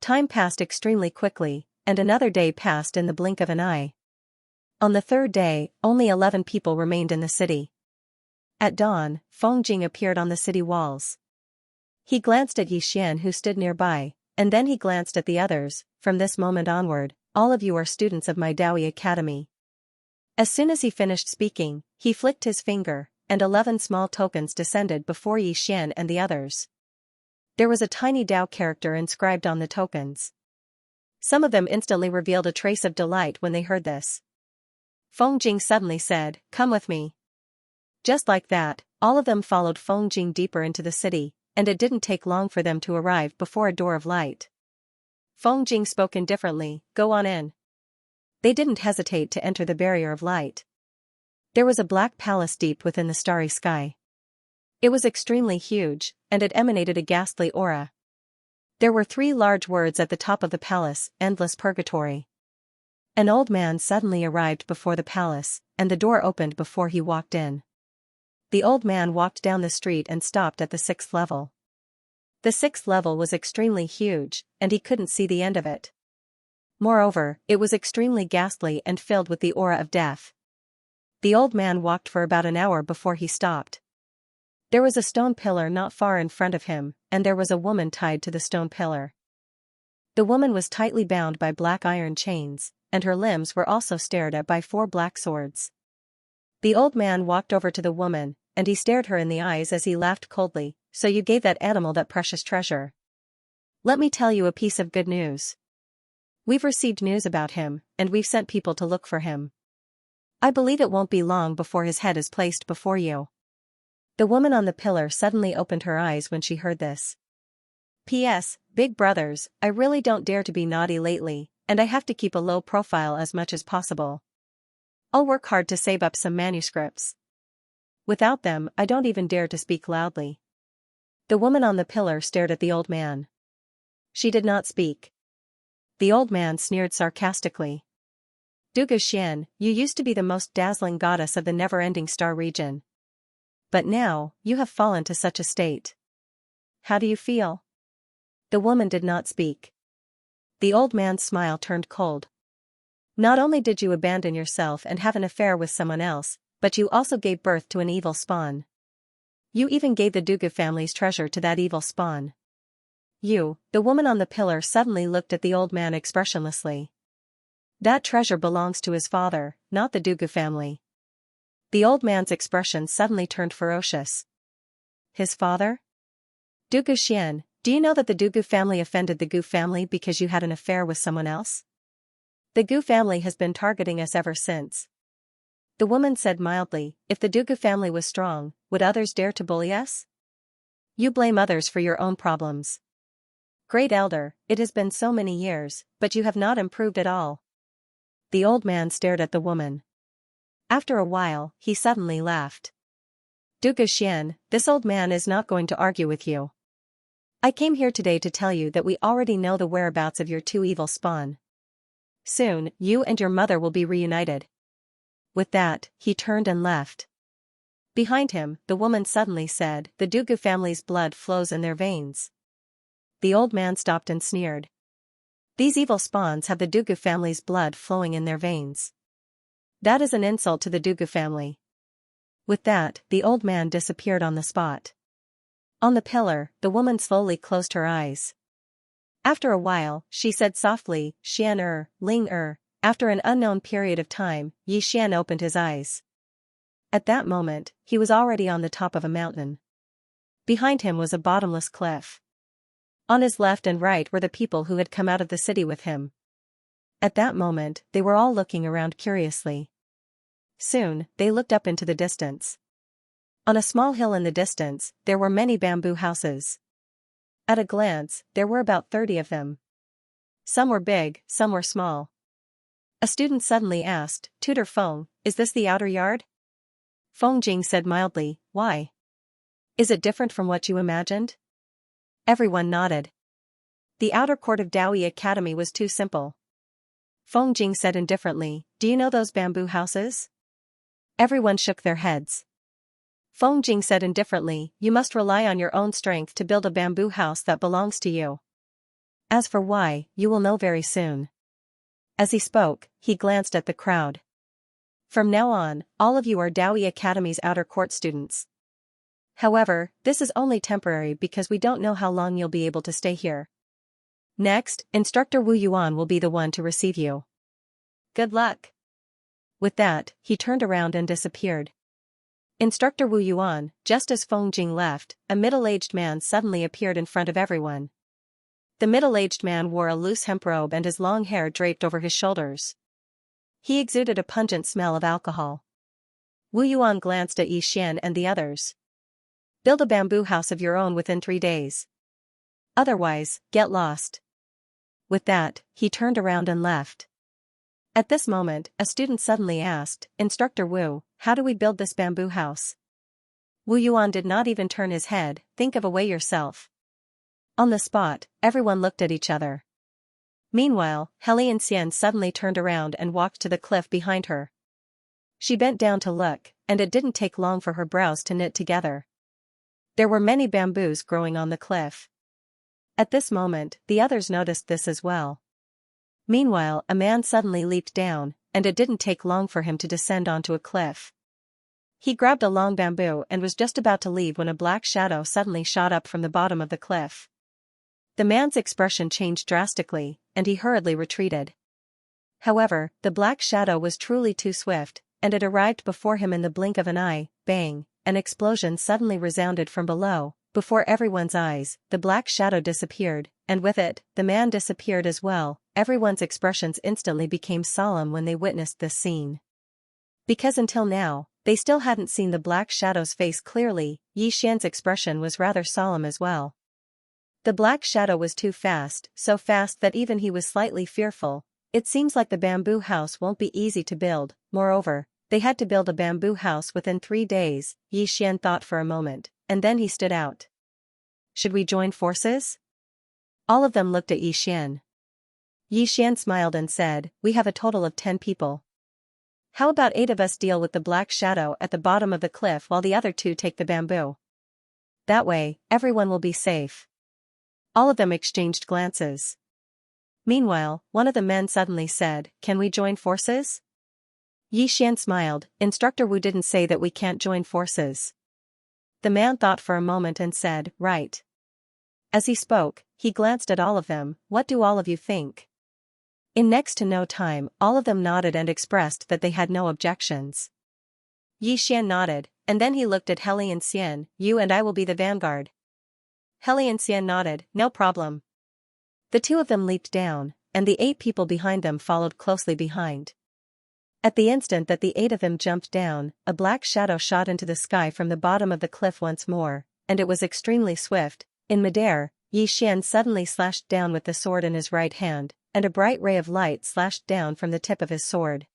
Time passed extremely quickly, and another day passed in the blink of an eye. On the third day, only 11 people remained in the city. At dawn, Feng Jing appeared on the city walls. He glanced at Xian who stood nearby, and then he glanced at the others. From this moment onward, all of you are students of my Daoi Academy. As soon as he finished speaking, he flicked his finger, and 11 small tokens descended before Xian and the others. There was a tiny Dao character inscribed on the tokens. Some of them instantly revealed a trace of delight when they heard this. Feng Jing suddenly said, "Come with me." Just like that, all of them followed Feng Jing deeper into the city, and it didn't take long for them to arrive before a door of light. Feng Jing spoke indifferently, "Go on in." They didn't hesitate to enter the barrier of light. There was a black palace deep within the starry sky. It was extremely huge, and it emanated a ghastly aura. There were 3 large words at the top of the palace: endless purgatory. An old man suddenly arrived before the palace, and the door opened before he walked in. The old man walked down the street and stopped at the 6th level. The 6th level was extremely huge, and he couldn't see the end of it. Moreover, it was extremely ghastly and filled with the aura of death. The old man walked for about an hour before he stopped. There was a stone pillar not far in front of him, and there was a woman tied to the stone pillar. The woman was tightly bound by black iron chains, and her limbs were also stared at by 4 black swords. The old man walked over to the woman, and he stared her in the eyes as he laughed coldly. "So you gave that animal that precious treasure? Let me tell you a piece of good news. We've received news about him, and we've sent people to look for him. I believe it won't be long before his head is placed before you." The woman on the pillar suddenly opened her eyes when she heard this. P.S. Big brothers, I really don't dare to be naughty lately, and I have to keep a low profile as much as possible. I'll work hard to save up some manuscripts. Without them, I don't even dare to speak loudly. The woman on the pillar stared at the old man. She did not speak. The old man sneered sarcastically. "Duga Xian, you used to be the most dazzling goddess of the never-ending star region. But now, you have fallen to such a state. How do you feel?" The woman did not speak. The old man's smile turned cold. "Not only did you abandon yourself and have an affair with someone else, but you also gave birth to an evil spawn. You even gave the Dugu family's treasure to that evil spawn. The woman on the pillar suddenly looked at the old man expressionlessly. That treasure belongs to his father, not the Dugu family." The old man's expression suddenly turned ferocious. "His father? Dugu Xian, do you know that the Dugu family offended the Gu family because you had an affair with someone else? The Gu family has been targeting us ever since." The woman said mildly, "If the Dugu family was strong, would others dare to bully us? You blame others for your own problems. Great elder, it has been so many years, but you have not improved at all." The old man stared at the woman. After a while, he suddenly laughed. "Dugu Xian, this old man is not going to argue with you. I came here today to tell you that we already know the whereabouts of your 2 evil spawn. Soon, you and your mother will be reunited." With that, he turned and left. Behind him, the woman suddenly said, "The Dugu family's blood flows in their veins." The old man stopped and sneered. "These evil spawns have the Dugu family's blood flowing in their veins. That is an insult to the Dugu family." With that, the old man disappeared on the spot. On the pillar, the woman slowly closed her eyes. After a while, she said softly, "Xian Ling After an unknown period of time, Xian opened his eyes. At that moment, he was already on the top of a mountain. Behind him was a bottomless cliff. On his left and right were the people who had come out of the city with him. At that moment, they were all looking around curiously. Soon, they looked up into the distance. On a small hill in the distance, there were many bamboo houses. At a glance, there were about 30 of them. Some were big, some were small. A student suddenly asked, "Tutor Feng, is this the outer yard?" Feng Jing said mildly, "Why? Is it different from what you imagined?" Everyone nodded. The outer court of Daoi Academy was too simple. Feng Jing said indifferently, "Do you know those bamboo houses?" Everyone shook their heads. Feng Jing said indifferently, "You must rely on your own strength to build a bamboo house that belongs to you. As for why, you will know very soon." As he spoke, he glanced at the crowd. "From now on, all of you are Daoi Academy's outer court students. However, this is only temporary because we don't know how long you'll be able to stay here. Next, Instructor Wu Yuan will be the one to receive you. Good luck." With that, he turned around and disappeared. Instructor Wu Yuan, just as Feng Jing left, a middle-aged man suddenly appeared in front of everyone. The middle-aged man wore a loose hemp robe and his long hair draped over his shoulders. He exuded a pungent smell of alcohol. Wu Yuan glanced at Yi Xian and the others. "Build a bamboo house of your own within 3 days. Otherwise, get lost." With that, he turned around and left. At this moment, a student suddenly asked, "Instructor Wu, how do we build this bamboo house?" Wu Yuan did not even turn his head, "Think of a way yourself." On the spot, everyone looked at each other. Meanwhile, Xianxia suddenly turned around and walked to the cliff behind her. She bent down to look, and it didn't take long for her brows to knit together. There were many bamboos growing on the cliff. At this moment, the others noticed this as well. Meanwhile, a man suddenly leaped down, and it didn't take long for him to descend onto a cliff. He grabbed a long bamboo and was just about to leave when a black shadow suddenly shot up from the bottom of the cliff. The man's expression changed drastically, and he hurriedly retreated. However, the black shadow was truly too swift, and it arrived before him in the blink of an eye. Bang! An explosion suddenly resounded from below. Before everyone's eyes, the black shadow disappeared, and with it, the man disappeared as well. Everyone's expressions instantly became solemn when they witnessed this scene. Because until now, they still hadn't seen the black shadow's face clearly, Yi Xian's expression was rather solemn as well. The black shadow was too fast, so fast that even he was slightly fearful. It seems like the bamboo house won't be easy to build. Moreover, they had to build a bamboo house within 3 days. Yi Xian thought for a moment, and then he stood out. "Should we join forces?" All of them looked at Yi Xian. Yi Xian smiled and said, "We have a total of 10 people. How about 8 of us deal with the black shadow at the bottom of the cliff while the other 2 take the bamboo? That way, everyone will be safe." All of them exchanged glances. Meanwhile, one of the men suddenly said, "Can we join forces?" Yi Xian smiled, "Instructor Wu didn't say that we can't join forces." The man thought for a moment and said, "Right." As he spoke, he glanced at all of them. "What do all of you think?" In next to no time, all of them nodded and expressed that they had no objections. Yi Xian nodded, and then he looked at Xianxia. "You and I will be the vanguard." Xianxia nodded, "No problem." The 2 of them leaped down, and the 8 people behind them followed closely behind. At the instant that the 8 of them jumped down, a black shadow shot into the sky from the bottom of the cliff once more, and it was extremely swift. In midair, Yi Xian suddenly slashed down with the sword in his right hand, and a bright ray of light slashed down from the tip of his sword.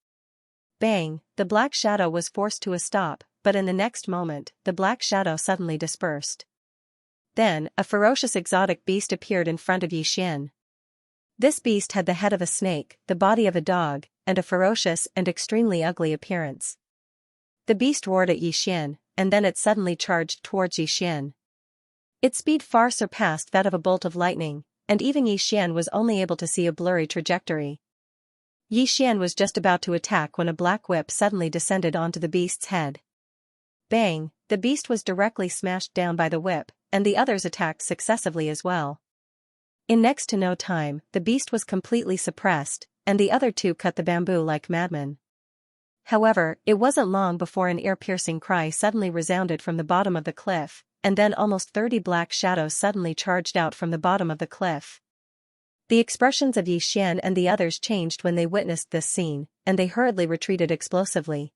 Bang! The black shadow was forced to a stop, but in the next moment, the black shadow suddenly dispersed. Then, a ferocious exotic beast appeared in front of Yi Xian. This beast had the head of a snake, the body of a dog, and a ferocious and extremely ugly appearance. The beast roared at Yi Xian, and then it suddenly charged towards Yi Xian. Its speed far surpassed that of a bolt of lightning, and even Yi Xian was only able to see a blurry trajectory. Yi Xian was just about to attack when a black whip suddenly descended onto the beast's head. Bang! The beast was directly smashed down by the whip, and the others attacked successively as well. In next to no time, the beast was completely suppressed, and the other 2 cut the bamboo like madmen. However, it wasn't long before an ear-piercing cry suddenly resounded from the bottom of the cliff, and then almost 30 black shadows suddenly charged out from the bottom of the cliff. The expressions of Xian and the others changed when they witnessed this scene, and they hurriedly retreated explosively.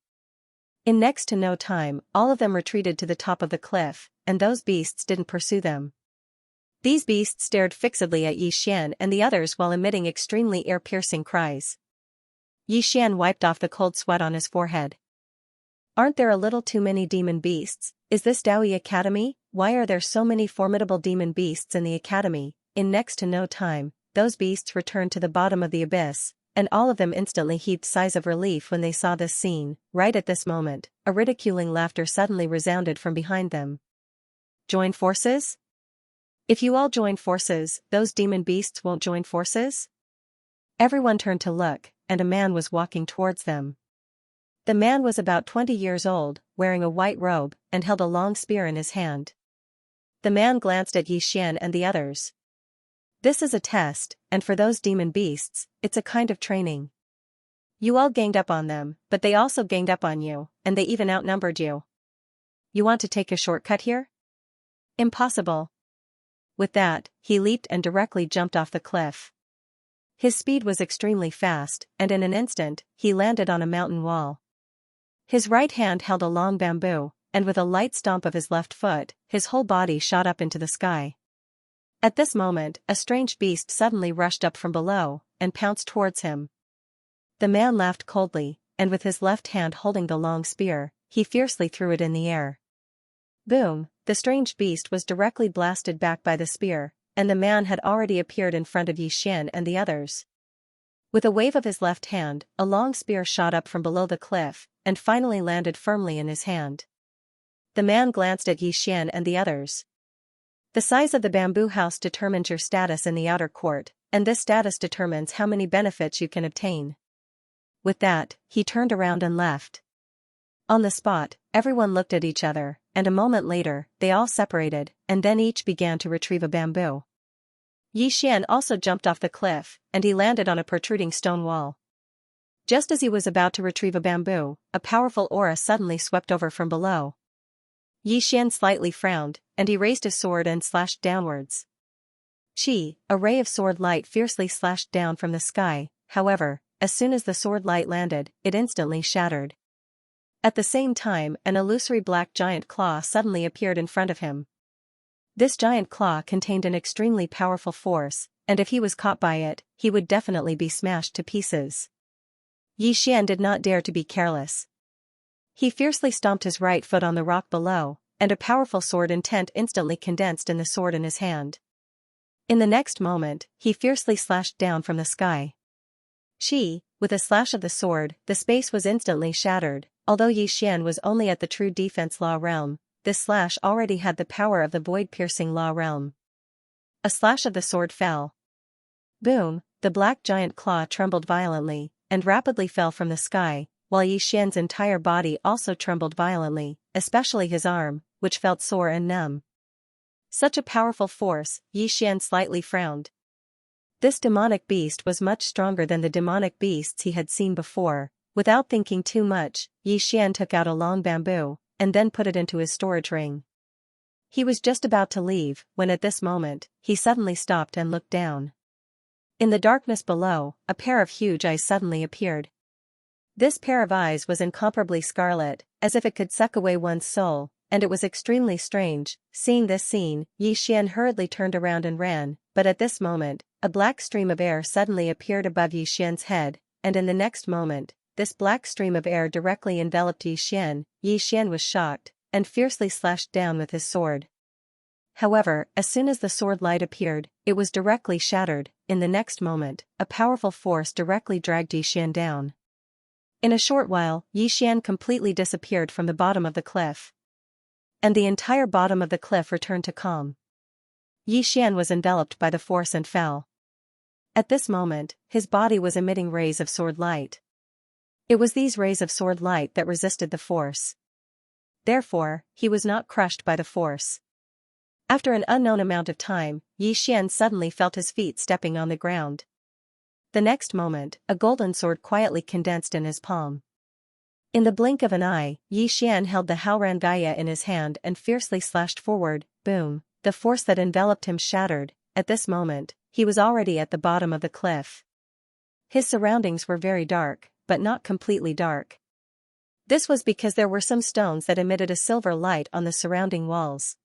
In next to no time, all of them retreated to the top of the cliff, and those beasts didn't pursue them. These beasts stared fixedly at Xian and the others while emitting extremely ear-piercing cries. Xian wiped off the cold sweat on his forehead. Aren't there a little too many demon beasts? Is this Daoi Academy? Why are there so many formidable demon beasts in the academy? In next to no time, those beasts returned to the bottom of the abyss, and all of them instantly heaved sighs of relief when they saw this scene. Right at this moment, a ridiculing laughter suddenly resounded from behind them. Join forces? If you all join forces, those demon beasts won't join forces? Everyone turned to look, and a man was walking towards them. The man was about 20 years old, wearing a white robe, and held a long spear in his hand. The man glanced at Xian and the others. This is a test, and for those demon beasts, it's a kind of training. You all ganged up on them, but they also ganged up on you, and they even outnumbered you. You want to take a shortcut here? Impossible. With that, he leaped and directly jumped off the cliff. His speed was extremely fast, and in an instant, he landed on a mountain wall. His right hand held a long bamboo, and with a light stomp of his left foot, his whole body shot up into the sky. At this moment, a strange beast suddenly rushed up from below, and pounced towards him. The man laughed coldly, and with his left hand holding the long spear, he fiercely threw it in the air. Boom! The strange beast was directly blasted back by the spear, and the man had already appeared in front of Xian and the others. With a wave of his left hand, a long spear shot up from below the cliff, and finally landed firmly in his hand. The man glanced at Xian and the others. The size of the bamboo house determines your status in the outer court, and this status determines how many benefits you can obtain. With that, he turned around and left. On the spot, everyone looked at each other, and a moment later, they all separated, and then each began to retrieve a bamboo. Xian also jumped off the cliff, and he landed on a protruding stone wall. Just as he was about to retrieve a bamboo, a powerful aura suddenly swept over from below. Xian slightly frowned, and he raised his sword and slashed downwards. A ray of sword light fiercely slashed down from the sky. However, as soon as the sword light landed, it instantly shattered. At the same time, an illusory black giant claw suddenly appeared in front of him. This giant claw contained an extremely powerful force, and if he was caught by it, he would definitely be smashed to pieces. Xian did not dare to be careless. He fiercely stomped his right foot on the rock below, and a powerful sword intent instantly condensed in the sword in his hand. In the next moment, he fiercely slashed down from the sky. With a slash of the sword, the space was instantly shattered. Although Xian was only at the true defense law realm, this slash already had the power of the void-piercing law realm. A slash of the sword fell. Boom! The black giant claw trembled violently, and rapidly fell from the sky, while Xian's entire body also trembled violently, especially his arm, which felt sore and numb. Such a powerful force, Xian slightly frowned. This demonic beast was much stronger than the demonic beasts he had seen before. Without thinking too much, Xian took out a long bamboo, and then put it into his storage ring. He was just about to leave, when at this moment, he suddenly stopped and looked down. In the darkness below, a pair of huge eyes suddenly appeared. This pair of eyes was incomparably scarlet, as if it could suck away one's soul, and it was extremely strange. Seeing this scene, Xian hurriedly turned around and ran, but at this moment, a black stream of air suddenly appeared above Xian's head, and in the next moment, this black stream of air directly enveloped Xian. Xian was shocked, and fiercely slashed down with his sword. However, as soon as the sword light appeared, it was directly shattered. In the next moment, a powerful force directly dragged Xian down. In a short while, Xian completely disappeared from the bottom of the cliff. And the entire bottom of the cliff returned to calm. Xian was enveloped by the force and fell. At this moment, his body was emitting rays of sword light. It was these rays of sword light that resisted the force. Therefore, he was not crushed by the force. After an unknown amount of time, Xian suddenly felt his feet stepping on the ground. The next moment, a golden sword quietly condensed in his palm. In the blink of an eye, Xian held the Xianxia in his hand and fiercely slashed forward. Boom, the force that enveloped him shattered. At this moment, he was already at the bottom of the cliff. His surroundings were very dark, but not completely dark. This was because there were some stones that emitted a silver light on the surrounding walls.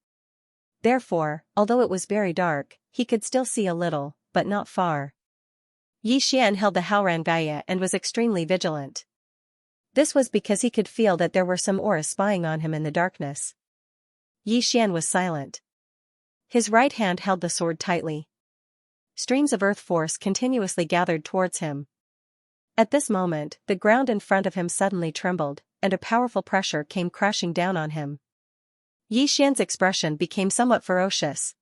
Therefore, although it was very dark, he could still see a little, but not far. Xian held the Xianxia and was extremely vigilant. This was because he could feel that there were some auras spying on him in the darkness. Xian was silent. His right hand held the sword tightly. Streams of earth force continuously gathered towards him. At this moment, the ground in front of him suddenly trembled, and a powerful pressure came crashing down on him. Xian's expression became somewhat ferocious.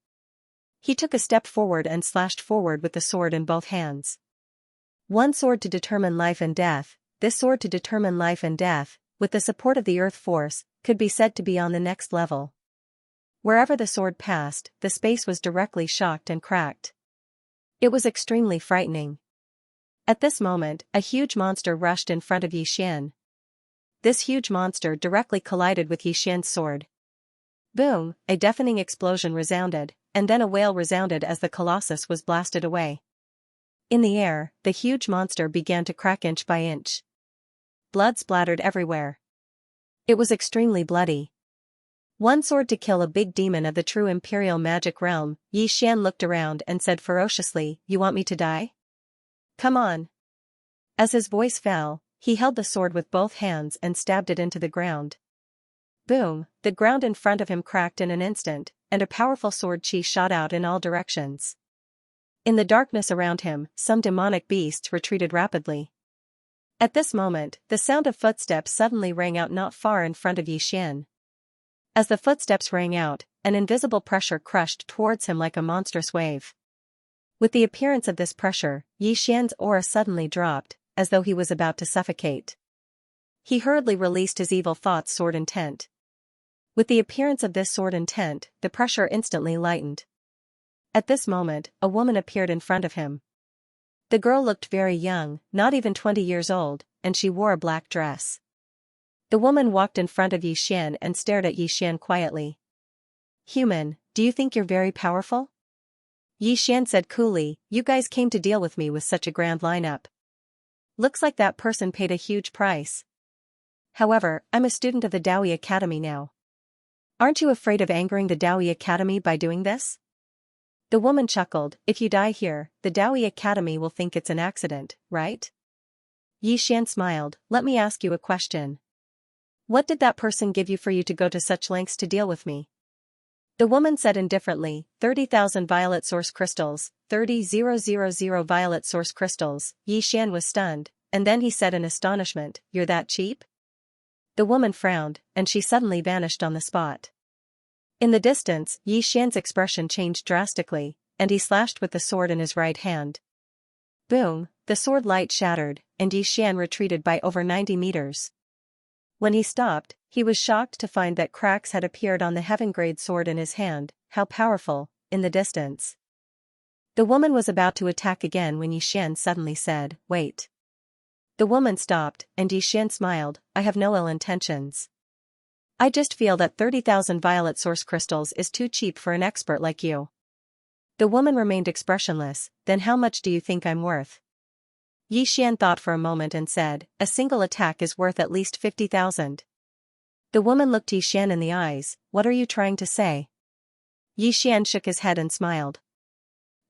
He took a step forward and slashed forward with the sword in both hands. One sword to determine life and death. This sword to determine life and death, with the support of the earth force, could be said to be on the next level. Wherever the sword passed, the space was directly shocked and cracked. It was extremely frightening. At this moment, a huge monster rushed in front of Xian. This huge monster directly collided with Xian's sword. Boom, a deafening explosion resounded, and then a wail resounded as the colossus was blasted away. In the air, the huge monster began to crack inch by inch. Blood splattered everywhere. It was extremely bloody. One sword to kill a big demon of the true imperial magic realm. Xian looked around and said ferociously, "You want me to die? Come on." As his voice fell, he held the sword with both hands and stabbed it into the ground. Boom, the ground in front of him cracked in an instant, and a powerful sword chi shot out in all directions. In the darkness around him, some demonic beasts retreated rapidly. At this moment, the sound of footsteps suddenly rang out not far in front of Xian. As the footsteps rang out, an invisible pressure crushed towards him like a monstrous wave. With the appearance of this pressure, Xian's aura suddenly dropped, as though he was about to suffocate. He hurriedly released his evil thoughts sword intent. With the appearance of this sword intent, the pressure instantly lightened. At this moment, a woman appeared in front of him. The girl looked very young, not even 20 years old, and she wore a black dress. The woman walked in front of Xian and stared at Xian quietly. "Human, do you think you're very powerful?" Xian said coolly, "You guys came to deal with me with such a grand lineup. Looks like that person paid a huge price. However, I'm a student of the Daoi Academy now. Aren't you afraid of angering the Daoi Academy by doing this?" The woman chuckled, "If you die here, the Daoi Academy will think it's an accident, right?" Xian smiled, "Let me ask you a question. What did that person give you for you to go to such lengths to deal with me?" The woman said indifferently, 30,000 violet source crystals, 30,000 violet source crystals. Xian was stunned, and then he said in astonishment, "You're that cheap?" The woman frowned, and she suddenly vanished on the spot. In the distance, Xian's expression changed drastically, and he slashed with the sword in his right hand. Boom, the sword light shattered, and Xian retreated by over 90 meters. When he stopped, he was shocked to find that cracks had appeared on the heaven-grade sword in his hand. How powerful, in the distance. The woman was about to attack again when Xian suddenly said, "Wait." The woman stopped, and Xian smiled, "I have no ill intentions. I just feel that 30,000 violet source crystals is too cheap for an expert like you." The woman remained expressionless. "Then how much do you think I'm worth?" Xian thought for a moment and said, "A single attack is worth at least 50,000. The woman looked Xian in the eyes, "What are you trying to say?" Xian shook his head and smiled.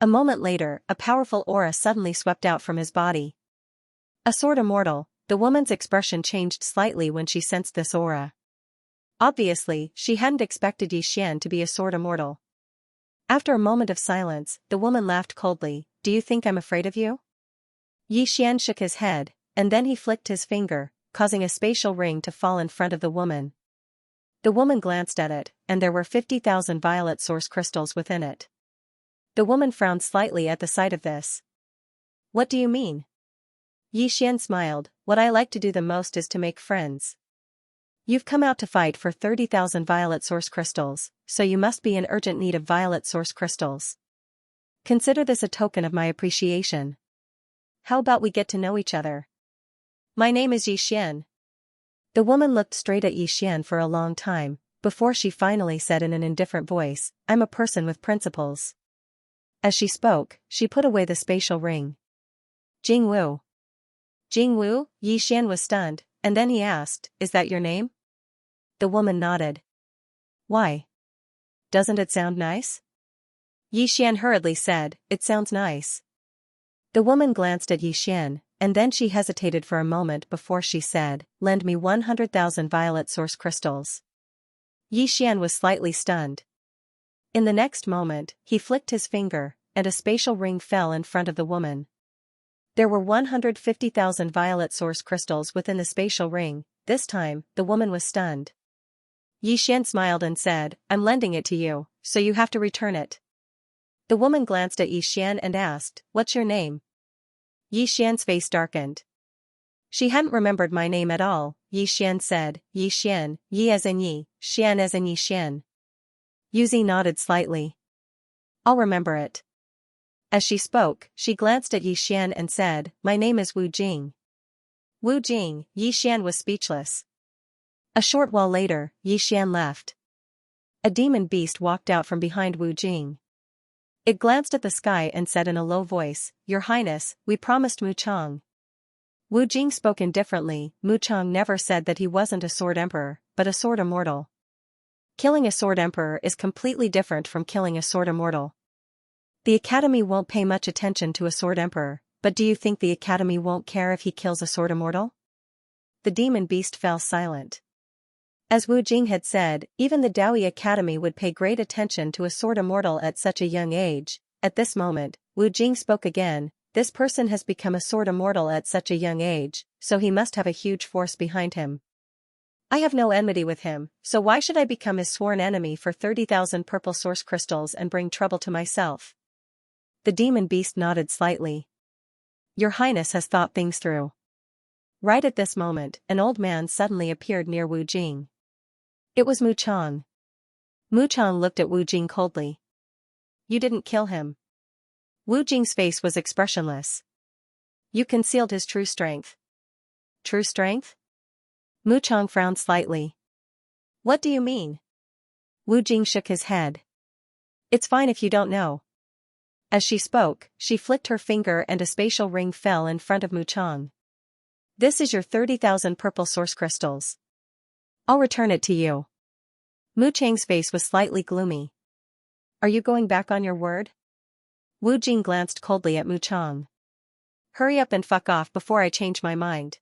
A moment later, a powerful aura suddenly swept out from his body. A sword immortal. The woman's expression changed slightly when she sensed this aura. Obviously, she hadn't expected Xian to be a sword immortal. After a moment of silence, the woman laughed coldly, "Do you think I'm afraid of you?" Xian shook his head, and then he flicked his finger, causing a spatial ring to fall in front of the woman. The woman glanced at it, and there were 50,000 violet source crystals within it. The woman frowned slightly at the sight of this. "What do you mean?" Xian smiled, "What I like to do the most is to make friends. You've come out to fight for 30,000 violet source crystals, so you must be in urgent need of violet source crystals. Consider this a token of my appreciation. How about we get to know each other? My name is Xian." The woman looked straight at Xian for a long time, before she finally said in an indifferent voice, "I'm a person with principles." As she spoke, she put away the spatial ring. Jingwu. Jingwu? Xian was stunned, and then he asked, "Is that your name?" The woman nodded. "Why? Doesn't it sound nice?" Xian hurriedly said, "It sounds nice." The woman glanced at Xian, and then she hesitated for a moment before she said, "Lend me 100,000 violet source crystals." Xian was slightly stunned. In the next moment, he flicked his finger, and a spatial ring fell in front of the woman. There were 150,000 violet source crystals within the spatial ring. This time, the woman was stunned. Xian smiled and said, "I'm lending it to you, so you have to return it." The woman glanced at Xian and asked, "What's your name?" Xian's face darkened. She hadn't remembered my name at all. Xian said, "Xian, Yi as in Yi, Xian as in Xian." Yuzi nodded slightly. "I'll remember it." As she spoke, she glanced at Xian and said, "My name is Wu Jing." Wu Jing. Xian was speechless. A short while later, Xian left. A demon beast walked out from behind Wu Jing. It glanced at the sky and said in a low voice, "Your Highness, we promised Mu Chang." Wu Jing spoke indifferently. Mu Chang never said that he wasn't a sword emperor, but a sword immortal. Killing a sword emperor is completely different from killing a sword immortal. The Academy won't pay much attention to a sword emperor, but do you think the Academy won't care if he kills a sword immortal? The demon beast fell silent. As Wu Jing had said, even the Daoi Academy would pay great attention to a sword immortal at such a young age. At this moment, Wu Jing spoke again, "This person has become a sword immortal at such a young age, so he must have a huge force behind him. I have no enmity with him, so why should I become his sworn enemy for 30,000 purple source crystals and bring trouble to myself?" The demon beast nodded slightly. "Your Highness has thought things through." Right at this moment, an old man suddenly appeared near Wu Jing. It was Mu Chang. Mu Chang looked at Wu Jing coldly. "You didn't kill him." Wu Jing's face was expressionless. "You concealed his true strength." "True strength?" Mu Chang frowned slightly. "What do you mean?" Wu Jing shook his head. "It's fine if you don't know." As she spoke, she flicked her finger and a spatial ring fell in front of Mu Chang. "This is your 30,000 purple source crystals. I'll return it to you." Mu Chang's face was slightly gloomy. "Are you going back on your word?" Wu Jing glanced coldly at Mu Chang. "Hurry up and fuck off before I change my mind."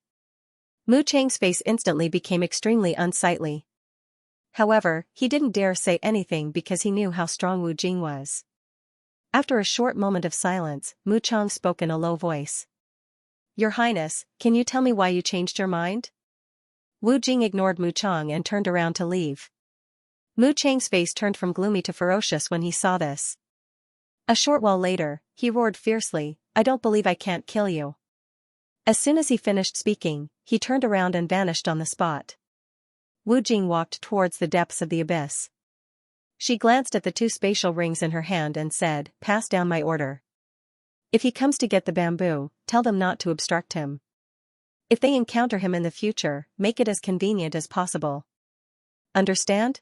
Mu Chang's face instantly became extremely unsightly. However, he didn't dare say anything because he knew how strong Wu Jing was. After a short moment of silence, Mu Chang spoke in a low voice. "Your Highness, can you tell me why you changed your mind?" Wu Jing ignored Mu Chang and turned around to leave. Mu Chang's face turned from gloomy to ferocious when he saw this. A short while later, he roared fiercely, "I don't believe I can't kill you." As soon as he finished speaking, he turned around and vanished on the spot. Wu Jing walked towards the depths of the abyss. She glanced at the 2 spatial rings in her hand and said, "Pass down my order. If he comes to get the bamboo, tell them not to obstruct him. If they encounter him in the future, make it as convenient as possible. Understand?"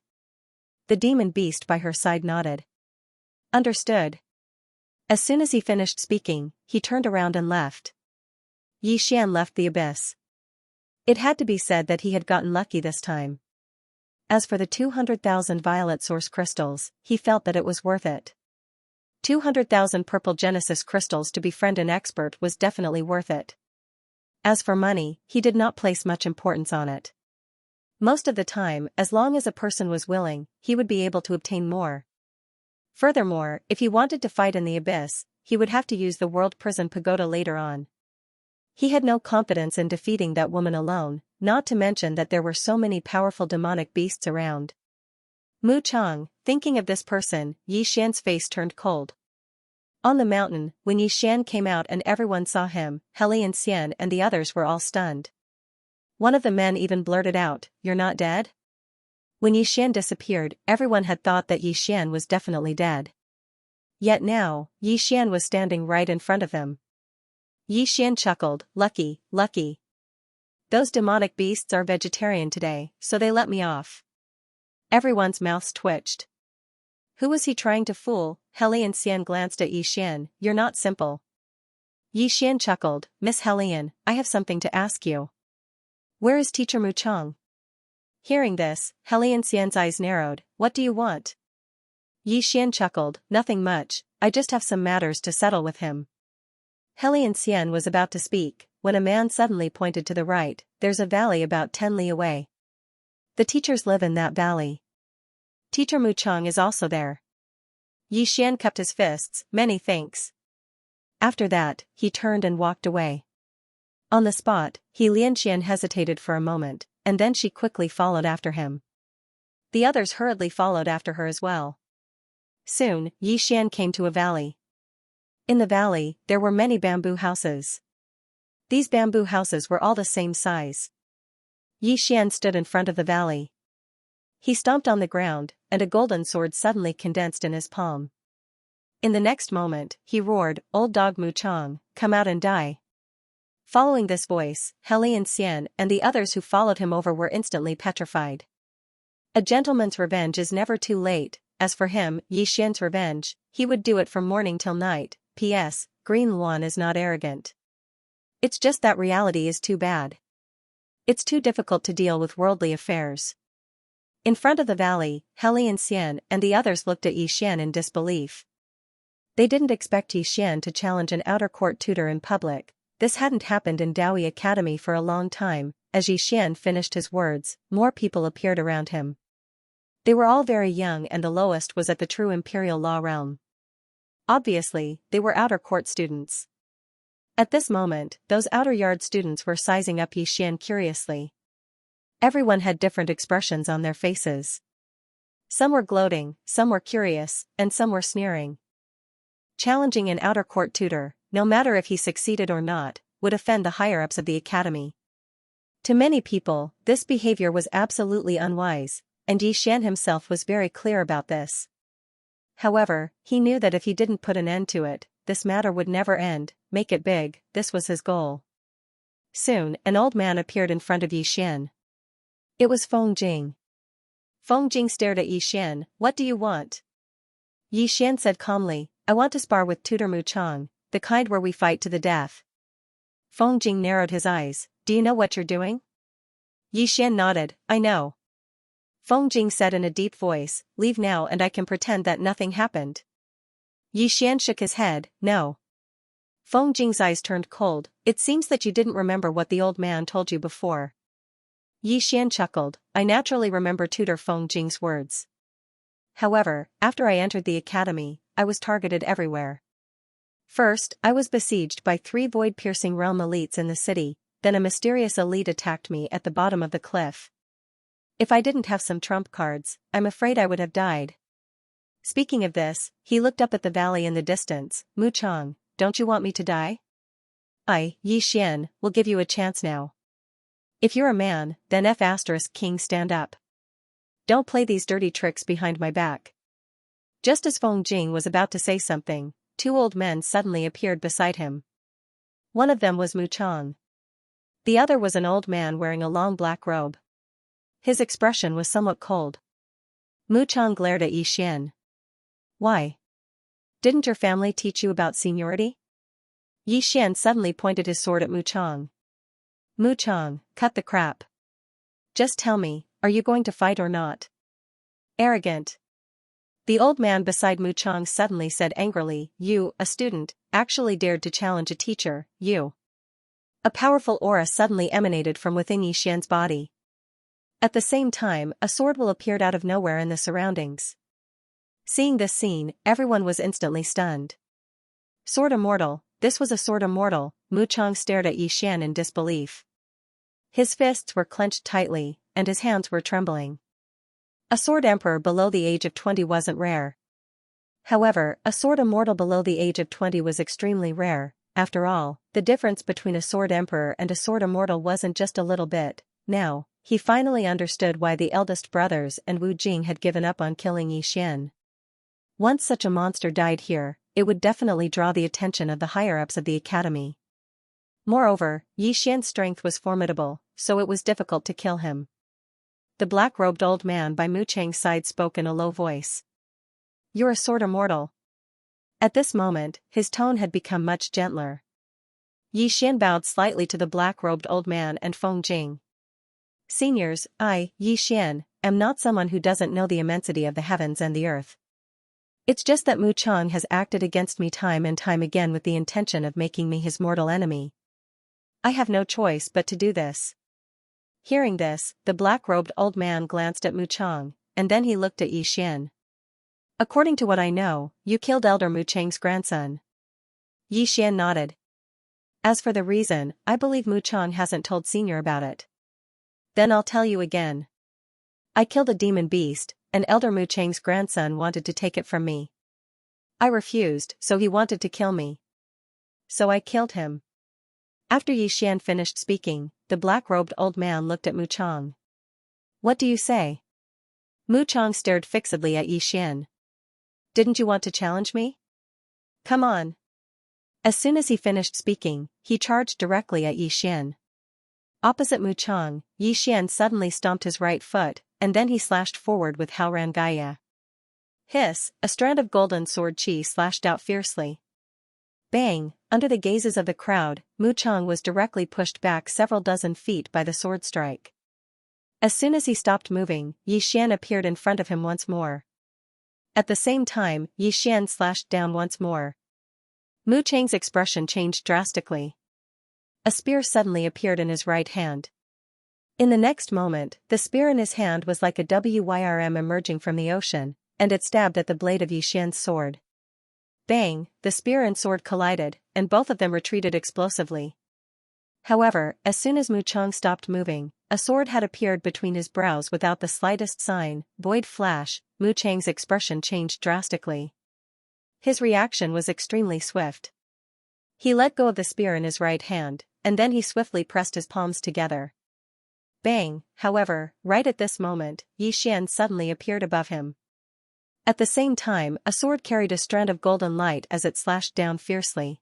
The demon beast by her side nodded. "Understood." As soon as he finished speaking, he turned around and left. Xian left the abyss. It had to be said that he had gotten lucky this time. As for the 200,000 violet source crystals, he felt that it was worth it. 200,000 purple Genesis crystals to befriend an expert was definitely worth it. As for money, he did not place much importance on it. Most of the time, as long as a person was willing, he would be able to obtain more. Furthermore, if he wanted to fight in the abyss, he would have to use the world prison pagoda later on. He had no confidence in defeating that woman alone, not to mention that there were so many powerful demonic beasts around. Mu Chang, thinking of this person, Xian's face turned cold. On the mountain, when Xian came out and everyone saw him, Heli and Xian and the others were all stunned. One of the men even blurted out, "You're not dead?" When Xian disappeared, everyone had thought that Xian was definitely dead. Yet now, Xian was standing right in front of them. Xian chuckled, "Lucky, lucky." Those demonic beasts are vegetarian today, so they let me off. Everyone's mouths twitched. Who was he trying to fool? Xianxia glanced at Yixian. You're not simple. Yixian chuckled. Miss Helian, I have something to ask you. Where is Teacher Muchang? Hearing this, Xianxian's eyes narrowed. What do you want? Yixian chuckled. Nothing much, I just have some matters to settle with him. Xianxian was about to speak, when a man suddenly pointed to the right. There's a valley about 10 li away. The teachers live in that valley. Teacher Muchang is also there. Yixian cupped his fists. Many thanks. After that, he turned and walked away. On the spot, Xianxian hesitated for a moment, and then she quickly followed after him. The others hurriedly followed after her as well. Soon, Yixian came to a valley. In the valley, there were many bamboo houses. These bamboo houses were all the same size. Yixian stood in front of the valley. He stomped on the ground, and a golden sword suddenly condensed in his palm. In the next moment, he roared, Old dog Muchang, come out and die. Following this voice, Xianxian and the others who followed him over were instantly petrified. A gentleman's revenge is never too late. As for him, Yixian's revenge, he would do it from morning till night. P.S. Green Luan is not arrogant. It's just that reality is too bad. It's too difficult to deal with worldly affairs. In front of the valley, Xianxian and the others looked at Yixian in disbelief. They didn't expect Yixian to challenge an outer court tutor in public. This hadn't happened in Daoi Academy for a long time. As Yixian finished his words, more people appeared around him. They were all very young, and the lowest was at the true imperial law realm. Obviously, they were outer court students. At this moment, those outer yard students were sizing up Yixian curiously. Everyone had different expressions on their faces. Some were gloating, some were curious, and some were sneering. Challenging an outer court tutor, no matter if he succeeded or not, would offend the higher-ups of the academy. To many people, this behavior was absolutely unwise, and Yixian himself was very clear about this. However, he knew that if he didn't put an end to it, this matter would never end. Make it big, this was his goal. Soon, an old man appeared in front of Yixian. It was Feng Jing. Feng Jing stared at Yixian. What do you want? Yixian said calmly, I want to spar with Tutor Muchang, the kind where we fight to the death. Feng Jing narrowed his eyes. Do you know what you're doing? Yixian nodded. I know. Feng Jing said in a deep voice, leave now and I can pretend that nothing happened. Yixian shook his head. No. Feng Jing's eyes turned cold. It seems that you didn't remember what the old man told you before. Yixian chuckled. I naturally remember Tutor Feng Jing's words. However, after I entered the academy, I was targeted everywhere. First, I was besieged by 3 void-piercing realm elites in the city, then a mysterious elite attacked me at the bottom of the cliff. If I didn't have some trump cards, I'm afraid I would have died. Speaking of this, he looked up at the valley in the distance. Muchang, don't you want me to die? I, Yixian, will give you a chance now. If you're a man, then King stand up. Don't play these dirty tricks behind my back. Just as Feng Jing was about to say something, 2 old men suddenly appeared beside him. One of them was Muchang. The other was an old man wearing a long black robe. His expression was somewhat cold. Muchang glared at Yixian. Why? Didn't your family teach you about seniority? Yixian suddenly pointed his sword at Muchang. Muchang, cut the crap. Just tell me, are you going to fight or not? Arrogant. The old man beside Muchang suddenly said angrily, you, a student, actually dared to challenge a teacher, you. A powerful aura suddenly emanated from within Yixian's body. At the same time, a sword will appeared out of nowhere in the surroundings. Seeing this scene, everyone was instantly stunned. Sword immortal, this was a sword immortal. Muchang stared at Yixian in disbelief. His fists were clenched tightly, and his hands were trembling. A sword emperor below the age of 20 wasn't rare. However, a sword immortal below the age of 20 was extremely rare. After all, the difference between a sword emperor and a sword immortal wasn't just a little bit. Now, he finally understood why the eldest brothers and Wu Jing had given up on killing Yixian. Once such a monster died here, it would definitely draw the attention of the higher-ups of the academy. Moreover, Yixian's strength was formidable, so it was difficult to kill him. The black-robed old man by Mu Chang's side spoke in a low voice. "You're a sword immortal." At this moment, his tone had become much gentler. Yi Xian bowed slightly to the black-robed old man and Feng Jing. "Seniors, I, Yi Xian, am not someone who doesn't know the immensity of the heavens and the earth. It's just that Mu Chang has acted against me time and time again with the intention of making me his mortal enemy. I have no choice but to do this." Hearing this, the black-robed old man glanced at Mu Chang, and then he looked at Yi Xian. "According to what I know, you killed Elder Mu Chang's grandson." Yi Xian nodded. "As for the reason, I believe Mu Chang hasn't told Senior about it." "Then I'll tell you again. I killed a demon beast, and Elder Mu Chang's grandson wanted to take it from me. I refused, so he wanted to kill me. So I killed him." After Yi Xian finished speaking, the black-robed old man looked at Mu Chang. "What do you say?" Mu Chang stared fixedly at Yi Xian. "Didn't you want to challenge me? Come on." As soon as he finished speaking, he charged directly at Yi Xian. Opposite Mu Chang, Yi Xian suddenly stomped his right foot, and then he slashed forward with Haoran Gaia. Hiss, a strand of golden sword chi slashed out fiercely. Bang! Under the gazes of the crowd, Mu Chang was directly pushed back several dozen feet by the sword strike. As soon as he stopped moving, Yi Xian appeared in front of him once more. At the same time, Yi Xian slashed down once more. Mu Chang's expression changed drastically. A spear suddenly appeared in his right hand. In the next moment, the spear in his hand was like a wyrm emerging from the ocean, and it stabbed at the blade of Yi Xian's sword. Bang! The spear and sword collided, and both of them retreated explosively. However, as soon as Mu Chang stopped moving, a sword had appeared between his brows without the slightest sign. Void flash, Mu Chang's expression changed drastically. His reaction was extremely swift. He let go of the spear in his right hand, and then he swiftly pressed his palms together. Bang! However, right at this moment, Yi Xian suddenly appeared above him. At the same time, a sword carried a strand of golden light as it slashed down fiercely.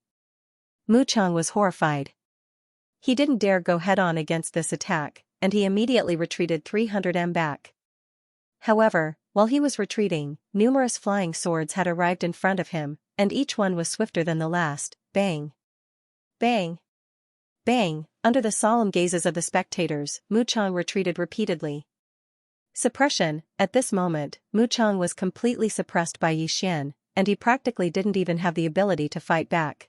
Mu Chang was horrified. He didn't dare go head-on against this attack, and he immediately retreated 300 m back. However, while he was retreating, numerous flying swords had arrived in front of him, and each one was swifter than the last. Bang! Bang! Bang! Under the solemn gazes of the spectators, Mu Chang retreated repeatedly. Suppression. At this moment, Mu Chang was completely suppressed by Yi Xian, and he practically didn't even have the ability to fight back.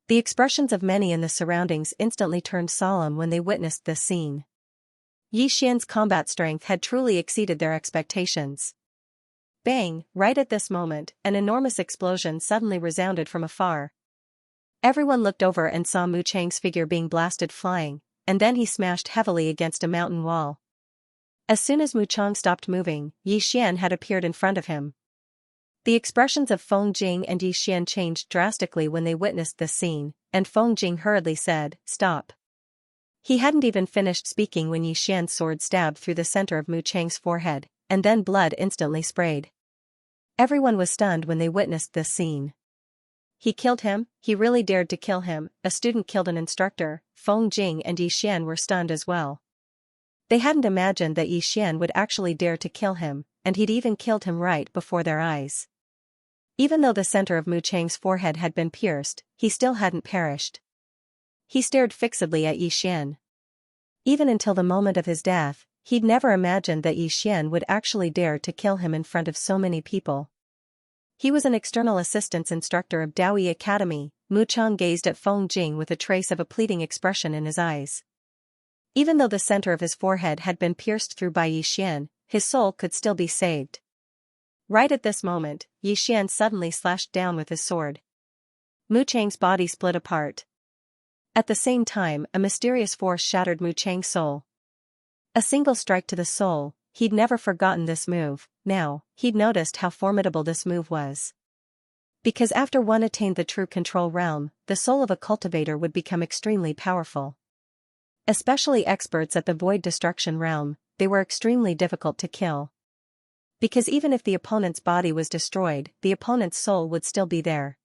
The expressions of many in the surroundings instantly turned solemn when they witnessed this scene. Yi Xian's combat strength had truly exceeded their expectations. Bang! Right at this moment, an enormous explosion suddenly resounded from afar. Everyone looked over and saw Mu Chang's figure being blasted flying, and then he smashed heavily against a mountain wall. As soon as Mu Chang stopped moving, Yi Xian had appeared in front of him. The expressions of Feng Jing and Yi Xian changed drastically when they witnessed this scene, and Feng Jing hurriedly said, "Stop." He hadn't even finished speaking when Yi Xian's sword stabbed through the center of Mu Chang's forehead, and then blood instantly sprayed. Everyone was stunned when they witnessed this scene. He killed him? He really dared to kill him? A student killed an instructor. Feng Jing and Yi Xian were stunned as well. They hadn't imagined that Yi Xian would actually dare to kill him, and he'd even killed him right before their eyes. Even though the center of Mu Chang's forehead had been pierced, he still hadn't perished. He stared fixedly at Yi Xian. Even until the moment of his death, he'd never imagined that Yi Xian would actually dare to kill him in front of so many people. He was an external assistance instructor of Daoyi Academy. Mu Chang gazed at Feng Jing with a trace of a pleading expression in his eyes. Even though the center of his forehead had been pierced through by Yi Xian, his soul could still be saved. Right at this moment, Yi Xian suddenly slashed down with his sword. Mu Chang's body split apart. At the same time, a mysterious force shattered Mu Chang's soul. A single strike to the soul. He'd never forgotten this move. Now, he'd noticed how formidable this move was. Because after one attained the true control realm, the soul of a cultivator would become extremely powerful. Especially experts at the void destruction realm, they were extremely difficult to kill. Because even if the opponent's body was destroyed, the opponent's soul would still be there.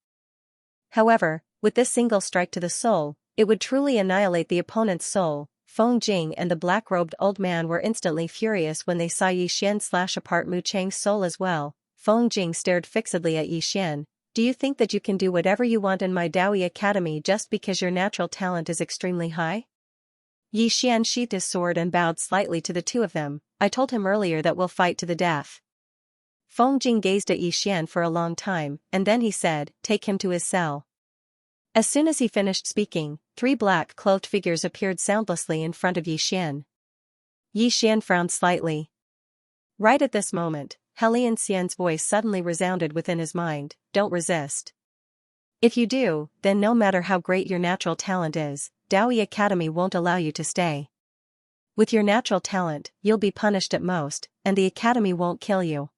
However, with this single strike to the soul, it would truly annihilate the opponent's soul. Feng Jing and the black-robed old man were instantly furious when they saw Yi Xian slash apart Mu Chang's soul as well. Feng Jing stared fixedly at Yi Xian. Do you think that you can do whatever you want in my Daoi Academy just because your natural talent is extremely high? Yi Xian sheathed his sword and bowed slightly to the two of them. I told him earlier that we'll fight to the death. Feng Jing gazed at Yi Xian for a long time, and then he said, take him to his cell. As soon as he finished speaking, 3 black-cloaked figures appeared soundlessly in front of Yi Xian. Yi Xian frowned slightly. Right at this moment, Helian Xian's voice suddenly resounded within his mind, don't resist. If you do, then no matter how great your natural talent is, Daoi Academy won't allow you to stay. With your natural talent, you'll be punished at most, and the academy won't kill you.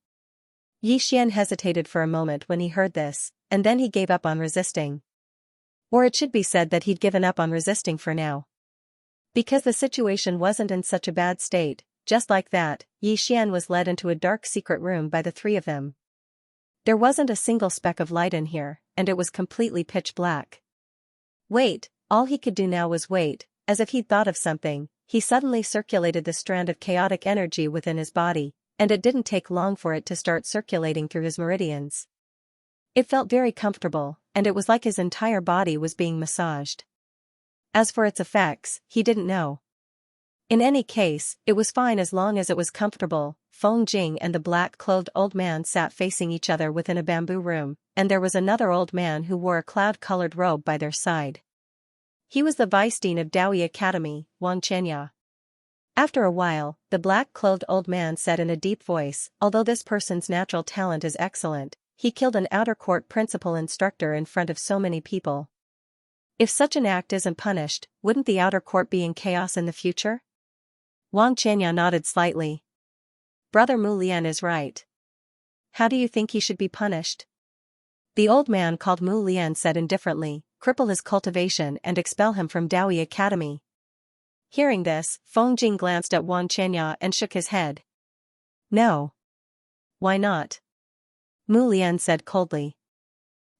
Yi Xian hesitated for a moment when he heard this, and then he gave up on resisting. Or it should be said that he'd given up on resisting for now. Because the situation wasn't in such a bad state, just like that, Yi Xian was led into a dark secret room by the 3 of them. There wasn't a single speck of light in here, and it was completely pitch black. Wait, all he could do now was wait. As if he'd thought of something, he suddenly circulated the strand of chaotic energy within his body, and it didn't take long for it to start circulating through his meridians. It felt very comfortable, and it was like his entire body was being massaged. As for its effects, he didn't know. In any case, it was fine as long as it was comfortable. Feng Jing and the black-clothed old man sat facing each other within a bamboo room, and there was another old man who wore a cloud-colored robe by their side. He was the vice-dean of Daoi Academy, Xianxia. After a while, the black-clothed old man said in a deep voice, although this person's natural talent is excellent, he killed an outer court principal instructor in front of so many people. If such an act isn't punished, wouldn't the outer court be in chaos in the future? Xianxia nodded slightly. Brother Mu Lian is right. How do you think he should be punished? The old man called Mu Lian said indifferently, cripple his cultivation and expel him from Daoi Academy. Hearing this, Feng Jing glanced at Xianxia and shook his head. No. Why not? Mu Lian said coldly.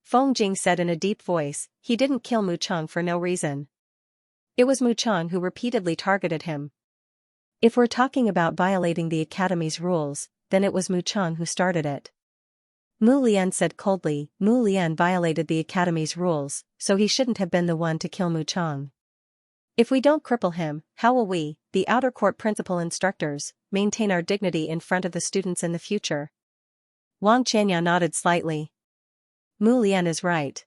Feng Jing said in a deep voice, he didn't kill Mu Chang for no reason. It was Mu Chang who repeatedly targeted him. If we're talking about violating the academy's rules, then it was Mu Chang who started it. Mu Lian said coldly, Mu Lian violated the academy's rules, so he shouldn't have been the one to kill Mu Chang. If we don't cripple him, how will we, the outer court principal instructors, maintain our dignity in front of the students in the future? Xianxia nodded slightly. Mu Lian is right.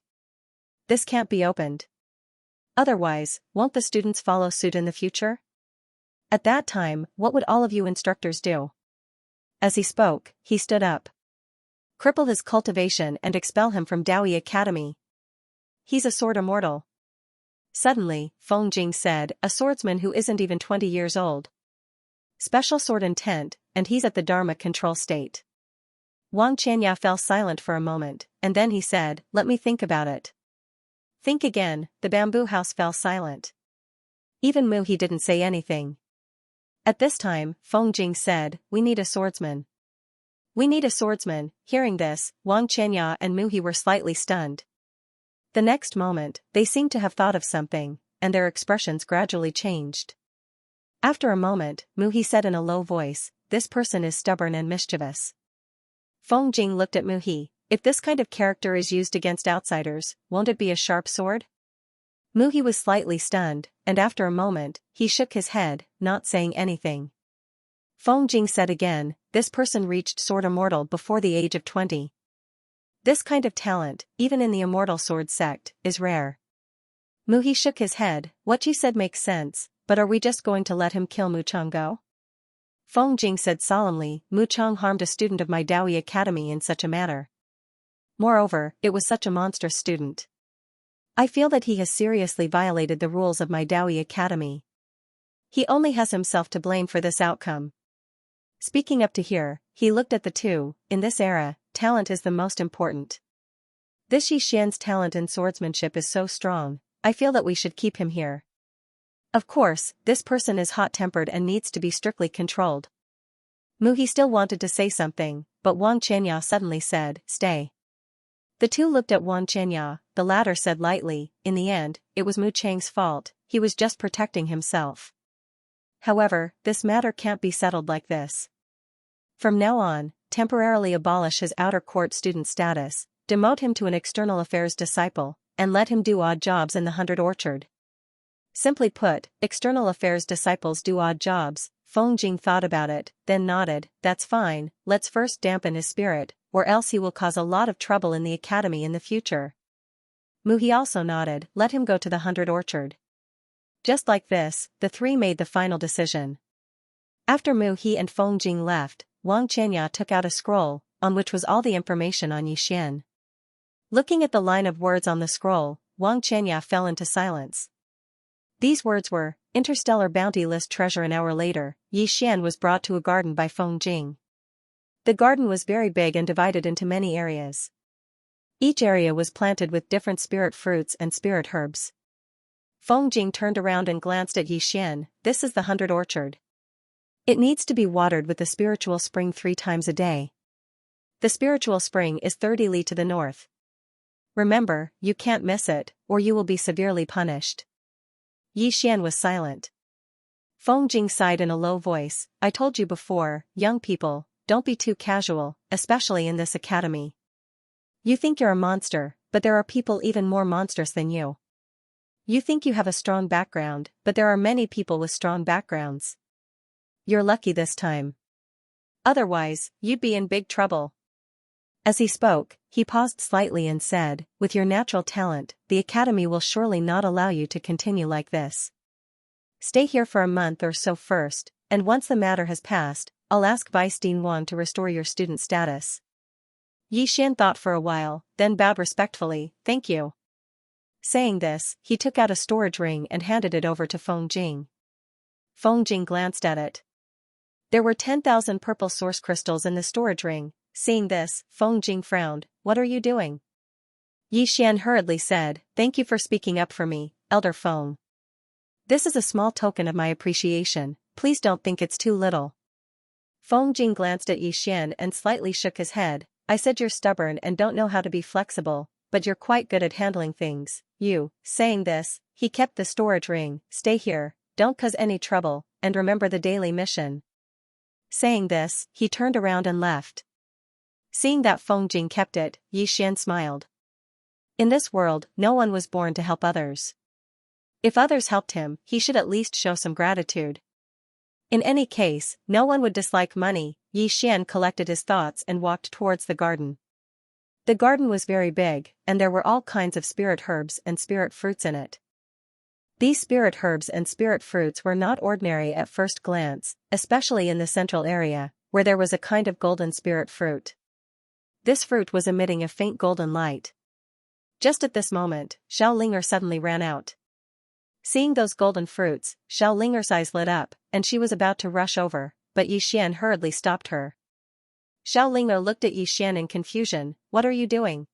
This can't be opened. Otherwise, won't the students follow suit in the future? At that time, what would all of you instructors do? As he spoke, he stood up. Cripple his cultivation and expel him from Daoi Academy. He's a sword immortal. Suddenly, Feng Jing said, a swordsman who isn't even 20 years old. Special sword intent, and he's at the Dharma control state. Xianxia fell silent for a moment, and then he said, let me think about it. Think again. The bamboo house fell silent. Even Mu He didn't say anything. At this time, Feng Jing said, we need a swordsman. We need a swordsman. Hearing this, Xianxia and Mu He were slightly stunned. The next moment, they seemed to have thought of something, and their expressions gradually changed. After a moment, Mu He said in a low voice, this person is stubborn and mischievous. Feng Jing looked at Mu He. If this kind of character is used against outsiders, won't it be a sharp sword? Mu He was slightly stunned, and after a moment, he shook his head, not saying anything. Feng Jing said again, this person reached sword immortal before the age of 20. This kind of talent, even in the immortal sword sect, is rare. Mu He shook his head, what you said makes sense, but are we just going to let him kill Mu Chang go? Feng Jing said solemnly, Mu Chang harmed a student of my Daoi Academy in such a manner. Moreover, it was such a monstrous student. I feel that he has seriously violated the rules of my Daoi Academy. He only has himself to blame for this outcome. Speaking up to here, he looked at the two. In this era, talent is the most important. This Yi Xian's talent in swordsmanship is so strong, I feel that we should keep him here. Of course, this person is hot-tempered and needs to be strictly controlled. Mu He still wanted to say something, but Xianxia suddenly said, stay. The two looked at Xianxia. The latter said lightly, in the end, it was Mu Chang's fault, he was just protecting himself. However, this matter can't be settled like this. From now on, temporarily abolish his outer court student status, demote him to an external affairs disciple, and let him do odd jobs in the 100 Orchard. Simply put, external affairs disciples do odd jobs. Feng Jing thought about it, then nodded. That's fine, let's first dampen his spirit, or else he will cause a lot of trouble in the academy in the future. Mu He also nodded. Let him go to the 100 Orchard. Just like this, the three made the final decision. After Mu He and Feng Jing left, Xianxia took out a scroll, on which was all the information on Yixian. Looking at the line of words on the scroll, Xianxia fell into silence. These words were, Interstellar Bounty List Treasure. An hour later, Yixian was brought to a garden by Feng Jing. The garden was very big and divided into many areas. Each area was planted with different spirit fruits and spirit herbs. Feng Jing turned around and glanced at Yixian. This is the 100 Orchard. It needs to be watered with the spiritual spring 3 times a day. The spiritual spring is 30 li to the north. Remember, you can't miss it, or you will be severely punished. Yixian was silent. Feng Jing sighed in a low voice. I told you before, young people, don't be too casual, especially in this academy. You think you're a monster, but there are people even more monstrous than you. You think you have a strong background, but there are many people with strong backgrounds. You're lucky this time. Otherwise, you'd be in big trouble. As he spoke, he paused slightly and said, with your natural talent, the academy will surely not allow you to continue like this. Stay here for a month or so first, and once the matter has passed, I'll ask Vice Dean Wang to restore your student status. Yixian thought for a while, then bowed respectfully. Thank you. Saying this, he took out a storage ring and handed it over to Feng Jing. Feng Jing glanced at it. There were 10,000 purple source crystals in the storage ring. Seeing this, Feng Jing frowned. What are you doing? Yixian hurriedly said, thank you for speaking up for me, Elder Feng. This is a small token of my appreciation, please don't think it's too little. Feng Jing glanced at Yixian and slightly shook his head. I said you're stubborn and don't know how to be flexible, but you're quite good at handling things. Saying this, he kept the storage ring. Stay here, don't cause any trouble, and remember the daily mission. Saying this, he turned around and left. Seeing that Feng Jing kept it, Yixian smiled. In this world, no one was born to help others. If others helped him, he should at least show some gratitude. In any case, no one would dislike money. Yixian collected his thoughts and walked towards the garden. The garden was very big, and there were all kinds of spirit herbs and spirit fruits in it. These spirit herbs and spirit fruits were not ordinary at first glance, especially in the central area, where there was a kind of golden spirit fruit. This fruit was emitting a faint golden light. Just at this moment, Xiaolinger's suddenly ran out. Seeing those golden fruits, Xiaolinger's eyes lit up, and she was about to rush over, but Yixian hurriedly stopped her. Xiaolinger looked at Yixian in confusion. What are you doing?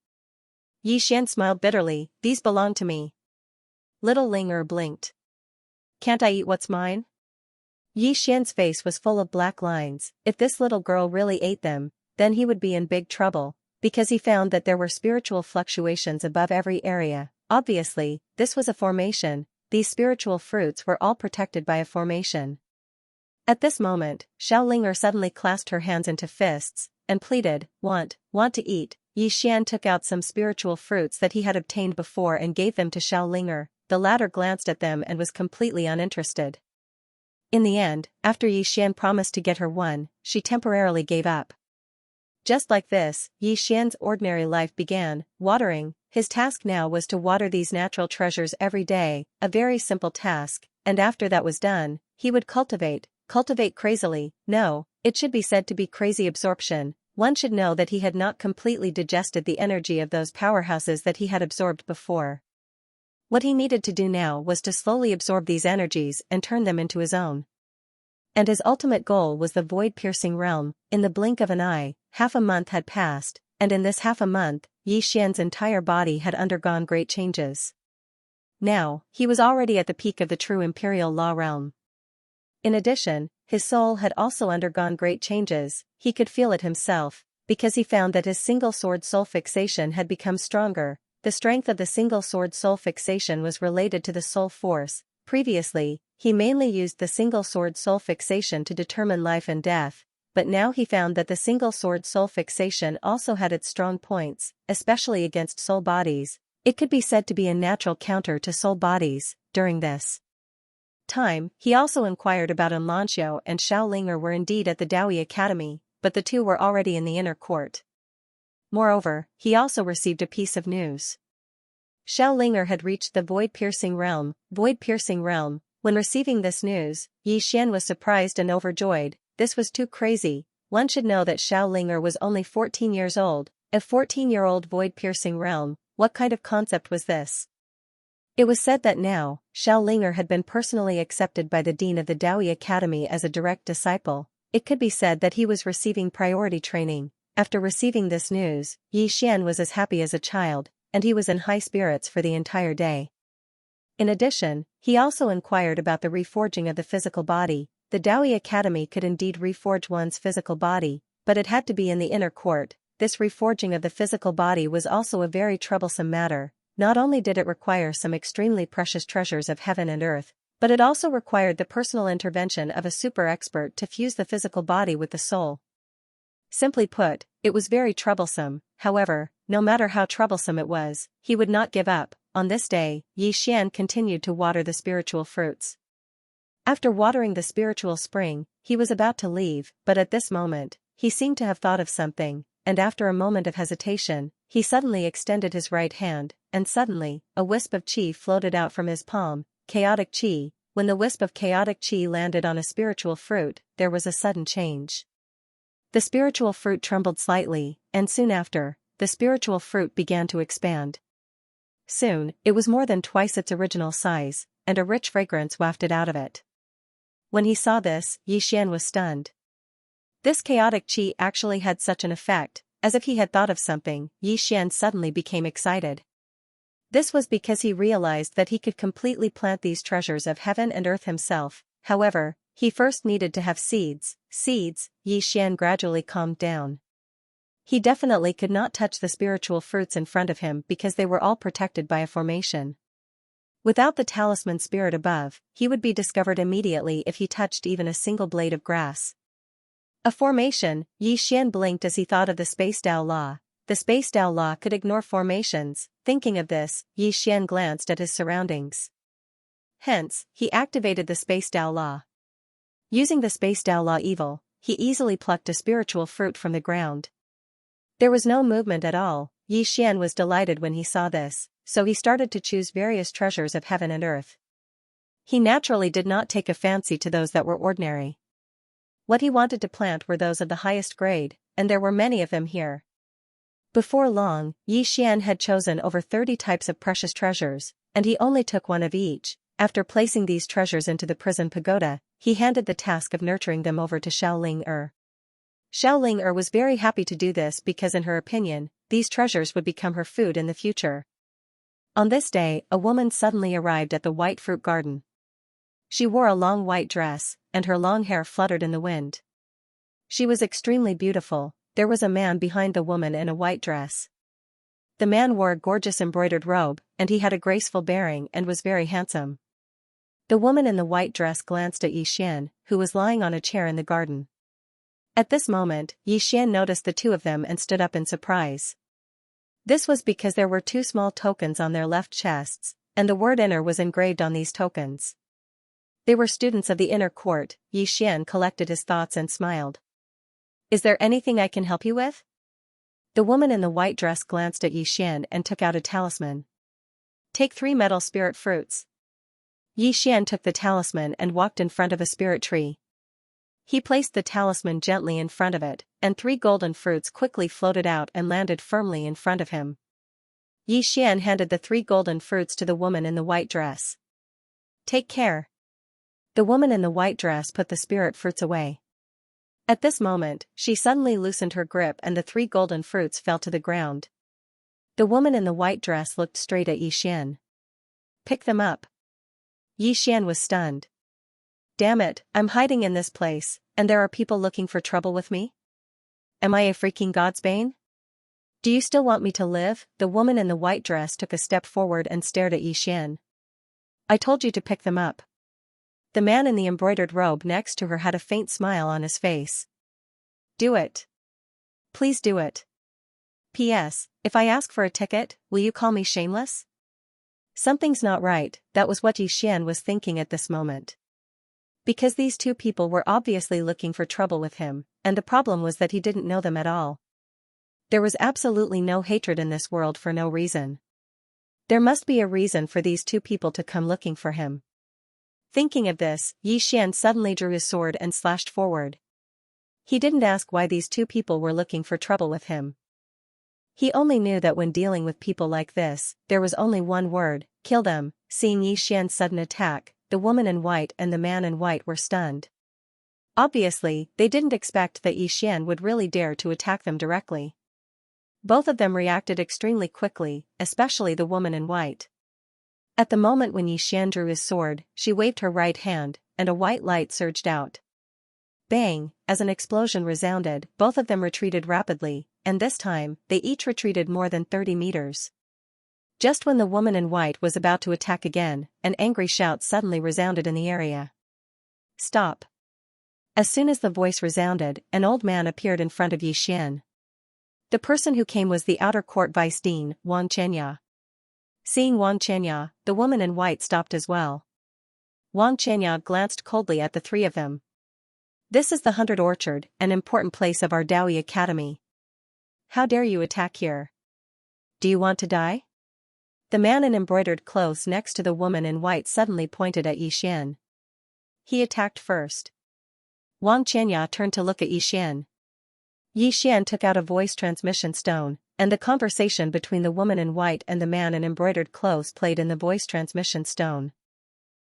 Yixian smiled bitterly. These belong to me. Little Linger blinked. Can't I eat what's mine? Yixian's face was full of black lines. If this little girl really ate them, then he would be in big trouble, because he found that there were spiritual fluctuations above every area. Obviously, this was a formation. These spiritual fruits were all protected by a formation. At this moment, Xiaolinger suddenly clasped her hands into fists, and pleaded, want to eat. Yixian took out some spiritual fruits that he had obtained before and gave them to Xiaolinger. The latter glanced at them and was completely uninterested. In the end, after Yixian promised to get her one, she temporarily gave up. Just like this, Yixian's ordinary life began, watering. His task now was to water these natural treasures every day, a very simple task, and after that was done, he would cultivate crazily. No, it should be said to be crazy absorption. One should know that he had not completely digested the energy of those powerhouses that he had absorbed before. What he needed to do now was to slowly absorb these energies and turn them into his own. And his ultimate goal was the void-piercing realm. In the blink of an eye, half a month had passed, and in this half a month, Yixian's entire body had undergone great changes. Now, he was already at the peak of the true imperial law realm. In addition, his soul had also undergone great changes. He could feel it himself, because he found that his single sword soul fixation had become stronger. The strength of the single sword soul fixation was related to the soul force, Previously, he mainly used the single-sword soul fixation to determine life and death, but now he found that the single-sword soul fixation also had its strong points, especially against soul bodies. It could be said to be a natural counter to soul bodies. During this time, he also inquired about Xianxia and Xianxia were indeed at the Daoyi Academy, but the two were already in the inner court. Moreover, he also received a piece of news. Xianxia had reached the void-piercing realm. When receiving this news, Xian was surprised and overjoyed. This was too crazy. One should know that Xianxia was only 14 years old, a 14-year-old void-piercing realm. What kind of concept was this? It was said that now, Xianxia had been personally accepted by the dean of the Daoyi Academy as a direct disciple. It could be said that he was receiving priority training. After receiving this news, Xian was as happy as a child, and he was in high spirits for the entire day. In addition, he also inquired about the reforging of the physical body. The Daoyi Academy could indeed reforge one's physical body, but it had to be in the inner court. This reforging of the physical body was also a very troublesome matter. Not only did it require some extremely precious treasures of heaven and earth, but it also required the personal intervention of a super expert to fuse the physical body with the soul. Simply put, it was very troublesome. However, no matter how troublesome it was, he would not give up. On this day, Xian continued to water the spiritual fruits. After watering the spiritual spring, he was about to leave, but at this moment, he seemed to have thought of something, and after a moment of hesitation, he suddenly extended his right hand, and suddenly, a wisp of qi floated out from his palm, chaotic qi. When the wisp of chaotic qi landed on a spiritual fruit, there was a sudden change. The spiritual fruit trembled slightly, and soon after, the spiritual fruit began to expand. Soon, it was more than twice its original size, and a rich fragrance wafted out of it. When he saw this, Xian was stunned. This chaotic qi actually had such an effect. As if he had thought of something, Xian suddenly became excited. This was because he realized that he could completely plant these treasures of heaven and earth himself. However, he first needed to have seeds. Xian gradually calmed down. He definitely could not touch the spiritual fruits in front of him because they were all protected by a formation. Without the talisman spirit above, he would be discovered immediately if he touched even a single blade of grass. A formation. Xian blinked as he thought of the Space Dao Law. The Space Dao Law could ignore formations. Thinking of this, Xian glanced at his surroundings. Hence, he activated the Space Dao Law. Using the Space Dao Law evil, he easily plucked a spiritual fruit from the ground. There was no movement at all. Xian was delighted when he saw this, so he started to choose various treasures of heaven and earth. He naturally did not take a fancy to those that were ordinary. What he wanted to plant were those of the highest grade, and there were many of them here. Before long, Xian had chosen over 30 types of precious treasures, and he only took one of each. After placing these treasures into the prison pagoda, he handed the task of nurturing them over to Xianxia. Xianxia was very happy to do this because in her opinion, these treasures would become her food in the future. On this day, a woman suddenly arrived at the white fruit garden. She wore a long white dress, and her long hair fluttered in the wind. She was extremely beautiful. There was a man behind the woman in a white dress. The man wore a gorgeous embroidered robe, and he had a graceful bearing and was very handsome. The woman in the white dress glanced at Xian, who was lying on a chair in the garden. At this moment, Xian noticed the two of them and stood up in surprise. This was because there were two small tokens on their left chests, and the word inner was engraved on these tokens. They were students of the inner court. Xian collected his thoughts and smiled. Is there anything I can help you with? The woman in the white dress glanced at Xian and took out a talisman. Take 3 metal spirit fruits. Xian took the talisman and walked in front of a spirit tree. He placed the talisman gently in front of it, and 3 golden fruits quickly floated out and landed firmly in front of him. Xian handed the 3 golden fruits to the woman in the white dress. Take care. The woman in the white dress put the spirit fruits away. At this moment, she suddenly loosened her grip and the 3 golden fruits fell to the ground. The woman in the white dress looked straight at Xian. Pick them up. Xian was stunned. Damn it, I'm hiding in this place, and there are people looking for trouble with me? Am I a freaking godsbane? Do you still want me to live? The woman in the white dress took a step forward and stared at Xian. I told you to pick them up. The man in the embroidered robe next to her had a faint smile on his face. Do it. Please do it. P.S. If I ask for a ticket, will you call me shameless? Something's not right, that was what Xian was thinking at this moment. Because these two people were obviously looking for trouble with him, and the problem was that he didn't know them at all. There was absolutely no hatred in this world for no reason. There must be a reason for these two people to come looking for him. Thinking of this, Xian suddenly drew his sword and slashed forward. He didn't ask why these two people were looking for trouble with him. He only knew that when dealing with people like this, there was only one word: kill them. Seeing Xian's sudden attack, the woman in white and the man in white were stunned. Obviously, they didn't expect that Xian would really dare to attack them directly. Both of them reacted extremely quickly, especially the woman in white. At the moment when Xian drew his sword, she waved her right hand, and a white light surged out. Bang! As an explosion resounded, both of them retreated rapidly, and this time, they each retreated more than 30 meters. Just when the woman in white was about to attack again, an angry shout suddenly resounded in the area. Stop! As soon as the voice resounded, an old man appeared in front of Xian. The person who came was the outer court vice dean, Xianxia. Seeing Xianxia, the woman in white stopped as well. Xianxia glanced coldly at the three of them. This is the 100 Orchard, an important place of our Daoi Academy. How dare you attack here? Do you want to die? The man in embroidered clothes next to the woman in white suddenly pointed at Xian. He attacked first. Xianxia turned to look at Xian. Xian took out a voice transmission stone, and the conversation between the woman in white and the man in embroidered clothes played in the voice transmission stone.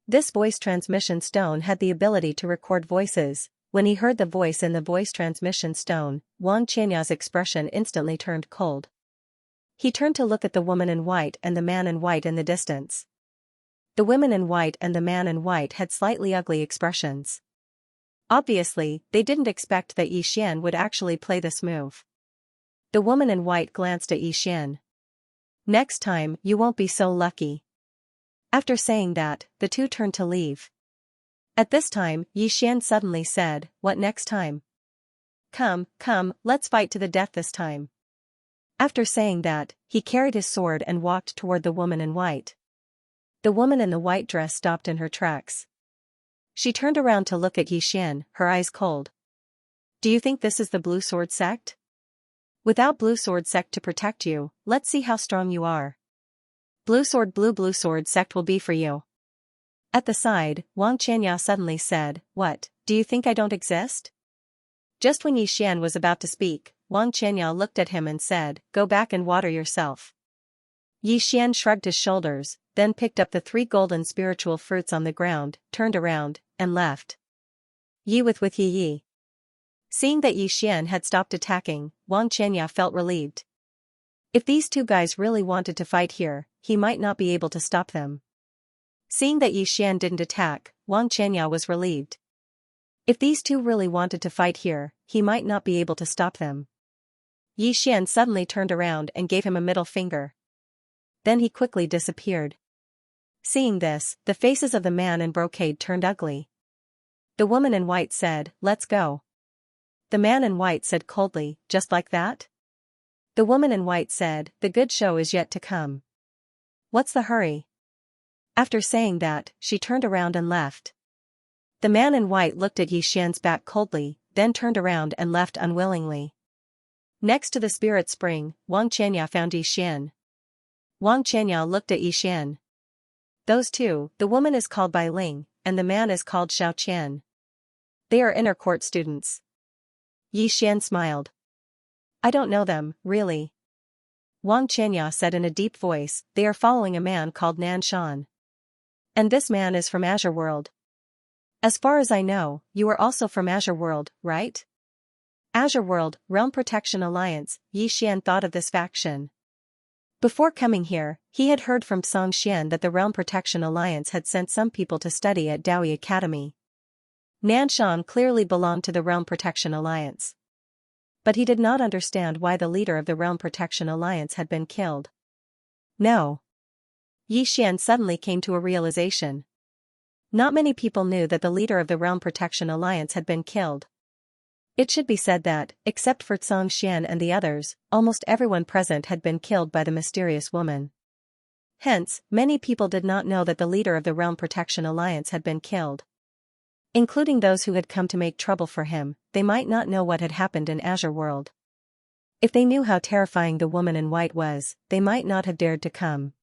This voice transmission stone had the ability to record voices. When he heard the voice in the voice transmission stone, Xianxia's expression instantly turned cold. He turned to look at the woman in white and the man in white in the distance. The women in white and the man in white had slightly ugly expressions. Obviously, they didn't expect that Xian would actually play this move. The woman in white glanced at Xian. Next time, you won't be so lucky. After saying that, the two turned to leave. At this time, Xian suddenly said, "What next time? Come, let's fight to the death this time." After saying that, he carried his sword and walked toward the woman in white. The woman in the white dress stopped in her tracks. She turned around to look at Xian, her eyes cold. Do you think this is the Blue Sword sect? Without Blue Sword sect to protect you, let's see how strong you are. Blue Sword sect will be for you. At the side, Xianxia suddenly said, "What, do you think I don't exist?" Just when Xian was about to speak, Xianxia looked at him and said, "Go back and water yourself." Xian shrugged his shoulders, then picked up the 3 golden spiritual fruits on the ground, turned around, and left. Yi with Yi. Seeing that Xian had stopped attacking, Xianxia felt relieved. If these two guys really wanted to fight here, he might not be able to stop them. Seeing that Xian didn't attack, Xianxia was relieved. If these two really wanted to fight here, he might not be able to stop them. Xian suddenly turned around and gave him a middle finger. Then he quickly disappeared. Seeing this, the faces of the man in brocade turned ugly. The woman in white said, "Let's go." The man in white said coldly, "Just like that?" The woman in white said, "The good show is yet to come. What's the hurry?" After saying that, she turned around and left. The man in white looked at Xian's back coldly, then turned around and left unwillingly. Next to the spirit spring, Xianxia found Xian. Xianxia looked at Xian. Those two, the woman is called Bai Ling, and the man is called Xiao Qian. They are inner court students. Xian smiled. I don't know them, really. Xianxia said in a deep voice, they are following a man called Nan Shan. And this man is from Azure World. As far as I know, you are also from Azure World, right? Azure World, Realm Protection Alliance, Xian thought of this faction. Before coming here, he had heard from Song Xian that the Realm Protection Alliance had sent some people to study at Daoi Academy. Nan Shan clearly belonged to the Realm Protection Alliance. But he did not understand why the leader of the Realm Protection Alliance had been killed. No. Yi Xian suddenly came to a realization. Not many people knew that the leader of the Realm Protection Alliance had been killed. It should be said that, except for Xianxia and the others, almost everyone present had been killed by the mysterious woman. Hence, many people did not know that the leader of the Realm Protection Alliance had been killed. Including those who had come to make trouble for him, they might not know what had happened in Azure World. If they knew how terrifying the woman in white was, they might not have dared to come.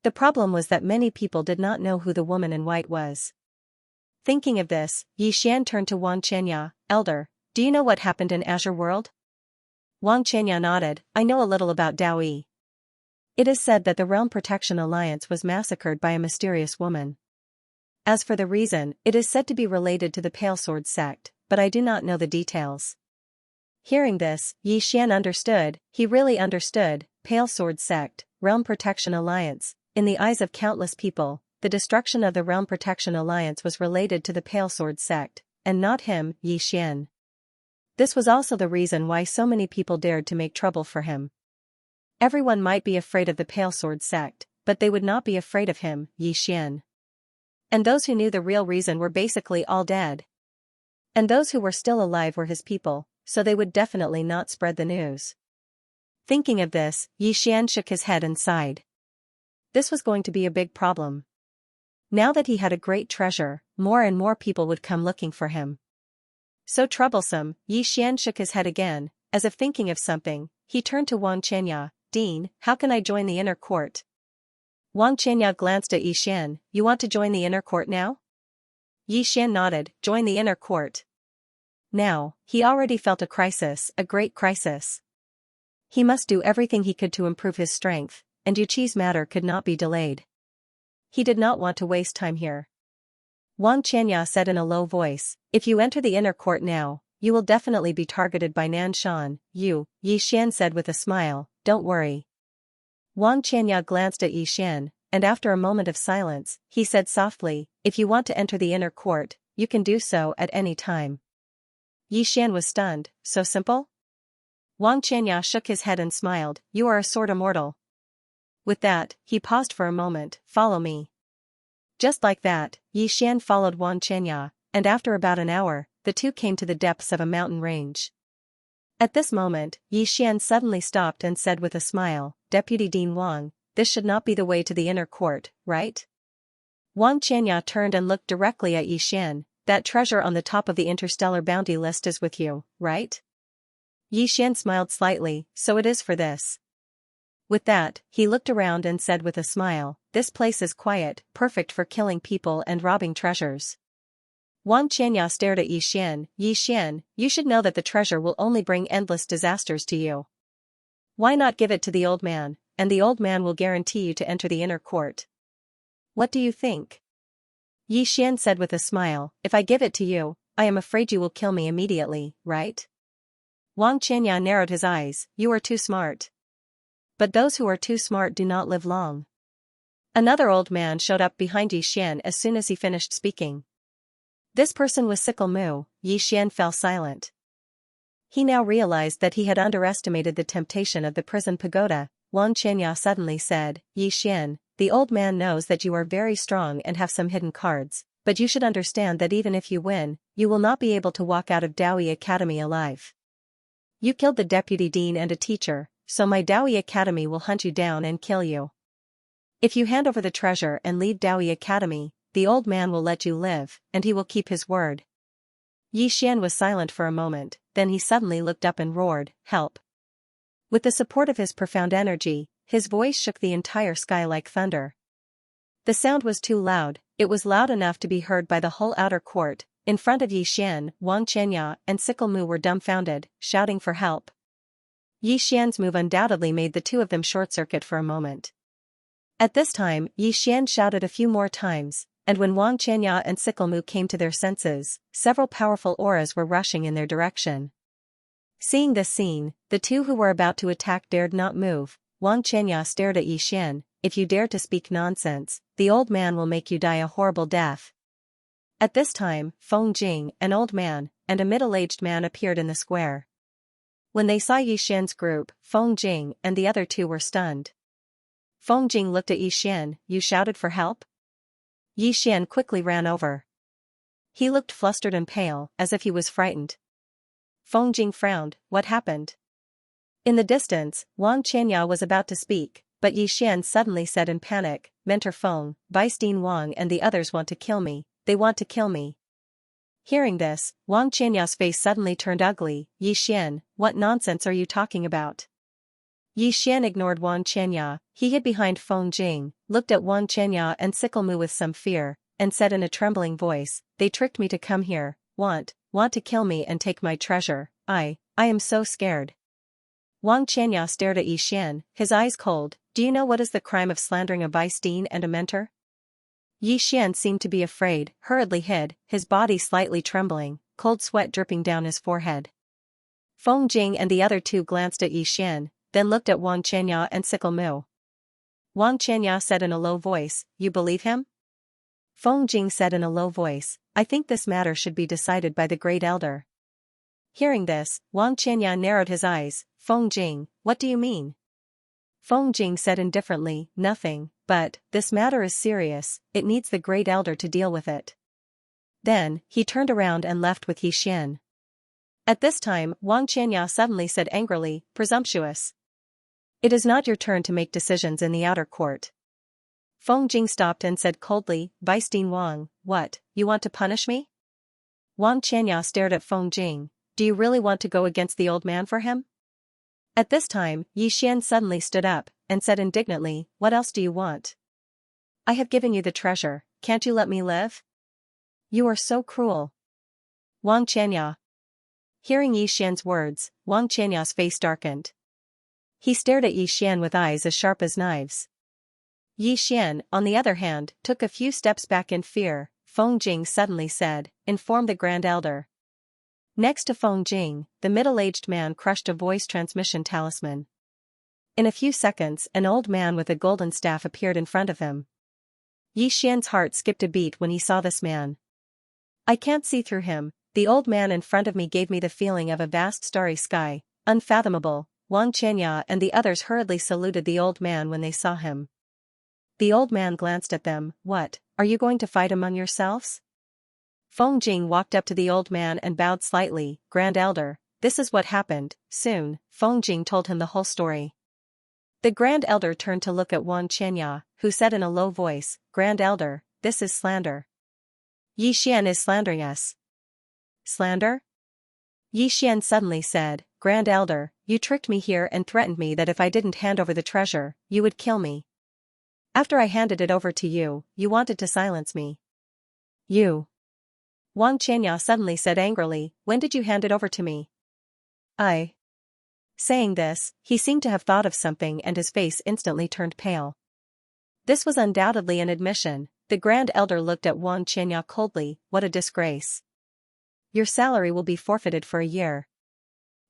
The problem was that many people did not know who the woman in white was. Thinking of this, Yi Xian turned to Wang Qianya, "Elder, do you know what happened in Azure World?" Wang Qianya nodded, "I know a little about Daoyi. It is said that the Realm Protection Alliance was massacred by a mysterious woman. As for the reason, it is said to be related to the Pale Sword sect, but I do not know the details." Hearing this, Yi Xian understood, he really understood, Pale Sword sect, Realm Protection Alliance. In the eyes of countless people, the destruction of the Realm Protection Alliance was related to the Pale Sword sect, and not him, Yi Xian. This was also the reason why so many people dared to make trouble for him. Everyone might be afraid of the Pale Sword sect, but they would not be afraid of him, Yi Xian. And those who knew the real reason were basically all dead. And those who were still alive were his people, so they would definitely not spread the news. Thinking of this, Yi Xian shook his head and sighed. This was going to be a big problem. Now that he had a great treasure, more and more people would come looking for him. So troublesome, Yi Xian shook his head again, as if thinking of something. He turned to Wang Qianya, "Dean, how can I join the inner court?" Wang Qianya glanced at Yi Xian, "You want to join the inner court now?" Yi Xian nodded, "Join the inner court." Now, he already felt a crisis, a great crisis. He must do everything he could to improve his strength, and Yuqi's matter could not be delayed. He did not want to waste time here. Wang Qianya said in a low voice, "If you enter the inner court now, you will definitely be targeted by Nan Shan." Yi Xian said with a smile, "Don't worry." Wang Qianya glanced at Yi Xian, and after a moment of silence, he said softly, "If you want to enter the inner court, you can do so at any time." Yi Xian was stunned, "So simple?" Wang Qianya shook his head and smiled, "You are a sword immortal." With that, he paused for a moment, "Follow me." Just like that, Yi Xian followed Wang Qianya, and after about an hour, the two came to the depths of a mountain range. At this moment, Yi Xian suddenly stopped and said with a smile, "Deputy Dean Wang, this should not be the way to the inner court, right?" Wang Qianya turned and looked directly at Yi Xian, "That treasure on the top of the interstellar bounty list is with you, right?" Yi Xian smiled slightly, "So it is for this." With that, he looked around and said with a smile, "This place is quiet, perfect for killing people and robbing treasures." Wang Qianya stared at Yi Xian, "Yi Xian, you should know that the treasure will only bring endless disasters to you. Why not give it to the old man, and the old man will guarantee you to enter the inner court? What do you think?" Yi Xian said with a smile, "If I give it to you, I am afraid you will kill me immediately, right?" Wang Qianya narrowed his eyes, "You are too smart. But those who are too smart do not live long." Another old man showed up behind Yi Xian as soon as he finished speaking. This person was Sickle Mu. Yi Xian fell silent. He now realized that he had underestimated the temptation of the prison pagoda. Wang Qianya suddenly said, "Yi Xian, the old man knows that you are very strong and have some hidden cards, but you should understand that even if you win, you will not be able to walk out of Daoyi Academy alive. You killed the deputy dean and a teacher, so my Daoyi Academy will hunt you down and kill you. If you hand over the treasure and leave Daoyi Academy, the old man will let you live, and he will keep his word." Yi Xian was silent for a moment, then he suddenly looked up and roared, "Help!" With the support of his profound energy, his voice shook the entire sky like thunder. The sound was too loud, it was loud enough to be heard by the whole outer court. In front of Yi Xian, Wang Qianya and Sickle Mu were dumbfounded, shouting for help. Yi Xian's move undoubtedly made the two of them short-circuit for a moment. At this time, Yi Xian shouted a few more times, and when Wang Qianya and Sickle Mu came to their senses, several powerful auras were rushing in their direction. Seeing this scene, the two who were about to attack dared not move. Wang Qianya stared at Yi Xian, "If you dare to speak nonsense, the old man will make you die a horrible death." At this time, Feng Jing, an old man, and a middle-aged man appeared in the square. When they saw Yi Xian's group, Feng Jing and the other two were stunned. Feng Jing looked at Yi Xian. You shouted for help? Yi Xian quickly ran over. He looked flustered and pale, as if he was frightened. Feng Jing frowned. What happened? In the distance, Xianxia was about to speak, but Yi Xian suddenly said in panic, Mentor Feng, Beistine Wang and the others want to kill me. They want to kill me. Hearing this, Xianxia's face suddenly turned ugly. Yi Xian, what nonsense are you talking about? Yi Xian ignored Xianxia. He hid behind Feng Jing, looked at Xianxia and Sickle with some fear, and said in a trembling voice, they tricked me to come here, want to kill me and take my treasure. I am so scared. Xianxia stared at Yi Xian, his eyes cold. Do you know what is the crime of slandering a Beistine and a mentor? Yi Xian seemed to be afraid, hurriedly hid, his body slightly trembling, cold sweat dripping down his forehead. Feng Jing and the other two glanced at Yi Xian, then looked at Xianxia and Sickle Mu. Xianxia said in a low voice, you believe him? Feng Jing said in a low voice, I think this matter should be decided by the Great Elder. Hearing this, Xianxia narrowed his eyes. Feng Jing, what do you mean? Feng Jing said indifferently, nothing, but, this matter is serious, it needs the Great Elder to deal with it. Then, he turned around and left with Yi Xian. At this time, Xianxia suddenly said angrily, presumptuous. It is not your turn to make decisions in the outer court. Feng Jing stopped and said coldly, Beistine Wang, what, you want to punish me? Xianxia stared at Feng Jing, do you really want to go against the old man for him? At this time, Yi Xian suddenly stood up, and said indignantly, what else do you want? I have given you the treasure, can't you let me live? You are so cruel. Xianxia. Hearing Yi Xian's words, Xianxia's face darkened. He stared at Yi Xian with eyes as sharp as knives. Yi Xian, on the other hand, took a few steps back in fear. Feng Jing suddenly said, inform the Grand Elder. Next to Feng Jing, the middle-aged man crushed a voice transmission talisman. In a few seconds, an old man with a golden staff appeared in front of him. Yi Xian's heart skipped a beat when he saw this man. I can't see through him, the old man in front of me gave me the feeling of a vast starry sky, unfathomable. Xianxia and the others hurriedly saluted the old man when they saw him. The old man glanced at them, what, are you going to fight among yourselves? Feng Jing walked up to the old man and bowed slightly, Grand Elder, this is what happened. Soon, Feng Jing told him the whole story. The Grand Elder turned to look at Xianxia, who said in a low voice, Grand Elder, this is slander. Yi Xian is slandering us. Slander? Yi Xian suddenly said, Grand Elder, you tricked me here and threatened me that if I didn't hand over the treasure, you would kill me. After I handed it over to you, you wanted to silence me. You. Xianxia suddenly said angrily, when did you hand it over to me? I. Saying this, he seemed to have thought of something and his face instantly turned pale. This was undoubtedly an admission. The Grand Elder looked at Xianxia coldly, what a disgrace. Your salary will be forfeited for a year.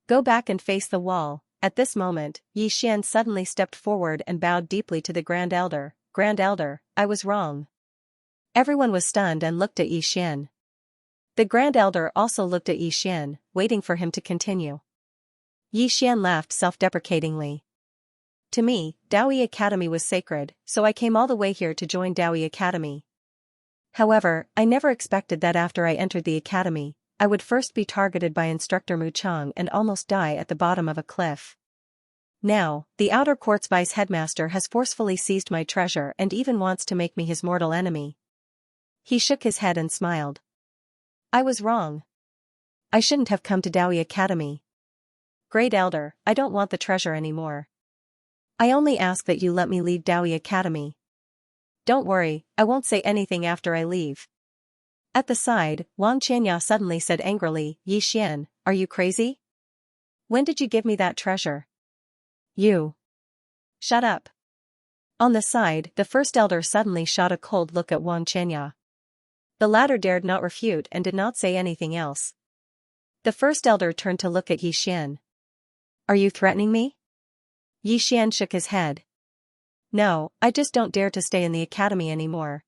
Go back and face the wall. At this moment, Yi Xian suddenly stepped forward and bowed deeply to the Grand Elder. Grand Elder, I was wrong. Everyone was stunned and looked at Yi Xian. The Grand Elder also looked at Yi Xian, waiting for him to continue. Yi Xian laughed self-deprecatingly. To me, Daoyi Academy was sacred, so I came all the way here to join Daoyi Academy. However, I never expected that after I entered the academy, I would first be targeted by Instructor Mu Chang and almost die at the bottom of a cliff. Now, the Outer Court's vice-headmaster has forcefully seized my treasure and even wants to make me his mortal enemy. He shook his head and smiled. I was wrong. I shouldn't have come to Daoyi Academy. Great Elder, I don't want the treasure anymore. I only ask that you let me leave Daoyi Academy. Don't worry, I won't say anything after I leave. At the side, Xianxia suddenly said angrily, Yi Xian, are you crazy? When did you give me that treasure? You. Shut up. On the side, the first elder suddenly shot a cold look at Xianxia. The latter dared not refute and did not say anything else. The first elder turned to look at Yi Xian. Are you threatening me? Yi Xian shook his head. No, I just don't dare to stay in the academy anymore.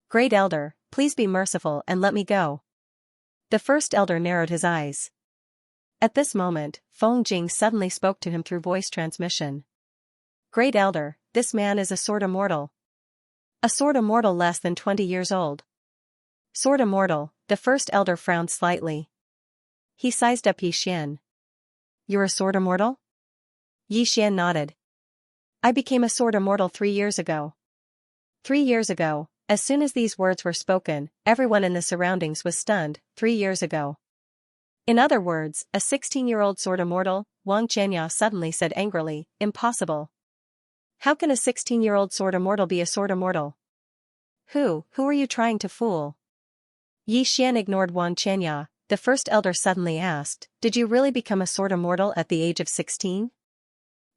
Great Elder, please be merciful and let me go. The first elder narrowed his eyes. At this moment, Feng Jing suddenly spoke to him through voice transmission. Great Elder, this man is a sword immortal. A sword immortal less than 20 years old. Sword immortal, the first elder frowned slightly. He sized up Yi Xian. You're a sword immortal? Yi Xian nodded. I became a sword immortal 3 years ago. 3 years ago, as soon as these words were spoken, everyone in the surroundings was stunned. 3 years ago. In other words, a 16-year-old sword immortal, Xianxia suddenly said angrily, impossible. How can a 16-year-old sword immortal be a sword immortal? Who are you trying to fool? Yi Xian ignored Xianxia. The first elder suddenly asked, did you really become a sword immortal at the age of 16?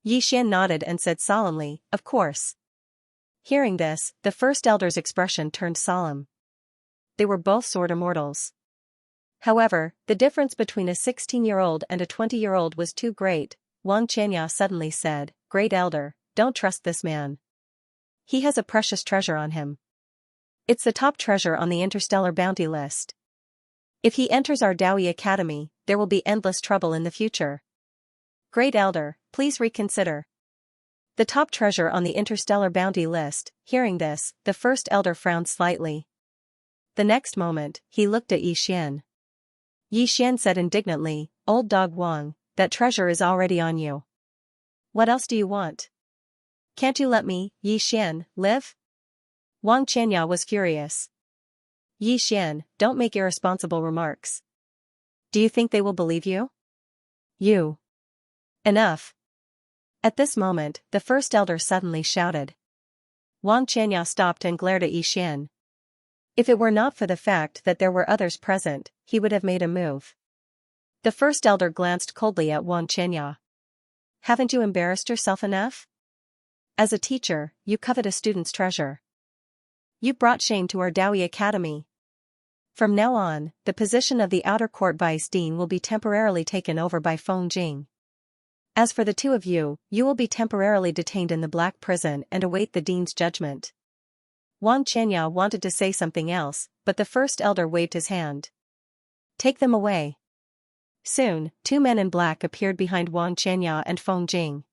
Yi Xian nodded and said solemnly, of course. Hearing this, the first elder's expression turned solemn. They were both sword immortals. However, the difference between a 16-year-old and a 20-year-old was too great. Xianxia suddenly said, Great Elder, don't trust this man. He has a precious treasure on him. It's the top treasure on the interstellar bounty list. If he enters our Dawi Academy, there will be endless trouble in the future. Great Elder, please reconsider. The top treasure on the interstellar bounty list. Hearing this, the first elder frowned slightly. The next moment, he looked at Yi Xian. Yi Xian said indignantly, Old dog Wang, that treasure is already on you. What else do you want? Can't you let me, Yi Xian, live? Xianxia was furious. Yi Xian, don't make irresponsible remarks. Do you think they will believe you? You. Enough. At this moment, the first elder suddenly shouted. Xianxia stopped and glared at Yi Xian. If it were not for the fact that there were others present, he would have made a move. The first elder glanced coldly at Xianxia. Haven't you embarrassed yourself enough? As a teacher, you covet a student's treasure. You brought shame to our Dawi Academy. From now on, the position of the outer court vice dean will be temporarily taken over by Feng Jing. As for the two of you, you will be temporarily detained in the Black Prison and await the dean's judgment. Xianxia wanted to say something else, but the first elder waved his hand. Take them away. Soon, 2 men in black appeared behind Xianxia and Feng Jing.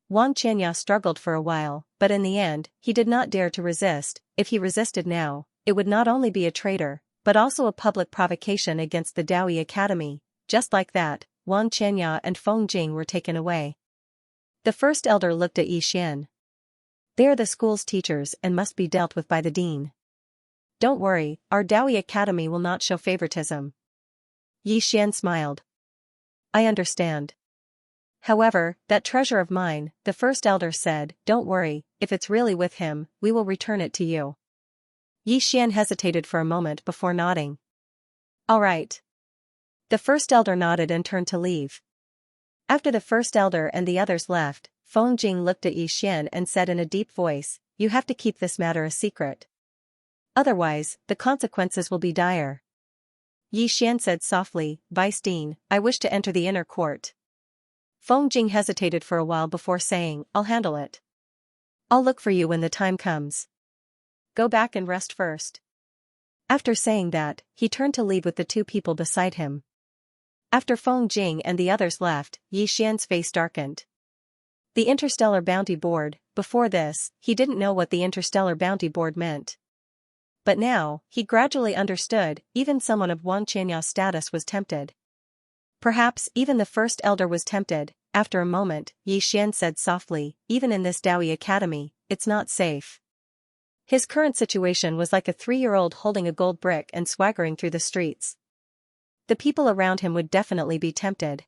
Xianxia struggled for a while, but in the end, he did not dare to resist. If he resisted now, it would not only be a traitor, but also a public provocation against the Dawi Academy. Just like that, Xianxia and Feng Jing were taken away. The first elder looked at Yi Xian. They are the school's teachers and must be dealt with by the dean. Don't worry, our Dawi Academy will not show favoritism. Yi Xian smiled. I understand. However, that treasure of mine, the first elder said, don't worry, if it's really with him, we will return it to you. Yi Xian hesitated for a moment before nodding. All right. The first elder nodded and turned to leave. After the first elder and the others left, Feng Jing looked at Yi Xian and said in a deep voice, you have to keep this matter a secret. Otherwise, the consequences will be dire. Yi Xian said softly, Vice Dean, I wish to enter the inner court. Feng Jing hesitated for a while before saying, I'll handle it. I'll look for you when the time comes. Go back and rest first. After saying that, he turned to leave with the 2 people beside him. After Feng Jing and the others left, Yi Xian's face darkened. The Interstellar Bounty Board. Before this, he didn't know what the Interstellar Bounty Board meant. But now, he gradually understood. Even someone of Xianxia's status was tempted. Perhaps even the first elder was tempted. After a moment, Yi Xian said softly, even in this Dawi Academy, it's not safe. His current situation was like a 3-year-old holding a gold brick and swaggering through the streets. The people around him would definitely be tempted.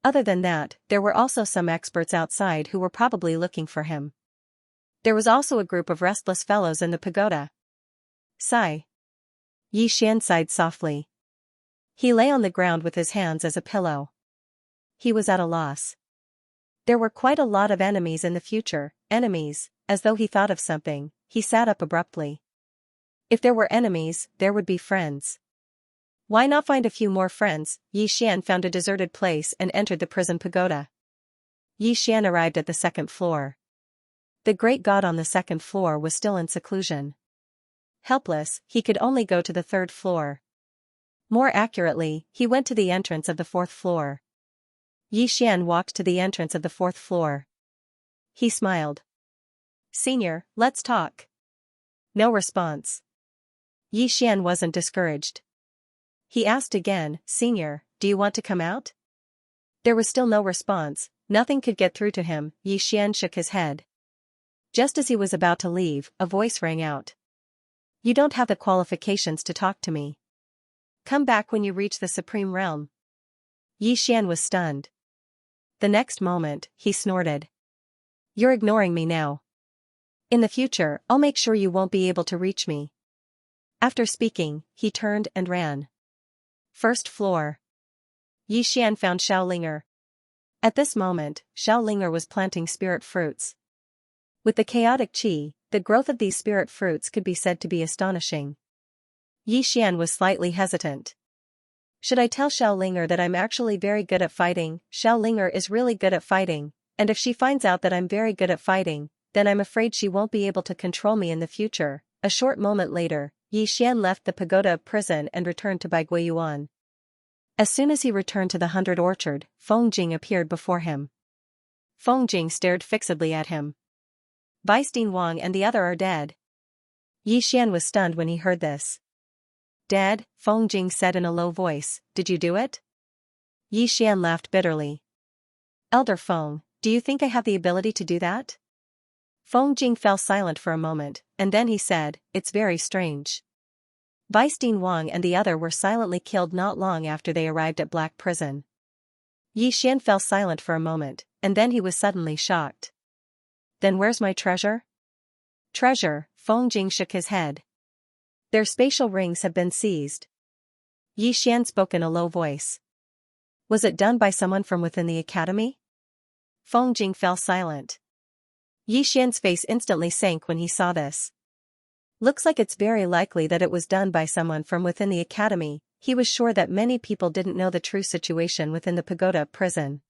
Other than that, there were also some experts outside who were probably looking for him. There was also a group of restless fellows in the pagoda. Sigh. Yi Xian sighed softly. He lay on the ground with his hands as a pillow. He was at a loss. There were quite a lot of enemies in the future, enemies. As though he thought of something, he sat up abruptly. If there were enemies, there would be friends. Why not find a few more friends? Yi Xian found a deserted place and entered the prison pagoda. Yi Xian arrived at the 2nd floor. The great god on the 2nd floor was still in seclusion. Helpless, he could only go to the 3rd floor. More accurately, he went to the entrance of the 4th floor. Yi Xian walked to the entrance of the 4th floor. He smiled. Senior, let's talk. No response. Yi Xian wasn't discouraged. He asked again, Senior, do you want to come out? There was still no response, nothing could get through to him. Yi Xian shook his head. Just as he was about to leave, a voice rang out. You don't have the qualifications to talk to me. Come back when you reach the Supreme Realm. Yi Xian was stunned. The next moment, he snorted. You're ignoring me now. In the future, I'll make sure you won't be able to reach me. After speaking, he turned and ran. First floor. Yi Xian found Xiaolinger. At this moment, Xiaolinger was planting spirit fruits. With the chaotic qi, the growth of these spirit fruits could be said to be astonishing. Yi Xian was slightly hesitant. Should I tell Xiaolinger that I'm actually very good at fighting? Xiaolinger is really good at fighting, and if she finds out that I'm very good at fighting, then I'm afraid she won't be able to control me in the future. A short moment later, Yi Xian left the pagoda of prison and returned to Baiguiyuan. As soon as he returned to the 100 Orchard, Feng Jing appeared before him. Feng Jing stared fixedly at him. Weistin Wang and the other are dead. Yi Xian was stunned when he heard this. Dead, Feng Jing said in a low voice, did you do it? Yi Xian laughed bitterly. Elder Feng, do you think I have the ability to do that? Feng Jing fell silent for a moment, and then he said, it's very strange. Weistin Wang and the other were silently killed not long after they arrived at Black Prison. Yi Xian fell silent for a moment, and then he was suddenly shocked. Then where's my treasure? Treasure, Feng Jing shook his head. Their spatial rings have been seized. Yi Xian spoke in a low voice. Was it done by someone from within the academy? Feng Jing fell silent. Yi Xian's face instantly sank when he saw this. Looks like it's very likely that it was done by someone from within the academy. He was sure that many people didn't know the true situation within the pagoda prison.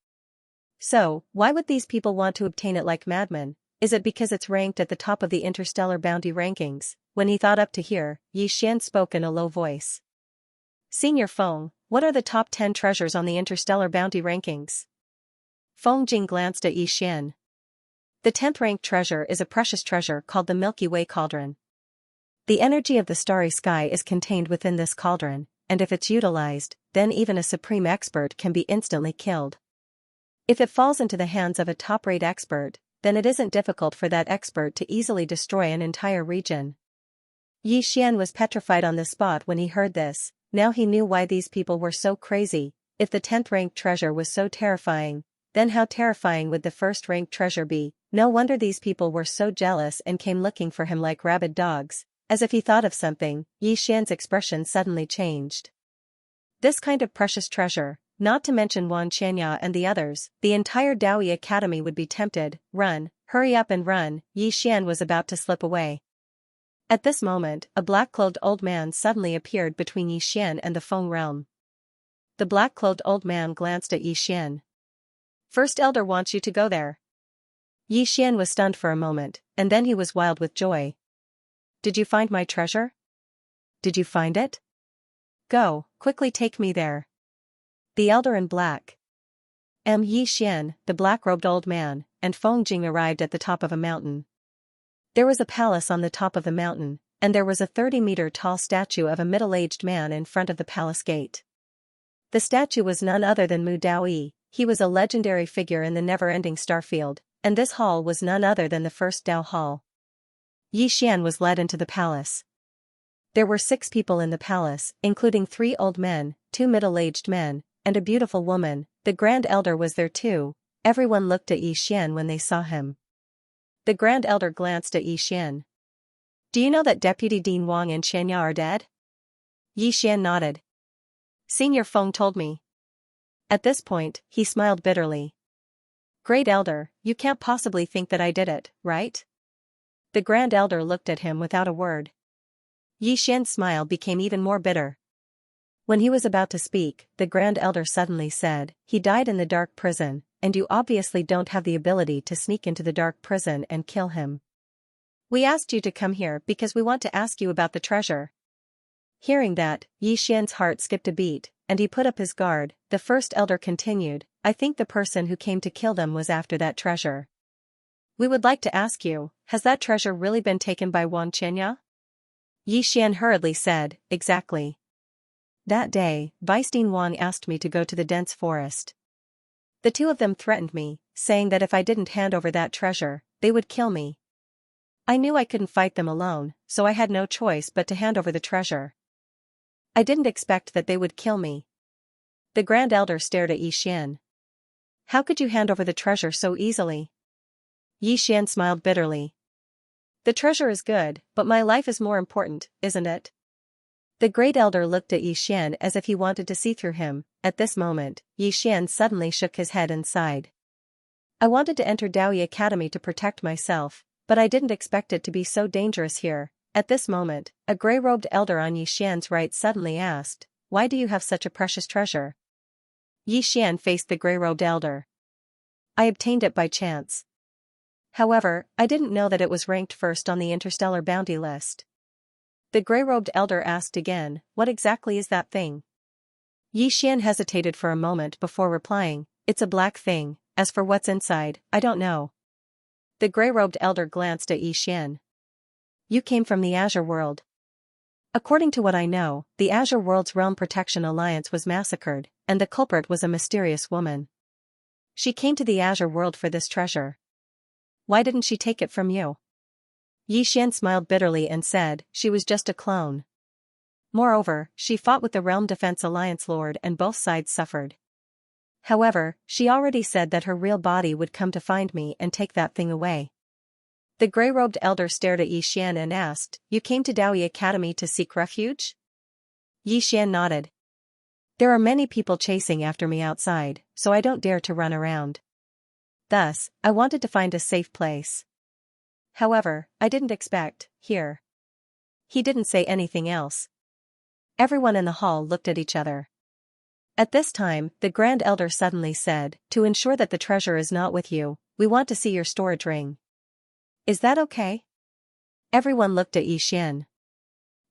So, why would these people want to obtain it like madmen? Is it because it's ranked at the top of the interstellar bounty rankings? When he thought up to here, Yi Xian spoke in a low voice. Senior Feng, what are the top 10 treasures on the interstellar bounty rankings? Feng Jing glanced at Yi Xian. The 10th ranked treasure is a precious treasure called the Milky Way Cauldron. The energy of the starry sky is contained within this cauldron, and if it's utilized, then even a supreme expert can be instantly killed. If it falls into the hands of a top-rate expert, then it isn't difficult for that expert to easily destroy an entire region. Yi Xian was petrified on the spot when he heard this. Now he knew why these people were so crazy. If the 10th ranked treasure was so terrifying, then how terrifying would the 1st ranked treasure be? No wonder these people were so jealous and came looking for him like rabid dogs. As if he thought of something, Yi Xian's expression suddenly changed. This kind of precious treasure, not to mention Wan Qianya and the others, the entire Daoi Academy would be tempted. Run, hurry up and run. Yi Xian was about to slip away. At this moment, a black-clothed old man suddenly appeared between Yi Xian and the Feng realm. The black-clothed old man glanced at Yi Xian. First Elder wants you to go there. Yi Xian was stunned for a moment, and then he was wild with joy. Did you find my treasure? Did you find it? Go, quickly take me there. The Elder in black. Yi Xian, the black-robed old man, and Feng Jing arrived at the top of a mountain. There was a palace on the top of the mountain, and there was a 30-meter-tall statue of a middle-aged man in front of the palace gate. The statue was none other than Mu Daoyi. He was a legendary figure in the never-ending starfield, and this hall was none other than the first Dao Hall. Yi Xian was led into the palace. There were 6 people in the palace, including 3 old men, 2 middle-aged men, and a beautiful woman. The Grand Elder was there too. Everyone looked at Yi Xian when they saw him. The Grand Elder glanced at Yi Xian. Do you know that Deputy Dean Wang and Xianxia are dead? Yi Xian nodded. Senior Feng told me. At this point, he smiled bitterly. Great Elder, you can't possibly think that I did it, right? The Grand Elder looked at him without a word. Yi Xian's smile became even more bitter. When he was about to speak, the Grand Elder suddenly said, he died in the dark prison, and you obviously don't have the ability to sneak into the dark prison and kill him. We asked you to come here because we want to ask you about the treasure. Hearing that, Yi Xian's heart skipped a beat, and he put up his guard. The first elder continued, I think the person who came to kill them was after that treasure. We would like to ask you, has that treasure really been taken by Xianxia? Xian hurriedly said, exactly. That day, Weisstein Wang asked me to go to the dense forest. The two of them threatened me, saying that if I didn't hand over that treasure, they would kill me. I knew I couldn't fight them alone, so I had no choice but to hand over the treasure. I didn't expect that they would kill me. The Grand Elder stared at Xian. How could you hand over the treasure so easily? Xian smiled bitterly. The treasure is good, but my life is more important, isn't it? The Great Elder looked at Xian as if he wanted to see through him. At this moment, Xian suddenly shook his head and sighed. I wanted to enter Daoyi Academy to protect myself, but I didn't expect it to be so dangerous here. At this moment, a gray-robed elder on Xian's right suddenly asked, why do you have such a precious treasure? Xian faced the gray-robed elder. I obtained it by chance. However, I didn't know that it was ranked first on the interstellar bounty list. The gray-robed elder asked again, what exactly is that thing? Xian hesitated for a moment before replying, it's a black thing, as for what's inside, I don't know. The gray-robed elder glanced at Xian. You came from the Azure world. According to what I know, the Azure World's Realm Protection Alliance was massacred, and the culprit was a mysterious woman. She came to the Azure world for this treasure. Why didn't she take it from you? Xian smiled bitterly and said, she was just a clone. Moreover, she fought with the Realm Defense Alliance Lord and both sides suffered. However, she already said that her real body would come to find me and take that thing away. The gray-robed elder stared at Xian and asked, you came to Daoyi Academy to seek refuge? Xian nodded. There are many people chasing after me outside, so I don't dare to run around. Thus, I wanted to find a safe place. However, I didn't expect, here. He didn't say anything else. Everyone in the hall looked at each other. At this time, the Grand Elder suddenly said, to ensure that the treasure is not with you, we want to see your storage ring. Is that okay? Everyone looked at Xian.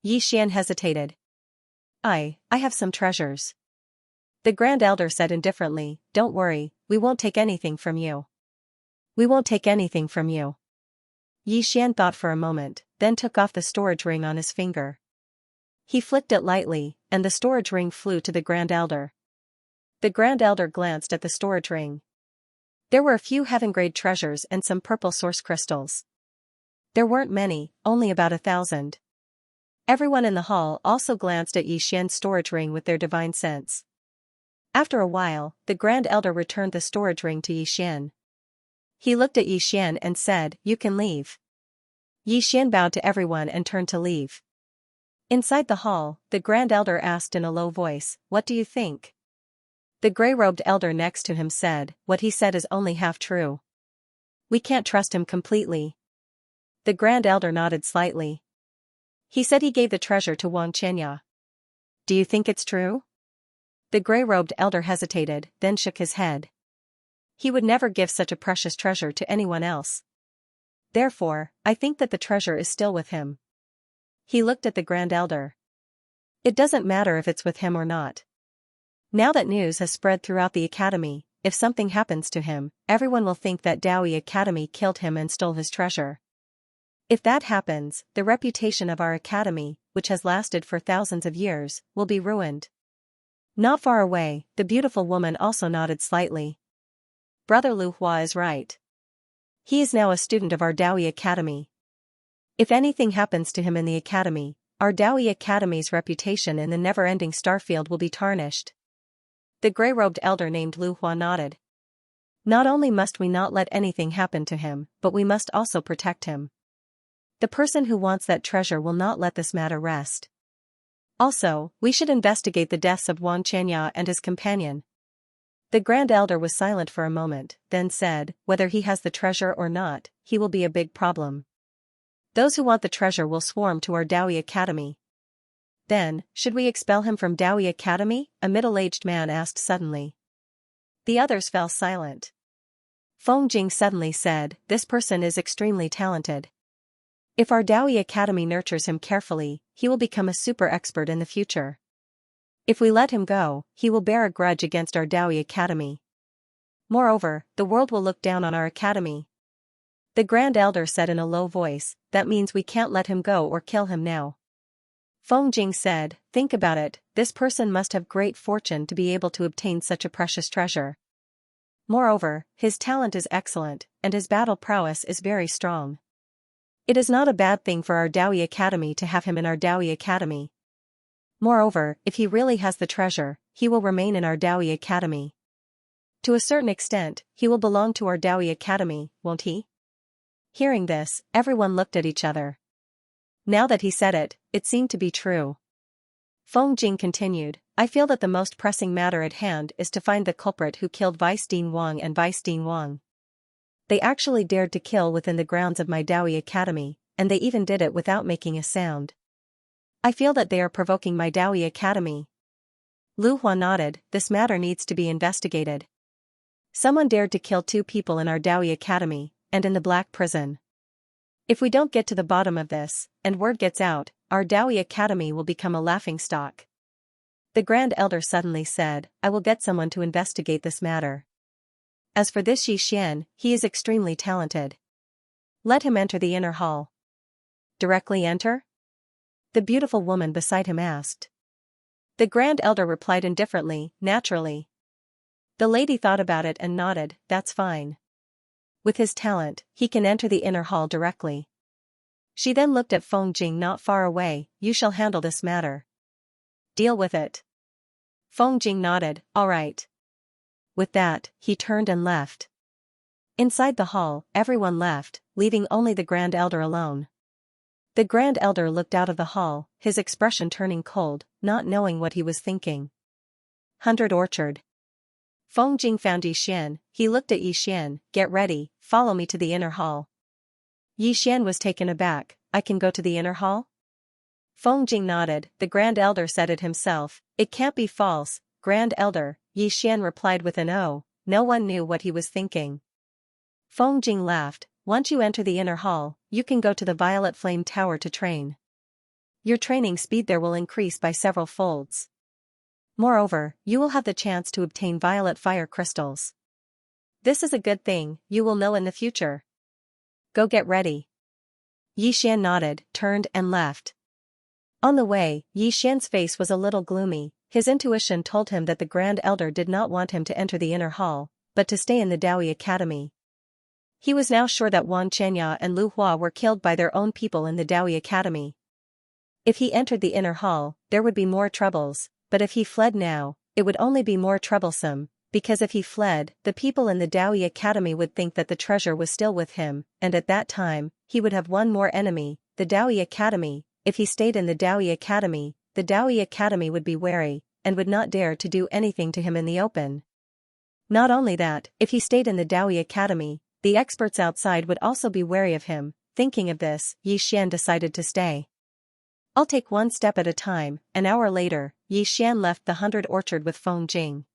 Xian hesitated. I have some treasures. The Grand Elder said indifferently, don't worry, we won't take anything from you. We won't take anything from you. Xian thought for a moment, then took off the storage ring on his finger. He flicked it lightly, and the storage ring flew to the Grand Elder. The Grand Elder glanced at the storage ring. There were a few heaven-grade treasures and some purple source crystals. There weren't many, only about 1,000. Everyone in the hall also glanced at Xian's storage ring with their divine sense. After a while, the Grand Elder returned the storage ring to Xian. He looked at Xian and said, you can leave. Xian bowed to everyone and turned to leave. Inside the hall, the Grand Elder asked in a low voice, what do you think? The gray-robed elder next to him said, what he said is only half true. We can't trust him completely. The Grand Elder nodded slightly. He said he gave the treasure to Xianxia. Do you think it's true? The gray-robed elder hesitated, then shook his head. He would never give such a precious treasure to anyone else. Therefore, I think that the treasure is still with him. He looked at the Grand Elder. It doesn't matter if it's with him or not. Now that news has spread throughout the academy, if something happens to him, everyone will think that Daoyi Academy killed him and stole his treasure. If that happens, the reputation of our academy, which has lasted for thousands of years, will be ruined. Not far away, the beautiful woman also nodded slightly. Brother Lu Hua is right. He is now a student of our Daoyi Academy. If anything happens to him in the academy, our Daoyi Academy's reputation in the never-ending starfield will be tarnished. The gray-robed elder named Lu Hua nodded. Not only must we not let anything happen to him, but we must also protect him. The person who wants that treasure will not let this matter rest. Also, we should investigate the deaths of Xianxia and his companion. The Grand Elder was silent for a moment, then said, whether he has the treasure or not, he will be a big problem. Those who want the treasure will swarm to our Daoyi Academy. Then, should we expel him from Daoyi Academy? A middle-aged man asked suddenly. The others fell silent. Feng Jing suddenly said, this person is extremely talented. If our Daoyi Academy nurtures him carefully, he will become a super expert in the future. If we let him go, he will bear a grudge against our Daoyi Academy. Moreover, the world will look down on our academy. The Grand Elder said in a low voice, that means we can't let him go or kill him now. Feng Jing said, think about it, this person must have great fortune to be able to obtain such a precious treasure. Moreover, his talent is excellent, and his battle prowess is very strong. It is not a bad thing for our Daoi Academy to have him in our Daoi Academy. Moreover, if he really has the treasure, he will remain in our Daoi Academy. To a certain extent, he will belong to our Daoi Academy, won't he? Hearing this, everyone looked at each other. Now that he said it, it seemed to be true. Feng Jing continued, I feel that the most pressing matter at hand is to find the culprit who killed Vice Dean Wang and Vice Dean Wang. They actually dared to kill within the grounds of my Daoi Academy, and they even did it without making a sound. I feel that they are provoking my Daoi Academy. Lu Hua nodded, this matter needs to be investigated. Someone dared to kill 2 people in our Daoi Academy, and in the Black Prison. If we don't get to the bottom of this, and word gets out, our Daoi Academy will become a laughingstock. The Grand Elder suddenly said, I will get someone to investigate this matter. As for this Xianxia, he is extremely talented. Let him enter the inner hall. Directly enter? The beautiful woman beside him asked. The Grand Elder replied indifferently, naturally. The lady thought about it and nodded, that's fine. With his talent, he can enter the inner hall directly. She then looked at Feng Jing not far away, you shall handle this matter. Deal with it. Feng Jing nodded, all right. With that, he turned and left. Inside the hall, everyone left, leaving only the Grand Elder alone. The Grand Elder looked out of the hall, his expression turning cold, not knowing what he was thinking. 100 Orchard. Feng Jing found Xianxia, he looked at Xianxia, get ready, follow me to the inner hall. Xianxia was taken aback, I can go to the inner hall? Feng Jing nodded, the Grand Elder said it himself, it can't be false, Grand Elder, Xianxia replied with an O, no one knew what he was thinking. Feng Jing laughed, once you enter the inner hall, you can go to the Violet Flame Tower to train. Your training speed there will increase by several folds. Moreover, you will have the chance to obtain violet fire crystals. This is a good thing, you will know in the future. Go get ready. Xianxia nodded, turned and left. On the way, Xianxia's face was a little gloomy, his intuition told him that the Grand Elder did not want him to enter the inner hall, but to stay in the Daoi Academy. He was now sure that Wang Qianya and Lu Hua were killed by their own people in the Daoi Academy. If he entered the inner hall, there would be more troubles, but if he fled now, it would only be more troublesome, because if he fled, the people in the Daoi Academy would think that the treasure was still with him, and at that time, he would have one more enemy, the Daoi Academy. If he stayed in the Daoi Academy, the Daoi Academy would be wary, and would not dare to do anything to him in the open. Not only that, if he stayed in the Daoi Academy, the experts outside would also be wary of him. Thinking of this, Xianxia decided to stay. I'll take one step at a time. An hour later, Xianxia left the 100 Orchard with Feng Jing.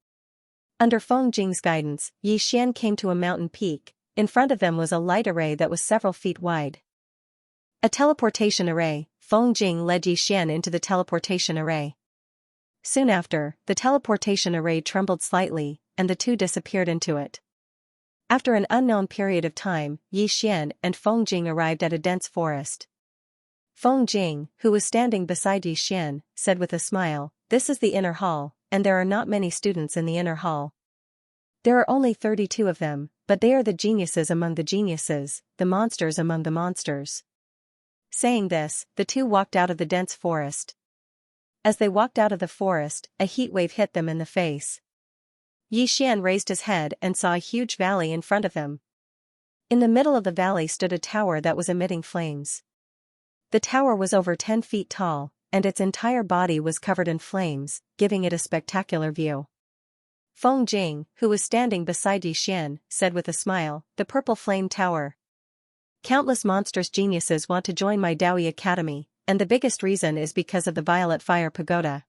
Under Feng Jing's guidance, Xianxia came to a mountain peak. In front of them was a light array that was several feet wide. A teleportation array. Feng Jing led Xianxia into the teleportation array. Soon after, the teleportation array trembled slightly, and the two disappeared into it. After an unknown period of time, Xianxia and Feng Jing arrived at a dense forest. Feng Jing, who was standing beside Xianxia, said with a smile, this is the inner hall, and there are not many students in the inner hall. There are only 32 of them, but they are the geniuses among the geniuses, the monsters among the monsters. Saying this, the two walked out of the dense forest. As they walked out of the forest, a heat wave hit them in the face. Xianxia raised his head and saw a huge valley in front of him. In the middle of the valley stood a tower that was emitting flames. The tower was over 10 feet tall, and its entire body was covered in flames, giving it a spectacular view. Feng Jing, who was standing beside Xianxia, said with a smile, the Purple Flame Tower. Countless monstrous geniuses want to join my Daoi Academy, and the biggest reason is because of the Violet Fire Pagoda.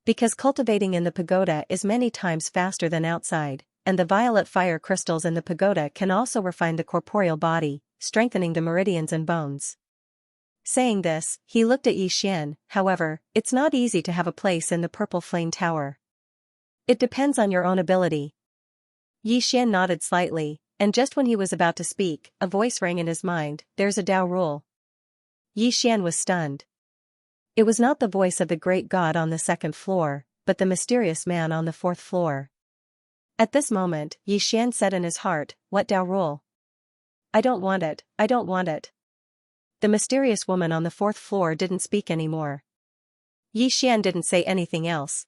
Because cultivating in the pagoda is many times faster than outside, and the violet fire crystals in the pagoda can also refine the corporeal body, strengthening the meridians and bones. Saying this, he looked at Xianxia, however, it's not easy to have a place in the Purple Flame Tower. It depends on your own ability. Xianxia nodded slightly, and just when he was about to speak, a voice rang in his mind, "There's a Tao rule." Yi Xian was stunned. It was not the voice of the great god on the second floor, but the mysterious man on the fourth floor. At this moment, Yi Xian said in his heart, "What Tao rule? I don't want it, I don't want it." The mysterious woman on the fourth floor didn't speak anymore. Yi Xian didn't say anything else.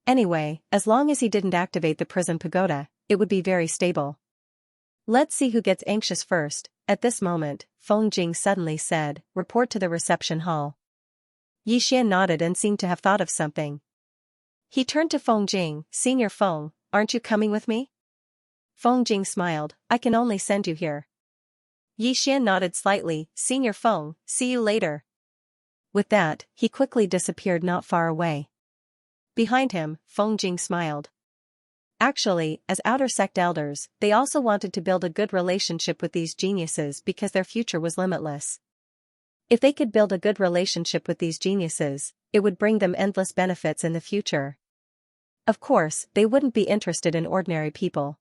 Anyway, as long as he didn't activate the prison pagoda, it would be very stable. Let's see who gets anxious first. At this moment, Feng Jing suddenly said, "Report to the reception hall." Yi Xian nodded and seemed to have thought of something. He turned to Feng Jing, "Senior Feng, aren't you coming with me?" Feng Jing smiled, "I can only send you here." Yi Xian nodded slightly, "Senior Feng, see you later." With that, he quickly disappeared not far away. Behind him, Feng Jing smiled. Actually, as outer sect elders, they also wanted to build a good relationship with these geniuses because their future was limitless. If they could build a good relationship with these geniuses, it would bring them endless benefits in the future. Of course, they wouldn't be interested in ordinary people.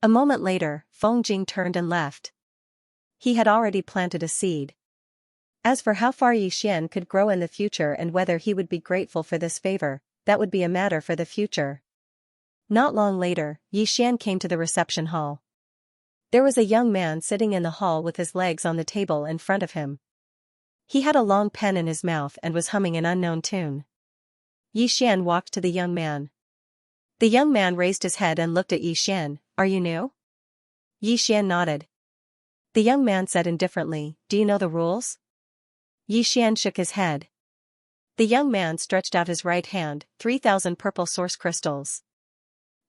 A moment later, Feng Jing turned and left. He had already planted a seed. As for how far Yi Xian could grow in the future and whether he would be grateful for this favor, that would be a matter for the future. Not long later, Yi Xian came to the reception hall. There was a young man sitting in the hall with his legs on the table in front of him. He had a long pen in his mouth and was humming an unknown tune. Yi Xian walked to the young man. The young man raised his head and looked at Yi Xian, "Are you new?" Yi Xian nodded. The young man said indifferently, "Do you know the rules?" Yi Xian shook his head. The young man stretched out his right hand, 3,000 purple source crystals.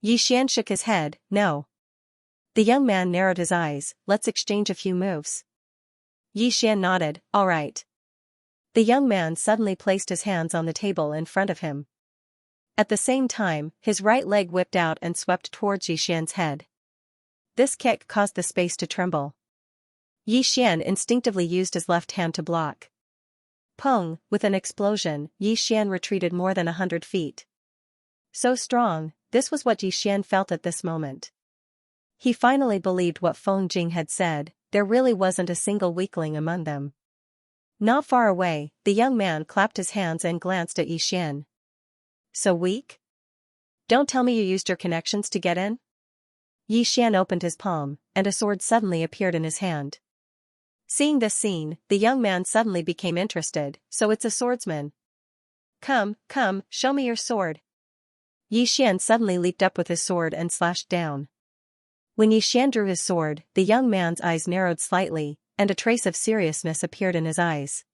Yi Xian shook his head, "No." The young man narrowed his eyes, "Let's exchange a few moves." Yi Xian nodded, "All right." The young man suddenly placed his hands on the table in front of him. At the same time, his right leg whipped out and swept towards Yi Xian's head. This kick caused the space to tremble. Yi Xian instinctively used his left hand to block. Pung, with an explosion, Yi Xian retreated more than 100 feet. So strong, this was what Yi Xian felt at this moment. He finally believed what Feng Jing had said, there really wasn't a single weakling among them. Not far away, the young man clapped his hands and glanced at Yi Xian. "So weak? Don't tell me you used your connections to get in?" Yi Xian opened his palm, and a sword suddenly appeared in his hand. Seeing this scene, the young man suddenly became interested, "So it's a swordsman. Come, come, show me your sword." Yi Xian suddenly leaped up with his sword and slashed down. When Yi Xian drew his sword, the young man's eyes narrowed slightly, and a trace of seriousness appeared in his eyes.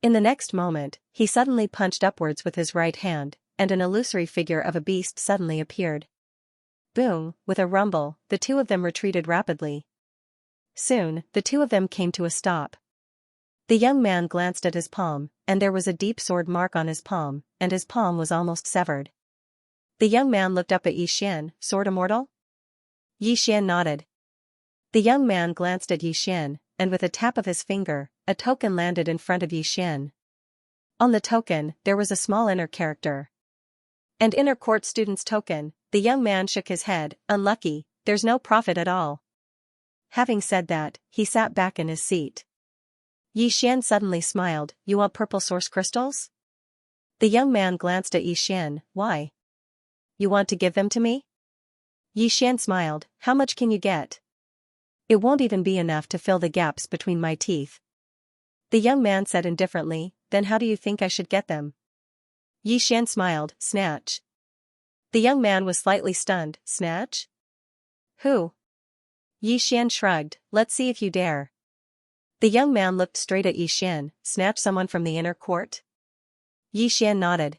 In the next moment, he suddenly punched upwards with his right hand, and an illusory figure of a beast suddenly appeared. Boom, with a rumble, the two of them retreated rapidly. Soon, the two of them came to a stop. The young man glanced at his palm, and there was a deep sword mark on his palm, and his palm was almost severed. The young man looked up at Yi Xian, "Sword immortal?" Yi Xian nodded. The young man glanced at Yi Xian, and with a tap of his finger, a token landed in front of Yi Xian. On the token, there was a small inner character. "And inner court student's token." The young man shook his head, "Unlucky, there's no profit at all." Having said that, he sat back in his seat. Yi Xian suddenly smiled, "You want purple source crystals?" The young man glanced at Yi Xian, "Why? You want to give them to me?" Yi Xian smiled, "How much can you get?" "It won't even be enough to fill the gaps between my teeth." The young man said indifferently, "Then how do you think I should get them?" Yi Xian smiled, "Snatch." The young man was slightly stunned, "Snatch? Who?" Yi Xian shrugged, "Let's see if you dare." The young man looked straight at Yi Xian, "Snatch someone from the inner court?" Yi Xian nodded.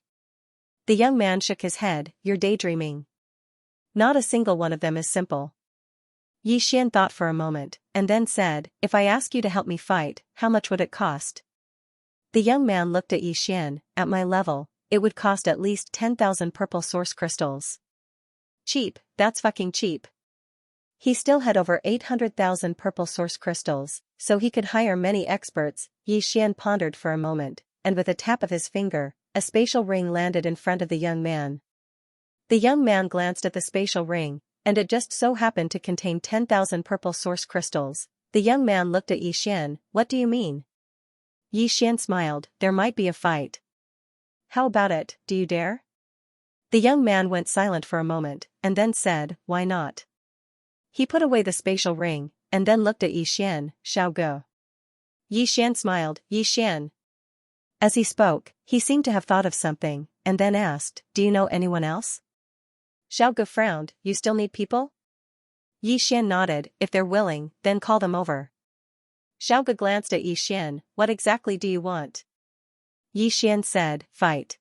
The young man shook his head, "You're daydreaming. Not a single one of them is simple." Yi Xian thought for a moment, and then said, "If I ask you to help me fight, how much would it cost?" The young man looked at Yi Xian, "At my level, it would cost at least 10,000 purple source crystals." "Cheap, that's fucking cheap." He still had over 800,000 purple source crystals, so he could hire many experts. Yi Xian pondered for a moment, and with a tap of his finger, a spatial ring landed in front of the young man. The young man glanced at the spatial ring, and it just so happened to contain 10,000 purple source crystals. The young man looked at Yi Xian. What do you mean? Yi Xian smiled. There might be a fight. How about it, do you dare? The young man went silent for a moment, and then said, why not? He put away the spatial ring, and then looked at Yi Xian. Shall go. Yi Xian smiled. Yi Xian. As he spoke, he seemed to have thought of something, and then asked, do you know anyone else? Xiao Ge frowned. You still need people? Yi Xian nodded. If they're willing, then call them over. Xiao Ge glanced at Yi Xian. What exactly do you want? Yi Xian said, fight.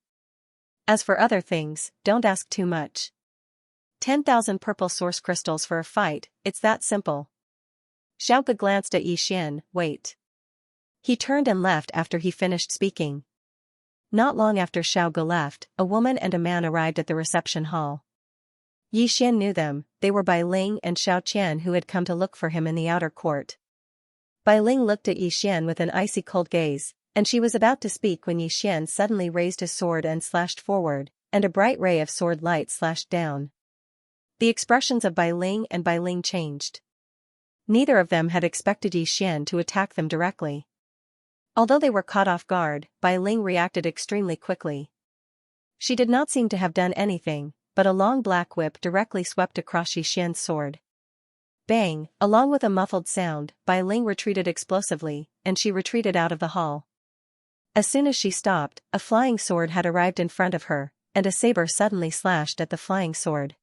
As for other things, don't ask too much. 10,000 purple source crystals for a fight, it's that simple. Xiao Ge glanced at Yi Xian. Wait. He turned and left after he finished speaking. Not long after Xiao Ge left, a woman and a man arrived at the reception hall. Yi Xian knew them. They were Bai Ling and Xiao Qian, who had come to look for him in the outer court. Bai Ling looked at Yi Xian with an icy cold gaze, and she was about to speak when Yi Xian suddenly raised his sword and slashed forward, and a bright ray of sword light slashed down. The expressions of Bai Ling and Bai Ling changed. Neither of them had expected Yi Xian to attack them directly. Although they were caught off guard, Bai Ling reacted extremely quickly. She did not seem to have done anything, but a long black whip directly swept across Yi Xian's sword. Bang! Along with a muffled sound, Bai Ling retreated explosively, and she retreated out of the hall. As soon as she stopped, a flying sword had arrived in front of her, and a saber suddenly slashed at the flying sword.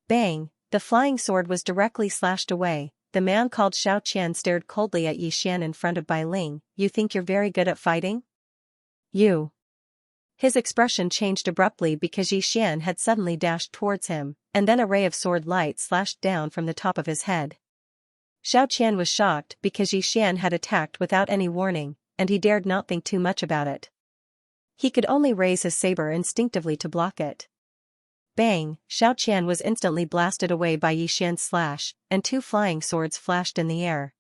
Bang! The flying sword was directly slashed away. The man called Xiao Qian stared coldly at Yi Xian in front of Bai Ling. You think you're very good at fighting? You. His expression changed abruptly because Yi Xian had suddenly dashed towards him, and then a ray of sword light slashed down from the top of his head. Xiao Qian was shocked because Yi Xian had attacked without any warning, and he dared not think too much about it. He could only raise his saber instinctively to block it. Bang! Xiao Qian was instantly blasted away by Yi Xian's slash, and two flying swords flashed in the air.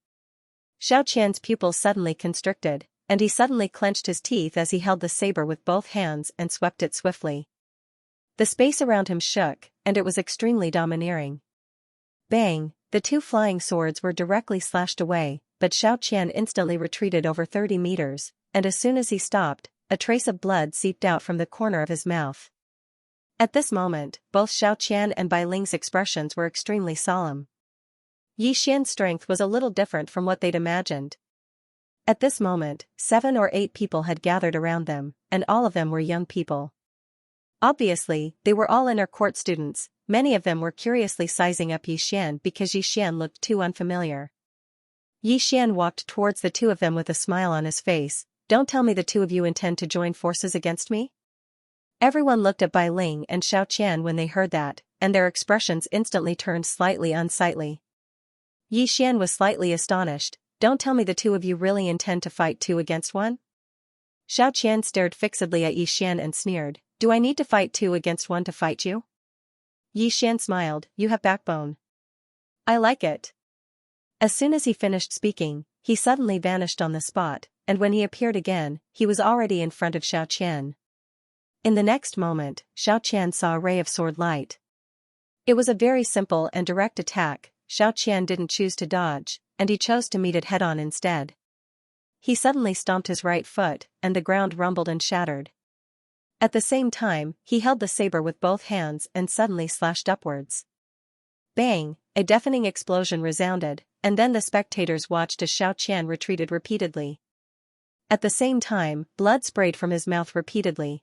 Xiao Qian's pupils suddenly constricted, and he suddenly clenched his teeth as he held the saber with both hands and swept it swiftly. The space around him shook, and it was extremely domineering. Bang! The two flying swords were directly slashed away, but Xiao Qian instantly retreated over 30 meters, and as soon as he stopped, a trace of blood seeped out from the corner of his mouth. At this moment, both Xiao Qian and Bai Ling's expressions were extremely solemn. Yi Xian's strength was a little different from what they'd imagined. At this moment, 7 or 8 people had gathered around them, and all of them were young people. Obviously, they were all inner court students. Many of them were curiously sizing up Yi Xian because Yi Xian looked too unfamiliar. Yi Xian walked towards the two of them with a smile on his face. Don't tell me the two of you intend to join forces against me? Everyone looked at Bai Ling and Xiao Qian when they heard that, and their expressions instantly turned slightly unsightly. Yi Xian was slightly astonished. Don't tell me the two of you really intend to fight 2 against 1? Xiao Qian stared fixedly at Yi Xian and sneered. Do I need to fight 2 against 1 to fight you? Yi Xian smiled. You have backbone. I like it. As soon as he finished speaking, he suddenly vanished on the spot, and when he appeared again, he was already in front of Xiao Qian. In the next moment, Xiao Qian saw a ray of sword light. It was a very simple and direct attack. Xiao Qian didn't choose to dodge, and he chose to meet it head-on instead. He suddenly stomped his right foot, and the ground rumbled and shattered. At the same time, he held the saber with both hands and suddenly slashed upwards. Bang! A deafening explosion resounded, and then the spectators watched as Xiao Qian retreated repeatedly. At the same time, blood sprayed from his mouth repeatedly.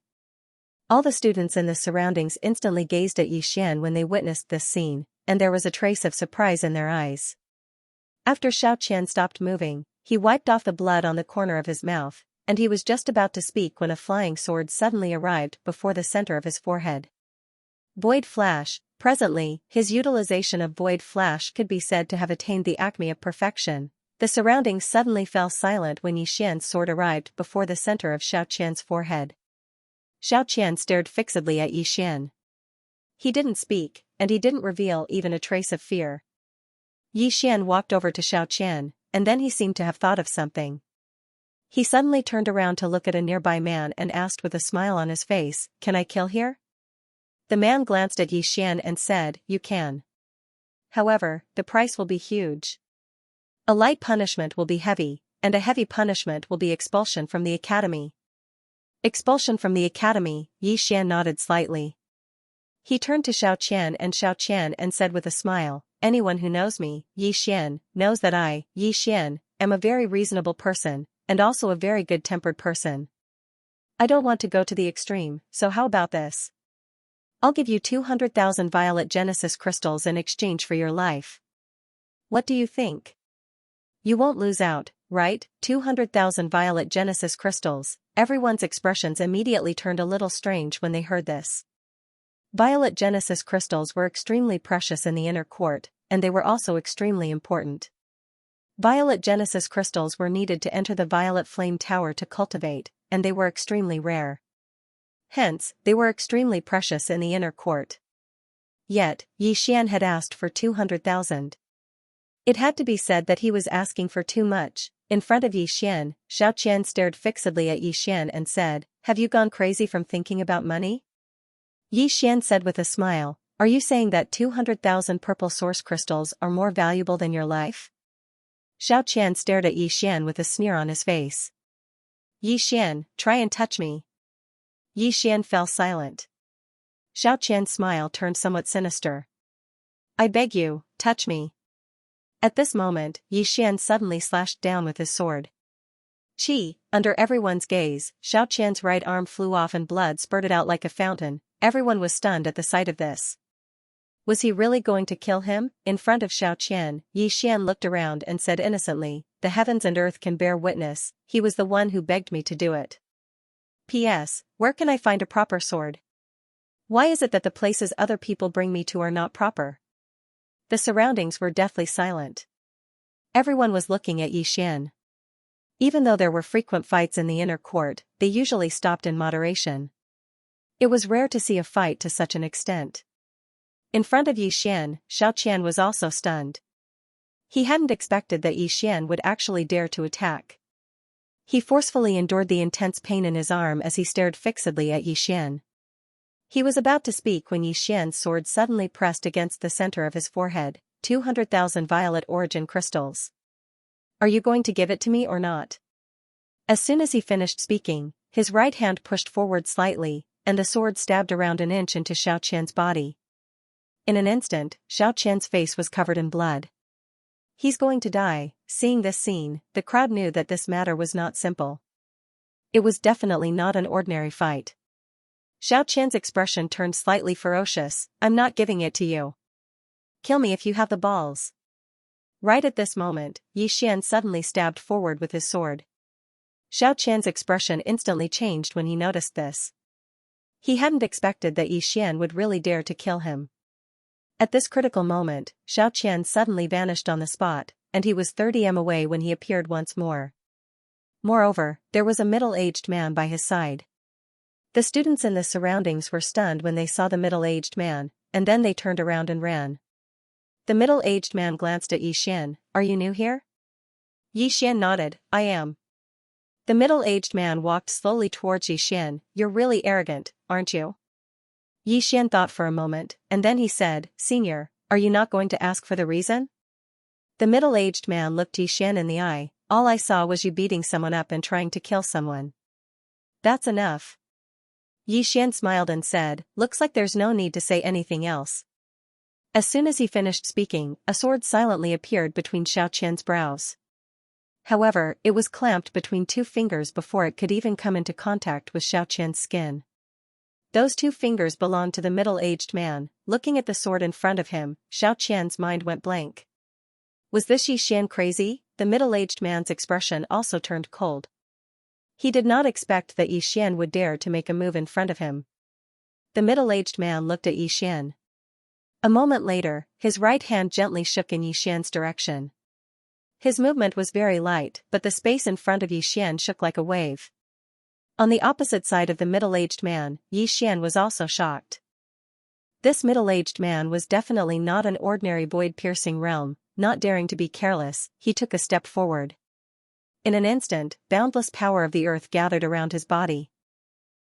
All the students in the surroundings instantly gazed at Yi Xian when they witnessed this scene, and there was a trace of surprise in their eyes. After Xiao Qian stopped moving, he wiped off the blood on the corner of his mouth, and he was just about to speak when a flying sword suddenly arrived before the center of his forehead. Void Flash. Presently, his utilization of Void Flash could be said to have attained the acme of perfection. The surroundings suddenly fell silent when Yi Xian's sword arrived before the center of Xiao Qian's forehead. Xiao Qian stared fixedly at Yi Xian. He didn't speak, and he didn't reveal even a trace of fear. Yi Xian walked over to Xiao Qian, and then he seemed to have thought of something. He suddenly turned around to look at a nearby man and asked with a smile on his face, "Can I kill here?" The man glanced at Yi Xian and said, "You can." However, the price will be huge. A light punishment will be heavy, and a heavy punishment will be expulsion from the academy. Expulsion from the academy, Xian nodded slightly. He turned to Xianxia and said with a smile, anyone who knows me, Xian, knows that I, Xian, am a very reasonable person, and also a very good-tempered person. I don't want to go to the extreme, so how about this? I'll give you 200,000 violet Genesis crystals in exchange for your life. What do you think? You won't lose out, right? 200,000 violet Genesis crystals. Everyone's expressions immediately turned a little strange when they heard this. Violet Genesis crystals were extremely precious in the inner court, and they were also extremely important. Violet Genesis crystals were needed to enter the Violet Flame Tower to cultivate, and they were extremely rare. Hence, they were extremely precious in the inner court. Yet, Xian had asked for 200,000. It had to be said that he was asking for too much. In front of Xian, Xianxia stared fixedly at Xian and said, have you gone crazy from thinking about money? Xian said with a smile, are you saying that 200,000 purple source crystals are more valuable than your life? Xianxia stared at Xian with a sneer on his face. Xian, try and touch me. Xian fell silent. Xianxia's smile turned somewhat sinister. I beg you, touch me. At this moment, Xian suddenly slashed down with his sword. Under everyone's gaze, Xianxia's right arm flew off and blood spurted out like a fountain. Everyone was stunned at the sight of this. Was he really going to kill him? In front of Xianxia, Xian looked around and said innocently, the heavens and earth can bear witness, he was the one who begged me to do it. P.S. Where can I find a proper sword? Why is it that the places other people bring me to are not proper? The surroundings were deathly silent. Everyone was looking at Xian. Even though there were frequent fights in the inner court, they usually stopped in moderation. It was rare to see a fight to such an extent. In front of Xian, Xianxia was also stunned. He hadn't expected that Xian would actually dare to attack. He forcefully endured the intense pain in his arm as he stared fixedly at Xian. He was about to speak when Xian's sword suddenly pressed against the center of his forehead, 200,000 violet origin crystals. Are you going to give it to me or not? As soon as he finished speaking, his right hand pushed forward slightly, and the sword stabbed around an inch into Xianxia's body. In an instant, Xianxia's face was covered in blood. He's going to die. Seeing this scene, the crowd knew that this matter was not simple. It was definitely not an ordinary fight. Xianxia's expression turned slightly ferocious, I'm not giving it to you. Kill me if you have the balls. Right at this moment, Xian suddenly stabbed forward with his sword. Xianxia's expression instantly changed when he noticed this. He hadn't expected that Xian would really dare to kill him. At this critical moment, Xianxia suddenly vanished on the spot, and he was 30 m away when he appeared once more. Moreover, there was a middle-aged man by his side. The students in the surroundings were stunned when they saw the middle-aged man, and then they turned around and ran. The middle-aged man glanced at Xian, are you new here? Xian nodded, I am. The middle-aged man walked slowly towards Xian, you're really arrogant, aren't you? Xian thought for a moment, and then he said, Senior, are you not going to ask for the reason? The middle-aged man looked Xian in the eye, all I saw was you beating someone up and trying to kill someone. That's enough. Xian smiled and said, looks like there's no need to say anything else. As soon as he finished speaking, a sword silently appeared between Xianxia's brows. However, it was clamped between 2 fingers before it could even come into contact with Xianxia's skin. Those 2 fingers belonged to the middle-aged man. Looking at the sword in front of him, Xianxia's mind went blank. Was this Xian crazy? The middle-aged man's expression also turned cold. He did not expect that Xian would dare to make a move in front of him. The middle-aged man looked at Xian. A moment later, his right hand gently shook in Xian's direction. His movement was very light, but the space in front of Xian shook like a wave. On the opposite side of the middle-aged man, Xian was also shocked. This middle-aged man was definitely not an ordinary void-piercing realm. Not daring to be careless, he took a step forward. In an instant, boundless power of the earth gathered around his body.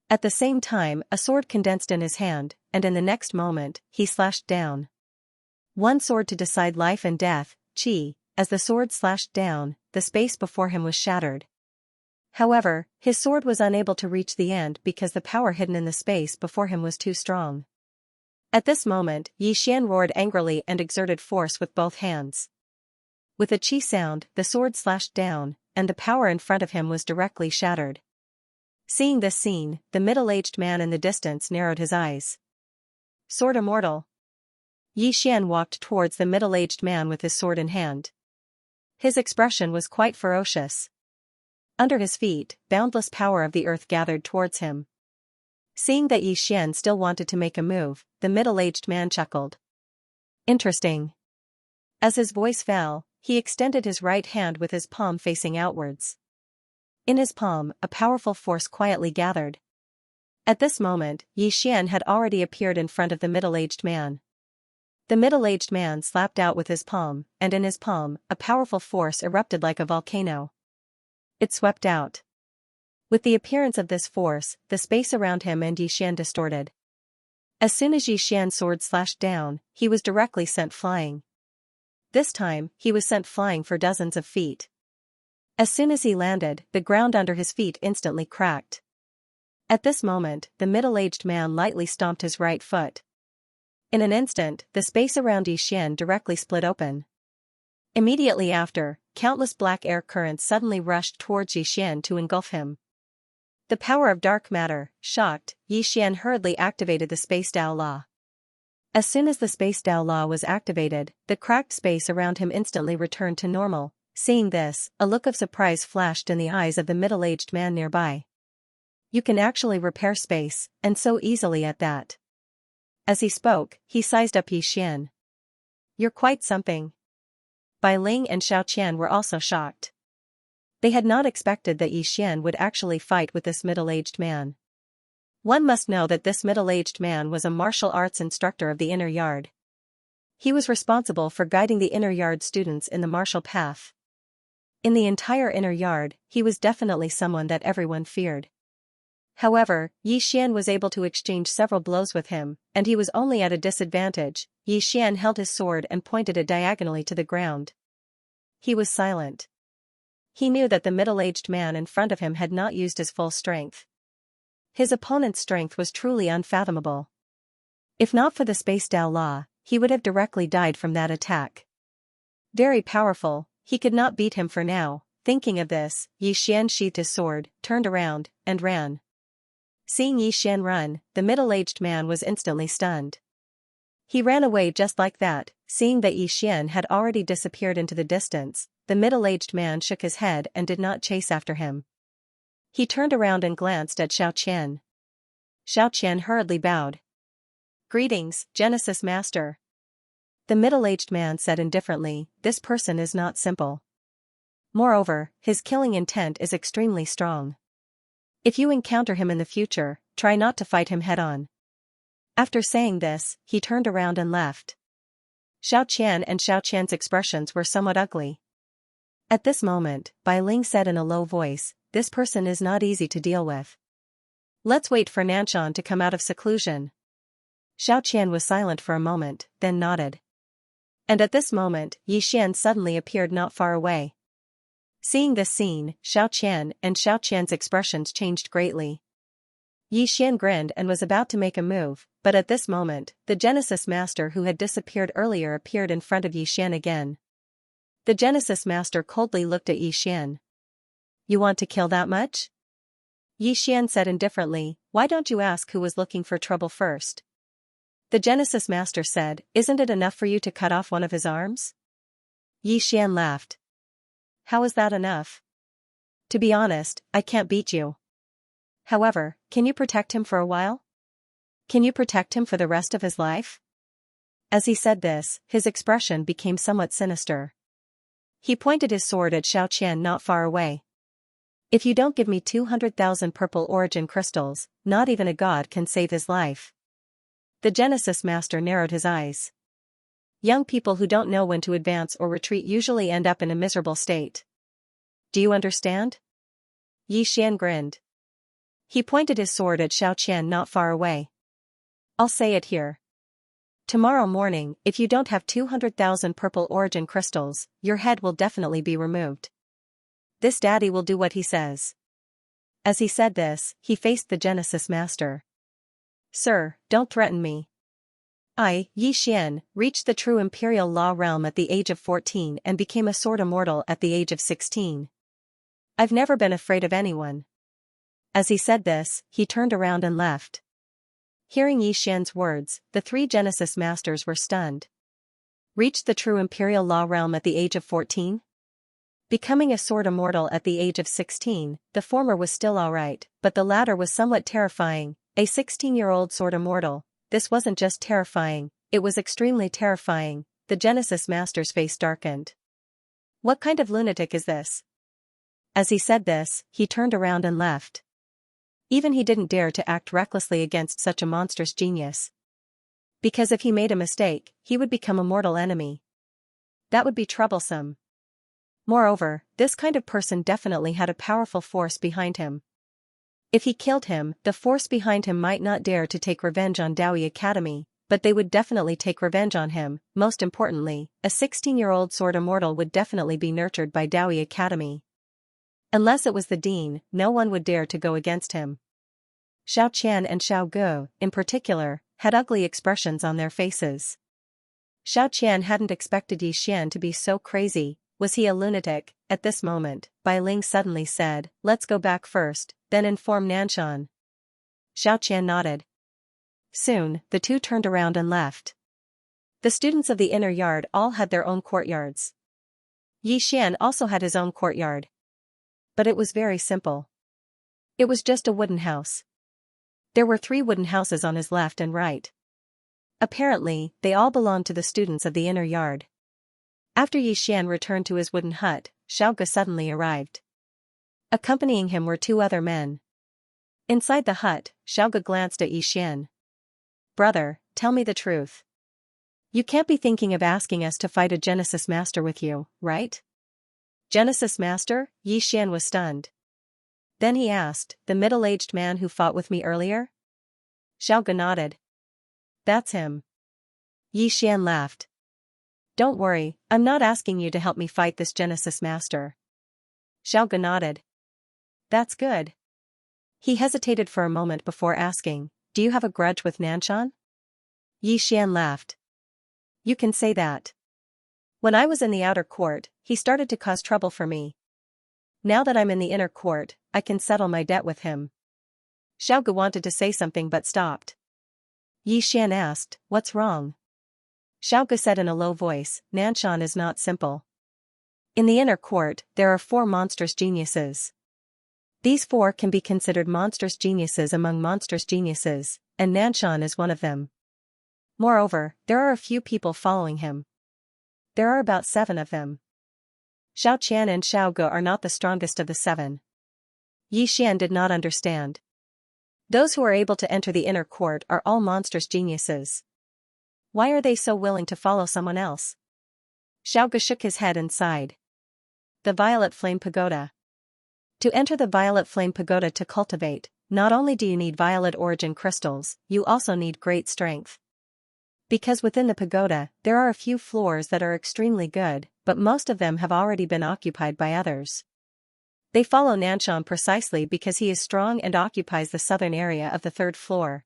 At the same time, a sword condensed in his hand, and in the next moment, he slashed down. One sword to decide life and death, chi. As the sword slashed down, the space before him was shattered. However, his sword was unable to reach the end because the power hidden in the space before him was too strong. At this moment, Xian roared angrily and exerted force with both hands. With a chi sound, the sword slashed down, and the power in front of him was directly shattered. Seeing this scene, the middle-aged man in the distance narrowed his eyes. Sword immortal. Xian walked towards the middle-aged man with his sword in hand. His expression was quite ferocious. Under his feet, boundless power of the earth gathered towards him. Seeing that Xian still wanted to make a move, the middle-aged man chuckled. Interesting. As his voice fell, he extended his right hand with his palm facing outwards. In his palm, a powerful force quietly gathered. At this moment, Xian had already appeared in front of the middle-aged man. The middle-aged man slapped out with his palm, and in his palm, a powerful force erupted like a volcano. It swept out. With the appearance of this force, the space around him and Xian distorted. As soon as Xian's sword slashed down, he was directly sent flying. This time, he was sent flying for dozens of feet. As soon as he landed, the ground under his feet instantly cracked. At this moment, the middle-aged man lightly stomped his right foot. In an instant, the space around Xian directly split open. Immediately after, countless black air currents suddenly rushed towards Xian to engulf him. The power of dark matter, shocked, Xian hurriedly activated the Space Dao Law. As soon as the Space Dao Law was activated, the cracked space around him instantly returned to normal. Seeing this, a look of surprise flashed in the eyes of the middle-aged man nearby. You can actually repair space, and so easily at that. As he spoke, he sized up Xian. You're quite something. Bai Ling and Xiao Qian were also shocked. They had not expected that Xian would actually fight with this middle-aged man. One must know that this middle-aged man was a martial arts instructor of the Inner Yard. He was responsible for guiding the Inner Yard students in the martial path. In the entire Inner Yard, he was definitely someone that everyone feared. However, Xian was able to exchange several blows with him, and he was only at a disadvantage. Xian held his sword and pointed it diagonally to the ground. He was silent. He knew that the middle-aged man in front of him had not used his full strength. His opponent's strength was truly unfathomable. If not for the Space Dao Law, he would have directly died from that attack. Very powerful, he could not beat him for now. Thinking of this, Xian sheathed his sword, turned around, and ran. Seeing Xian run, the middle-aged man was instantly stunned. He ran away just like that. Seeing that Xian had already disappeared into the distance, the middle-aged man shook his head and did not chase after him. He turned around and glanced at Xiao Qian. Xiao Qian hurriedly bowed. Greetings, Genesis Master. The middle-aged man said indifferently, this person is not simple. Moreover, his killing intent is extremely strong. If you encounter him in the future, try not to fight him head-on. After saying this, he turned around and left. Xiao Qian and Xiao Qian's expressions were somewhat ugly. At this moment, Bai Ling said in a low voice, this person is not easy to deal with. Let's wait for Nanshan to come out of seclusion. Xiao Qian was silent for a moment, then nodded. And at this moment, Xian suddenly appeared not far away. Seeing this scene, Xiao Qian and Xiao Qian's expressions changed greatly. Xian grinned and was about to make a move, but at this moment, the Genesis Master who had disappeared earlier appeared in front of Xian again. The Genesis Master coldly looked at Xian. You want to kill that much? Xian said indifferently, why don't you ask who was looking for trouble first? The Genesis Master said, isn't it enough for you to cut off one of his arms? Xian laughed. How is that enough? To be honest, I can't beat you. However, can you protect him for a while? Can you protect him for the rest of his life? As he said this, his expression became somewhat sinister. He pointed his sword at Xiao Qian not far away. If you don't give me 200,000 purple origin crystals, not even a god can save his life. The Genesis Master narrowed his eyes. Young people who don't know when to advance or retreat usually end up in a miserable state. Do you understand? Xian grinned. He pointed his sword at Xiao Qian not far away. I'll say it here. Tomorrow morning, if you don't have 200,000 purple origin crystals, your head will definitely be removed. This daddy will do what he says. As he said this, he faced the Genesis Master. Sir, don't threaten me. I, Yi Xian, reached the true imperial law realm at the age of 14 and became a sword immortal at the age of 16. I've never been afraid of anyone. As he said this, he turned around and left. Hearing Yi Xian's words, the three Genesis Masters were stunned. Reached the true imperial law realm at the age of 14? Becoming a sword immortal at the age of 16, the former was still alright, but the latter was somewhat terrifying. A 16-year-old sword immortal. This wasn't just terrifying, it was extremely terrifying. The Genesis Master's face darkened. What kind of lunatic is this? As he said this, he turned around and left. Even he didn't dare to act recklessly against such a monstrous genius. Because if he made a mistake, he would become a mortal enemy. That would be troublesome. Moreover, this kind of person definitely had a powerful force behind him. If he killed him, the force behind him might not dare to take revenge on Daoi Academy, but they would definitely take revenge on him. Most importantly, a 16-year-old sword immortal would definitely be nurtured by Daoi Academy. Unless it was the dean, no one would dare to go against him. Xiao Qian and Xiao Gu, in particular, had ugly expressions on their faces. Xiao Qian hadn't expected Yi Xian to be so crazy. Was he a lunatic? At this moment, Bai Ling suddenly said, "Let's go back first, then inform Nanshan." Xiao Qian nodded. Soon, the two turned around and left. The students of the inner yard all had their own courtyards. Yi Xian also had his own courtyard. But it was very simple. It was just a wooden house. There were 3 wooden houses on his left and right. Apparently, they all belonged to the students of the inner yard. After Yi Xian returned to his wooden hut, Xiaoge suddenly arrived. Accompanying him were 2 other men. Inside the hut, Xiaoge glanced at Yi Xian. "Brother, tell me the truth. You can't be thinking of asking us to fight a Genesis Master with you, right?" Genesis Master? Yi Xian was stunned. Then he asked, "The middle-aged man who fought with me earlier?" Xiaoge nodded. "That's him." Yi Xian laughed. "Don't worry, I'm not asking you to help me fight this Genesis Master." Xiaoge nodded. "That's good." He hesitated for a moment before asking, "Do you have a grudge with Nanshan?" Yi Xian laughed. "You can say that. When I was in the outer court, he started to cause trouble for me. Now that I'm in the inner court, I can settle my debt with him." Xiaoge wanted to say something but stopped. Yi Xian asked, "What's wrong?" Xiaoge said in a low voice, "Nanshan is not simple. In the inner court, there are 4 monstrous geniuses. These 4 can be considered monstrous geniuses among monstrous geniuses, and Nanshan is one of them. Moreover, there are a few people following him. There are about 7 of them. Xiao Qian and Xiao Gu are not the strongest of the 7. Yi Xian did not understand. Those who are able to enter the inner court are all monstrous geniuses. Why are they so willing to follow someone else? Xiao Gu shook his head and sighed. The Violet Flame Pagoda. To enter the Violet Flame Pagoda to cultivate, not only do you need violet origin crystals, you also need great strength. Because within the pagoda, there are a few floors that are extremely good, but most of them have already been occupied by others. They follow Nanshan precisely because he is strong and occupies the southern area of the 3rd floor.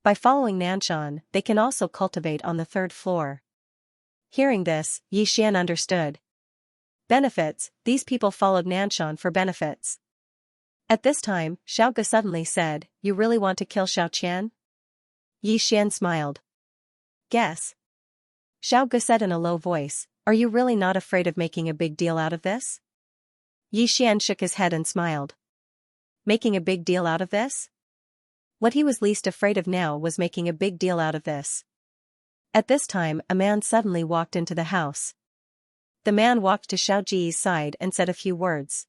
By following Nanshan, they can also cultivate on the 3rd floor. Hearing this, Yi Xian understood. Benefits, these people followed Nanshan for benefits. At this time, Xiaoge suddenly said, "You really want to kill Xiao Qian?" Yi Xian smiled. "Guess." Xiaoge said in a low voice, "Are you really not afraid of making a big deal out of this?" Yi Xian shook his head and smiled. Making a big deal out of this? What he was least afraid of now was making a big deal out of this. At this time, a man suddenly walked into the house. The man walked to Xiao Ji's side and said a few words.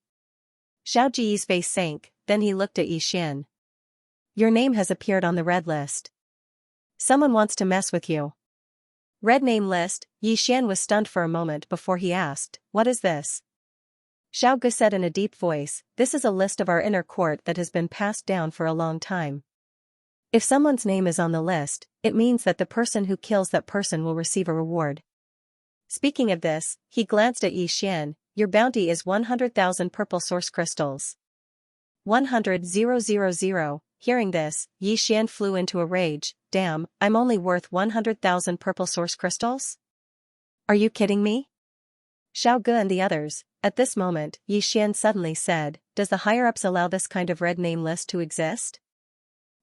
Xiao Ji's face sank, then he looked at Yi Xian. "Your name has appeared on the red list. Someone wants to mess with you." Red name list? Yi Xian was stunned for a moment before he asked, "What is this?" Xiao Gu said in a deep voice, "This is a list of our inner court that has been passed down for a long time. If someone's name is on the list, it means that the person who kills that person will receive a reward. Speaking of this, he glanced at Xian. Your bounty is 100,000 purple source crystals. 100,000. Hearing this, Xian flew into a rage. Damn, I'm only worth 100,000 purple source crystals? Are you kidding me? Xiao Ge and the others. At this moment, Xian suddenly said, does the higher-ups allow this kind of red name list to exist?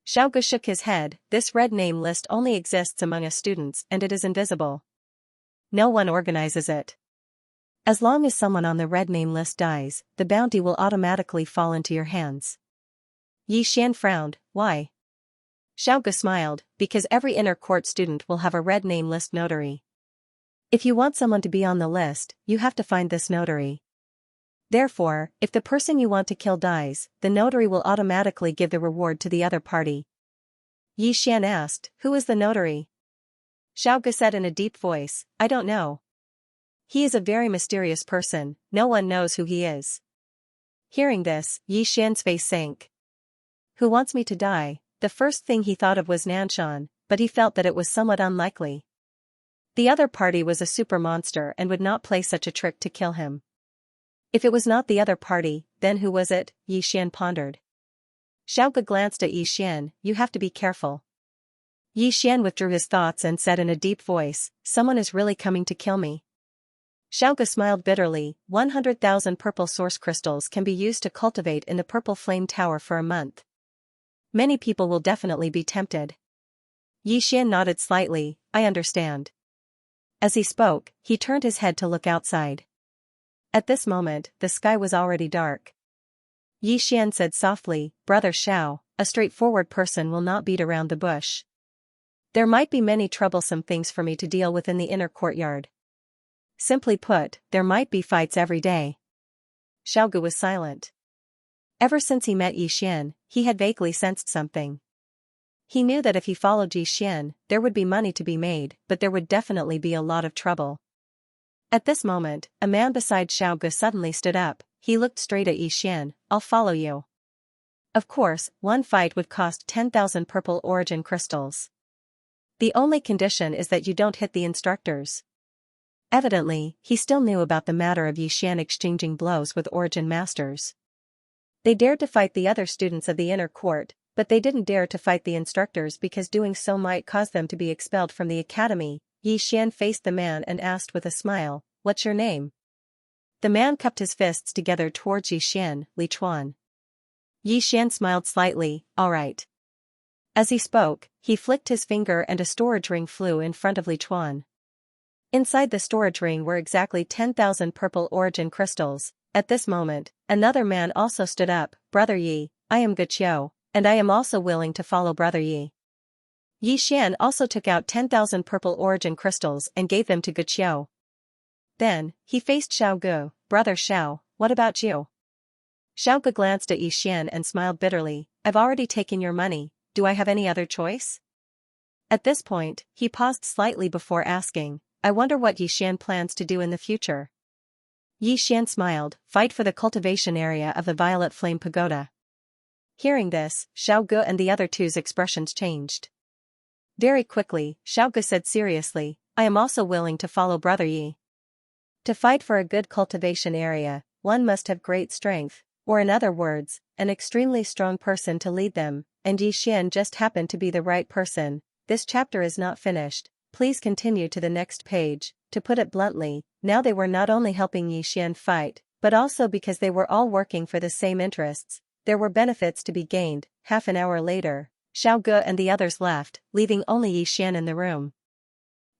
Xiao Ge shook his head. This red name list only exists among us students and it is invisible. No one organizes it. As long as someone on the red name list dies, the bounty will automatically fall into your hands. Xian frowned. Why? Xiao Ge smiled, because every inner court student will have a red name list notary. If you want someone to be on the list, you have to find this notary. Therefore, if the person you want to kill dies, the notary will automatically give the reward to the other party. Xian asked, who is the notary? Xiao Ge said in a deep voice, I don't know. He is a very mysterious person, no one knows who he is. Hearing this, Xian's face sank. Who wants me to die? The first thing he thought of was Nanshan, but he felt that it was somewhat unlikely. The other party was a super monster and would not play such a trick to kill him. If it was not the other party, then who was it? Xian pondered. Xiao Ge glanced at Xian, you have to be careful. Xian withdrew his thoughts and said in a deep voice, someone is really coming to kill me. Xiao Ge smiled bitterly. 100,000 purple source crystals can be used to cultivate in the purple flame tower for a month. Many people will definitely be tempted. Xian nodded slightly, I understand. As he spoke, he turned his head to look outside. At this moment, the sky was already dark. Xian said softly, Brother Xiao, a straightforward person will not beat around the bush. There might be many troublesome things for me to deal with in the inner courtyard. Simply put, there might be fights every day. Xiao Ge was silent. Ever since he met Xian, he had vaguely sensed something. He knew that if he followed Xian, there would be money to be made, but there would definitely be a lot of trouble. At this moment, a man beside Xiao Ge suddenly stood up. He looked straight at Xian, I'll follow you. Of course, one fight would cost 10,000 purple origin crystals. The only condition is that you don't hit the instructors. Evidently, he still knew about the matter of Xian exchanging blows with origin masters. They dared to fight the other students of the inner court, but they didn't dare to fight the instructors because doing so might cause them to be expelled from the academy. Xian faced the man and asked with a smile, what's your name? The man cupped his fists together towards Xian, Li Chuan. Xian smiled slightly, all right. As he spoke, he flicked his finger and a storage ring flew in front of Li Chuan. Inside the storage ring were exactly 10,000 purple origin crystals. At this moment, another man also stood up, Brother Yi, I am Ge Qiu, and I am also willing to follow Brother Yi. Xian also took out 10,000 purple origin crystals and gave them to Ge Qiu. Then, he faced Xiao Ge, Brother Xiao, what about you? Xiao Ge glanced at Xian and smiled bitterly, I've already taken your money, do I have any other choice? At this point, he paused slightly before asking, I wonder what Xian plans to do in the future. Xian smiled, fight for the cultivation area of the Violet Flame Pagoda. Hearing this, Xiao Ge and the other two's expressions changed. Very quickly, Xiao Ge said seriously, I am also willing to follow Brother Yi. To fight for a good cultivation area, one must have great strength, or in other words, an extremely strong person to lead them, and Xian just happened to be the right person. This chapter is not finished, please continue to the next page. To put it bluntly, now they were not only helping Xian fight, but also because they were all working for the same interests, there were benefits to be gained. Half an hour later, Xiao Ge and the others left, leaving only Xian in the room.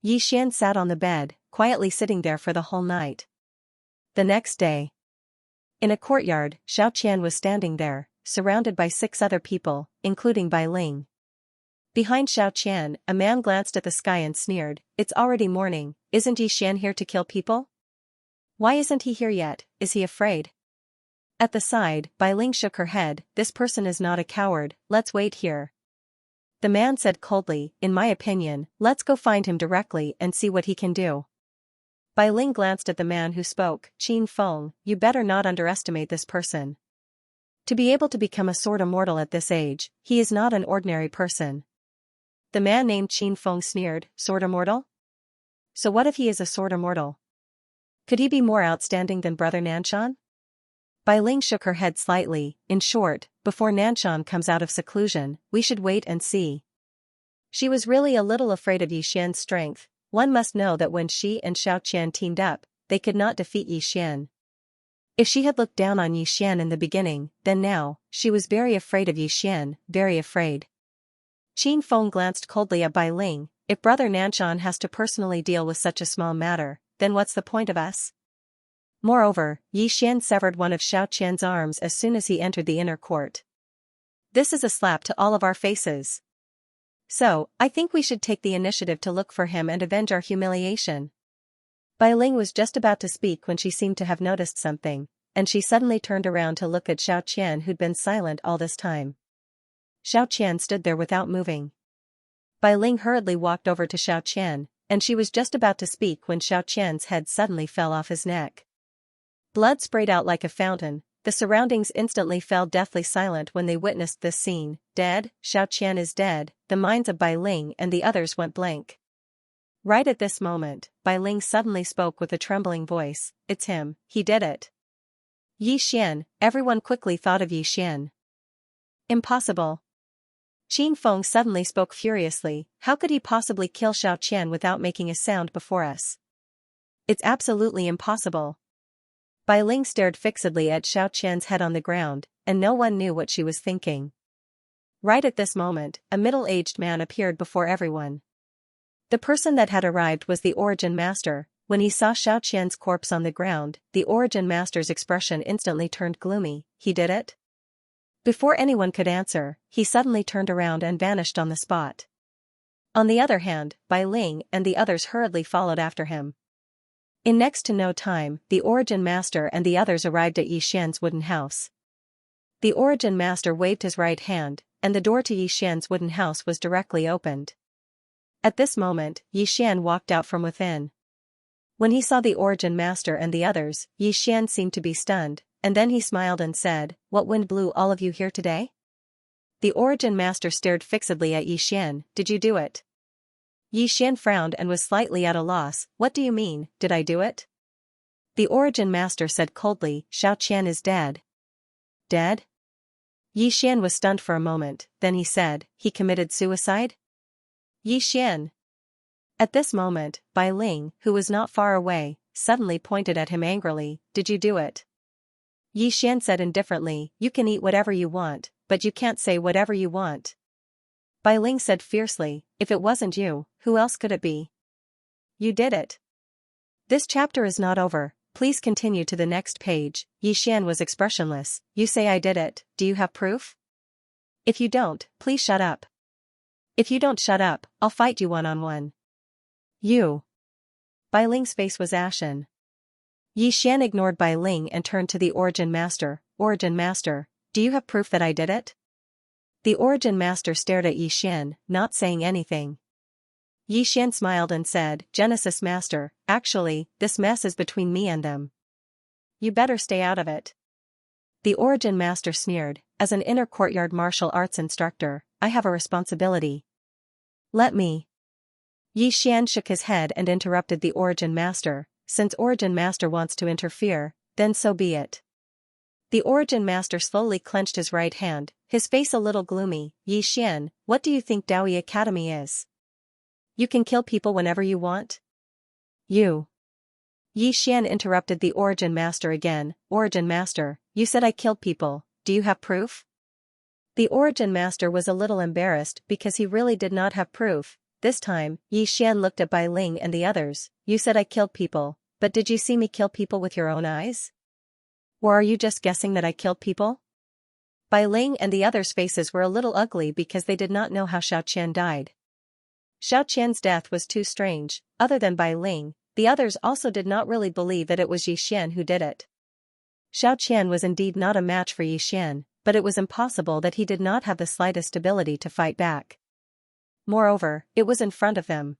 Xian sat on the bed, quietly sitting there for the whole night. The next day, in a courtyard, Xiao Qian was standing there, surrounded by 6 other people, including Bai Ling. Behind Xiao Qian, a man glanced at the sky and sneered, it's already morning, isn't Xian here to kill people? Why isn't he here yet, is he afraid? At the side, Bai Ling shook her head, this person is not a coward, let's wait here. The man said coldly, in my opinion, let's go find him directly and see what he can do. Bai Ling glanced at the man who spoke, Qin Feng, you better not underestimate this person. To be able to become a sword immortal at this age, he is not an ordinary person. The man named Qin Feng sneered, sword immortal? So what if he is a sword immortal? Could he be more outstanding than Brother Nanshan? Bai Ling shook her head slightly. In short, before Nanshan comes out of seclusion, we should wait and see. She was really a little afraid of Yi Xian's strength. One must know that when she and Xiaoqian teamed up, they could not defeat Yi Xian. If she had looked down on Yi Xian in the beginning, then now, she was very afraid of Yi Xian, very afraid. Qin Feng glanced coldly at Bai Ling. If Brother Nanshan has to personally deal with such a small matter, then what's the point of us? Moreover, Yi Xian severed one of Xiaoqian's arms as soon as he entered the inner court. This is a slap to all of our faces. So, I think we should take the initiative to look for him and avenge our humiliation. Bai Ling was just about to speak when she seemed to have noticed something, and she suddenly turned around to look at Xiaoqian, who'd been silent all this time. Xiaoqian stood there without moving. Bai Ling hurriedly walked over to Xiaoqian, and she was just about to speak when Xiaoqian's head suddenly fell off his neck. Blood sprayed out like a fountain. The surroundings instantly fell deathly silent when they witnessed this scene. Dead, Xiaoqian is dead. The minds of Bai Ling and the others went blank. Right at this moment, Bai Ling suddenly spoke with a trembling voice. It's him, he did it. Yi Xian. Everyone quickly thought of Yi Xian. Impossible. Qin Feng suddenly spoke furiously. How could he possibly kill Xiaoqian without making a sound before us? It's absolutely impossible. Bai Ling stared fixedly at Xiaoqian's head on the ground, and no one knew what she was thinking. Right at this moment, a middle-aged man appeared before everyone. The person that had arrived was the Origin Master. When he saw Xiaoqian's corpse on the ground, the Origin Master's expression instantly turned gloomy. He did it? Before anyone could answer, he suddenly turned around and vanished on the spot. On the other hand, Bai Ling and the others hurriedly followed after him. In next to no time, the Origin Master and the others arrived at Yi Xian's wooden house. The Origin Master waved his right hand, and the door to Yi Xian's wooden house was directly opened. At this moment, Yi Xian walked out from within. When he saw the Origin Master and the others, Yi Xian seemed to be stunned, and then he smiled and said, "What wind blew all of you here today?" The Origin Master stared fixedly at Yi Xian. "Did you do it?" Yi Xian frowned and was slightly at a loss. "What do you mean, did I do it?" The Origin Master said coldly, "Xiaoqian is dead." Dead? Yi Xian was stunned for a moment, then he said, "He committed suicide?" Yi Xian. At this moment, Bai Ling, who was not far away, suddenly pointed at him angrily. "Did you do it?" Yi Xian said indifferently, "You can eat whatever you want, but you can't say whatever you want." Bai Ling said fiercely, "If it wasn't you, who else could it be?" "You did it." This chapter is not over, please continue to the next page. Yi Xian was expressionless. "You say I did it, do you have proof? If you don't, please shut up. If you don't shut up, I'll fight you one-on-one." "You." Bai Ling's face was ashen. Yi Xian ignored Bai Ling and turned to the Origin Master. "Origin Master, do you have proof that I did it?" The Origin Master stared at Yi Xian, not saying anything. Yi Xian smiled and said, "Genesis Master, actually, this mess is between me and them. You better stay out of it." The Origin Master sneered, "As an inner courtyard martial arts instructor, I have a responsibility. Let me." Yi Xian shook his head and interrupted the Origin Master. "Since Origin Master wants to interfere, then so be it." The Origin Master slowly clenched his right hand, his face a little gloomy. "Yi Xian, what do you think Daoi Academy is? You can kill people whenever you want?" "You." Yi Xian interrupted the Origin Master again. "Origin Master, you said I killed people, do you have proof?" The Origin Master was a little embarrassed because he really did not have proof. This time, Yi Xian looked at Bai Ling and the others. "You said I killed people, but did you see me kill people with your own eyes? Or are you just guessing that I killed people?" Bai Ling and the others' faces were a little ugly because they did not know how Xiaoqian died. Xiaoqian's death was too strange. Other than Bai Ling, the others also did not really believe that it was Yi Xian who did it. Xiaoqian was indeed not a match for Yi Xian, but it was impossible that he did not have the slightest ability to fight back. Moreover, it was in front of them.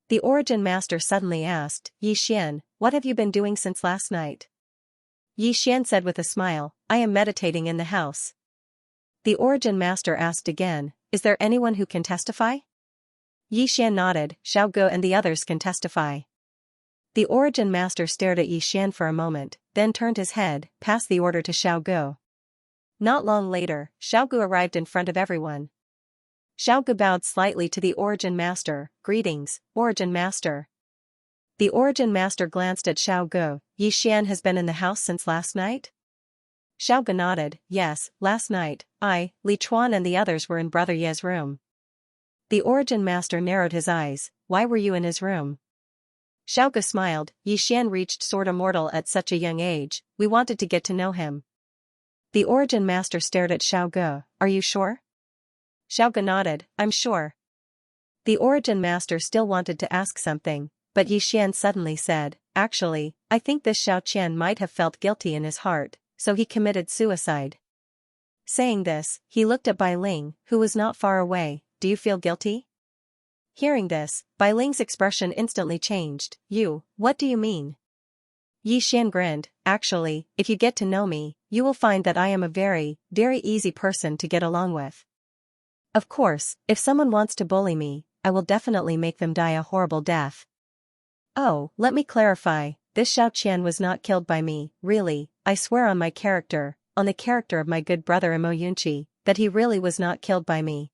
The Origin Master suddenly asked, "Yi Xian, what have you been doing since last night?" Yi Xian said with a smile, I am meditating in the house. The Origin Master asked again, is there anyone who can testify? Yi Xian nodded, Xiao Gu and the others can testify. The Origin Master stared at Yi Xian for a moment, then turned his head, passed the order to Xiao Gu. Not long later, Xiao Gu arrived in front of everyone. Xiao Gu bowed slightly to the Origin Master, greetings, Origin Master. The Origin Master glanced at Xiao Gu, Yi Xian has been in the house since last night? Xiao Gu nodded, yes, last night, I, Li Chuan and the others were in Brother Ye's room. The Origin Master narrowed his eyes, why were you in his room? Xiao Gu smiled, Yi Xian reached Sword Immortal at such a young age, we wanted to get to know him. The Origin Master stared at Xiao Gu, are you sure? Xiao Gu nodded, I'm sure. The Origin Master still wanted to ask something, but Yi Xian suddenly said, actually, I think this Xiao Qian might have felt guilty in his heart, so he committed suicide. Saying this, he looked at Bai Ling, who was not far away, do you feel guilty? Hearing this, Bai Ling's expression instantly changed, what do you mean? Yi Xian grinned, actually, if you get to know me, you will find that I am a very, very easy person to get along with. Of course, if someone wants to bully me, I will definitely make them die a horrible death. Oh, let me clarify, this Xiao Qian was not killed by me, really, I swear on my character, on the character of my good brother Imo Yunqi, that he really was not killed by me.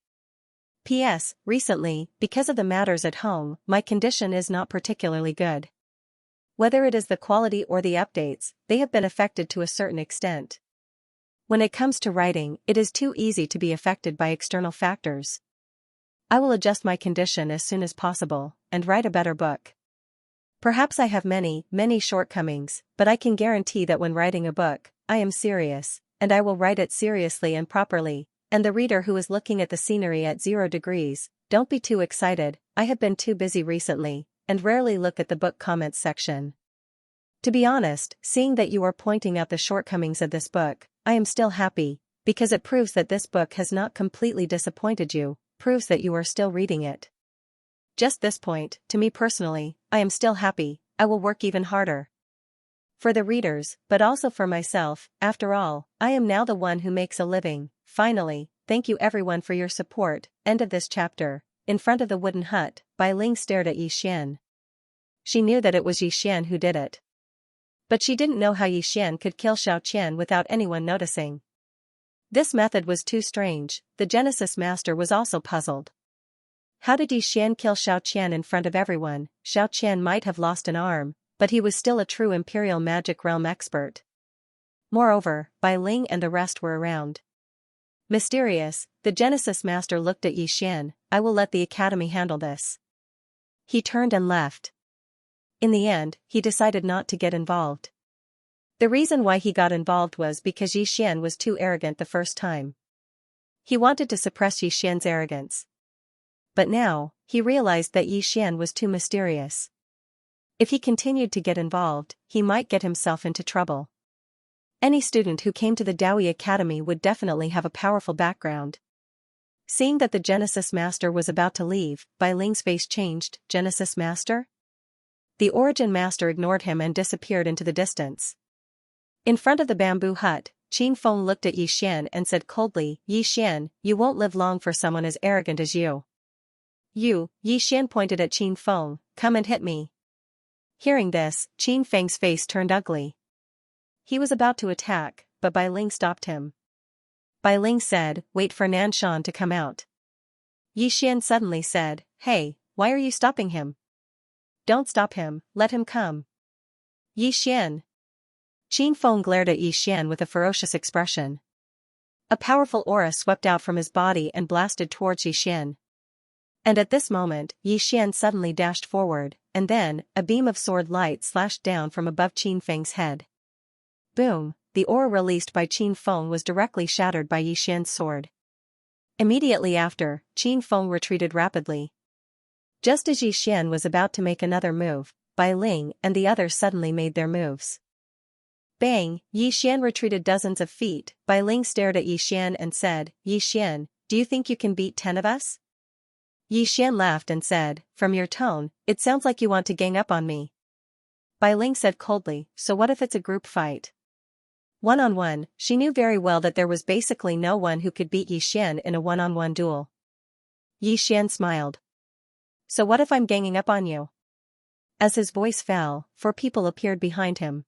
P.S. Recently, because of the matters at home, my condition is not particularly good. Whether it is the quality or the updates, they have been affected to a certain extent. When it comes to writing, it is too easy to be affected by external factors. I will adjust my condition as soon as possible, and write a better book. Perhaps I have many, many shortcomings, but I can guarantee that when writing a book, I am serious, and I will write it seriously and properly, and the reader who is looking at the scenery at 0 degrees, don't be too excited, I have been too busy recently, and rarely look at the book comments section. To be honest, seeing that you are pointing out the shortcomings of this book, I am still happy, because it proves that this book has not completely disappointed you, proves that you are still reading it. Just this point, to me personally, I am still happy, I will work even harder. For the readers, but also for myself, after all, I am now the one who makes a living. Finally, thank you everyone for your support. End of this chapter. In front of the wooden hut, Bai Ling stared at Yi Xian. She knew that it was Yi Xian who did it. But she didn't know how Yi Xian could kill Xiao Qian without anyone noticing. This method was too strange, the Genesis Master was also puzzled. How did Yi Xian kill Xiao Qian in front of everyone? Xiao Qian might have lost an arm, but he was still a true Imperial Magic Realm expert. Moreover, Bai Ling and the rest were around. Mysterious, the Genesis Master looked at Yi Xian, I will let the Academy handle this. He turned and left. In the end, he decided not to get involved. The reason why he got involved was because Yi Xian was too arrogant the first time. He wanted to suppress Yi Xian's arrogance. But now, he realized that Yi Xian was too mysterious. If he continued to get involved, he might get himself into trouble. Any student who came to the Daoi Academy would definitely have a powerful background. Seeing that the Genesis Master was about to leave, Bai Ling's face changed. Genesis Master? The Origin Master ignored him and disappeared into the distance. In front of the bamboo hut, Qin Feng looked at Yi Xian and said coldly, Yi Xian, you won't live long for someone as arrogant as you. You, Yi Xian pointed at Qin Feng, come and hit me. Hearing this, Qin Feng's face turned ugly. He was about to attack, but Bai Ling stopped him. Bai Ling said, wait for Nanshan to come out. Yi Xian suddenly said, hey, why are you stopping him? Don't stop him, let him come. Yi Xian. Qin Feng glared at Yi Xian with a ferocious expression. A powerful aura swept out from his body and blasted towards Yi Xian. And at this moment, Yi Xian suddenly dashed forward, and then, a beam of sword light slashed down from above Qin Feng's head. Boom, the aura released by Qin Feng was directly shattered by Yi Xian's sword. Immediately after, Qin Feng retreated rapidly. Just as Yi Xian was about to make another move, Bai Ling and the others suddenly made their moves. Bang, Yi Xian retreated dozens of feet. Bai Ling stared at Yi Xian and said, Yi Xian, do you think you can beat 10 of us? Yi Xian laughed and said, from your tone, it sounds like you want to gang up on me. Bai Ling said coldly, so what if it's a group fight? One-on-one, she knew very well that there was basically no one who could beat Yi Xian in a one-on-one duel. Yi Xian smiled. So what if I'm ganging up on you? As his voice fell, 4 people appeared behind him.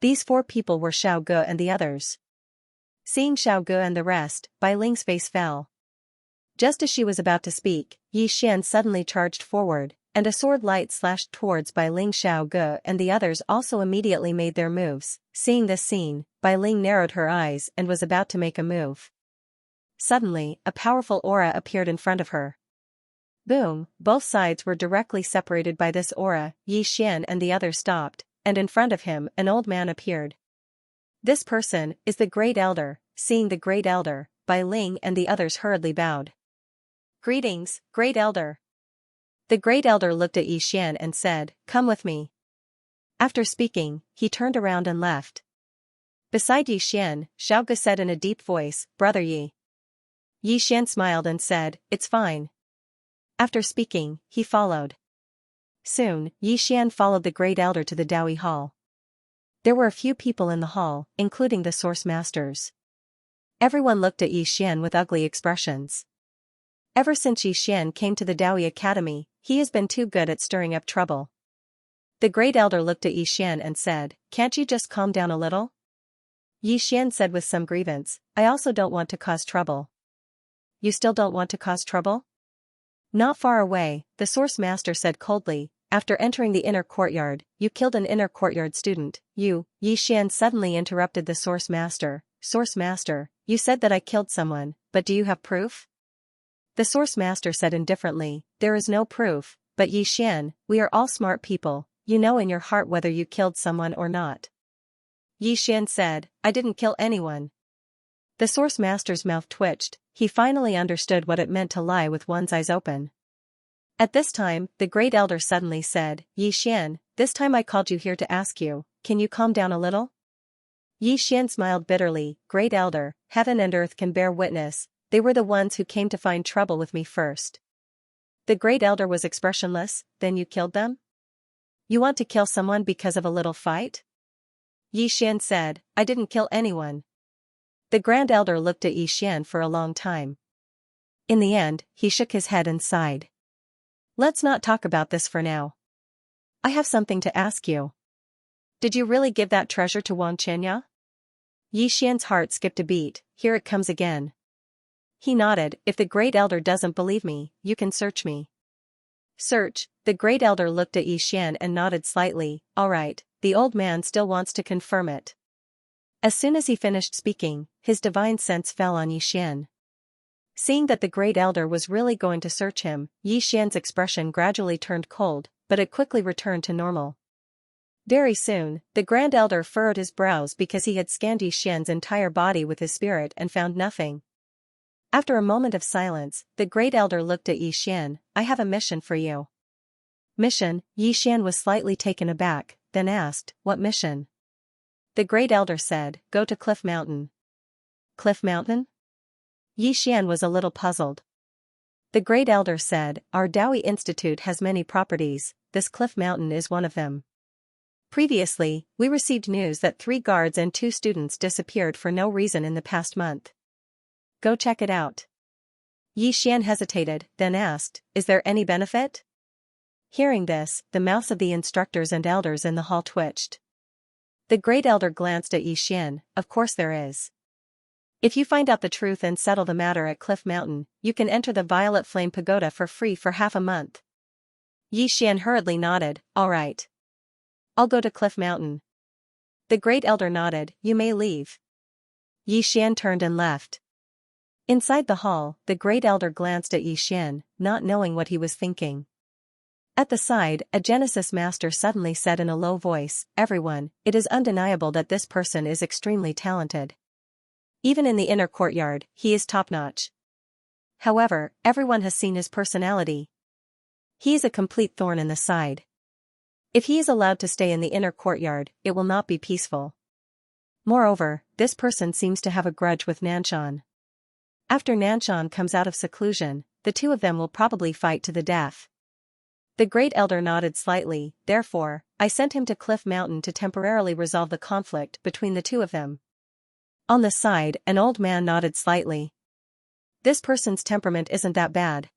These 4 people were Xiao Ge and the others. Seeing Xiao Ge and the rest, Bai Ling's face fell. Just as she was about to speak, Yi Xian suddenly charged forward, and a sword light slashed towards Bai Ling. Xiao Ge and the others also immediately made their moves. Seeing this scene, Bai Ling narrowed her eyes and was about to make a move. Suddenly, a powerful aura appeared in front of her. Boom, both sides were directly separated by this aura. Yi Xian and the others stopped, and in front of him an old man appeared. This person is the Great Elder. Seeing the Great Elder, Bai Ling and the others hurriedly bowed. Greetings, Great Elder. The Great Elder looked at Yi Xian and said, "Come with me." After speaking, he turned around and left. Beside Yi Xian, Xiao Ge said in a deep voice, "Brother Yi." Yi Xian smiled and said, "It's fine." After speaking, he followed. Soon, Yi Xian followed the Great Elder to the Dowie Hall. There were a few people in the hall, including the Source Masters. Everyone looked at Yi Xian with ugly expressions. Ever since Yi Xian came to the Dowie Academy, he has been too good at stirring up trouble. The Great Elder looked at Yi Xian and said, "Can't you just calm down a little?" Yi Xian said with some grievance, "I also don't want to cause trouble." You still don't want to cause trouble? Not far away, the Source Master said coldly, after entering the inner courtyard, "You killed an inner courtyard student, you." Yi Xian suddenly interrupted the Source Master. "Source Master, you said that I killed someone, but do you have proof?" The Source Master said indifferently, "There is no proof, but Yi Xian, we are all smart people, you know in your heart whether you killed someone or not." Yi Xian said, "I didn't kill anyone." The Source Master's mouth twitched, he finally understood what it meant to lie with one's eyes open. At this time, the Great Elder suddenly said, "Yi Xian, this time I called you here to ask you, can you calm down a little?" Yi Xian smiled bitterly, "Great Elder, heaven and earth can bear witness, they were the ones who came to find trouble with me first." The Great Elder was expressionless. "Then you killed them? You want to kill someone because of a little fight?" Yi Xian said, "I didn't kill anyone." The Grand Elder looked at Yi Xian for a long time. In the end, he shook his head and sighed. "Let's not talk about this for now. I have something to ask you. Did you really give that treasure to Wang Chenya?" Yi Xian's heart skipped a beat. Here it comes again. He nodded. "If the Great Elder doesn't believe me, you can search me." Search? The Great Elder looked at Yi Xian and nodded slightly. "All right, the old man still wants to confirm it." As soon as he finished speaking, his divine sense fell on Yi Xian. Seeing that the Great Elder was really going to search him, Yi Xian's expression gradually turned cold, but it quickly returned to normal. Very soon, the Grand Elder furrowed his brows because he had scanned Yi Xian's entire body with his spirit and found nothing. After a moment of silence, the Great Elder looked at Yi Xian. "I have a mission for you." "Mission?" Yi Xian was slightly taken aback, then asked, "What mission?" The Great Elder said, "Go to Cliff Mountain." Cliff Mountain? Yi Xian was a little puzzled. The Great Elder said, "Our Dowie Institute has many properties, this Cliff Mountain is one of them. Previously, we received news that 3 guards and 2 students disappeared for no reason in the past month. Go check it out." Yi Xian hesitated, then asked, "Is there any benefit?" Hearing this, the mouths of the instructors and elders in the hall twitched. The Great Elder glanced at Yi Xian. "Of course there is. If you find out the truth and settle the matter at Cliff Mountain, you can enter the Violet Flame Pagoda for free for half a month." Yi Xian hurriedly nodded. "All right. I'll go to Cliff Mountain." The Great Elder nodded. "You may leave." Yi Xian turned and left. Inside the hall, the Great Elder glanced at Yi Xian, not knowing what he was thinking. At the side, a Genesis Master suddenly said in a low voice, "Everyone, it is undeniable that this person is extremely talented. Even in the inner courtyard, he is top-notch. However, everyone has seen his personality. He is a complete thorn in the side. If he is allowed to stay in the inner courtyard, it will not be peaceful. Moreover, this person seems to have a grudge with Nanshan. After Nanshan comes out of seclusion, the 2 of them will probably fight to the death." The Great Elder nodded slightly. Therefore, I sent him to Cliff Mountain to temporarily resolve the conflict between the two of them. On the side, an old man nodded slightly. This person's temperament isn't that bad.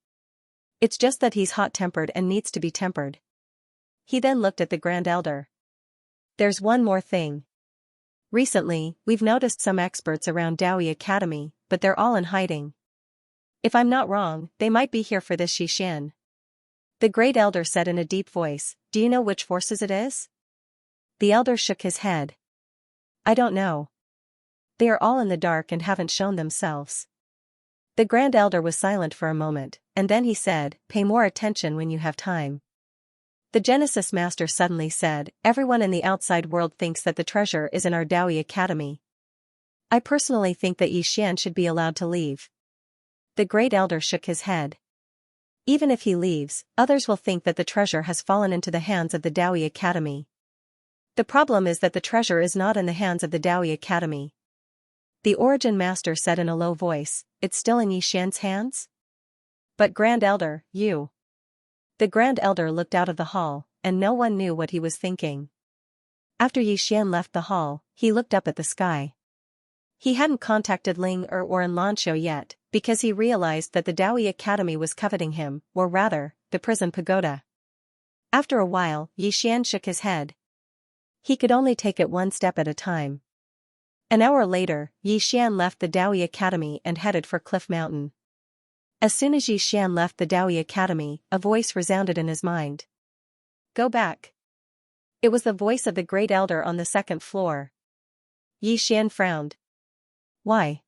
It's just that he's hot-tempered and needs to be tempered. He then looked at the Grand Elder. There's one more thing. Recently, we've noticed some experts around Daoi Academy, but they're all in hiding. If I'm not wrong, they might be here for this Xianxia. The Great Elder said in a deep voice, "Do you know which forces it is?" The Elder shook his head. "I don't know. They are all in the dark and haven't shown themselves." The Grand Elder was silent for a moment, and then he said, "Pay more attention when you have time." The Genesis Master suddenly said, "Everyone in the outside world thinks that the treasure is in our Daoi Academy. I personally think that Xianxia should be allowed to leave." The Great Elder shook his head. "Even if he leaves, others will think that the treasure has fallen into the hands of the Daoi Academy. The problem is that the treasure is not in the hands of the Daoi Academy." The Origin Master said in a low voice, "It's still in Xianxia's hands?" "But Grand Elder, you..." The Grand Elder looked out of the hall, and no one knew what he was thinking. After Xianxia left the hall, he looked up at the sky. He hadn't contacted Ling or in Lanzhou yet, because he realized that the Daoi Academy was coveting him, or rather, the prison pagoda. After a while, Xianxia shook his head. He could only take it one step at a time. An hour later, Xianxia left the Daoi Academy and headed for Cliff Mountain. As soon as Xianxia left the Daoi Academy, a voice resounded in his mind. "Go back." It was the voice of the Great Elder on the second floor. Xianxia frowned. "Why?"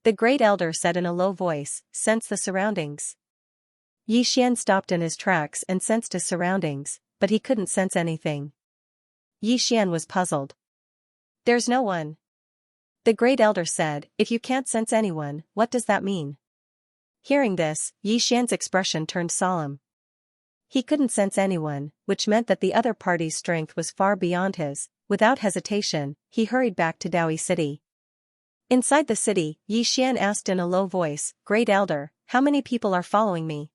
The Great Elder said in a low voice, "Sense the surroundings." Xianxia stopped in his tracks and sensed his surroundings, but he couldn't sense anything. Xianxia was puzzled. "There's no one." The Great Elder said, "If you can't sense anyone, what does that mean?" Hearing this, Xianxia's expression turned solemn. He couldn't sense anyone, which meant that the other party's strength was far beyond his. Without hesitation, he hurried back to Daoi City. Inside the city, Xianxia asked in a low voice, "Great Elder, how many people are following me?"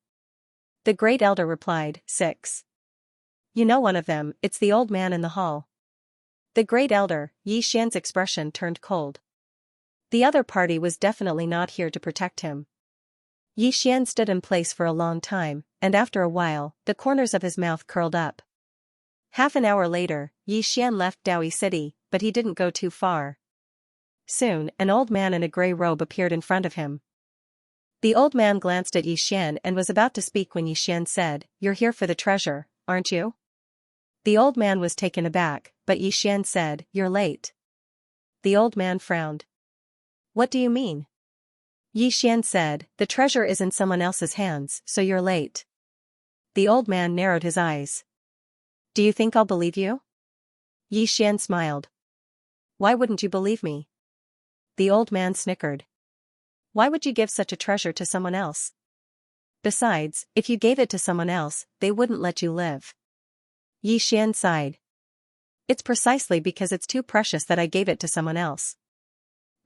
The Great Elder replied, 6. "You know one of them, it's the old man in the hall." The Great Elder, Xianxia's expression turned cold. The other party was definitely not here to protect him. Xianxia stood in place for a long time, and after a while, the corners of his mouth curled up. Half an hour later, Xianxia left Daoi City, but he didn't go too far. Soon, an old man in a gray robe appeared in front of him. The old man glanced at Xianxia and was about to speak when Xianxia said, "You're here for the treasure, aren't you?" The old man was taken aback, but Xianxia said, "You're late." The old man frowned. "What do you mean?" Xianxia said, "The treasure is in someone else's hands, so you're late." The old man narrowed his eyes. "Do you think I'll believe you?" Xianxia smiled. "Why wouldn't you believe me?" The old man snickered. "Why would you give such a treasure to someone else? Besides, if you gave it to someone else, they wouldn't let you live." Xianxia sighed. "It's precisely because it's too precious that I gave it to someone else.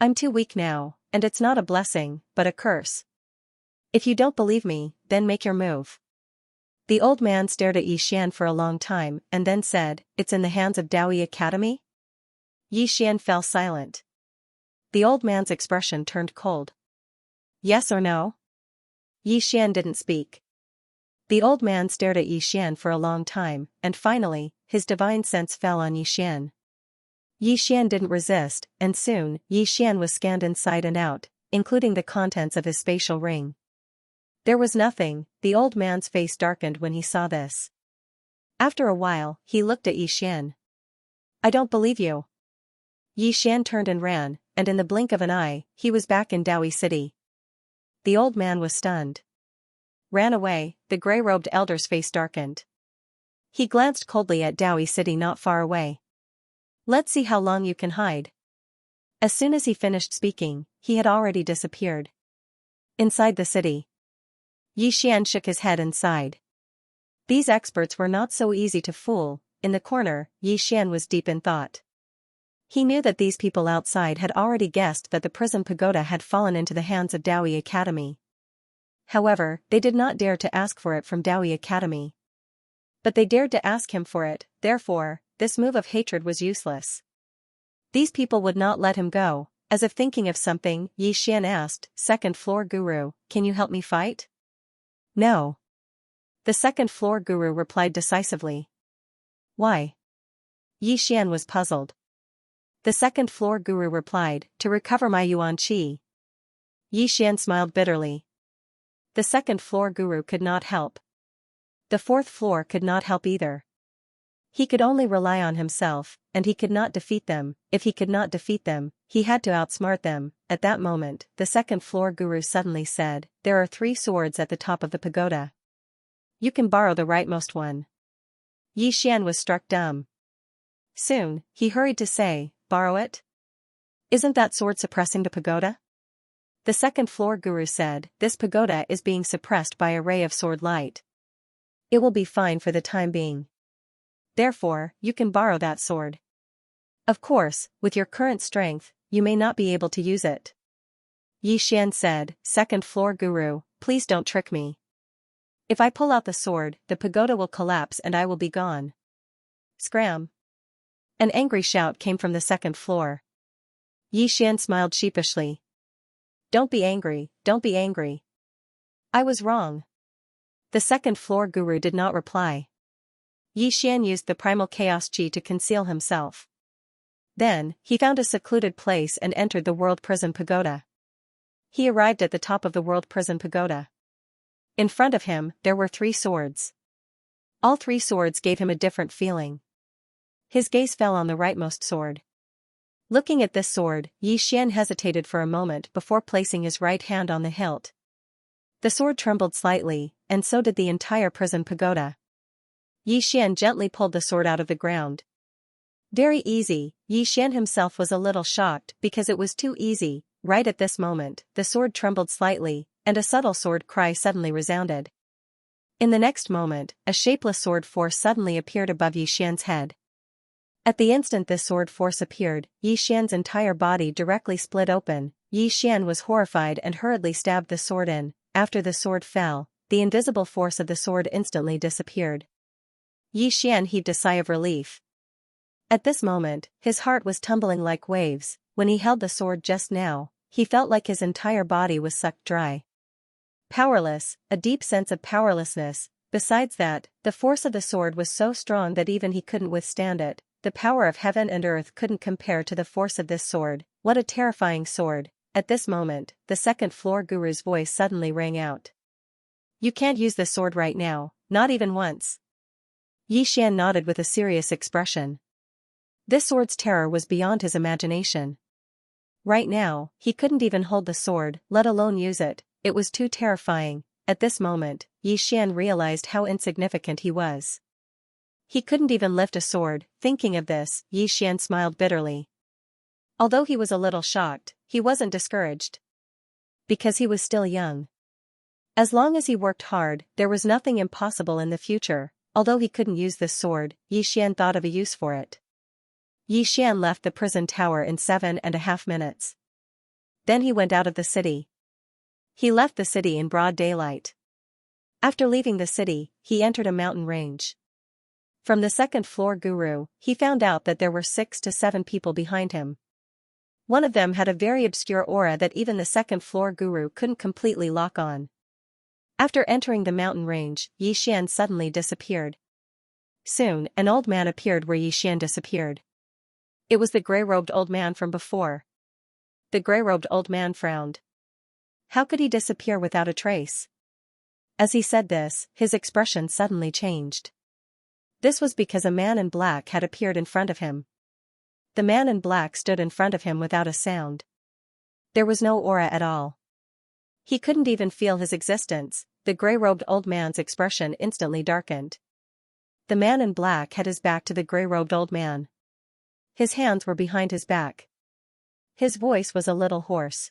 I'm too weak now, and it's not a blessing, but a curse. If you don't believe me, then make your move." The old man stared at Xianxia for a long time and then said, "It's in the hands of Daoi Academy?" Xianxia fell silent. The old man's expression turned cold. "Yes or no?" Xianxia didn't speak. The old man stared at Xianxia for a long time, and finally, his divine sense fell on Xianxia. Xianxia didn't resist, and soon, Xianxia was scanned inside and out, including the contents of his spatial ring. There was nothing. The old man's face darkened when he saw this. After a while, he looked at Xianxia. "I don't believe you." Xianxia turned and ran, and in the blink of an eye, he was back in Daoi City. The old man was stunned. "Ran away." The gray-robed elder's face darkened. He glanced coldly at Daoi City not far away. "Let's see how long you can hide." As soon as he finished speaking, he had already disappeared. Inside the city, Xianxia shook his head and sighed. These experts were not so easy to fool. In the corner, Xianxia was deep in thought. He knew that these people outside had already guessed that the prison pagoda had fallen into the hands of Daoi Academy. However, they did not dare to ask for it from Daoi Academy. But they dared to ask him for it, therefore, this move of hatred was useless. These people would not let him go. As if thinking of something, Xian asked, "Second floor guru, can you help me fight?" "No." The second floor guru replied decisively. "Why?" Xian was puzzled. The second floor guru replied, "To recover my yuan qi." Xian smiled bitterly. The second floor guru could not help. The fourth floor could not help either. He could only rely on himself, and he could not defeat them. If he could not defeat them, he had to outsmart them. At that moment, the second floor guru suddenly said, "There are 3 swords at the top of the pagoda. You can borrow the rightmost one." Xian was struck dumb. Soon, he hurried to say, "Borrow it? Isn't that sword suppressing the pagoda?" The second floor guru said, "This pagoda is being suppressed by a ray of sword light. It will be fine for the time being. Therefore, you can borrow that sword. Of course, with your current strength, you may not be able to use it." Xian said, "Second floor guru, please don't trick me. If I pull out the sword, the pagoda will collapse and I will be gone." Scram! An angry shout came from the second floor. Xian smiled sheepishly. "Don't be angry, don't be angry. I was wrong." The second floor guru did not reply. Xian used the primal chaos chi to conceal himself. Then, he found a secluded place and entered the World Prison Pagoda. He arrived at the top of the World Prison Pagoda. In front of him, there were 3 swords. All 3 swords gave him a different feeling. His gaze fell on the rightmost sword. Looking at this sword, Xian hesitated for a moment before placing his right hand on the hilt. The sword trembled slightly, and so did the entire prison pagoda. Xian gently pulled the sword out of the ground. Very easy. Xian himself was a little shocked because it was too easy. Right at this moment, the sword trembled slightly, and a subtle sword cry suddenly resounded. In the next moment, a shapeless sword force suddenly appeared above Xian's head. At the instant this sword force appeared, Xian's entire body directly split open. Xian was horrified and hurriedly stabbed the sword in. After the sword fell, the invisible force of the sword instantly disappeared. Xian heaved a sigh of relief. At this moment, his heart was tumbling like waves. When he held the sword just now, he felt like his entire body was sucked dry. Powerless, a deep sense of powerlessness. Besides that, the force of the sword was so strong that even he couldn't withstand it. The power of heaven and earth couldn't compare to the force of this sword. What a terrifying sword. At this moment, the second floor guru's voice suddenly rang out. "You can't use this sword right now, not even once." Xian nodded with a serious expression. This sword's terror was beyond his imagination. Right now, he couldn't even hold the sword, let alone use it. It was too terrifying. At this moment, Xian realized how insignificant he was. He couldn't even lift a sword. Thinking of this, Xian smiled bitterly. Although he was a little shocked, he wasn't discouraged. Because he was still young. As long as he worked hard, there was nothing impossible in the future. Although he couldn't use this sword, Xian thought of a use for it. Xian left the prison tower in 7.5 minutes. Then he went out of the city. He left the city in broad daylight. After leaving the city, he entered a mountain range. From the second floor guru, he found out that there were 6 to 7 people behind him. One of them had a very obscure aura that even the second floor guru couldn't completely lock on. After entering the mountain range, Xian suddenly disappeared. Soon, an old man appeared where Xian disappeared. It was the gray-robed old man from before. The gray-robed old man frowned. How could he disappear without a trace? As he said this, his expression suddenly changed. This was because a man in black had appeared in front of him. The man in black stood in front of him without a sound. There was no aura at all. He couldn't even feel his existence. The gray-robed old man's expression instantly darkened. The man in black had his back to the gray-robed old man. His hands were behind his back. His voice was a little hoarse.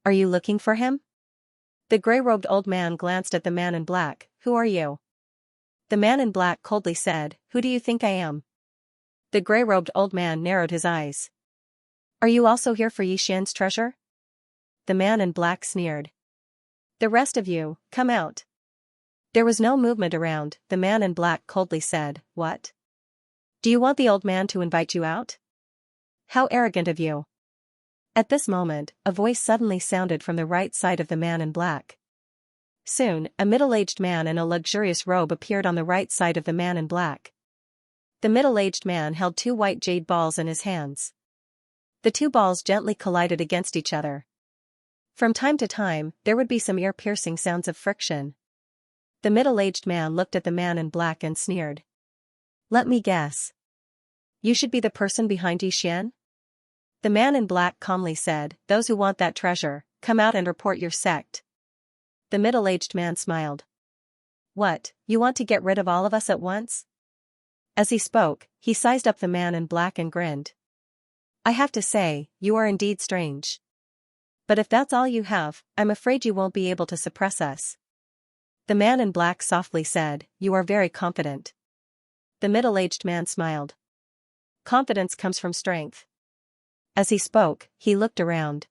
"Are you looking for him?" The gray-robed old man glanced at the man in black. "Who are you?" The man in black coldly said, "Who do you think I am?" The gray-robed old man narrowed his eyes. "Are you also here for Xian's treasure?" The man in black sneered. "The rest of you, come out." There was no movement around. The man in black coldly said, "What? Do you want the old man to invite you out? How arrogant of you." At this moment, a voice suddenly sounded from the right side of the man in black. Soon, a middle-aged man in a luxurious robe appeared on the right side of the man in black. The middle-aged man held 2 white jade balls in his hands. The 2 balls gently collided against each other. From time to time, there would be some ear-piercing sounds of friction. The middle-aged man looked at the man in black and sneered. "Let me guess. You should be the person behind Xian?" The man in black calmly said, "Those who want that treasure, come out and report your sect." The middle-aged man smiled. "What, you want to get rid of all of us at once?" As he spoke, he sized up the man in black and grinned. "I have to say, you are indeed strange. But if that's all you have, I'm afraid you won't be able to suppress us." The man in black softly said, "You are very confident." The middle-aged man smiled. "Confidence comes from strength." As he spoke, he looked around.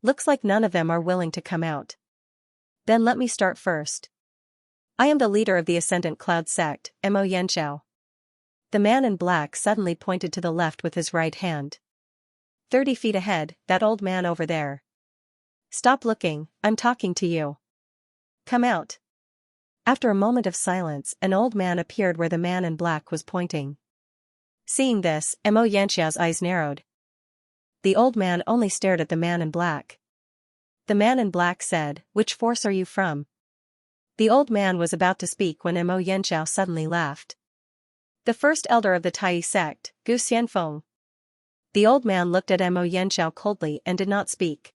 "Looks like none of them are willing to come out. Then let me start first. I am the leader of the Ascendant Cloud sect, Xianxia." The man in black suddenly pointed to the left with his right hand. 30 feet ahead, that old man over there. "Stop looking, I'm talking to you. Come out." After a moment of silence, an old man appeared where the man in black was pointing. Seeing this, Xianxia's eyes narrowed. The old man only stared at the man in black. The man in black said, "Which force are you from?" The old man was about to speak when Xianxia suddenly laughed. "The first elder of the Tai sect, Gu Xianfeng." The old man looked at Xianxia coldly and did not speak.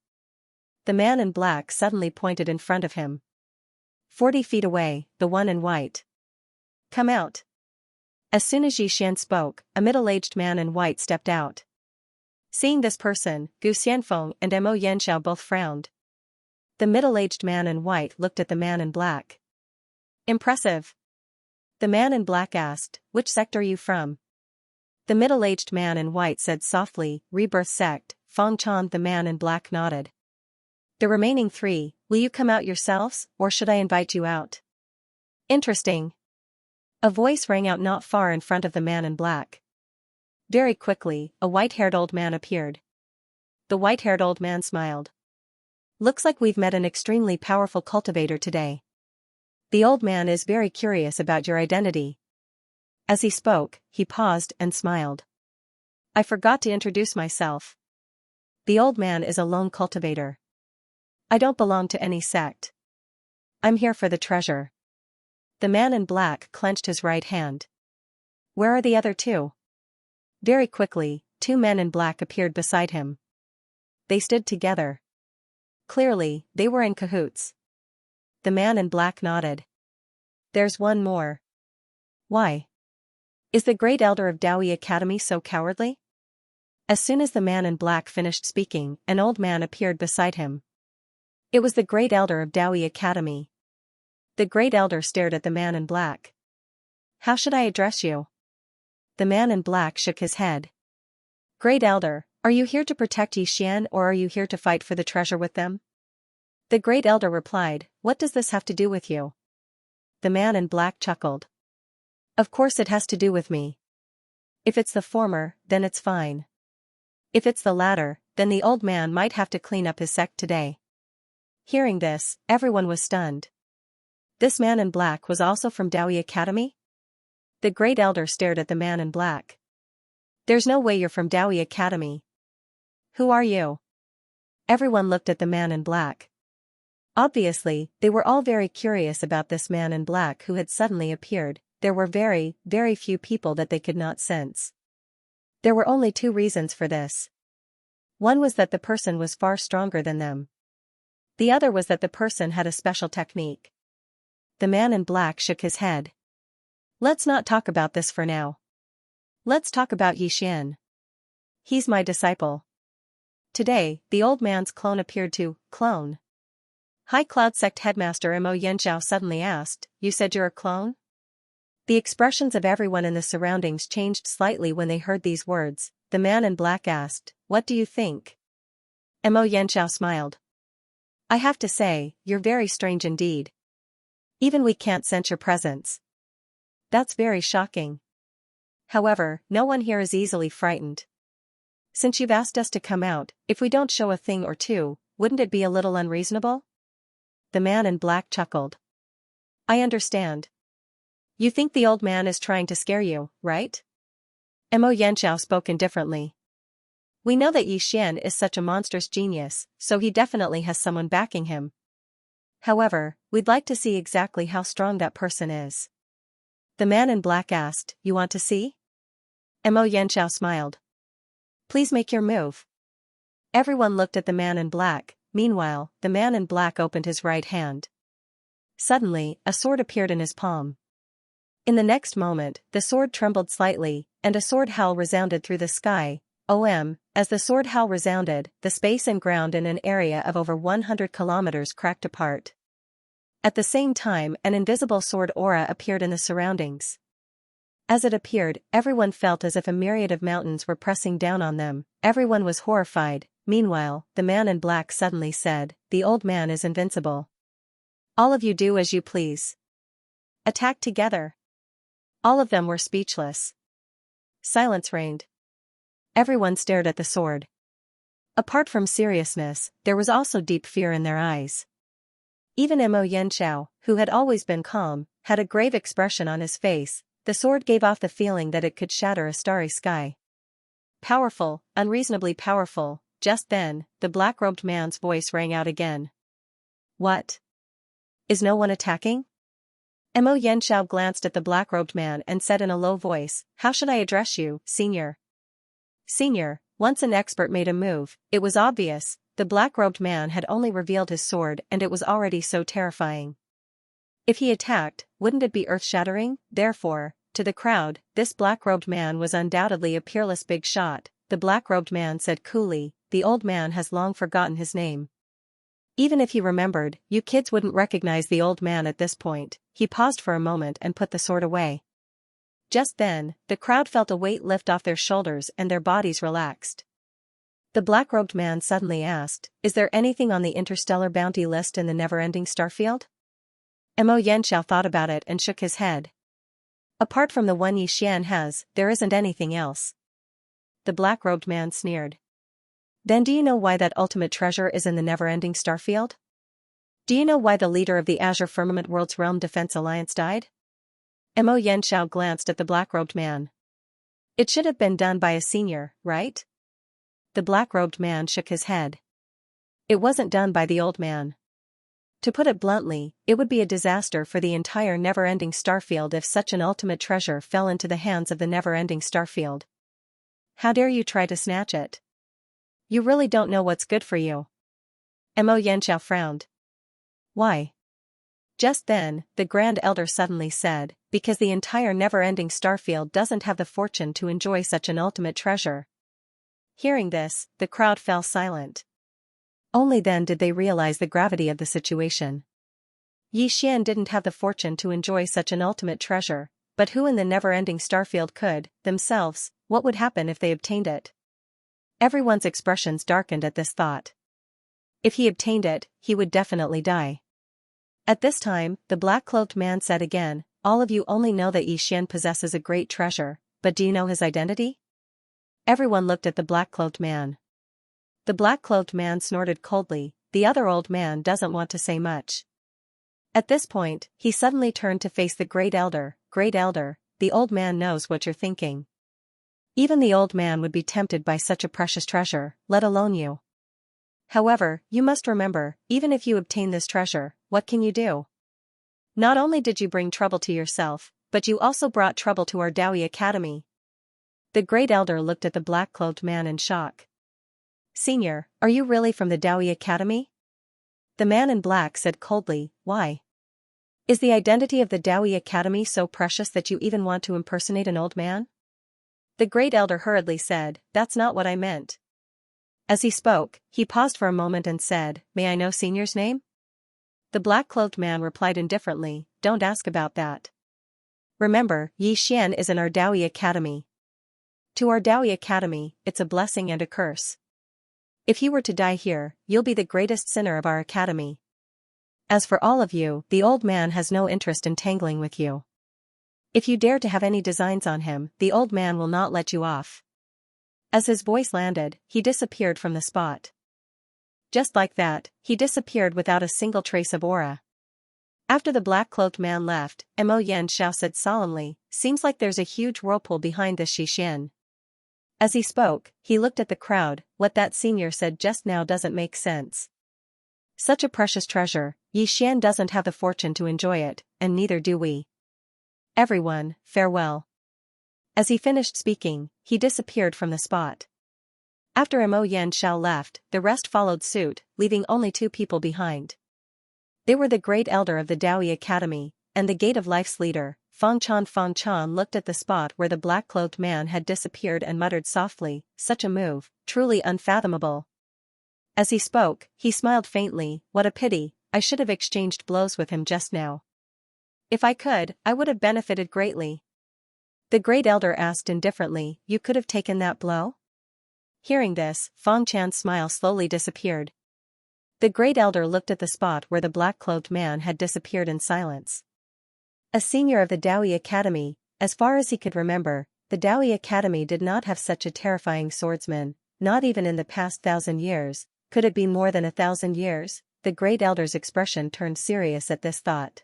The man in black suddenly pointed in front of him. 40 feet away, the one in white. "Come out." As soon as Xian spoke, a middle-aged man in white stepped out. Seeing this person, Gu Xianfeng and Xianxia both frowned. The middle-aged man in white looked at the man in black. "Impressive." The man in black asked, "Which sect are you from?" The middle-aged man in white said softly, "Rebirth sect." Fengchan. The man in black nodded. "The remaining 3, will you come out yourselves, or should I invite you out?" "Interesting." A voice rang out not far in front of the man in black. Very quickly, a white-haired old man appeared. The white-haired old man smiled. "Looks like we've met an extremely powerful cultivator today. The old man is very curious about your identity." As he spoke, he paused and smiled. "I forgot to introduce myself. The old man is a lone cultivator. I don't belong to any sect. I'm here for the treasure." The man in black clenched his right hand. "Where are the other 2? Very quickly, 2 men in black appeared beside him. They stood together. Clearly, they were in cahoots. The man in black nodded. "There's one more." "Why? Is the great elder of Daoi Academy so cowardly?" As soon as the man in black finished speaking, an old man appeared beside him. It was the great elder of Daoi Academy. The great elder stared at the man in black. "How should I address you?" The man in black shook his head. "Great elder, are you here to protect Xian or are you here to fight for the treasure with them?" The great elder replied, "What does this have to do with you?" The man in black chuckled. "Of course it has to do with me. If it's the former, then it's fine. If it's the latter, then the old man might have to clean up his sect today." Hearing this, everyone was stunned. This man in black was also from Daoi Academy? The great elder stared at the man in black. "There's no way you're from Daoi Academy. Who are you?" Everyone looked at the man in black. Obviously, they were all very curious about this man in black who had suddenly appeared. There were very, very few people that they could not sense. There were only 2 reasons for this. One was that the person was far stronger than them. The other was that the person had a special technique. The man in black shook his head. "Let's not talk about this for now. Let's talk about Xian. He's my disciple." Today, the old man's clone appeared to clone. High Cloud Sect Headmaster Xianxia suddenly asked, "You said you're a clone?" The expressions of everyone in the surroundings changed slightly when they heard these words. The man in black asked, "What do you think?" Xianxia smiled. "I have to say, you're very strange indeed. Even we can't sense your presence. That's very shocking. However, no one here is easily frightened. Since you've asked us to come out, if we don't show a thing or two, wouldn't it be a little unreasonable? The man in black chuckled. I understand. You think the old man is trying to scare you, right? Mo Yanxiao spoke indifferently. We know that Yi Xian is such a monstrous genius, so he definitely has someone backing him. However, we'd like to see exactly how strong that person is. The man in black asked, you want to see? Mo Yanxiao smiled. Please make your move. Everyone looked at the man in black. Meanwhile, the man in black opened his right hand. Suddenly, a sword appeared in his palm. In the next moment, the sword trembled slightly, and a sword howl resounded through the sky. As the sword howl resounded, the space and ground in an area of over 100 kilometers cracked apart. At the same time, an invisible sword aura appeared in the surroundings. As it appeared, everyone felt as if a myriad of mountains were pressing down on them. Everyone was horrified. Meanwhile, the man in black suddenly said, the old man is invincible. All of you do as you please. Attack together. All of them were speechless. Silence reigned. Everyone stared at the sword. Apart from seriousness, there was also deep fear in their eyes. Even Mo Yanxiao, who had always been calm, had a grave expression on his face. The sword gave off the feeling that it could shatter a starry sky. Powerful, unreasonably powerful. Just then, the black-robed man's voice rang out again. What? Is no one attacking? Mo Yanxiao glanced at the black-robed man and said in a low voice, how should I address you, senior? Senior, once an expert made a move, it was obvious. The black-robed man had only revealed his sword and it was already so terrifying. If he attacked, wouldn't it be earth-shattering? Therefore, to the crowd, this black-robed man was undoubtedly a peerless big shot. The black-robed man said coolly, the old man has long forgotten his name. Even if he remembered, you kids wouldn't recognize the old man at this point. He paused for a moment and put the sword away. Just then, the crowd felt a weight lift off their shoulders and their bodies relaxed. The black-robed man suddenly asked, is there anything on the interstellar bounty list in the never-ending starfield? Mo Yanxiao thought about it and shook his head. Apart from the one Yi Xian has, there isn't anything else. The black-robed man sneered. Then do you know why that ultimate treasure is in the never-ending starfield? Do you know why the leader of the Azure Firmament World's Realm Defense Alliance died? Mo Yanxiao glanced at the black-robed man. It should have been done by a senior, right? The black-robed man shook his head. It wasn't done by the old man. To put it bluntly, it would be a disaster for the entire never-ending starfield if such an ultimate treasure fell into the hands of the never-ending starfield. How dare you try to snatch it? You really don't know what's good for you. Mo Yanxiao frowned. Why? Just then, the Grand Elder suddenly said, because the entire never-ending starfield doesn't have the fortune to enjoy such an ultimate treasure. Hearing this, the crowd fell silent. Only then did they realize the gravity of the situation. Yi Xian didn't have the fortune to enjoy such an ultimate treasure, but who in the never-ending starfield could, themselves? What would happen if they obtained it? Everyone's expressions darkened at this thought. If he obtained it, he would definitely die. At this time, the black-cloaked man said again, all of you only know that Yi Xian possesses a great treasure, but do you know his identity? Everyone looked at the black-cloaked man. The black-cloaked man snorted coldly, the other old man doesn't want to say much. At this point, he suddenly turned to face the Great Elder. Great Elder, the old man knows what you're thinking. Even the old man would be tempted by such a precious treasure, let alone you. However, you must remember, even if you obtain this treasure, what can you do? Not only did you bring trouble to yourself, but you also brought trouble to our Dawi Academy. The Great Elder looked at the black-cloaked man in shock. Senior, are you really from the Dawi Academy? The man in black said coldly, why? Is the identity of the Dawi Academy so precious that you even want to impersonate an old man? The Great Elder hurriedly said, that's not what I meant. As he spoke, he paused for a moment and said, may I know Senior's name? The black-cloaked man replied indifferently, don't ask about that. Remember, Yi Xian is in our Dawi Academy. To our Dawi Academy, it's a blessing and a curse. If he were to die here, you'll be the greatest sinner of our academy. As for all of you, the old man has no interest in tangling with you. If you dare to have any designs on him, the old man will not let you off." As his voice landed, he disappeared from the spot. Just like that, he disappeared without a single trace of aura. After the black-cloaked man left, Xianxia said solemnly, "Seems like there's a huge whirlpool behind this Xian." As he spoke, he looked at the crowd. "What that senior said just now doesn't make sense. Such a precious treasure, Xian doesn't have the fortune to enjoy it, and neither do we. Everyone, farewell." As he finished speaking, he disappeared from the spot. After Xianxia left, the rest followed suit, leaving only 2 people behind. They were the great elder of the Daoi Academy, and the Gate of Life's leader, Feng Chan. Feng Chan looked at the spot where the black-cloaked man had disappeared and muttered softly, "Such a move, truly unfathomable." As he spoke, he smiled faintly. "What a pity, I should have exchanged blows with him just now. If I could, I would have benefited greatly." The great elder asked indifferently, "You could have taken that blow?" Hearing this, Feng Chan's smile slowly disappeared. The great elder looked at the spot where the black-cloaked man had disappeared in silence. A senior of the Daoi Academy, as far as he could remember, the Daoi Academy did not have such a terrifying swordsman, not even in the past 1,000 years. Could it be more than 1,000 years? The great elder's expression turned serious at this thought.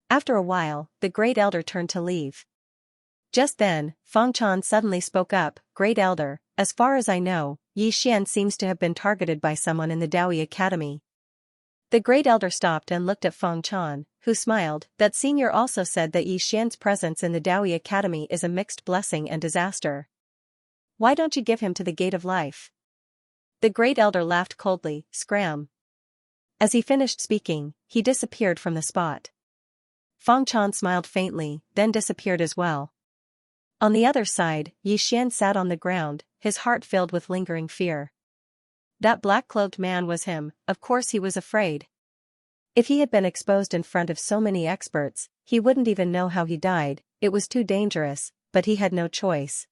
After a while, the great elder turned to leave. Just then, Feng Chan suddenly spoke up, "Great elder, as far as I know, Xian seems to have been targeted by someone in the Daoi Academy." The great elder stopped and looked at Feng Chan, who smiled. "That senior also said that Xian's presence in the Daoi Academy is a mixed blessing and disaster. Why don't you give him to the Gate of Life?" The great elder laughed coldly. "Scram." As he finished speaking, he disappeared from the spot. Feng Chan smiled faintly, then disappeared as well. On the other side, Xian sat on the ground, his heart filled with lingering fear. That black-cloaked man was him. Of course he was afraid. If he had been exposed in front of so many experts, he wouldn't even know how he died. It was too dangerous, but he had no choice.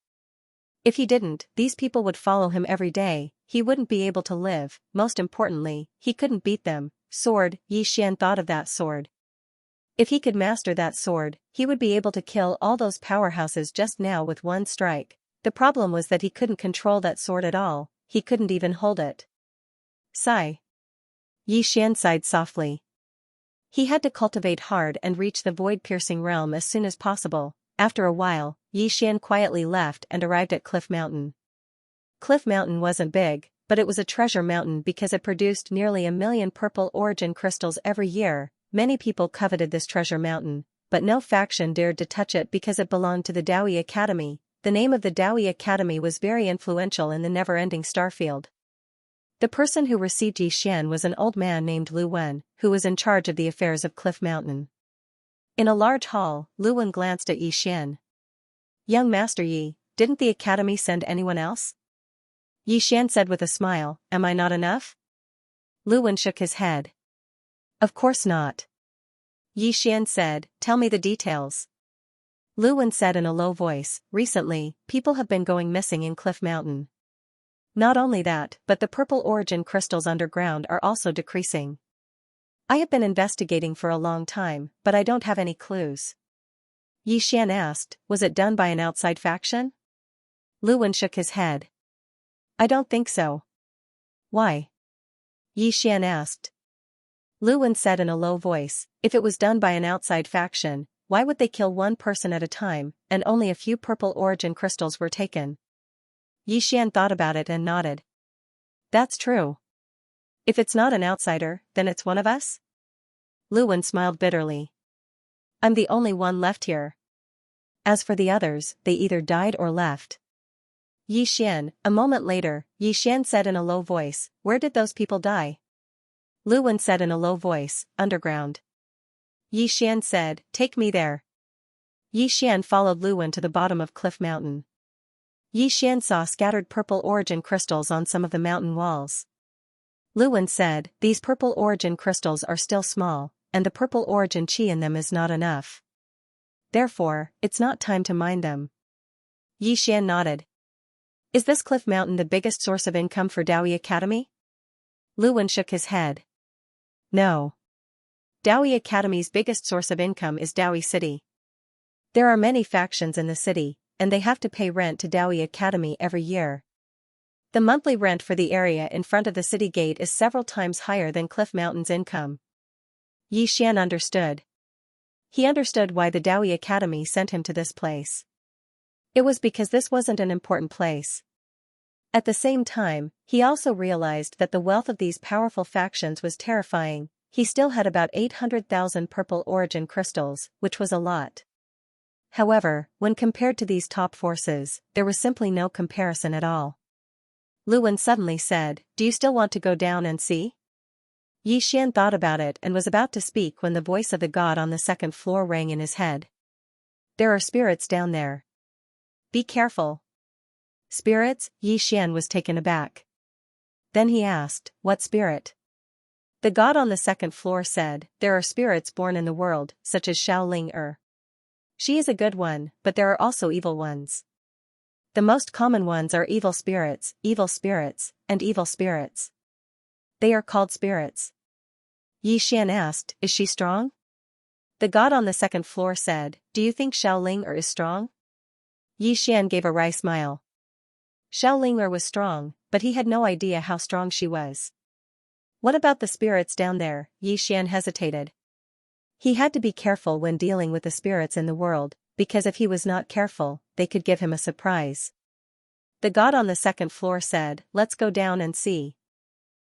If he didn't, these people would follow him every day. He wouldn't be able to live. Most importantly, he couldn't beat them. Sword, Xian thought of that sword. If he could master that sword, he would be able to kill all those powerhouses just now with one strike. The problem was that he couldn't control that sword at all. He couldn't even hold it. Sigh. Xian sighed softly. He had to cultivate hard and reach the void-piercing realm as soon as possible. After a while, Xian quietly left and arrived at Cliff Mountain. Cliff Mountain wasn't big, but it was a treasure mountain because it produced nearly 1,000,000 purple origin crystals every year. Many people coveted this treasure mountain, but no faction dared to touch it because it belonged to the Daoi Academy. The name of the Daoi Academy was very influential in the never-ending Starfield. The person who received Xian was an old man named Lu Wen, who was in charge of the affairs of Cliff Mountain. In a large hall, Lu Wen glanced at Xian. "Young Master Yi, didn't the Academy send anyone else?" Xian said with a smile, "Am I not enough?" Lu Wen shook his head. "Of course not." Xian said, "Tell me the details." Lu Wen said in a low voice, "Recently, people have been going missing in Cliff Mountain. Not only that, but the purple origin crystals underground are also decreasing. I have been investigating for a long time, but I don't have any clues." Xian asked, "Was it done by an outside faction?" Lu Wen shook his head. "I don't think so." "Why?" Xian asked. Lu Wen said in a low voice, "If it was done by an outside faction, why would they kill one person at a time, and only a few purple origin crystals were taken?" Xian thought about it and nodded. "That's true. If it's not an outsider, then it's one of us?" Lu Wen smiled bitterly. "I'm the only one left here. As for the others, they either died or left." Xian, a moment later, Xian said in a low voice, "Where did those people die?" Lu Wen said in a low voice, "Underground." Xian said, "Take me there." Xian followed Lu Wen to the bottom of Cliff Mountain. Xian saw scattered purple origin crystals on some of the mountain walls. Lu Wen said, "These purple origin crystals are still small, and the purple origin chi in them is not enough. Therefore, it's not time to mine them." Xian nodded. "Is this Cliff Mountain the biggest source of income for Daoi Academy?" Lu Wen shook his head. "No. Daoi Academy's biggest source of income is Daoi City. There are many factions in the city, and they have to pay rent to Daoi Academy every year. The monthly rent for the area in front of the city gate is several times higher than Cliff Mountain's income. Yi Xian understood. He understood why the Daoi Academy sent him to this place. It was because this wasn't an important place. At the same time, he also realized that the wealth of these powerful factions was terrifying. He still had about 800,000 purple origin crystals, which was a lot. However, when compared to these top forces, there was simply no comparison at all. Luwen suddenly said, "Do you still want to go down and see?" Yi Xian thought about it and was about to speak when the voice of the god on the second floor rang in his head. "There are spirits down there. Be careful." Spirits? Yi Xian was taken aback. Then he asked, "What spirit?" The god on the second floor said, "There are spirits born in the world, such as Xiao. She is a good one, but there are also evil ones. The most common ones are evil spirits, and evil spirits. They are called spirits." Yi Xian asked, "Is she strong?" The god on the second floor said, "Do you think Xiao is strong?" Yi Xian gave a wry smile. Xiao was strong, but he had no idea how strong she was. What about the spirits down there? Yi Xian hesitated. He had to be careful when dealing with the spirits in the world, because if he was not careful, they could give him a surprise. The god on the second floor said, "Let's go down and see."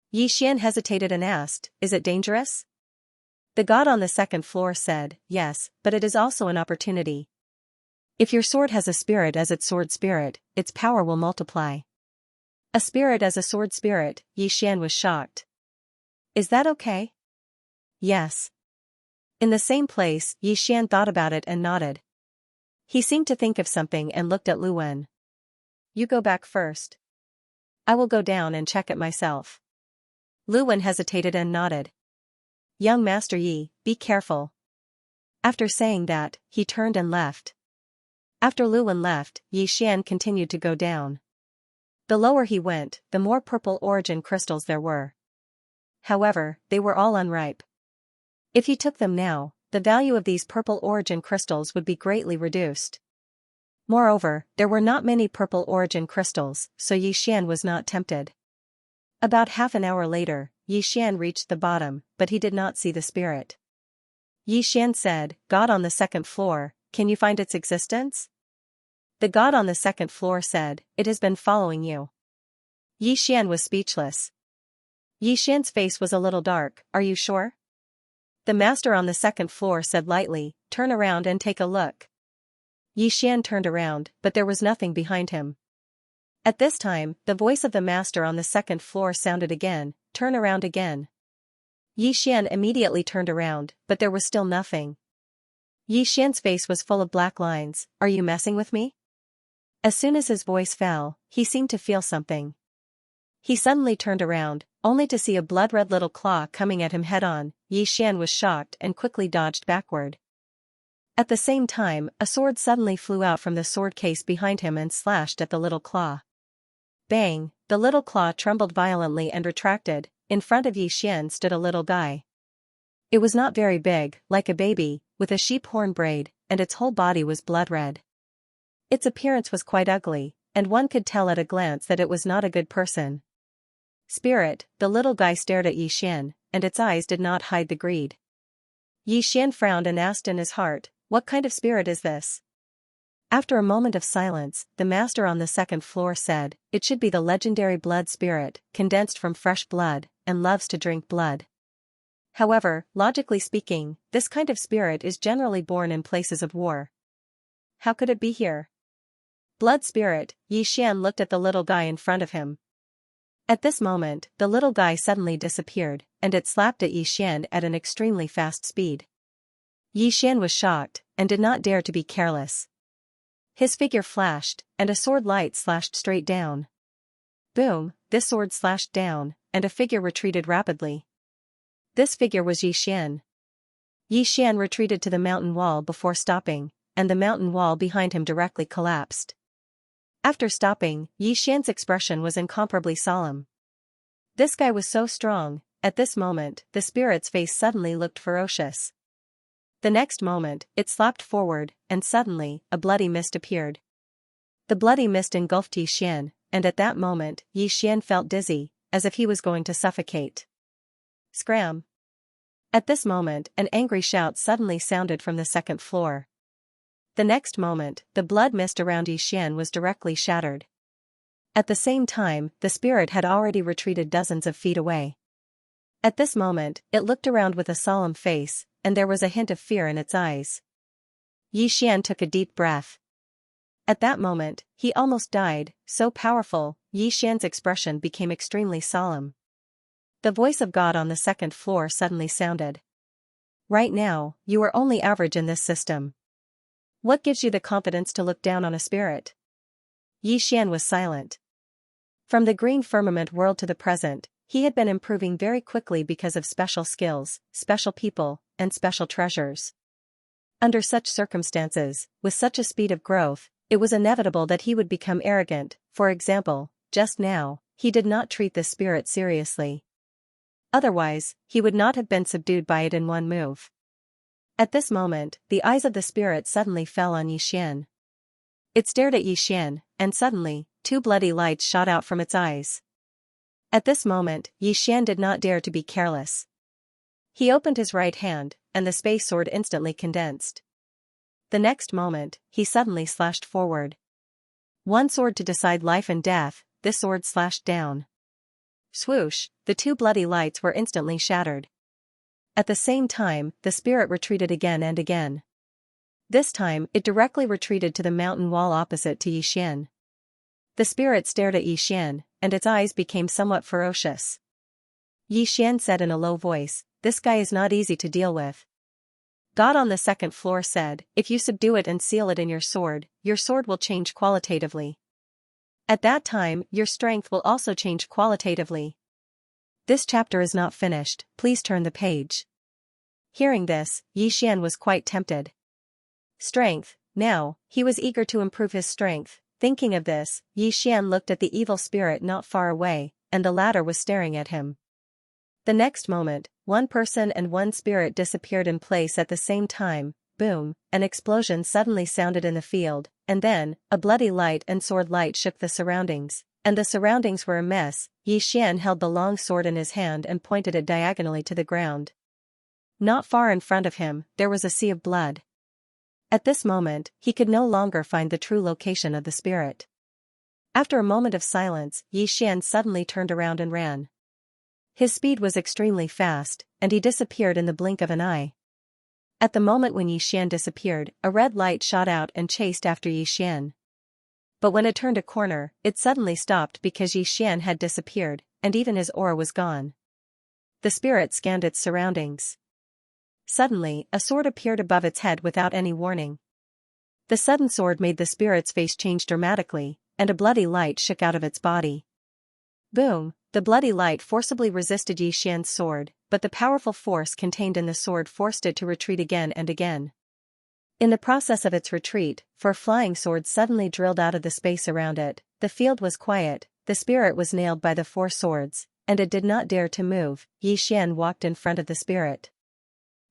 Yi Xian hesitated and asked, "Is it dangerous?" The god on the second floor said, "Yes, but it is also an opportunity. If your sword has a spirit as its sword spirit, its power will multiply." A spirit as a sword spirit? Yi Xian was shocked. "Is that okay?" "Yes." In the same place, Yi Xian thought about it and nodded. He seemed to think of something and looked at Luwen. "You go back first. I will go down and check it myself." Luwen hesitated and nodded. "Young Master Yi, be careful." After saying that, he turned and left. After Luwen left, Yi Xian continued to go down. The lower he went, the more purple origin crystals there were. However, they were all unripe. If he took them now, the value of these purple origin crystals would be greatly reduced. Moreover, there were not many purple origin crystals, so Yi Xian was not tempted. About half an hour later, Yi Xian reached the bottom, but he did not see the spirit. Yi Xian said, "God on the second floor, can you find its existence?" The god on the second floor said, "It has been following you." Yi Xian was speechless. Yi Xian's face was a little dark. "Are you sure?" The master on the second floor said lightly, "Turn around and take a look." Yi Xian turned around, but there was nothing behind him. At this time, the voice of the master on the second floor sounded again, "Turn around again." Yi Xian immediately turned around, but there was still nothing. Yi Xian's face was full of black lines. "Are you messing with me?" As soon as his voice fell, he seemed to feel something. He suddenly turned around, only to see a blood-red little claw coming at him head-on. Yi Xian was shocked and quickly dodged backward. At the same time, a sword suddenly flew out from the sword case behind him and slashed at the little claw. Bang! The little claw trembled violently and retracted. In front of Yi Xian stood a little guy. It was not very big, like a baby, with a sheep horn braid, and its whole body was blood-red. Its appearance was quite ugly, and one could tell at a glance that it was not a good person. "Spirit," the little guy stared at Yi Xian, and its eyes did not hide the greed. Yi Xian frowned and asked in his heart, "What kind of spirit is this?" After a moment of silence, the master on the second floor said, "It should be the legendary blood spirit, condensed from fresh blood, and loves to drink blood. However, logically speaking, this kind of spirit is generally born in places of war. How could it be here?" Blood spirit? Yi Xian looked at the little guy in front of him. At this moment, the little guy suddenly disappeared, and it slapped at Yi Xian at an extremely fast speed. Yi Xian was shocked, and did not dare to be careless. His figure flashed, and a sword light slashed straight down. Boom, this sword slashed down, and a figure retreated rapidly. This figure was Yi Xian. Yi Xian retreated to the mountain wall before stopping, and the mountain wall behind him directly collapsed. After stopping, Yi Xian's expression was incomparably solemn. This guy was so strong, At this moment, the spirit's face suddenly looked ferocious. The next moment, it slapped forward, and suddenly, a bloody mist appeared. The bloody mist engulfed Yi Xian, and at that moment, Yi Xian felt dizzy, as if he was going to suffocate. Scram! At this moment, an angry shout suddenly sounded from the second floor. The next moment, the blood mist around Yi Xian was directly shattered. At the same time, the spirit had already retreated dozens of feet away. At this moment, it looked around with a solemn face, and there was a hint of fear in its eyes. Yi Xian took a deep breath. At that moment, he almost died, so powerful, Yi Xian's expression became extremely solemn. The voice of God on the second floor suddenly sounded. Right now, you are only average in this system. What gives you the confidence to look down on a spirit? Yi Xian was silent. From the green firmament world to the present, he had been improving very quickly because of special skills, special people, and special treasures. Under such circumstances, with such a speed of growth, it was inevitable that he would become arrogant. For example, just now, he did not treat the spirit seriously. Otherwise, he would not have been subdued by it in one move. At this moment, the eyes of the spirit suddenly fell on Yi Xian. It stared at Yi Xian, and suddenly, two bloody lights shot out from its eyes. At this moment, Yi Xian did not dare to be careless. He opened his right hand, and the space sword instantly condensed. The next moment, he suddenly slashed forward. One sword to decide life and death, this sword slashed down. Swoosh, the two bloody lights were instantly shattered. At the same time, the spirit retreated again and again. This time, it directly retreated to the mountain wall opposite to Yi Xian. The spirit stared at Yi Xian, and its eyes became somewhat ferocious. Yi Xian said in a low voice, "This guy is not easy to deal with." God on the second floor said, "If you subdue it and seal it in your sword will change qualitatively. At that time, your strength will also change qualitatively." This chapter is not finished, please turn the page. Hearing this, Yi Xian was quite tempted. Strength, now, he was eager to improve his strength. Thinking of this, Yi Xian looked at the evil spirit not far away, and the latter was staring at him. The next moment, one person and one spirit disappeared in place at the same time. Boom, an explosion suddenly sounded in the field, and then, a bloody light and sword light shook the surroundings, and the surroundings were a mess. Yi Xian held the long sword in his hand and pointed it diagonally to the ground. Not far in front of him, there was a sea of blood. At this moment, he could no longer find the true location of the spirit. After a moment of silence, Yi Xian suddenly turned around and ran. His speed was extremely fast, and he disappeared in the blink of an eye. At the moment when Yi Xian disappeared, a red light shot out and chased after Yi Xian. But when it turned a corner, it suddenly stopped because Yi Xian had disappeared, and even his aura was gone. The spirit scanned its surroundings. Suddenly, a sword appeared above its head without any warning. The sudden sword made the spirit's face change dramatically, and a bloody light shook out of its body. Boom, the bloody light forcibly resisted Yi Xian's sword, but the powerful force contained in the sword forced it to retreat again and again. In the process of its retreat, four flying swords suddenly drilled out of the space around it. The field was quiet, the spirit was nailed by the four swords, and it did not dare to move. Yi Xian walked in front of the spirit.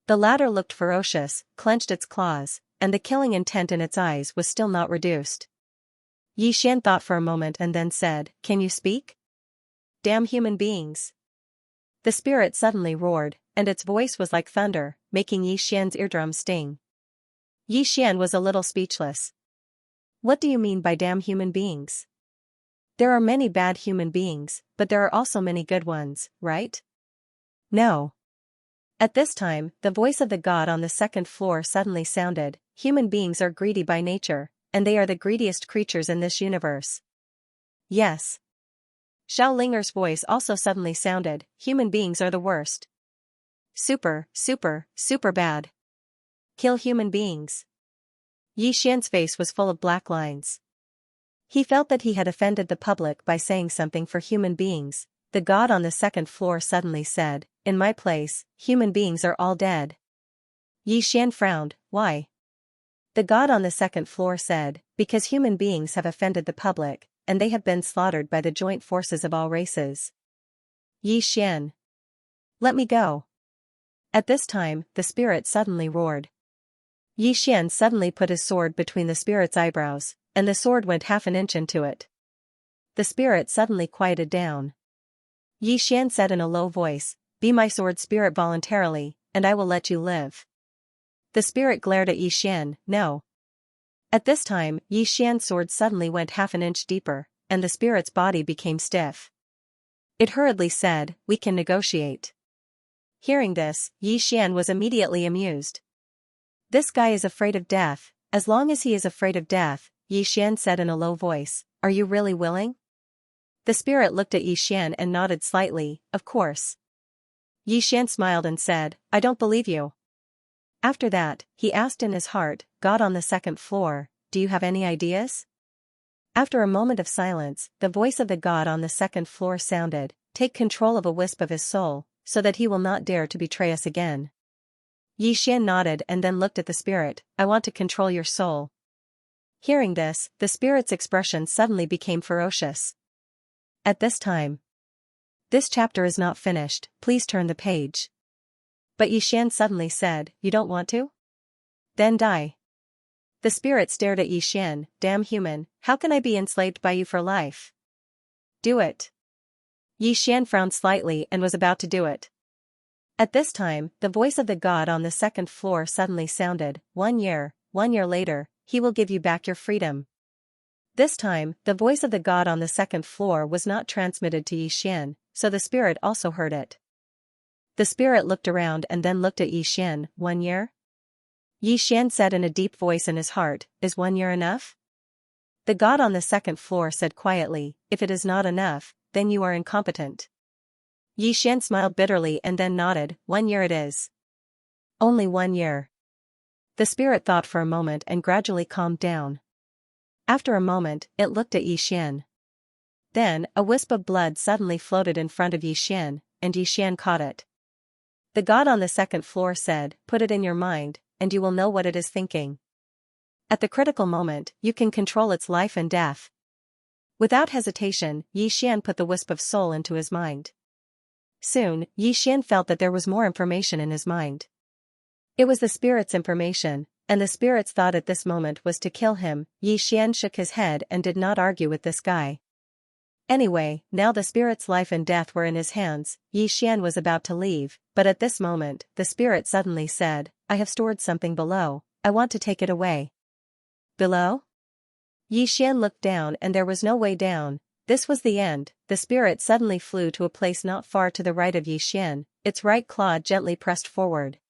The latter looked ferocious, clenched its claws, and the killing intent in its eyes was still not reduced. Yi Xian thought for a moment and then said, "Can you speak? Damn human beings!" The spirit suddenly roared, and its voice was like thunder, making Yi Xian's eardrums sting. Yi Xian was a little speechless. What do you mean by damn human beings? There are many bad human beings, but there are also many good ones, right? No. At this time, the voice of the god on the second floor suddenly sounded, "Human beings are greedy by nature, and they are the greediest creatures in this universe." Yes. Xiao Linger's voice also suddenly sounded, "Human beings are the worst. Super bad. Kill human beings." Yi Xian's face was full of black lines. He felt that he had offended the public by saying something for human beings. The god on the second floor suddenly said, "In my place, human beings are all dead." Yi Xian frowned, "Why?" The god on the second floor said, "Because human beings have offended the public, and they have been slaughtered by the joint forces of all races." Yi Xian. Let me go. At this time, the spirit suddenly roared. Xian suddenly put his sword between the spirit's eyebrows, and the sword went half an inch into it. The spirit suddenly quieted down. Xian said in a low voice, "Be my sword spirit voluntarily, and I will let you live." The spirit glared at Xian, "No." At this time, Xian's sword suddenly went half an inch deeper, and the spirit's body became stiff. It hurriedly said, "We can negotiate." Hearing this, Xian was immediately amused. "This guy is afraid of death. As long as he is afraid of death," Xian said in a low voice, "are you really willing?" The spirit looked at Xian and nodded slightly, "Of course." Xian smiled and said, "I don't believe you." After that, he asked in his heart, "God on the second floor, do you have any ideas?" After a moment of silence, the voice of the God on the second floor sounded, "Take control of a wisp of his soul, so that he will not dare to betray us again." Xian nodded and then looked at the spirit, "I want to control your soul." Hearing this, the spirit's expression suddenly became ferocious. At this time, "This chapter is not finished, please turn the page." But Xian suddenly said, "You don't want to? Then die." The spirit stared at Xian, "Damn human, how can I be enslaved by you for life? Do it." Xian frowned slightly and was about to do it. At this time, the voice of the God on the second floor suddenly sounded, 1 year later, he will give you back your freedom." This time, the voice of the God on the second floor was not transmitted to Xian, so the spirit also heard it. The spirit looked around and then looked at Xian, 1 year? Xian said in a deep voice in his heart, "Is 1 year enough?" The God on the second floor said quietly, "If it is not enough, then you are incompetent." Xian smiled bitterly and then nodded, 1 year it is. Only 1 year. The spirit thought for a moment and gradually calmed down. After a moment, it looked at Xian. Then, a wisp of blood suddenly floated in front of Xian, and Xian caught it. The God on the second floor said, "Put it in your mind, and you will know what it is thinking. At the critical moment, you can control its life and death." Without hesitation, Xian put the wisp of soul into his mind. Soon, Xian felt that there was more information in his mind. It was the spirit's information, and the spirit's thought at this moment was to kill him. Xian shook his head and did not argue with this guy. Anyway, now the spirit's life and death were in his hands. Xian was about to leave, but at this moment, the spirit suddenly said, "I have stored something below, I want to take it away." Below? Xian looked down and there was no way down. This was the end. The spirit suddenly flew to a place not far to the right of Xian, its right claw gently pressed forward.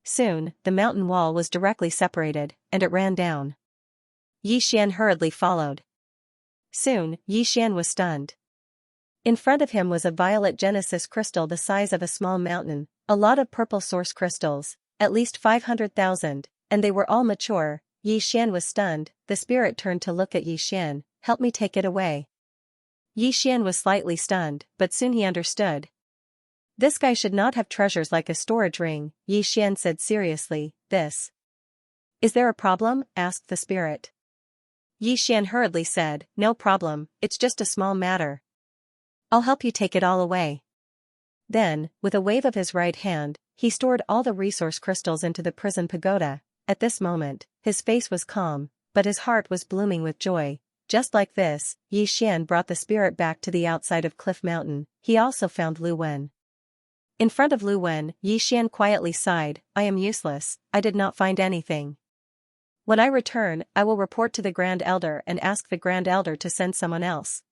Soon, the mountain wall was directly separated, and it ran down. Xian hurriedly followed. Soon, Xian was stunned. In front of him was a violet genesis crystal the size of a small mountain, a lot of purple source crystals, at least 500,000, and they were all mature. Xian was stunned. The spirit turned to look at Xian, "Help me take it away." Xian was slightly stunned, but soon he understood. This guy should not have treasures like a storage ring, Xian said seriously, "This. Is there a problem?" asked the spirit. Xian hurriedly said, "No problem, it's just a small matter. I'll help you take it all away." Then, with a wave of his right hand, he stored all the resource crystals into the prison pagoda. At this moment, his face was calm, but his heart was blooming with joy. Just like this, Xian brought the spirit back to the outside of Cliff Mountain. He also found Lu Wen. In front of Lu Wen, Xian quietly sighed, "I am useless, I did not find anything. When I return, I will report to the Grand Elder and ask the Grand Elder to send someone else.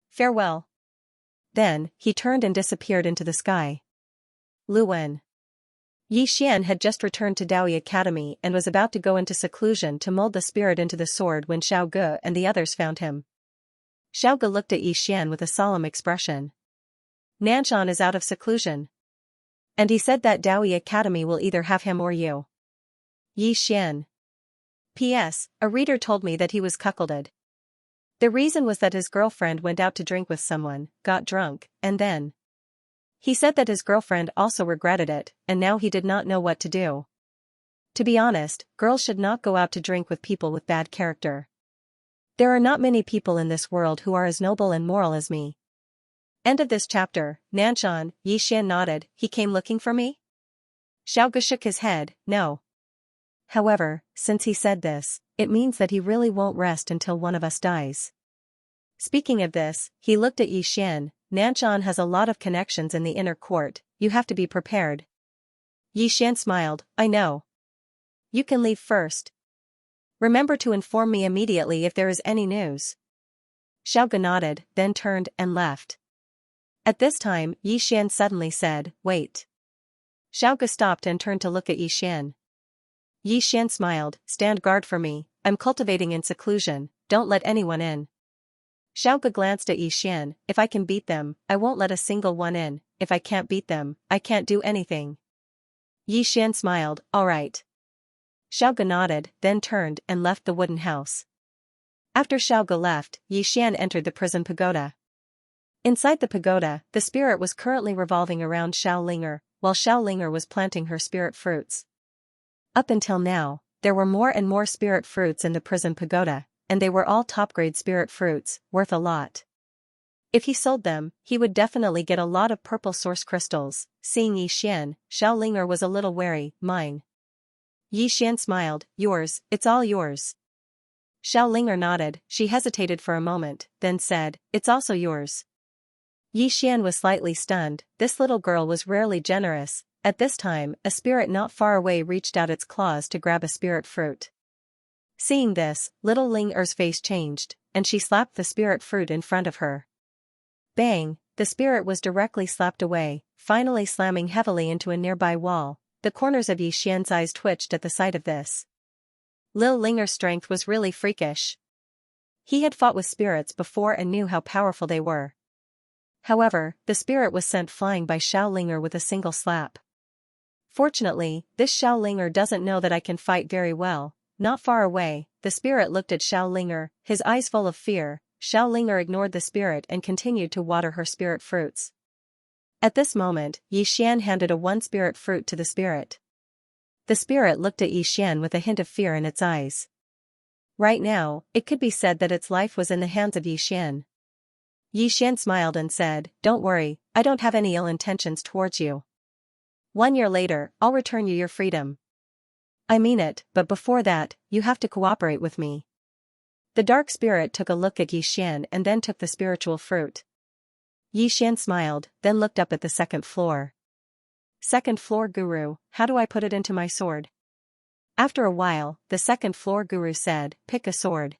Farewell." Then, he turned and disappeared into the sky. Lu Wen. Xian had just returned to Daoi Academy and was about to go into seclusion to mold the spirit into the sword when Xiao Ge and the others found him. Xiao Ge looked at Xian with a solemn expression. "Nanshan is out of seclusion. And he said that Daoi Academy will either have him or you." Xian. P.S. A reader told me that he was cuckolded. The reason was that his girlfriend went out to drink with someone, got drunk, and then. He said that his girlfriend also regretted it, and now he did not know what to do. To be honest, girls should not go out to drink with people with bad character. There are not many people in this world who are as noble and moral as me. End of this chapter. Nanshan, Yixian nodded. He came looking for me? Xiaoge shook his head, no. However, since he said this, it means that he really won't rest until one of us dies. Speaking of this, he looked at Yixian. Nanshan has a lot of connections in the inner court, you have to be prepared. Yixian smiled, I know. You can leave first. Remember to inform me immediately if there is any news. Xiaoge nodded, then turned and left. At this time, Yixian suddenly said, wait. Xiaoge stopped and turned to look at Yixian. Yixian smiled, stand guard for me, I'm cultivating in seclusion, don't let anyone in. Xiaoge glanced at Yixian, if I can beat them, I won't let a single one in, if I can't beat them, I can't do anything. Yixian smiled, alright. Xiaoge nodded, then turned and left the wooden house. After Xiaoge left, Yixian entered the prison pagoda. Inside the pagoda, the spirit was currently revolving around Xiaolinger, while Xiaolinger was planting her spirit fruits. Up until now, there were more and more spirit fruits in the prison pagoda, and they were all top-grade spirit fruits, worth a lot. If he sold them, he would definitely get a lot of purple source crystals. Seeing Yixian, Xiaolinger was a little wary, mine. Yixian smiled, yours, it's all yours. Xiaolinger nodded, she hesitated for a moment, then said, it's also yours. Yixian was slightly stunned, this little girl was rarely generous. At this time, a spirit not far away reached out its claws to grab a spirit fruit. Seeing this, little Ling-er's face changed, and she slapped the spirit fruit in front of her. Bang, the spirit was directly slapped away, finally slamming heavily into a nearby wall. The corners of Yixian's eyes twitched at the sight of this. Lil Linger's strength was really freakish. He had fought with spirits before and knew how powerful they were. However, the spirit was sent flying by Xiaolinger with a single slap. Fortunately, this Xiaolinger doesn't know that I can fight very well. Not far away, the spirit looked at Xiaolinger, his eyes full of fear. Xiaolinger ignored the spirit and continued to water her spirit fruits. At this moment, Yixian handed a one spirit fruit to the spirit. The spirit looked at Yixian with a hint of fear in its eyes. Right now, it could be said that its life was in the hands of Yixian. Yixian smiled and said, don't worry, I don't have any ill intentions towards you. 1 year later, I'll return you your freedom. I mean it, but before that, you have to cooperate with me. The dark spirit took a look at Yixian and then took the spiritual fruit. Yixian smiled, then looked up at the second floor. Second floor guru, how do I put it into my sword? After a while, the second floor guru said, pick a sword.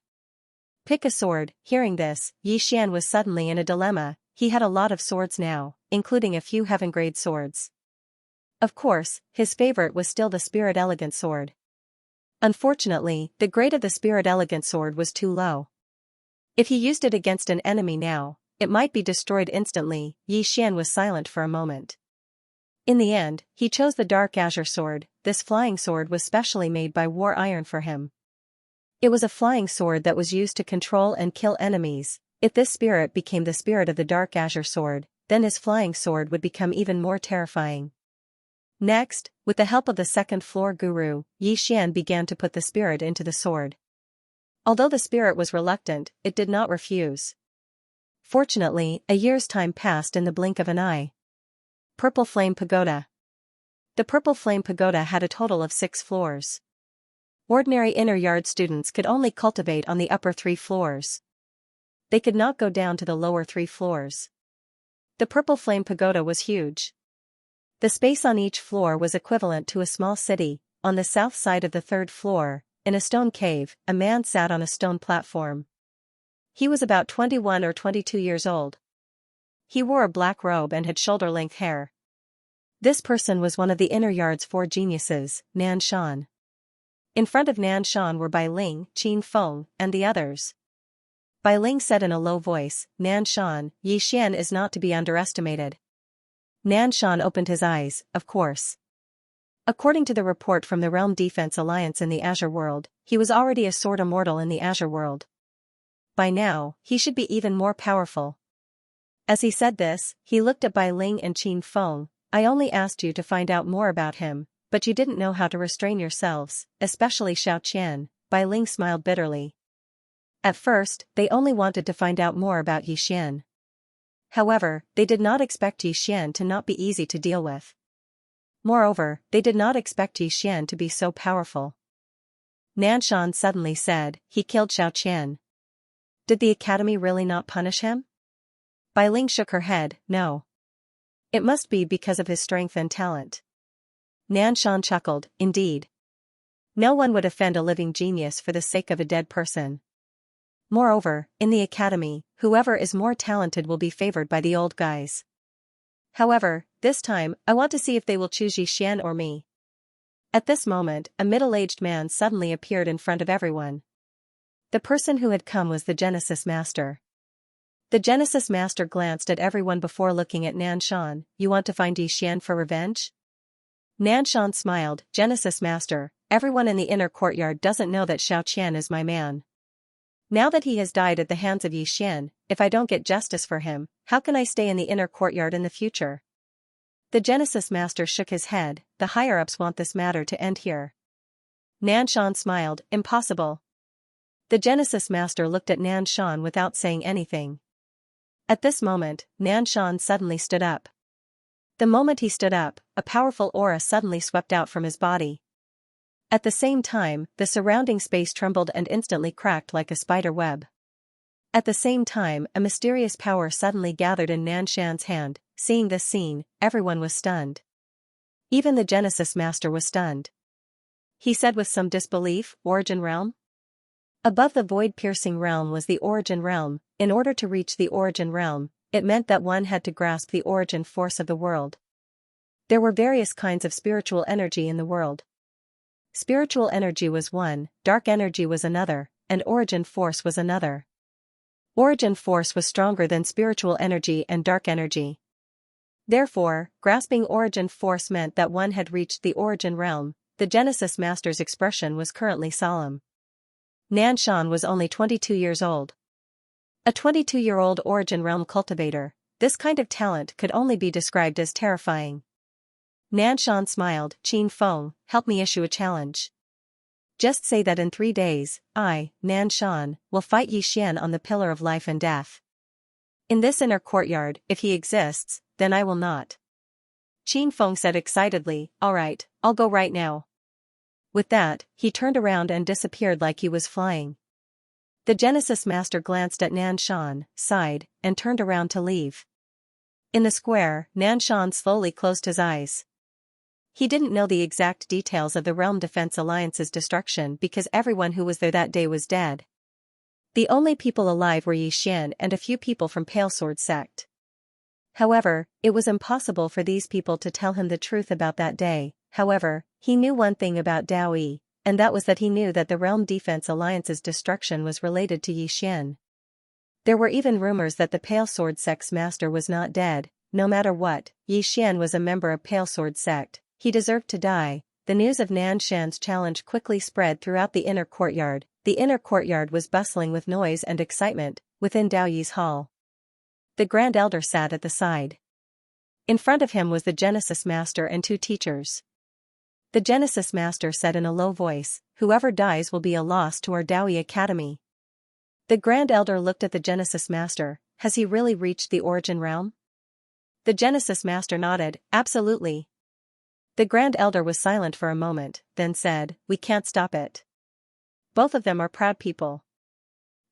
Pick a sword. Hearing this, Yixian was suddenly in a dilemma. He had a lot of swords now, including a few heaven-grade swords. Of course, his favorite was still the Spirit Elegant sword. Unfortunately, the grade of the Spirit Elegant sword was too low. If he used it against an enemy now, it might be destroyed instantly. Yixian was silent for a moment. In the end, he chose the Dark Azure sword. This flying sword was specially made by War Iron for him. It was a flying sword that was used to control and kill enemies. If this spirit became the spirit of the Dark Azure sword, then his flying sword would become even more terrifying. Next, with the help of the second floor guru, Yixian began to put the spirit into the sword. Although the spirit was reluctant, it did not refuse. Fortunately, a year's time passed in the blink of an eye. Purple Flame Pagoda. The Purple Flame Pagoda had a total of 6 floors. Ordinary inner yard students could only cultivate on the upper 3 floors. They could not go down to the lower 3 floors. The Purple Flame Pagoda was huge. The space on each floor was equivalent to a small city. On the south side of the 3rd floor, in a stone cave, a man sat on a stone platform. He was about 21 or 22 years old. He wore a black robe and had shoulder-length hair. This person was one of the inner yard's 4 geniuses, Nan Shan. In front of Nan Shan were Bai Ling, Qin Feng, and the others. Bai Ling said in a low voice, Nan Shan, Yixian is not to be underestimated. Nan Shan opened his eyes, of course. According to the report from the Realm Defense Alliance in the Azure World, he was already a sword immortal in the Azure World. By now, he should be even more powerful. As he said this, he looked at Bai Ling and Qin Feng. I only asked you to find out more about him, but you didn't know how to restrain yourselves, especially Xiao Qian. Bai Ling smiled bitterly. At first, they only wanted to find out more about Yixian. However, they did not expect Xian to not be easy to deal with. Moreover, they did not expect Xian to be so powerful. Nanshan suddenly said, he killed Xiaoqian. Did the academy really not punish him? Bai Ling shook her head, no. It must be because of his strength and talent. Nanshan chuckled, indeed. No one would offend a living genius for the sake of a dead person. Moreover, in the academy, whoever is more talented will be favored by the old guys. However, this time, I want to see if they will choose Xian or me. At this moment, a middle-aged man suddenly appeared in front of everyone. The person who had come was the Genesis Master. The Genesis Master glanced at everyone before looking at Nanshan. You want to find Xian for revenge? Nanshan smiled, Genesis Master, everyone in the inner courtyard doesn't know that Xiaoqian is my man. Now that he has died at the hands of Xian, if I don't get justice for him, how can I stay in the inner courtyard in the future? The Genesis Master shook his head, the higher-ups want this matter to end here. Nanshan smiled, impossible. The Genesis Master looked at Nanshan without saying anything. At this moment, Nanshan suddenly stood up. The moment he stood up, a powerful aura suddenly swept out from his body. At the same time, the surrounding space trembled and instantly cracked like a spider web. At the same time, a mysterious power suddenly gathered in Nanshan's hand. Seeing this scene, everyone was stunned. Even the Genesis Master was stunned. He said with some disbelief, Origin Realm? Above the void-piercing realm was the Origin Realm. In order to reach the Origin Realm, it meant that one had to grasp the origin force of the world. There were various kinds of spiritual energy in the world. Spiritual energy was one, dark energy was another, and origin force was another. Origin force was stronger than spiritual energy and dark energy. Therefore, grasping origin force meant that one had reached the origin realm. The Genesis Master's expression was currently solemn. Nanshan was only 22 years old. A 22-year-old origin realm cultivator, this kind of talent could only be described as terrifying. Nanshan smiled, Qin Feng, help me issue a challenge. Just say that in 3 days, I, Nanshan, will fight Xian on the pillar of life and death. In this inner courtyard, if he exists, then I will not. Qin Feng said excitedly, all right, I'll go right now. With that, he turned around and disappeared like he was flying. The Genesis Master glanced at Nanshan, sighed, and turned around to leave. In the square, Nanshan slowly closed his eyes. He didn't know the exact details of the Realm Defense Alliance's destruction because everyone who was there that day was dead. The only people alive were Xian and a few people from Pale Sword sect. However, it was impossible for these people to tell him the truth about that day. However, he knew one thing about Dao Yi, and that was that he knew that the Realm Defense Alliance's destruction was related to Xian. There were even rumors that the Pale Sword sect's master was not dead. No matter what, Xian was a member of Pale Sword sect. He deserved to die. The news of Nanshan's challenge quickly spread throughout the inner courtyard. The inner courtyard was bustling with noise and excitement, within Dao Yi's hall. The Grand Elder sat at the side. In front of him was the Genesis Master and 2 teachers. The Genesis Master said in a low voice, whoever dies will be a loss to our Dao Yi Academy. The Grand Elder looked at the Genesis Master, has he really reached the Origin Realm? The Genesis Master nodded, absolutely. The Grand Elder was silent for a moment, then said, we can't stop it. Both of them are proud people.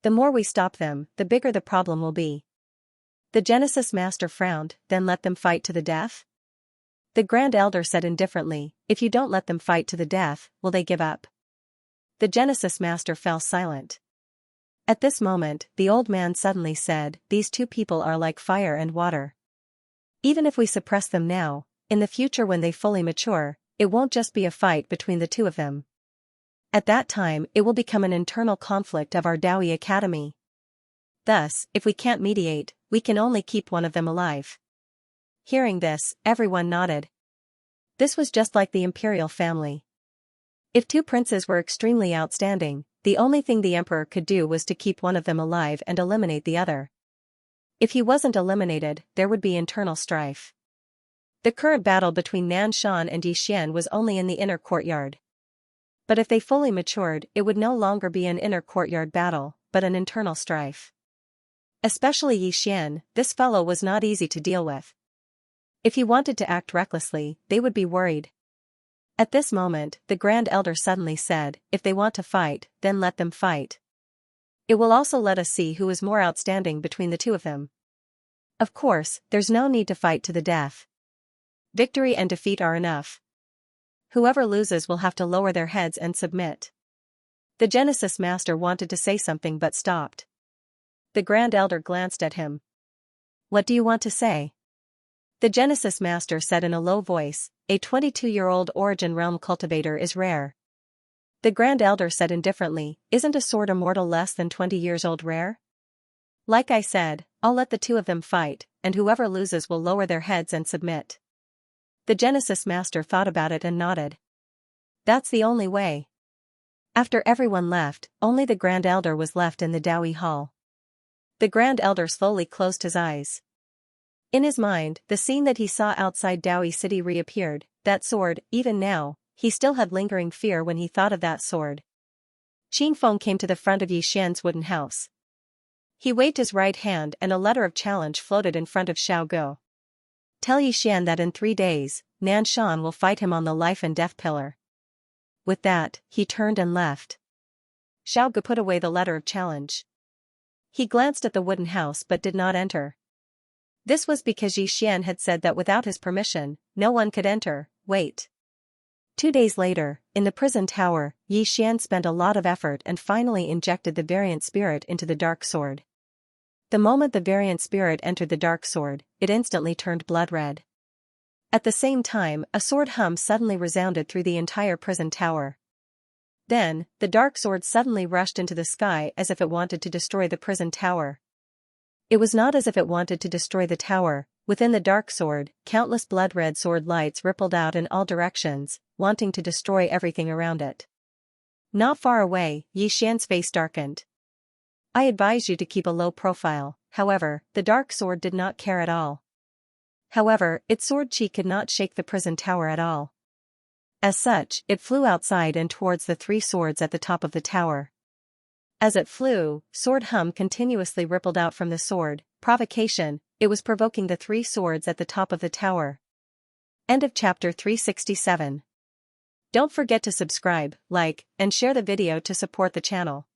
The more we stop them, the bigger the problem will be. The Genesis Master frowned, then let them fight to the death? The Grand Elder said indifferently, if you don't let them fight to the death, will they give up? The Genesis Master fell silent. At this moment, the old man suddenly said, these 2 people are like fire and water. Even if we suppress them now, in the future when they fully mature, it won't just be a fight between the 2 of them. At that time it will become an internal conflict of our Dao Yi Academy. Thus, if we can't mediate, we can only keep one of them alive. Hearing this, everyone nodded. This was just like the imperial family. If 2 princes were extremely outstanding, the only thing the emperor could do was to keep one of them alive and eliminate the other. If he wasn't eliminated, there would be internal strife. The current battle between Nanshan and Xian was only in the inner courtyard. But if they fully matured, it would no longer be an inner courtyard battle, but an internal strife. Especially Xian, this fellow was not easy to deal with. If he wanted to act recklessly, they would be worried. At this moment, the Grand Elder suddenly said, if they want to fight, then let them fight. It will also let us see who is more outstanding between the two of them. Of course, there's no need to fight to the death. Victory and defeat are enough. Whoever loses will have to lower their heads and submit. The Genesis Master wanted to say something but stopped. The Grand Elder glanced at him. What do you want to say? The Genesis Master said in a low voice, a 22-year-old Origin Realm cultivator is rare. The Grand Elder said indifferently, isn't a sword immortal less than 20 years old rare? Like I said, I'll let the two of them fight, and whoever loses will lower their heads and submit. The Genesis Master thought about it and nodded. That's the only way. After everyone left, only the Grand Elder was left in the Dowie Hall. The Grand Elder slowly closed his eyes. In his mind, the scene that he saw outside Dowie City reappeared, that sword, even now, he still had lingering fear when he thought of that sword. Qin Feng came to the front of Yixian's wooden house. He waved his right hand and a letter of challenge floated in front of Xiao Guo. Tell Yixian that in 3 days, Nan Shan will fight him on the life and death pillar. With that, he turned and left. Xiao Guo put away the letter of challenge. He glanced at the wooden house but did not enter. This was because Yixian had said that without his permission, no one could enter. Wait. 2 days later, in the prison tower, Yixian spent a lot of effort and finally injected the variant spirit into the dark sword. The moment the variant spirit entered the dark sword, it instantly turned blood red. At the same time, a sword hum suddenly resounded through the entire prison tower. Then, the dark sword suddenly rushed into the sky as if it wanted to destroy the prison tower. It was not as if it wanted to destroy the tower. Within the dark sword, countless blood-red sword lights rippled out in all directions, wanting to destroy everything around it. Not far away, Yixian's face darkened. I advise you to keep a low profile. However, the dark sword did not care at all. However, its sword chi could not shake the prison tower at all. As such, it flew outside and towards the 3 swords at the top of the tower. As it flew, sword hum continuously rippled out from the sword. Provocation, it was provoking the 3 swords at the top of the tower. End of chapter 367. Don't forget to subscribe, like, and share the video to support the channel.